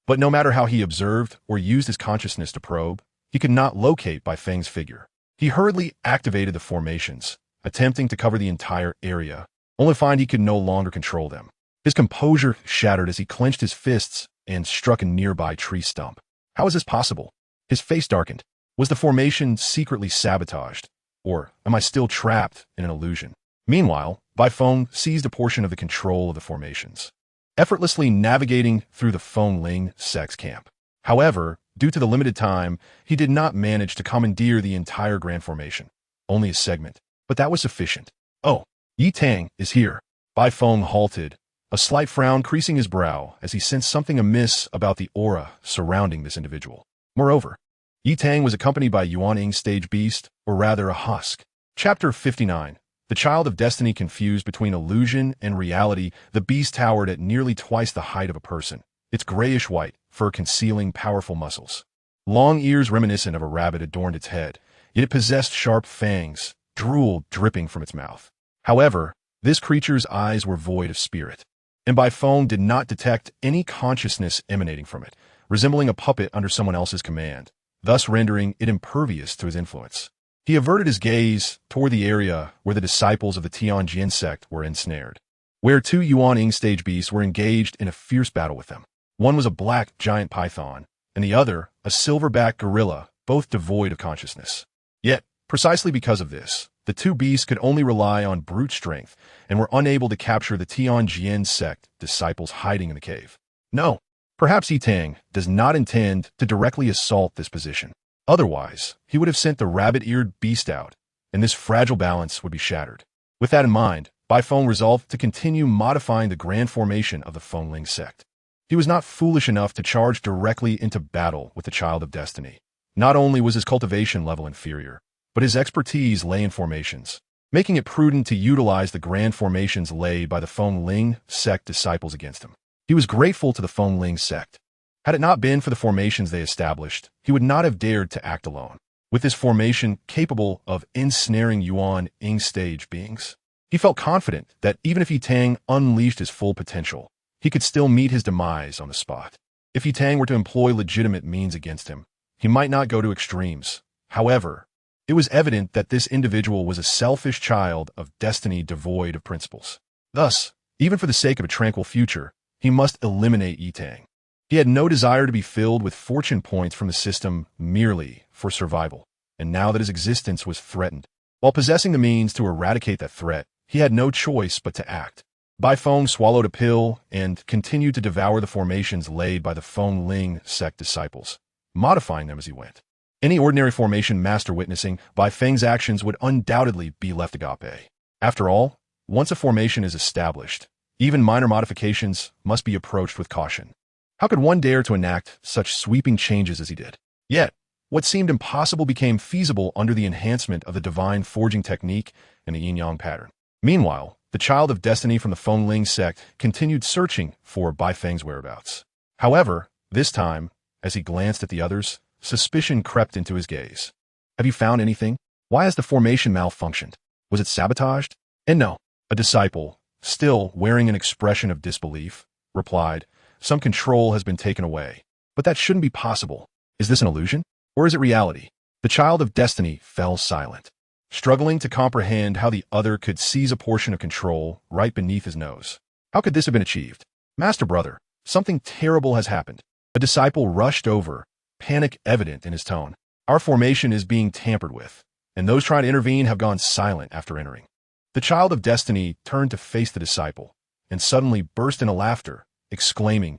but no matter how he observed or used his consciousness to probe, he could not locate Bai Feng's figure. He hurriedly activated the formations, attempting to cover the entire area, only to find he could no longer control them. His composure shattered as he clenched his fists and struck a nearby tree stump. How is this possible? His face darkened. Was the formation secretly sabotaged? Or am I still trapped in an illusion? Meanwhile, Bai Feng seized a portion of the control of the formations, effortlessly navigating through the Feng sect's camp. However, due to the limited time, he did not manage to commandeer the entire grand formation, only a segment. But that was sufficient. Oh, Yi Tang is here. Bai Feng halted, a slight frown creasing his brow as he sensed something amiss about the aura surrounding this individual. Moreover, Yi Tang was accompanied by Yuan stage beast, or rather a husk. Chapter 59. The child of destiny confused between illusion and reality. The beast towered at nearly twice the height of a person, its grayish-white fur concealing powerful muscles. Long ears reminiscent of a rabbit adorned its head, yet it possessed sharp fangs, drool dripping from its mouth. However, this creature's eyes were void of spirit, and Bai Feng did not detect any consciousness emanating from it, resembling a puppet under someone else's command, thus rendering it impervious to his influence. He averted his gaze toward the area where the disciples of the Tianjin sect were ensnared, where two Yuan stage beasts were engaged in a fierce battle with them. One was a black giant python, and the other a silverback gorilla both devoid of consciousness. Yet, precisely because of this, the two beasts could only rely on brute strength and were unable to capture the Tianjin sect disciples hiding in the cave. No, perhaps Yitang does not intend to directly assault this position. Otherwise, he would have sent the rabbit-eared beast out, and this fragile balance would be shattered. With that in mind, Bai Feng resolved to continue modifying the grand formation of the Fengling sect. He was not foolish enough to charge directly into battle with the Child of Destiny. Not only was his cultivation level inferior, but his expertise lay in formations, making it prudent to utilize the grand formations laid by the Fengling sect disciples against him. He was grateful to the Fengling sect. Had it not been for the formations they established, he would not have dared to act alone. With this formation capable of ensnaring Yuan Ing stage beings, he felt confident that even if Yitang unleashed his full potential, he could still meet his demise on the spot. If Yitang were to employ legitimate means against him, he might not go to extremes. However, it was evident that this individual was a selfish child of destiny devoid of principles. Thus, even for the sake of a tranquil future, he must eliminate Yitang. He had no desire to be filled with fortune points from the system merely for survival, and now that his existence was threatened, while possessing the means to eradicate that threat, he had no choice but to act. Bai Feng swallowed a pill and continued to devour the formations laid by the Fengling sect disciples, modifying them as he went. Any ordinary formation master witnessing Bai Feng's actions would undoubtedly be left agape. After all, once a formation is established, even minor modifications must be approached with caution. How could one dare to enact such sweeping changes as he did? Yet, what seemed impossible became feasible under the enhancement of the divine forging technique and the yin-yang pattern. Meanwhile, the Child of Destiny from the Fengling sect continued searching for Bai Feng's whereabouts. However, this time, as he glanced at the others, suspicion crept into his gaze. Have you found anything? Why has the formation malfunctioned? Was it sabotaged? And no, a disciple, still wearing an expression of disbelief, replied, some control has been taken away. But that shouldn't be possible. Is this an illusion? Or is it reality? The Child of Destiny fell silent, struggling to comprehend how the other could seize a portion of control right beneath his nose. How could this have been achieved? Master brother, something terrible has happened. A disciple rushed over, panic evident in his tone. Our formation is being tampered with, and those trying to intervene have gone silent after entering. The Child of Destiny turned to face the disciple, and suddenly burst into laughter, exclaiming,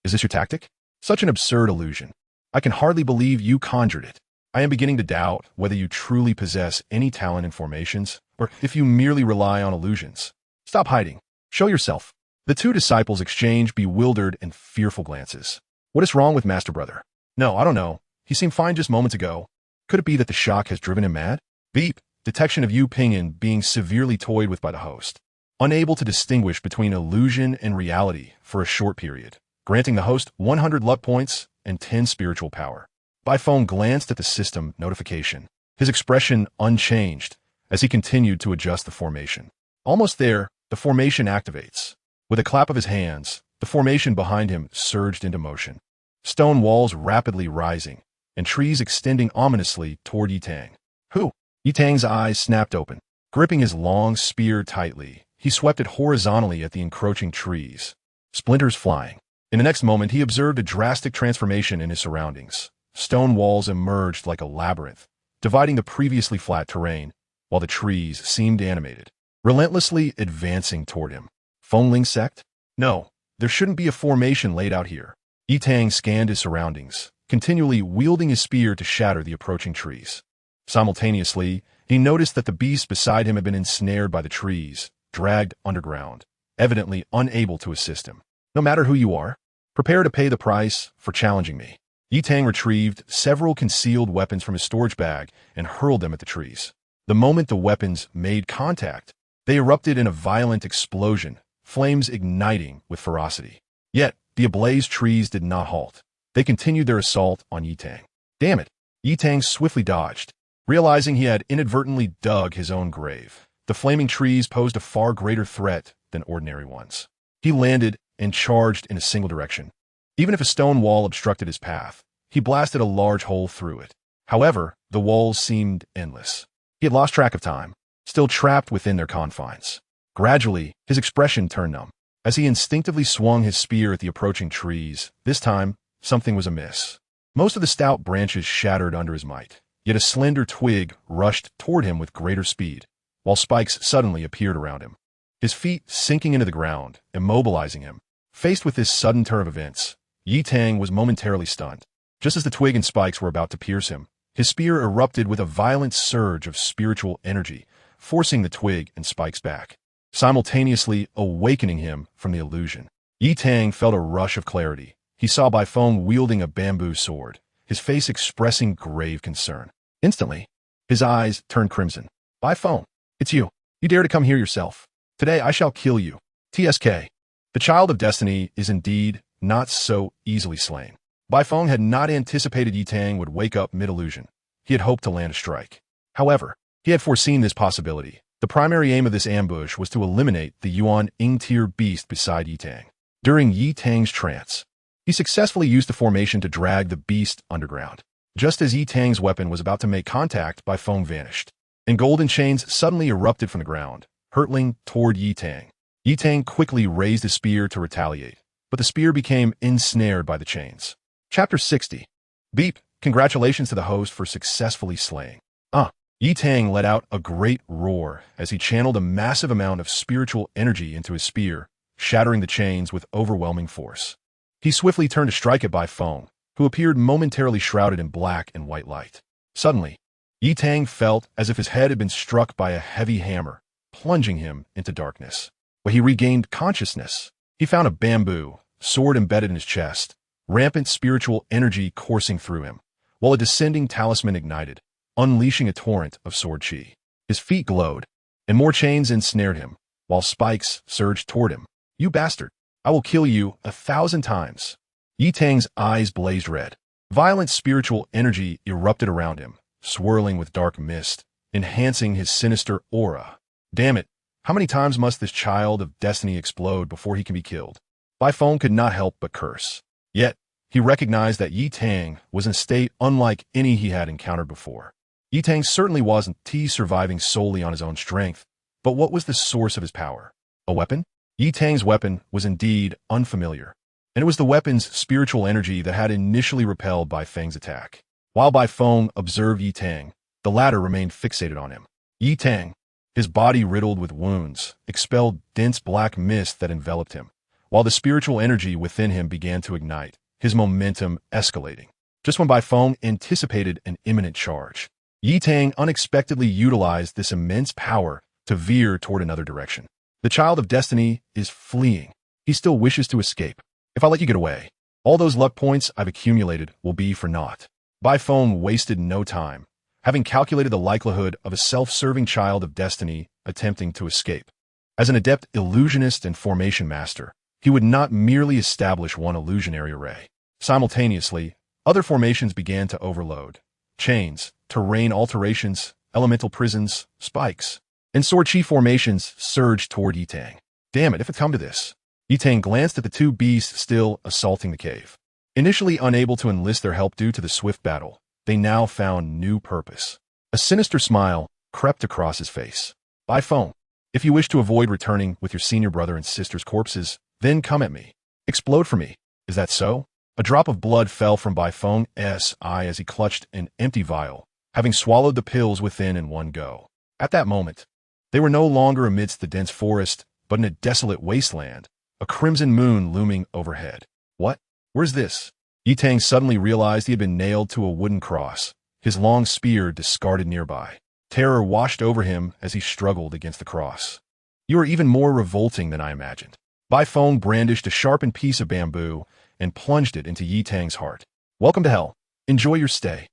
is this your tactic? Such an absurd illusion. I can hardly believe you conjured it. I am beginning to doubt whether you truly possess any talent in formations, or if you merely rely on illusions. Stop hiding. Show yourself. The two disciples exchanged bewildered and fearful glances. What is wrong with Master Brother? No, I don't know. He seemed fine just moments ago. Could it be that the shock has driven him mad? Beep. Detection of Yu Pingyan being severely toyed with by the host. Unable to distinguish between illusion and reality for a short period, granting the host 100 luck points and 10 spiritual power. Bai Feng glanced at the system notification, his expression unchanged as he continued to adjust the formation. Almost there, the formation activates. With a clap of his hands, the formation behind him surged into motion. Stone walls rapidly rising, and trees extending ominously toward Yitang. Who? Yitang's eyes snapped open. Gripping his long spear tightly, he swept it horizontally at the encroaching trees, splinters flying. In the next moment, he observed a drastic transformation in his surroundings. Stone walls emerged like a labyrinth, dividing the previously flat terrain, while the trees seemed animated, relentlessly advancing toward him. Fengling sect? No, there shouldn't be a formation laid out here. Yitang scanned his surroundings, continually wielding his spear to shatter the approaching trees. Simultaneously, he noticed that the beasts beside him had been ensnared by the trees, dragged underground, evidently unable to assist him. No matter who you are, prepare to pay the price for challenging me. Yitang retrieved several concealed weapons from his storage bag and hurled them at the trees. The moment the weapons made contact, they erupted in a violent explosion, flames igniting with ferocity. Yet, the ablaze trees did not halt. They continued their assault on Yitang. Damn it! Yitang swiftly dodged. Realizing he had inadvertently dug his own grave, the flaming trees posed a far greater threat than ordinary ones. He landed and charged in a single direction. Even if a stone wall obstructed his path, he blasted a large hole through it. However, the walls seemed endless. He had lost track of time, still trapped within their confines. Gradually, his expression turned numb. As he instinctively swung his spear at the approaching trees, this time, something was amiss. Most of the stout branches shattered under his might, yet a slender twig rushed toward him with greater speed, while spikes suddenly appeared around him, his feet sinking into the ground, immobilizing him. Faced with this sudden turn of events, Yi Tang was momentarily stunned. Just as the twig and spikes were about to pierce him, his spear erupted with a violent surge of spiritual energy, forcing the twig and spikes back, simultaneously awakening him from the illusion. Yi Tang felt a rush of clarity. He saw Bai Feng wielding a bamboo sword, his face expressing grave concern. Instantly, his eyes turned crimson. Bai Feng, it's you. You dare to come here yourself. Today I shall kill you. TSK. The child of destiny is indeed not so easily slain. Bai Feng had not anticipated Yi Tang would wake up mid-illusion. He had hoped to land a strike. However, he had foreseen this possibility. The primary aim of this ambush was to eliminate the Yuan Ing-tier beast beside Yi Tang. During Yi Tang's trance, he successfully used the formation to drag the beast underground. Just as Yi Tang's weapon was about to make contact, Bai Feng vanished, and golden chains suddenly erupted from the ground, hurtling toward Yi Tang. Yi Tang quickly raised his spear to retaliate, but the spear became ensnared by the chains. Chapter 60. Beep, congratulations to the host for successfully slaying. Yi Tang let out a great roar as he channeled a massive amount of spiritual energy into his spear, shattering the chains with overwhelming force. He swiftly turned to strike at Bai Feng, who appeared momentarily shrouded in black and white light. Suddenly, Yi Tang felt as if his head had been struck by a heavy hammer, plunging him into darkness. When he regained consciousness, he found a bamboo sword embedded in his chest, rampant spiritual energy coursing through him, while a descending talisman ignited, unleashing a torrent of sword chi. His feet glowed, and more chains ensnared him, while spikes surged toward him. You bastard! I will kill you 1,000 times. Yi Tang's eyes blazed red. Violent spiritual energy erupted around him, swirling with dark mist, enhancing his sinister aura. Damn it! How many times must this child of destiny explode before he can be killed? Bai Feng could not help but curse. Yet, he recognized that Yi Tang was in a state unlike any he had encountered before. Yi Tang certainly wasn't surviving solely on his own strength, but what was the source of his power? A weapon? Yi Tang's weapon was indeed unfamiliar, and it was the weapon's spiritual energy that had initially repelled Bai Feng's attack. While Bai Feng observed Yi Tang, the latter remained fixated on him. Yi Tang, his body riddled with wounds, expelled dense black mist that enveloped him, while the spiritual energy within him began to ignite, his momentum escalating. Just when Bai Feng anticipated an imminent charge, Yi Tang unexpectedly utilized this immense power to veer toward another direction. The child of destiny is fleeing. He still wishes to escape. If I let you get away, all those luck points I've accumulated will be for naught. Bai Feng wasted no time, having calculated the likelihood of a self-serving child of destiny attempting to escape. As an adept illusionist and formation master, he would not merely establish one illusionary array. Simultaneously, other formations began to overload. Chains, terrain alterations, elemental prisons, spikes, and sword chi formations surged toward Yi Tang. Damn it, if it come to this. Yi Tang glanced at the two beasts still assaulting the cave. Initially unable to enlist their help due to the swift battle, they now found new purpose. A sinister smile crept across his face. Bai Feng, if you wish to avoid returning with your senior brother and sister's corpses, then come at me. Explode for me. Is that so? A drop of blood fell from Bai Feng's eye as he clutched an empty vial, having swallowed the pills within in one go. At that moment, they were no longer amidst the dense forest, but in a desolate wasteland, a crimson moon looming overhead. What? Where's this? Yi Tang suddenly realized he had been nailed to a wooden cross, his long spear discarded nearby. Terror washed over him as he struggled against the cross. You are even more revolting than I imagined. Bai Feng brandished a sharpened piece of bamboo and plunged it into Yi Tang's heart. Welcome to hell. Enjoy your stay.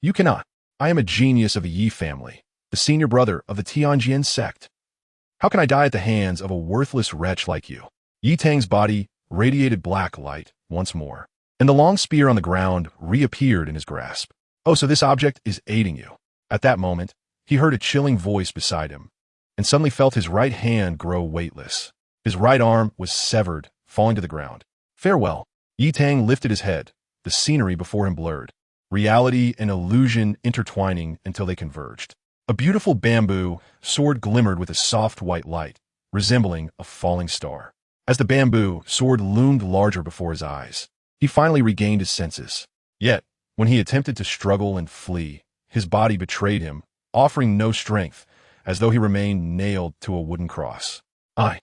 You cannot. I am a genius of the Yi family, the senior brother of the Tianjin sect. How can I die at the hands of a worthless wretch like you? Yi Tang's body radiated black light once more, and the long spear on the ground reappeared in his grasp. Oh, so this object is aiding you. At that moment, he heard a chilling voice beside him, and suddenly felt his right hand grow weightless. His right arm was severed, falling to the ground. Farewell. Yi Tang lifted his head, the scenery before him blurred, reality and illusion intertwining until they converged. A beautiful bamboo sword glimmered with a soft white light, resembling a falling star. As the bamboo sword loomed larger before his eyes, he finally regained his senses. Yet, when he attempted to struggle and flee, his body betrayed him, offering no strength, as though he remained nailed to a wooden cross. I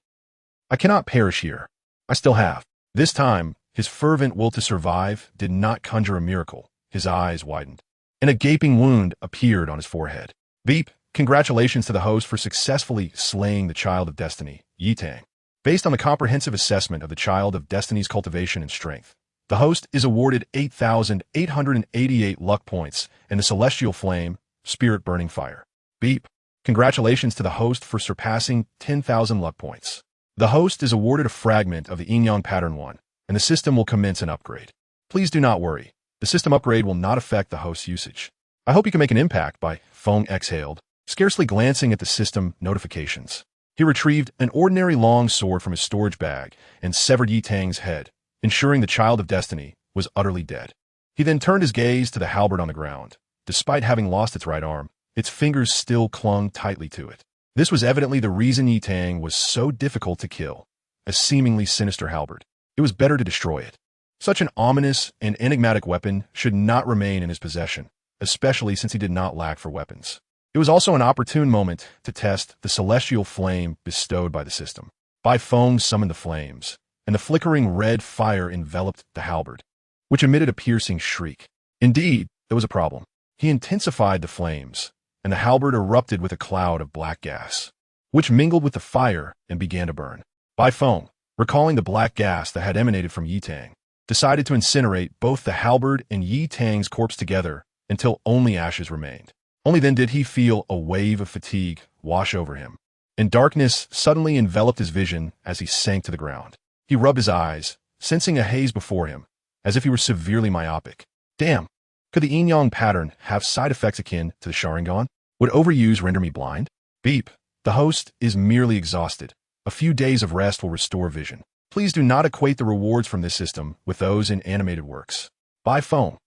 cannot perish here. I still have. This time, his fervent will to survive did not conjure a miracle. His eyes widened, and a gaping wound appeared on his forehead. Beep, congratulations to the host for successfully slaying the Child of Destiny, Yi Tang. Based on the comprehensive assessment of the Child of Destiny's cultivation and strength, the host is awarded 8,888 luck points and the Celestial Flame, Spirit Burning Fire. Beep, congratulations to the host for surpassing 10,000 luck points. The host is awarded a fragment of the Yin Yang Pattern 1, and the system will commence an upgrade. Please do not worry. The system upgrade will not affect the host's usage. I hope you can make an impact. Bai Feng exhaled, scarcely glancing at the system notifications. He retrieved an ordinary long sword from his storage bag and severed Yi Tang's head, ensuring the Child of Destiny was utterly dead. He then turned his gaze to the halberd on the ground. Despite having lost its right arm, its fingers still clung tightly to it. This was evidently the reason Yi Tang was so difficult to kill. A seemingly sinister halberd. It was better to destroy it. Such an ominous and enigmatic weapon should not remain in his possession, especially since he did not lack for weapons. It was also an opportune moment to test the celestial flame bestowed by the system. Bai Feng summoned the flames, and the flickering red fire enveloped the halberd, which emitted a piercing shriek. Indeed, there was a problem. He intensified the flames, and the halberd erupted with a cloud of black gas, which mingled with the fire and began to burn. Bai Feng, recalling the black gas that had emanated from Yi Tang, decided to incinerate both the halberd and Yi Tang's corpse together until only ashes remained. Only then did he feel a wave of fatigue wash over him, and darkness suddenly enveloped his vision as he sank to the ground. He rubbed his eyes, sensing a haze before him, as if he were severely myopic. Damn! Could the yin-yang pattern have side effects akin to the Sharingan? Would overuse render me blind? Beep. The host is merely exhausted. A few days of rest will restore vision. Please do not equate the rewards from this system with those in animated works. Bai Feng.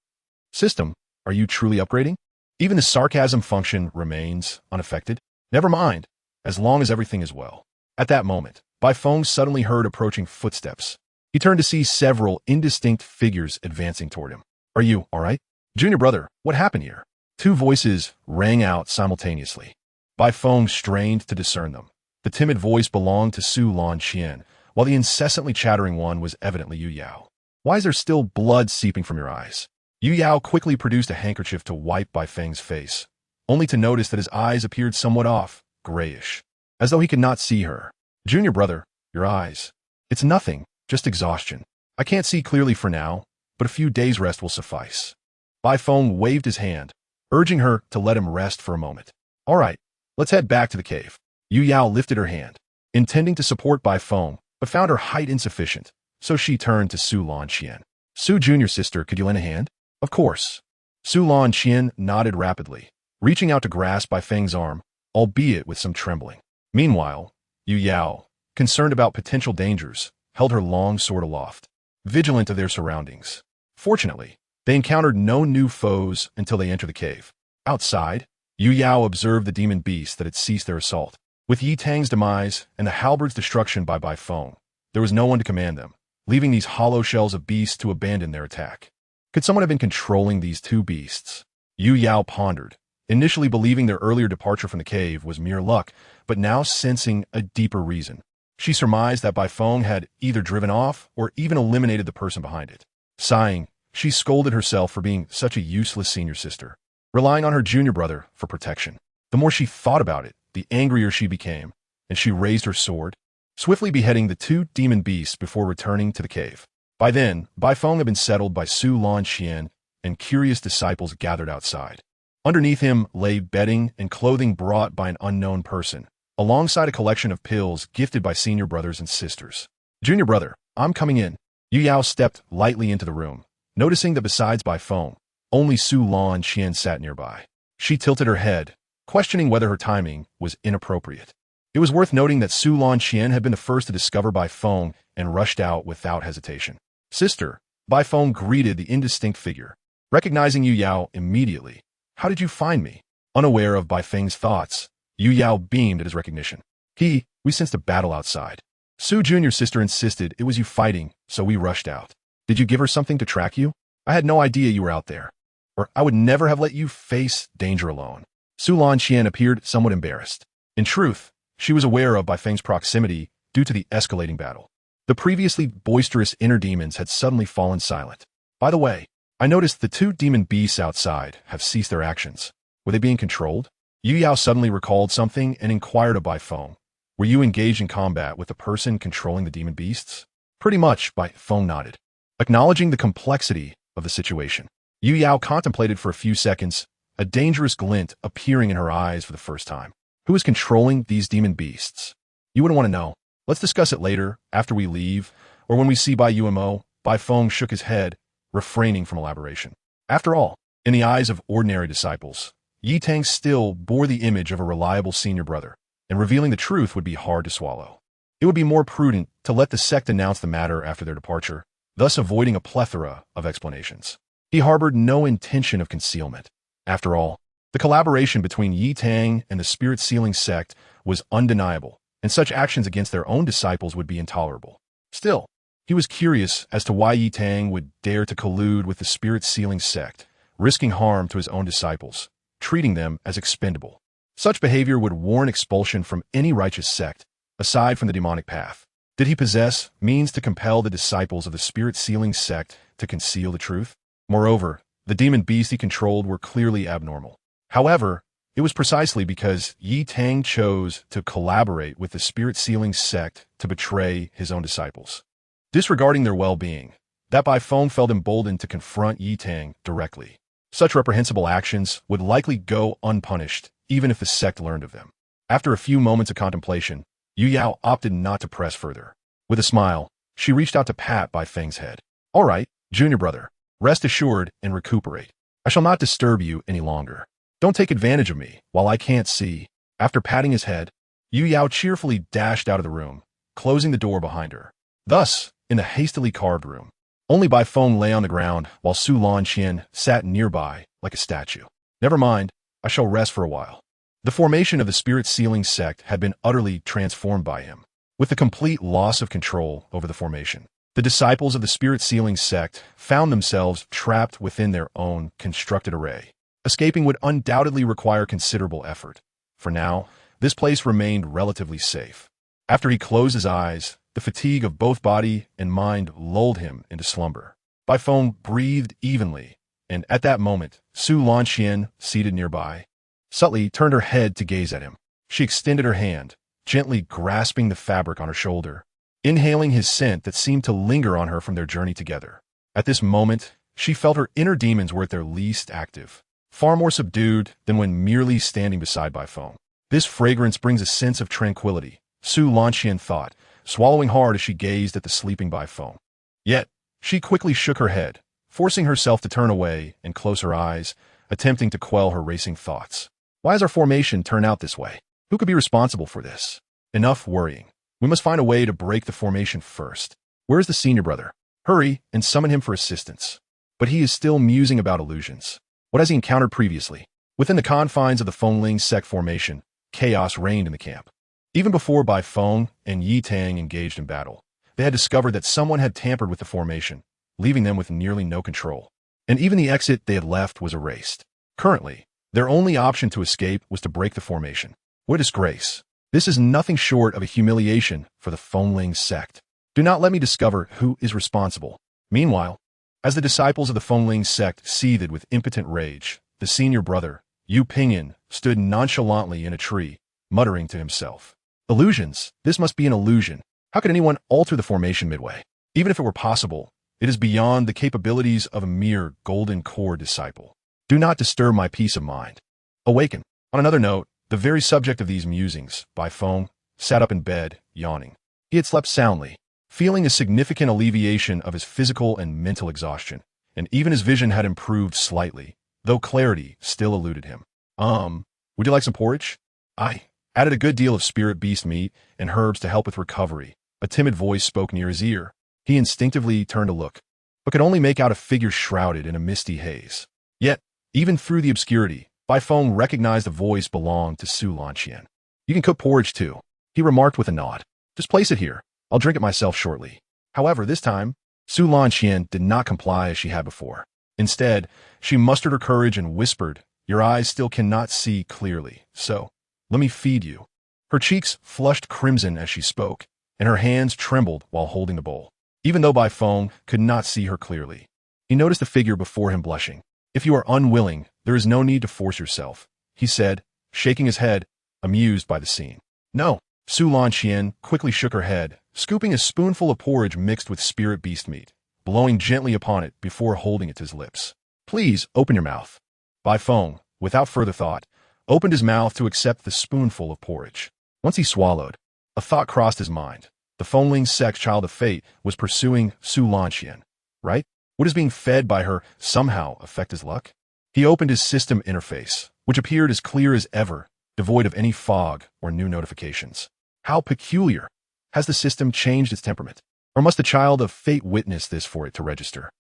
System, are you truly upgrading? Even the sarcasm function remains unaffected? Never mind, as long as everything is well. At that moment, Bai Feng suddenly heard approaching footsteps. He turned to see several indistinct figures advancing toward him. Are you all right? Junior brother, what happened here? Two voices rang out simultaneously. Bai Feng strained to discern them. The timid voice belonged to Su Lan Qian, while the incessantly chattering one was evidently Yu Yao. Why is there still blood seeping from your eyes? Yu Yao quickly produced a handkerchief to wipe Bai Feng's face, only to notice that his eyes appeared somewhat off, grayish, as though he could not see her. Junior brother, your eyes. It's nothing, just exhaustion. I can't see clearly for now, but a few days' rest will suffice. Bai Feng waved his hand, urging her to let him rest for a moment. All right, let's head back to the cave. Yu Yao lifted her hand, intending to support Bai Feng, but found her height insufficient, so she turned to Su Lan Qian. Su junior sister, could you lend a hand? Of course. Su Lan Qian nodded rapidly, reaching out to grasp Bai Feng's arm, albeit with some trembling. Meanwhile, Yu Yao, concerned about potential dangers, held her long sword aloft, vigilant of their surroundings. Fortunately, they encountered no new foes until they entered the cave. Outside, Yu Yao observed the demon beasts that had ceased their assault. With Yi Tang's demise and the halberd's destruction by Bai Feng, there was no one to command them, leaving these hollow shells of beasts to abandon their attack. Could someone have been controlling these two beasts? Yu Yao pondered, initially believing their earlier departure from the cave was mere luck, but now sensing a deeper reason. She surmised that Bai Feng had either driven off or even eliminated the person behind it. Sighing, she scolded herself for being such a useless senior sister, relying on her junior brother for protection. The more she thought about it, the angrier she became, and she raised her sword, swiftly beheading the two demon beasts before returning to the cave. By then, Bai Feng had been settled by Su Lan Qian, and curious disciples gathered outside. Underneath him lay bedding and clothing brought by an unknown person, alongside a collection of pills gifted by senior brothers and sisters. Junior brother, I'm coming in. Yu Yao stepped lightly into the room, noticing that besides Bai Feng, only Su Lan Qian sat nearby. She tilted her head, questioning whether her timing was inappropriate. It was worth noting that Su Lan Qian had been the first to discover Bai Feng and rushed out without hesitation. Sister, Bai Feng greeted the indistinct figure, recognizing Yu Yao immediately. How did you find me? Unaware of Bai Feng's thoughts, Yu Yao beamed at his recognition. We sensed a battle outside. Su Junior's sister insisted it was you fighting, so we rushed out. Did you give her something to track you? I had no idea you were out there, or I would never have let you face danger alone. Su Lanqian appeared somewhat embarrassed. In truth, she was aware of Bai Feng's proximity due to the escalating battle. The previously boisterous inner demons had suddenly fallen silent. By the way, I noticed the two demon beasts outside have ceased their actions. Were they being controlled? Yu Yao suddenly recalled something and inquired of Bai Feng. Were you engaged in combat with the person controlling the demon beasts? Pretty much, Bai Feng nodded. Acknowledging the complexity of the situation, Yu Yao contemplated for a few seconds, a dangerous glint appearing in her eyes for the first time. Who is controlling these demon beasts? You wouldn't want to know. Let's discuss it later, after we leave, or when we see Bai Yumo. Bai Feng shook his head, refraining from elaboration. After all, in the eyes of ordinary disciples, Yi Tang still bore the image of a reliable senior brother, and revealing the truth would be hard to swallow. It would be more prudent to let the sect announce the matter after their departure, thus avoiding a plethora of explanations. He harbored no intention of concealment. After all, the collaboration between Yi Tang and the spirit-sealing sect was undeniable, and such actions against their own disciples would be intolerable. Still, he was curious as to why Yi Tang would dare to collude with the spirit-sealing sect, risking harm to his own disciples, treating them as expendable. Such behavior would warrant expulsion from any righteous sect, aside from the demonic path. Did he possess means to compel the disciples of the spirit-sealing sect to conceal the truth? Moreover, the demon beasts he controlled were clearly abnormal. However, it was precisely because Yi Tang chose to collaborate with the spirit-sealing sect to betray his own disciples, disregarding their well-being, that Bai Feng felt emboldened to confront Yi Tang directly. Such reprehensible actions would likely go unpunished, even if the sect learned of them. After a few moments of contemplation, Yu Yao opted not to press further. With a smile, she reached out to pat Bai Feng's head. All right, junior brother, rest assured and recuperate. I shall not disturb you any longer. Don't take advantage of me while I can't see. After patting his head, Yu Yao cheerfully dashed out of the room, closing the door behind her. Thus, in the hastily carved room, only Bai Feng lay on the ground while Su Lanqian sat nearby like a statue. Never mind, I shall rest for a while. The formation of the spirit-sealing sect had been utterly transformed by him. With the complete loss of control over the formation, the disciples of the spirit-sealing sect found themselves trapped within their own constructed array. Escaping would undoubtedly require considerable effort. For now, this place remained relatively safe. After he closed his eyes, the fatigue of both body and mind lulled him into slumber. Bai Feng breathed evenly, and at that moment, Su Lanqian, seated nearby, subtly turned her head to gaze at him. She extended her hand, gently grasping the fabric on her shoulder, inhaling his scent that seemed to linger on her from their journey together. At this moment, she felt her inner demons were at their least active, far more subdued than when merely standing beside Bai Feng. This fragrance brings a sense of tranquility, Su Lanqian thought, swallowing hard as she gazed at the sleeping Bai Feng. Yet, she quickly shook her head, forcing herself to turn away and close her eyes, attempting to quell her racing thoughts. Why has our formation turned out this way? Who could be responsible for this? Enough worrying. We must find a way to break the formation first. Where is the senior brother? Hurry and summon him for assistance. But he is still musing about illusions. What has he encountered previously? Within the confines of the Fengling sect formation, chaos reigned in the camp. Even before Bai Feng and Yi Tang engaged in battle, they had discovered that someone had tampered with the formation, leaving them with nearly no control. And even the exit they had left was erased. Currently, their only option to escape was to break the formation. What a disgrace. This is nothing short of a humiliation for the Fengling sect. Do not let me discover who is responsible. Meanwhile, as the disciples of the Fengling sect seethed with impotent rage, the senior brother, Yu Pingyan, stood nonchalantly in a tree, muttering to himself. Illusions. This must be an illusion. How could anyone alter the formation midway? Even if it were possible, it is beyond the capabilities of a mere golden core disciple. Do not disturb my peace of mind. Awaken. On another note, the very subject of these musings, Bai Feng, sat up in bed, yawning. He had slept soundly, feeling a significant alleviation of his physical and mental exhaustion, and even his vision had improved slightly, though clarity still eluded him. Would you like some porridge? I added a good deal of spirit beast meat and herbs to help with recovery. A timid voice spoke near his ear. He instinctively turned to look, but could only make out a figure shrouded in a misty haze. Yet, even through the obscurity, Bai Feng recognized the voice belonged to Su Lanqian. You can cook porridge too, he remarked with a nod. Just place it here. I'll drink it myself shortly. However, this time, Su Lanqian did not comply as she had before. Instead, she mustered her courage and whispered, "Your eyes still cannot see clearly, so let me feed you." Her cheeks flushed crimson as she spoke, and her hands trembled while holding the bowl. Even though Bai Feng could not see her clearly, he noticed the figure before him blushing. "If you are unwilling, there is no need to force yourself," he said, shaking his head, amused by the scene. "No." Su Lanqian quickly shook her head, scooping a spoonful of porridge mixed with spirit beast meat, blowing gently upon it before holding it to his lips. "Please, open your mouth." Bai Feng, without further thought, opened his mouth to accept the spoonful of porridge. Once he swallowed, a thought crossed his mind. The Fengling's sex child of fate was pursuing Su Lanqian, right? Would his being fed by her somehow affect his luck? He opened his system interface, which appeared as clear as ever, devoid of any fog or new notifications. How peculiar! Has the system changed its temperament? Or must the child of fate witness this for it to register?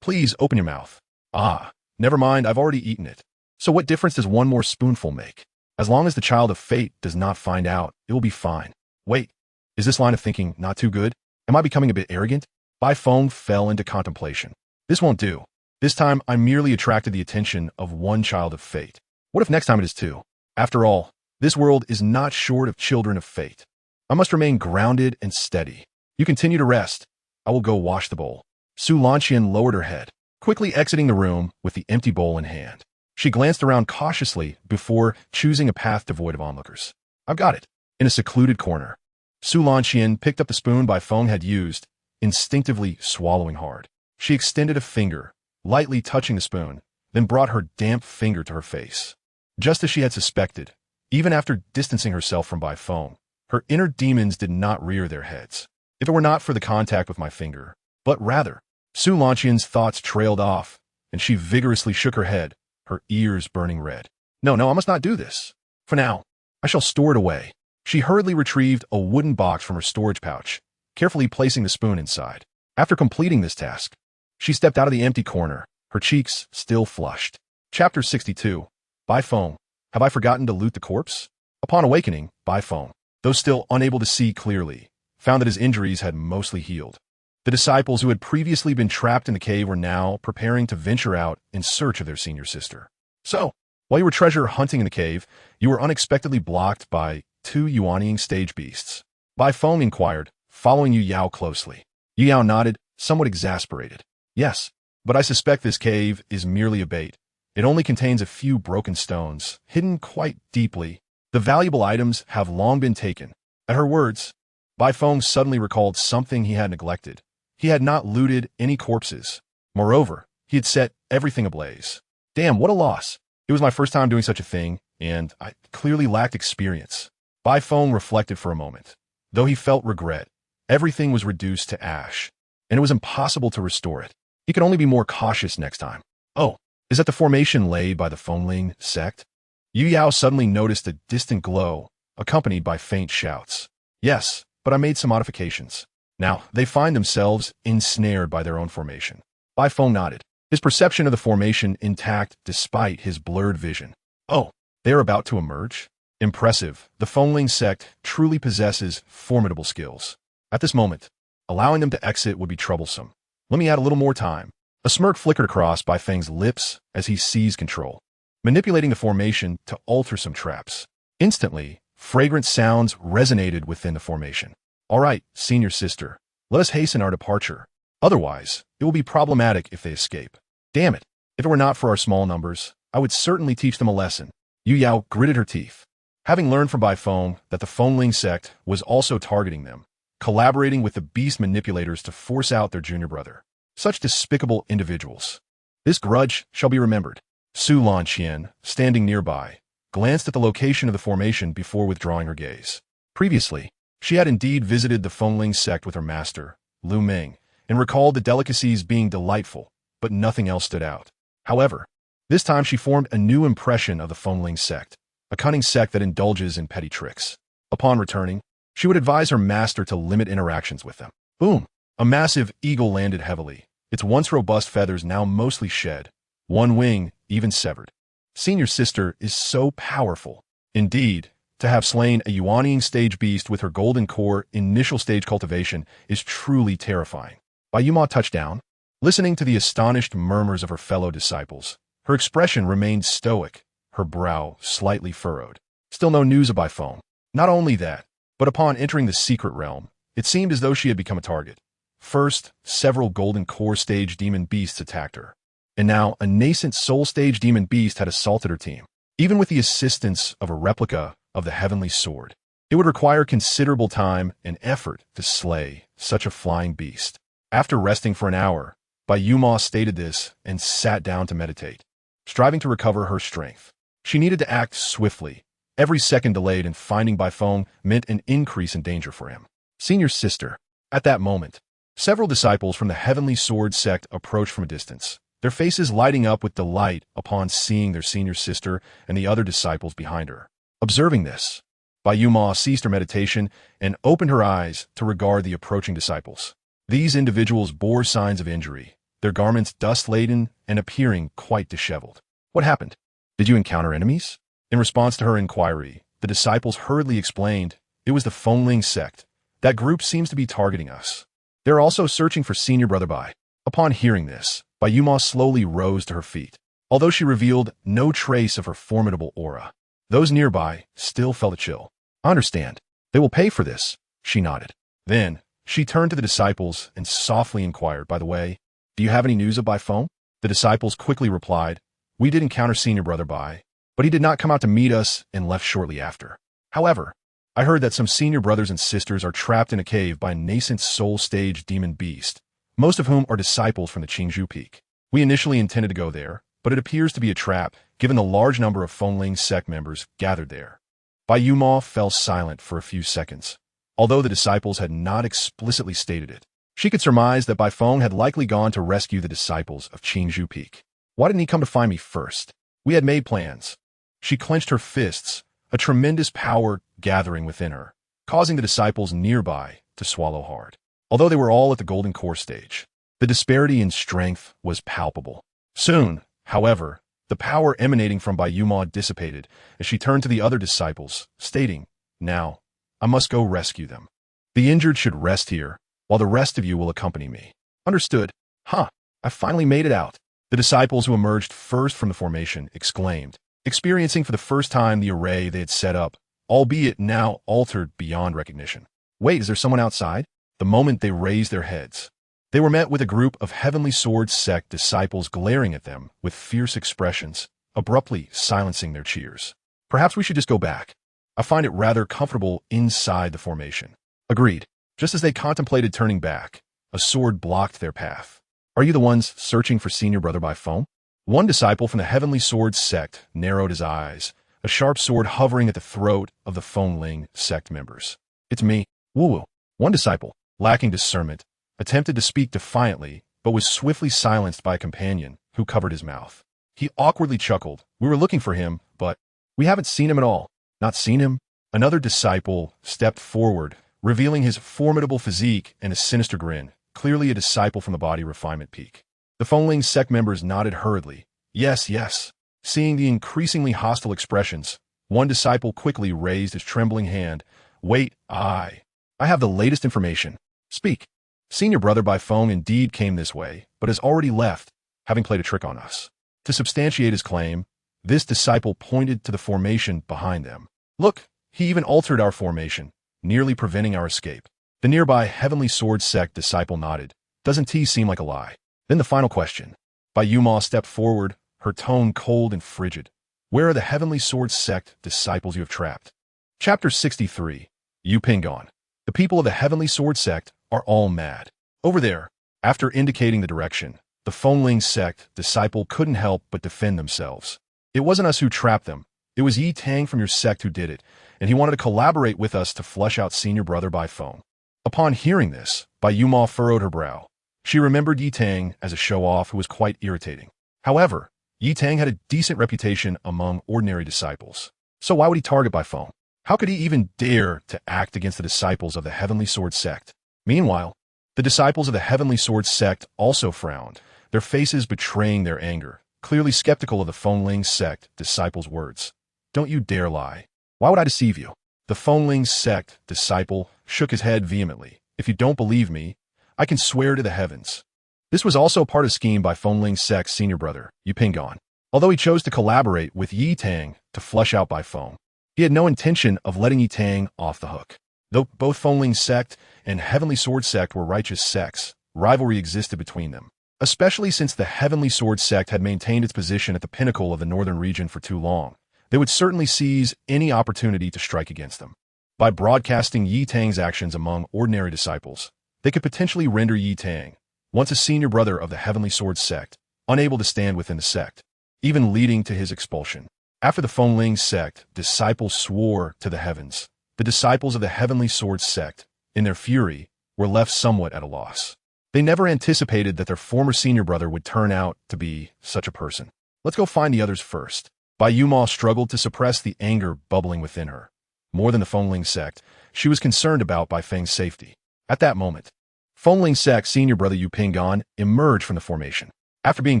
Please open your mouth. Ah, never mind, I've already eaten it. So what difference does one more spoonful make? As long as the child of fate does not find out, it will be fine. Wait, is this line of thinking not too good? Am I becoming a bit arrogant? Bai Feng fell into contemplation. This won't do. This time I merely attracted the attention of one child of fate. What if next time it is two? After all, this world is not short of children of fate. I must remain grounded and steady. You continue to rest. I will go wash the bowl. Su Lanqian lowered her head, quickly exiting the room with the empty bowl in hand. She glanced around cautiously before choosing a path devoid of onlookers. "I've got it." In a secluded corner, Su Lanqian picked up the spoon Bai Feng had used, instinctively swallowing hard. She extended a finger, lightly touching the spoon, then brought her damp finger to her face. Just as she had suspected, even after distancing herself from Bai Feng, her inner demons did not rear their heads. If it were not for the contact with my finger, but rather, Su Lanqian's thoughts trailed off, and she vigorously shook her head, her ears burning red. No, I must not do this. For now, I shall store it away." She hurriedly retrieved a wooden box from her storage pouch, carefully placing the spoon inside. After completing this task, she stepped out of the empty corner, her cheeks still flushed. Chapter 62. Bai Feng, have I forgotten to loot the corpse? Upon awakening, Bai Feng, though still unable to see clearly, found that his injuries had mostly healed. The disciples who had previously been trapped in the cave were now preparing to venture out in search of their senior sister. "So, while you were treasure hunting in the cave, you were unexpectedly blocked by two yuanying stage beasts?" Bai Feng inquired, following Yu Yao closely. Yu Yao nodded, somewhat exasperated. "Yes, but I suspect this cave is merely a bait. It only contains a few broken stones, hidden quite deeply. The valuable items have long been taken." At her words, Bai Feng suddenly recalled something he had neglected. He had not looted any corpses. Moreover, he had set everything ablaze. Damn, what a loss. It was my first time doing such a thing, and I clearly lacked experience. Bai Feng reflected for a moment. Though he felt regret, everything was reduced to ash, and it was impossible to restore it. He could only be more cautious next time. "Oh, is that the formation laid by the Fengling sect?" Yu Yao suddenly noticed a distant glow, accompanied by faint shouts. "Yes, but I made some modifications. Now, they find themselves ensnared by their own formation." Bai Feng nodded, his perception of the formation intact despite his blurred vision. "Oh, they are about to emerge? Impressive. The Fengling sect truly possesses formidable skills. At this moment, allowing them to exit would be troublesome. Let me add a little more time." A smirk flickered across Bai Feng's lips as he seized control, manipulating the formation to alter some traps. Instantly, fragrant sounds resonated within the formation. "All right, senior sister, let us hasten our departure. Otherwise, it will be problematic if they escape. Damn it, if it were not for our small numbers, I would certainly teach them a lesson." Yu Yao gritted her teeth. Having learned from Bai Feng that the Fengling sect was also targeting them, collaborating with the beast manipulators to force out their junior brother. Such despicable individuals. This grudge shall be remembered. Su Lanqian, standing nearby, glanced at the location of the formation before withdrawing her gaze. Previously, she had indeed visited the Fengling sect with her master, Lu Ming, and recalled the delicacies being delightful, but nothing else stood out. However, this time she formed a new impression of the Fengling sect, a cunning sect that indulges in petty tricks. Upon returning, she would advise her master to limit interactions with them. Boom! A massive eagle landed heavily, its once robust feathers now mostly shed, one wing even severed. Senior sister is so powerful. Indeed, to have slain a yuanying stage beast with her golden core initial stage cultivation is truly terrifying. Bai Yuma touched down. Listening to the astonished murmurs of her fellow disciples, her expression remained stoic, her brow slightly furrowed. Still no news of Bai Feng. Not only that, but upon entering the secret realm, it seemed as though she had become a target. First, several golden core stage demon beasts attacked her. And now, a nascent soul stage demon beast had assaulted her team. Even with the assistance of a replica of the heavenly sword, it would require considerable time and effort to slay such a flying beast. After resting for an hour, Bai Yuma stated this and sat down to meditate, striving to recover her strength. She needed to act swiftly. Every second delayed in finding Bai Feng meant an increase in danger for him. Senior sister. At that moment, several disciples from the Heavenly Sword sect approached from a distance, their faces lighting up with delight upon seeing their senior sister and the other disciples behind her. Observing this, Bai Yuma ceased her meditation and opened her eyes to regard the approaching disciples. These individuals bore signs of injury, their garments dust-laden and appearing quite disheveled. What happened? Did you encounter enemies? In response to her inquiry, the disciples hurriedly explained, it was the slovenly sect. That group seems to be targeting us. They're also searching for senior brother Bai. Upon hearing this, Bai Yuma slowly rose to her feet. Although she revealed no trace of her formidable aura, those nearby still felt a chill. I understand. They will pay for this, she nodded. Then, she turned to the disciples and softly inquired, by the way, do you have any news of Bai Feng? The disciples quickly replied, we did encounter senior brother Bai, but he did not come out to meet us and left shortly after. However, I heard that some senior brothers and sisters are trapped in a cave by a nascent soul stage demon beast, most of whom are disciples from the Qingzhou Peak. We initially intended to go there, but it appears to be a trap given the large number of slovenly sect members gathered there. Bai Yuma fell silent for a few seconds. Although the disciples had not explicitly stated it, she could surmise that Bai Feng had likely gone to rescue the disciples of Qingzhou Peak. Why didn't he come to find me first? We had made plans. She clenched her fists, a tremendous power gathering within her, causing the disciples nearby to swallow hard. Although they were all at the golden core stage, the disparity in strength was palpable. Soon, however, the power emanating from Bai Yuma dissipated as she turned to the other disciples, stating, now, I must go rescue them. The injured should rest here, while the rest of you will accompany me. Understood. Huh, I finally made it out. The disciples who emerged first from the formation exclaimed, experiencing for the first time the array they had set up, albeit now altered beyond recognition. Wait, is there someone outside? The moment they raised their heads, they were met with a group of Heavenly Sword sect disciples glaring at them with fierce expressions, abruptly silencing their cheers. Perhaps we should just go back. I find it rather comfortable inside the formation. Agreed. Just as they contemplated turning back, a sword blocked their path. Are you the ones searching for senior brother Bai Feng? One disciple from the Heavenly Sword sect narrowed his eyes, a sharp sword hovering at the throat of the slovenly sect members. It's me, Woo-woo. One disciple, lacking discernment, attempted to speak defiantly, but was swiftly silenced by a companion who covered his mouth. He awkwardly chuckled. We were looking for him, but we haven't seen him at all. Not seen him? Another disciple stepped forward, revealing his formidable physique and a sinister grin, clearly a disciple from the body refinement peak. The slovenly sect members nodded hurriedly. Yes, yes. Seeing the increasingly hostile expressions, one disciple quickly raised his trembling hand. Wait, I have the latest information. Speak. Senior brother Bai Feng indeed came this way, but has already left, having played a trick on us. To substantiate his claim, this disciple pointed to the formation behind them. Look, he even altered our formation, nearly preventing our escape. The nearby Heavenly Sword sect disciple nodded. Doesn't he seem like a lie? Then the final question. Bai Yuma stepped forward, her tone cold and frigid. Where are the Heavenly Sword sect disciples you have trapped? Chapter 63. Yu Pingon. The people of the Heavenly Sword sect are all mad. Over there, after indicating the direction, the slovenly sect disciple couldn't help but defend themselves. It wasn't us who trapped them. It was Yi Tang from your sect who did it, and he wanted to collaborate with us to flush out senior brother Bai Feng. Upon hearing this, Bai Yuma furrowed her brow. She remembered Yi Tang as a show-off who was quite irritating. However, Yi Tang had a decent reputation among ordinary disciples. So why would he target Bai Feng? How could he even dare to act against the disciples of the Heavenly Sword sect? Meanwhile, the disciples of the Heavenly Sword sect also frowned, their faces betraying their anger, clearly skeptical of the slovenly sect disciples' words. Don't you dare lie. Why would I deceive you? The slovenly sect disciple shook his head vehemently. If you don't believe me, I can swear to the heavens. This was also part of a scheme by Feng Sek's senior brother, Yu Pingan. Although he chose to collaborate with Yi Tang to flush out Bai Feng, he had no intention of letting Yi Tang off the hook. Though both Feng sect and Heavenly Sword sect were righteous sects, rivalry existed between them, especially since the Heavenly Sword sect had maintained its position at the pinnacle of the northern region for too long. They would certainly seize any opportunity to strike against them. By broadcasting Yi Tang's actions among ordinary disciples, they could potentially render Yi Tang, once a senior brother of the Heavenly Sword sect, unable to stand within the sect, even leading to his expulsion. After the Feng sect disciples swore to the heavens, the disciples of the Heavenly Sword sect, in their fury, were left somewhat at a loss. They never anticipated that their former senior brother would turn out to be such a person. Let's go find the others first. Bai Yuma struggled to suppress the anger bubbling within her. More than the Feng sect, she was concerned about Bai Feng's safety. At that moment, Feng sect's senior brother Yu Pingan emerged from the formation. After being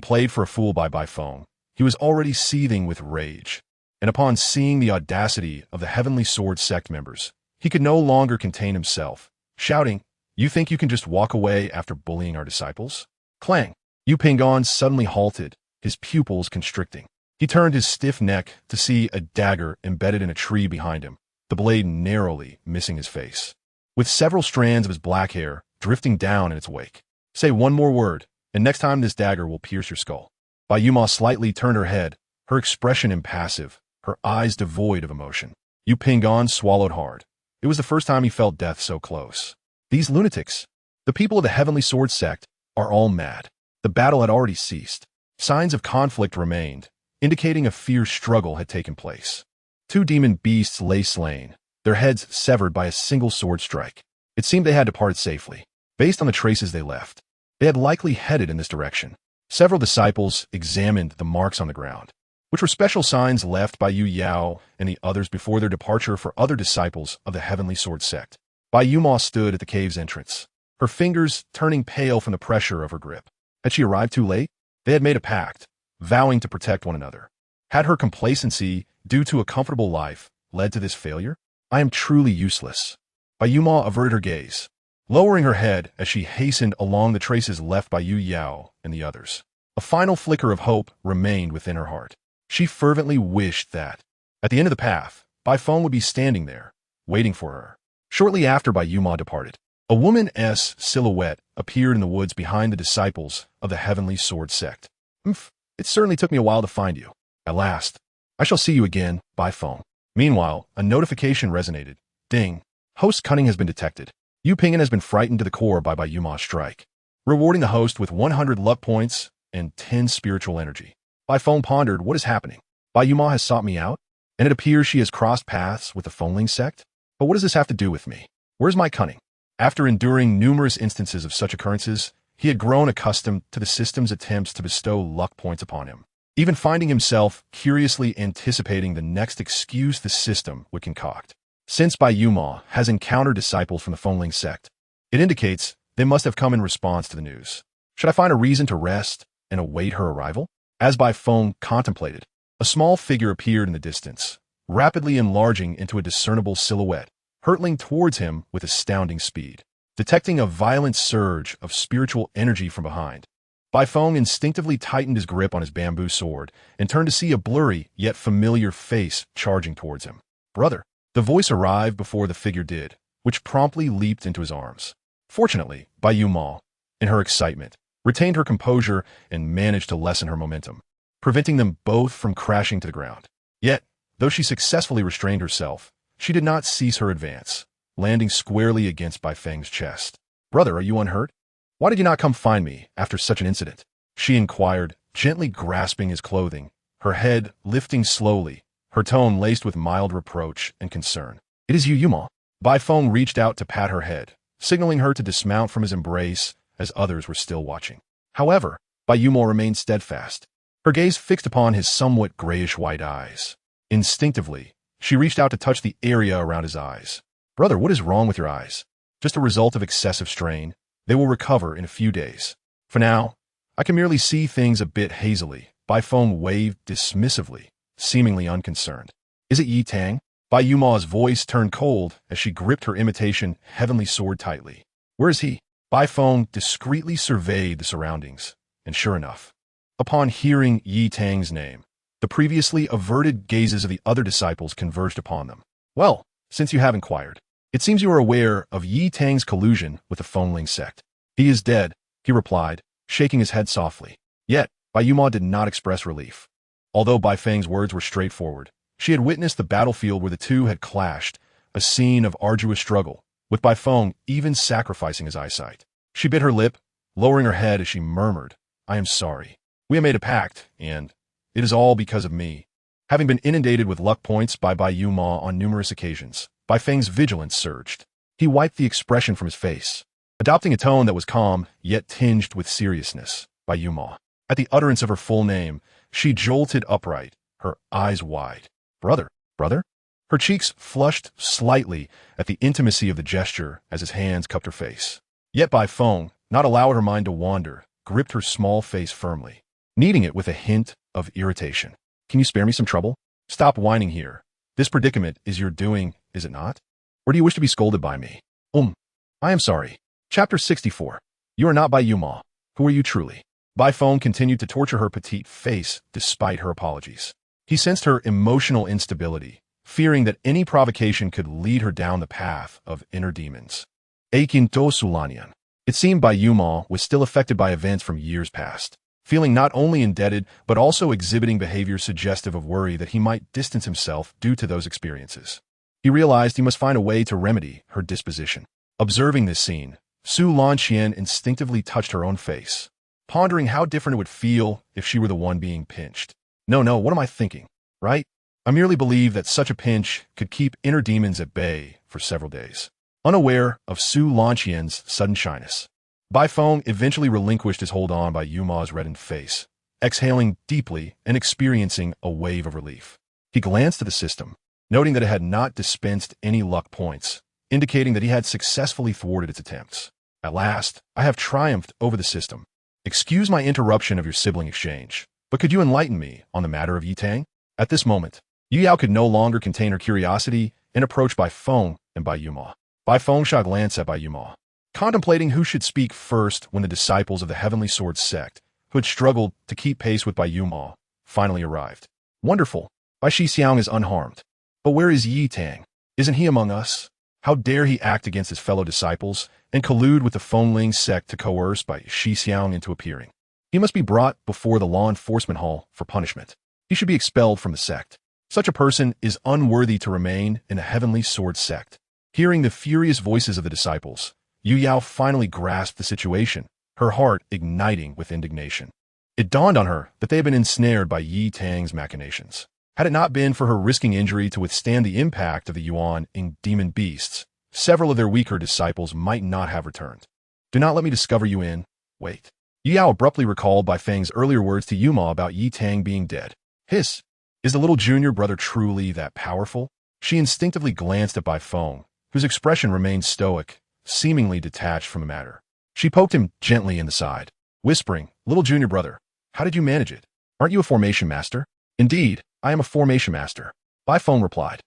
played for a fool by Bai Feng, he was already seething with rage, and upon seeing the audacity of the Heavenly Sword sect members, he could no longer contain himself, shouting, "You think you can just walk away after bullying our disciples?" Clang! Yu Pingan suddenly halted, his pupils constricting. He turned his stiff neck to see a dagger embedded in a tree behind him, the blade narrowly missing his face, with several strands of his black hair drifting down in its wake. "Say one more word, and next time this dagger will pierce your skull." Bai Yuma slightly turned her head, her expression impassive, her eyes devoid of emotion. Yu Pingan swallowed hard. It was the first time he felt death so close. These lunatics, the people of the Heavenly Sword sect, are all mad. The battle had already ceased. Signs of conflict remained, indicating a fierce struggle had taken place. Two demon beasts lay slain, their heads severed by a single sword strike. It seemed they had departed safely. Based on the traces they left, they had likely headed in this direction. Several disciples examined the marks on the ground, which were special signs left by Yu Yao and the others before their departure for other disciples of the Heavenly Sword sect. Bai Yuma stood at the cave's entrance, her fingers turning pale from the pressure of her grip. Had she arrived too late? They had made a pact, vowing to protect one another. Had her complacency, due to a comfortable life, led to this failure? I am truly useless. Bai Yuma averted her gaze, lowering her head as she hastened along the traces left by Yu Yao and the others. A final flicker of hope remained within her heart. She fervently wished that, at the end of the path, Bai Feng would be standing there, waiting for her. Shortly after Bai Yuma departed, a woman's silhouette appeared in the woods behind the disciples of the Heavenly Sword sect. It certainly took me a while to find you. At last, I shall see you again, Bai Feng. Meanwhile, a notification resonated. Ding. Host cunning has been detected. Yu Pingan has been frightened to the core by Bai Yuma's strike, rewarding the host with 100 luck points and 10 spiritual energy. Bai Feng pondered, what is happening? Bai Yuma has sought me out, and it appears she has crossed paths with the Feng sect? But what does this have to do with me? Where's my cunning? After enduring numerous instances of such occurrences, he had grown accustomed to the system's attempts to bestow luck points upon him, even finding himself curiously anticipating the next excuse the system would concoct. Since Bai Yuma has encountered disciples from the Feng sect, it indicates they must have come in response to the news. Should I find a reason to rest and await her arrival? As Bai Feng contemplated, a small figure appeared in the distance, rapidly enlarging into a discernible silhouette, hurtling towards him with astounding speed. Detecting a violent surge of spiritual energy from behind, Bai Feng instinctively tightened his grip on his bamboo sword and turned to see a blurry yet familiar face charging towards him. Brother! The voice arrived before the figure did, which promptly leaped into his arms. Fortunately, Bai Yuma, in her excitement, retained her composure and managed to lessen her momentum, preventing them both from crashing to the ground. Yet, though she successfully restrained herself, she did not cease her advance, landing squarely against Bai Feng's chest. Brother, are you unhurt? Why did you not come find me after such an incident? She inquired, gently grasping his clothing, her head lifting slowly, her tone laced with mild reproach and concern. It is you, Yuma. Bai Feng reached out to pat her head, signaling her to dismount from his embrace as others were still watching. However, Bai Yuma remained steadfast, her gaze fixed upon his somewhat grayish-white eyes. Instinctively, she reached out to touch the area around his eyes. Brother, what is wrong with your eyes? Just a result of excessive strain. They will recover in a few days. For now, I can merely see things a bit hazily. Bai Feng waved dismissively, seemingly unconcerned. Is it Yi Tang? Bai Yuma's voice turned cold as she gripped her imitation heavenly sword tightly. Where is he? Bai Feng discreetly surveyed the surroundings, and sure enough, upon hearing Yi Tang's name, the previously averted gazes of the other disciples converged upon them. Well, since you have inquired, it seems you are aware of Yi Tang's collusion with the Fengling sect. He is dead, he replied, shaking his head softly. Yet, Bai Yuma did not express relief. Although Bai Feng's words were straightforward, she had witnessed the battlefield where the two had clashed, a scene of arduous struggle, with Bai Feng even sacrificing his eyesight. She bit her lip, lowering her head as she murmured, I am sorry. We have made a pact, and it is all because of me. Having been inundated with luck points by Bai Yuma on numerous occasions, Bai Feng's vigilance surged. He wiped the expression from his face, adopting a tone that was calm, yet tinged with seriousness. Bai Yuma. At the utterance of her full name, she jolted upright, her eyes wide. Brother? Brother? Her cheeks flushed slightly at the intimacy of the gesture as his hands cupped her face. Yet Bai Feng, not allowing her mind to wander, gripped her small face firmly, kneading it with a hint of irritation. Can you spare me some trouble? Stop whining here. This predicament is your doing, is it not? Or do you wish to be scolded by me? I am sorry. Chapter 64. You are not Bai Yuma. Who are you truly? Bai Feng continued to torture her petite face despite her apologies. He sensed her emotional instability, fearing that any provocation could lead her down the path of inner demons. Aikin to Sulanian. It seemed Bai Yuma was still affected by events from years past, feeling not only indebted but also exhibiting behavior suggestive of worry that he might distance himself due to those experiences. He realized he must find a way to remedy her disposition. Observing this scene, Su Lanqian instinctively touched her own face, pondering how different it would feel if she were the one being pinched. No, what am I thinking, right? I merely believe that such a pinch could keep inner demons at bay for several days. Unaware of Su Lanqian's sudden shyness, Bai Feng eventually relinquished his hold on Bai Yuma's reddened face, exhaling deeply and experiencing a wave of relief. He glanced at the system, noting that it had not dispensed any luck points, indicating that he had successfully thwarted its attempts. At last, I have triumphed over the system. Excuse my interruption of your sibling exchange, but could you enlighten me on the matter of Yi Tang? At this moment, Yu Yao could no longer contain her curiosity and approached Bai Feng and Bai Yuma. Bai Feng shot a glance at Bai Yuma, contemplating who should speak first when the disciples of the Heavenly Sword sect, who had struggled to keep pace with Bai Yuma, finally arrived. Wonderful. Bai Shixiang is unharmed. But where is Yi Tang? Isn't he among us? How dare he act against his fellow disciples and collude with the Fengling sect to coerce Bai Shixiang into appearing? He must be brought before the law enforcement hall for punishment. He should be expelled from the sect. Such a person is unworthy to remain in a Heavenly Sword sect. Hearing the furious voices of the disciples, Yu Yao finally grasped the situation, her heart igniting with indignation. It dawned on her that they had been ensnared by Yi Tang's machinations. Had it not been for her risking injury to withstand the impact of the Yuan in demon beasts, several of their weaker disciples might not have returned. Do not let me discover you in. Wait. Yu Yao abruptly recalled Bai Feng's earlier words to Yuma about Yi Tang being dead. Is the little junior brother truly that powerful? She instinctively glanced at Bai Feng, whose expression remained stoic, seemingly detached from the matter. She poked him gently in the side, whispering, Little junior brother, how did you manage it? Aren't you a formation master? Indeed, I am a formation master, Bai Feng replied,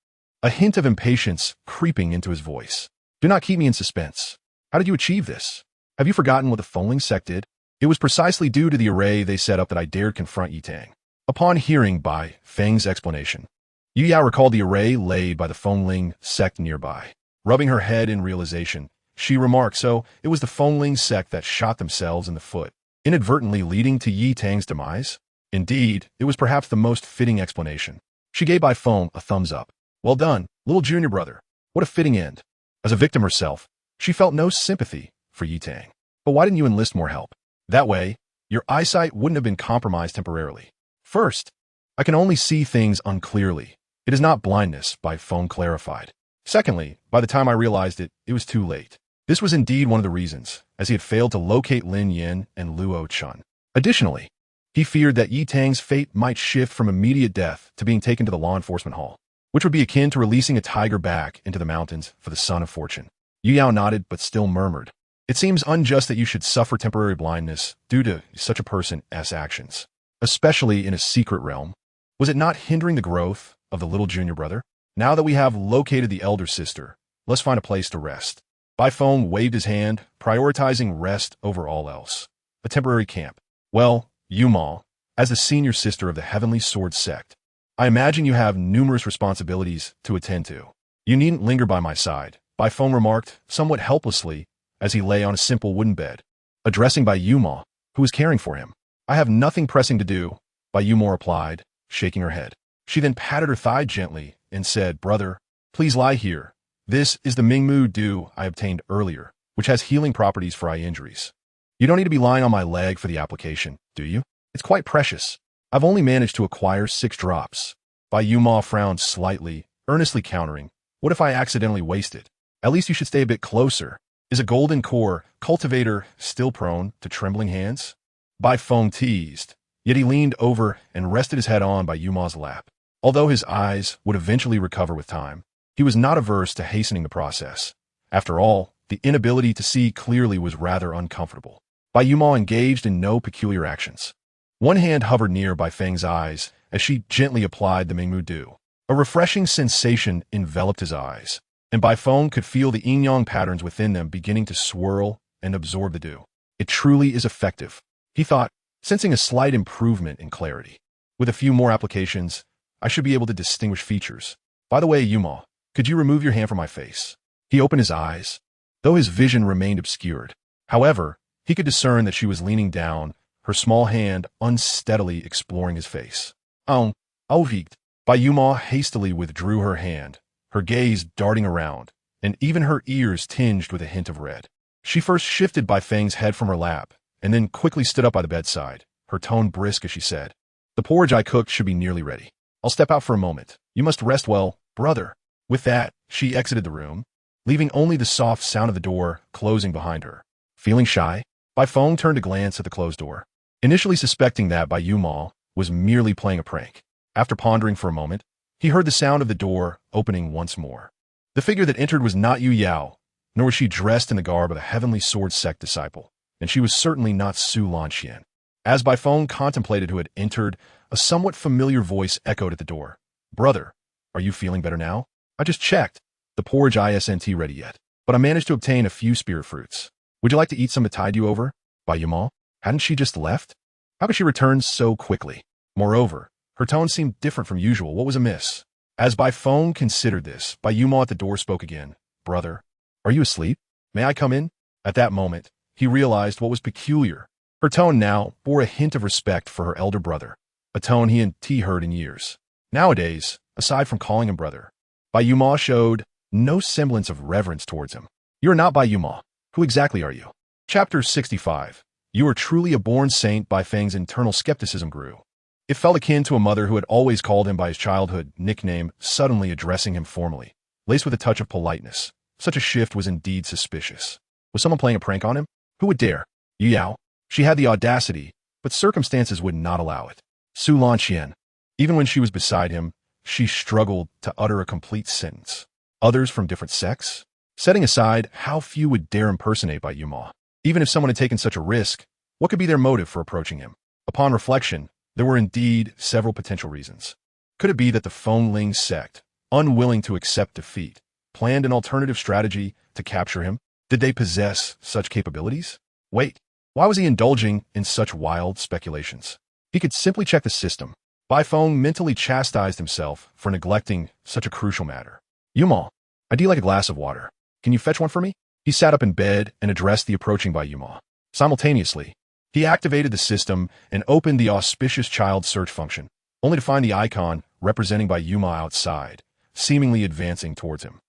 a hint of impatience creeping into his voice. Do not keep me in suspense. How did you achieve this? Have you forgotten what the Fengling sect did? It was precisely due to the array they set up that I dared confront Yi Tang. Upon hearing Bai Feng's explanation, Yu Yao recalled the array laid by the Fengling sect nearby. Rubbing her head in realization, she remarked, so it was the Fengling sect that shot themselves in the foot, inadvertently leading to Yi Tang's demise? Indeed, it was perhaps the most fitting explanation. She gave Bai Feng a thumbs up. Well done, little junior brother. What a fitting end. As a victim herself, she felt no sympathy for Yi Tang. But why didn't you enlist more help? That way, your eyesight wouldn't have been compromised temporarily. First, I can only see things unclearly. It is not blindness, Bai Feng clarified. Secondly, by the time I realized it, it was too late. This was indeed one of the reasons, as he had failed to locate Lin Yin and Luo Chun. Additionally, he feared that Yi Tang's fate might shift from immediate death to being taken to the law enforcement hall, which would be akin to releasing a tiger back into the mountains for the son of fortune. Yu Yao nodded but still murmured, It seems unjust that you should suffer temporary blindness due to such a person's actions, especially in a secret realm. Was it not hindering the growth of the little junior brother? Now that we have located the elder sister, let's find a place to rest. Bai Feng waved his hand, prioritizing rest over all else. A temporary camp. Well, Yuma, as the senior sister of the Heavenly Sword sect, I imagine you have numerous responsibilities to attend to. You needn't linger by my side, Bai Feng remarked, somewhat helplessly, as he lay on a simple wooden bed, addressing Bai Yuma, who was caring for him. I have nothing pressing to do, Bai Yuma replied, shaking her head. She then patted her thigh gently and said, Brother, please lie here. This is the Mingmu dew I obtained earlier, which has healing properties for eye injuries. You don't need to be lying on my leg for the application, do you? It's quite precious. I've only managed to acquire 6 drops. Bai Yuma frowned slightly, earnestly countering, what if I accidentally waste it? At least you should stay a bit closer. Is a golden core cultivator still prone to trembling hands? Bai Feng teased, yet he leaned over and rested his head on Bai Yuma's lap. Although his eyes would eventually recover with time, he was not averse to hastening the process. After all, the inability to see clearly was rather uncomfortable. Bai Yuma engaged in no peculiar actions. One hand hovered near Bai Feng's eyes as she gently applied the Mingmu dew. A refreshing sensation enveloped his eyes, and Bai Feng could feel the yin-yang patterns within them beginning to swirl and absorb the dew. It truly is effective, he thought, sensing a slight improvement in clarity. With a few more applications, I should be able to distinguish features. By the way, Yuma, could you remove your hand from my face? He opened his eyes, though his vision remained obscured. However, he could discern that she was leaning down, her small hand unsteadily exploring his face. Aufwiegt. Bai Yuma hastily withdrew her hand, her gaze darting around, and even her ears tinged with a hint of red. She first shifted Bai Feng's head from her lap, and then quickly stood up by the bedside, her tone brisk as she said, The porridge I cooked should be nearly ready. I'll step out for a moment. You must rest well, brother. With that, she exited the room, leaving only the soft sound of the door closing behind her. Feeling shy, Bai Feng turned to glance at the closed door, initially suspecting that Bai Yuma was merely playing a prank. After pondering for a moment, he heard the sound of the door opening once more. The figure that entered was not Yu Yao, nor was she dressed in the garb of a Heavenly Sword sect disciple, and she was certainly not Su Lanxian. As Bai Feng contemplated who had entered, a somewhat familiar voice echoed at the door. Brother, are you feeling better now? I just checked. The porridge isn't ready yet, but I managed to obtain a few spirit fruits. Would you like to eat some to tide you over? Bai Yuma? Hadn't she just left? How could she return so quickly? Moreover, her tone seemed different from usual. What was amiss? As Bai Feng considered this, Bai Yuma at the door spoke again. Brother, are you asleep? May I come in? At that moment, he realized what was peculiar. Her tone now bore a hint of respect for her elder brother, a tone he hadn't heard in years. Nowadays, aside from calling him brother, Bai Yuma showed no semblance of reverence towards him. You are not Bai Yuma. Who exactly are you? Chapter 65. You are truly a born saint. Bai Feng's internal skepticism grew. It felt akin to a mother who had always called him by his childhood nickname, suddenly addressing him formally, laced with a touch of politeness. Such a shift was indeed suspicious. Was someone playing a prank on him? Who would dare? Yu Yao? She had the audacity, but circumstances would not allow it. Su Lanxian. Even when she was beside him, she struggled to utter a complete sentence. Others from different sects? Setting aside how few would dare impersonate Bai Yuma. Even if someone had taken such a risk, what could be their motive for approaching him? Upon reflection, there were indeed several potential reasons. Could it be that the Fengling sect, unwilling to accept defeat, planned an alternative strategy to capture him? Did they possess such capabilities? Wait, why was he indulging in such wild speculations? He could simply check the system. Bai Feng mentally chastised himself for neglecting such a crucial matter. Yuma, I'd like a glass of water. Can you fetch one for me? He sat up in bed and addressed the approaching Bai Yuma. Simultaneously, he activated the system and opened the auspicious child search function, only to find the icon representing Bai Yuma outside, seemingly advancing towards him.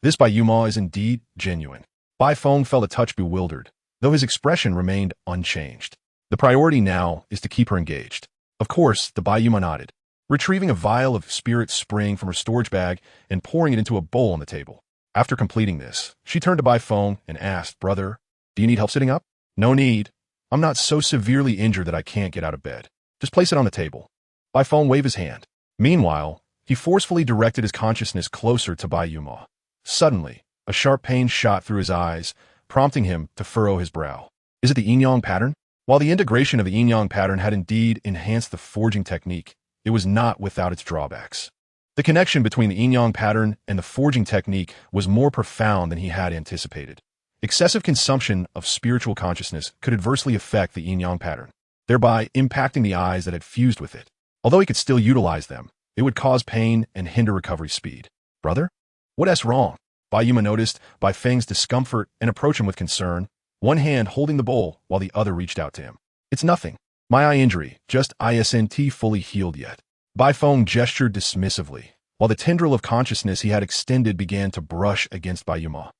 This Bai Yuma is indeed genuine. Bai Feng felt a touch bewildered, though his expression remained unchanged. The priority now is to keep her engaged. Of course, the Bai Yuma nodded, retrieving a vial of spirit spring from her storage bag and pouring it into a bowl on the table. After completing this, she turned to Bai Feng and asked, Brother, do you need help sitting up? No need. I'm not so severely injured that I can't get out of bed. Just place it on the table. Bai Feng waved his hand. Meanwhile, he forcefully directed his consciousness closer to Bai Yuma. Suddenly, a sharp pain shot through his eyes, prompting him to furrow his brow. Is it the yin-yang pattern? While the integration of the yin-yang pattern had indeed enhanced the forging technique, it was not without its drawbacks. The connection between the yin-yang pattern and the forging technique was more profound than he had anticipated. Excessive consumption of spiritual consciousness could adversely affect the yin-yang pattern, thereby impacting the eyes that had fused with it. Although he could still utilize them, it would cause pain and hinder recovery speed. Brother? What's wrong? Bai Yuma noticed Bai Feng's discomfort and approached him with concern, one hand holding the bowl while the other reached out to him. It's nothing. My eye injury, just isn't fully healed yet. Bai Feng gestured dismissively, while the tendril of consciousness he had extended began to brush against Bai Yuma.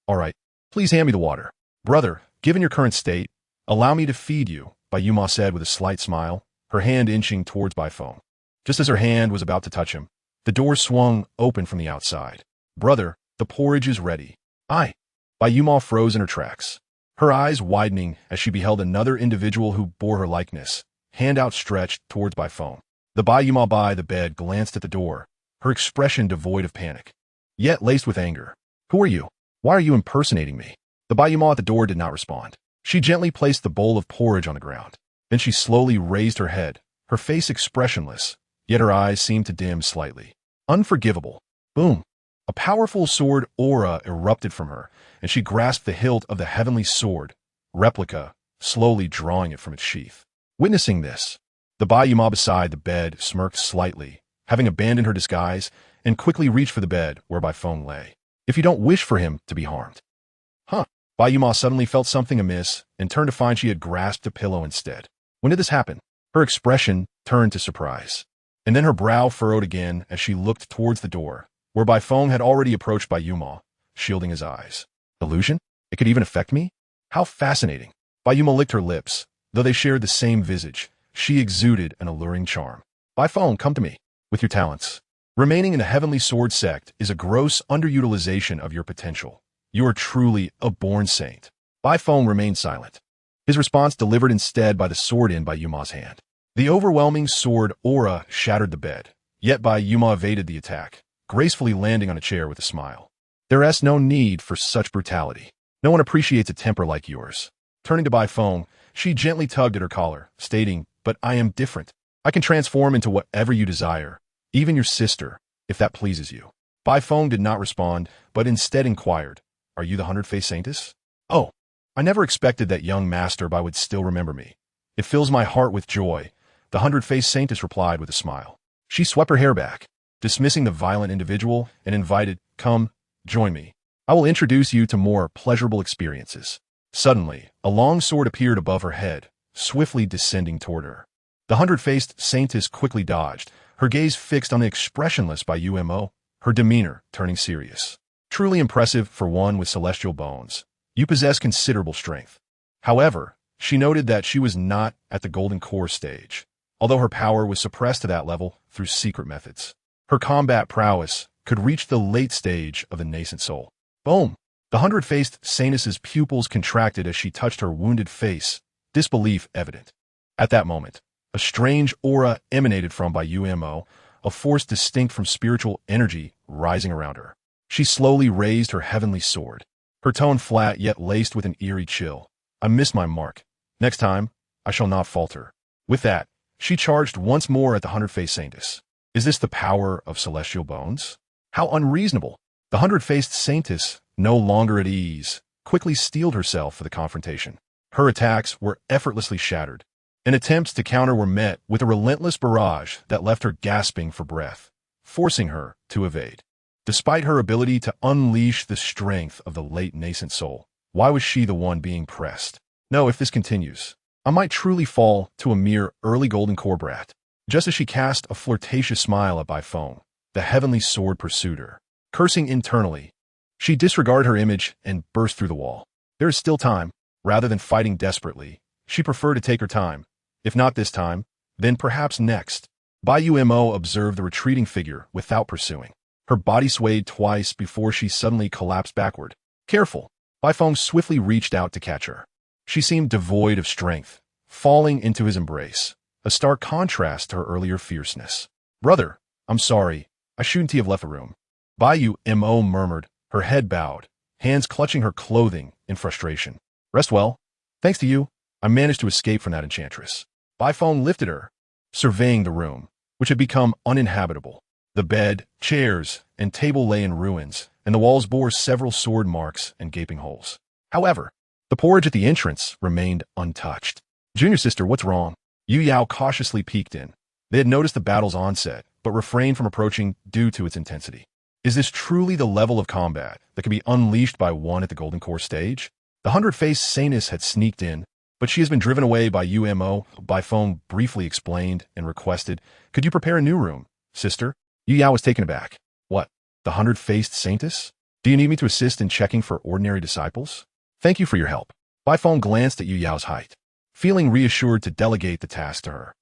All right, please hand me the water. Brother, given your current state, allow me to feed you, Bai Yuma said with a slight smile, her hand inching towards Bai Feng. Just as her hand was about to touch him, the door swung open from the outside. Brother, the porridge is ready. Aye. Bai Yuma froze in her tracks, her eyes widening as she beheld another individual who bore her likeness, hand outstretched towards Bai Feng. The Bai Yuma by the bed glanced at the door, her expression devoid of panic, yet laced with anger. Who are you? Why are you impersonating me? The Bai Yuma at the door did not respond. She gently placed the bowl of porridge on the ground. Then she slowly raised her head, her face expressionless, yet her eyes seemed to dim slightly. Unforgivable. Boom. A powerful sword aura erupted from her, and she grasped the hilt of the heavenly sword, replica, slowly drawing it from its sheath. Witnessing this, the Bai Yuma beside the bed smirked slightly, having abandoned her disguise, and quickly reached for the bed where Bai Feng lay. If you don't wish for him to be harmed. Huh. Bai Yuma suddenly felt something amiss and turned to find she had grasped a pillow instead. When did this happen? Her expression turned to surprise, and then her brow furrowed again as she looked towards the door, where Bai Feng had already approached Bai Yuma, shielding his eyes. Illusion? It could even affect me? How fascinating. Bai Yuma licked her lips. Though they shared the same visage, she exuded an alluring charm. Bai Feng, come to me. With your talents. Remaining in the Heavenly Sword sect is a gross underutilization of your potential. You are truly a born saint. Bai Feng remained silent, his response delivered instead by the sword in Bai Yuma's hand. The overwhelming sword aura shattered the bed, yet Bai Yuma evaded the attack, gracefully landing on a chair with a smile. There is no need for such brutality. No one appreciates a temper like yours. Turning to Bai Feng, she gently tugged at her collar, stating, But I am different. I can transform into whatever you desire, even your sister, if that pleases you. Bai Feng did not respond, but instead inquired, Are you the 100-faced saintess? Oh, I never expected that young master Bai would still remember me. It fills my heart with joy, the 100-faced saintess replied with a smile. She swept her hair back, dismissing the violent individual, and invited, Come, join me. I will introduce you to more pleasurable experiences. Suddenly, a long sword appeared above her head, swiftly descending toward her. The 100-faced saintess quickly dodged, her gaze fixed on the expressionless Bai Yuma, her demeanor turning serious. Truly impressive for one with celestial bones. You possess considerable strength. However, she noted that she was not at the golden core stage, although her power was suppressed to that level through secret methods. Her combat prowess could reach the late stage of the nascent soul. Boom! The 100-faced saintess's pupils contracted as she touched her wounded face, disbelief evident. At that moment, a strange aura emanated from Bai Yuma, a force distinct from spiritual energy rising around her. She slowly raised her heavenly sword, her tone flat yet laced with an eerie chill. I missed my mark. Next time, I shall not falter. With that, she charged once more at the 100-faced saintess. Is this the power of celestial bones? How unreasonable! The 100-faced saintess, no longer at ease, quickly steeled herself for the confrontation. Her attacks were effortlessly shattered, and attempts to counter were met with a relentless barrage that left her gasping for breath, forcing her to evade. Despite her ability to unleash the strength of the late nascent soul, why was she the one being pressed? No, if this continues, I might truly fall to a mere early golden core brat. Just as she cast a flirtatious smile at Bai Feng, the heavenly sword pursued her. Cursing internally, she disregarded her image and burst through the wall. There is still time. Rather than fighting desperately, she preferred to take her time. If not this time, then perhaps next. Bai Yuma observed the retreating figure without pursuing. Her body swayed twice before she suddenly collapsed backward. Careful! Bai Feng swiftly reached out to catch her. She seemed devoid of strength, falling into his embrace, a stark contrast to her earlier fierceness. Brother, I'm sorry. I shouldn't have left the room. Bai Yuma murmured, her head bowed, hands clutching her clothing in frustration. Rest well. Thanks to you, I managed to escape from that enchantress. Bai Feng lifted her, surveying the room, which had become uninhabitable. The bed, chairs, and table lay in ruins, and the walls bore several sword marks and gaping holes. However, the porridge at the entrance remained untouched. Junior sister, what's wrong? Yu Yao cautiously peeked in. They had noticed the battle's onset, but refrained from approaching due to its intensity. Is this truly the level of combat that can be unleashed by one at the Golden Core stage? The hundred-faced Sanus had sneaked in, but she has been driven away by UMO. Bai Feng briefly explained and requested, could you prepare a new room, sister? Yu Yao was taken aback. What? The hundred-faced Saintess? Do you need me to assist in checking for ordinary disciples? Thank you for your help. Bai Feng glanced at Yu Yao's height, feeling reassured to delegate the task to her.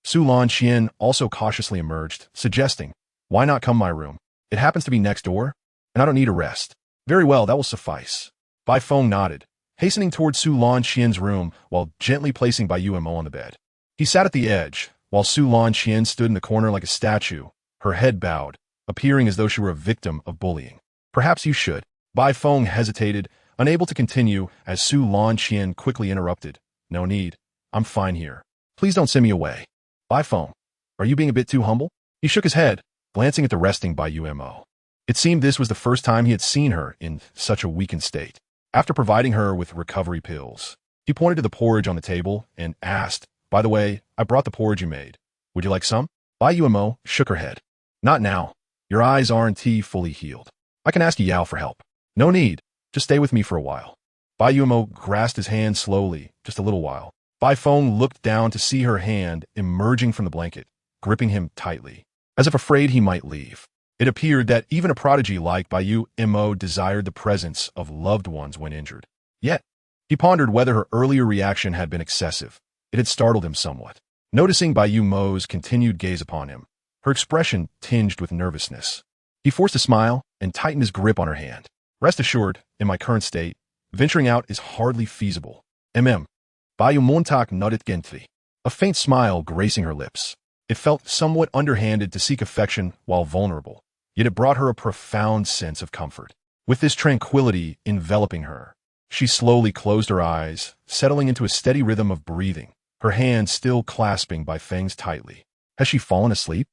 Su Lan Qian also cautiously emerged, suggesting, why not come my room? It happens to be next door, and I don't need a rest. Very well, that will suffice. Bai Feng nodded, hastening toward Su Lan Qian's room while gently placing Bai Yuemo on the bed. He sat at the edge, while Su Lan Qian stood in the corner like a statue, her head bowed, appearing as though she were a victim of bullying. Perhaps you should. Bai Feng hesitated, unable to continue, as Su Lan Qian quickly interrupted. No need. I'm fine here. Please don't send me away. Bai Feng, are you being a bit too humble? He shook his head, glancing at the resting Bai Yuemo. It seemed this was the first time he had seen her in such a weakened state. After providing her with recovery pills, he pointed to the porridge on the table and asked, by the way, I brought the porridge you made. Would you like some? Bai Yuemo shook her head. Not now. Your eyes aren't fully healed. I can ask Yao for help. No need. Just stay with me for a while. Bai Yuemo grasped his hand slowly, just a little while. Bai Feng looked down to see her hand emerging from the blanket, gripping him tightly, as if afraid he might leave. It appeared that even a prodigy like Bai Yuemo desired the presence of loved ones when injured. Yet, he pondered whether her earlier reaction had been excessive. It had startled him somewhat. Noticing Bai Yuemo's continued gaze upon him, her expression tinged with nervousness. He forced a smile and tightened his grip on her hand. Rest assured, in my current state, venturing out is hardly feasible. Bai Yuemontak nodded gently, a faint smile gracing her lips. It felt somewhat underhanded to seek affection while vulnerable, yet it brought her a profound sense of comfort. With this tranquility enveloping her, she slowly closed her eyes, settling into a steady rhythm of breathing, her hand still clasping Bai Feng's tightly. Has she fallen asleep?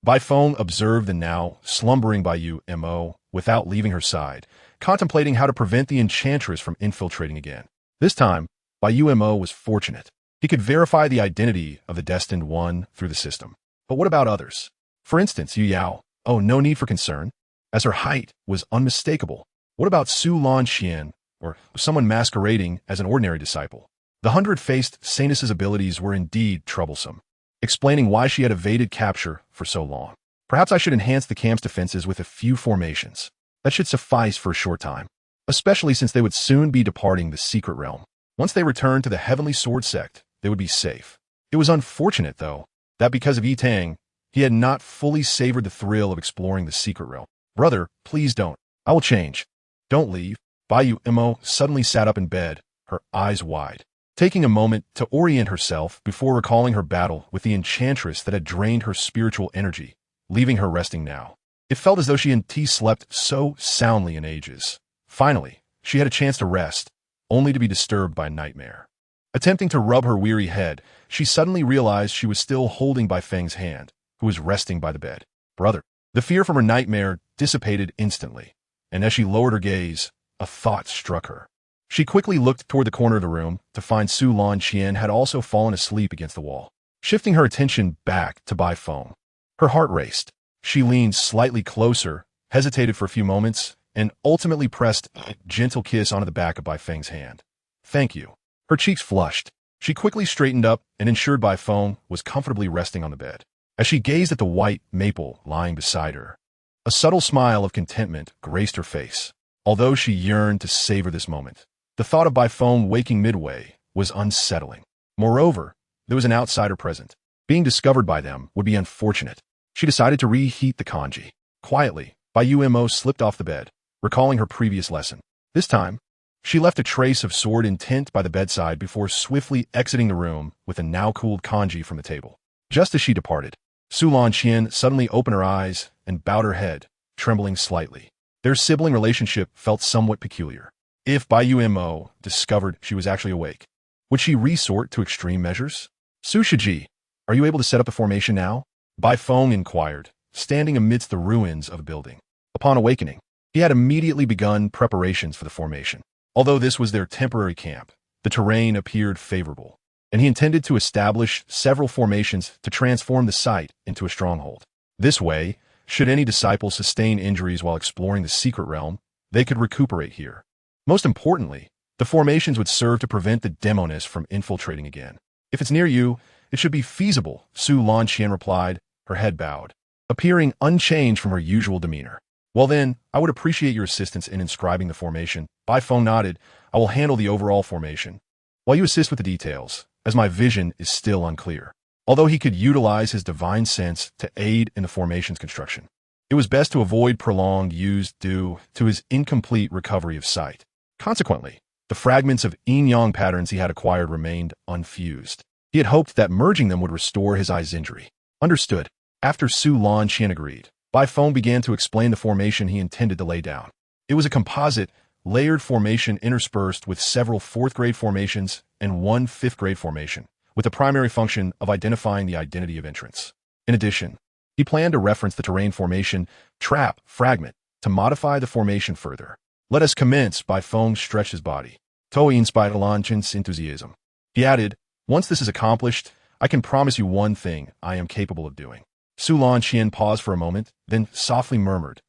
Bai Feng observed the now slumbering Bai Yuemo without leaving her side, contemplating how to prevent the enchantress from infiltrating again. This time, Bai Yuemo was fortunate. He could verify the identity of the destined one through the system. But what about others? For instance, Yu Yao. Oh, no need for concern, as her height was unmistakable. What about Su Lan Qian, or someone masquerading as an ordinary disciple? The hundred-faced Sanus's abilities were indeed troublesome, explaining why she had evaded capture for so long. Perhaps I should enhance the camp's defenses with a few formations. That should suffice for a short time, especially since they would soon be departing the secret realm. Once they returned to the Heavenly Sword Sect, they would be safe. It was unfortunate, though, that because of Yi Tang, he had not fully savored the thrill of exploring the secret realm. Brother, please don't. I will change. Don't leave. Bai Yuemo suddenly sat up in bed, her eyes wide, taking a moment to orient herself before recalling her battle with the enchantress that had drained her spiritual energy, leaving her resting now. It felt as though she and T slept so soundly in ages. Finally, she had a chance to rest, only to be disturbed by a nightmare. Attempting to rub her weary head, she suddenly realized she was still holding Bai Feng's hand, who was resting by the bed. Brother. The fear from her nightmare dissipated instantly, and as she lowered her gaze, a thought struck her. She quickly looked toward the corner of the room to find Su Lan Qian had also fallen asleep against the wall. Shifting her attention back to Bai Feng, her heart raced. She leaned slightly closer, hesitated for a few moments, and ultimately pressed a gentle kiss onto the back of Bai Feng's hand. Thank you. Her cheeks flushed. She quickly straightened up and ensured Bai Feng was comfortably resting on the bed. As she gazed at the white maple lying beside her, a subtle smile of contentment graced her face. Although she yearned to savor this moment, the thought of Bai Feng waking midway was unsettling. Moreover, there was an outsider present. Being discovered by them would be unfortunate. She decided to reheat the kanji. Quietly, Bai Yuemo slipped off the bed, recalling her previous lesson. This time, she left a trace of sword intent by the bedside before swiftly exiting the room with a now-cooled kanji from the table. Just as she departed, Su Lan Qian suddenly opened her eyes and bowed her head, trembling slightly. Their sibling relationship felt somewhat peculiar. If Bai Yuemo discovered she was actually awake, would she resort to extreme measures? Su Shiji, are you able to set up the formation now? Bai Feng inquired, standing amidst the ruins of a building. Upon awakening, he had immediately begun preparations for the formation. Although this was their temporary camp, the terrain appeared favorable, and he intended to establish several formations to transform the site into a stronghold. This way, should any disciple sustain injuries while exploring the secret realm, they could recuperate here. Most importantly, the formations would serve to prevent the demonists from infiltrating again. If it's near you, it should be feasible, Su Lanqian replied, her head bowed, appearing unchanged from her usual demeanor. Well then, I would appreciate your assistance in inscribing the formation. Bai Feng nodded. I will handle the overall formation, while you assist with the details, as my vision is still unclear. Although he could utilize his divine sense to aid in the formation's construction, it was best to avoid prolonged use due to his incomplete recovery of sight. Consequently, the fragments of yin-yang patterns he had acquired remained unfused. He had hoped that merging them would restore his eye's injury. Understood. After Su Lanqian agreed, Bai Feng began to explain the formation he intended to lay down. It was a composite, layered formation interspersed with several fourth-grade formations and one fifth-grade formation, with the primary function of identifying the identity of entrants. In addition, he planned to reference the terrain formation trap fragment to modify the formation further. Let us commence. Bai Feng stretched his body. Toi inspired Lanqian's enthusiasm. He added, once this is accomplished, I can promise you one thing I am capable of doing. Su Lanqian paused for a moment, then softly murmured,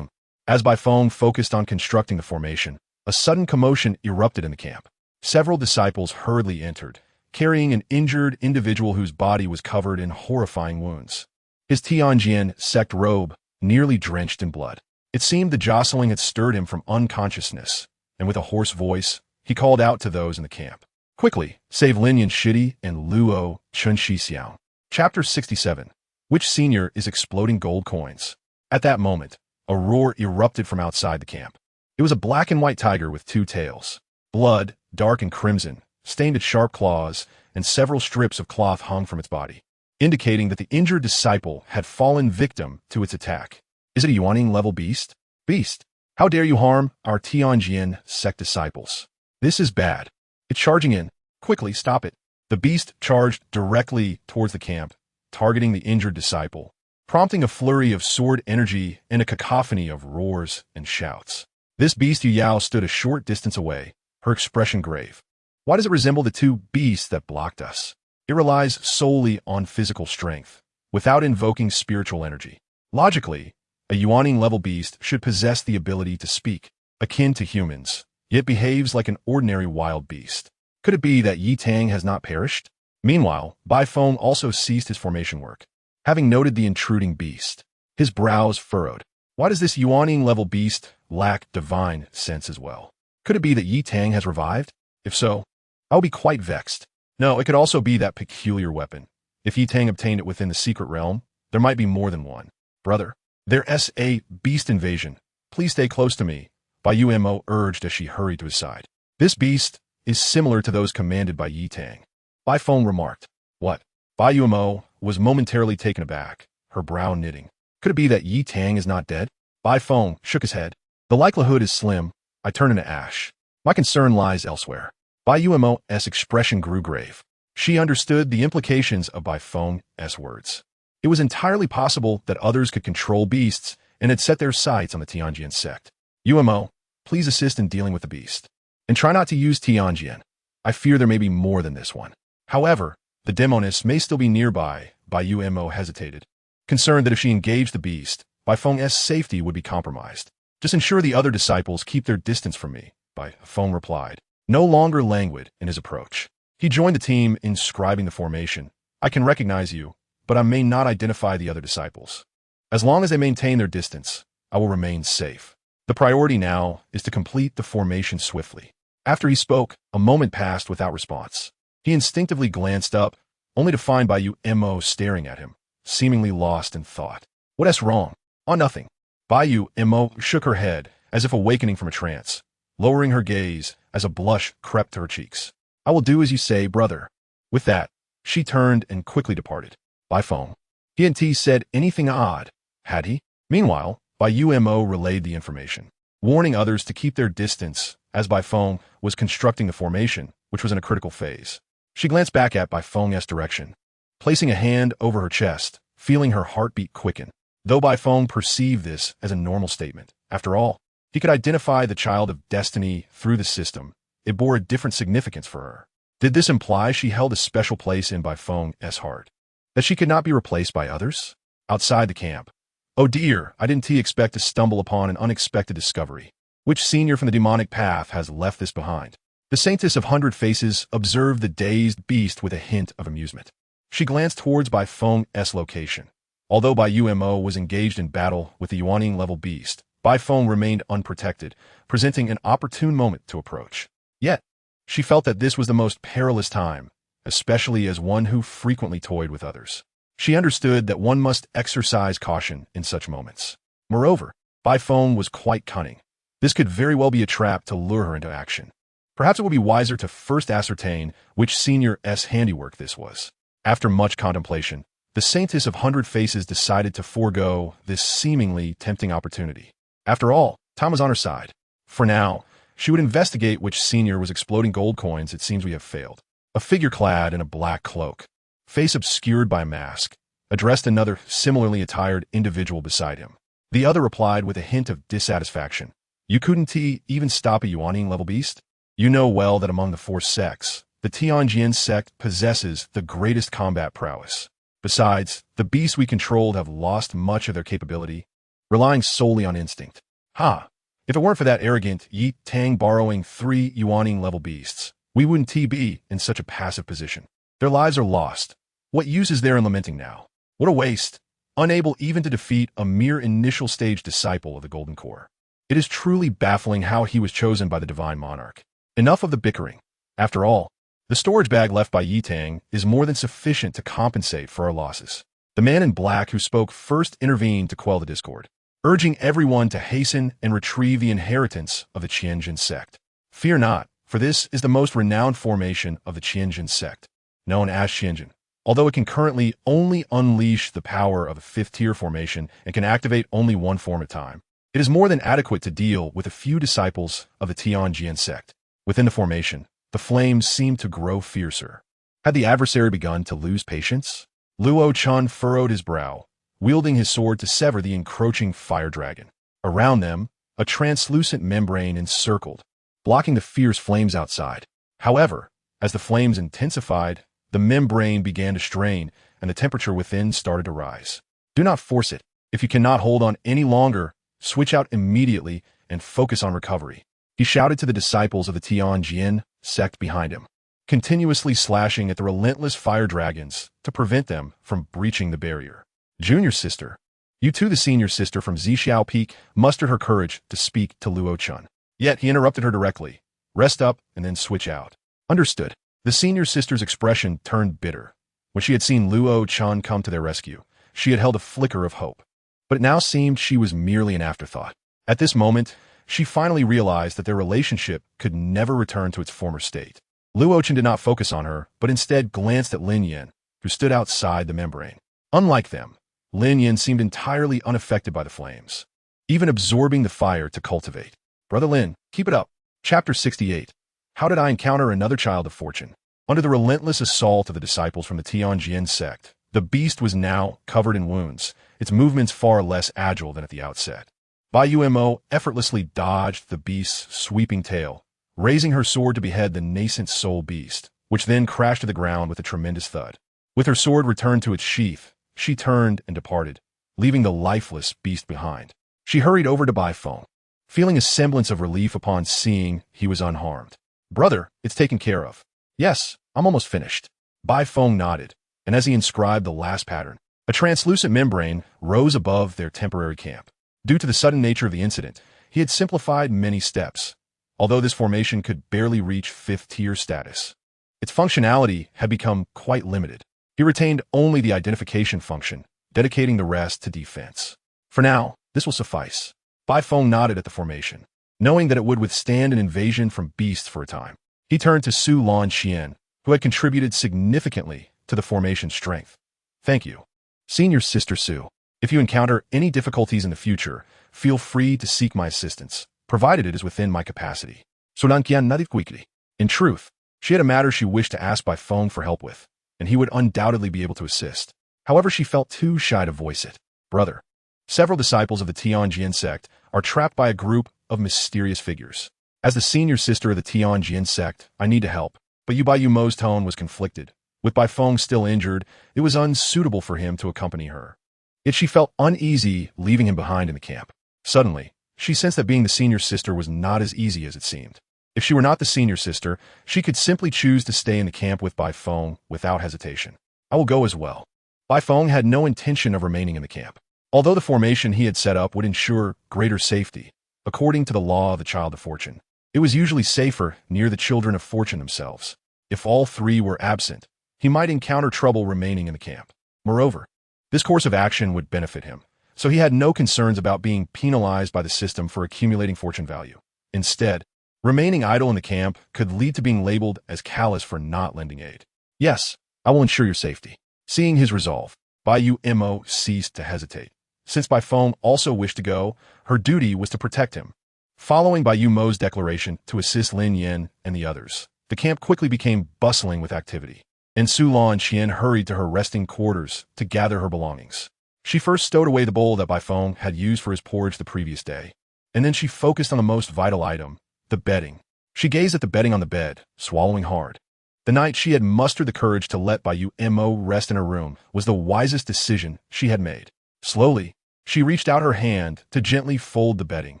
As Bai Feng focused on constructing the formation, a sudden commotion erupted in the camp. Several disciples hurriedly entered, carrying an injured individual whose body was covered in horrifying wounds. His Tianjian sect robe nearly drenched in blood. It seemed the jostling had stirred him from unconsciousness, and with a hoarse voice, he called out to those in the camp. Quickly, save Linyan Shidi and Luo Chunshi Xiao. Chapter 67. Which senior is exploding gold coins? At that moment, a roar erupted from outside the camp. It was a black and white tiger with two tails. Blood, dark and crimson, stained its sharp claws, and several strips of cloth hung from its body, indicating that the injured disciple had fallen victim to its attack. Is it a Yuaning-level beast? Beast, how dare you harm our Tianjian sect disciples? This is bad. It's charging in. Quickly, stop it. The beast charged directly towards the camp, targeting the injured disciple, prompting a flurry of sword energy and a cacophony of roars and shouts. This beast Yao stood a short distance away, her expression grave. Why does it resemble the two beasts that blocked us? It relies solely on physical strength, without invoking spiritual energy. Logically, a Yuaning-level beast should possess the ability to speak, akin to humans, yet behaves like an ordinary wild beast. Could it be that Yi Tang has not perished? Meanwhile, Bai Feng also ceased his formation work. Having noted the intruding beast, his brows furrowed. Why does this Yuaning-level beast lack divine sense as well? Could it be that Yi Tang has revived? If so, I will be quite vexed. No, it could also be that peculiar weapon. If Yi Tang obtained it within the secret realm, there might be more than one. Brother, there's a beast invasion. Please stay close to me, Bai Yumo urged as she hurried to his side. This beast is similar to those commanded by Yi Tang. Bai Feng remarked. What? Bai Yumo was momentarily taken aback, her brow knitting. Could it be that Yi Tang is not dead? Bai Feng shook his head. The likelihood is slim. I turn into ash. My concern lies elsewhere. Bai Yumo's expression grew grave. She understood the implications of Bai Feng's words. It was entirely possible that others could control beasts and had set their sights on the Tianjian sect. Yumo, please assist in dealing with the beast. And try not to use Tianjian. I fear there may be more than this one. However, the demonists may still be nearby. Bai Yumo hesitated, concerned that if she engaged the beast, Bai Feng's safety would be compromised. Just ensure the other disciples keep their distance from me, Bai Feng replied, no longer languid in his approach. He joined the team in scribing the formation. I can recognize you, but I may not identify the other disciples. As long as they maintain their distance, I will remain safe. The priority now is to complete the formation swiftly. After he spoke, a moment passed without response. He instinctively glanced up, only to find Bai Yumo staring at him, seemingly lost in thought. What's wrong? Oh, nothing. Bai Yumo shook her head, as if awakening from a trance, lowering her gaze as a blush crept to her cheeks. I will do as you say, brother. With that, she turned and quickly departed. Bai Feng. He hadn't said anything odd, had he? Meanwhile, Bai Yumo relayed the information, warning others to keep their distance as Bai Feng was constructing the formation, which was in a critical phase. She glanced back at Bai Feng's direction, placing a hand over her chest, feeling her heartbeat quicken. Though Bai Feng perceived this as a normal statement, after all, he could identify the child of destiny through the system. It bore a different significance for her. Did this imply she held a special place in Bai Feng's heart? That she could not be replaced by others? Outside the camp. Oh dear, I didn't expect to stumble upon an unexpected discovery. Which senior from the demonic path has left this behind? The Saintess of 100 Faces observed the dazed beast with a hint of amusement. She glanced towards Bai Feng's location. Although Bai Umo was engaged in battle with the Yuaning-level beast, Bai Feng remained unprotected, presenting an opportune moment to approach. Yet, she felt that this was the most perilous time, especially as one who frequently toyed with others. She understood that one must exercise caution in such moments. Moreover, Bai Feng was quite cunning. This could very well be a trap to lure her into action. Perhaps it would be wiser to first ascertain which senior's handiwork this was. After much contemplation, the Saintess of 100 Faces decided to forego this seemingly tempting opportunity. After all, time was on her side. For now, she would investigate which senior was exploding gold coins. It seems we have failed. A figure clad in a black cloak, face obscured by a mask, addressed another similarly attired individual beside him. The other replied with a hint of dissatisfaction. You couldn't even stop a Yuaning-level beast? You know well that among the four sects, the Tianjin sect possesses the greatest combat prowess. Besides, the beasts we controlled have lost much of their capability, relying solely on instinct. Ha! If it weren't for that arrogant Yi Tang borrowing 3 Yuaning-level beasts, we wouldn't be in such a passive position. Their lives are lost. What use is there in lamenting now? What a waste! Unable even to defeat a mere initial stage disciple of the Golden Core. It is truly baffling how he was chosen by the Divine Monarch. Enough of the bickering. After all, the storage bag left by Yi Tang is more than sufficient to compensate for our losses. The man in black who spoke first intervened to quell the discord, urging everyone to hasten and retrieve the inheritance of the Tianjin sect. Fear not, for this is the most renowned formation of the Tianjin sect, known as Tianjin. Although it can currently only unleash the power of a 5th-tier formation and can activate only one form at a time, it is more than adequate to deal with a few disciples of the Tianjin sect. Within the formation, the flames seemed to grow fiercer. Had the adversary begun to lose patience? Luo Chun furrowed his brow, wielding his sword to sever the encroaching fire dragon. Around them, a translucent membrane encircled, blocking the fierce flames outside. However, as the flames intensified, the membrane began to strain, and the temperature within started to rise. Do not force it. If you cannot hold on any longer, switch out immediately and focus on recovery. He shouted to the disciples of the Tianjin sect behind him, continuously slashing at the relentless fire dragons to prevent them from breaching the barrier. Junior sister, you too, the senior sister from Zixiao Peak, mustered her courage to speak to Luo Chun. Yet he interrupted her directly. Rest up and then switch out. Understood. The senior sister's expression turned bitter. When she had seen Luo Chun come to their rescue, she had held a flicker of hope. But it now seemed she was merely an afterthought. At this moment, she finally realized that their relationship could never return to its former state. Luo Chun did not focus on her, but instead glanced at Lin Yin, who stood outside the membrane. Unlike them, Lin Yin seemed entirely unaffected by the flames, even absorbing the fire to cultivate. Brother Lin, keep it up. Chapter 68. How did I encounter another child of fortune? Under the relentless assault of the disciples from the Tianjin sect, the beast was now covered in wounds, its movements far less agile than at the outset. Bai Umo effortlessly dodged the beast's sweeping tail, raising her sword to behead the nascent soul beast, which then crashed to the ground with a tremendous thud. With her sword returned to its sheath, she turned and departed, leaving the lifeless beast behind. She hurried over to Bai Feng, feeling a semblance of relief upon seeing he was unharmed. Brother, it's taken care of. Yes, I'm almost finished. Bai Feng nodded, and as he inscribed the last pattern, a translucent membrane rose above their temporary camp. Due to the sudden nature of the incident, he had simplified many steps, although this formation could barely reach 5th-tier status. Its functionality had become quite limited. He retained only the identification function, dedicating the rest to defense. For now, this will suffice. Bai Feng nodded at the formation, knowing that it would withstand an invasion from beasts for a time. He turned to Su Lan Qian, who had contributed significantly to the formation's strength. Thank you. Senior Sister Su, if you encounter any difficulties in the future, feel free to seek my assistance, provided it is within my capacity. Su Lan Qian nodded quickly. In truth, she had a matter she wished to ask Bai Feng for help with, and he would undoubtedly be able to assist. However, she felt too shy to voice it. Brother, Several disciples of the Tianjin sect are trapped by a group of mysterious figures. As the senior sister of the Tianjin sect, I need to help, but Bai Mo's tone was conflicted. With Bai Feng still injured, it was unsuitable for him to accompany her. Yet she felt uneasy leaving him behind in the camp. Suddenly, she sensed that being the senior sister was not as easy as it seemed. If she were not the senior sister, she could simply choose to stay in the camp with Bai Feng without hesitation. I will go as well. Bai Feng had no intention of remaining in the camp. Although the formation he had set up would ensure greater safety, according to the law of the child of fortune, it was usually safer near the children of fortune themselves. If all three were absent, he might encounter trouble remaining in the camp. Moreover, this course of action would benefit him, so he had no concerns about being penalized by the system for accumulating fortune value. Instead, remaining idle in the camp could lead to being labeled as callous for not lending aid. Yes, I will ensure your safety. Seeing his resolve, Bai Mo ceased to hesitate. Since Bai Feng also wished to go, her duty was to protect him. Following Bai Mo's declaration to assist Lin Yin and the others, the camp quickly became bustling with activity, and Su Lan Qian hurried to her resting quarters to gather her belongings. She first stowed away the bowl that Bai Feng had used for his porridge the previous day, and then she focused on the most vital item, the bedding. She gazed at the bedding on the bed, swallowing hard. The night she had mustered the courage to let Bai Mo rest in her room was the wisest decision she had made. Slowly, she reached out her hand to gently fold the bedding,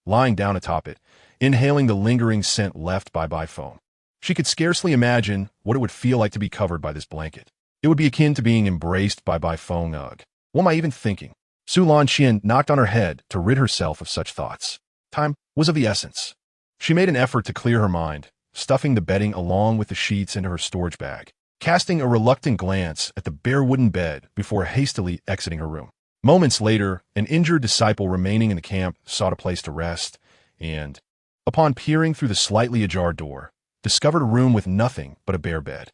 lying down atop it, inhaling the lingering scent left by Bai Feng. She could scarcely imagine what it would feel like to be covered by this blanket. It would be akin to being embraced by Bai Feng. Ugh. What am I even thinking? Su Lan Qian knocked on her head to rid herself of such thoughts. Time was of the essence. She made an effort to clear her mind, stuffing the bedding along with the sheets into her storage bag, casting a reluctant glance at the bare wooden bed before hastily exiting her room. Moments later, an injured disciple remaining in the camp sought a place to rest, and, upon peering through the slightly ajar door, discovered a room with nothing but a bare bed.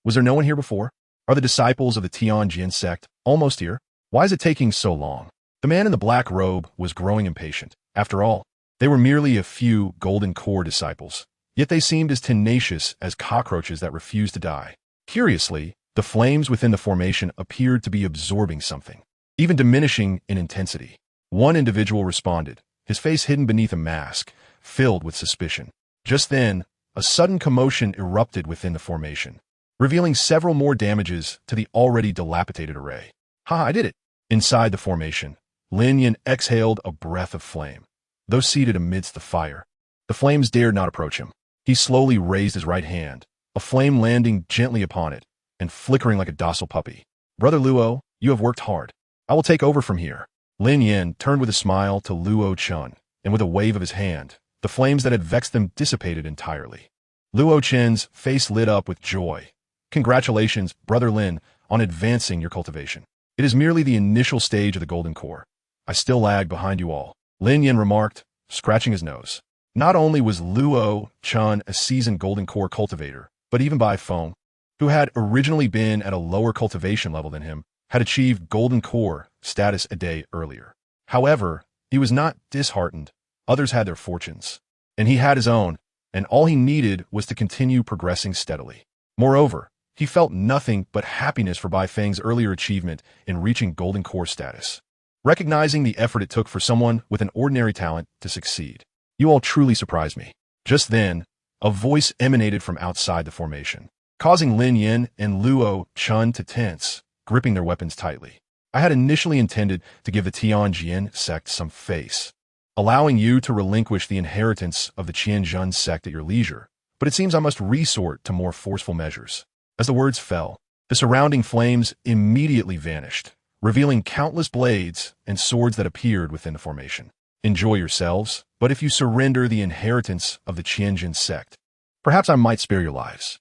Was there no one here before? Are the disciples of the Tianjin sect almost here? Why is it taking so long? The man in the black robe was growing impatient. After all, they were merely a few golden core disciples, yet they seemed as tenacious as cockroaches that refused to die. Curiously, the flames within the formation appeared to be absorbing something, even diminishing in intensity. One individual responded, his face hidden beneath a mask, filled with suspicion. Just then, a sudden commotion erupted within the formation, revealing several more damages to the already dilapidated array. I did it! Inside the formation, Lin Yin exhaled a breath of flame. Though seated amidst the fire, the flames dared not approach him. He slowly raised his right hand, a flame landing gently upon it, and flickering like a docile puppy. Brother Luo, you have worked hard. I will take over from here. Lin Yin turned with a smile to Luo Chun, and with a wave of his hand, the flames that had vexed them dissipated entirely. Luo Chen's face lit up with joy. Congratulations, Brother Lin, on advancing your cultivation. It is merely the initial stage of the golden core. I still lag behind you all, Lin Yin remarked, scratching his nose. Not only was Luo Chun a seasoned golden core cultivator, but even Bai Feng, who had originally been at a lower cultivation level than him, had achieved golden core status a day earlier. However, he was not disheartened. Others had their fortunes, and he had his own, and all he needed was to continue progressing steadily. Moreover, he felt nothing but happiness for Bai Feng's earlier achievement in reaching golden core status, recognizing the effort it took for someone with an ordinary talent to succeed. You all truly surprised me. Just then, a voice emanated from outside the formation, causing Lin Yin and Luo Chun to tense, gripping their weapons tightly. I had initially intended to give the Tianjin sect some face, allowing you to relinquish the inheritance of the Qianjun sect at your leisure, but it seems I must resort to more forceful measures. As the words fell, the surrounding flames immediately vanished, revealing countless blades and swords that appeared within the formation. Enjoy yourselves, but if you surrender the inheritance of the Qianjin sect, perhaps I might spare your lives.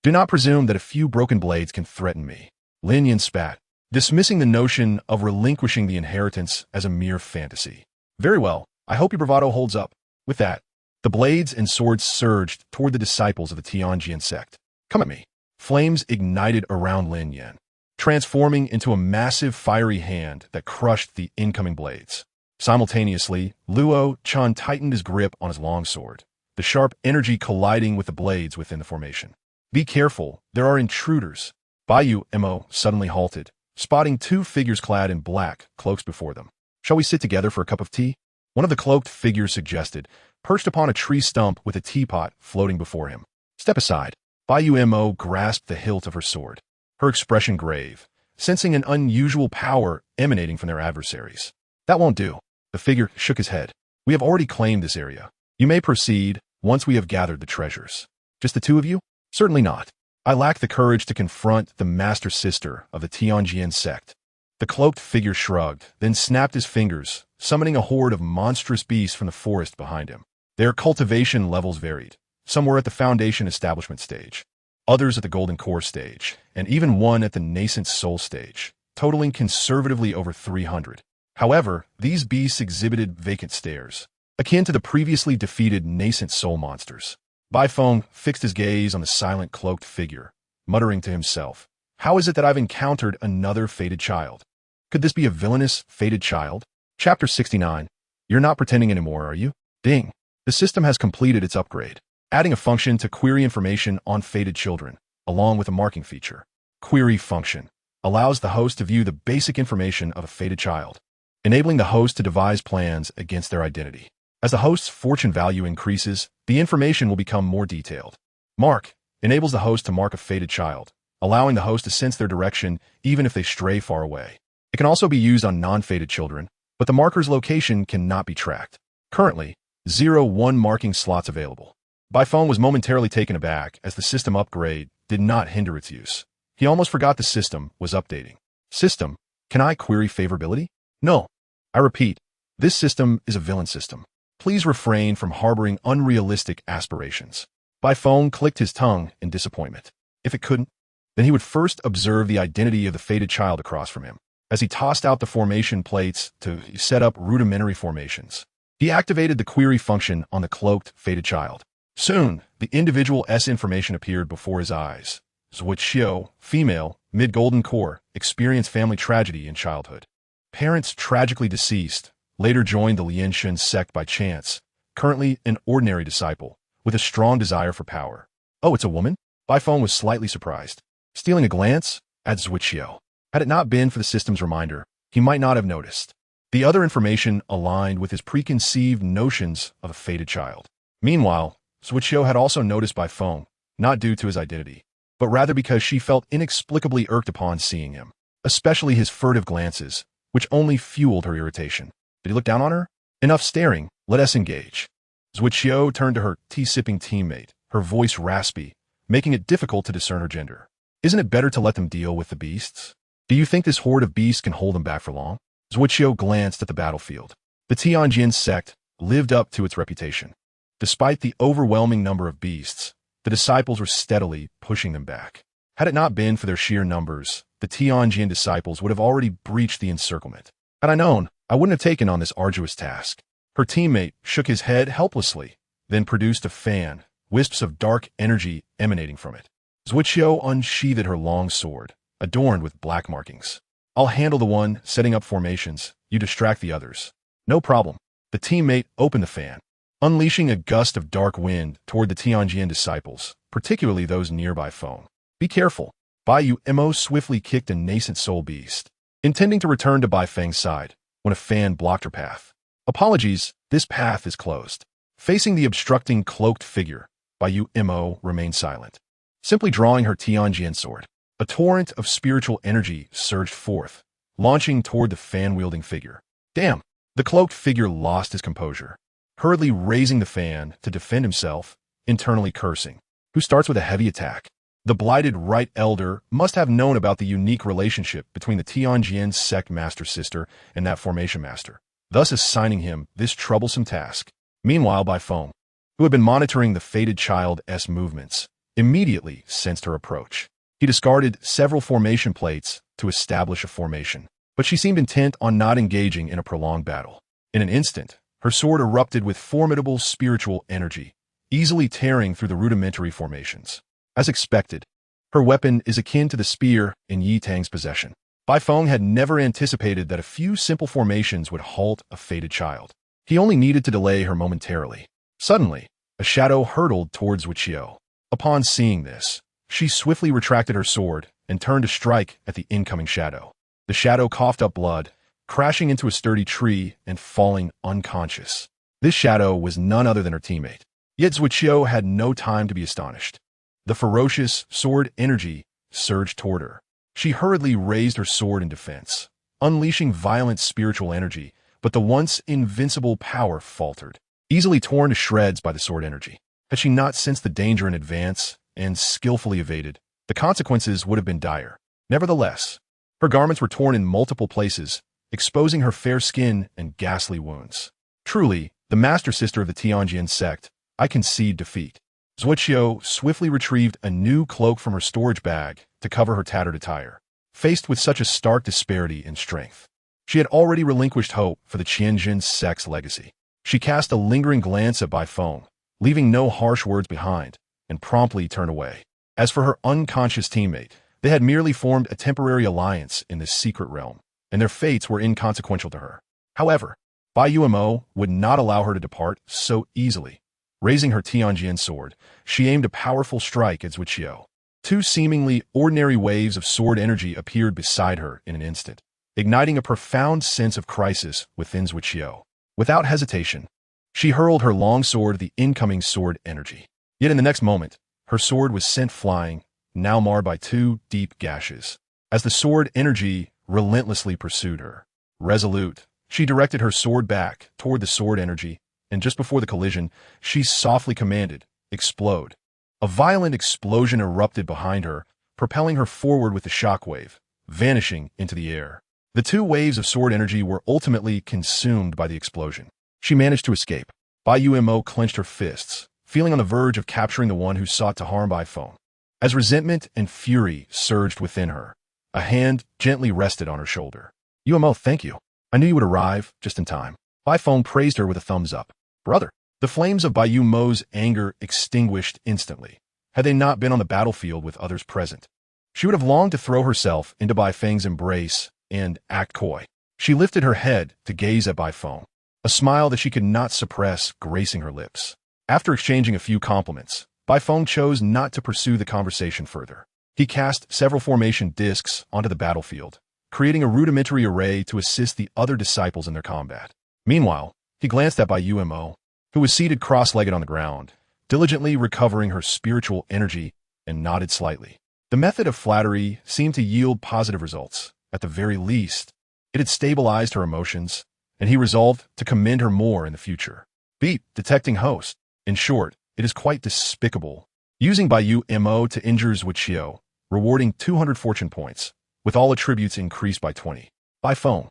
Do not presume that a few broken blades can threaten me. Lin Yin spat, dismissing the notion of relinquishing the inheritance as a mere fantasy. Very well, I hope your bravado holds up. With that, the blades and swords surged toward the disciples of the Tianjin sect. Come at me. Flames ignited around Lin Yin, transforming into a massive fiery hand that crushed the incoming blades. Simultaneously, Luo Chun tightened his grip on his longsword, the sharp energy colliding with the blades within the formation. Be careful, there are intruders. Bai Mo suddenly halted, spotting two figures clad in black cloaks before them. "Shall we sit together for a cup of tea?" One of the cloaked figures suggested, perched upon a tree stump with a teapot floating before him. "Step aside." Bai Mo grasped the hilt of her sword, her expression grave, sensing an unusual power emanating from their adversaries. "That won't do." The figure shook his head. "We have already claimed this area. You may proceed once we have gathered the treasures." "Just the two of you?" "Certainly not. I lack the courage to confront the master sister of the Tianjin sect." The cloaked figure shrugged, then snapped his fingers, summoning a horde of monstrous beasts from the forest behind him. Their cultivation levels varied. Some were at the foundation establishment stage, others at the golden core stage, and even one at the nascent soul stage, totaling conservatively over 300. However, these beasts exhibited vacant stares, akin to the previously defeated nascent soul monsters. Bai Feng fixed his gaze on the silent cloaked figure, muttering to himself, "How is it that I've encountered another fated child? Could this be a villainous, fated child?" Chapter 69. You're not pretending anymore, are you? Ding. The system has completed its upgrade, adding a function to query information on fated children, along with a marking feature. Query function allows the host to view the basic information of a fated child, enabling the host to devise plans against their identity. As the host's fortune value increases, the information will become more detailed. Mark enables the host to mark a fated child, allowing the host to sense their direction even if they stray far away. It can also be used on non-fated children, but the marker's location cannot be tracked. Currently, 0-1 marking slots available. Bai Feng was momentarily taken aback as the system upgrade did not hinder its use. He almost forgot the system was updating. "System, can I query favorability?" "No. I repeat, this system is a villain system. Please refrain from harboring unrealistic aspirations." Bai Feng clicked his tongue in disappointment. If it couldn't, then he would first observe the identity of the fated child across from him. As he tossed out the formation plates to set up rudimentary formations, he activated the query function on the cloaked fated child. Soon, the individual's information appeared before his eyes. Zhuqiu, female, mid-golden core, experienced family tragedy in childhood. Parents tragically deceased, later joined the Lianshan sect by chance, currently an ordinary disciple, with a strong desire for power. "Oh, it's a woman?" Bai Feng was slightly surprised. Stealing a glance at Zhuqiu. Had it not been for the system's reminder, he might not have noticed. The other information aligned with his preconceived notions of a fated child. Meanwhile, Zhuqiu had also noticed Bai Feng, not due to his identity, but rather because she felt inexplicably irked upon seeing him, especially his furtive glances, which only fueled her irritation. Did he look down on her? Enough staring, let us engage. Zhuqiu turned to her tea-sipping teammate, her voice raspy, making it difficult to discern her gender. "Isn't it better to let them deal with the beasts? Do you think this horde of beasts can hold them back for long?" Zhuqiu glanced at the battlefield. The Tianjin sect lived up to its reputation. Despite the overwhelming number of beasts, the disciples were steadily pushing them back. Had it not been for their sheer numbers, the Tianjin disciples would have already breached the encirclement. "Had I known, I wouldn't have taken on this arduous task." Her teammate shook his head helplessly, then produced a fan, wisps of dark energy emanating from it. Zhuqiu unsheathed her long sword, adorned with black markings. "I'll handle the one setting up formations. You distract the others." "No problem." The teammate opened the fan, unleashing a gust of dark wind toward the Tianjin disciples, particularly those near Bai Feng. "Be careful." Bai Mo swiftly kicked a nascent soul beast, intending to return to Bai Feng's side, when a fan blocked her path. "Apologies, this path is closed." Facing the obstructing cloaked figure, Bai Mo remained silent, simply drawing her Tianjin sword. A torrent of spiritual energy surged forth, launching toward the fan-wielding figure. "Damn!" The cloaked figure lost his composure, hurriedly raising the fan to defend himself, internally cursing. "Who starts with a heavy attack?" The blighted Right Elder must have known about the unique relationship between the Tianjin sect master sister and that formation master, thus assigning him this troublesome task. Meanwhile, Bai Feng, who had been monitoring the fated child's movements, immediately sensed her approach. He discarded several formation plates to establish a formation, but she seemed intent on not engaging in a prolonged battle. In an instant, her sword erupted with formidable spiritual energy, easily tearing through the rudimentary formations. As expected, her weapon is akin to the spear in Yi Tang's possession. Bai Feng had never anticipated that a few simple formations would halt a fated child. He only needed to delay her momentarily. Suddenly, a shadow hurtled towards Zhuqiu. Upon seeing this, she swiftly retracted her sword and turned to strike at the incoming shadow. The shadow coughed up blood, crashing into a sturdy tree and falling unconscious. This shadow was none other than her teammate. Yet Zuiqiu had no time to be astonished. The ferocious sword energy surged toward her. She hurriedly raised her sword in defense, unleashing violent spiritual energy, but the once invincible power faltered, easily torn to shreds by the sword energy. Had she not sensed the danger in advance and skillfully evaded, the consequences would have been dire. Nevertheless, her garments were torn in multiple places, exposing her fair skin and ghastly wounds. Truly, the master sister of the Tianjin sect, I concede defeat. Zuiqiu swiftly retrieved a new cloak from her storage bag to cover her tattered attire. Faced with such a stark disparity in strength, she had already relinquished hope for the Tianjin sect's legacy. She cast a lingering glance at Bai Feng, leaving no harsh words behind, and promptly turned away. As for her unconscious teammate, they had merely formed a temporary alliance in this secret realm, and their fates were inconsequential to her. However, Bai Yumo would not allow her to depart so easily. Raising her Tianjin sword, she aimed a powerful strike at Zuiqiu. Two seemingly ordinary waves of sword energy appeared beside her in an instant, igniting a profound sense of crisis within Zuiqiu. Without hesitation, she hurled her long sword at the incoming sword energy. Yet in the next moment, her sword was sent flying, now marred by two deep gashes. As the sword energy relentlessly pursued her, resolute, she directed her sword back toward the sword energy, and just before the collision, she softly commanded, "Explode." A violent explosion erupted behind her, propelling her forward with the shockwave, vanishing into the air. The two waves of sword energy were ultimately consumed by the explosion. She managed to escape. Bai Yumo clenched her fists, feeling on the verge of capturing the one who sought to harm Bai Feng. As resentment and fury surged within her, a hand gently rested on her shoulder. "Yumo, thank you. I knew you would arrive just in time." Bai Feng praised her with a thumbs up. "Brother." The flames of Bai Yumo's anger extinguished instantly, had they not been on the battlefield with others present. She would have longed to throw herself into Bai Feng's embrace and act coy. She lifted her head to gaze at Bai Feng, a smile that she could not suppress gracing her lips. After exchanging a few compliments, Bai Feng chose not to pursue the conversation further. He cast several formation discs onto the battlefield, creating a rudimentary array to assist the other disciples in their combat. Meanwhile, he glanced at Bai Yumo, who was seated cross-legged on the ground, diligently recovering her spiritual energy, and nodded slightly. The method of flattery seemed to yield positive results. At the very least, it had stabilized her emotions, and he resolved to commend her more in the future. Beep, detecting host. In short, it is quite despicable. Using Bai Yumo to injure Zuiqiu, rewarding 200 fortune points, with all attributes increased by 20. Bai Feng.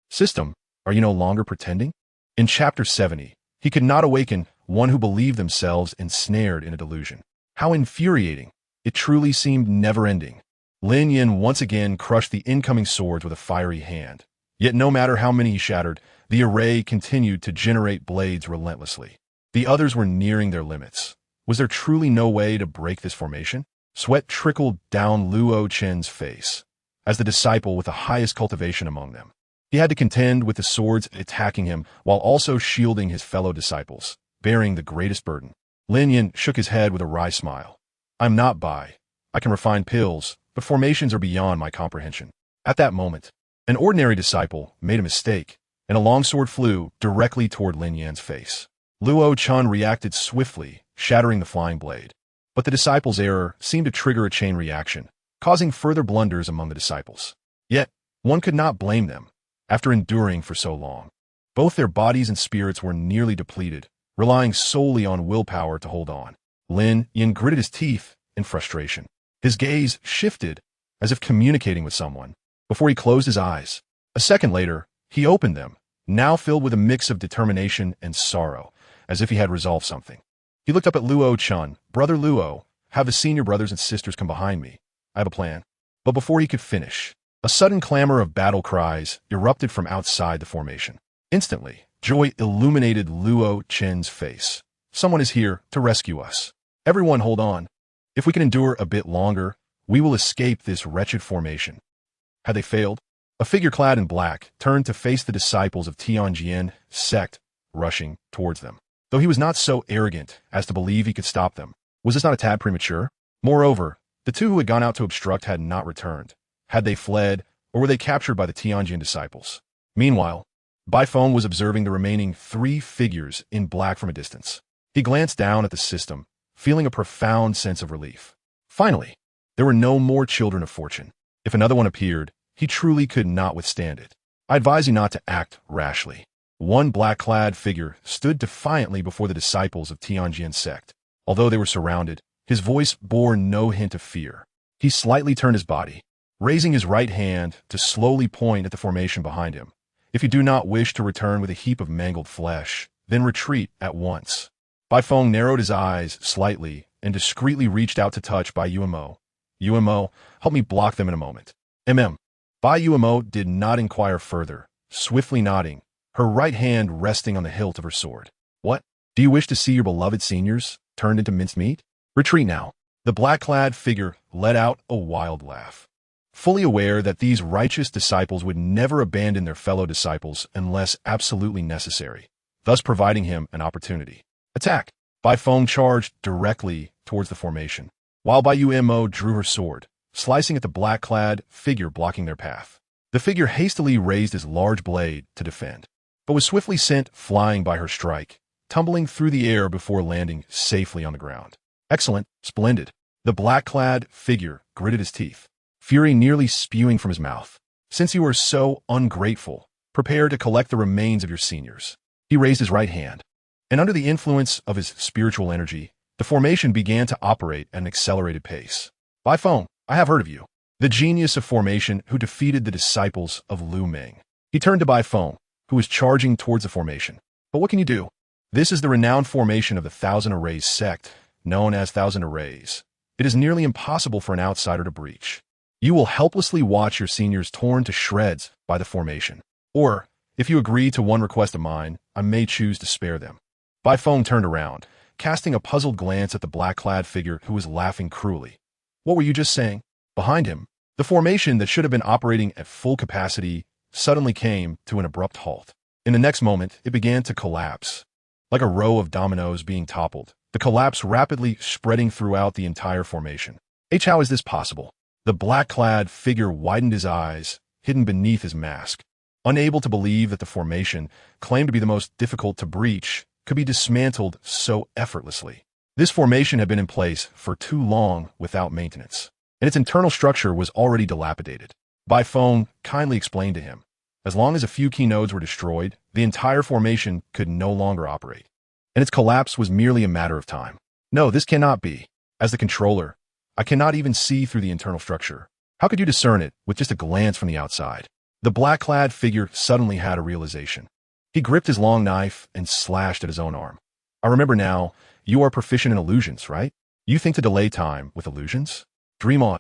System, are you no longer pretending? In Chapter 70, he could not awaken one who believed themselves ensnared in a delusion. How infuriating. It truly seemed never-ending. Lin Yin once again crushed the incoming swords with a fiery hand. Yet no matter how many he shattered, the array continued to generate blades relentlessly. The others were nearing their limits. Was there truly no way to break this formation? Sweat trickled down Luo Chen's face, as the disciple with the highest cultivation among them. He had to contend with the swords attacking him while also shielding his fellow disciples, bearing the greatest burden. Lin Yin shook his head with a wry smile. "I'm not Bai. I can refine pills, but formations are beyond my comprehension." At that moment, an ordinary disciple made a mistake, and a long sword flew directly toward Lin Yan's face. Luo Chen reacted swiftly, shattering the flying blade. But the disciple's error seemed to trigger a chain reaction, causing further blunders among the disciples. Yet, one could not blame them. After enduring for so long, both their bodies and spirits were nearly depleted, relying solely on willpower to hold on. Lin Yin gritted his teeth in frustration. His gaze shifted, as if communicating with someone, before he closed his eyes. A second later, he opened them, now filled with a mix of determination and sorrow, as if he had resolved something. He looked up at Luo Chen. "Brother Luo, have the senior brothers and sisters come behind me. I have a plan." But before he could finish, a sudden clamor of battle cries erupted from outside the formation. Instantly, joy illuminated Luo Chen's face. "Someone is here to rescue us. Everyone hold on. If we can endure a bit longer, we will escape this wretched formation." Had they failed? A figure clad in black turned to face the disciples of Tianjin sect, rushing towards them. Though he was not so arrogant as to believe he could stop them, was this not a tad premature? Moreover, the two who had gone out to obstruct had not returned. Had they fled, or were they captured by the Tianjin disciples? Meanwhile, Bai Feng was observing the remaining 3 figures in black from a distance. He glanced down at the system, feeling a profound sense of relief. Finally, there were no more children of fortune. If another one appeared, he truly could not withstand it. I advise you not to act rashly. One black-clad figure stood defiantly before the disciples of Tianjin sect. Although they were surrounded, his voice bore no hint of fear. He slightly turned his body, raising his right hand to slowly point at the formation behind him. If you do not wish to return with a heap of mangled flesh, then retreat at once. Bai Feng narrowed his eyes slightly and discreetly reached out to touch Bai Yuemo. Yuemo, help me block them in a moment. Bai Yuemo did not inquire further, swiftly nodding, her right hand resting on the hilt of her sword. What? Do you wish to see your beloved seniors turned into mincemeat? Retreat now. The black-clad figure let out a wild laugh. Fully aware that these righteous disciples would never abandon their fellow disciples unless absolutely necessary, thus providing him an opportunity. Attack! Bai Feng charged directly towards the formation, while Bai Yuemo drew her sword, slicing at the black-clad figure blocking their path. The figure hastily raised his large blade to defend, but was swiftly sent flying by her strike, tumbling through the air before landing safely on the ground. Excellent, splendid. The black-clad figure gritted his teeth, fury nearly spewing from his mouth. Since you are so ungrateful, prepare to collect the remains of your seniors. He raised his right hand, and under the influence of his spiritual energy, the formation began to operate at an accelerated pace. Bai Feng, I have heard of you. The genius of formation who defeated the disciples of Lu Meng. He turned to Bai Feng, who was charging towards the formation. But what can you do? This is the renowned formation of the Thousand Arrays sect, known as Thousand Arrays. It is nearly impossible for an outsider to breach. You will helplessly watch your seniors torn to shreds by the formation. Or, if you agree to one request of mine, I may choose to spare them. Bai Feng turned around, casting a puzzled glance at the black-clad figure who was laughing cruelly. What were you just saying? Behind him, the formation that should have been operating at full capacity suddenly came to an abrupt halt. In the next moment, it began to collapse. Like a row of dominoes being toppled, the collapse rapidly spreading throughout the entire formation. How is this possible? The black-clad figure widened his eyes, hidden beneath his mask. Unable to believe that the formation, claimed to be the most difficult to breach, could be dismantled so effortlessly. This formation had been in place for too long without maintenance, and its internal structure was already dilapidated. Bai Feng kindly explained to him, as long as a few key nodes were destroyed, the entire formation could no longer operate, and its collapse was merely a matter of time. No, this cannot be. As the controller, I cannot even see through the internal structure. How could you discern it with just a glance from the outside? The black-clad figure suddenly had a realization. He gripped his long knife and slashed at his own arm. I remember now, you are proficient in illusions, right? You think to delay time with illusions? Dream on.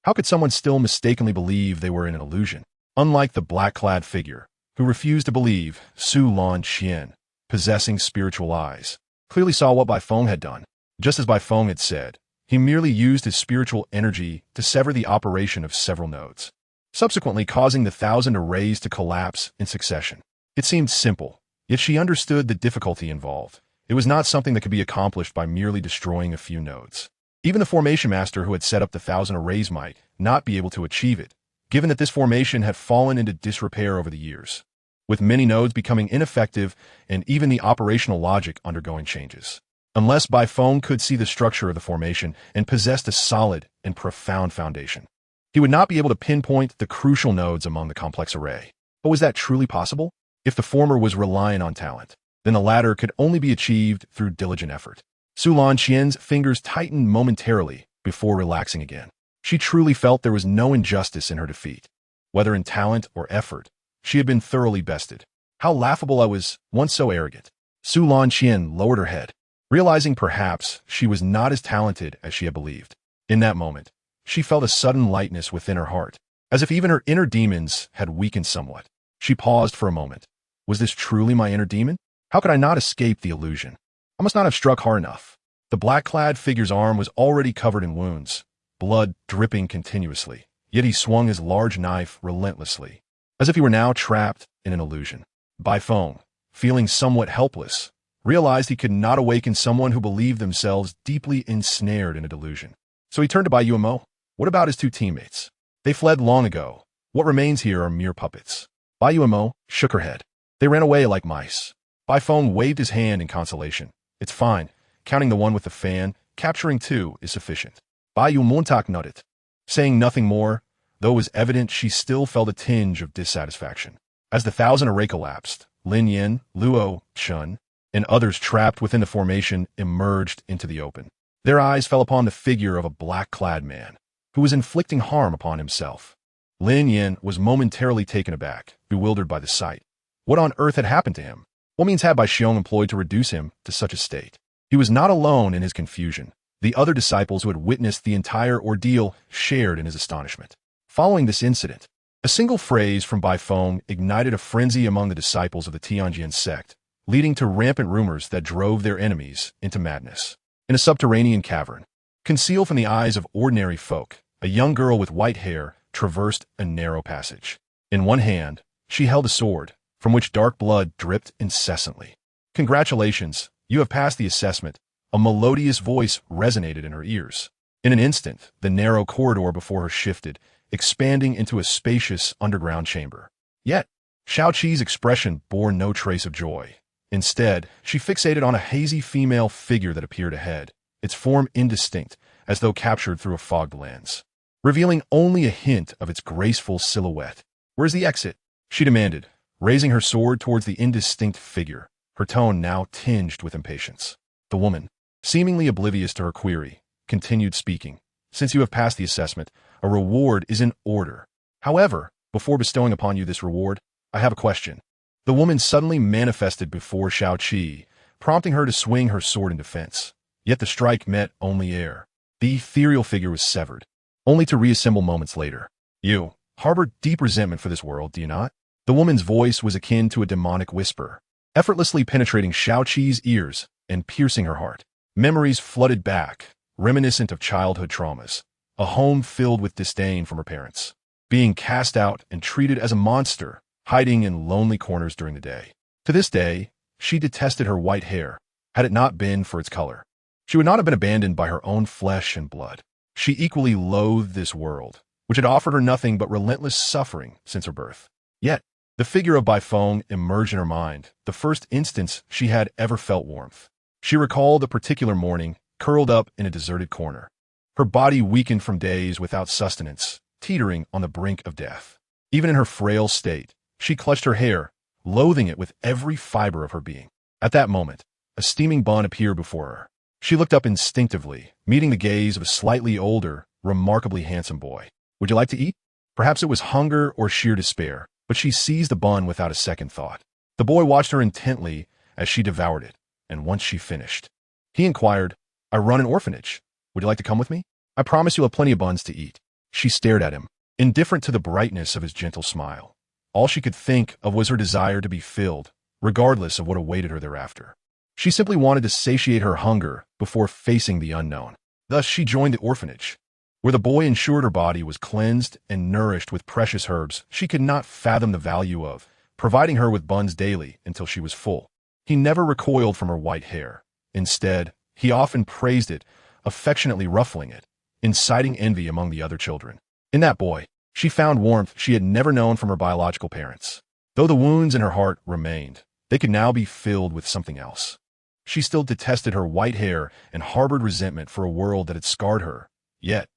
How could someone still mistakenly believe they were in an illusion? Unlike the black-clad figure, who refused to believe Su Lan Qian, possessing spiritual eyes, clearly saw what Bai Feng had done. Just as Bai Feng had said, he merely used his spiritual energy to sever the operation of several nodes, subsequently causing the Thousand Arrays to collapse in succession. It seemed simple, yet she understood the difficulty involved. It was not something that could be accomplished by merely destroying a few nodes. Even the formation master who had set up the Thousand Arrays might not be able to achieve it, given that this formation had fallen into disrepair over the years, with many nodes becoming ineffective and even the operational logic undergoing changes. Unless Bai Feng could see the structure of the formation and possessed a solid and profound foundation, he would not be able to pinpoint the crucial nodes among the complex array. But was that truly possible? If the former was reliant on talent, then the latter could only be achieved through diligent effort. Su Lan Qian's fingers tightened momentarily before relaxing again. She truly felt there was no injustice in her defeat. Whether in talent or effort, she had been thoroughly bested. How laughable I was, once so arrogant. Su Lan Qian lowered her head, realizing perhaps she was not as talented as she had believed. In that moment, she felt a sudden lightness within her heart, as if even her inner demons had weakened somewhat. She paused for a moment. Was this truly my inner demon? How could I not escape the illusion? I must not have struck hard enough. The black-clad figure's arm was already covered in wounds, blood dripping continuously, yet he swung his large knife relentlessly, as if he were now trapped in an illusion. Bai Feng, feeling somewhat helpless, realized he could not awaken someone who believed themselves deeply ensnared in a delusion. So he turned to Bai Yuemo. What about his two teammates? They fled long ago, What remains here are mere puppets. Bai Yuemo shook her head. They ran away like mice. Bai Feng waved his hand in consolation. It's fine. Counting the one with the fan, capturing two is sufficient. Bai Yumontak nodded. Saying nothing more, though it was evident she still felt a tinge of dissatisfaction. As the 1,000 array collapsed, Lin Yin, Luo, Shun, and others trapped within the formation emerged into the open. Their eyes fell upon the figure of a black-clad man, who was inflicting harm upon himself. Lin Yin was momentarily taken aback, bewildered by the sight. What on earth had happened to him? What means had Bai Xiong employed to reduce him to such a state? He was not alone in his confusion. The other disciples who had witnessed the entire ordeal shared in his astonishment. Following this incident, a single phrase from Bai Feng ignited a frenzy among the disciples of the Tianjin sect, leading to rampant rumors that drove their enemies into madness. In a subterranean cavern, concealed from the eyes of ordinary folk, a young girl with white hair traversed a narrow passage. In one hand, she held a sword, from which dark blood dripped incessantly. Congratulations, you have passed the assessment. A melodious voice resonated in her ears. In an instant, the narrow corridor before her shifted, expanding into a spacious underground chamber. Yet, Xiao Qi's expression bore no trace of joy. Instead, she fixated on a hazy female figure that appeared ahead, its form indistinct, as though captured through a fogged lens, revealing only a hint of its graceful silhouette. Where's the exit? She demanded, raising her sword towards the indistinct figure, her tone now tinged with impatience. The woman, seemingly oblivious to her query, continued speaking. Since you have passed the assessment, a reward is in order. However, before bestowing upon you this reward, I have a question. The woman suddenly manifested before Xiao Qi, prompting her to swing her sword in defense. Yet the strike met only air. The ethereal figure was severed, only to reassemble moments later. You harbor deep resentment for this world, do you not? The woman's voice was akin to a demonic whisper, effortlessly penetrating Xiao Qi's ears and piercing her heart. Memories flooded back, reminiscent of childhood traumas. A home filled with disdain from her parents, being cast out and treated as a monster, hiding in lonely corners during the day. To this day, she detested her white hair. Had it not been for its color, she would not have been abandoned by her own flesh and blood. She equally loathed this world, which had offered her nothing but relentless suffering since her birth. Yet, the figure of Bai Feng emerged in her mind, the first instance she had ever felt warmth. She recalled a particular morning, curled up in a deserted corner, her body weakened from days without sustenance, teetering on the brink of death. Even in her frail state, she clutched her hair, loathing it with every fiber of her being. At that moment, a steaming bun appeared before her. She looked up instinctively, meeting the gaze of a slightly older, remarkably handsome boy. Would you like to eat? Perhaps it was hunger or sheer despair, but she seized the bun without a second thought. The boy watched her intently as she devoured it, and once she finished, he inquired, I run an orphanage. Would you like to come with me? I promise you'll have plenty of buns to eat. She stared at him, indifferent to the brightness of his gentle smile. All she could think of was her desire to be filled, regardless of what awaited her thereafter. She simply wanted to satiate her hunger before facing the unknown. Thus, she joined the orphanage, where the boy ensured her body was cleansed and nourished with precious herbs she could not fathom the value of, providing her with buns daily until she was full. He never recoiled from her white hair. Instead, he often praised it, affectionately ruffling it, inciting envy among the other children. In that boy, she found warmth she had never known from her biological parents. Though the wounds in her heart remained, they could now be filled with something else. She still detested her white hair and harbored resentment for a world that had scarred her. Yet,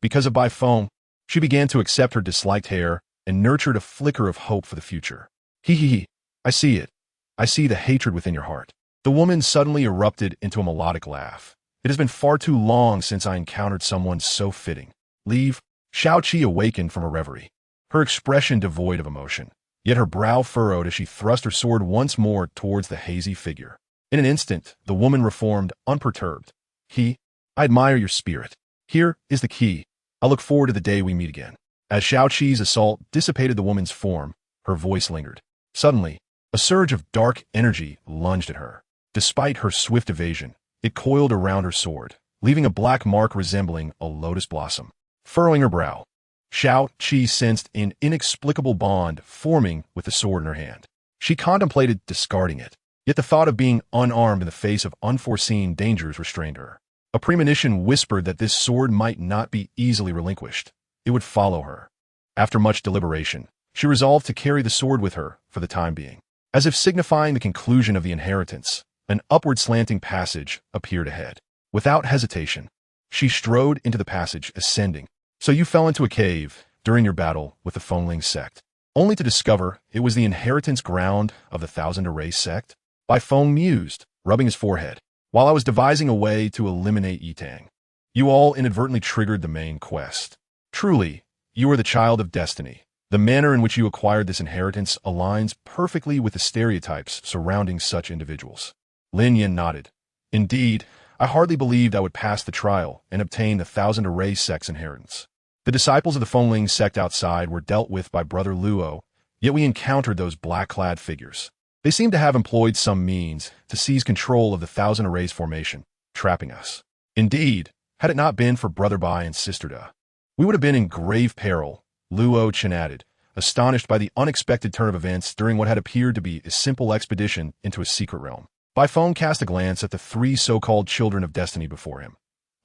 because of Bai Feng, she began to accept her disliked hair and nurtured a flicker of hope for the future. He, I see it. I see the hatred within your heart. The woman suddenly erupted into a melodic laugh. It has been far too long since I encountered someone so fitting. Leave. Xiao Qi awakened from a reverie, her expression devoid of emotion, yet her brow furrowed as she thrust her sword once more towards the hazy figure. In an instant, the woman reformed, unperturbed. I admire your spirit. Here is the key. I look forward to the day we meet again. As Xiao Qi's assault dissipated the woman's form, her voice lingered. Suddenly, a surge of dark energy lunged at her. Despite her swift evasion, it coiled around her sword, leaving a black mark resembling a lotus blossom. Furrowing her brow, Xiao Qi sensed an inexplicable bond forming with the sword in her hand. She contemplated discarding it, yet the thought of being unarmed in the face of unforeseen dangers restrained her. A premonition whispered that this sword might not be easily relinquished. It would follow her. After much deliberation, she resolved to carry the sword with her for the time being. As if signifying the conclusion of the inheritance, an upward slanting passage appeared ahead. Without hesitation, she strode into the passage, ascending. So you fell into a cave during your battle with the Fengling sect, only to discover it was the inheritance ground of the Thousand Array sect? Bai Feng mused, rubbing his forehead. While I was devising a way to eliminate Yitang, you all inadvertently triggered the main quest. Truly, you are the child of destiny. The manner in which you acquired this inheritance aligns perfectly with the stereotypes surrounding such individuals. Lin Yin nodded. Indeed, I hardly believed I would pass the trial and obtain the Thousand Array sect's inheritance. The disciples of the Fengling sect outside were dealt with by Brother Luo, yet we encountered those black-clad figures. They seemed to have employed some means to seize control of the Thousand Arrays formation, trapping us. Indeed, had it not been for Brother Bai and Sister Da, we would have been in grave peril, Luo Chen added, astonished by the unexpected turn of events during what had appeared to be a simple expedition into a secret realm. Bai Feng cast a glance at the three so-called children of destiny before him.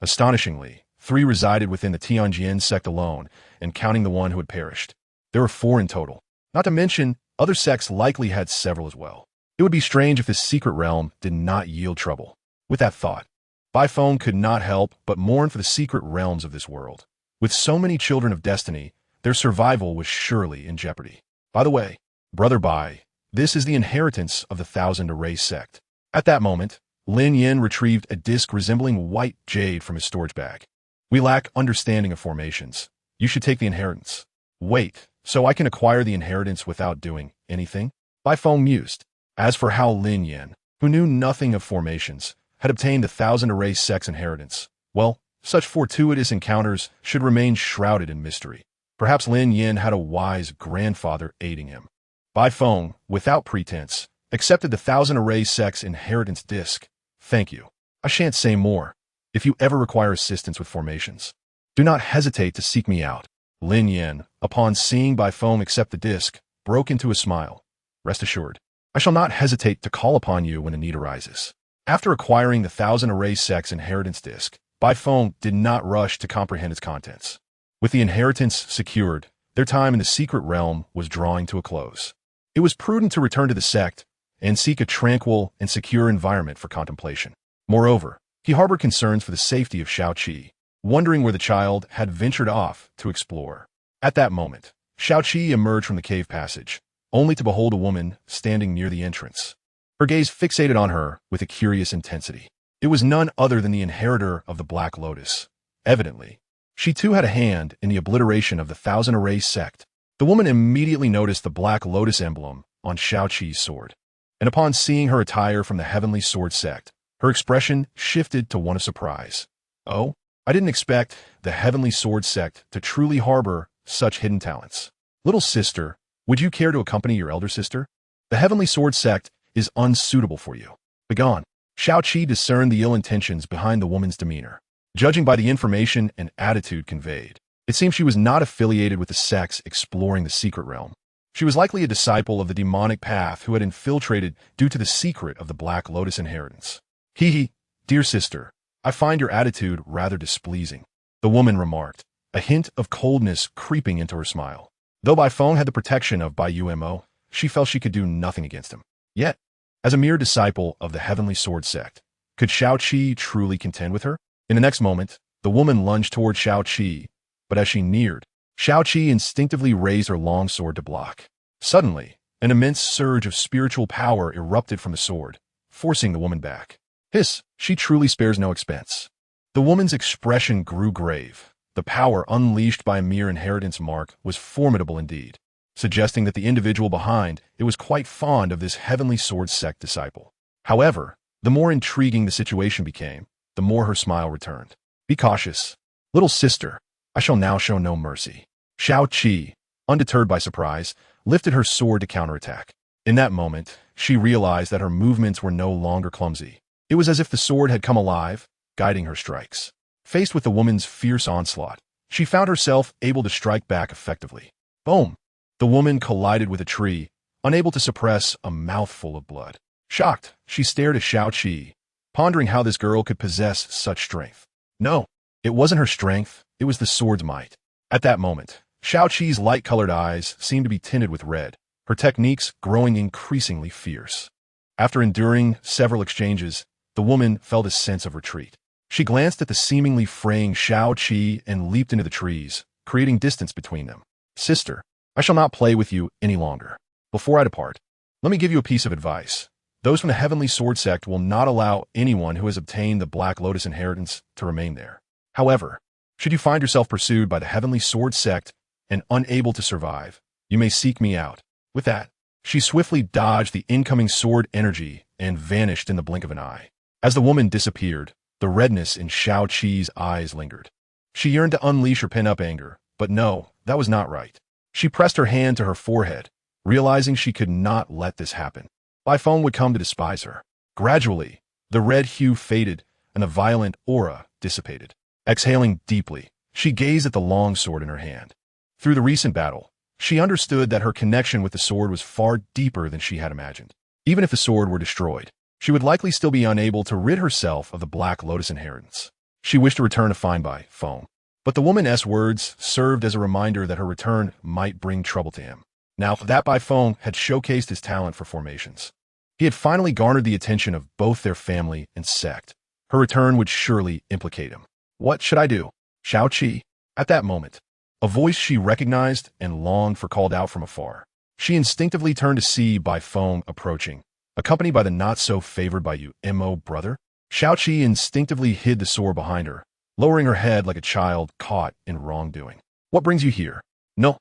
Astonishingly, 3 resided within the Tianjin sect alone, and counting the one who had perished. There were 4 in total. Not to mention, other sects likely had several as well. It would be strange if this secret realm did not yield trouble. With that thought, Bai Feng could not help but mourn for the secret realms of this world. With so many children of destiny, their survival was surely in jeopardy. By the way, Brother Bai, this is the inheritance of the Thousand Array sect. At that moment, Lin Yin retrieved a disc resembling white jade from his storage bag. We lack understanding of formations. You should take the inheritance. Wait, so I can acquire the inheritance without doing anything? Bai Feng mused. As for how Lin Yin, who knew nothing of formations, had obtained the Thousand Array sect's inheritance, well, such fortuitous encounters should remain shrouded in mystery. Perhaps Lin Yin had a wise grandfather aiding him. Bai Feng, without pretense, accepted the Thousand Array sect's inheritance disc. Thank you. I shan't say more. If you ever require assistance with formations, do not hesitate to seek me out. Lin Yin, upon seeing Bai Feng accept the disc, broke into a smile. Rest assured, I shall not hesitate to call upon you when a need arises. After acquiring the Thousand Array sect's inheritance disc, Bai Feng did not rush to comprehend its contents. With the inheritance secured, their time in the secret realm was drawing to a close. It was prudent to return to the sect and seek a tranquil and secure environment for contemplation. Moreover, he harbored concerns for the safety of Xiaoqi, wondering where the child had ventured off to explore. At that moment, Xiaoqi emerged from the cave passage, only to behold a woman standing near the entrance. Her gaze fixated on her with a curious intensity. It was none other than the inheritor of the Black Lotus. Evidently, she too had a hand in the obliteration of the Thousand Array sect. The woman immediately noticed the Black Lotus emblem on Xiaoqi's sword, and upon seeing her attire from the Heavenly Sword sect, her expression shifted to one of surprise. Oh, I didn't expect the Heavenly Sword sect to truly harbor such hidden talents. Little sister, would you care to accompany your elder sister? The Heavenly Sword sect is unsuitable for you. Begone. Xiaoqi discerned the ill intentions behind the woman's demeanor. Judging by the information and attitude conveyed, it seemed she was not affiliated with the sects exploring the secret realm. She was likely a disciple of the demonic path who had infiltrated due to the secret of the Black Lotus inheritance. Hee, dear sister, I find your attitude rather displeasing, the woman remarked, a hint of coldness creeping into her smile. Though Bai Feng had the protection of Bai Yumo, she felt she could do nothing against him. Yet, as a mere disciple of the Heavenly Sword sect, could Xiaoqi truly contend with her? In the next moment, the woman lunged toward Xiaoqi, but as she neared, Xiaoqi instinctively raised her long sword to block. Suddenly, an immense surge of spiritual power erupted from the sword, forcing the woman back. Hiss, she truly spares no expense. The woman's expression grew grave. The power unleashed by a mere inheritance mark was formidable indeed, suggesting that the individual behind it was quite fond of this Heavenly Sword sect disciple. However, the more intriguing the situation became, the more her smile returned. Be cautious. Little sister, I shall now show no mercy. Xiaoqi, undeterred by surprise, lifted her sword to counterattack. In that moment, she realized that her movements were no longer clumsy. It was as if the sword had come alive, guiding her strikes. Faced with the woman's fierce onslaught, she found herself able to strike back effectively. Boom! The woman collided with a tree, unable to suppress a mouthful of blood. Shocked, she stared at Xiaoqi, pondering how this girl could possess such strength. No, it wasn't her strength, it was the sword's might. At that moment, Xiao Qi's light-colored eyes seemed to be tinted with red, her techniques growing increasingly fierce. After enduring several exchanges, the woman felt a sense of retreat. She glanced at the seemingly fraying Xiao Qi and leaped into the trees, creating distance between them. Sister, I shall not play with you any longer. Before I depart, let me give you a piece of advice. Those from the Heavenly Sword Sect will not allow anyone who has obtained the Black Lotus inheritance to remain there. However, should you find yourself pursued by the Heavenly Sword Sect and unable to survive, you may seek me out. With that, she swiftly dodged the incoming sword energy and vanished in the blink of an eye. As the woman disappeared, the redness in Xiao Qi's eyes lingered. She yearned to unleash her pent-up anger, but no, that was not right. She pressed her hand to her forehead, realizing she could not let this happen. Bai Feng would come to despise her. Gradually, the red hue faded and the violent aura dissipated. Exhaling deeply, she gazed at the long sword in her hand. Through the recent battle, she understood that her connection with the sword was far deeper than she had imagined. Even if the sword were destroyed, she would likely still be unable to rid herself of the Black Lotus inheritance. She wished to return to find Bai Feng, but the woman's words served as a reminder that her return might bring trouble to him. Now that Bai Feng had showcased his talent for formations, he had finally garnered the attention of both their family and sect. Her return would surely implicate him. What should I do? Xiao Qi. At that moment, a voice she recognized and longed for called out from afar. She instinctively turned to see Bai Feng approaching, accompanied by the not-so-favored by you, Mo brother. Xiao Qi instinctively hid the sword behind her, lowering her head like a child caught in wrongdoing. What brings you here? No.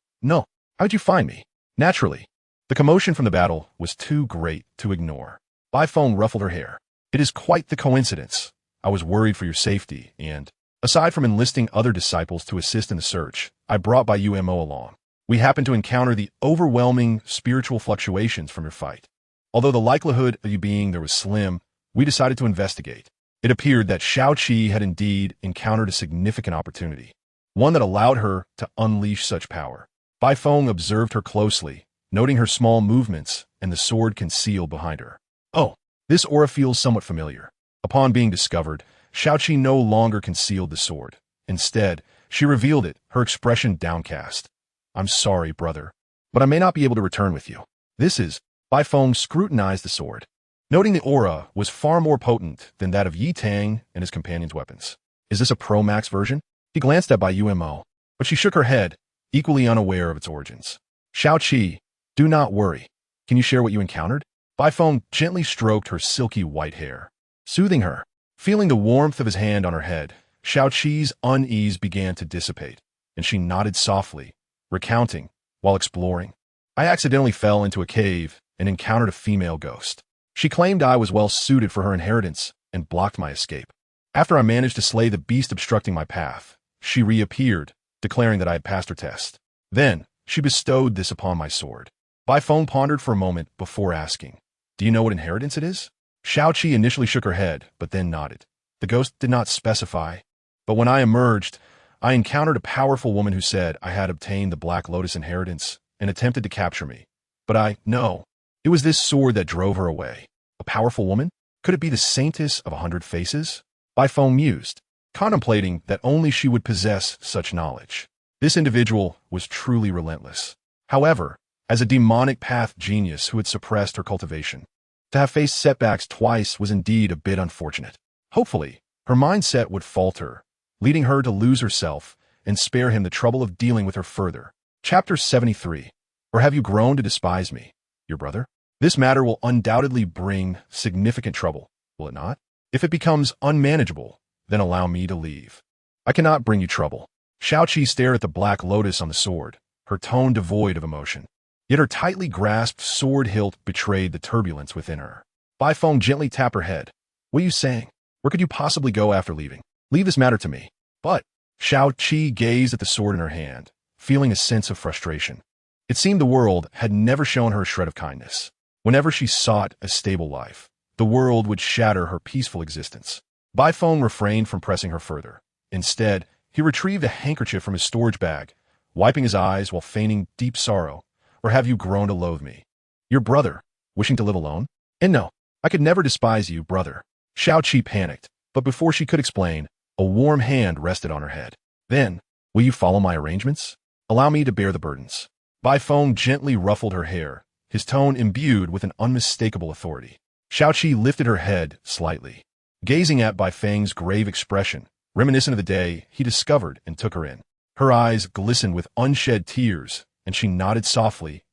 How'd you find me? Naturally. The commotion from the battle was too great to ignore. Bai Feng ruffled her hair. It is quite the coincidence. I was worried for your safety, and, aside from enlisting other disciples to assist in the search, I brought Bai Mo along. We happened to encounter the overwhelming spiritual fluctuations from your fight. Although the likelihood of you being there was slim, we decided to investigate. It appeared that Xiao Qi had indeed encountered a significant opportunity, one that allowed her to unleash such power. Bai Feng observed her closely, noting her small movements and the sword concealed behind her. Oh, this aura feels somewhat familiar. Upon being discovered, Xiao Qi no longer concealed the sword. Instead, she revealed it, her expression downcast. I'm sorry, brother, but I may not be able to return with you. This is... Bai Feng scrutinized the sword, noting the aura was far more potent than that of Yi Tang and his companion's weapons. Is this a Pro-Max version? He glanced at Bai Mo, but she shook her head, equally unaware of its origins. Xiao Qi, do not worry. Can you share what you encountered? Bai Feng gently stroked her silky white hair, soothing her. Feeling the warmth of his hand on her head, Xiao Qi's unease began to dissipate, and she nodded softly, recounting, while exploring. I accidentally fell into a cave and encountered a female ghost. She claimed I was well suited for her inheritance and blocked my escape. After I managed to slay the beast obstructing my path, she reappeared, declaring that I had passed her test. Then, she bestowed this upon my sword. Bai Feng pondered for a moment before asking, do you know what inheritance it is? Xiao Qi initially shook her head, but then nodded. The ghost did not specify, but when I emerged, I encountered a powerful woman who said I had obtained the Black Lotus inheritance and attempted to capture me. But no. It was this sword that drove her away. A powerful woman? Could it be the Saintess of 100 Faces? Bai Feng mused, contemplating that only she would possess such knowledge. This individual was truly relentless. However, as a demonic path genius who had suppressed her cultivation, to have faced setbacks twice was indeed a bit unfortunate. Hopefully, her mindset would falter, leading her to lose herself and spare him the trouble of dealing with her further. Chapter 73. Or have you grown to despise me, your brother? This matter will undoubtedly bring significant trouble, will it not? If it becomes unmanageable, then allow me to leave. I cannot bring you trouble. Xiao Qi stared at the Black Lotus on the sword, her tone devoid of emotion. Yet her tightly grasped sword hilt betrayed the turbulence within her. Bai Feng gently tapped her head. What are you saying? Where could you possibly go after leaving? Leave this matter to me. But Xiao Qi gazed at the sword in her hand, feeling a sense of frustration. It seemed the world had never shown her a shred of kindness. Whenever she sought a stable life, the world would shatter her peaceful existence. Bai Feng refrained from pressing her further. Instead, he retrieved a handkerchief from his storage bag, wiping his eyes while feigning deep sorrow. Or have you grown to loathe me? Your brother, wishing to live alone? And no, I could never despise you, brother. Xiao Qi panicked, but before she could explain, a warm hand rested on her head. Then, will you follow my arrangements? Allow me to bear the burdens. Bai Feng gently ruffled her hair, his tone imbued with an unmistakable authority. Xiaoqi lifted her head slightly, gazing at Bai Feng's grave expression, reminiscent of the day he discovered and took her in. Her eyes glistened with unshed tears, and she nodded softly.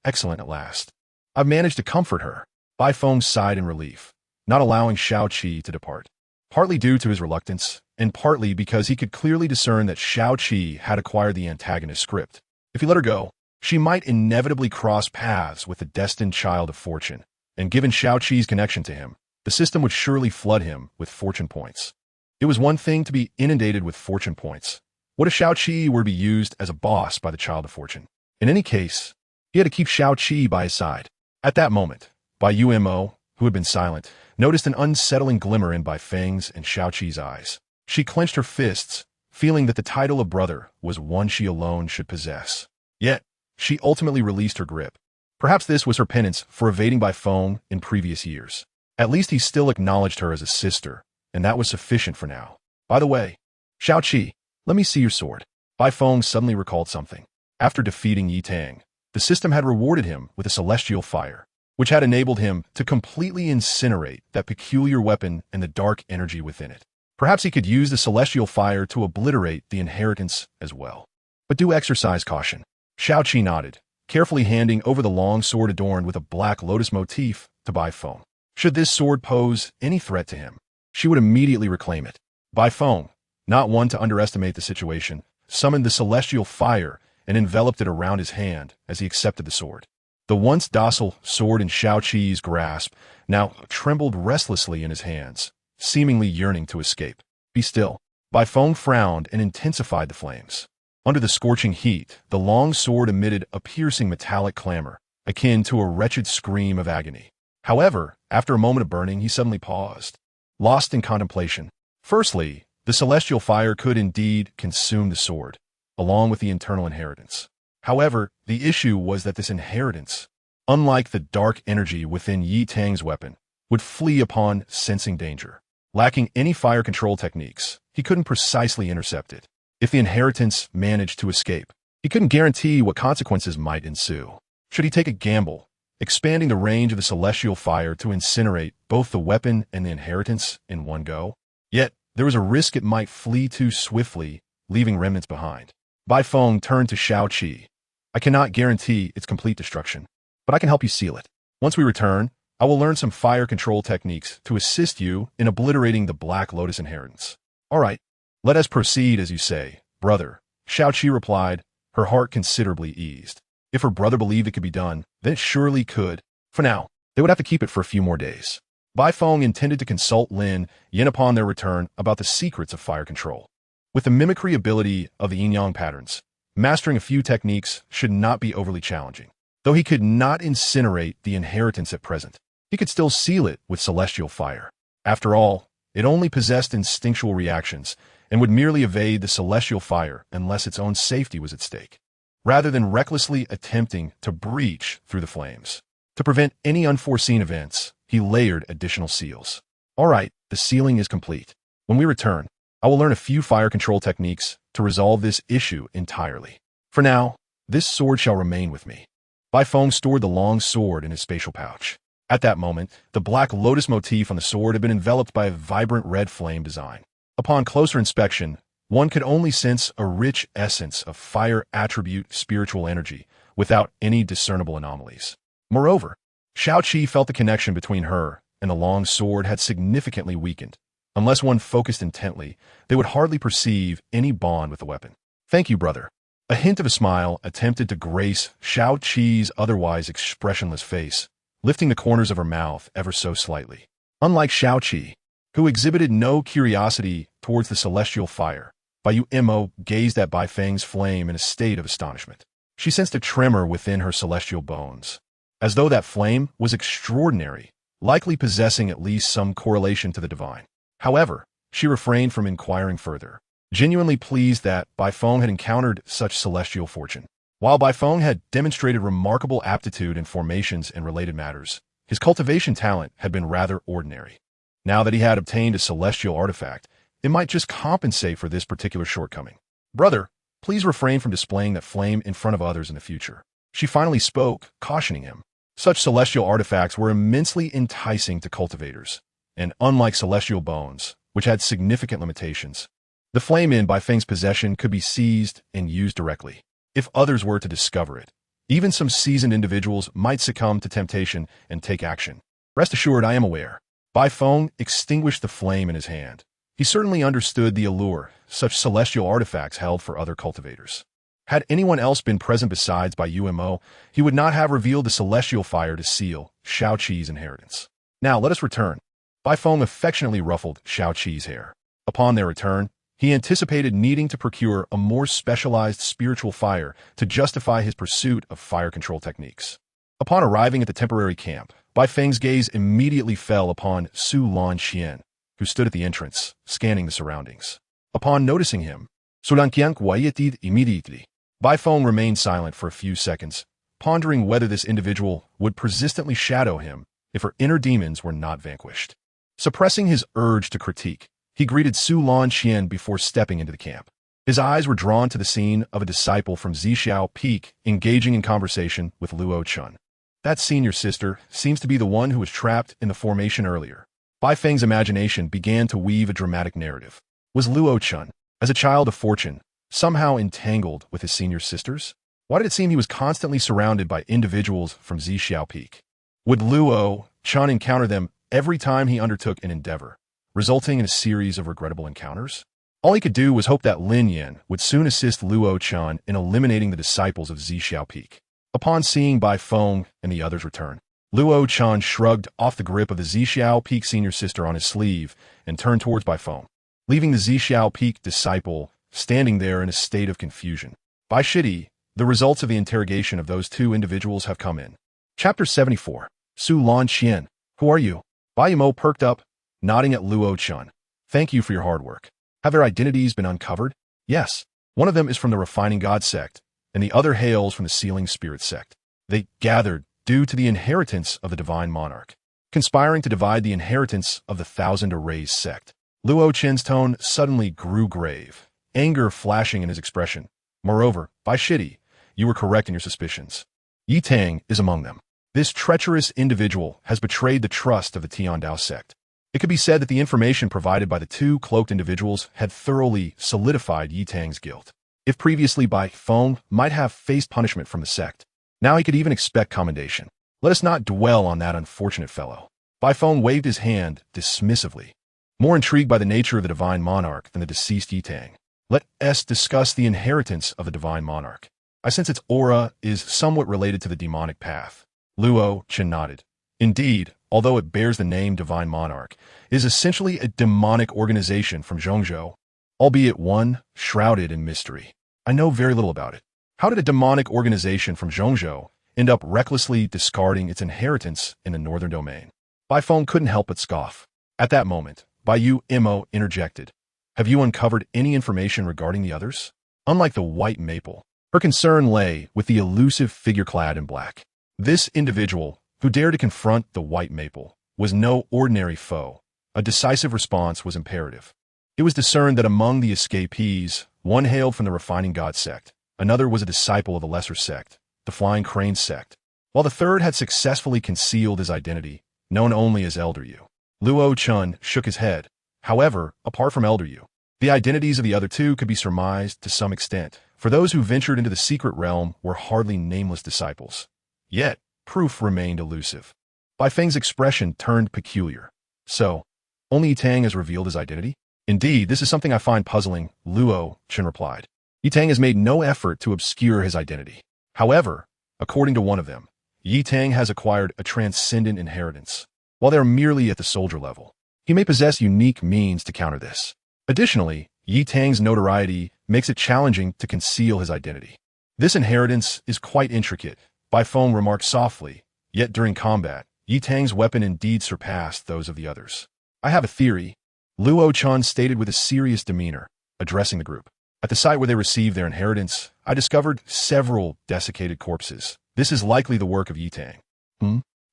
Excellent at last. I've managed to comfort her. Bai Feng sighed in relief, not allowing Xiaoqi to depart. Partly due to his reluctance, and partly because he could clearly discern that Xiaoqi had acquired the antagonist script. If he let her go, she might inevitably cross paths with the destined child of fortune, and given Xiaoqi's connection to him, the system would surely flood him with fortune points. It was one thing to be inundated with fortune points. What if Xiaoqi were to be used as a boss by the child of fortune? In any case, he had to keep Xiaoqi by his side. At that moment, Bai Yumo, who had been silent, noticed an unsettling glimmer in Bai Feng's and Xiaoqi's eyes. She clenched her fists, feeling that the title of brother was one she alone should possess. Yet, she ultimately released her grip. Perhaps this was her penance for evading Bai Feng in previous years. At least he still acknowledged her as a sister, and that was sufficient for now. By the way, Xiaoqi, let me see your sword. Bai Feng suddenly recalled something. After defeating Yi Tang, the system had rewarded him with a celestial fire, which had enabled him to completely incinerate that peculiar weapon and the dark energy within it. Perhaps he could use the celestial fire to obliterate the inheritance as well. But do exercise caution. Xiaoqi nodded, carefully handing over the long sword adorned with a black lotus motif to Bai Feng. Should this sword pose any threat to him, she would immediately reclaim it. Bai Feng, not one to underestimate the situation, summoned the celestial fire and enveloped it around his hand as he accepted the sword. The once docile sword in Xiaoqi's grasp now trembled restlessly in his hands, seemingly yearning to escape. Be still. Bai Feng frowned and intensified the flames. Under the scorching heat, the long sword emitted a piercing metallic clamor, akin to a wretched scream of agony. However, after a moment of burning, he suddenly paused, lost in contemplation. Firstly, the celestial fire could indeed consume the sword, along with the internal inheritance. However, the issue was that this inheritance, unlike the dark energy within Yi Tang's weapon, would flee upon sensing danger. Lacking any fire control techniques, he couldn't precisely intercept it. If the inheritance managed to escape, he couldn't guarantee what consequences might ensue. Should he take a gamble, expanding the range of the celestial fire to incinerate both the weapon and the inheritance in one go? Yet, there was a risk it might flee too swiftly, leaving remnants behind. Bai Feng turned to Xiaoqi. I cannot guarantee its complete destruction, but I can help you seal it. Once we return, I will learn some fire control techniques to assist you in obliterating the Black Lotus inheritance. All right, let us proceed as you say, brother. Xiaoqi replied, her heart considerably eased. If her brother believed it could be done, then it surely could. For now, they would have to keep it for a few more days. Bai Feng intended to consult Lin Yin upon their return about the secrets of fire control. With the mimicry ability of the yin-yang patterns, mastering a few techniques should not be overly challenging. Though he could not incinerate the inheritance at present, he could still seal it with celestial fire. After all, it only possessed instinctual reactions and would merely evade the celestial fire unless its own safety was at stake, rather than recklessly attempting to breach through the flames. To prevent any unforeseen events, he layered additional seals. All right, the sealing is complete. When we return, I will learn a few fire control techniques to resolve this issue entirely. For now, this sword shall remain with me. Bai Feng stored the long sword in his spatial pouch. At that moment, the black lotus motif on the sword had been enveloped by a vibrant red flame design. Upon closer inspection, one could only sense a rich essence of fire attribute spiritual energy without any discernible anomalies. Moreover, Xiaoqi felt the connection between her and the long sword had significantly weakened. Unless one focused intently, they would hardly perceive any bond with the weapon. Thank you, brother. A hint of a smile attempted to grace Xiaoqi's otherwise expressionless face, lifting the corners of her mouth ever so slightly. Unlike Xiaoqi, who exhibited no curiosity towards the celestial fire, Bai Yumo gazed at Bai Feng's flame in a state of astonishment. She sensed a tremor within her celestial bones, as though that flame was extraordinary, likely possessing at least some correlation to the divine. However, she refrained from inquiring further, genuinely pleased that Bai Feng had encountered such celestial fortune. While Bai Feng had demonstrated remarkable aptitude in formations and related matters, his cultivation talent had been rather ordinary. Now that he had obtained a celestial artifact, it might just compensate for this particular shortcoming. Brother, Please refrain from displaying that flame in front of others in the future. She finally spoke, cautioning him. Such celestial artifacts were immensely enticing to cultivators, and unlike celestial bones, which had significant limitations, the flame in Bai Feng's possession could be seized and used directly. If others were to discover it, even some seasoned individuals might succumb to temptation and take action. Rest assured, I am aware. Bai Feng extinguished the flame in his hand. He certainly understood the allure such celestial artifacts held for other cultivators. Had anyone else been present besides Bai Yumo, he would not have revealed the celestial fire to seal Shao Qi's inheritance. Now let us return. Bai Feng affectionately ruffled Shao Qi's hair. Upon their return, he anticipated needing to procure a more specialized spiritual fire to justify his pursuit of fire control techniques. Upon arriving at the temporary camp, Bai Feng's gaze immediately fell upon Su Lan Qian, who stood at the entrance, scanning the surroundings. Upon noticing him, Sulanqiang Waietid immediately. Bai Feng remained silent for a few seconds, pondering whether this individual would persistently shadow him if her inner demons were not vanquished. Suppressing his urge to critique, he greeted Su Lan Qian before stepping into the camp. His eyes were drawn to the scene of a disciple from Zixiao Peak engaging in conversation with Luo Chun. That senior sister seems to be the one who was trapped in the formation earlier. Bai Feng's imagination began to weave a dramatic narrative. Was Luo Chun, as a child of fortune, somehow entangled with his senior sisters? Why did it seem he was constantly surrounded by individuals from Zixiao Peak? Would Luo Chun encounter them every time he undertook an endeavor, resulting in a series of regrettable encounters? All he could do was hope that Lin Yan would soon assist Luo Chun in eliminating the disciples of Zixiao Peak. Upon seeing Bai Feng and the others return, Luo Chun shrugged off the grip of the Zixiao Peak senior sister on his sleeve and turned towards Bai Feng, leaving the Zixiao Peak disciple standing there in a state of confusion. Bai Shidi, the results of the interrogation of those two individuals have come in. Chapter 74. Su Lan Qian. Who are you? Bai Yumo perked up, nodding at Luo Chun. Thank you for your hard work. Have their identities been uncovered? Yes. One of them is from the Refining God sect, and the other hails from the Sealing Spirit sect. They gathered due to the inheritance of the Divine Monarch, conspiring to divide the inheritance of the Thousand Arrays sect. Luo Chin's tone suddenly grew grave, anger flashing in his expression. Moreover, Bai Shidi, you were correct in your suspicions. Yi Tang is among them. This treacherous individual has betrayed the trust of the Tiandao sect. It could be said that the information provided by the two cloaked individuals had thoroughly solidified Yi Tang's guilt. If previously Bai Feng might have faced punishment from the sect, now he could even expect commendation. Let us not dwell on that unfortunate fellow. Bai Feng waved his hand dismissively, more intrigued by the nature of the Divine Monarch than the deceased Yi Tang. Let us discuss the inheritance of the Divine Monarch. I sense its aura is somewhat related to the demonic path. Luo Chin nodded. Indeed, although it bears the name Divine Monarch, it is essentially a demonic organization from Zhongzhou, albeit one shrouded in mystery. I know very little about it. How did a demonic organization from Zhongzhou end up recklessly discarding its inheritance in the northern domain? Bai Feng couldn't help but scoff. At that moment, Bai Yumo interjected. Have you uncovered any information regarding the others? Unlike the white maple, her concern lay with the elusive figure clad in black. This individual, who dared to confront the white maple, was no ordinary foe. A decisive response was imperative. It was discerned that among the escapees, one hailed from the Refining God sect, another was a disciple of the lesser sect, the Flying Crane sect, while the third had successfully concealed his identity, known only as Elder Yu. Luo Chun shook his head. However, apart from Elder Yu, the identities of the other two could be surmised to some extent, for those who ventured into the secret realm were hardly nameless disciples. Yet, proof remained elusive. Bai Feng's expression turned peculiar. So, only Yi Tang has revealed his identity? Indeed, this is something I find puzzling, Luo Chen replied. Yi Tang has made no effort to obscure his identity. However, according to one of them, Yi Tang has acquired a transcendent inheritance. While they are merely at the soldier level, he may possess unique means to counter this. Additionally, Yi Tang's notoriety makes it challenging to conceal his identity. This inheritance is quite intricate, Bai Feng remarked softly, yet during combat, Yi Tang's weapon indeed surpassed those of the others. I have a theory, Luo Chun stated with a serious demeanor, addressing the group. At the site where they received their inheritance, I discovered several desiccated corpses. This is likely the work of Yi Tang.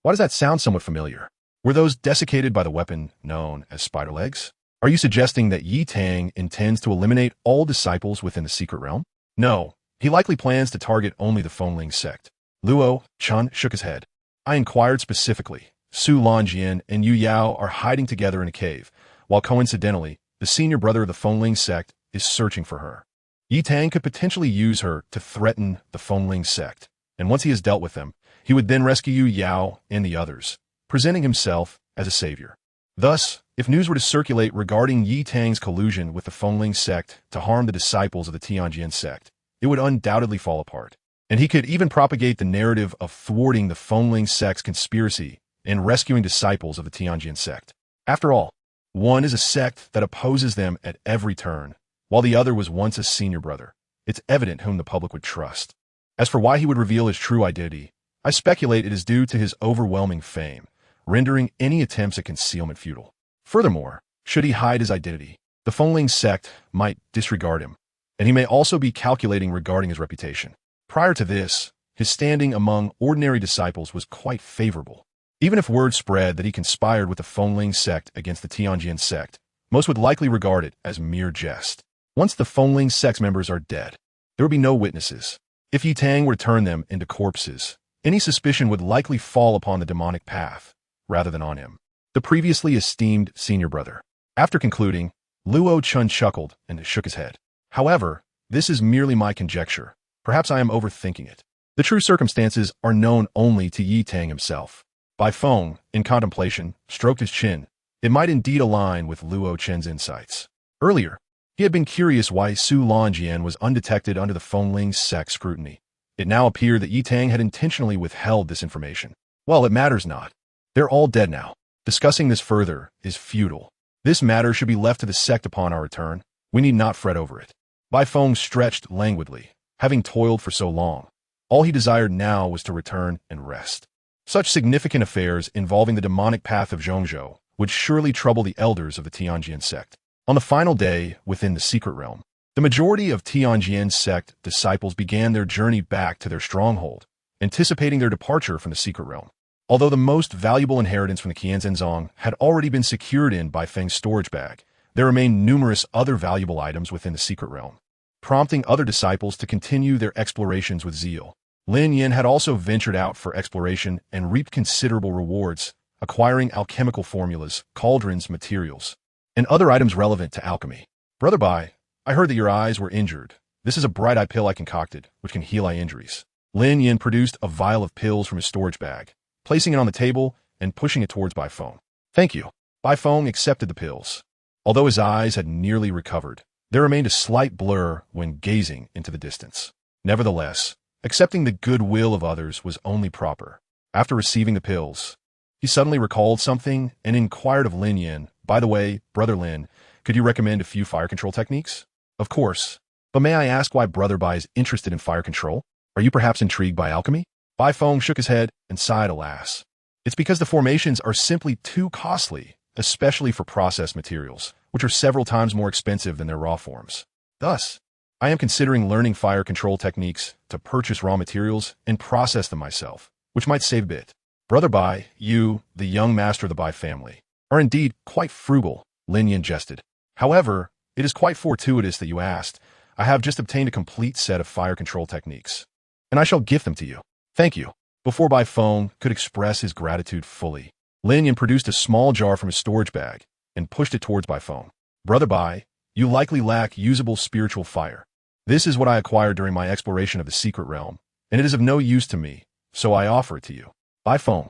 Why does that sound somewhat familiar? Were those desiccated by the weapon known as spider legs? Are you suggesting that Yi Tang intends to eliminate all disciples within the secret realm? No, he likely plans to target only the Fengling sect. Luo Chun shook his head. I inquired specifically. Su Longjin and Yu Yao are hiding together in a cave, while coincidentally, the senior brother of the Fengling sect is searching for her. Yi Tang could potentially use her to threaten the Fengling sect, and once he has dealt with them, he would then rescue Yu Yao and the others, presenting himself as a savior. Thus, if news were to circulate regarding Yi Tang's collusion with the Fengling sect to harm the disciples of the Tianjin sect, it would undoubtedly fall apart. And he could even propagate the narrative of thwarting the Fengling sect's conspiracy and rescuing disciples of the Tianjin sect. After all, one is a sect that opposes them at every turn, while the other was once a senior brother. It's evident whom the public would trust. As for why he would reveal his true identity, I speculate it is due to his overwhelming fame, rendering any attempts at concealment futile. Furthermore, should he hide his identity, the Fengling sect might disregard him, and he may also be calculating regarding his reputation. Prior to this, his standing among ordinary disciples was quite favorable. Even if word spread that he conspired with the Fengling sect against the Tianjin sect, most would likely regard it as mere jest. Once the Fengling sect's members are dead, there would be no witnesses. If Yi Tang were to turn them into corpses, any suspicion would likely fall upon the demonic path, rather than on him, the previously esteemed senior brother. After concluding, Luo Chun chuckled and shook his head. However, this is merely my conjecture. Perhaps I am overthinking it. The true circumstances are known only to Yi Tang himself. Bai Feng, in contemplation, stroked his chin. It might indeed align with Luo Chen's insights. Earlier, he had been curious why Su Longjin was undetected under the Fengling sect's scrutiny. It now appeared that Yi Tang had intentionally withheld this information. Well, it matters not. They're all dead now. Discussing this further is futile. This matter should be left to the sect upon our return. We need not fret over it. Bai Feng stretched languidly. Having toiled for so long, all he desired now was to return and rest. Such significant affairs involving the demonic path of Zhongzhou would surely trouble the elders of the Tianjin sect. On the final day within the secret realm, the majority of Tianjin sect disciples began their journey back to their stronghold, anticipating their departure from the secret realm. Although the most valuable inheritance from the Qianzhenzong had already been secured in Bai Feng's storage bag, there remained numerous other valuable items within the secret realm, prompting other disciples to continue their explorations with zeal. Lin Yin had also ventured out for exploration and reaped considerable rewards, acquiring alchemical formulas, cauldrons, materials, and other items relevant to alchemy. Brother Bai, I heard that your eyes were injured. This is a bright eye pill I concocted, which can heal eye injuries. Lin Yin produced a vial of pills from his storage bag, placing it on the table and pushing it towards Bai Feng. Thank you. Bai Feng accepted the pills. Although his eyes had nearly recovered, there remained a slight blur when gazing into the distance. Nevertheless, accepting the goodwill of others was only proper. After receiving the pills, he suddenly recalled something and inquired of Lin Yin, "By the way, Brother Lin, could you recommend a few fire control techniques?" "Of course. But may I ask why Brother Bai is interested in fire control? Are you perhaps intrigued by alchemy?" Bai Feng shook his head and sighed, alas. "It's because the formations are simply too costly, especially for processed materials, which are several times more expensive than their raw forms. Thus, I am considering learning fire control techniques to purchase raw materials and process them myself, which might save a bit. Brother Bai, you, the young master of the Bai family, are indeed quite frugal," Lin Yin jested. "However, it is quite fortuitous that you asked. I have just obtained a complete set of fire control techniques, and I shall gift them to you." "Thank you." Before Bai Feng could express his gratitude fully, Lin Yin produced a small jar from his storage bag and pushed it towards Bai Feng. "Brother Bai, you likely lack usable spiritual fire. This is what I acquired during my exploration of the secret realm, and it is of no use to me, so I offer it to you." Bai Feng.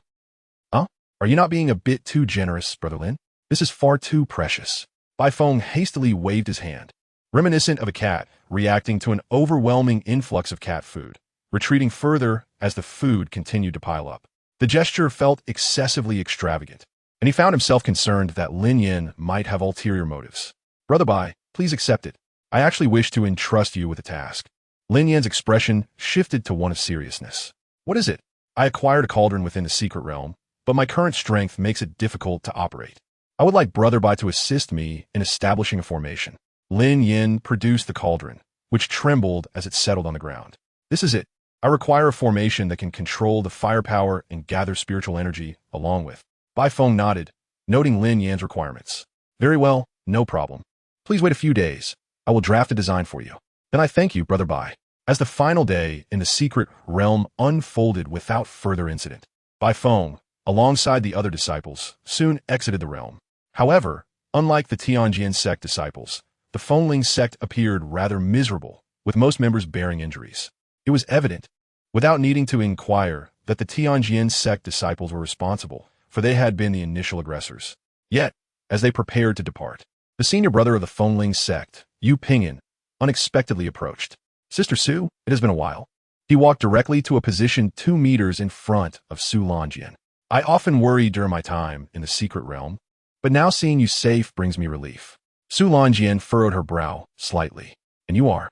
"Huh? Are you not being a bit too generous, Brother Lin? This is far too precious." Bai Feng hastily waved his hand, reminiscent of a cat reacting to an overwhelming influx of cat food, retreating further as the food continued to pile up. The gesture felt excessively extravagant, and he found himself concerned that Lin Yin might have ulterior motives. "Brother Bai, please accept it. I actually wish to entrust you with a task." Lin Yin's expression shifted to one of seriousness. "What is it?" "I acquired a cauldron within the secret realm, but my current strength makes it difficult to operate. I would like Brother Bai to assist me in establishing a formation." Lin Yin produced the cauldron, which trembled as it settled on the ground. "This is it. I require a formation that can control the firepower and gather spiritual energy along with." Bai Feng nodded, noting Lin Yin's requirements. "Very well, no problem. Please wait a few days. I will draft a design for you." Then I thank you, Brother Bai. As the final day in the secret realm unfolded without further incident, Bai Feng, alongside the other disciples, soon exited the realm. However, unlike the Tianjin sect disciples, the Fengling sect appeared rather miserable, with most members bearing injuries. It was evident, without needing to inquire, that the Tianjin sect disciples were responsible, for they had been the initial aggressors. Yet, as they prepared to depart, the senior brother of the Fengling sect, Yu Pingyan, unexpectedly approached. Sister Su, it has been a while. He walked directly to a position 2 meters in front of Su Lonjian. I often worry during my time in the secret realm, but now seeing you safe brings me relief. Su Lonjian furrowed her brow slightly. And you are?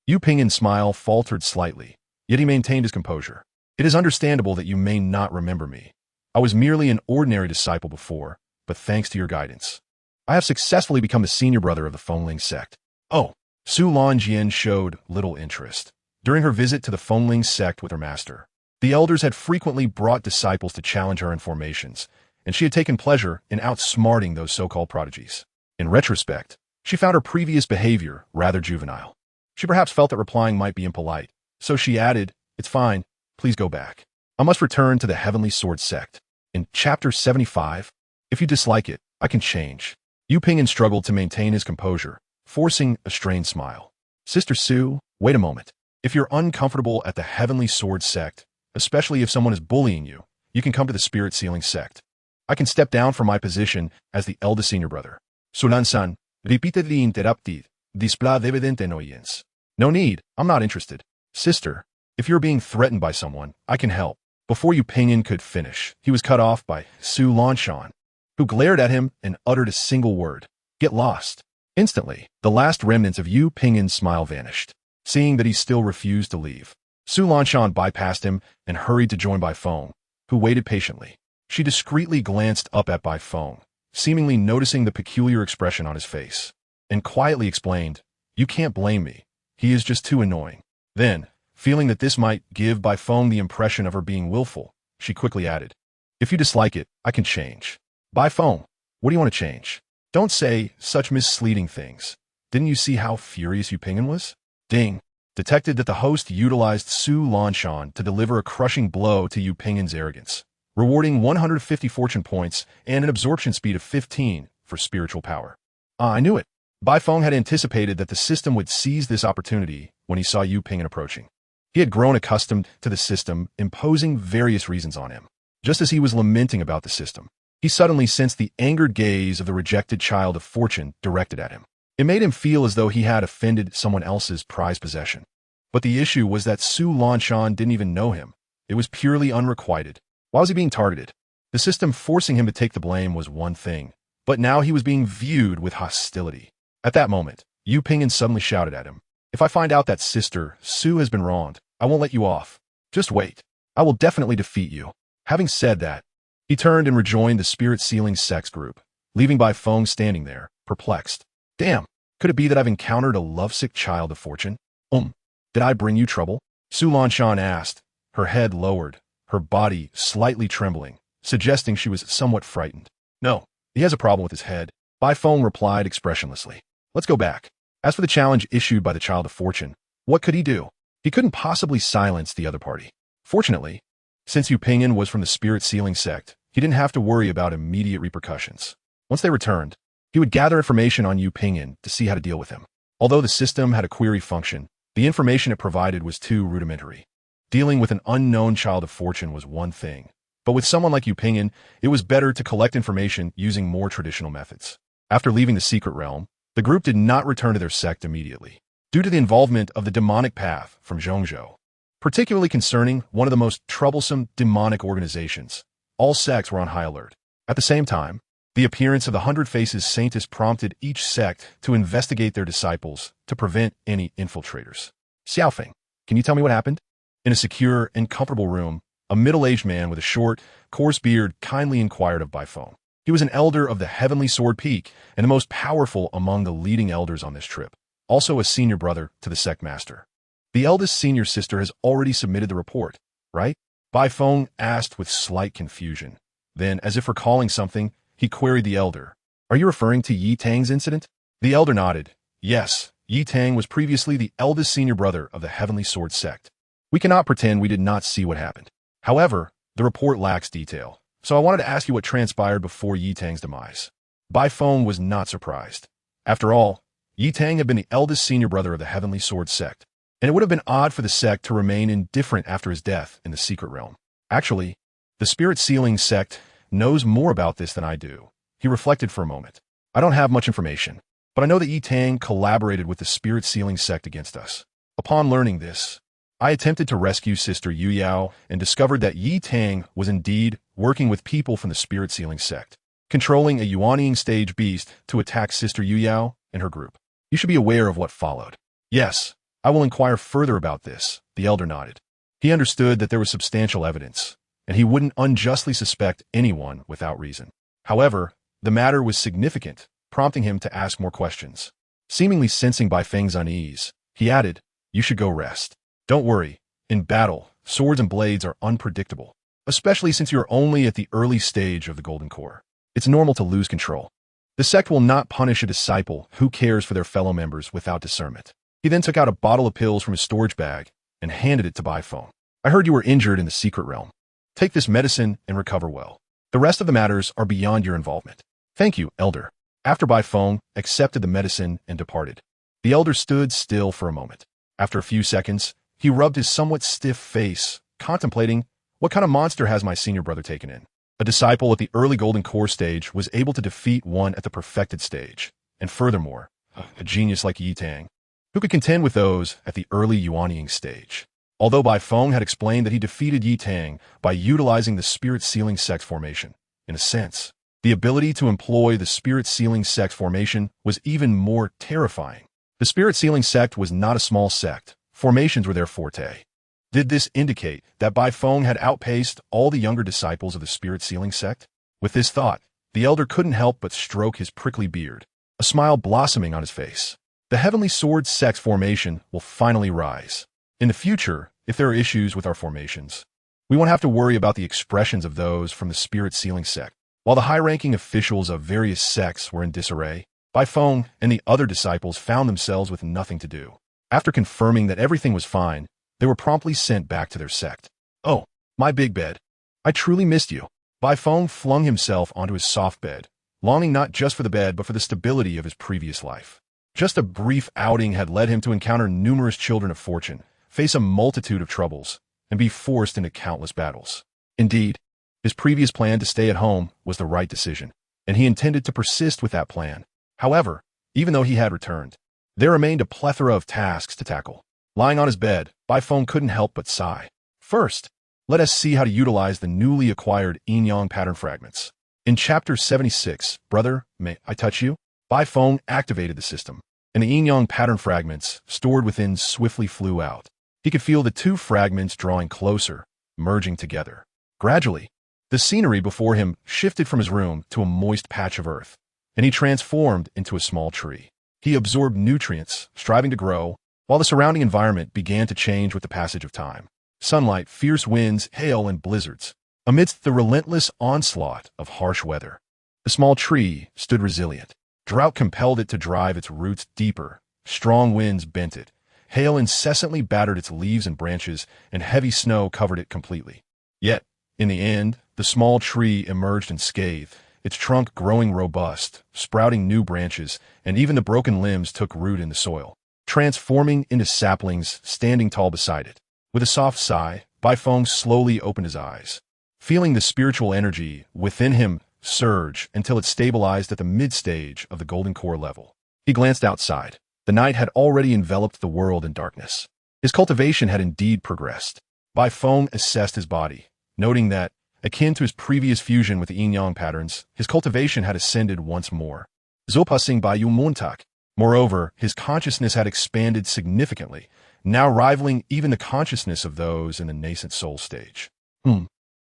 Yu Pingyan's smile faltered slightly, yet he maintained his composure. It is understandable that you may not remember me. I was merely an ordinary disciple before, but thanks to your guidance, I have successfully become the senior brother of the Fengling sect. Oh, Su Lonjian showed little interest. During her visit to the Fengling sect with her master, the elders had frequently brought disciples to challenge her in formations, and she had taken pleasure in outsmarting those so-called prodigies. In retrospect, she found her previous behavior rather juvenile. She perhaps felt that replying might be impolite, so she added, "It's fine, please go back. I must return to the Heavenly Sword sect." In Chapter 75, if you dislike it, I can change. Yu Pingyan struggled to maintain his composure, forcing a strained smile. Sister Su, wait a moment. If you're uncomfortable at the Heavenly Sword sect, especially if someone is bullying you, you can come to the Spirit Sealing sect. I can step down from my position as the eldest senior brother. Sulan-san, repeatedly interrupted, displayed evident annoyance. No need, I'm not interested. Sister, if you're being threatened by someone, I can help. Before Yu Pingyan could finish, he was cut off by Su Lanshan, who glared at him and uttered a single word. Get lost. Instantly, the last remnants of Yu Pingyan's smile vanished. Seeing that he still refused to leave, Su Lanshan bypassed him and hurried to join Bai Feng, who waited patiently. She discreetly glanced up at Bai Feng, seemingly noticing the peculiar expression on his face, and quietly explained, "You can't blame me. He is just too annoying." Then, feeling that this might give Bai Feng the impression of her being willful, she quickly added, "If you dislike it, I can change." Bai Feng, what do you want to change? Don't say such misleading things. Didn't you see how furious Yu Pingyan was? Ding. Detected that the host utilized Su Lanshan to deliver a crushing blow to Yu Pingyan's arrogance, rewarding 150 fortune points and an absorption speed of 15 for spiritual power. I knew it. Bai Feng had anticipated that the system would seize this opportunity when he saw Yu Pingyan approaching. He had grown accustomed to the system imposing various reasons on him. Just as he was lamenting about the system, he suddenly sensed the angered gaze of the rejected child of fortune directed at him. It made him feel as though he had offended someone else's prized possession. But the issue was that Su Lanshan didn't even know him. It was purely unrequited. Why was he being targeted? The system forcing him to take the blame was one thing, but now he was being viewed with hostility. At that moment, Yu Pingyan suddenly shouted at him, "If I find out that Sister Su has been wronged, I won't let you off. Just wait. I will definitely defeat you." Having said that, he turned and rejoined the Spirit Sealing sex group, leaving Bai Feng standing there, perplexed. Damn, could it be that I've encountered a lovesick child of fortune? Did I bring you trouble? Su Lanshan asked, her head lowered, her body slightly trembling, suggesting she was somewhat frightened. No, he has a problem with his head. Bai Feng replied expressionlessly. Let's go back. As for the challenge issued by the child of fortune, what could he do? He couldn't possibly silence the other party. Fortunately, since Yu Pingyan was from the Spirit Sealing sect, he didn't have to worry about immediate repercussions. Once they returned, he would gather information on Yu Pingyan to see how to deal with him. Although the system had a query function, the information it provided was too rudimentary. Dealing with an unknown child of fortune was one thing, but with someone like Yu Pingyan, it was better to collect information using more traditional methods. After leaving the secret realm, the group did not return to their sect immediately, due to the involvement of the demonic path from Zhongzhou. Particularly concerning one of the most troublesome demonic organizations, all sects were on high alert. At the same time, the appearance of the 100 Faces Saintess prompted each sect to investigate their disciples to prevent any infiltrators. Xiaofeng, can you tell me what happened? In a secure and comfortable room, a middle-aged man with a short, coarse beard kindly inquired of Bai Feng. He was an elder of the Heavenly Sword Peak and the most powerful among the leading elders on this trip, also a senior brother to the sect master. The eldest senior sister has already submitted the report, right? Bai Feng asked with slight confusion. Then, as if recalling something, he queried the elder. Are you referring to Yi Tang's incident? The elder nodded. Yes, Yi Tang was previously the eldest senior brother of the Heavenly Sword sect. We cannot pretend we did not see what happened. However, the report lacks detail, so I wanted to ask you what transpired before Yi Tang's demise. Bai Feng was not surprised. After all, Yi Tang had been the eldest senior brother of the Heavenly Sword sect, and it would have been odd for the sect to remain indifferent after his death in the secret realm. Actually, the Spirit Sealing sect knows more about this than I do. He reflected for a moment. I don't have much information, but I know that Yi Tang collaborated with the Spirit Sealing sect against us. Upon learning this, I attempted to rescue Sister Yu Yao and discovered that Yi Tang was indeed working with people from the Spirit Sealing sect, controlling a Yuanying stage beast to attack Sister Yu Yao and her group. You should be aware of what followed. Yes, I will inquire further about this, the elder nodded. He understood that there was substantial evidence, and he wouldn't unjustly suspect anyone without reason. However, the matter was significant, prompting him to ask more questions. Seemingly sensing Bai Feng's unease, he added, "You should go rest. Don't worry. In battle, swords and blades are unpredictable, especially since you are only at the early stage of the Golden Core. It's normal to lose control. The sect will not punish a disciple who cares for their fellow members without discernment." He then took out a bottle of pills from his storage bag and handed it to Bai Feng. "I heard you were injured in the secret realm. Take this medicine and recover well. The rest of the matters are beyond your involvement." "Thank you, Elder." After Bai Feng accepted the medicine and departed, the elder stood still for a moment. After a few seconds, he rubbed his somewhat stiff face, contemplating, what kind of monster has my senior brother taken in? A disciple at the early Golden Core stage was able to defeat one at the perfected stage, and furthermore, a genius like Yi Tang, who could contend with those at the early Yuanying stage. Although Bai Feng had explained that he defeated Yi Tang by utilizing the Spirit Sealing sect formation, in a sense, the ability to employ the Spirit Sealing sect formation was even more terrifying. The Spirit Sealing sect was not a small sect. Formations were their forte. Did this indicate that Bai Feng had outpaced all the younger disciples of the Spirit Sealing sect? With this thought, the elder couldn't help but stroke his prickly beard, a smile blossoming on his face. The Heavenly Sword sect formation will finally rise. In the future, if there are issues with our formations, we won't have to worry about the expressions of those from the Spirit Sealing sect. While the high-ranking officials of various sects were in disarray, Bai Feng and the other disciples found themselves with nothing to do. After confirming that everything was fine, they were promptly sent back to their sect. "Oh, my big bed. I truly missed you." Bai Feng flung himself onto his soft bed, longing not just for the bed but for the stability of his previous life. Just a brief outing had led him to encounter numerous children of fortune, face a multitude of troubles, and be forced into countless battles. Indeed, his previous plan to stay at home was the right decision, and he intended to persist with that plan. However, even though he had returned, there remained a plethora of tasks to tackle. Lying on his bed, Bai Feng couldn't help but sigh. First, let us see how to utilize the newly acquired yin-yang pattern fragments. In Chapter 76, Brother, May I touch you? Bai Feng activated the system, and the yin-yang pattern fragments stored within swiftly flew out. He could feel the two fragments drawing closer, merging together. Gradually, the scenery before him shifted from his room to a moist patch of earth, and he transformed into a small tree. He absorbed nutrients, striving to grow, while the surrounding environment began to change with the passage of time. Sunlight, fierce winds, hail, and blizzards. Amidst the relentless onslaught of harsh weather, the small tree stood resilient. Drought compelled it to drive its roots deeper. Strong winds bent it. Hail incessantly battered its leaves and branches, and heavy snow covered it completely. Yet, in the end, the small tree emerged unscathed, its trunk growing robust, sprouting new branches, and even the broken limbs took root in the soil, transforming into saplings standing tall beside it. With a soft sigh, Bai Feng slowly opened his eyes, feeling the spiritual energy within him surge until it stabilized at the mid-stage of the Golden Core level. He glanced outside. The night had already enveloped the world in darkness. His cultivation had indeed progressed. Bai Feng assessed his body, noting that, akin to his previous fusion with the yin-yang patterns, his cultivation had ascended once more. Zopasing Bai Yu Muntak. Moreover, his consciousness had expanded significantly, now rivaling even the consciousness of those in the nascent soul stage.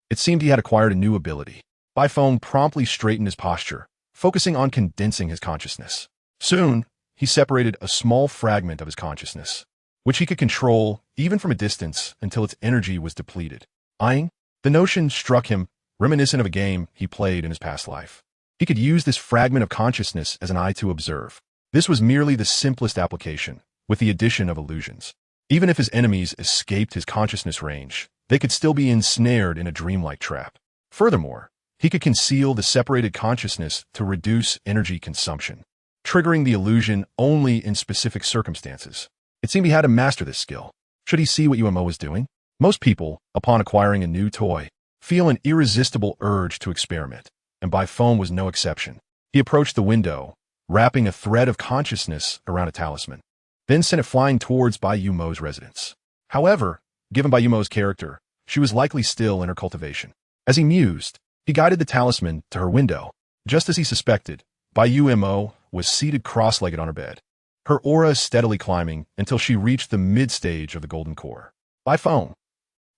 It seemed he had acquired a new ability. Bai Feng promptly straightened his posture, focusing on condensing his consciousness. Soon, he separated a small fragment of his consciousness, which he could control even from a distance until its energy was depleted. Eyeing, the notion struck him, reminiscent of a game he played in his past life. He could use this fragment of consciousness as an eye to observe. This was merely the simplest application, with the addition of illusions. Even if his enemies escaped his consciousness range, they could still be ensnared in a dreamlike trap. Furthermore, he could conceal the separated consciousness to reduce energy consumption, triggering the illusion only in specific circumstances. It seemed he had to master this skill. Should he see what UMO was doing? Most people, upon acquiring a new toy, feel an irresistible urge to experiment, and Bai Feng was no exception. He approached the window, wrapping a thread of consciousness around a talisman, then sent it flying towards Bai Yumo's residence. However, given Bai Yumo's character, she was likely still in her cultivation. As he mused, he guided the talisman to her window. Just as he suspected, Bai Yumo was seated cross-legged on her bed, her aura steadily climbing until she reached the mid-stage of the golden core. Bai Feng.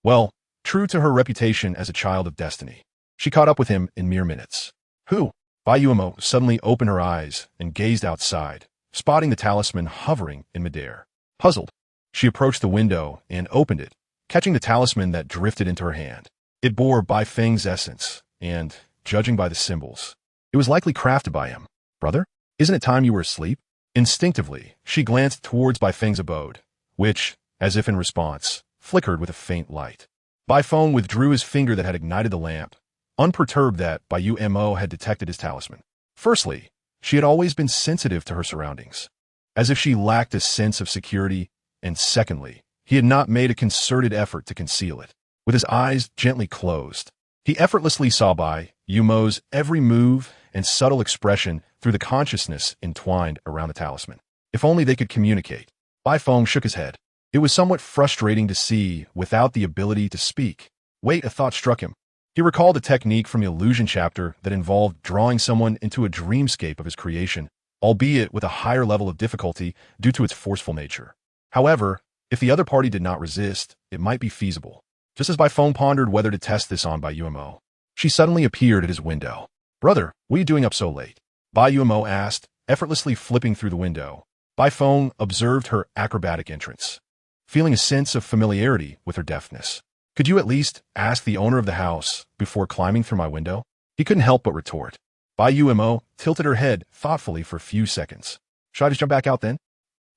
Well, true to her reputation as a child of destiny, she caught up with him in mere minutes. Who? Bai Yumo suddenly opened her eyes and gazed outside, spotting the talisman hovering in midair. Puzzled, she approached the window and opened it, catching the talisman that drifted into her hand. It bore Bai Feng's essence, and, judging by the symbols, it was likely crafted by him. Brother, isn't it time you were asleep? Instinctively, she glanced towards Bai Feng's abode, which, as if in response, flickered with a faint light. Bai Feng withdrew his finger that had ignited the lamp, unperturbed that Bai Yumo had detected his talisman. Firstly, she had always been sensitive to her surroundings, as if she lacked a sense of security, and secondly, he had not made a concerted effort to conceal it. With his eyes gently closed, he effortlessly saw Bai Yumo's every move and subtle expression through the consciousness entwined around the talisman. If only they could communicate. Bai Feng shook his head. It was somewhat frustrating to see without the ability to speak. Wait, a thought struck him. He recalled a technique from the illusion chapter that involved drawing someone into a dreamscape of his creation, albeit with a higher level of difficulty due to its forceful nature. However, if the other party did not resist, it might be feasible. Just as Bai Feng pondered whether to test this on Bai Yumo, she suddenly appeared at his window. Brother, what are you doing up so late? Bai Yumo asked, effortlessly flipping through the window. Bai Feng observed her acrobatic entrance, feeling a sense of familiarity with her deftness. Could you at least ask the owner of the house before climbing through my window? He couldn't help but retort. Bai Yumo tilted her head thoughtfully for a few seconds. Should I just jump back out then?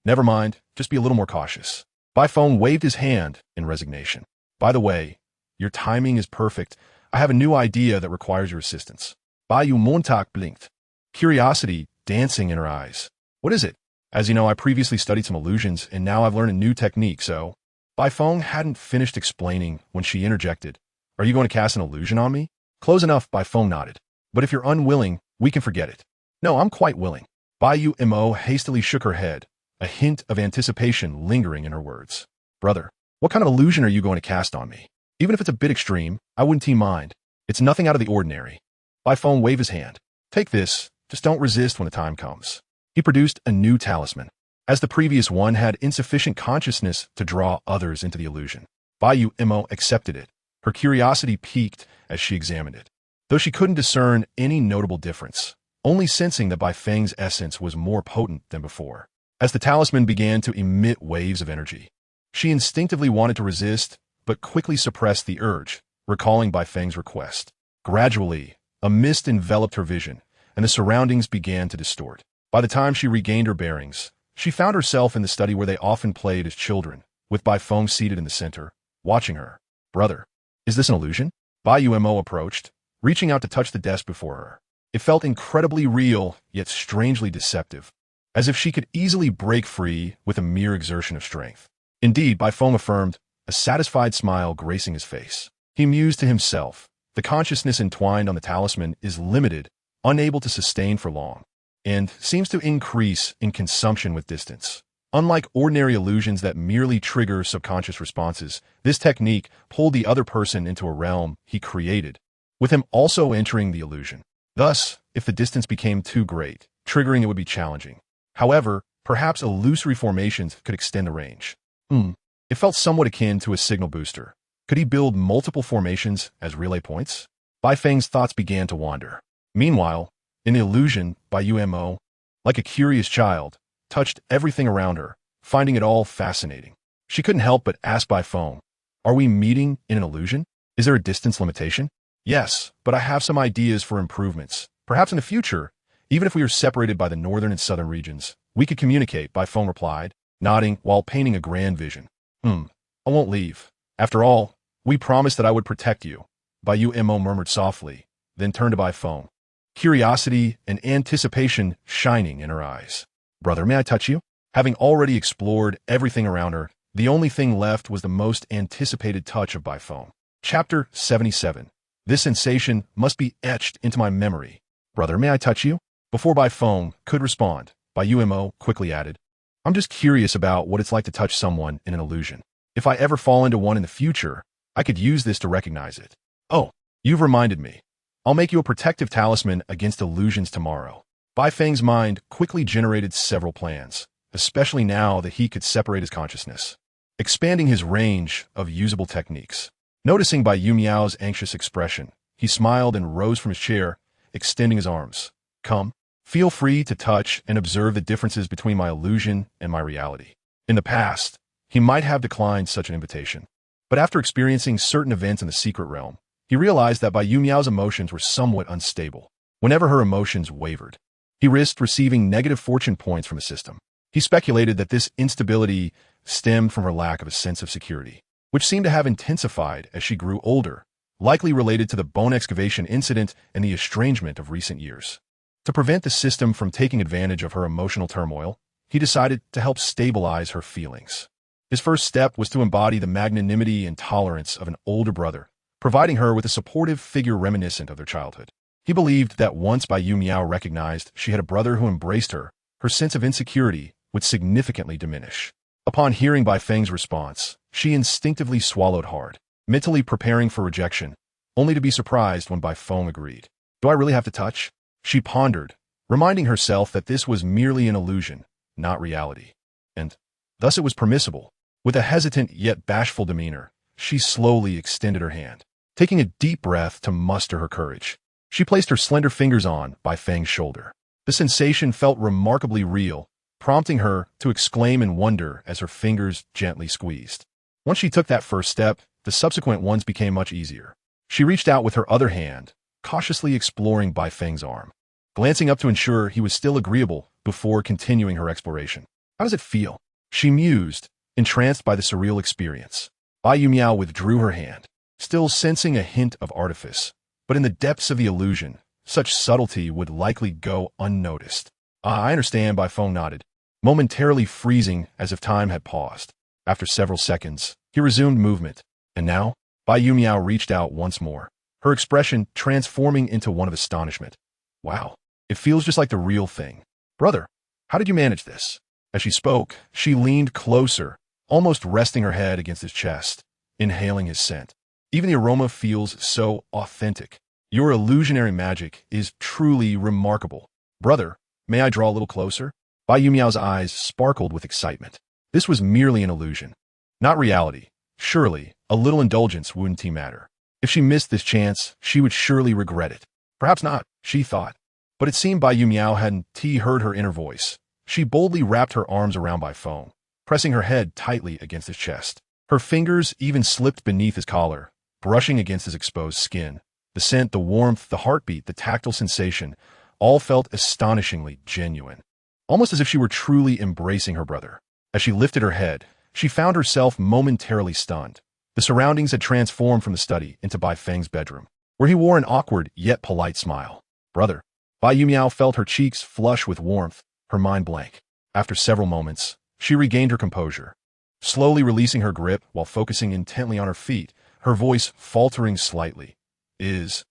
Never mind, just be a little more cautious. Bai Feng waved his hand in resignation. By the way, your timing is perfect. I have a new idea that requires your assistance. Bai Yumontak blinked, curiosity dancing in her eyes. What is it? As you know, I previously studied some illusions, and now I've learned a new technique, so... Bai Feng hadn't finished explaining when she interjected. Are you going to cast an illusion on me? Close enough, Bai Feng nodded. But if you're unwilling, we can forget it. No, I'm quite willing. Bai Yumo hastily shook her head, a hint of anticipation lingering in her words. Brother, what kind of illusion are you going to cast on me? Even if it's a bit extreme, I wouldn't mind. It's nothing out of the ordinary. Bai Feng waved his hand. Take this, just don't resist when the time comes. He produced a new talisman, as the previous one had insufficient consciousness to draw others into the illusion. Bai Yumo accepted it. Her curiosity piqued as she examined it, though she couldn't discern any notable difference, only sensing that Bai Feng's essence was more potent than before. As the talisman began to emit waves of energy, she instinctively wanted to resist, but quickly suppressed the urge, recalling Bai Feng's request. Gradually, a mist enveloped her vision, and the surroundings began to distort. By the time she regained her bearings, she found herself in the study where they often played as children, with Bai Feng seated in the center, watching her. Brother, is this an illusion? Bai Yumo approached, reaching out to touch the desk before her. It felt incredibly real, yet strangely deceptive, as if she could easily break free with a mere exertion of strength. Indeed, Bai Feng affirmed, a satisfied smile gracing his face. He mused to himself. The consciousness entwined on the talisman is limited, unable to sustain for long, and seems to increase in consumption with distance. Unlike ordinary illusions that merely trigger subconscious responses, this technique pulled the other person into a realm he created, with him also entering the illusion. Thus, if the distance became too great, triggering it would be challenging. However, perhaps illusory formations could extend the range. It felt somewhat akin to a signal booster. Could he build multiple formations as relay points? Bai Feng's thoughts began to wander. Meanwhile, in the illusion, Bai Yumo, like a curious child, touched everything around her, finding it all fascinating. She couldn't help but ask Bai Feng, are we meeting in an illusion? Is there a distance limitation? Yes, but I have some ideas for improvements. Perhaps in the future, even if we are separated by the northern and southern regions, We could communicate, Bai Feng replied, nodding while painting a grand vision. I won't leave. After all, we promised that I would protect you. Bai Mo murmured softly, then turned to Bai Feng, curiosity and anticipation shining in her eyes. Brother, may I touch you? Having already explored everything around her, the only thing left was the most anticipated touch of Bai Feng. Chapter 77. This sensation must be etched into my memory. Brother, may I touch you? Before Bai Feng could respond, Bai Mo quickly added, I'm just curious about what it's like to touch someone in an illusion. If I ever fall into one in the future, I could use this to recognize it. Oh, you've reminded me. I'll make you a protective talisman against illusions tomorrow. Bai Feng's mind quickly generated several plans, especially now that he could separate his consciousness, expanding his range of usable techniques. Noticing Bai Miao's anxious expression, he smiled and rose from his chair, extending his arms. Come, feel free to touch and observe the differences between my illusion and my reality. In the past, he might have declined such an invitation, but after experiencing certain events in the secret realm, he realized that Bai Miao's emotions were somewhat unstable. Whenever her emotions wavered, he risked receiving negative fortune points from the system. He speculated that this instability stemmed from her lack of a sense of security, which seemed to have intensified as she grew older, likely related to the bone excavation incident and the estrangement of recent years. To prevent the system from taking advantage of her emotional turmoil, he decided to help stabilize her feelings. His first step was to embody the magnanimity and tolerance of an older brother, providing her with a supportive figure reminiscent of their childhood. He believed that once Bai Miao recognized she had a brother who embraced her, her sense of insecurity would significantly diminish. Upon hearing Bai Feng's response, she instinctively swallowed hard, mentally preparing for rejection, only to be surprised when Bai Feng agreed. Do I really have to touch? She pondered, reminding herself that this was merely an illusion, not reality. And thus it was permissible. With a hesitant yet bashful demeanor, she slowly extended her hand, taking a deep breath to muster her courage. She placed her slender fingers on Bai Feng's shoulder. The sensation felt remarkably real, prompting her to exclaim in wonder as her fingers gently squeezed. Once she took that first step, the subsequent ones became much easier. She reached out with her other hand, cautiously exploring Bai Feng's arm, glancing up to ensure he was still agreeable before continuing her exploration. How does it feel? She mused, entranced by the surreal experience. Bai Miao withdrew her hand, still sensing a hint of artifice, but in the depths of the illusion, such subtlety would likely go unnoticed. I understand, Bai Feng nodded, momentarily freezing as if time had paused. After several seconds, he resumed movement, and now, Bai Miao reached out once more, her expression transforming into one of astonishment. Wow, it feels just like the real thing. Brother, how did you manage this? As she spoke, she leaned closer, almost resting her head against his chest, inhaling his scent. Even the aroma feels so authentic. Your illusionary magic is truly remarkable. Brother, may I draw a little closer? Bai Miao's eyes sparkled with excitement. This was merely an illusion, not reality. Surely, a little indulgence wouldn't matter. If she missed this chance, she would surely regret it. Perhaps not, she thought. But it seemed Bai Miao hadn't heard her inner voice. She boldly wrapped her arms around Bai Feng, pressing her head tightly against his chest. Her fingers even slipped beneath his collar, brushing against his exposed skin. The scent, the warmth, the heartbeat, the tactile sensation, all felt astonishingly genuine, almost as if she were truly embracing her brother. As she lifted her head, she found herself momentarily stunned. The surroundings had transformed from the study into Bai Feng's bedroom, where he wore an awkward yet polite smile. Brother. Bai Miao felt her cheeks flush with warmth, her mind blank. After several moments, she regained her composure, slowly releasing her grip while focusing intently on her feet, her voice faltering slightly. Is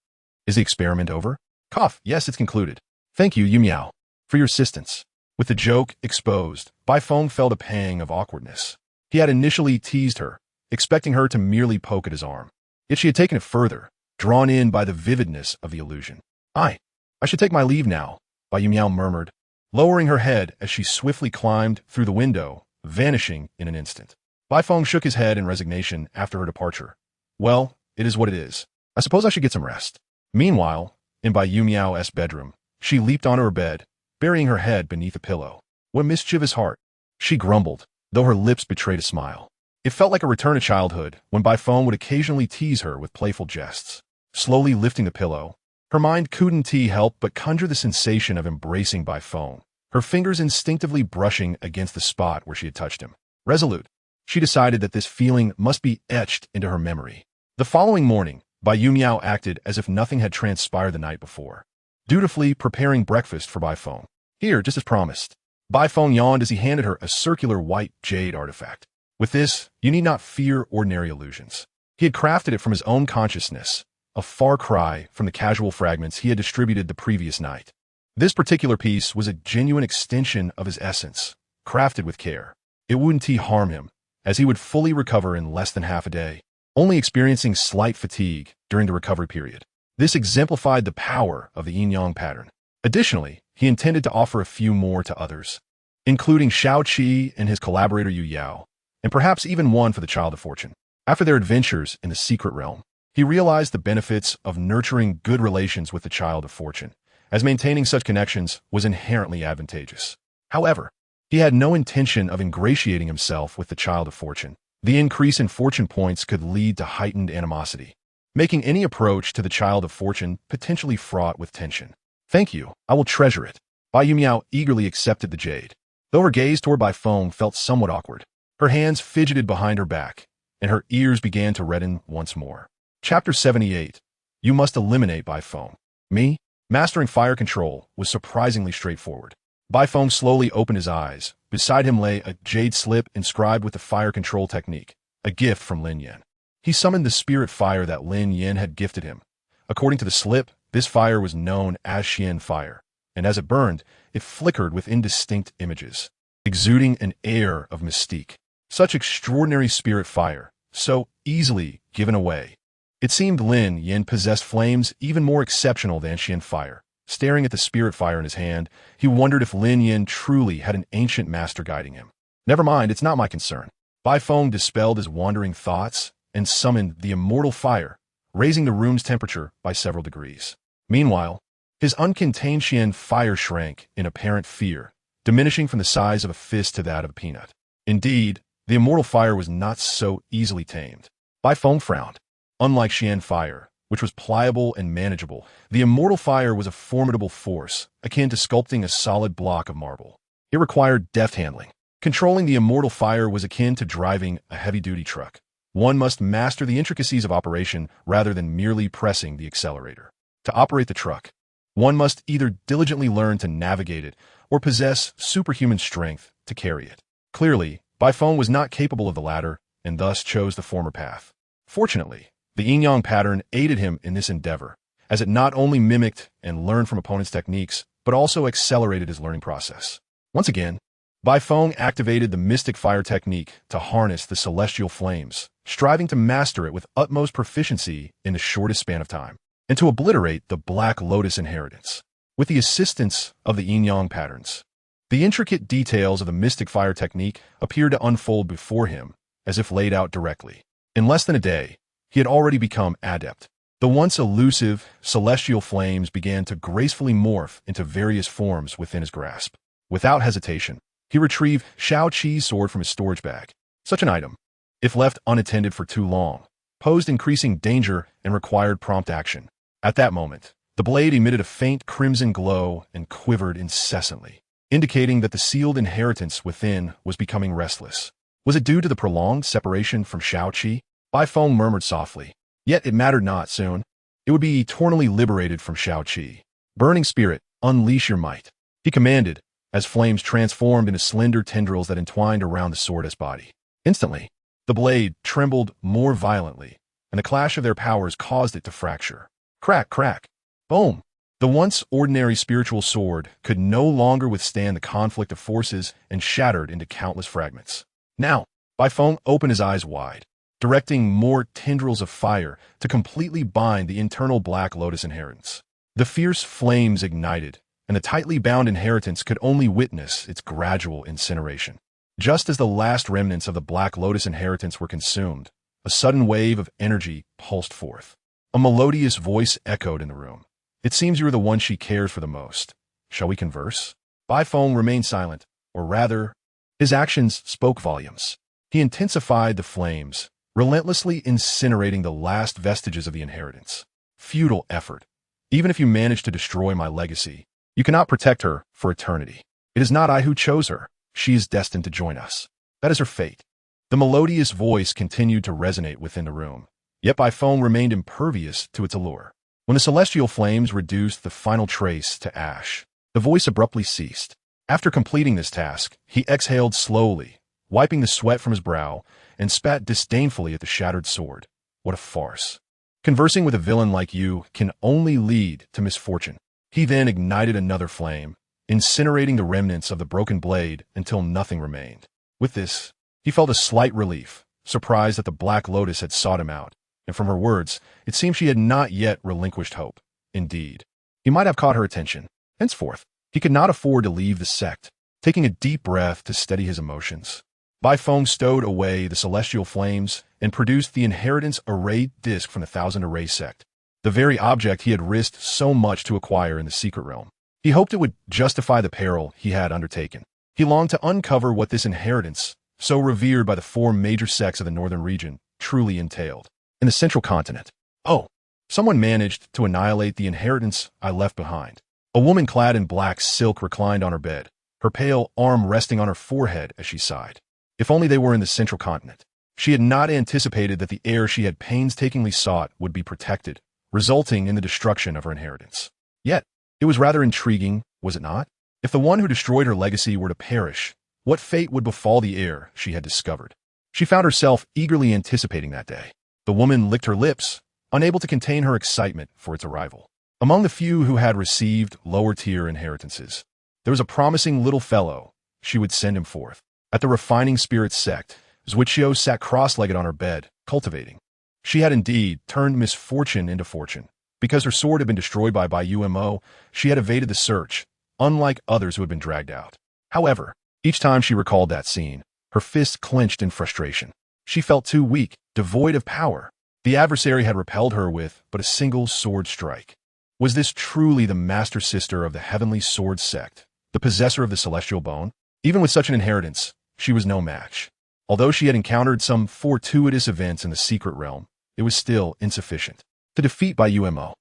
the experiment over? Cough. Yes, it's concluded. Thank you, Miao, for your assistance. With the joke exposed, Bai Feng felt a pang of awkwardness. He had initially teased her, expecting her to merely poke at his arm. Yet she had taken it further, drawn in by the vividness of the illusion. I should take my leave now, Bai Miao murmured, lowering her head as she swiftly climbed through the window, vanishing in an instant. Bai Feng shook his head in resignation after her departure. Well, it is what it is. I suppose I should get some rest. Meanwhile, in Bai Miao's bedroom, she leaped onto her bed, burying her head beneath a pillow. What mischievous heart, she grumbled, though her lips betrayed a smile. It felt like a return to childhood, when Bai Feng would occasionally tease her with playful jests. Slowly lifting the pillow, her mind couldn't help but conjure the sensation of embracing Bai Feng, her fingers instinctively brushing against the spot where she had touched him. Resolute, she decided that this feeling must be etched into her memory. The following morning, Bai Yumiao acted as if nothing had transpired the night before, dutifully preparing breakfast for Bai Feng. Here, just as promised. Bai Feng yawned as he handed her a circular white jade artifact. With this, you need not fear ordinary illusions. He had crafted it from his own consciousness, a far cry from the casual fragments he had distributed the previous night. This particular piece was a genuine extension of his essence, crafted with care. It wouldn't harm him, as he would fully recover in less than half a day, only experiencing slight fatigue during the recovery period. This exemplified the power of the yin-yang pattern. Additionally, he intended to offer a few more to others, including Xiao Qi and his collaborator Yu Yao, and perhaps even one for the Child of Fortune. After their adventures in the secret realm, he realized the benefits of nurturing good relations with the Child of Fortune, as maintaining such connections was inherently advantageous. However, he had no intention of ingratiating himself with the Child of Fortune. The increase in fortune points could lead to heightened animosity, making any approach to the Child of Fortune potentially fraught with tension. Thank you, I will treasure it. Bai Yumiao eagerly accepted the jade, though her gaze toward Bai Feng felt somewhat awkward. Her hands fidgeted behind her back, and her ears began to redden once more. Chapter 78. You must eliminate Bai Feng. Me? Mastering fire control was surprisingly straightforward. Bai Feng slowly opened his eyes. Beside him lay a jade slip inscribed with the fire control technique, a gift from Lin Yan. He summoned the spirit fire that Lin Yan had gifted him. According to the slip, this fire was known as Xian fire, and as it burned, it flickered with indistinct images, exuding an air of mystique. Such extraordinary spirit fire, so easily given away. It seemed Lin Yan possessed flames even more exceptional than Xian fire. Staring at the spirit fire in his hand, he wondered if Lin Yan truly had an ancient master guiding him. Never mind, it's not my concern. Bai Feng dispelled his wandering thoughts and summoned the immortal fire, raising the room's temperature by several degrees. Meanwhile, his uncontained Xian fire shrank in apparent fear, diminishing from the size of a fist to that of a peanut. Indeed, the immortal fire was not so easily tamed. Bai Feng frowned. Unlike Xian fire, which was pliable and manageable, the immortal fire was a formidable force, akin to sculpting a solid block of marble. It required deft handling. Controlling the immortal fire was akin to driving a heavy-duty truck. One must master the intricacies of operation rather than merely pressing the accelerator. To operate the truck, one must either diligently learn to navigate it or possess superhuman strength to carry it. Clearly, Bai Feng was not capable of the latter and thus chose the former path. Fortunately, the yin-yang pattern aided him in this endeavor, as it not only mimicked and learned from opponents' techniques, but also accelerated his learning process. Once again, Bai Feng activated the mystic fire technique to harness the celestial flames, striving to master it with utmost proficiency in the shortest span of time, and to obliterate the Black Lotus inheritance. With the assistance of the yin-yang patterns, the intricate details of the mystic fire technique appeared to unfold before him, as if laid out directly. In less than a day, he had already become adept. The once elusive, celestial flames began to gracefully morph into various forms within his grasp. Without hesitation, he retrieved Xiao Qi's sword from his storage bag. Such an item, if left unattended for too long, posed increasing danger and required prompt action. At that moment, the blade emitted a faint crimson glow and quivered incessantly, indicating that the sealed inheritance within was becoming restless. Was it due to the prolonged separation from Xiao Qi? Bai Feng murmured softly. Yet it mattered not soon. It would be eternally liberated from Xiao Qi. Burning spirit, unleash your might, he commanded, as flames transformed into slender tendrils that entwined around the sword's body. Instantly, the blade trembled more violently, and the clash of their powers caused it to fracture. Crack, crack, boom! The once ordinary spiritual sword could no longer withstand the conflict of forces and shattered into countless fragments. Now, Bai Feng opened his eyes wide, directing more tendrils of fire to completely bind the internal Black Lotus inheritance. The fierce flames ignited, and the tightly bound inheritance could only witness its gradual incineration. Just as the last remnants of the Black Lotus inheritance were consumed, a sudden wave of energy pulsed forth. A melodious voice echoed in the room. It seems you are the one she cares for the most. Shall we converse? Bai Feng remained silent, or rather, his actions spoke volumes. He intensified the flames, relentlessly incinerating the last vestiges of the inheritance. Futile effort. Even if you manage to destroy my legacy, you cannot protect her for eternity. It is not I who chose her. She is destined to join us. That is her fate. The melodious voice continued to resonate within the room, yet Bai Feng remained impervious to its allure. When the celestial flames reduced the final trace to ash, the voice abruptly ceased. After completing this task, he exhaled slowly, wiping the sweat from his brow, and spat disdainfully at the shattered sword. What a farce. Conversing with a villain like you can only lead to misfortune. He then ignited another flame, incinerating the remnants of the broken blade until nothing remained. With this, he felt a slight relief, surprised that the Black Lotus had sought him out, and from her words, it seemed she had not yet relinquished hope. Indeed, he might have caught her attention. Henceforth, he could not afford to leave the sect. Taking a deep breath to steady his emotions, Bai Feng stowed away the celestial flames and produced the inheritance array disc from the Thousand Array sect, the very object he had risked so much to acquire in the secret realm. He hoped it would justify the peril he had undertaken. He longed to uncover what this inheritance, so revered by the four major sects of the northern region, truly entailed. In the central continent, oh, someone managed to annihilate the inheritance I left behind. A woman clad in black silk reclined on her bed, her pale arm resting on her forehead as she sighed. If only they were in the central continent. She had not anticipated that the heir she had painstakingly sought would be protected, resulting in the destruction of her inheritance. Yet, it was rather intriguing, was it not? If the one who destroyed her legacy were to perish, what fate would befall the heir she had discovered? She found herself eagerly anticipating that day. The woman licked her lips, unable to contain her excitement for its arrival. Among the few who had received lower-tier inheritances, there was a promising little fellow. She would send him forth. At the Refining Spirits sect, Zhuoqiu sat cross-legged on her bed, cultivating. She had indeed turned misfortune into fortune. Because her sword had been destroyed by Bai Umo, she had evaded the search, unlike others who had been dragged out. However, each time she recalled that scene, her fists clenched in frustration. She felt too weak, devoid of power. The adversary had repelled her with but a single sword strike. Was this truly the master sister of the Heavenly Sword sect, the possessor of the celestial bone? Even with such an inheritance, she was no match. Although she had encountered some fortuitous events in the secret realm, it was still insufficient to defeat Bai Umo.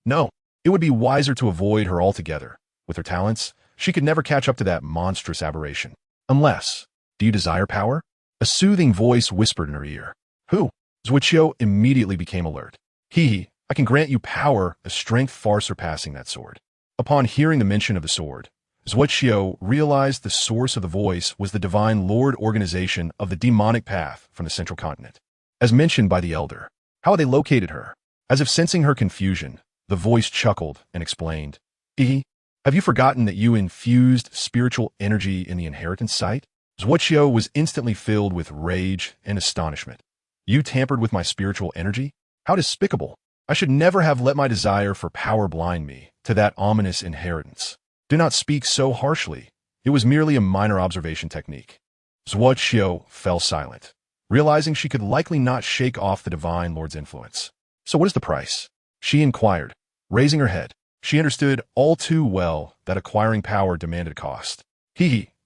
No, it would be wiser to avoid her altogether. With her talents, she could never catch up to that monstrous aberration. Unless, do you desire power? A soothing voice whispered in her ear. Who? Zhuoqiu immediately became alert. I can grant you power, a strength far surpassing that sword. Upon hearing the mention of the sword, Zhuoqiu realized the source of the voice was the Divine Lord organization of the demonic path from the central continent. As mentioned by the elder, how had they located her? As if sensing her confusion, the voice chuckled and explained. Have you forgotten that you infused spiritual energy in the inheritance site? Zhuoqiu was instantly filled with rage and astonishment. You tampered with my spiritual energy? How despicable! I should never have let my desire for power blind me to that ominous inheritance. Do not speak so harshly. It was merely a minor observation technique. Zhuoqiu fell silent, realizing she could likely not shake off the Divine Lord's influence. So what is the price? She inquired, raising her head. She understood all too well that acquiring power demanded a cost.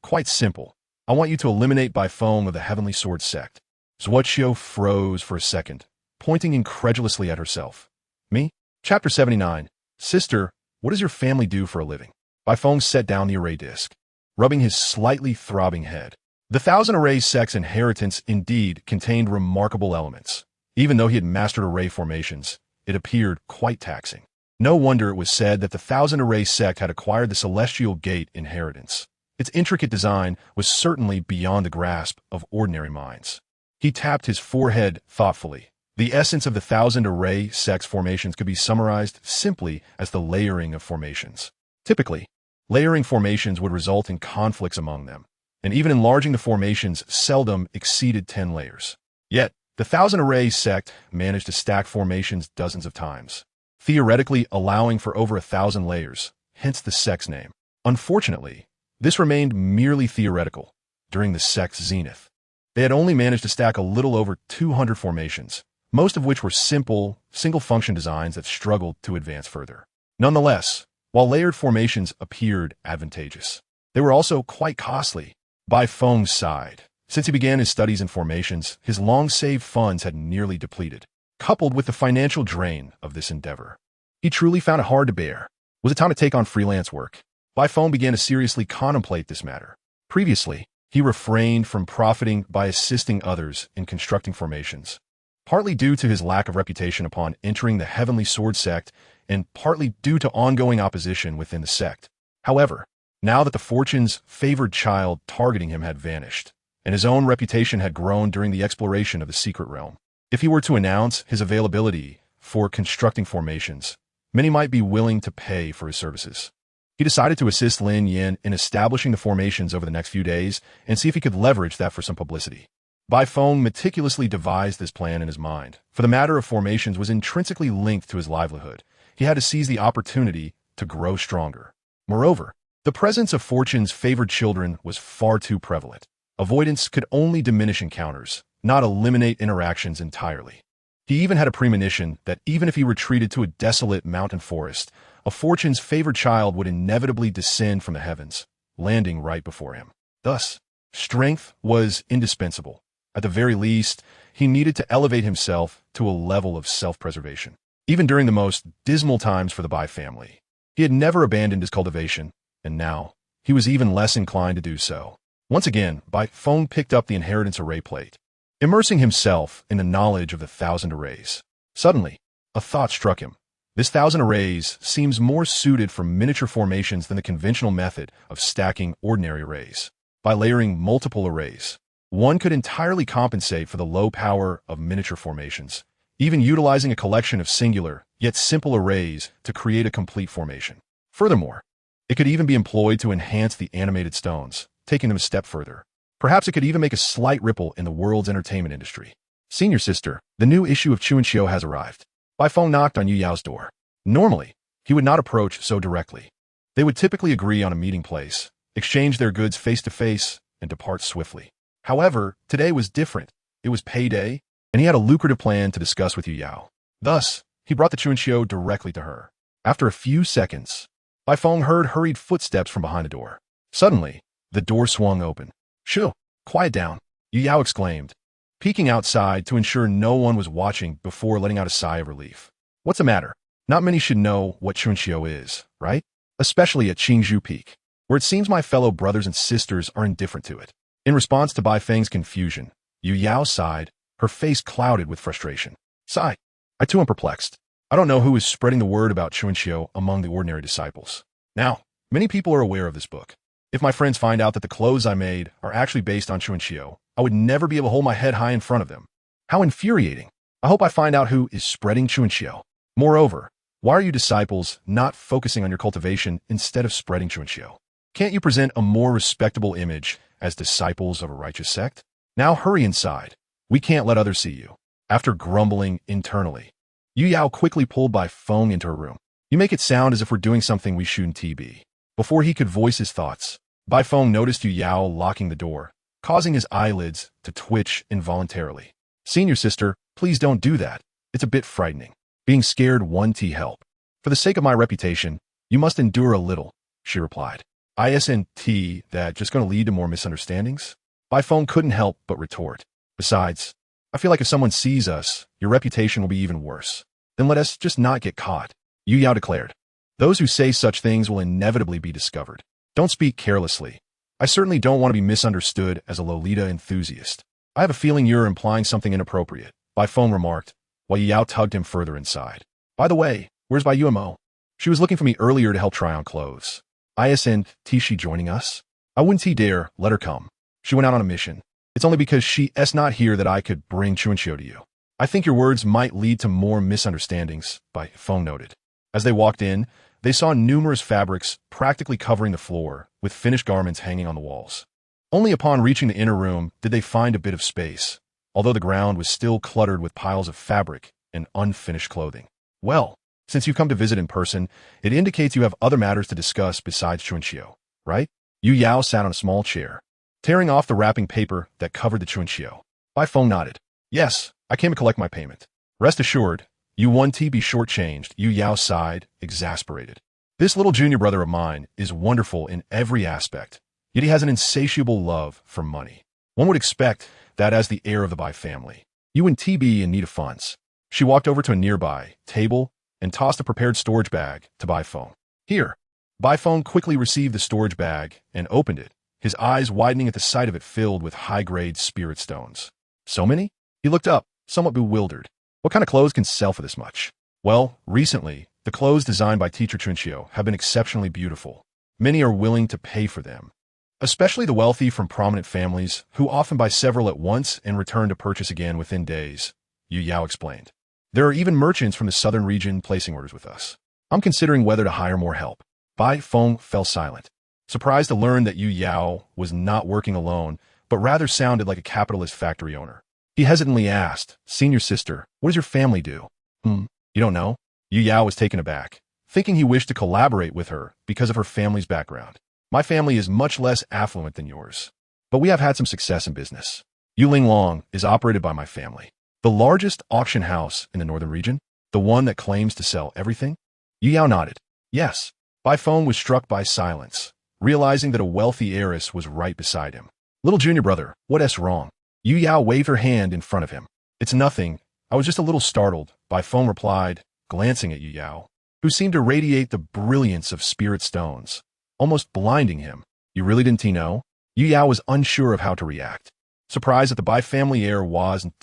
Quite simple. I want you to eliminate Bai Feng of the Heavenly Sword sect. Zhuoqiu froze for a second, pointing incredulously at herself. Me? Chapter 79. Sister, what does your family do for a living? Bai Feng set down the array disc, rubbing his slightly throbbing head. The Thousand Array sect's inheritance indeed contained remarkable elements. Even though he had mastered array formations, it appeared quite taxing. No wonder it was said that the Thousand Array sect had acquired the Celestial Gate inheritance. Its intricate design was certainly beyond the grasp of ordinary minds. He tapped his forehead thoughtfully. The essence of the Thousand Array sect's formations could be summarized simply as the layering of formations. Typically, layering formations would result in conflicts among them, and even enlarging the formations seldom exceeded 10 layers. Yet, the Thousand Array sect managed to stack formations dozens of times, theoretically allowing for over 1,000 layers, hence the sect's name. Unfortunately, this remained merely theoretical. During the sect's zenith, they had only managed to stack a little over 200 formations, most of which were simple, single-function designs that struggled to advance further. Nonetheless, while layered formations appeared advantageous, they were also quite costly. Bai Feng sighed. Since he began his studies in formations, his long-saved funds had nearly depleted. Coupled with the financial drain of this endeavor, he truly found it hard to bear. Was it time to take on freelance work? Bai Feng began to seriously contemplate this matter. Previously, he refrained from profiting by assisting others in constructing formations, partly due to his lack of reputation upon entering the Heavenly Sword sect and partly due to ongoing opposition within the sect. However, now that the Fortune's favored child targeting him had vanished, and his own reputation had grown during the exploration of the secret realm, if he were to announce his availability for constructing formations, many might be willing to pay for his services. He decided to assist Lin Yin in establishing the formations over the next few days and see if he could leverage that for some publicity. Bai Feng meticulously devised this plan in his mind, for the matter of formations was intrinsically linked to his livelihood. He had to seize the opportunity to grow stronger. Moreover, the presence of Fortune's favored children was far too prevalent. Avoidance could only diminish encounters, not eliminate interactions entirely. He even had a premonition that even if he retreated to a desolate mountain forest, a Fortune's favored child would inevitably descend from the heavens, landing right before him. Thus, strength was indispensable. At the very least, he needed to elevate himself to a level of self-preservation. Even during the most dismal times for the Bai family, he had never abandoned his cultivation, and now, he was even less inclined to do so. Once again, Bai Feng picked up the inheritance array plate, immersing himself in the knowledge of the 1,000 arrays. Suddenly, a thought struck him. This 1,000 arrays seems more suited for miniature formations than the conventional method of stacking ordinary arrays. By layering multiple arrays, one could entirely compensate for the low power of miniature formations, even utilizing a collection of singular, yet simple arrays to create a complete formation. Furthermore, it could even be employed to enhance the animated stones, taking them a step further. Perhaps it could even make a slight ripple in the world's entertainment industry. Senior sister, the new issue of Chuan Xiu has arrived. Bai Feng knocked on Yu Yao's door. Normally, he would not approach so directly. They would typically agree on a meeting place, exchange their goods face-to-face, and depart swiftly. However, today was different. It was payday, and he had a lucrative plan to discuss with Yu Yao. Thus, he brought the Chuan Xiu directly to her. After a few seconds, Bai Feng heard hurried footsteps from behind the door. Suddenly, the door swung open. "Shoo, quiet down," Yu Yao exclaimed, peeking outside to ensure no one was watching before letting out a sigh of relief. "What's the matter? Not many should know what Chuan Xiu is, right? Especially at Qingzhou Peak, where it seems my fellow brothers and sisters are indifferent to it." In response to Bai Feng's confusion, Yu Yao sighed, her face clouded with frustration. "Sigh. I too am perplexed. I don't know who is spreading the word about Chuan Xiu among the ordinary disciples. Now, many people are aware of this book. If my friends find out that the clothes I made are actually based on Chuan Xiu, I would never be able to hold my head high in front of them. How infuriating. I hope I find out who is spreading Chuan Xiu. Moreover, why are you disciples not focusing on your cultivation instead of spreading Chuan Xiu? Can't you present a more respectable image as disciples of a righteous sect? Now hurry inside. We can't let others see you." After grumbling internally, Yu Yao quickly pulled Bai Feng into her room. "You make it sound as if we're doing something we shouldn't be." Before he could voice his thoughts, Bai Feng noticed Yu Yao locking the door, causing his eyelids to twitch involuntarily. "Senior sister, please don't do that. It's a bit frightening. Being scared won't help. For the sake of my reputation, you must endure a little," she replied. "Isn't that just going to lead to more misunderstandings?" Bai Feng couldn't help but retort. "Besides, I feel like if someone sees us, your reputation will be even worse. Then let us just not get caught," Yu Yao declared. "Those who say such things will inevitably be discovered. Don't speak carelessly. I certainly don't want to be misunderstood as a Lolita enthusiast. I have a feeling you're implying something inappropriate," Bai Feng remarked, while Yu Yao tugged him further inside. "By the way, where's Bai Yumo? She was looking for me earlier to help try on clothes. Isn't she joining us? I wouldn't dare let her come. She went out on a mission. It's only because she's not here that I could bring Chuan Xiu to you." "I think your words might lead to more misunderstandings," Bai Feng noted. As they walked in, they saw numerous fabrics practically covering the floor, with finished garments hanging on the walls. Only upon reaching the inner room did they find a bit of space, although the ground was still cluttered with piles of fabric and unfinished clothing. "Well, since you've come to visit in person, it indicates you have other matters to discuss besides Chuan Xiu, right?" Yu Yao sat on a small chair, tearing off the wrapping paper that covered the Chuan Xiu. Bai Feng nodded. "Yes, I came to collect my payment. Rest assured, you won't be shortchanged," Yu Yao sighed, exasperated. "This little junior brother of mine is wonderful in every aspect, yet he has an insatiable love for money. One would expect that as the heir of the Bai family. You wouldn't be in need of funds." She walked over to a nearby table and tossed a prepared storage bag to Bai Feng. "Here, Bai Feng quickly received the storage bag and opened it, his eyes widening at the sight of it filled with high-grade spirit stones. So many? He looked up, somewhat bewildered. What kind of clothes can sell for this much? Well, recently, the clothes designed by Teacher Chunxio have been exceptionally beautiful. Many are willing to pay for them, especially the wealthy from prominent families who often buy several at once and return to purchase again within days, Yu Yao explained. There are even merchants from the southern region placing orders with us. I'm considering whether to hire more help. Bai Feng fell silent, surprised to learn that Yu Yao was not working alone, but rather sounded like a capitalist factory owner. He hesitantly asked, "Senior sister, what does your family do?" You don't know? Yu Yao was taken aback, thinking he wished to collaborate with her because of her family's background. My family is much less affluent than yours, but we have had some success in business. Yu Linglong is operated by my family. The largest auction house in the northern region? The one that claims to sell everything? Yu Yao nodded. Yes. Bai Feng was struck by silence, realizing that a wealthy heiress was right beside him. Little junior brother, what's wrong? Yu Yao waved her hand in front of him. It's nothing. I was just a little startled, Bai Feng replied, glancing at Yu Yao, who seemed to radiate the brilliance of spirit stones, almost blinding him. You really didn't know? Yu Yao was unsure of how to react, surprised that the Bai family heir wasn't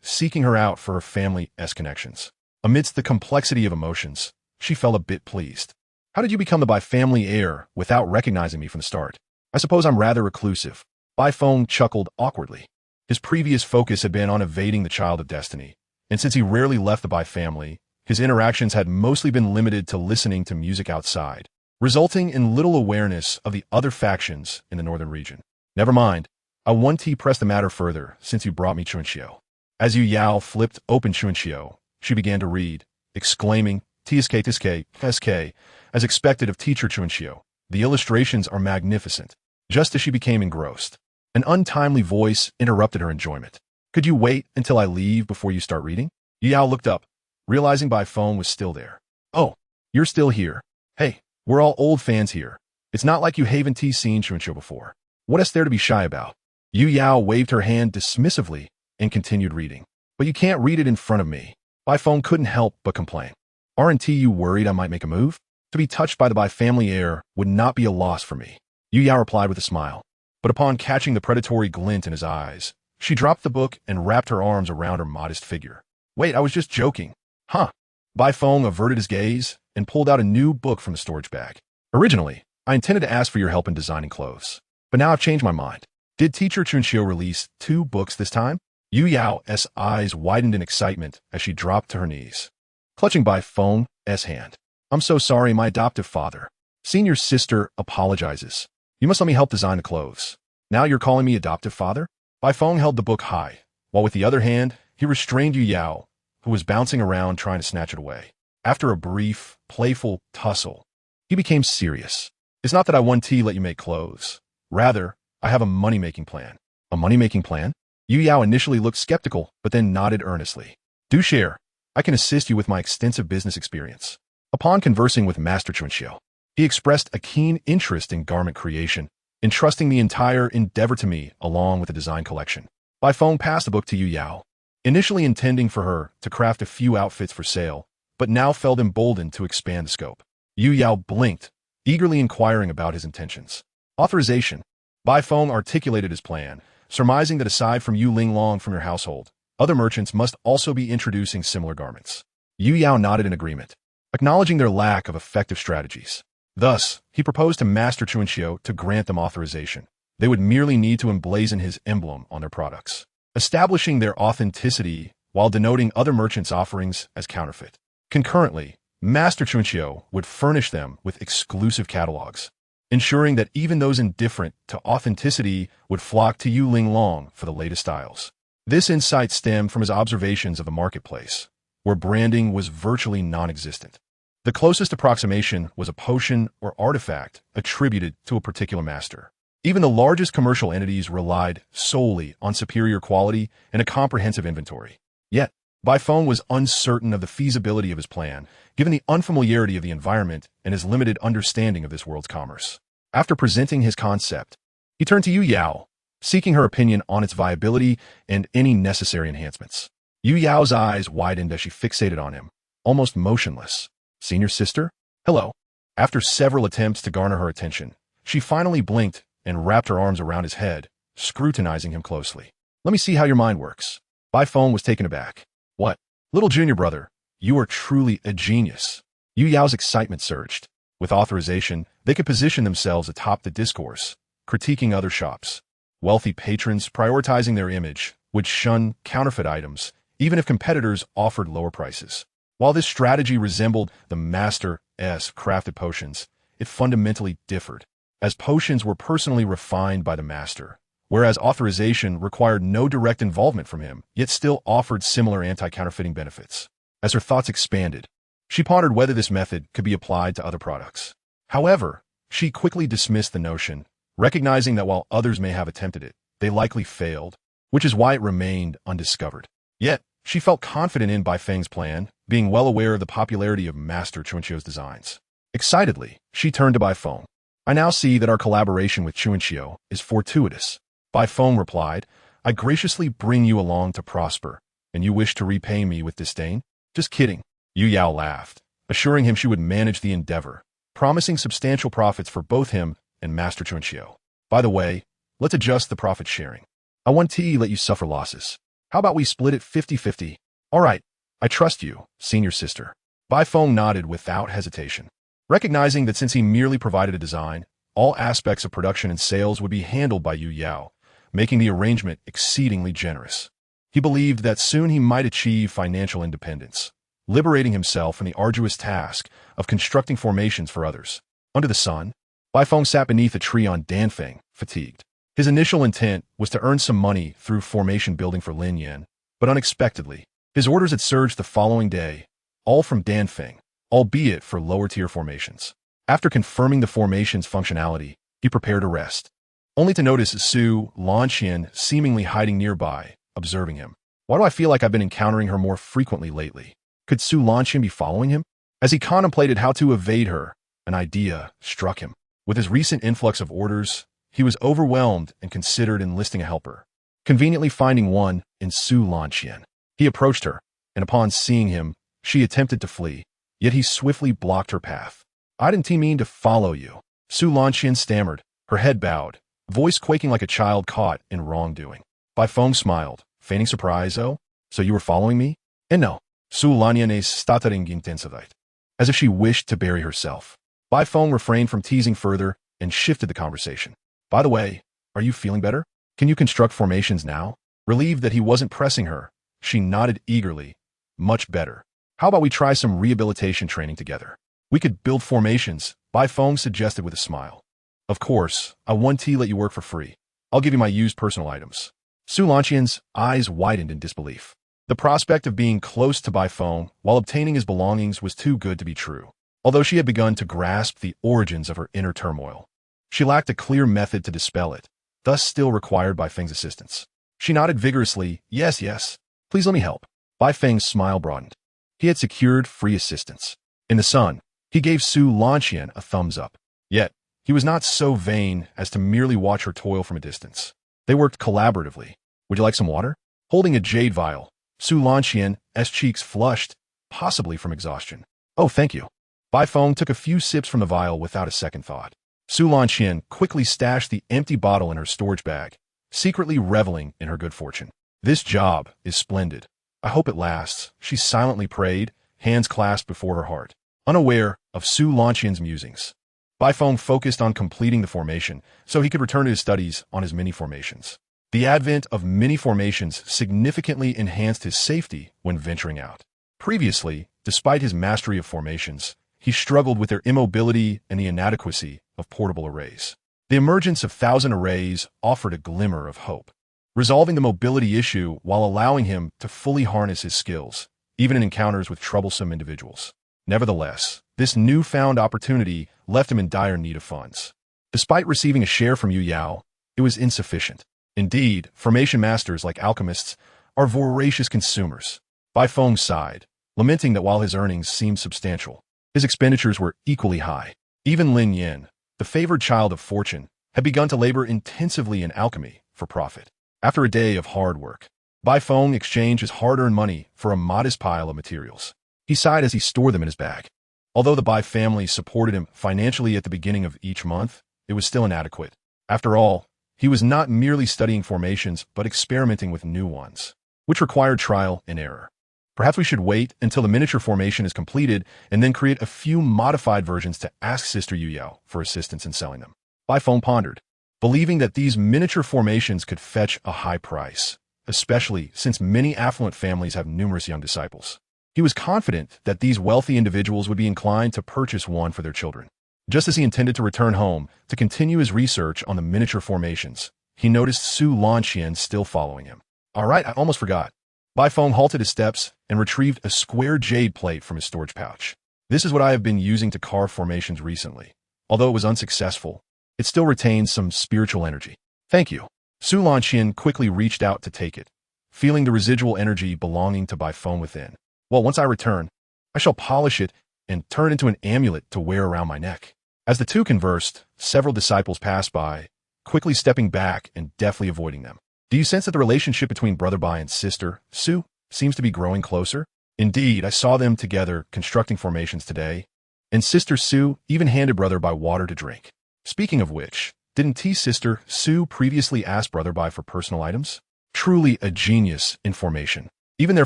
seeking her out for her family's connections. Amidst the complexity of emotions, she felt a bit pleased. How did you become the Bai family heir without recognizing me from the start? I suppose I'm rather reclusive. Bai Feng chuckled awkwardly. His previous focus had been on evading the child of destiny, and since he rarely left the Bai family, his interactions had mostly been limited to listening to music outside, resulting in little awareness of the other factions in the northern region. Never mind. I want to press the matter further since you brought me Chunxio. As Yu Yao flipped open Chunxio, she began to read, exclaiming, TSK, as expected of teacher Chunxio. The illustrations are magnificent. Just as she became engrossed, an untimely voice interrupted her enjoyment. Could you wait until I leave before you start reading? Yu Yao looked up, realizing Bai Feng was still there. Oh, you're still here. Hey, we're all old fans here. It's not like you haven't seen Chunxio before. What's there to be shy about? Yu Yao waved her hand dismissively and continued reading. But you can't read it in front of me. Bai Feng couldn't help but complain. Aren't you worried I might make a move? To be touched by the Bai family heir would not be a loss for me. Yu Yao replied with a smile. But upon catching the predatory glint in his eyes, she dropped the book and wrapped her arms around her modest figure. Wait, I was just joking. Huh? Bai Feng averted his gaze and pulled out a new book from the storage bag. Originally, I intended to ask for your help in designing clothes, but now I've changed my mind. Did teacher Chunxio release 2 books this time? Yu Yao's eyes widened in excitement as she dropped to her knees, clutching Bai Feng's hand. I'm so sorry, my adoptive father. Senior sister apologizes. You must let me help design the clothes. Now you're calling me adoptive father? Bai Feng held the book high, while with the other hand, he restrained Yu Yao, who was bouncing around trying to snatch it away. After a brief, playful tussle, he became serious. It's not that I want to let you make clothes. Rather, I have a money-making plan. A money-making plan? Yu Yao initially looked skeptical, but then nodded earnestly. Do share. I can assist you with my extensive business experience. Upon conversing with Master Chunxio, he expressed a keen interest in garment creation, entrusting the entire endeavor to me along with a design collection. Bai Feng passed the book to Yu Yao, initially intending for her to craft a few outfits for sale, but now felt emboldened to expand the scope. Yu Yao blinked, eagerly inquiring about his intentions. Authorization. Bai Feng articulated his plan, surmising that aside from Yu Linglong from your household, other merchants must also be introducing similar garments. Yu Yao nodded in agreement, acknowledging their lack of effective strategies. Thus, he proposed to Master Chunxio to grant them authorization. They would merely need to emblazon his emblem on their products, establishing their authenticity while denoting other merchants' offerings as counterfeit. Concurrently, Master Chunxio would furnish them with exclusive catalogs, ensuring that even those indifferent to authenticity would flock to Yu Linglong for the latest styles. This insight stemmed from his observations of the marketplace, where branding was virtually non-existent. The closest approximation was a potion or artifact attributed to a particular master. Even the largest commercial entities relied solely on superior quality and a comprehensive inventory. Yet, Bai Feng was uncertain of the feasibility of his plan, given the unfamiliarity of the environment and his limited understanding of this world's commerce. After presenting his concept, he turned to Yu Yao, seeking her opinion on its viability and any necessary enhancements. Yu Yao's eyes widened as she fixated on him, almost motionless. Senior sister? Hello. After several attempts to garner her attention, she finally blinked and wrapped her arms around his head, scrutinizing him closely. Let me see how your mind works. Bai Feng was taken aback. What? Little junior brother, you are truly a genius. Yu Yao's excitement surged. With authorization, they could position themselves atop the discourse, critiquing other shops. Wealthy patrons prioritizing their image would shun counterfeit items, even if competitors offered lower prices. While this strategy resembled the master's crafted potions, it fundamentally differed, as potions were personally refined by the master, whereas authorization required no direct involvement from him, yet still offered similar anti-counterfeiting benefits. As her thoughts expanded, she pondered whether this method could be applied to other products. However, she quickly dismissed the notion, recognizing that while others may have attempted it, they likely failed, which is why it remained undiscovered. Yet, she felt confident in Bai Feng's plan, being well aware of the popularity of Master Chunqiu's designs. Excitedly, she turned to Bai Feng. I now see that our collaboration with Chunqiu is fortuitous. Bai Feng replied, I graciously bring you along to prosper, and you wish to repay me with disdain? Just kidding. Yu Yao laughed, assuring him she would manage the endeavor, promising substantial profits for both him and Master Chunqiu. By the way, let's adjust the profit sharing. I won't let you suffer losses. How about we split it 50-50? All right, I trust you, senior sister. Bai Feng nodded without hesitation, recognizing that since he merely provided a design, all aspects of production and sales would be handled by Yu Yao, making the arrangement exceedingly generous. He believed that soon he might achieve financial independence, liberating himself from the arduous task of constructing formations for others. Under the sun, Bai Feng sat beneath a tree on Danfeng, fatigued. His initial intent was to earn some money through formation building for Lin Yan, but unexpectedly, his orders had surged the following day, all from Danfeng, albeit for lower-tier formations. After confirming the formation's functionality, he prepared to rest, only to notice Su Lanqian seemingly hiding nearby, observing him. Why do I feel like I've been encountering her more frequently lately? Could Su Lanqian be following him? As he contemplated how to evade her, an idea struck him. With his recent influx of orders, he was overwhelmed and considered enlisting a helper. Conveniently finding one in Su Lanqian, he approached her, and upon seeing him, she attempted to flee, yet he swiftly blocked her path. I didn't mean to follow you. Su Lanqian stammered, her head bowed, voice quaking like a child caught in wrongdoing. Bai Feng smiled, feigning surprise. Oh, so you were following me? And no. Su Lanqian is stuttering intensivite, as if she wished to bury herself. Bai Feng refrained from teasing further and shifted the conversation. By the way, are you feeling better? Can you construct formations now? Relieved that he wasn't pressing her, she nodded eagerly. Much better. How about we try some rehabilitation training together? We could build formations, Bai Feng suggested with a smile. Of course, I won't let you work for free. I'll give you my used personal items. Su Lanqian's eyes widened in disbelief. The prospect of being close to Bai Feng while obtaining his belongings was too good to be true. Although she had begun to grasp the origins of her inner turmoil, she lacked a clear method to dispel it, thus still required Bai Feng's assistance. She nodded vigorously, yes, please let me help. Bai Feng's smile broadened. He had secured free assistance. In the sun, he gave Su Lanqian a thumbs up. Yet, he was not so vain as to merely watch her toil from a distance. They worked collaboratively. Would you like some water? Holding a jade vial, Su Lanqian's cheeks flushed, possibly from exhaustion. Oh, thank you. Bai Feng took a few sips from the vial without a second thought. Su Lanqian quickly stashed the empty bottle in her storage bag, secretly reveling in her good fortune. This job is splendid. I hope it lasts, she silently prayed, hands clasped before her heart. Unaware of Su Lanqian's musings, Bai Feng focused on completing the formation so he could return to his studies on his mini-formations. The advent of mini-formations significantly enhanced his safety when venturing out. Previously, despite his mastery of formations, he struggled with their immobility and the inadequacy of portable arrays. The emergence of 1,000 arrays offered a glimmer of hope, resolving the mobility issue while allowing him to fully harness his skills, even in encounters with troublesome individuals. Nevertheless, this newfound opportunity left him in dire need of funds. Despite receiving a share from Yu Yao, it was insufficient. Indeed, formation masters like alchemists are voracious consumers. Bai Feng sighed, lamenting that while his earnings seemed substantial, his expenditures were equally high. Even Lin Yan, the favored child of fortune, had begun to labor intensively in alchemy for profit. After a day of hard work, Bai Feng exchanged his hard-earned money for a modest pile of materials. He sighed as he stored them in his bag. Although the Bai family supported him financially at the beginning of each month, it was still inadequate. After all, he was not merely studying formations but experimenting with new ones, which required trial and error. Perhaps we should wait until the miniature formation is completed and then create a few modified versions to ask Sister Yu Yao for assistance in selling them. Bai Feng pondered, believing that these miniature formations could fetch a high price, especially since many affluent families have numerous young disciples. He was confident that these wealthy individuals would be inclined to purchase one for their children. Just as he intended to return home to continue his research on the miniature formations, he noticed Su Lanqian still following him. All right, I almost forgot. Bai Feng halted his steps and retrieved a square jade plate from his storage pouch. This is what I have been using to carve formations recently. Although it was unsuccessful, it still retains some spiritual energy. Thank you. Su Lanqian quickly reached out to take it, feeling the residual energy belonging to Bai Feng within. Well, once I return, I shall polish it and turn it into an amulet to wear around my neck. As the two conversed, several disciples passed by, quickly stepping back and deftly avoiding them. Do you sense that the relationship between Brother Bai and Sister Su seems to be growing closer? Indeed, I saw them together constructing formations today, and Sister Su even handed Brother Bai water to drink. Speaking of which, didn't Sister Su previously ask Brother Bai for personal items? Truly a genius in formation. Even their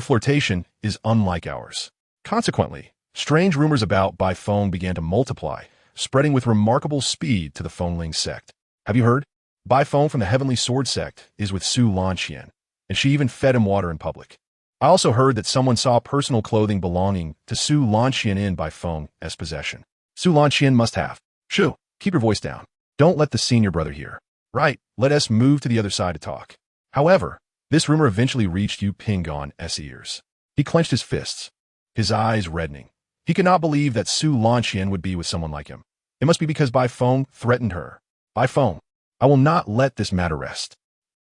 flirtation is unlike ours. Consequently, strange rumors about Bai Feng began to multiply, spreading with remarkable speed to the Fengling sect. Have you heard? Bai Feng from the Heavenly Sword sect is with Su Lanqian, and she even fed him water in public. I also heard that someone saw personal clothing belonging to Su Lanqian in Bai Feng's possession. Su Lanqian must have. Shu, keep your voice down. Don't let the senior brother hear. Right, let us move to the other side to talk. However, this rumor eventually reached Yu Pinggan's ears. He clenched his fists, his eyes reddening. He could not believe that Su Lanqian would be with someone like him. It must be because Bai Feng threatened her. Bai Feng, I will not let this matter rest.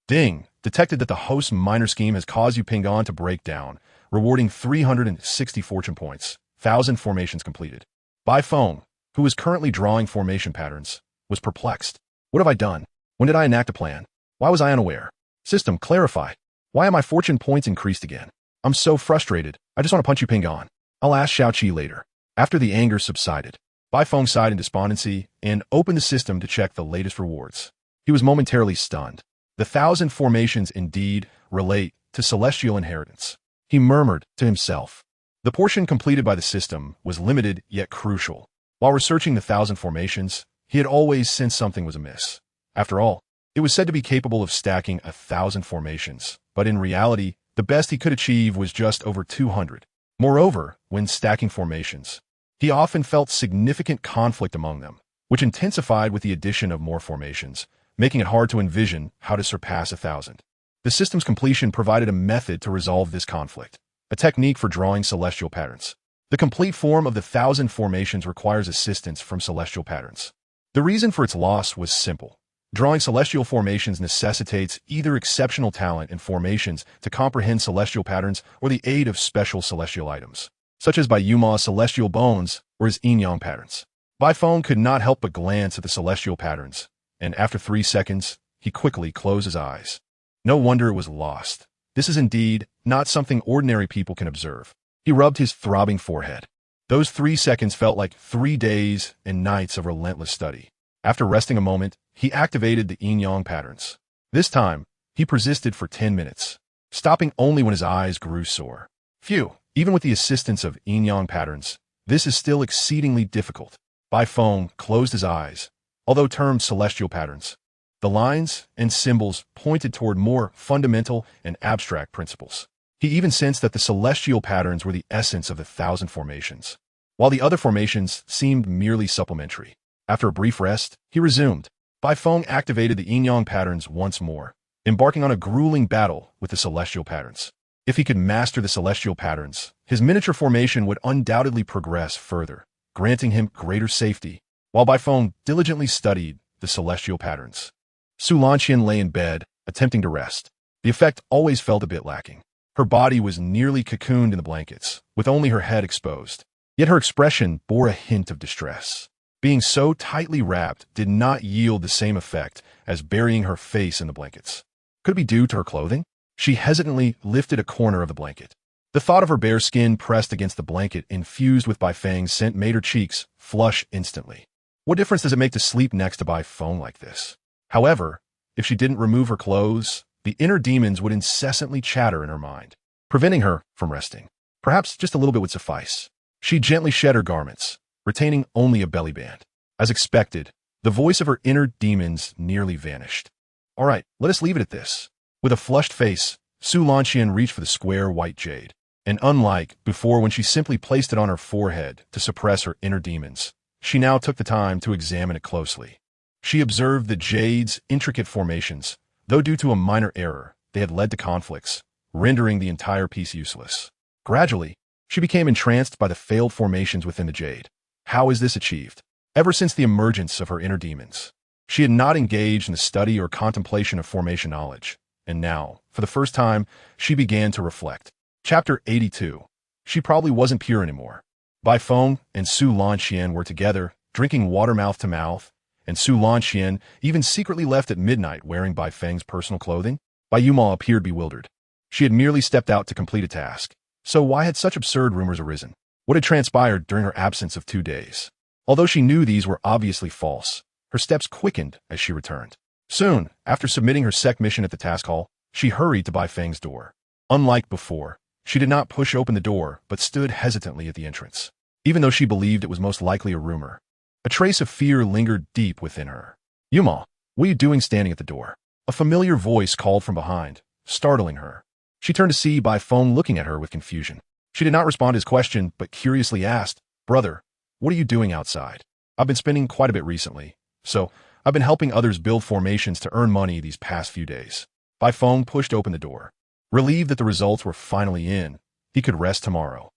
Ding, detected that the host's minor scheme has caused Yu Pinggan to break down, rewarding 360 fortune points, 1,000 formations completed. Bai Feng, who was currently drawing formation patterns, was perplexed. What have I done? When did I enact a plan? Why was I unaware? System, clarify. Why are my fortune points increased again? I'm so frustrated. I just want to punch Yu Pinggan. I'll ask Xiaoqi later. After the anger subsided, Bai Feng sighed in despondency and opened the system to check the latest rewards. He was momentarily stunned. The 1,000 formations indeed relate to celestial inheritance. He murmured to himself. The portion completed by the system was limited yet crucial. While researching the 1,000 formations, he had always sensed something was amiss. After all, it was said to be capable of stacking 1,000 formations, but in reality, the best he could achieve was just over 200. Moreover, when stacking formations, he often felt significant conflict among them, which intensified with the addition of more formations, making it hard to envision how to surpass 1,000. The system's completion provided a method to resolve this conflict, a technique for drawing celestial patterns. The complete form of the 1,000 formations requires assistance from celestial patterns. The reason for its loss was simple. Drawing celestial formations necessitates either exceptional talent in formations to comprehend celestial patterns or the aid of special celestial items, such as Bai Yuma's celestial bones or his yin-yang patterns. Bai Feng could not help but glance at the celestial patterns, and after 3 seconds, he quickly closed his eyes. No wonder it was lost. This is indeed not something ordinary people can observe. He rubbed his throbbing forehead. Those 3 seconds felt like 3 days and nights of relentless study. After resting a moment, he activated the yin-yang patterns. This time, he persisted for 10 minutes, stopping only when his eyes grew sore. Phew, even with the assistance of yin-yang patterns, this is still exceedingly difficult. Bai Feng closed his eyes, although termed celestial patterns. The lines and symbols pointed toward more fundamental and abstract principles. He even sensed that the celestial patterns were the essence of the 1,000 formations, while the other formations seemed merely supplementary. After a brief rest, he resumed. Bai Feng activated the yin-yang patterns once more, embarking on a grueling battle with the celestial patterns. If he could master the celestial patterns, his miniature formation would undoubtedly progress further, granting him greater safety, while Bai Feng diligently studied the celestial patterns. Su Lanqian lay in bed, attempting to rest. The effect always felt a bit lacking. Her body was nearly cocooned in the blankets, with only her head exposed. Yet her expression bore a hint of distress. Being so tightly wrapped did not yield the same effect as burying her face in the blankets. Could it be due to her clothing? She hesitantly lifted a corner of the blanket. The thought of her bare skin pressed against the blanket infused with Bai Feng's scent made her cheeks flush instantly. What difference does it make to sleep next to Bai Feng like this? However, if she didn't remove her clothes, the inner demons would incessantly chatter in her mind, preventing her from resting. Perhaps just a little bit would suffice. She gently shed her garments, retaining only a belly band. As expected, the voice of her inner demons nearly vanished. All right, let us leave it at this. With a flushed face, Su Lanqian reached for the square white jade. And unlike before when she simply placed it on her forehead to suppress her inner demons, she now took the time to examine it closely. She observed the jade's intricate formations, though due to a minor error, they had led to conflicts, rendering the entire piece useless. Gradually, she became entranced by the failed formations within the jade. How is this achieved? Ever since the emergence of her inner demons, she had not engaged in the study or contemplation of formation knowledge, and now, for the first time, she began to reflect. Chapter 82. She probably wasn't pure anymore. Bai Feng and Su Lanqian were together, drinking water mouth to mouth, and Su Lanqian even secretly left at midnight wearing Bai Feng's personal clothing. Bai Yuma appeared bewildered. She had merely stepped out to complete a task. So why had such absurd rumors arisen? What had transpired during her absence of 2 days? Although she knew these were obviously false, her steps quickened as she returned. Soon, after submitting her sec mission at the task hall, she hurried to Bai Feng's door. Unlike before, she did not push open the door, but stood hesitantly at the entrance. Even though she believed it was most likely a rumor, a trace of fear lingered deep within her. Yuma, what are you doing standing at the door? A familiar voice called from behind, startling her. She turned to see Bai Feng looking at her with confusion. She did not respond to his question, but curiously asked, "Brother, what are you doing outside?" "I've been spending quite a bit recently, so I've been helping others build formations to earn money these past few days." Bai Feng pushed open the door. Relieved that the results were finally in, he could rest tomorrow.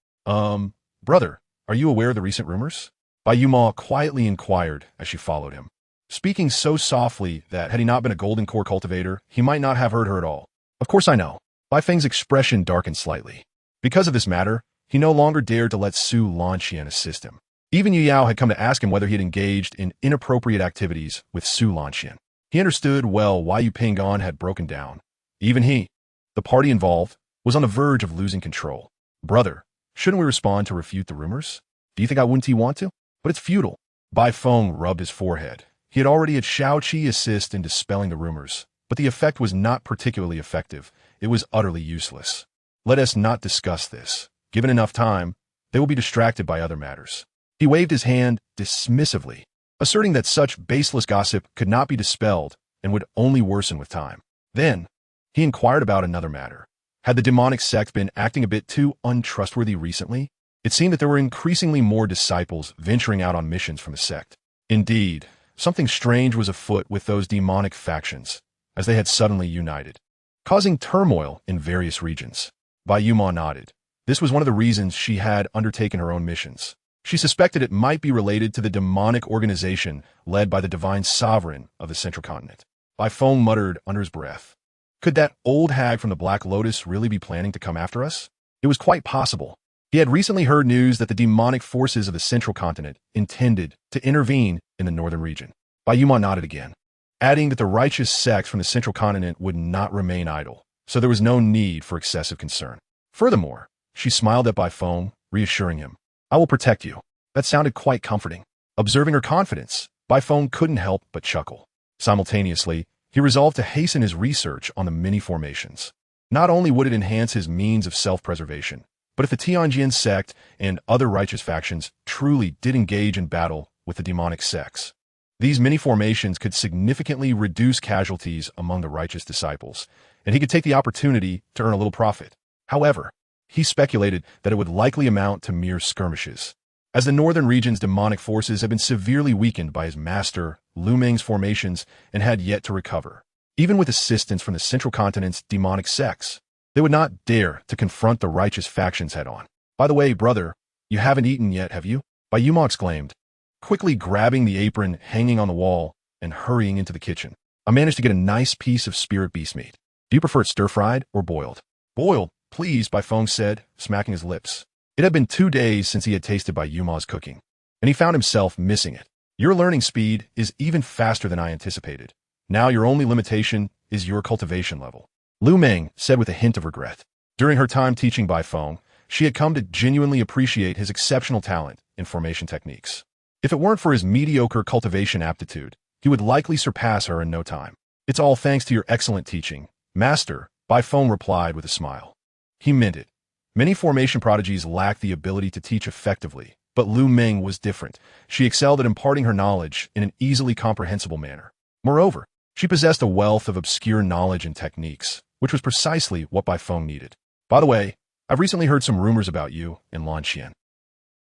Brother, are you aware of the recent rumors?" Bai Yuma quietly inquired as she followed him, speaking so softly that had he not been a golden core cultivator, he might not have heard her at all. "Of course I know." Bai Feng's expression darkened slightly. Because of this matter, he no longer dared to let Su Lanqian assist him. Even Yu Yao had come to ask him whether he had engaged in inappropriate activities with Su Lanqian. He understood well why Yu Pingon had broken down. Even he, the party involved, was on the verge of losing control. "Brother, shouldn't we respond to refute the rumors? Do you think I wouldn't want to? But it's futile." Bai Feng rubbed his forehead. He had already had Shao Qi assist in dispelling the rumors, but the effect was not particularly effective. It was utterly useless. "Let us not discuss this. Given enough time, they will be distracted by other matters." He waved his hand dismissively, asserting that such baseless gossip could not be dispelled and would only worsen with time. Then, he inquired about another matter. Had the demonic sect been acting a bit too untrustworthy recently? It seemed that there were increasingly more disciples venturing out on missions from the sect. Indeed, something strange was afoot with those demonic factions, as they had suddenly united, causing turmoil in various regions. Bai Yuma nodded. This was one of the reasons she had undertaken her own missions. She suspected it might be related to the demonic organization led by the divine sovereign of the central continent. Bai Feng muttered under his breath. Could that old hag from the Black Lotus really be planning to come after us? It was quite possible. He had recently heard news that the demonic forces of the central continent intended to intervene in the northern region. Bai Yuma nodded again, adding that the righteous sects from the central continent would not remain idle, so there was no need for excessive concern. Furthermore, she smiled at Bai Feng, reassuring him. "I will protect you." That sounded quite comforting. Observing her confidence, Bai Feng couldn't help but chuckle. Simultaneously, he resolved to hasten his research on the mini formations. Not only would it enhance his means of self-preservation, but if the Tianjin sect and other righteous factions truly did engage in battle with the demonic sects, these mini formations could significantly reduce casualties among the righteous disciples, and he could take the opportunity to earn a little profit. However, he speculated that it would likely amount to mere skirmishes, as the northern region's demonic forces had been severely weakened by his master, Lu Meng's formations, and had yet to recover. Even with assistance from the central continent's demonic sects, they would not dare to confront the righteous factions head-on. "By the way, brother, you haven't eaten yet, have you?" Bai Yuma exclaimed, quickly grabbing the apron hanging on the wall and hurrying into the kitchen. "I managed to get a nice piece of spirit beast meat. Do you prefer it stir-fried or boiled?" "Boiled, please," Bai Feng said, smacking his lips. It had been 2 days since he had tasted Bai Yuma's cooking, and he found himself missing it. "Your learning speed is even faster than I anticipated. Now your only limitation is your cultivation level," Lu Meng said with a hint of regret. During her time teaching Bai Feng, she had come to genuinely appreciate his exceptional talent in formation techniques. If it weren't for his mediocre cultivation aptitude, he would likely surpass her in no time. It's all thanks to your excellent teaching, Master, Bai Feng replied with a smile. He meant it. Many formation prodigies lack the ability to teach effectively, but Lu Meng was different. She excelled at imparting her knowledge in an easily comprehensible manner. Moreover, she possessed a wealth of obscure knowledge and techniques, which was precisely what Bai Feng needed. By the way, I've recently heard some rumors about you in Lanxian.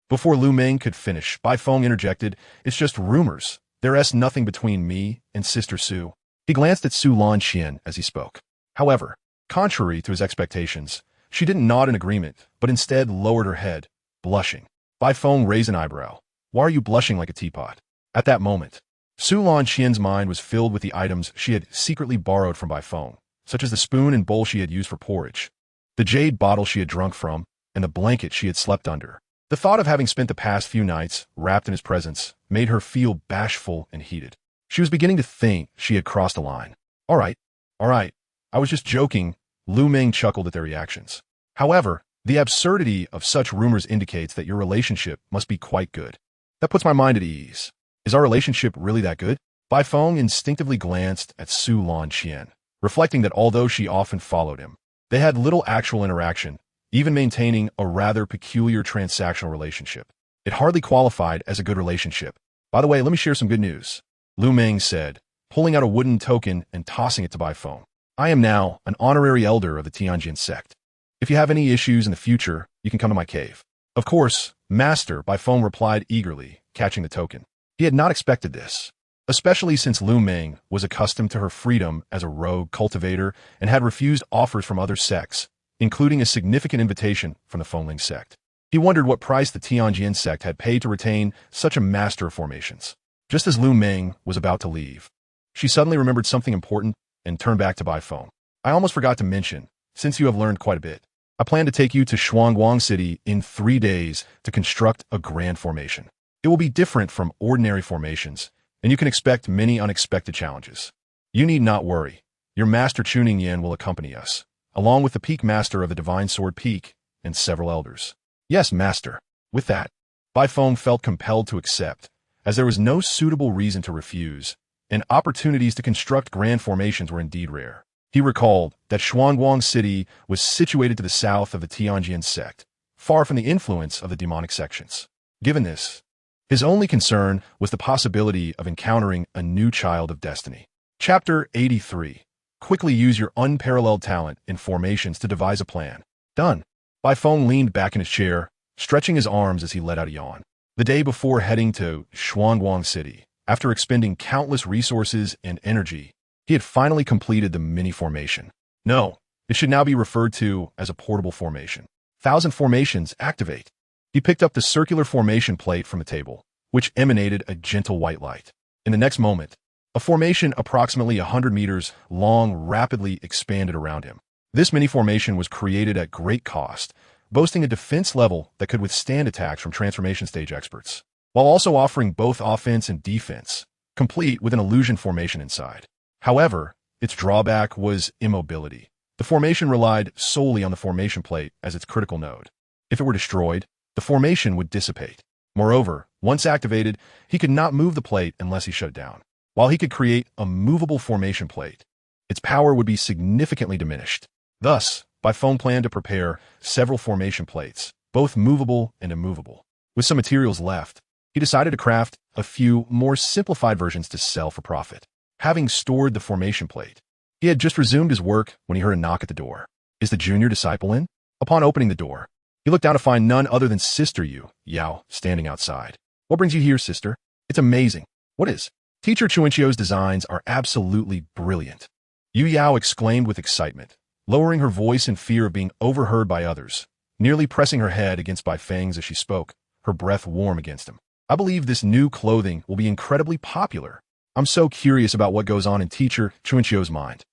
Before Lu Meng could finish, Bai Feng interjected, "It's just rumors. There's nothing between me and Sister Su." He glanced at Su Lanxian as he spoke. However, contrary to his expectations, she didn't nod in agreement, but instead lowered her head, blushing. Bai Feng raised an eyebrow. "Why are you blushing like a teapot?" At that moment, Su Lanxian's mind was filled with the items she had secretly borrowed from Bai Feng, such as the spoon and bowl she had used for porridge, the jade bottle she had drunk from, and the blanket she had slept under. The thought of having spent the past few nights wrapped in his presence made her feel bashful and heated. She was beginning to think she had crossed a line. All right, I was just joking." Lu Meng chuckled at their reactions. "However, the absurdity of such rumors indicates that your relationship must be quite good. That puts my mind at ease. Is our relationship really that good?" Bai Feng instinctively glanced at Su Lanxian, reflecting that although she often followed him, they had little actual interaction, even maintaining a rather peculiar transactional relationship. It hardly qualified as a good relationship. "By the way, let me share some good news," Lu Meng said, pulling out a wooden token and tossing it to Bai Feng. "I am now an honorary elder of the Tianjin sect. If you have any issues in the future, you can come to my cave." "Of course, Master," Bai Feng replied eagerly, catching the token. He had not expected this, especially since Lu Meng was accustomed to her freedom as a rogue cultivator and had refused offers from other sects, including a significant invitation from the Fengling sect. He wondered what price the Tianjin sect had paid to retain such a master of formations. Just as Lu Meng was about to leave, she suddenly remembered something important and turned back to Bai Feng. "I almost forgot to mention, since you have learned quite a bit, I plan to take you to Shuangguang City in 3 days to construct a grand formation. It will be different from ordinary formations, and you can expect many unexpected challenges. You need not worry. Your master Chuning Yan will accompany us, along with the Peak Master of the Divine Sword Peak and several elders." "Yes, Master." With that, Bai Feng felt compelled to accept, as there was no suitable reason to refuse, and opportunities to construct grand formations were indeed rare. He recalled that Shuangguang City was situated to the south of the Tianjin sect, far from the influence of the demonic sections. Given this, his only concern was the possibility of encountering a new child of destiny. Chapter 83. Quickly use your unparalleled talent in formations to devise a plan. Done. Bai Feng leaned back in his chair, stretching his arms as he let out a yawn. The day before heading to Shuangguang City, after expending countless resources and energy, he had finally completed the mini formation. No, it should now be referred to as a portable formation. 1,000 formations activate. He picked up the circular formation plate from the table, which emanated a gentle white light. In the next moment, a formation approximately 100 meters long rapidly expanded around him. This mini formation was created at great cost, boasting a defense level that could withstand attacks from transformation stage experts, while also offering both offense and defense, complete with an illusion formation inside. However, its drawback was immobility. The formation relied solely on the formation plate as its critical node. If it were destroyed, the formation would dissipate. Moreover, once activated, he could not move the plate unless he shut it down. While he could create a movable formation plate, its power would be significantly diminished. Thus, Bai Feng planned to prepare several formation plates, both movable and immovable. With some materials left, he decided to craft a few more simplified versions to sell for profit. Having stored the formation plate, he had just resumed his work when he heard a knock at the door. "Is the junior disciple in?" Upon opening the door, he looked down to find none other than Sister Yu Yao standing outside. "What brings you here, sister? It's amazing." "What is?" "Teacher Chuanchio's designs are absolutely brilliant," Yu Yao exclaimed with excitement, lowering her voice in fear of being overheard by others, nearly pressing her head against Bai Feng's as she spoke, her breath warm against him. "I believe this new clothing will be incredibly popular. I'm so curious about what goes on in Teacher Chuanchio's mind."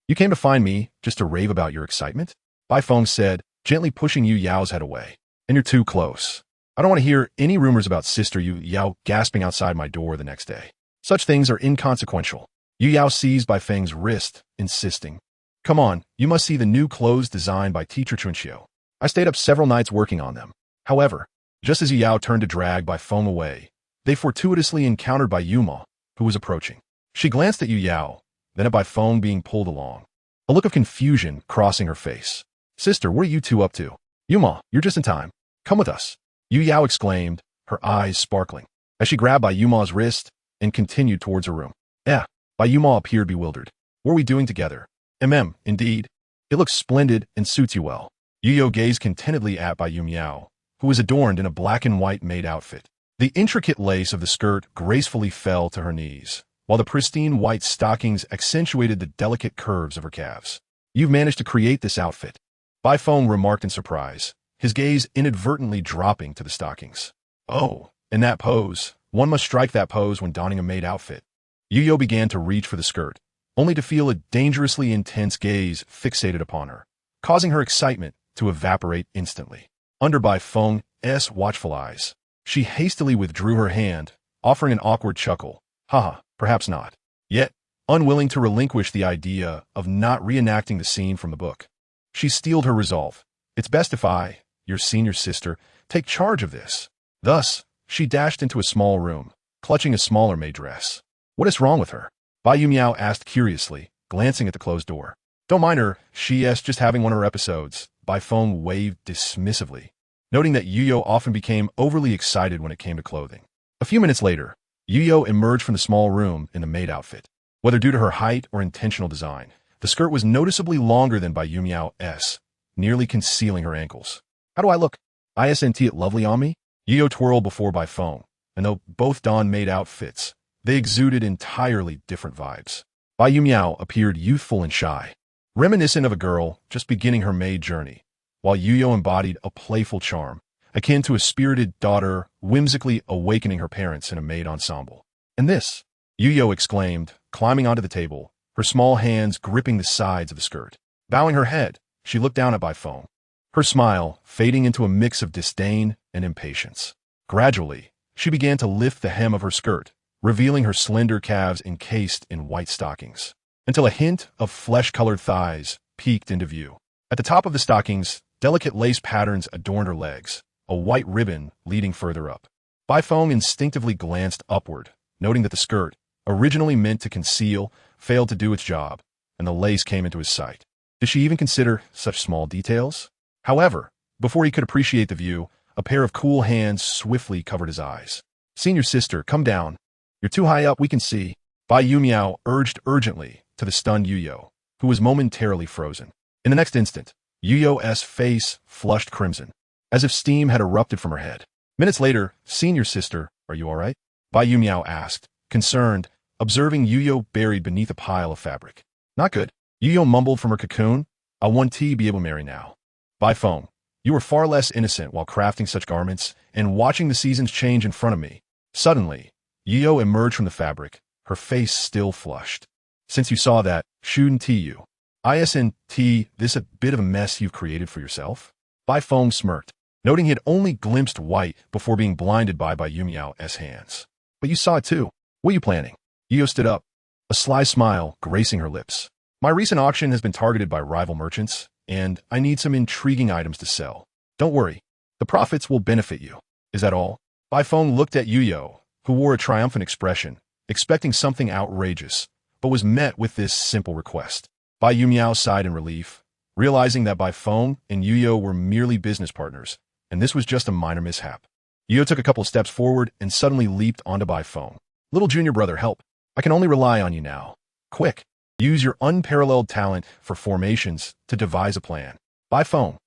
"You came to find me just to rave about your excitement?" Bai Feng said, gently pushing Yu Yao's head away. "And you're too close. I don't want to hear any rumors about Sister Yu Yao gasping outside my door the next day. Such things are inconsequential." Yu Yao seized Bai Feng's wrist, insisting, "Come on, you must see the new clothes designed by Teacher Chunqiu." I stayed up several nights working on them. However, just as Yu Yao turned to drag Bai Feng away, they fortuitously encountered Bai Yuma, who was approaching. She glanced at Yu Yao, then at Bai Feng being pulled along, a look of confusion crossing her face. Sister, what are you two up to? Yuma, you're just in time. Come with us. Yu Yao exclaimed, her eyes sparkling, as she grabbed Bai Yuma's wrist and continued towards her room. Bai Yuma appeared bewildered. What are we doing together? Indeed. It looks splendid and suits you well. Yu Yao gazed contentedly at Bai Yumyao, who was adorned in a black and white maid outfit. The intricate lace of the skirt gracefully fell to her knees, while the pristine white stockings accentuated the delicate curves of her calves. You've managed to create this outfit, Bai Feng remarked in surprise, his gaze inadvertently dropping to the stockings. Oh, in that pose. One must strike that pose when donning a maid outfit. Yu Yao began to reach for the skirt, only to feel a dangerously intense gaze fixated upon her, causing her excitement to evaporate instantly. Under Bai Feng's watchful eyes, she hastily withdrew her hand, offering an awkward chuckle. Haha, perhaps not. Yet, unwilling to relinquish the idea of not reenacting the scene from the book, she steeled her resolve. It's best if I, your senior sister, take charge of this. Thus, she dashed into a small room, clutching a smaller maid dress. What is wrong with her? Bai Yumyao asked curiously, glancing at the closed door. Don't mind her, she's just having one of her episodes. Bai Feng waved dismissively, noting that Yu Yao often became overly excited when it came to clothing. A few minutes later, Yu Yao emerged from the small room in the maid outfit. Whether due to her height or intentional design, the skirt was noticeably longer than Bai Yumyao's, nearly concealing her ankles. How do I look? Isn't it lovely on me? Yu Yao twirled before Bai Feng, and though both donned maid outfits, they exuded entirely different vibes. Bai Yumyao appeared youthful and shy, reminiscent of a girl just beginning her maid journey, while Yu Yao embodied a playful charm, akin to a spirited daughter whimsically awakening her parents in a maid ensemble. And this, Yu Yao exclaimed, climbing onto the table, her small hands gripping the sides of the skirt. Bowing her head, she looked down at Bai Feng, her smile fading into a mix of disdain and impatience. Gradually, she began to lift the hem of her skirt, revealing her slender calves encased in white stockings, until a hint of flesh-colored thighs peeked into view. At the top of the stockings, delicate lace patterns adorned her legs, a white ribbon leading further up. Bai Feng instinctively glanced upward, noting that the skirt, originally meant to conceal, failed to do its job, and the lace came into his sight. Did she even consider such small details? However, before he could appreciate the view, a pair of cool hands swiftly covered his eyes. Senior sister, come down. You're too high up, we can see. Bai Yumyao urged urgently to the stunned Yu Yao, who was momentarily frozen. In the next instant, Yu Yao's face flushed crimson, as if steam had erupted from her head. Minutes later, senior sister, are you all right? Bai Yumyao asked, concerned, observing Yu Yao buried beneath a pile of fabric. Not good. Yu Yao mumbled from her cocoon. I want to be able to marry now. Bai Feng, you were far less innocent while crafting such garments and watching the seasons change in front of me. Suddenly, Yu Yao emerged from the fabric, her face still flushed. Since you saw that, shouldn't you? Isn't this a bit of a mess you've created for yourself? Bai Feng smirked, noting he had only glimpsed white before being blinded by Yumyao's hands. But you saw it too. What are you planning? Yu Yao stood up, a sly smile gracing her lips. My recent auction has been targeted by rival merchants, and I need some intriguing items to sell. Don't worry, the profits will benefit you. Is that all? Bai Feng looked at Yu Yao, who wore a triumphant expression, expecting something outrageous, but was met with this simple request. Bai Yumyao sighed in relief, realizing that Bai Feng and Yu Yao were merely business partners, and this was just a minor mishap. Yu Yao took a couple of steps forward and suddenly leaped onto Bai Feng. Little junior brother, help. I can only rely on you now. Quick, use your unparalleled talent for formations to devise a plan. Bai Feng.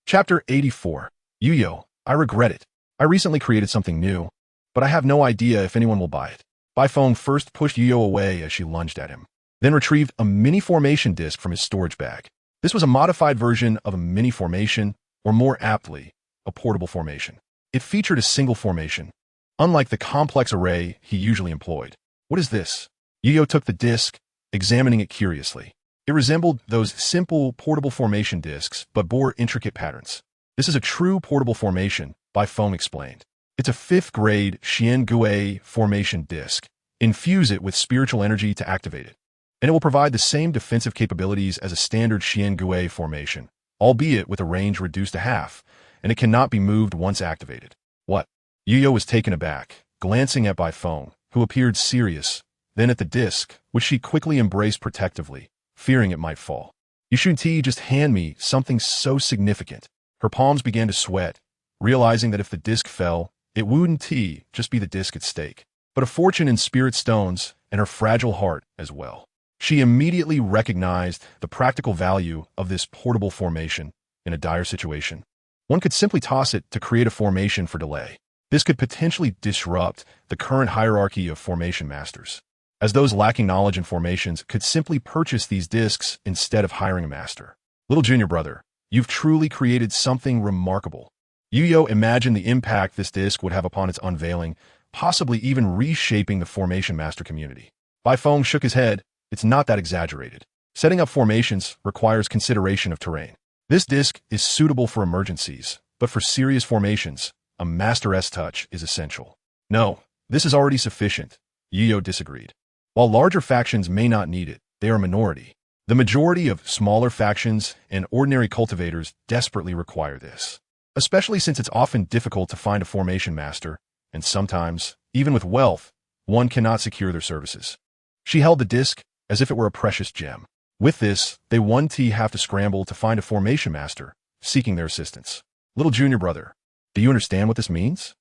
Chapter 84. Yu Yao, I regret it. I recently created something new, but I have no idea if anyone will buy it. Bai Feng first pushed Yu Yao away as she lunged at him, then retrieved a mini formation disc from his storage bag. This was a modified version of a mini formation, or more aptly, a portable formation. It featured a single formation, unlike the complex array he usually employed. What is this? Yu Yao took the disc, examining it curiously. It resembled those simple portable formation discs, but bore intricate patterns. This is a true portable formation, Bai Feng explained. It's a 5th grade Xiangui formation disc. Infuse it with spiritual energy to activate it, and it will provide the same defensive capabilities as a standard Xiangui formation, albeit with a range reduced to half, and it cannot be moved once activated. What? Yu was taken aback, glancing at Bai Feng, who appeared serious, then at the disc, which she quickly embraced protectively, fearing it might fall. You shouldn't just hand me something so significant. Her palms began to sweat, realizing that if the disc fell, it wouldn't just be the disc at stake, but a fortune in spirit stones and her fragile heart as well. She immediately recognized the practical value of this portable formation in a dire situation. One could simply toss it to create a formation for delay. This could potentially disrupt the current hierarchy of formation masters, as those lacking knowledge in formations could simply purchase these discs instead of hiring a master. Little junior brother, you've truly created something remarkable. Yu imagined the impact this disc would have upon its unveiling, possibly even reshaping the formation master community. Bai Feng shook his head. It's not that exaggerated. Setting up formations requires consideration of terrain. This disc is suitable for emergencies, but for serious formations, a master's touch is essential. No, this is already sufficient. Yu disagreed. While larger factions may not need it, they are a minority. The majority of smaller factions and ordinary cultivators desperately require this, especially since it's often difficult to find a formation master, and sometimes, even with wealth, one cannot secure their services. She held the disc as if it were a precious gem. With this, they have to scramble to find a formation master, seeking their assistance. Little junior brother, do you understand what this means?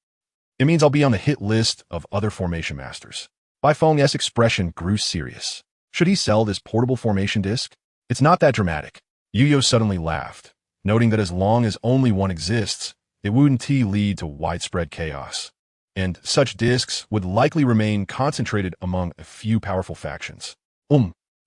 It means I'll be on the hit list of other formation masters. Bai Feng's expression grew serious. Should he sell this portable formation disc? It's not that dramatic. Yu suddenly laughed, noting that as long as only one exists, it wouldn't lead to widespread chaos, and such discs would likely remain concentrated among a few powerful factions.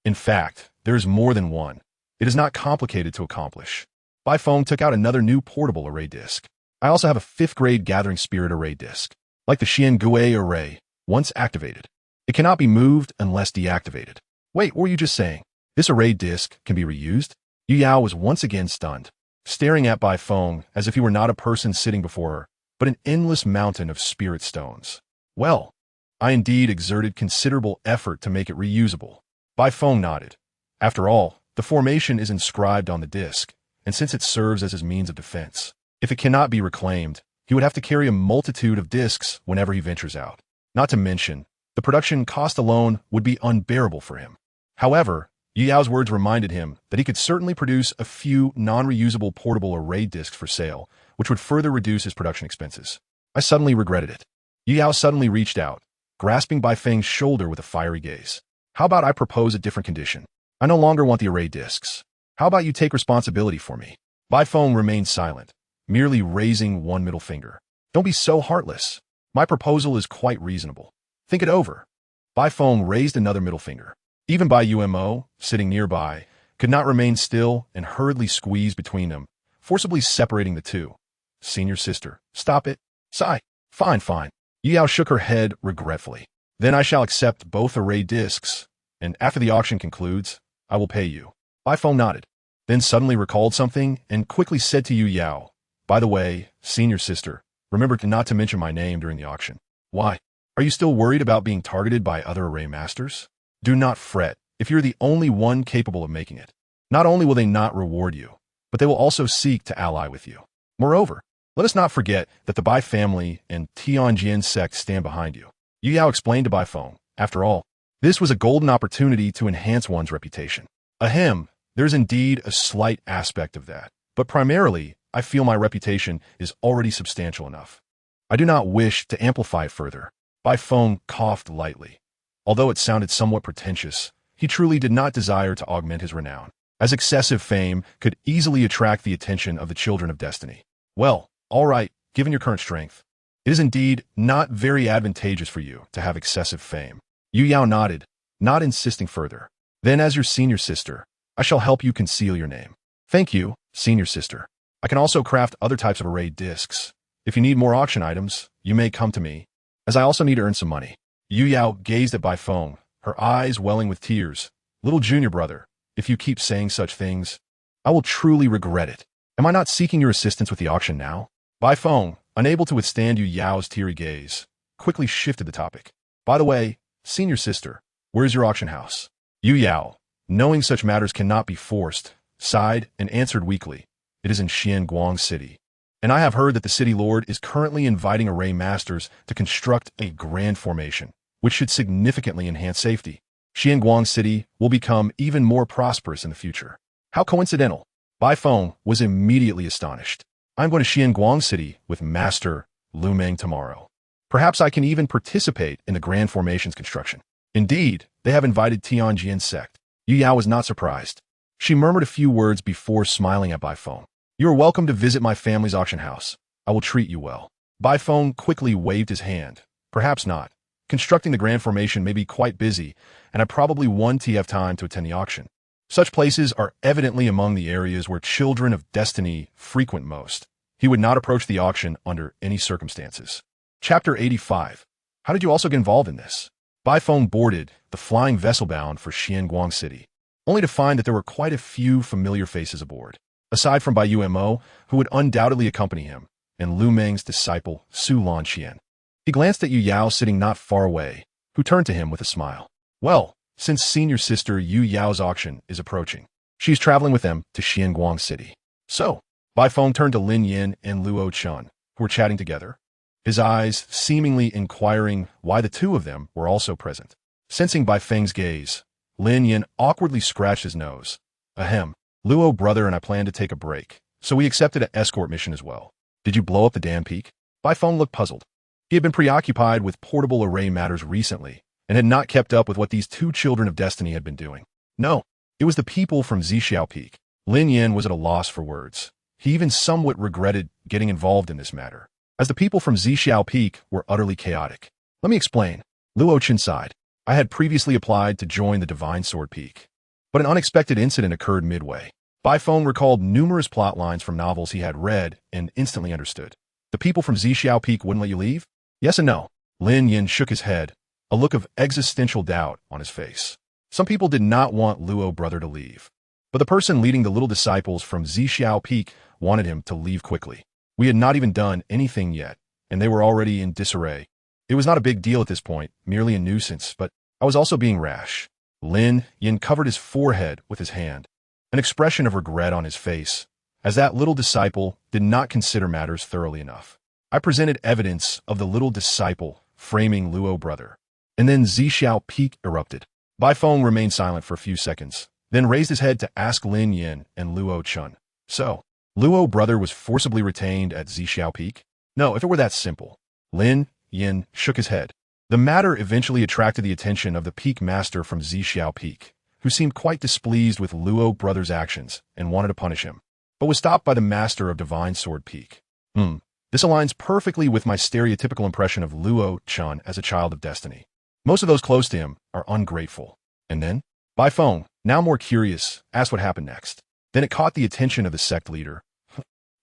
In fact, there is more than one. It is not complicated to accomplish. Bai Feng took out another new portable array disc. I also have a 5th grade Gathering Spirit array disc. Like the Xian Gui array, once activated, it cannot be moved unless deactivated. Wait, what were you just saying? This array disc can be reused? Yu was once again stunned, staring at Bai Feng as if he were not a person sitting before her, but an endless mountain of spirit stones. Well, I indeed exerted considerable effort to make it reusable. Bai Feng nodded. After all, the formation is inscribed on the disc, and since it serves as his means of defense, if it cannot be reclaimed, he would have to carry a multitude of discs whenever he ventures out. Not to mention, the production cost alone would be unbearable for him. However, Yu's words reminded him that he could certainly produce a few non-reusable portable array discs for sale, which would further reduce his production expenses. I suddenly regretted it. Yu suddenly reached out, grasping Bai Feng's shoulder with a fiery gaze. How about I propose a different condition? I no longer want the array discs. How about you take responsibility for me? Bai Feng remained silent, merely raising one middle finger. Don't be so heartless. My proposal is quite reasonable. Think it over. Bai Feng raised another middle finger. Even Bai Yumo, sitting nearby, could not remain still and hurriedly squeezed between them, forcibly separating the two. Senior sister, stop it. Sigh. Fine. Yu shook her head regretfully. Then I shall accept both array discs, and after the auction concludes, I will pay you. Bai Feng nodded, then suddenly recalled something and quickly said to Yu, by the way, senior sister, remember not to mention my name during the auction. Why? Are you still worried about being targeted by other array masters? Do not fret if you're the only one capable of making it. Not only will they not reward you, but they will also seek to ally with you. Moreover, let us not forget that the Bai family and Tianjin sect stand behind you. Yu explained to Bai Feng. After all, this was a golden opportunity to enhance one's reputation. Ahem, there's indeed a slight aspect of that, but primarily, I feel my reputation is already substantial enough. I do not wish to amplify it further. Bai Feng coughed lightly. Although it sounded somewhat pretentious, he truly did not desire to augment his renown, as excessive fame could easily attract the attention of the children of destiny. Well, all right, given your current strength, it is indeed not very advantageous for you to have excessive fame. Yu nodded, not insisting further. Then as your senior sister, I shall help you conceal your name. Thank you, senior sister. I can also craft other types of array discs. If you need more auction items, you may come to me, as I also need to earn some money. Yu gazed at Bai Feng, her eyes welling with tears. Little junior brother, if you keep saying such things, I will truly regret it. Am I not seeking your assistance with the auction now? Bai Feng, unable to withstand Yu's teary gaze, quickly shifted the topic. By the way, senior sister, where's your auction house? Yu, knowing such matters cannot be forced, sighed and answered weakly. It is in Xianguang City. And I have heard that the city lord is currently inviting array masters to construct a grand formation, which should significantly enhance safety. Xianguang City will become even more prosperous in the future. How coincidental. Bai Feng was immediately astonished. I'm going to Xianguang City with Master Lu Meng tomorrow. Perhaps I can even participate in the grand formation's construction. Indeed, they have invited Tianjin sect. Yu Yao was not surprised. She murmured a few words before smiling at Bai Feng. You are welcome to visit my family's auction house. I will treat you well. Bai Feng quickly waved his hand. Perhaps not. Constructing the grand formation may be quite busy, and I probably won't have time to attend the auction. Such places are evidently among the areas where children of destiny frequent most. He would not approach the auction under any circumstances. Chapter 85. How did you also get involved in this? Bai Feng boarded the flying vessel bound for Xianguang City, only to find that there were quite a few familiar faces aboard. Aside from Bai Yumo, who would undoubtedly accompany him, and Lu Meng's disciple, Su Lanqian. He glanced at Yu Yao sitting not far away, who turned to him with a smile. Well, since senior sister Yu Yao's auction is approaching, she's traveling with them to Xianguang City. So, Bai Feng turned to Lin Yin and Luo Chun, who were chatting together, his eyes seemingly inquiring why the two of them were also present. Sensing Bai Feng's gaze, Lin Yin awkwardly scratched his nose. Ahem. Luo brother and I planned to take a break, so we accepted an escort mission as well. Did you blow up the damn peak? Bai Feng looked puzzled. He had been preoccupied with portable array matters recently, and had not kept up with what these two children of destiny had been doing. No, it was the people from Zixiao Peak. Lin Yin was at a loss for words. He even somewhat regretted getting involved in this matter, as the people from Zixiao Peak were utterly chaotic. Let me explain. Luo Chen sighed. I had previously applied to join the Divine Sword Peak, but an unexpected incident occurred midway. Bai Feng recalled numerous plot lines from novels he had read and instantly understood. The people from Zixiao Peak wouldn't let you leave? Yes and no. Lin Yin shook his head, a look of existential doubt on his face. Some people did not want Luo brother to leave, but the person leading the little disciples from Zixiao Peak wanted him to leave quickly. We had not even done anything yet, and they were already in disarray. It was not a big deal at this point, merely a nuisance, but I was also being rash. Lin Yin covered his forehead with his hand, an expression of regret on his face, as that little disciple did not consider matters thoroughly enough. I presented evidence of the little disciple framing Luo brother, and then Zixiao Peak erupted. Bai Feng remained silent for a few seconds, then raised his head to ask Lin Yin and Luo Chun. So, Luo brother was forcibly retained at Zixiao Peak? No, if it were that simple. Lin Yin shook his head. The matter eventually attracted the attention of the Peak Master from Zixiao Peak, who seemed quite displeased with Luo brother's actions and wanted to punish him, but was stopped by the Master of Divine Sword Peak. This aligns perfectly with my stereotypical impression of Luo Chun as a child of destiny. Most of those close to him are ungrateful. And then, Bai Feng, now more curious, asked what happened next. Then it caught the attention of the sect leader.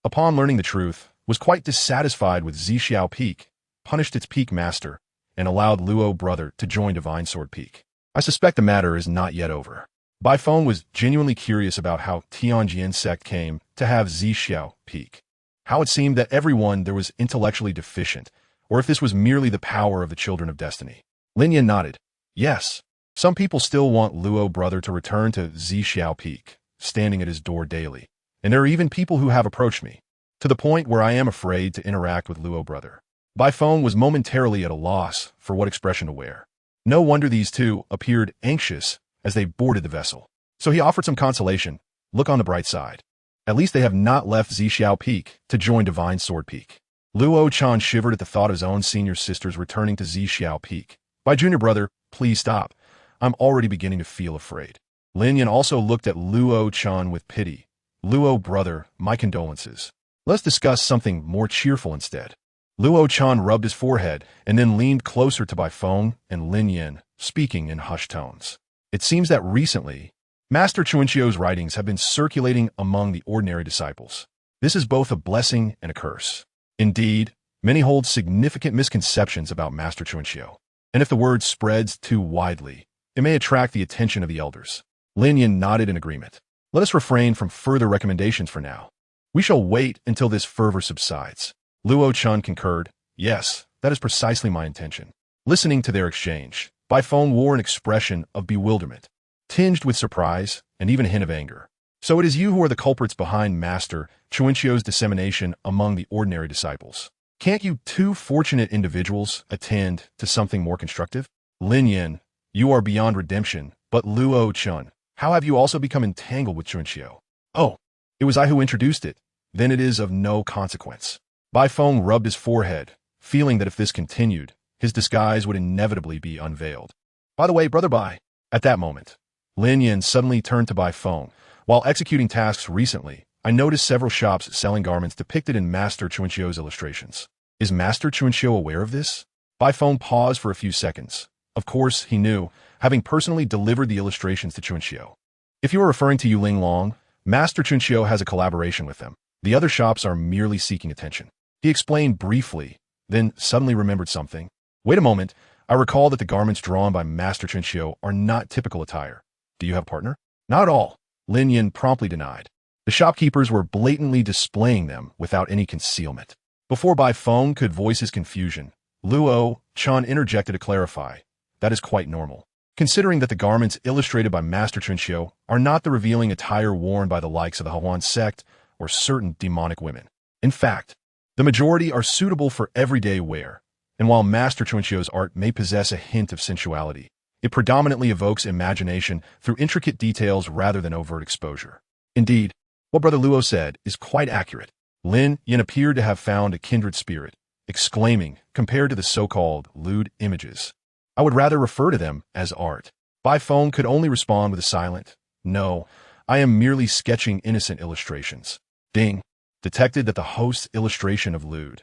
Upon learning the truth, was quite dissatisfied with Zixiao Peak, punished its Peak Master, and allowed Luo brother to join Divine Sword Peak. I suspect the matter is not yet over. Bai Feng was genuinely curious about how Tianjin sect came to have Zixiao Peak. How it seemed that everyone there was intellectually deficient, or if this was merely the power of the children of destiny. Lin Yin nodded. Yes, some people still want Luo brother to return to Zixiao Peak, standing at his door daily. And there are even people who have approached me, to the point where I am afraid to interact with Luo brother. Bai Feng was momentarily at a loss for what expression to wear. No wonder these two appeared anxious as they boarded the vessel. So he offered some consolation. Look on the bright side. At least they have not left Zixiao Peak to join Divine Sword Peak. Luo Chan shivered at the thought of his own senior sisters returning to Zixiao Peak. By junior brother, please stop. I'm already beginning to feel afraid. Lin Yin also looked at Luo Chan with pity. Luo brother, my condolences. Let's discuss something more cheerful instead. Luo Chan rubbed his forehead and then leaned closer to Bai Feng and Lin Yin, speaking in hushed tones. It seems that recently, Master Chuanxio's writings have been circulating among the ordinary disciples. This is both a blessing and a curse. Indeed, many hold significant misconceptions about Master Chuanxio, and if the word spreads too widely, it may attract the attention of the elders. Lin Yin nodded in agreement. Let us refrain from further recommendations for now. We shall wait until this fervor subsides. Luo Chun concurred. Yes, that is precisely my intention. Listening to their exchange, Bai Feng wore an expression of bewilderment, tinged with surprise and even a hint of anger. So it is you who are the culprits behind Master Chuanxio's dissemination among the ordinary disciples. Can't you two fortunate individuals attend to something more constructive? Lin Yin, you are beyond redemption, but Luo Chun, how have you also become entangled with Chuanxio? Oh, it was I who introduced it. Then it is of no consequence. Bai Feng rubbed his forehead, feeling that if this continued, his disguise would inevitably be unveiled. By the way, Brother Bai, at that moment, Lin Yin suddenly turned to Bai Feng. While executing tasks recently, I noticed several shops selling garments depicted in Master Chuanxio's illustrations. Is Master Chuanxio aware of this? Bai Feng paused for a few seconds. Of course, he knew, having personally delivered the illustrations to Chuanxio. If you are referring to Yuling Long, Master Chuanxio has a collaboration with them. The other shops are merely seeking attention. He explained briefly, then suddenly remembered something. Wait a moment, I recall that the garments drawn by Master Chuanxio are not typical attire. Do you have a partner? Not at all, Lin Yin promptly denied. The shopkeepers were blatantly displaying them without any concealment. Before Bai Feng could voice his confusion, Luo Chun interjected to clarify. That is quite normal, considering that the garments illustrated by Master Chuanxio are not the revealing attire worn by the likes of the Hawan sect or certain demonic women. In fact, the majority are suitable for everyday wear, and while Master Chuanxio's art may possess a hint of sensuality, it predominantly evokes imagination through intricate details rather than overt exposure. Indeed, what Brother Luo said is quite accurate. Lin Yin appeared to have found a kindred spirit, exclaiming, compared to the so-called lewd images, I would rather refer to them as art. Bai Feng could only respond with a silent, no, I am merely sketching innocent illustrations. Ding. Detected that the host's illustration of lewd.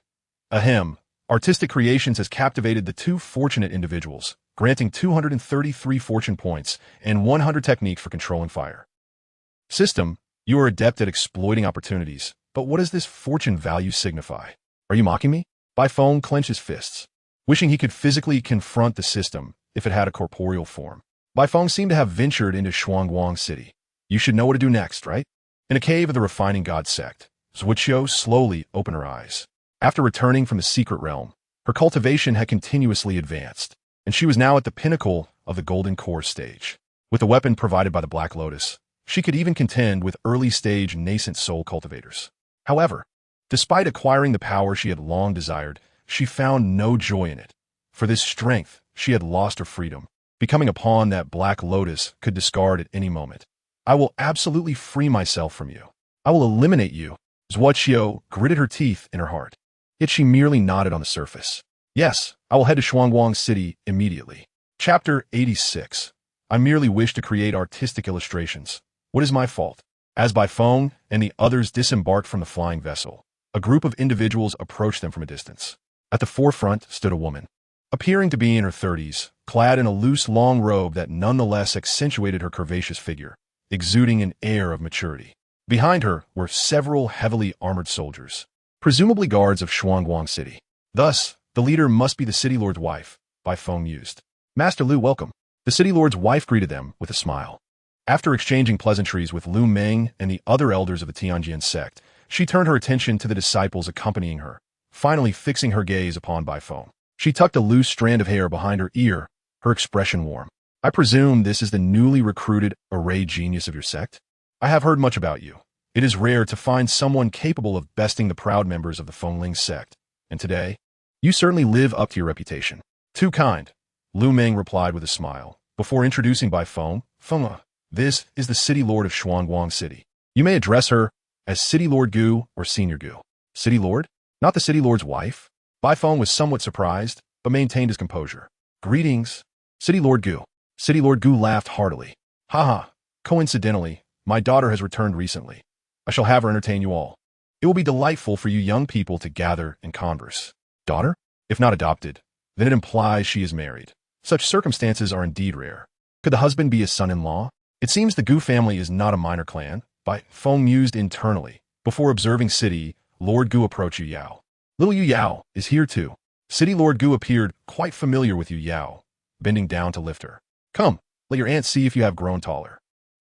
Ahem. Artistic Creations has captivated the two fortunate individuals, granting 233 fortune points and 100 technique for controlling fire. System, you are adept at exploiting opportunities, but what does this fortune value signify? Are you mocking me? Bai Feng clenched his fists, wishing he could physically confront the system if it had a corporeal form. Bai Feng seemed to have ventured into Shuangguang City. You should know what to do next, right? In a cave of the Refining God sect, Zuiqiu slowly opened her eyes. After returning from the secret realm, her cultivation had continuously advanced, and she was now at the pinnacle of the Golden Core stage. With the weapon provided by the Black Lotus, she could even contend with early-stage nascent soul cultivators. However, despite acquiring the power she had long desired, she found no joy in it. For this strength, she had lost her freedom, becoming a pawn that Black Lotus could discard at any moment. I will absolutely free myself from you. I will eliminate you. Zuiqiu gritted her teeth in her heart. Yet she merely nodded on the surface. Yes, I will head to Shuangguang City immediately. Chapter 86. I merely wish to create artistic illustrations. What is my fault? As Bai Feng and the others disembarked from the flying vessel, a group of individuals approached them from a distance. At the forefront stood a woman, appearing to be in her 30s, clad in a loose long robe that nonetheless accentuated her curvaceous figure, exuding an air of maturity. Behind her were several heavily armored soldiers, presumably guards of Shuangguang City. Thus, the leader must be the city lord's wife, Bai Feng mused. Master Lu, welcome. The city lord's wife greeted them with a smile. After exchanging pleasantries with Lu Meng and the other elders of the Tianjin sect, she turned her attention to the disciples accompanying her, finally fixing her gaze upon Bai Feng. She tucked a loose strand of hair behind her ear, her expression warm. I presume this is the newly recruited array genius of your sect? I have heard much about you. It is rare to find someone capable of besting the proud members of the Fengling sect, and today, you certainly live up to your reputation. Too kind, Lu Meng replied with a smile, before introducing Bai Feng. Feng, this is the city lord of Shuangguang City. You may address her as City Lord Gu or Senior Gu. City Lord? Not the city lord's wife? Bai Feng was somewhat surprised, but maintained his composure. Greetings, City Lord Gu. City Lord Gu laughed heartily. Haha, coincidentally, my daughter has returned recently. I shall have her entertain you all. It will be delightful for you young people to gather and converse. Daughter? If not adopted, then it implies she is married. Such circumstances are indeed rare. Could the husband be a son-in-law? It seems the Gu family is not a minor clan, Bai Feng mused internally. Before observing City Lord Gu approached Yu Yao. Little Yu Yao is here too. City Lord Gu appeared quite familiar with Yu Yao, bending down to lift her. Come, let your aunt see if you have grown taller.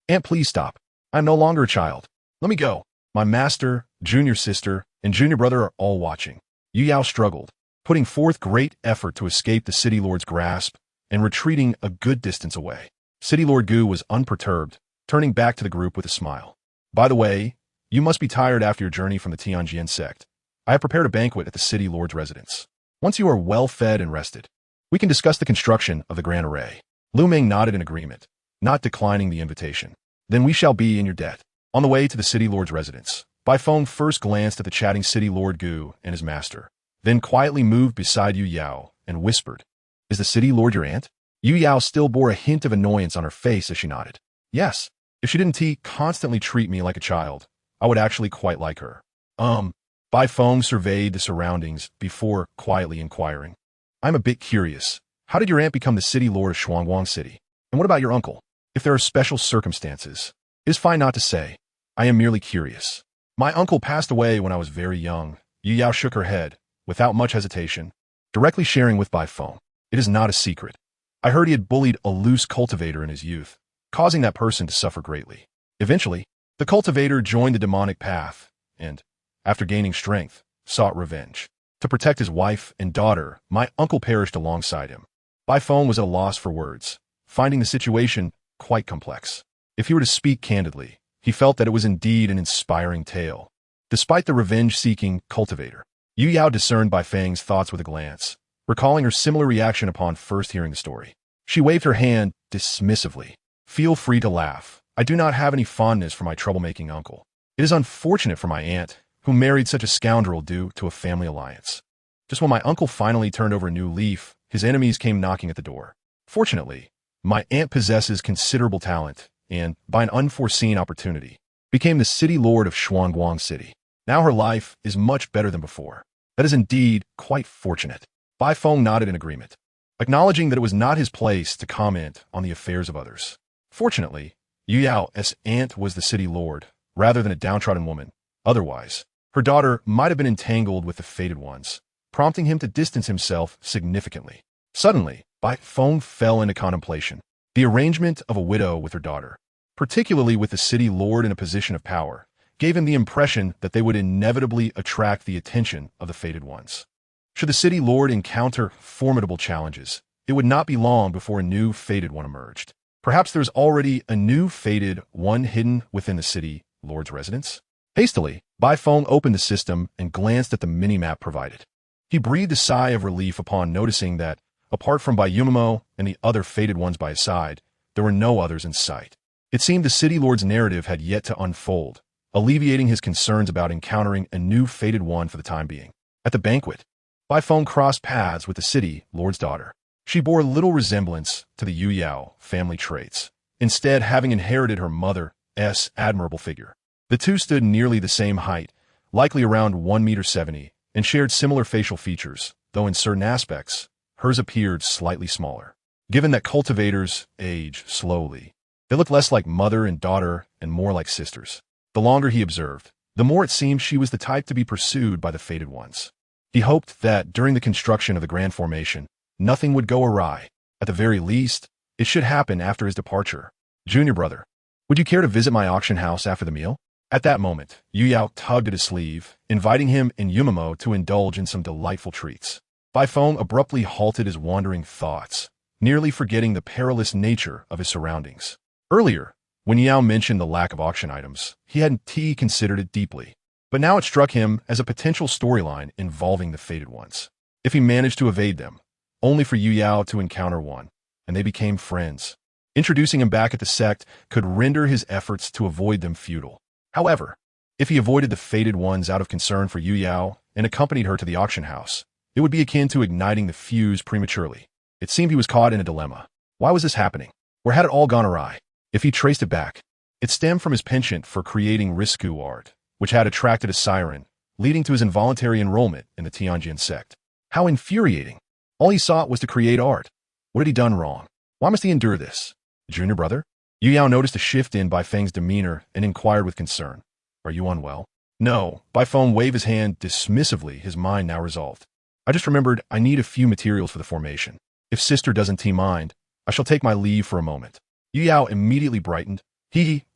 Aunt, please stop. I am no longer a child. Let me go. My master, junior sister, and junior brother are all watching. Yu Yao struggled, putting forth great effort to escape the City Lord's grasp and retreating a good distance away. City Lord Gu was unperturbed, turning back to the group with a smile. By the way, you must be tired after your journey from the Tianjin sect. I have prepared a banquet at the city lord's residence. Once you are well fed and rested, we can discuss the construction of the grand array. Lu Ming nodded in agreement, not declining the invitation. Then we shall be in your debt. On the way to the city lord's residence, Bai Feng first glanced at the chatting city lord Gu and his master, then quietly moved beside Yu Yao and whispered, "Is the city lord your aunt?" Yu Yao still bore a hint of annoyance on her face as she nodded. "Yes. If she didn't constantly treat me like a child, I would actually quite like her." Bai Feng surveyed the surroundings before quietly inquiring. "I'm a bit curious. How did your aunt become the city lord of Shuangguang City? And what about your uncle? If there are special circumstances, it is fine not to say. I am merely curious." "My uncle passed away when I was very young." Yu Yao shook her head, without much hesitation, directly sharing with Bai Feng. "It is not a secret. I heard he had bullied a loose cultivator in his youth, causing that person to suffer greatly. Eventually, the cultivator joined the demonic path, and, after gaining strength, sought revenge. To protect his wife and daughter, my uncle perished alongside him." Bai Feng was at a loss for words, finding the situation quite complex. If he were to speak candidly, he felt that it was indeed an inspiring tale. Despite the revenge-seeking cultivator, Yu Yao discerned Bai Feng's thoughts with a glance, recalling her similar reaction upon first hearing the story. She waved her hand dismissively. "Feel free to laugh. I do not have any fondness for my troublemaking uncle. It is unfortunate for my aunt, who married such a scoundrel due to a family alliance." Just when my uncle finally turned over a new leaf, his enemies came knocking at the door. "Fortunately, my aunt possesses considerable talent, and, by an unforeseen opportunity, became the city lord of Shuangguang City. Now her life is much better than before. That is indeed quite fortunate." Bai Feng nodded in agreement, acknowledging that it was not his place to comment on the affairs of others. Fortunately, Yu Yao's aunt was the city lord, rather than a downtrodden woman. Otherwise, her daughter might have been entangled with the fated ones, prompting him to distance himself significantly. Suddenly, Bai Feng fell into contemplation. The arrangement of a widow with her daughter, particularly with the city lord in a position of power, gave him the impression that they would inevitably attract the attention of the fated ones. Should the city lord encounter formidable challenges, it would not be long before a new fated one emerged. Perhaps there's already a new fated one hidden within the city lord's residence? Hastily, Bai Feng opened the system and glanced at the mini-map provided. He breathed a sigh of relief upon noticing that, apart from Bai Yumamo and the other fated ones by his side, there were no others in sight. It seemed the city lord's narrative had yet to unfold, alleviating his concerns about encountering a new fated one for the time being. At the banquet, Bai Feng crossed paths with the city lord's daughter. She bore little resemblance to the Yu Yao family traits, instead having inherited her mother's admirable figure. The two stood nearly the same height, likely around 1.70 meters, and shared similar facial features, though in certain aspects, hers appeared slightly smaller. Given that cultivators age slowly, they looked less like mother and daughter and more like sisters. The longer he observed, the more it seemed she was the type to be pursued by the fated ones. He hoped that during the construction of the grand formation, nothing would go awry. At the very least, it should happen after his departure. "Junior brother, would you care to visit my auction house after the meal?" At that moment, Yu Yao tugged at his sleeve, inviting him and Yumamo to indulge in some delightful treats. Bai Feng abruptly halted his wandering thoughts, nearly forgetting the perilous nature of his surroundings. Earlier, when Yao mentioned the lack of auction items, he hadn't considered it deeply. But now it struck him as a potential storyline involving the fated ones. If he managed to evade them, only for Yu Yao to encounter one, and they became friends. Introducing him back at the sect could render his efforts to avoid them futile. However, if he avoided the fated ones out of concern for Yu Yao and accompanied her to the auction house, it would be akin to igniting the fuse prematurely. It seemed he was caught in a dilemma. Why was this happening? Where had it all gone awry? If he traced it back, it stemmed from his penchant for creating risque art, which had attracted a siren, leading to his involuntary enrollment in the Tianjin sect. How infuriating! All he sought was to create art. What had he done wrong? Why must he endure this? Junior brother? Yu Yao noticed a shift in Bai Feng's demeanor and inquired with concern. "Are you unwell?" "No." Bai Feng waved his hand dismissively, his mind now resolved. "I just remembered I need a few materials for the formation. If sister doesn't mind, I shall take my leave for a moment." Yu Yao immediately brightened.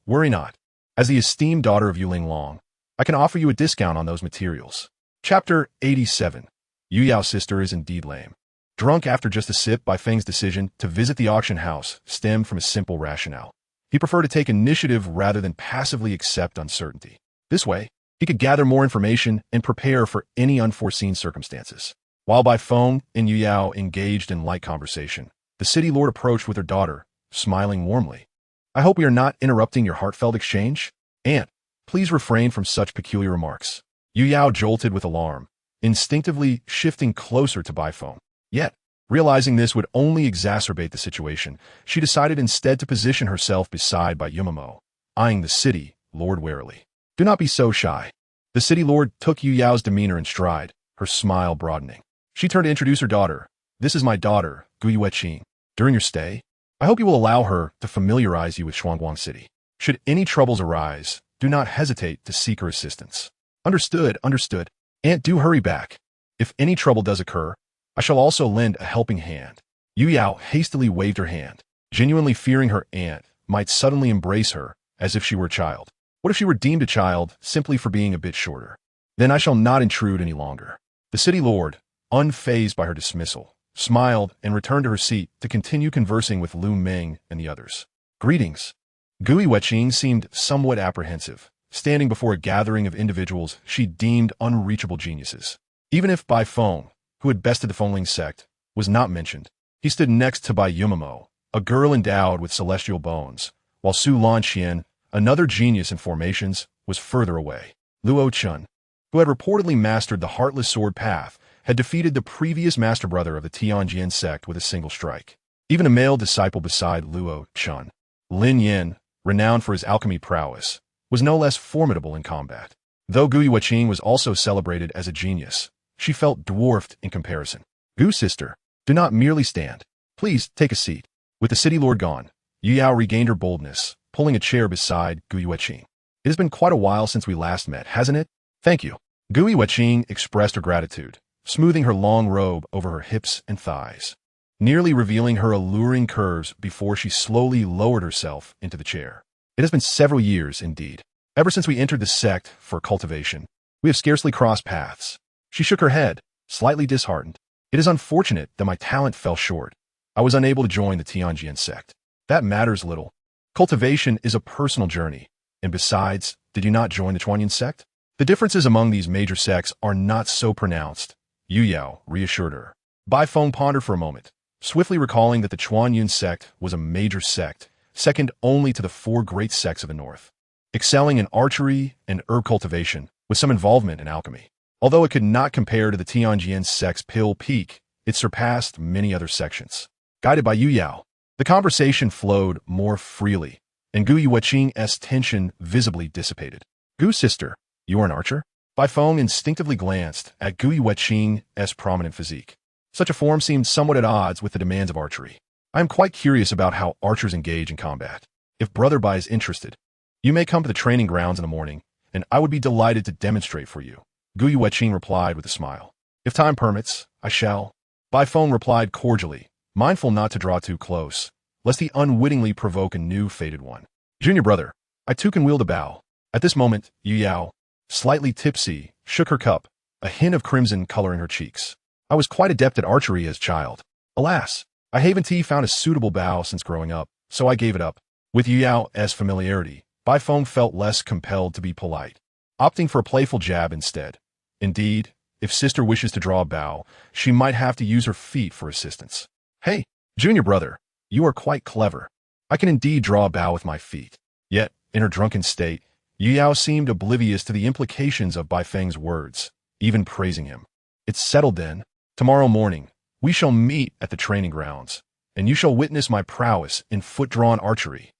Worry not. As the esteemed daughter of Yuling Long, I can offer you a discount on those materials." Chapter 87. Yu Yao's sister is indeed lame. Drunk after just a sip, Bai Feng's decision to visit the auction house stemmed from a simple rationale. He preferred to take initiative rather than passively accept uncertainty. This way, he could gather more information and prepare for any unforeseen circumstances. While Bai Feng and Yu Yao engaged in light conversation, the city lord approached with her daughter, smiling warmly. I hope we are not interrupting your heartfelt exchange? Aunt, please refrain from such peculiar remarks. Yu Yao jolted with alarm, instinctively shifting closer to Bai Feng. Yet, realizing this would only exacerbate the situation, she decided instead to position herself beside Bai Yumamo, eyeing the city lord warily. Do not be so shy. The city lord took Yu Yao's demeanor in stride, her smile broadening. She turned to introduce her daughter. This is my daughter, Guyueqing. During your stay, I hope you will allow her to familiarize you with Shuangguang City. Should any troubles arise, do not hesitate to seek her assistance. Understood, understood. Aunt, do hurry back. If any trouble does occur, I shall also lend a helping hand. Yu Yao hastily waved her hand, genuinely fearing her aunt might suddenly embrace her as if she were a child. What if she were deemed a child simply for being a bit shorter? Then I shall not intrude any longer. The city lord, unfazed by her dismissal, smiled and returned to her seat to continue conversing with Lu Meng and the others. Greetings. Guyueqing seemed somewhat apprehensive, standing before a gathering of individuals she deemed unreachable geniuses. Even if Bai Feng, who had bested the Fengling sect, was not mentioned, he stood next to Bai Yumamo, a girl endowed with celestial bones, while Su Lanqian, another genius in formations, was further away. Luo Chun, who had reportedly mastered the Heartless Sword path, had defeated the previous master brother of the Tianjin sect with a single strike. Even a male disciple beside Luo Chun, Lin Yin, renowned for his alchemy prowess, was no less formidable in combat. Though Guyueqing was also celebrated as a genius, she felt dwarfed in comparison. Gu sister, do not merely stand. Please take a seat. With the city lord gone, Yu Yao regained her boldness, pulling a chair beside Guyueqing. It has been quite a while since we last met, hasn't it? Thank you. Guyueqing expressed her gratitude, smoothing her long robe over her hips and thighs, nearly revealing her alluring curves before she slowly lowered herself into the chair. It has been several years, indeed. Ever since we entered the sect for cultivation, we have scarcely crossed paths. She shook her head, slightly disheartened. It is unfortunate that my talent fell short. I was unable to join the Tianjin sect. That matters little. Cultivation is a personal journey, and besides, did you not join the Chuanyin sect? The differences among these major sects are not so pronounced, Yu Yao reassured her. Bai Feng pondered for a moment, swiftly recalling that the Chuanyin sect was a major sect, second only to the four great sects of the north, excelling in archery and herb cultivation, with some involvement in alchemy. Although it could not compare to the Tianjin sect's pill peak, it surpassed many other sections. Guided by Yu Yao, the conversation flowed more freely, and Guyueqing's tension visibly dissipated. Gu sister, you are an archer? Bai Feng instinctively glanced at Guyueqing's prominent physique. Such a form seemed somewhat at odds with the demands of archery. I am quite curious about how archers engage in combat. If Brother Bai is interested, you may come to the training grounds in the morning, and I would be delighted to demonstrate for you. Guyueqing replied with a smile. If time permits, I shall. Bai Feng replied cordially, mindful not to draw too close, lest he unwittingly provoke a new fated one. Junior brother, I too can wield a bow. At this moment, Yu Yao, slightly tipsy, shook her cup, a hint of crimson coloring her cheeks. I was quite adept at archery as child. Alas, I haven't found a suitable bow since growing up, so I gave it up. With Yu Yao's familiarity, Bai Feng felt less compelled to be polite, opting for a playful jab instead. Indeed, if sister wishes to draw a bow, she might have to use her feet for assistance. Hey, junior brother, you are quite clever. I can indeed draw a bow with my feet. Yet, in her drunken state, Yu Yao seemed oblivious to the implications of Bai Feng's words, even praising him. It's settled then. Tomorrow morning, we shall meet at the training grounds, and you shall witness my prowess in foot-drawn archery.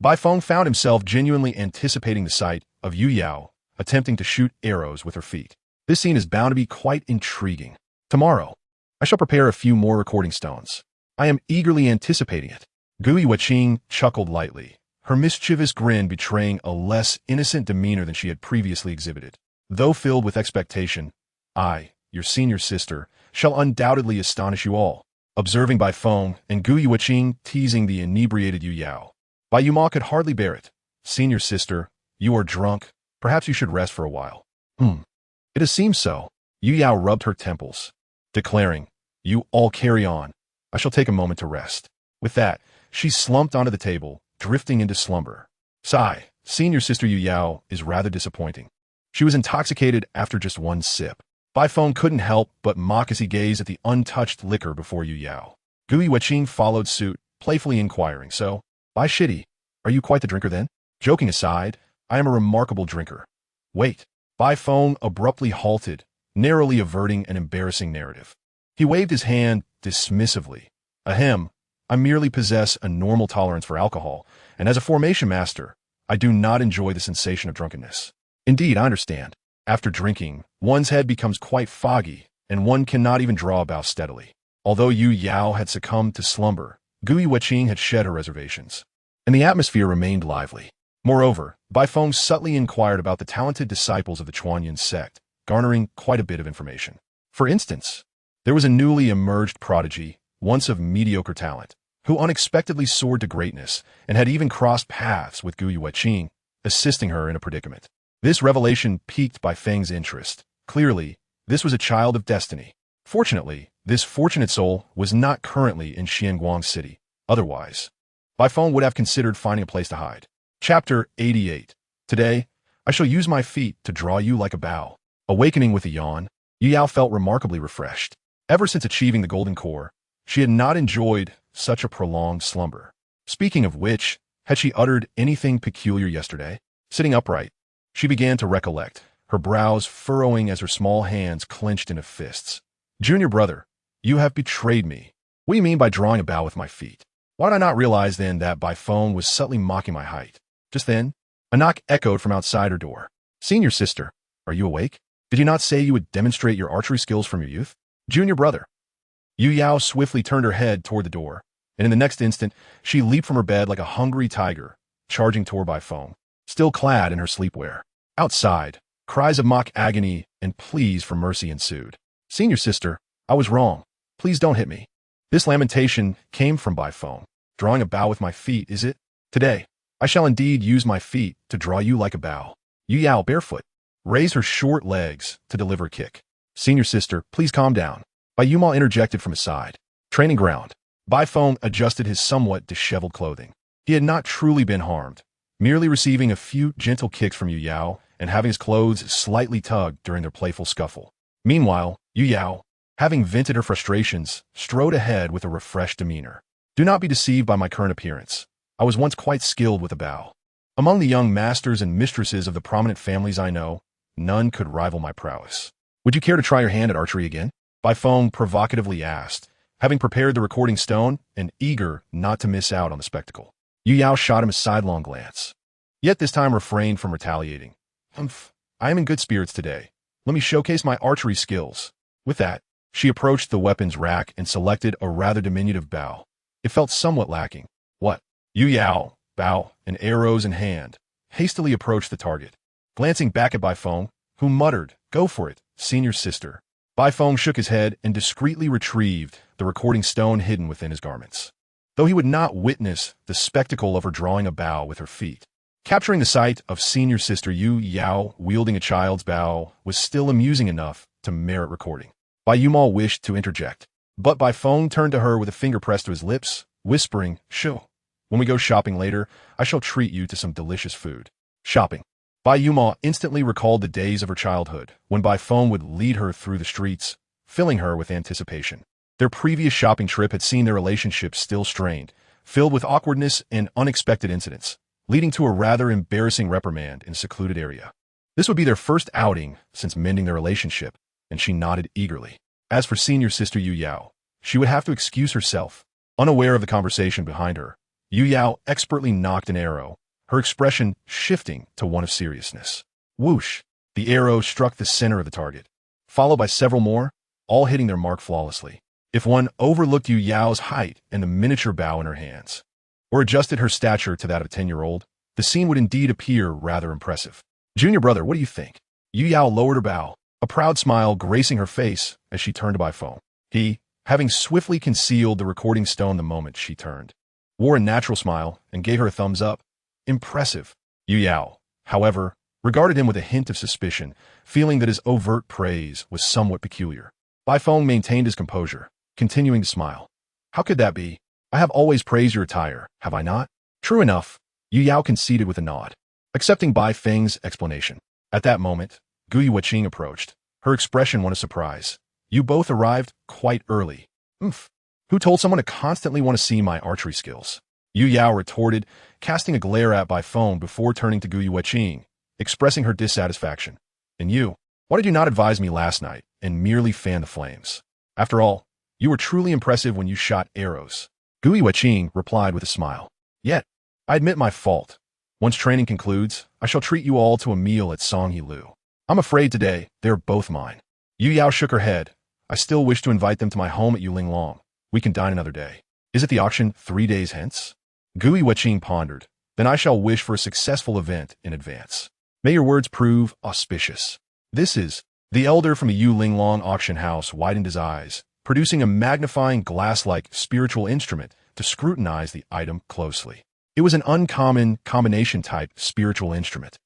Bai Feng found himself genuinely anticipating the sight of Yu Yao attempting to shoot arrows with her feet. This scene is bound to be quite intriguing. Tomorrow, I shall prepare a few more recording stones. I am eagerly anticipating it. Guyueqing chuckled lightly, her mischievous grin betraying a less innocent demeanor than she had previously exhibited. Though filled with expectation, I, your senior sister, shall undoubtedly astonish you all. Observing Bai Feng and Guyueqing teasing the inebriated Yu Yao, Bai Yuma could hardly bear it. Senior sister, you are drunk. Perhaps you should rest for a while. It has seemed so. Yu Yao rubbed her temples, declaring, you all carry on. I shall take a moment to rest. With that, she slumped onto the table, drifting into slumber. Sigh, senior sister Yu Yao is rather disappointing. She was intoxicated after just one sip. Bai Feng couldn't help but mock as he gazed at the untouched liquor before Yu Yao. Gui Weqing followed suit, playfully inquiring, "So, Bai Shitty, are you quite the drinker then?" Joking aside, I am a remarkable drinker. Wait. Bai Feng abruptly halted, narrowly averting an embarrassing narrative. He waved his hand dismissively. Ahem, I merely possess a normal tolerance for alcohol, and as a formation master, I do not enjoy the sensation of drunkenness. Indeed, I understand. After drinking, one's head becomes quite foggy, and one cannot even draw a bow steadily. Although Yu Yao had succumbed to slumber, Gui Weqing had shed her reservations, and the atmosphere remained lively. Moreover, Bai Feng subtly inquired about the talented disciples of the Chuanyan sect, garnering quite a bit of information. For instance, there was a newly emerged prodigy, once of mediocre talent, who unexpectedly soared to greatness and had even crossed paths with Gui Weqing, assisting her in a predicament. This revelation piqued Bai Feng's interest. Clearly, this was a child of destiny. Fortunately, this fortunate soul was not currently in Xianguang City. Otherwise, Bai Feng would have considered finding a place to hide. Chapter 88. Today, I shall use my feet to draw you like a bow. Awakening with a yawn, Yu Yao felt remarkably refreshed. Ever since achieving the golden core, she had not enjoyed such a prolonged slumber. Speaking of which, had she uttered anything peculiar yesterday? Sitting upright, she began to recollect, her brows furrowing as her small hands clenched into fists. Junior brother, you have betrayed me. What do you mean by drawing a bow with my feet? Why did I not realize then that Bai Feng was subtly mocking my height? Just then, a knock echoed from outside her door. Senior sister, are you awake? Did you not say you would demonstrate your archery skills from your youth? Junior brother. Yu Yao swiftly turned her head toward the door, and in the next instant, she leaped from her bed like a hungry tiger, charging toward Bai Feng, still clad in her sleepwear. Outside, cries of mock agony and pleas for mercy ensued. Senior sister, I was wrong. Please don't hit me. This lamentation came from Bai Feng. Drawing a bow with my feet, is it? Today, I shall indeed use my feet to draw you like a bow. Yu Yao, barefoot, raised her short legs to deliver a kick. Senior sister, please calm down. Bai Yumal interjected from his side. Training ground. Bai Feng adjusted his somewhat disheveled clothing. He had not truly been harmed, merely receiving a few gentle kicks from Yu Yao and having his clothes slightly tugged during their playful scuffle. Meanwhile, Yu Yao, having vented her frustrations, strode ahead with a refreshed demeanor. Do not be deceived by my current appearance. I was once quite skilled with a bow. Among the young masters and mistresses of the prominent families I know, none could rival my prowess. Would you care to try your hand at archery again? Bai Feng provocatively asked, having prepared the recording stone and eager not to miss out on the spectacle. Yu Yao shot him a sidelong glance, yet this time refrained from retaliating. Humph, I am in good spirits today. Let me showcase my archery skills. With that, she approached the weapons rack and selected a rather diminutive bow. It felt somewhat lacking. What? Yu Yao, bow and arrows in hand, hastily approached the target. Glancing back at Bai Feng, who muttered, "Go for it, senior sister." Bai Feng shook his head and discreetly retrieved the recording stone hidden within his garments. Though he would not witness the spectacle of her drawing a bow with her feet, capturing the sight of senior sister Yu Yao wielding a child's bow was still amusing enough to merit recording. Bai Yumal wished to interject, but Bai Feng turned to her with a finger pressed to his lips, whispering, "Shoo. When we go shopping later, I shall treat you to some delicious food." Shopping. Bai Yumal instantly recalled the days of her childhood, when Bai Feng would lead her through the streets, filling her with anticipation. Their previous shopping trip had seen their relationship still strained, filled with awkwardness and unexpected incidents, leading to a rather embarrassing reprimand in a secluded area. This would be their first outing since mending their relationship, and she nodded eagerly. As for senior sister Yu Yao, she would have to excuse herself. Unaware of the conversation behind her, Yu Yao expertly nocked an arrow, her expression shifting to one of seriousness. Whoosh! The arrow struck the center of the target, followed by several more, all hitting their mark flawlessly. If one overlooked Yu Yao's height and the miniature bow in her hands, or adjusted her stature to that of a 10-year-old, the scene would indeed appear rather impressive. Junior brother, what do you think? Yu Yao lowered her bow, a proud smile gracing her face as she turned to Bai Feng. He, having swiftly concealed the recording stone the moment she turned, wore a natural smile and gave her a thumbs up. Impressive. Yu Yao, however, regarded him with a hint of suspicion, feeling that his overt praise was somewhat peculiar. Bai Feng maintained his composure, continuing to smile. How could that be? I have always praised your attire, have I not? True enough, Yu Yao conceded with a nod, accepting Bai Feng's explanation. At that moment, Gu Yuqing approached, her expression one of surprise. You both arrived quite early. Oomph. Who told someone to constantly want to see my archery skills? Yu Yao retorted, casting a glare at Bai Feng before turning to Gu Yuqing, expressing her dissatisfaction. And you? Why did you not advise me last night and merely fan the flames? After all, you were truly impressive when you shot arrows. Gu Yuqing replied with a smile. Yet, I admit my fault. Once training concludes, I shall treat you all to a meal at Songhe Lu. I'm afraid today they're both mine. Yu Yao shook her head. I still wish to invite them to my home at Yulinglong. We can dine another day. Is it the auction 3 days hence? Gu Yuqing pondered. Then I shall wish for a successful event in advance. May your words prove auspicious. This is... The elder from the Yulinglong auction house widened his eyes, producing a magnifying glass-like spiritual instrument to scrutinize the item closely. It was an uncommon combination-type spiritual instrument.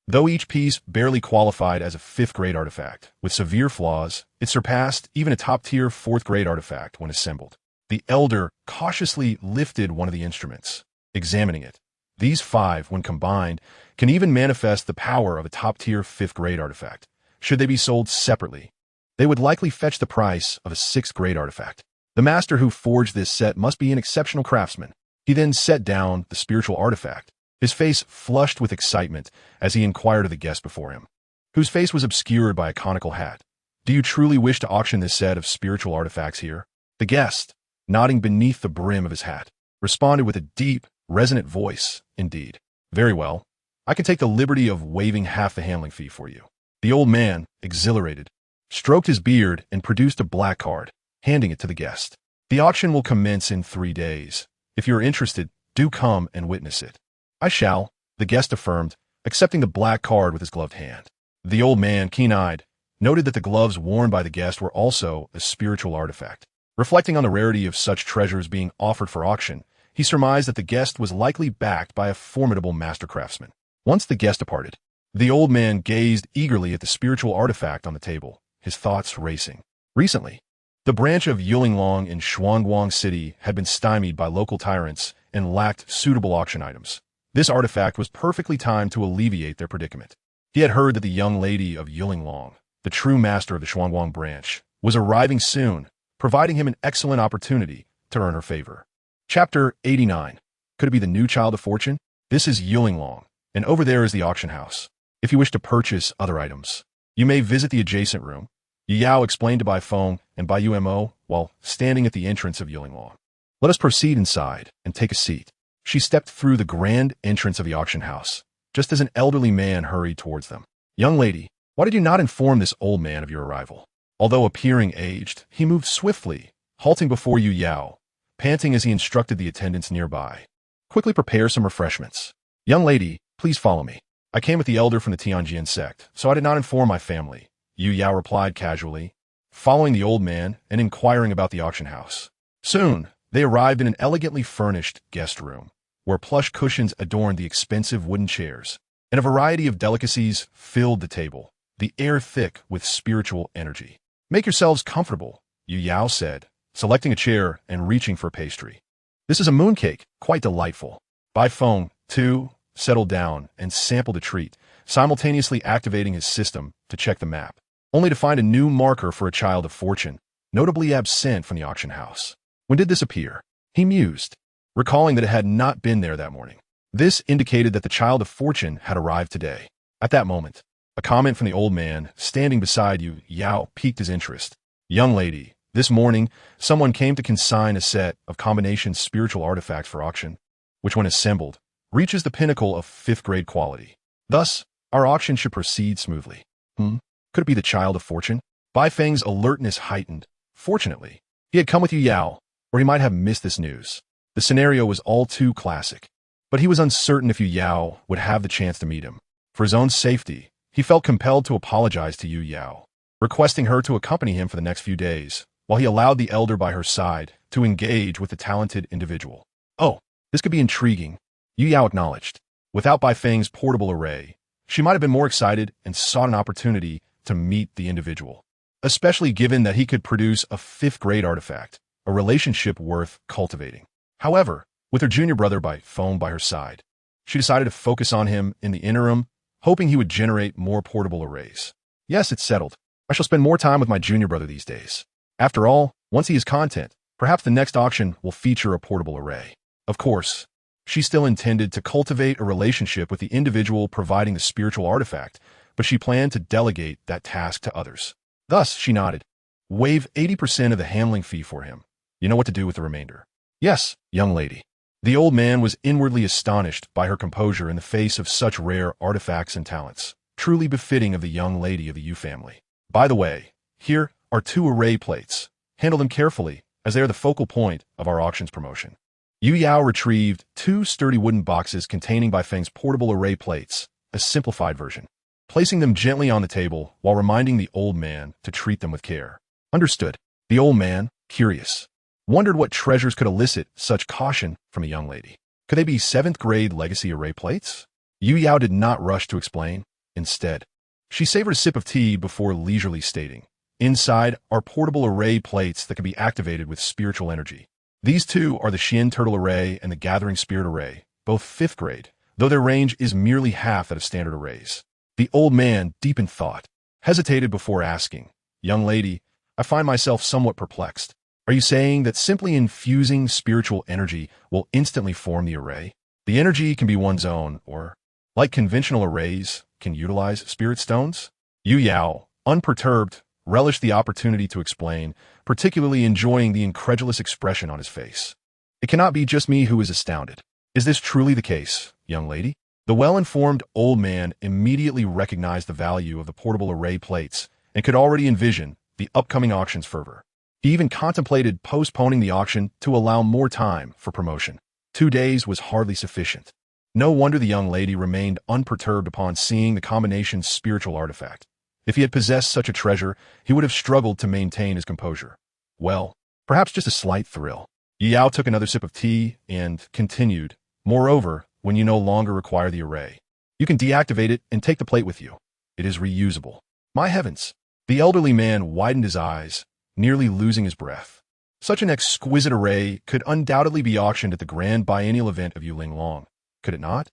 Though each piece barely qualified as a 5th-grade artifact, with severe flaws, it surpassed even a top-tier 4th-grade artifact when assembled. The elder cautiously lifted one of the instruments, examining it. These 5, when combined, can even manifest the power of a top-tier 5th-grade artifact. Should they be sold separately, they would likely fetch the price of a 6th-grade artifact. The master who forged this set must be an exceptional craftsman. He then set down the spiritual artifact, his face flushed with excitement as he inquired of the guest before him, whose face was obscured by a conical hat. Do you truly wish to auction this set of spiritual artifacts here? The guest, nodding beneath the brim of his hat, responded with a deep, resonant voice. Indeed. Very well. I can take the liberty of waiving half the handling fee for you. The old man, exhilarated, stroked his beard and produced a black card, handing it to the guest. The auction will commence in 3 days. If you are interested, do come and witness it. I shall, the guest affirmed, accepting the black card with his gloved hand. The old man, keen-eyed, noted that the gloves worn by the guest were also a spiritual artifact. Reflecting on the rarity of such treasures being offered for auction, he surmised that the guest was likely backed by a formidable master craftsman. Once the guest departed, the old man gazed eagerly at the spiritual artifact on the table, his thoughts racing. Recently, the branch of Yulinglong in Shuangguang City had been stymied by local tyrants and lacked suitable auction items. This artifact was perfectly timed to alleviate their predicament. He had heard that the young lady of Yulinglong, the true master of the Shuangguang branch, was arriving soon, providing him an excellent opportunity to earn her favor. Chapter 89. Could it be the new child of fortune? This is Yulinglong, and over there is the auction house. If you wish to purchase other items, you may visit the adjacent room. Yu Yao explained to Bai Feng and Bai Yumo while standing at the entrance of Yulinglong. Let us proceed inside and take a seat. She stepped through the grand entrance of the auction house, just as an elderly man hurried towards them. Young lady, why did you not inform this old man of your arrival? Although appearing aged, he moved swiftly, halting before Yu Yao, panting as he instructed the attendants nearby. Quickly prepare some refreshments. Young lady, please follow me. I came with the elder from the Tianjin sect, so I did not inform my family, Yu Yao replied casually, following the old man and inquiring about the auction house. Soon, they arrived in an elegantly furnished guest room, where plush cushions adorned the expensive wooden chairs, and a variety of delicacies filled the table, the air thick with spiritual energy. Make yourselves comfortable, Yu Yao said, selecting a chair and reaching for a pastry. This is a mooncake, quite delightful. Bai Feng, too, settled down and sampled the treat, simultaneously activating his system to check the map, only to find a new marker for a child of fortune, notably absent from the auction house. When did this appear? He mused, recalling that it had not been there that morning. This indicated that the child of fortune had arrived today. At that moment, a comment from the old man standing beside Yu Yao piqued his interest. Young lady, this morning, someone came to consign a set of combination spiritual artifacts for auction, which when assembled, reaches the pinnacle of 5th-grade quality. Thus, our auction should proceed smoothly. Could it be the child of fortune? Bai Feng's alertness heightened. Fortunately, he had come with Yu Yao, or he might have missed this news. The scenario was all too classic, but he was uncertain if Yu Yao would have the chance to meet him. For his own safety, he felt compelled to apologize to Yu Yao, requesting her to accompany him for the next few days, while he allowed the elder by her side to engage with the talented individual. Oh, this could be intriguing, Yu Yao acknowledged. Without Bai Feng's portable array, she might have been more excited and sought an opportunity to meet the individual, especially given that he could produce a 5th-grade artifact, a relationship worth cultivating. However, With her junior brother Bai Feng by her side, she decided to focus on him in the interim, hoping he would generate more portable arrays. Yes, it's settled. I shall spend more time with my junior brother these days. After all, once he is content, perhaps the next auction will feature a portable array. Of course, she still intended to cultivate a relationship with the individual providing the spiritual artifact, but she planned to delegate that task to others. Thus, she nodded. Waive 80% of the handling fee for him. You know what to do with the remainder. Yes, young lady. The old man was inwardly astonished by her composure in the face of such rare artifacts and talents, truly befitting of the young lady of the Yu family. By the way, here are 2 array plates. Handle them carefully, as they are the focal point of our auction's promotion. Yu Yao retrieved 2 sturdy wooden boxes containing Bai Feng's portable array plates, a simplified version, placing them gently on the table while reminding the old man to treat them with care. Understood. The old man, curious, wondered what treasures could elicit such caution from a young lady. Could they be 7th-grade legacy array plates? Yu Yao did not rush to explain. Instead, she savored a sip of tea before leisurely stating, inside are portable array plates that can be activated with spiritual energy. These 2 are the Xian Turtle Array and the Gathering Spirit Array, both 5th grade, though their range is merely half that of standard arrays. The old man, deep in thought, hesitated before asking, Young lady, I find myself somewhat perplexed. Are you saying that simply infusing spiritual energy will instantly form the array? The energy can be one's own, or, like conventional arrays, can utilize spirit stones? Yu Yao, unperturbed, relished the opportunity to explain, particularly enjoying the incredulous expression on his face. It cannot be just me who is astounded. Is this truly the case, young lady? The well-informed old man immediately recognized the value of the portable array plates and could already envision the upcoming auction's fervor. He even contemplated postponing the auction to allow more time for promotion. 2 days was hardly sufficient. No wonder the young lady remained unperturbed upon seeing the combination's spiritual artifact. If he had possessed such a treasure, he would have struggled to maintain his composure. Well, perhaps just a slight thrill. Yao took another sip of tea and continued, Moreover, when you no longer require the array, you can deactivate it and take the plate with you. It is reusable. My heavens! The elderly man widened his eyes, nearly losing his breath. Such an exquisite array could undoubtedly be auctioned at the grand biennial event of Yuling Long, could it not?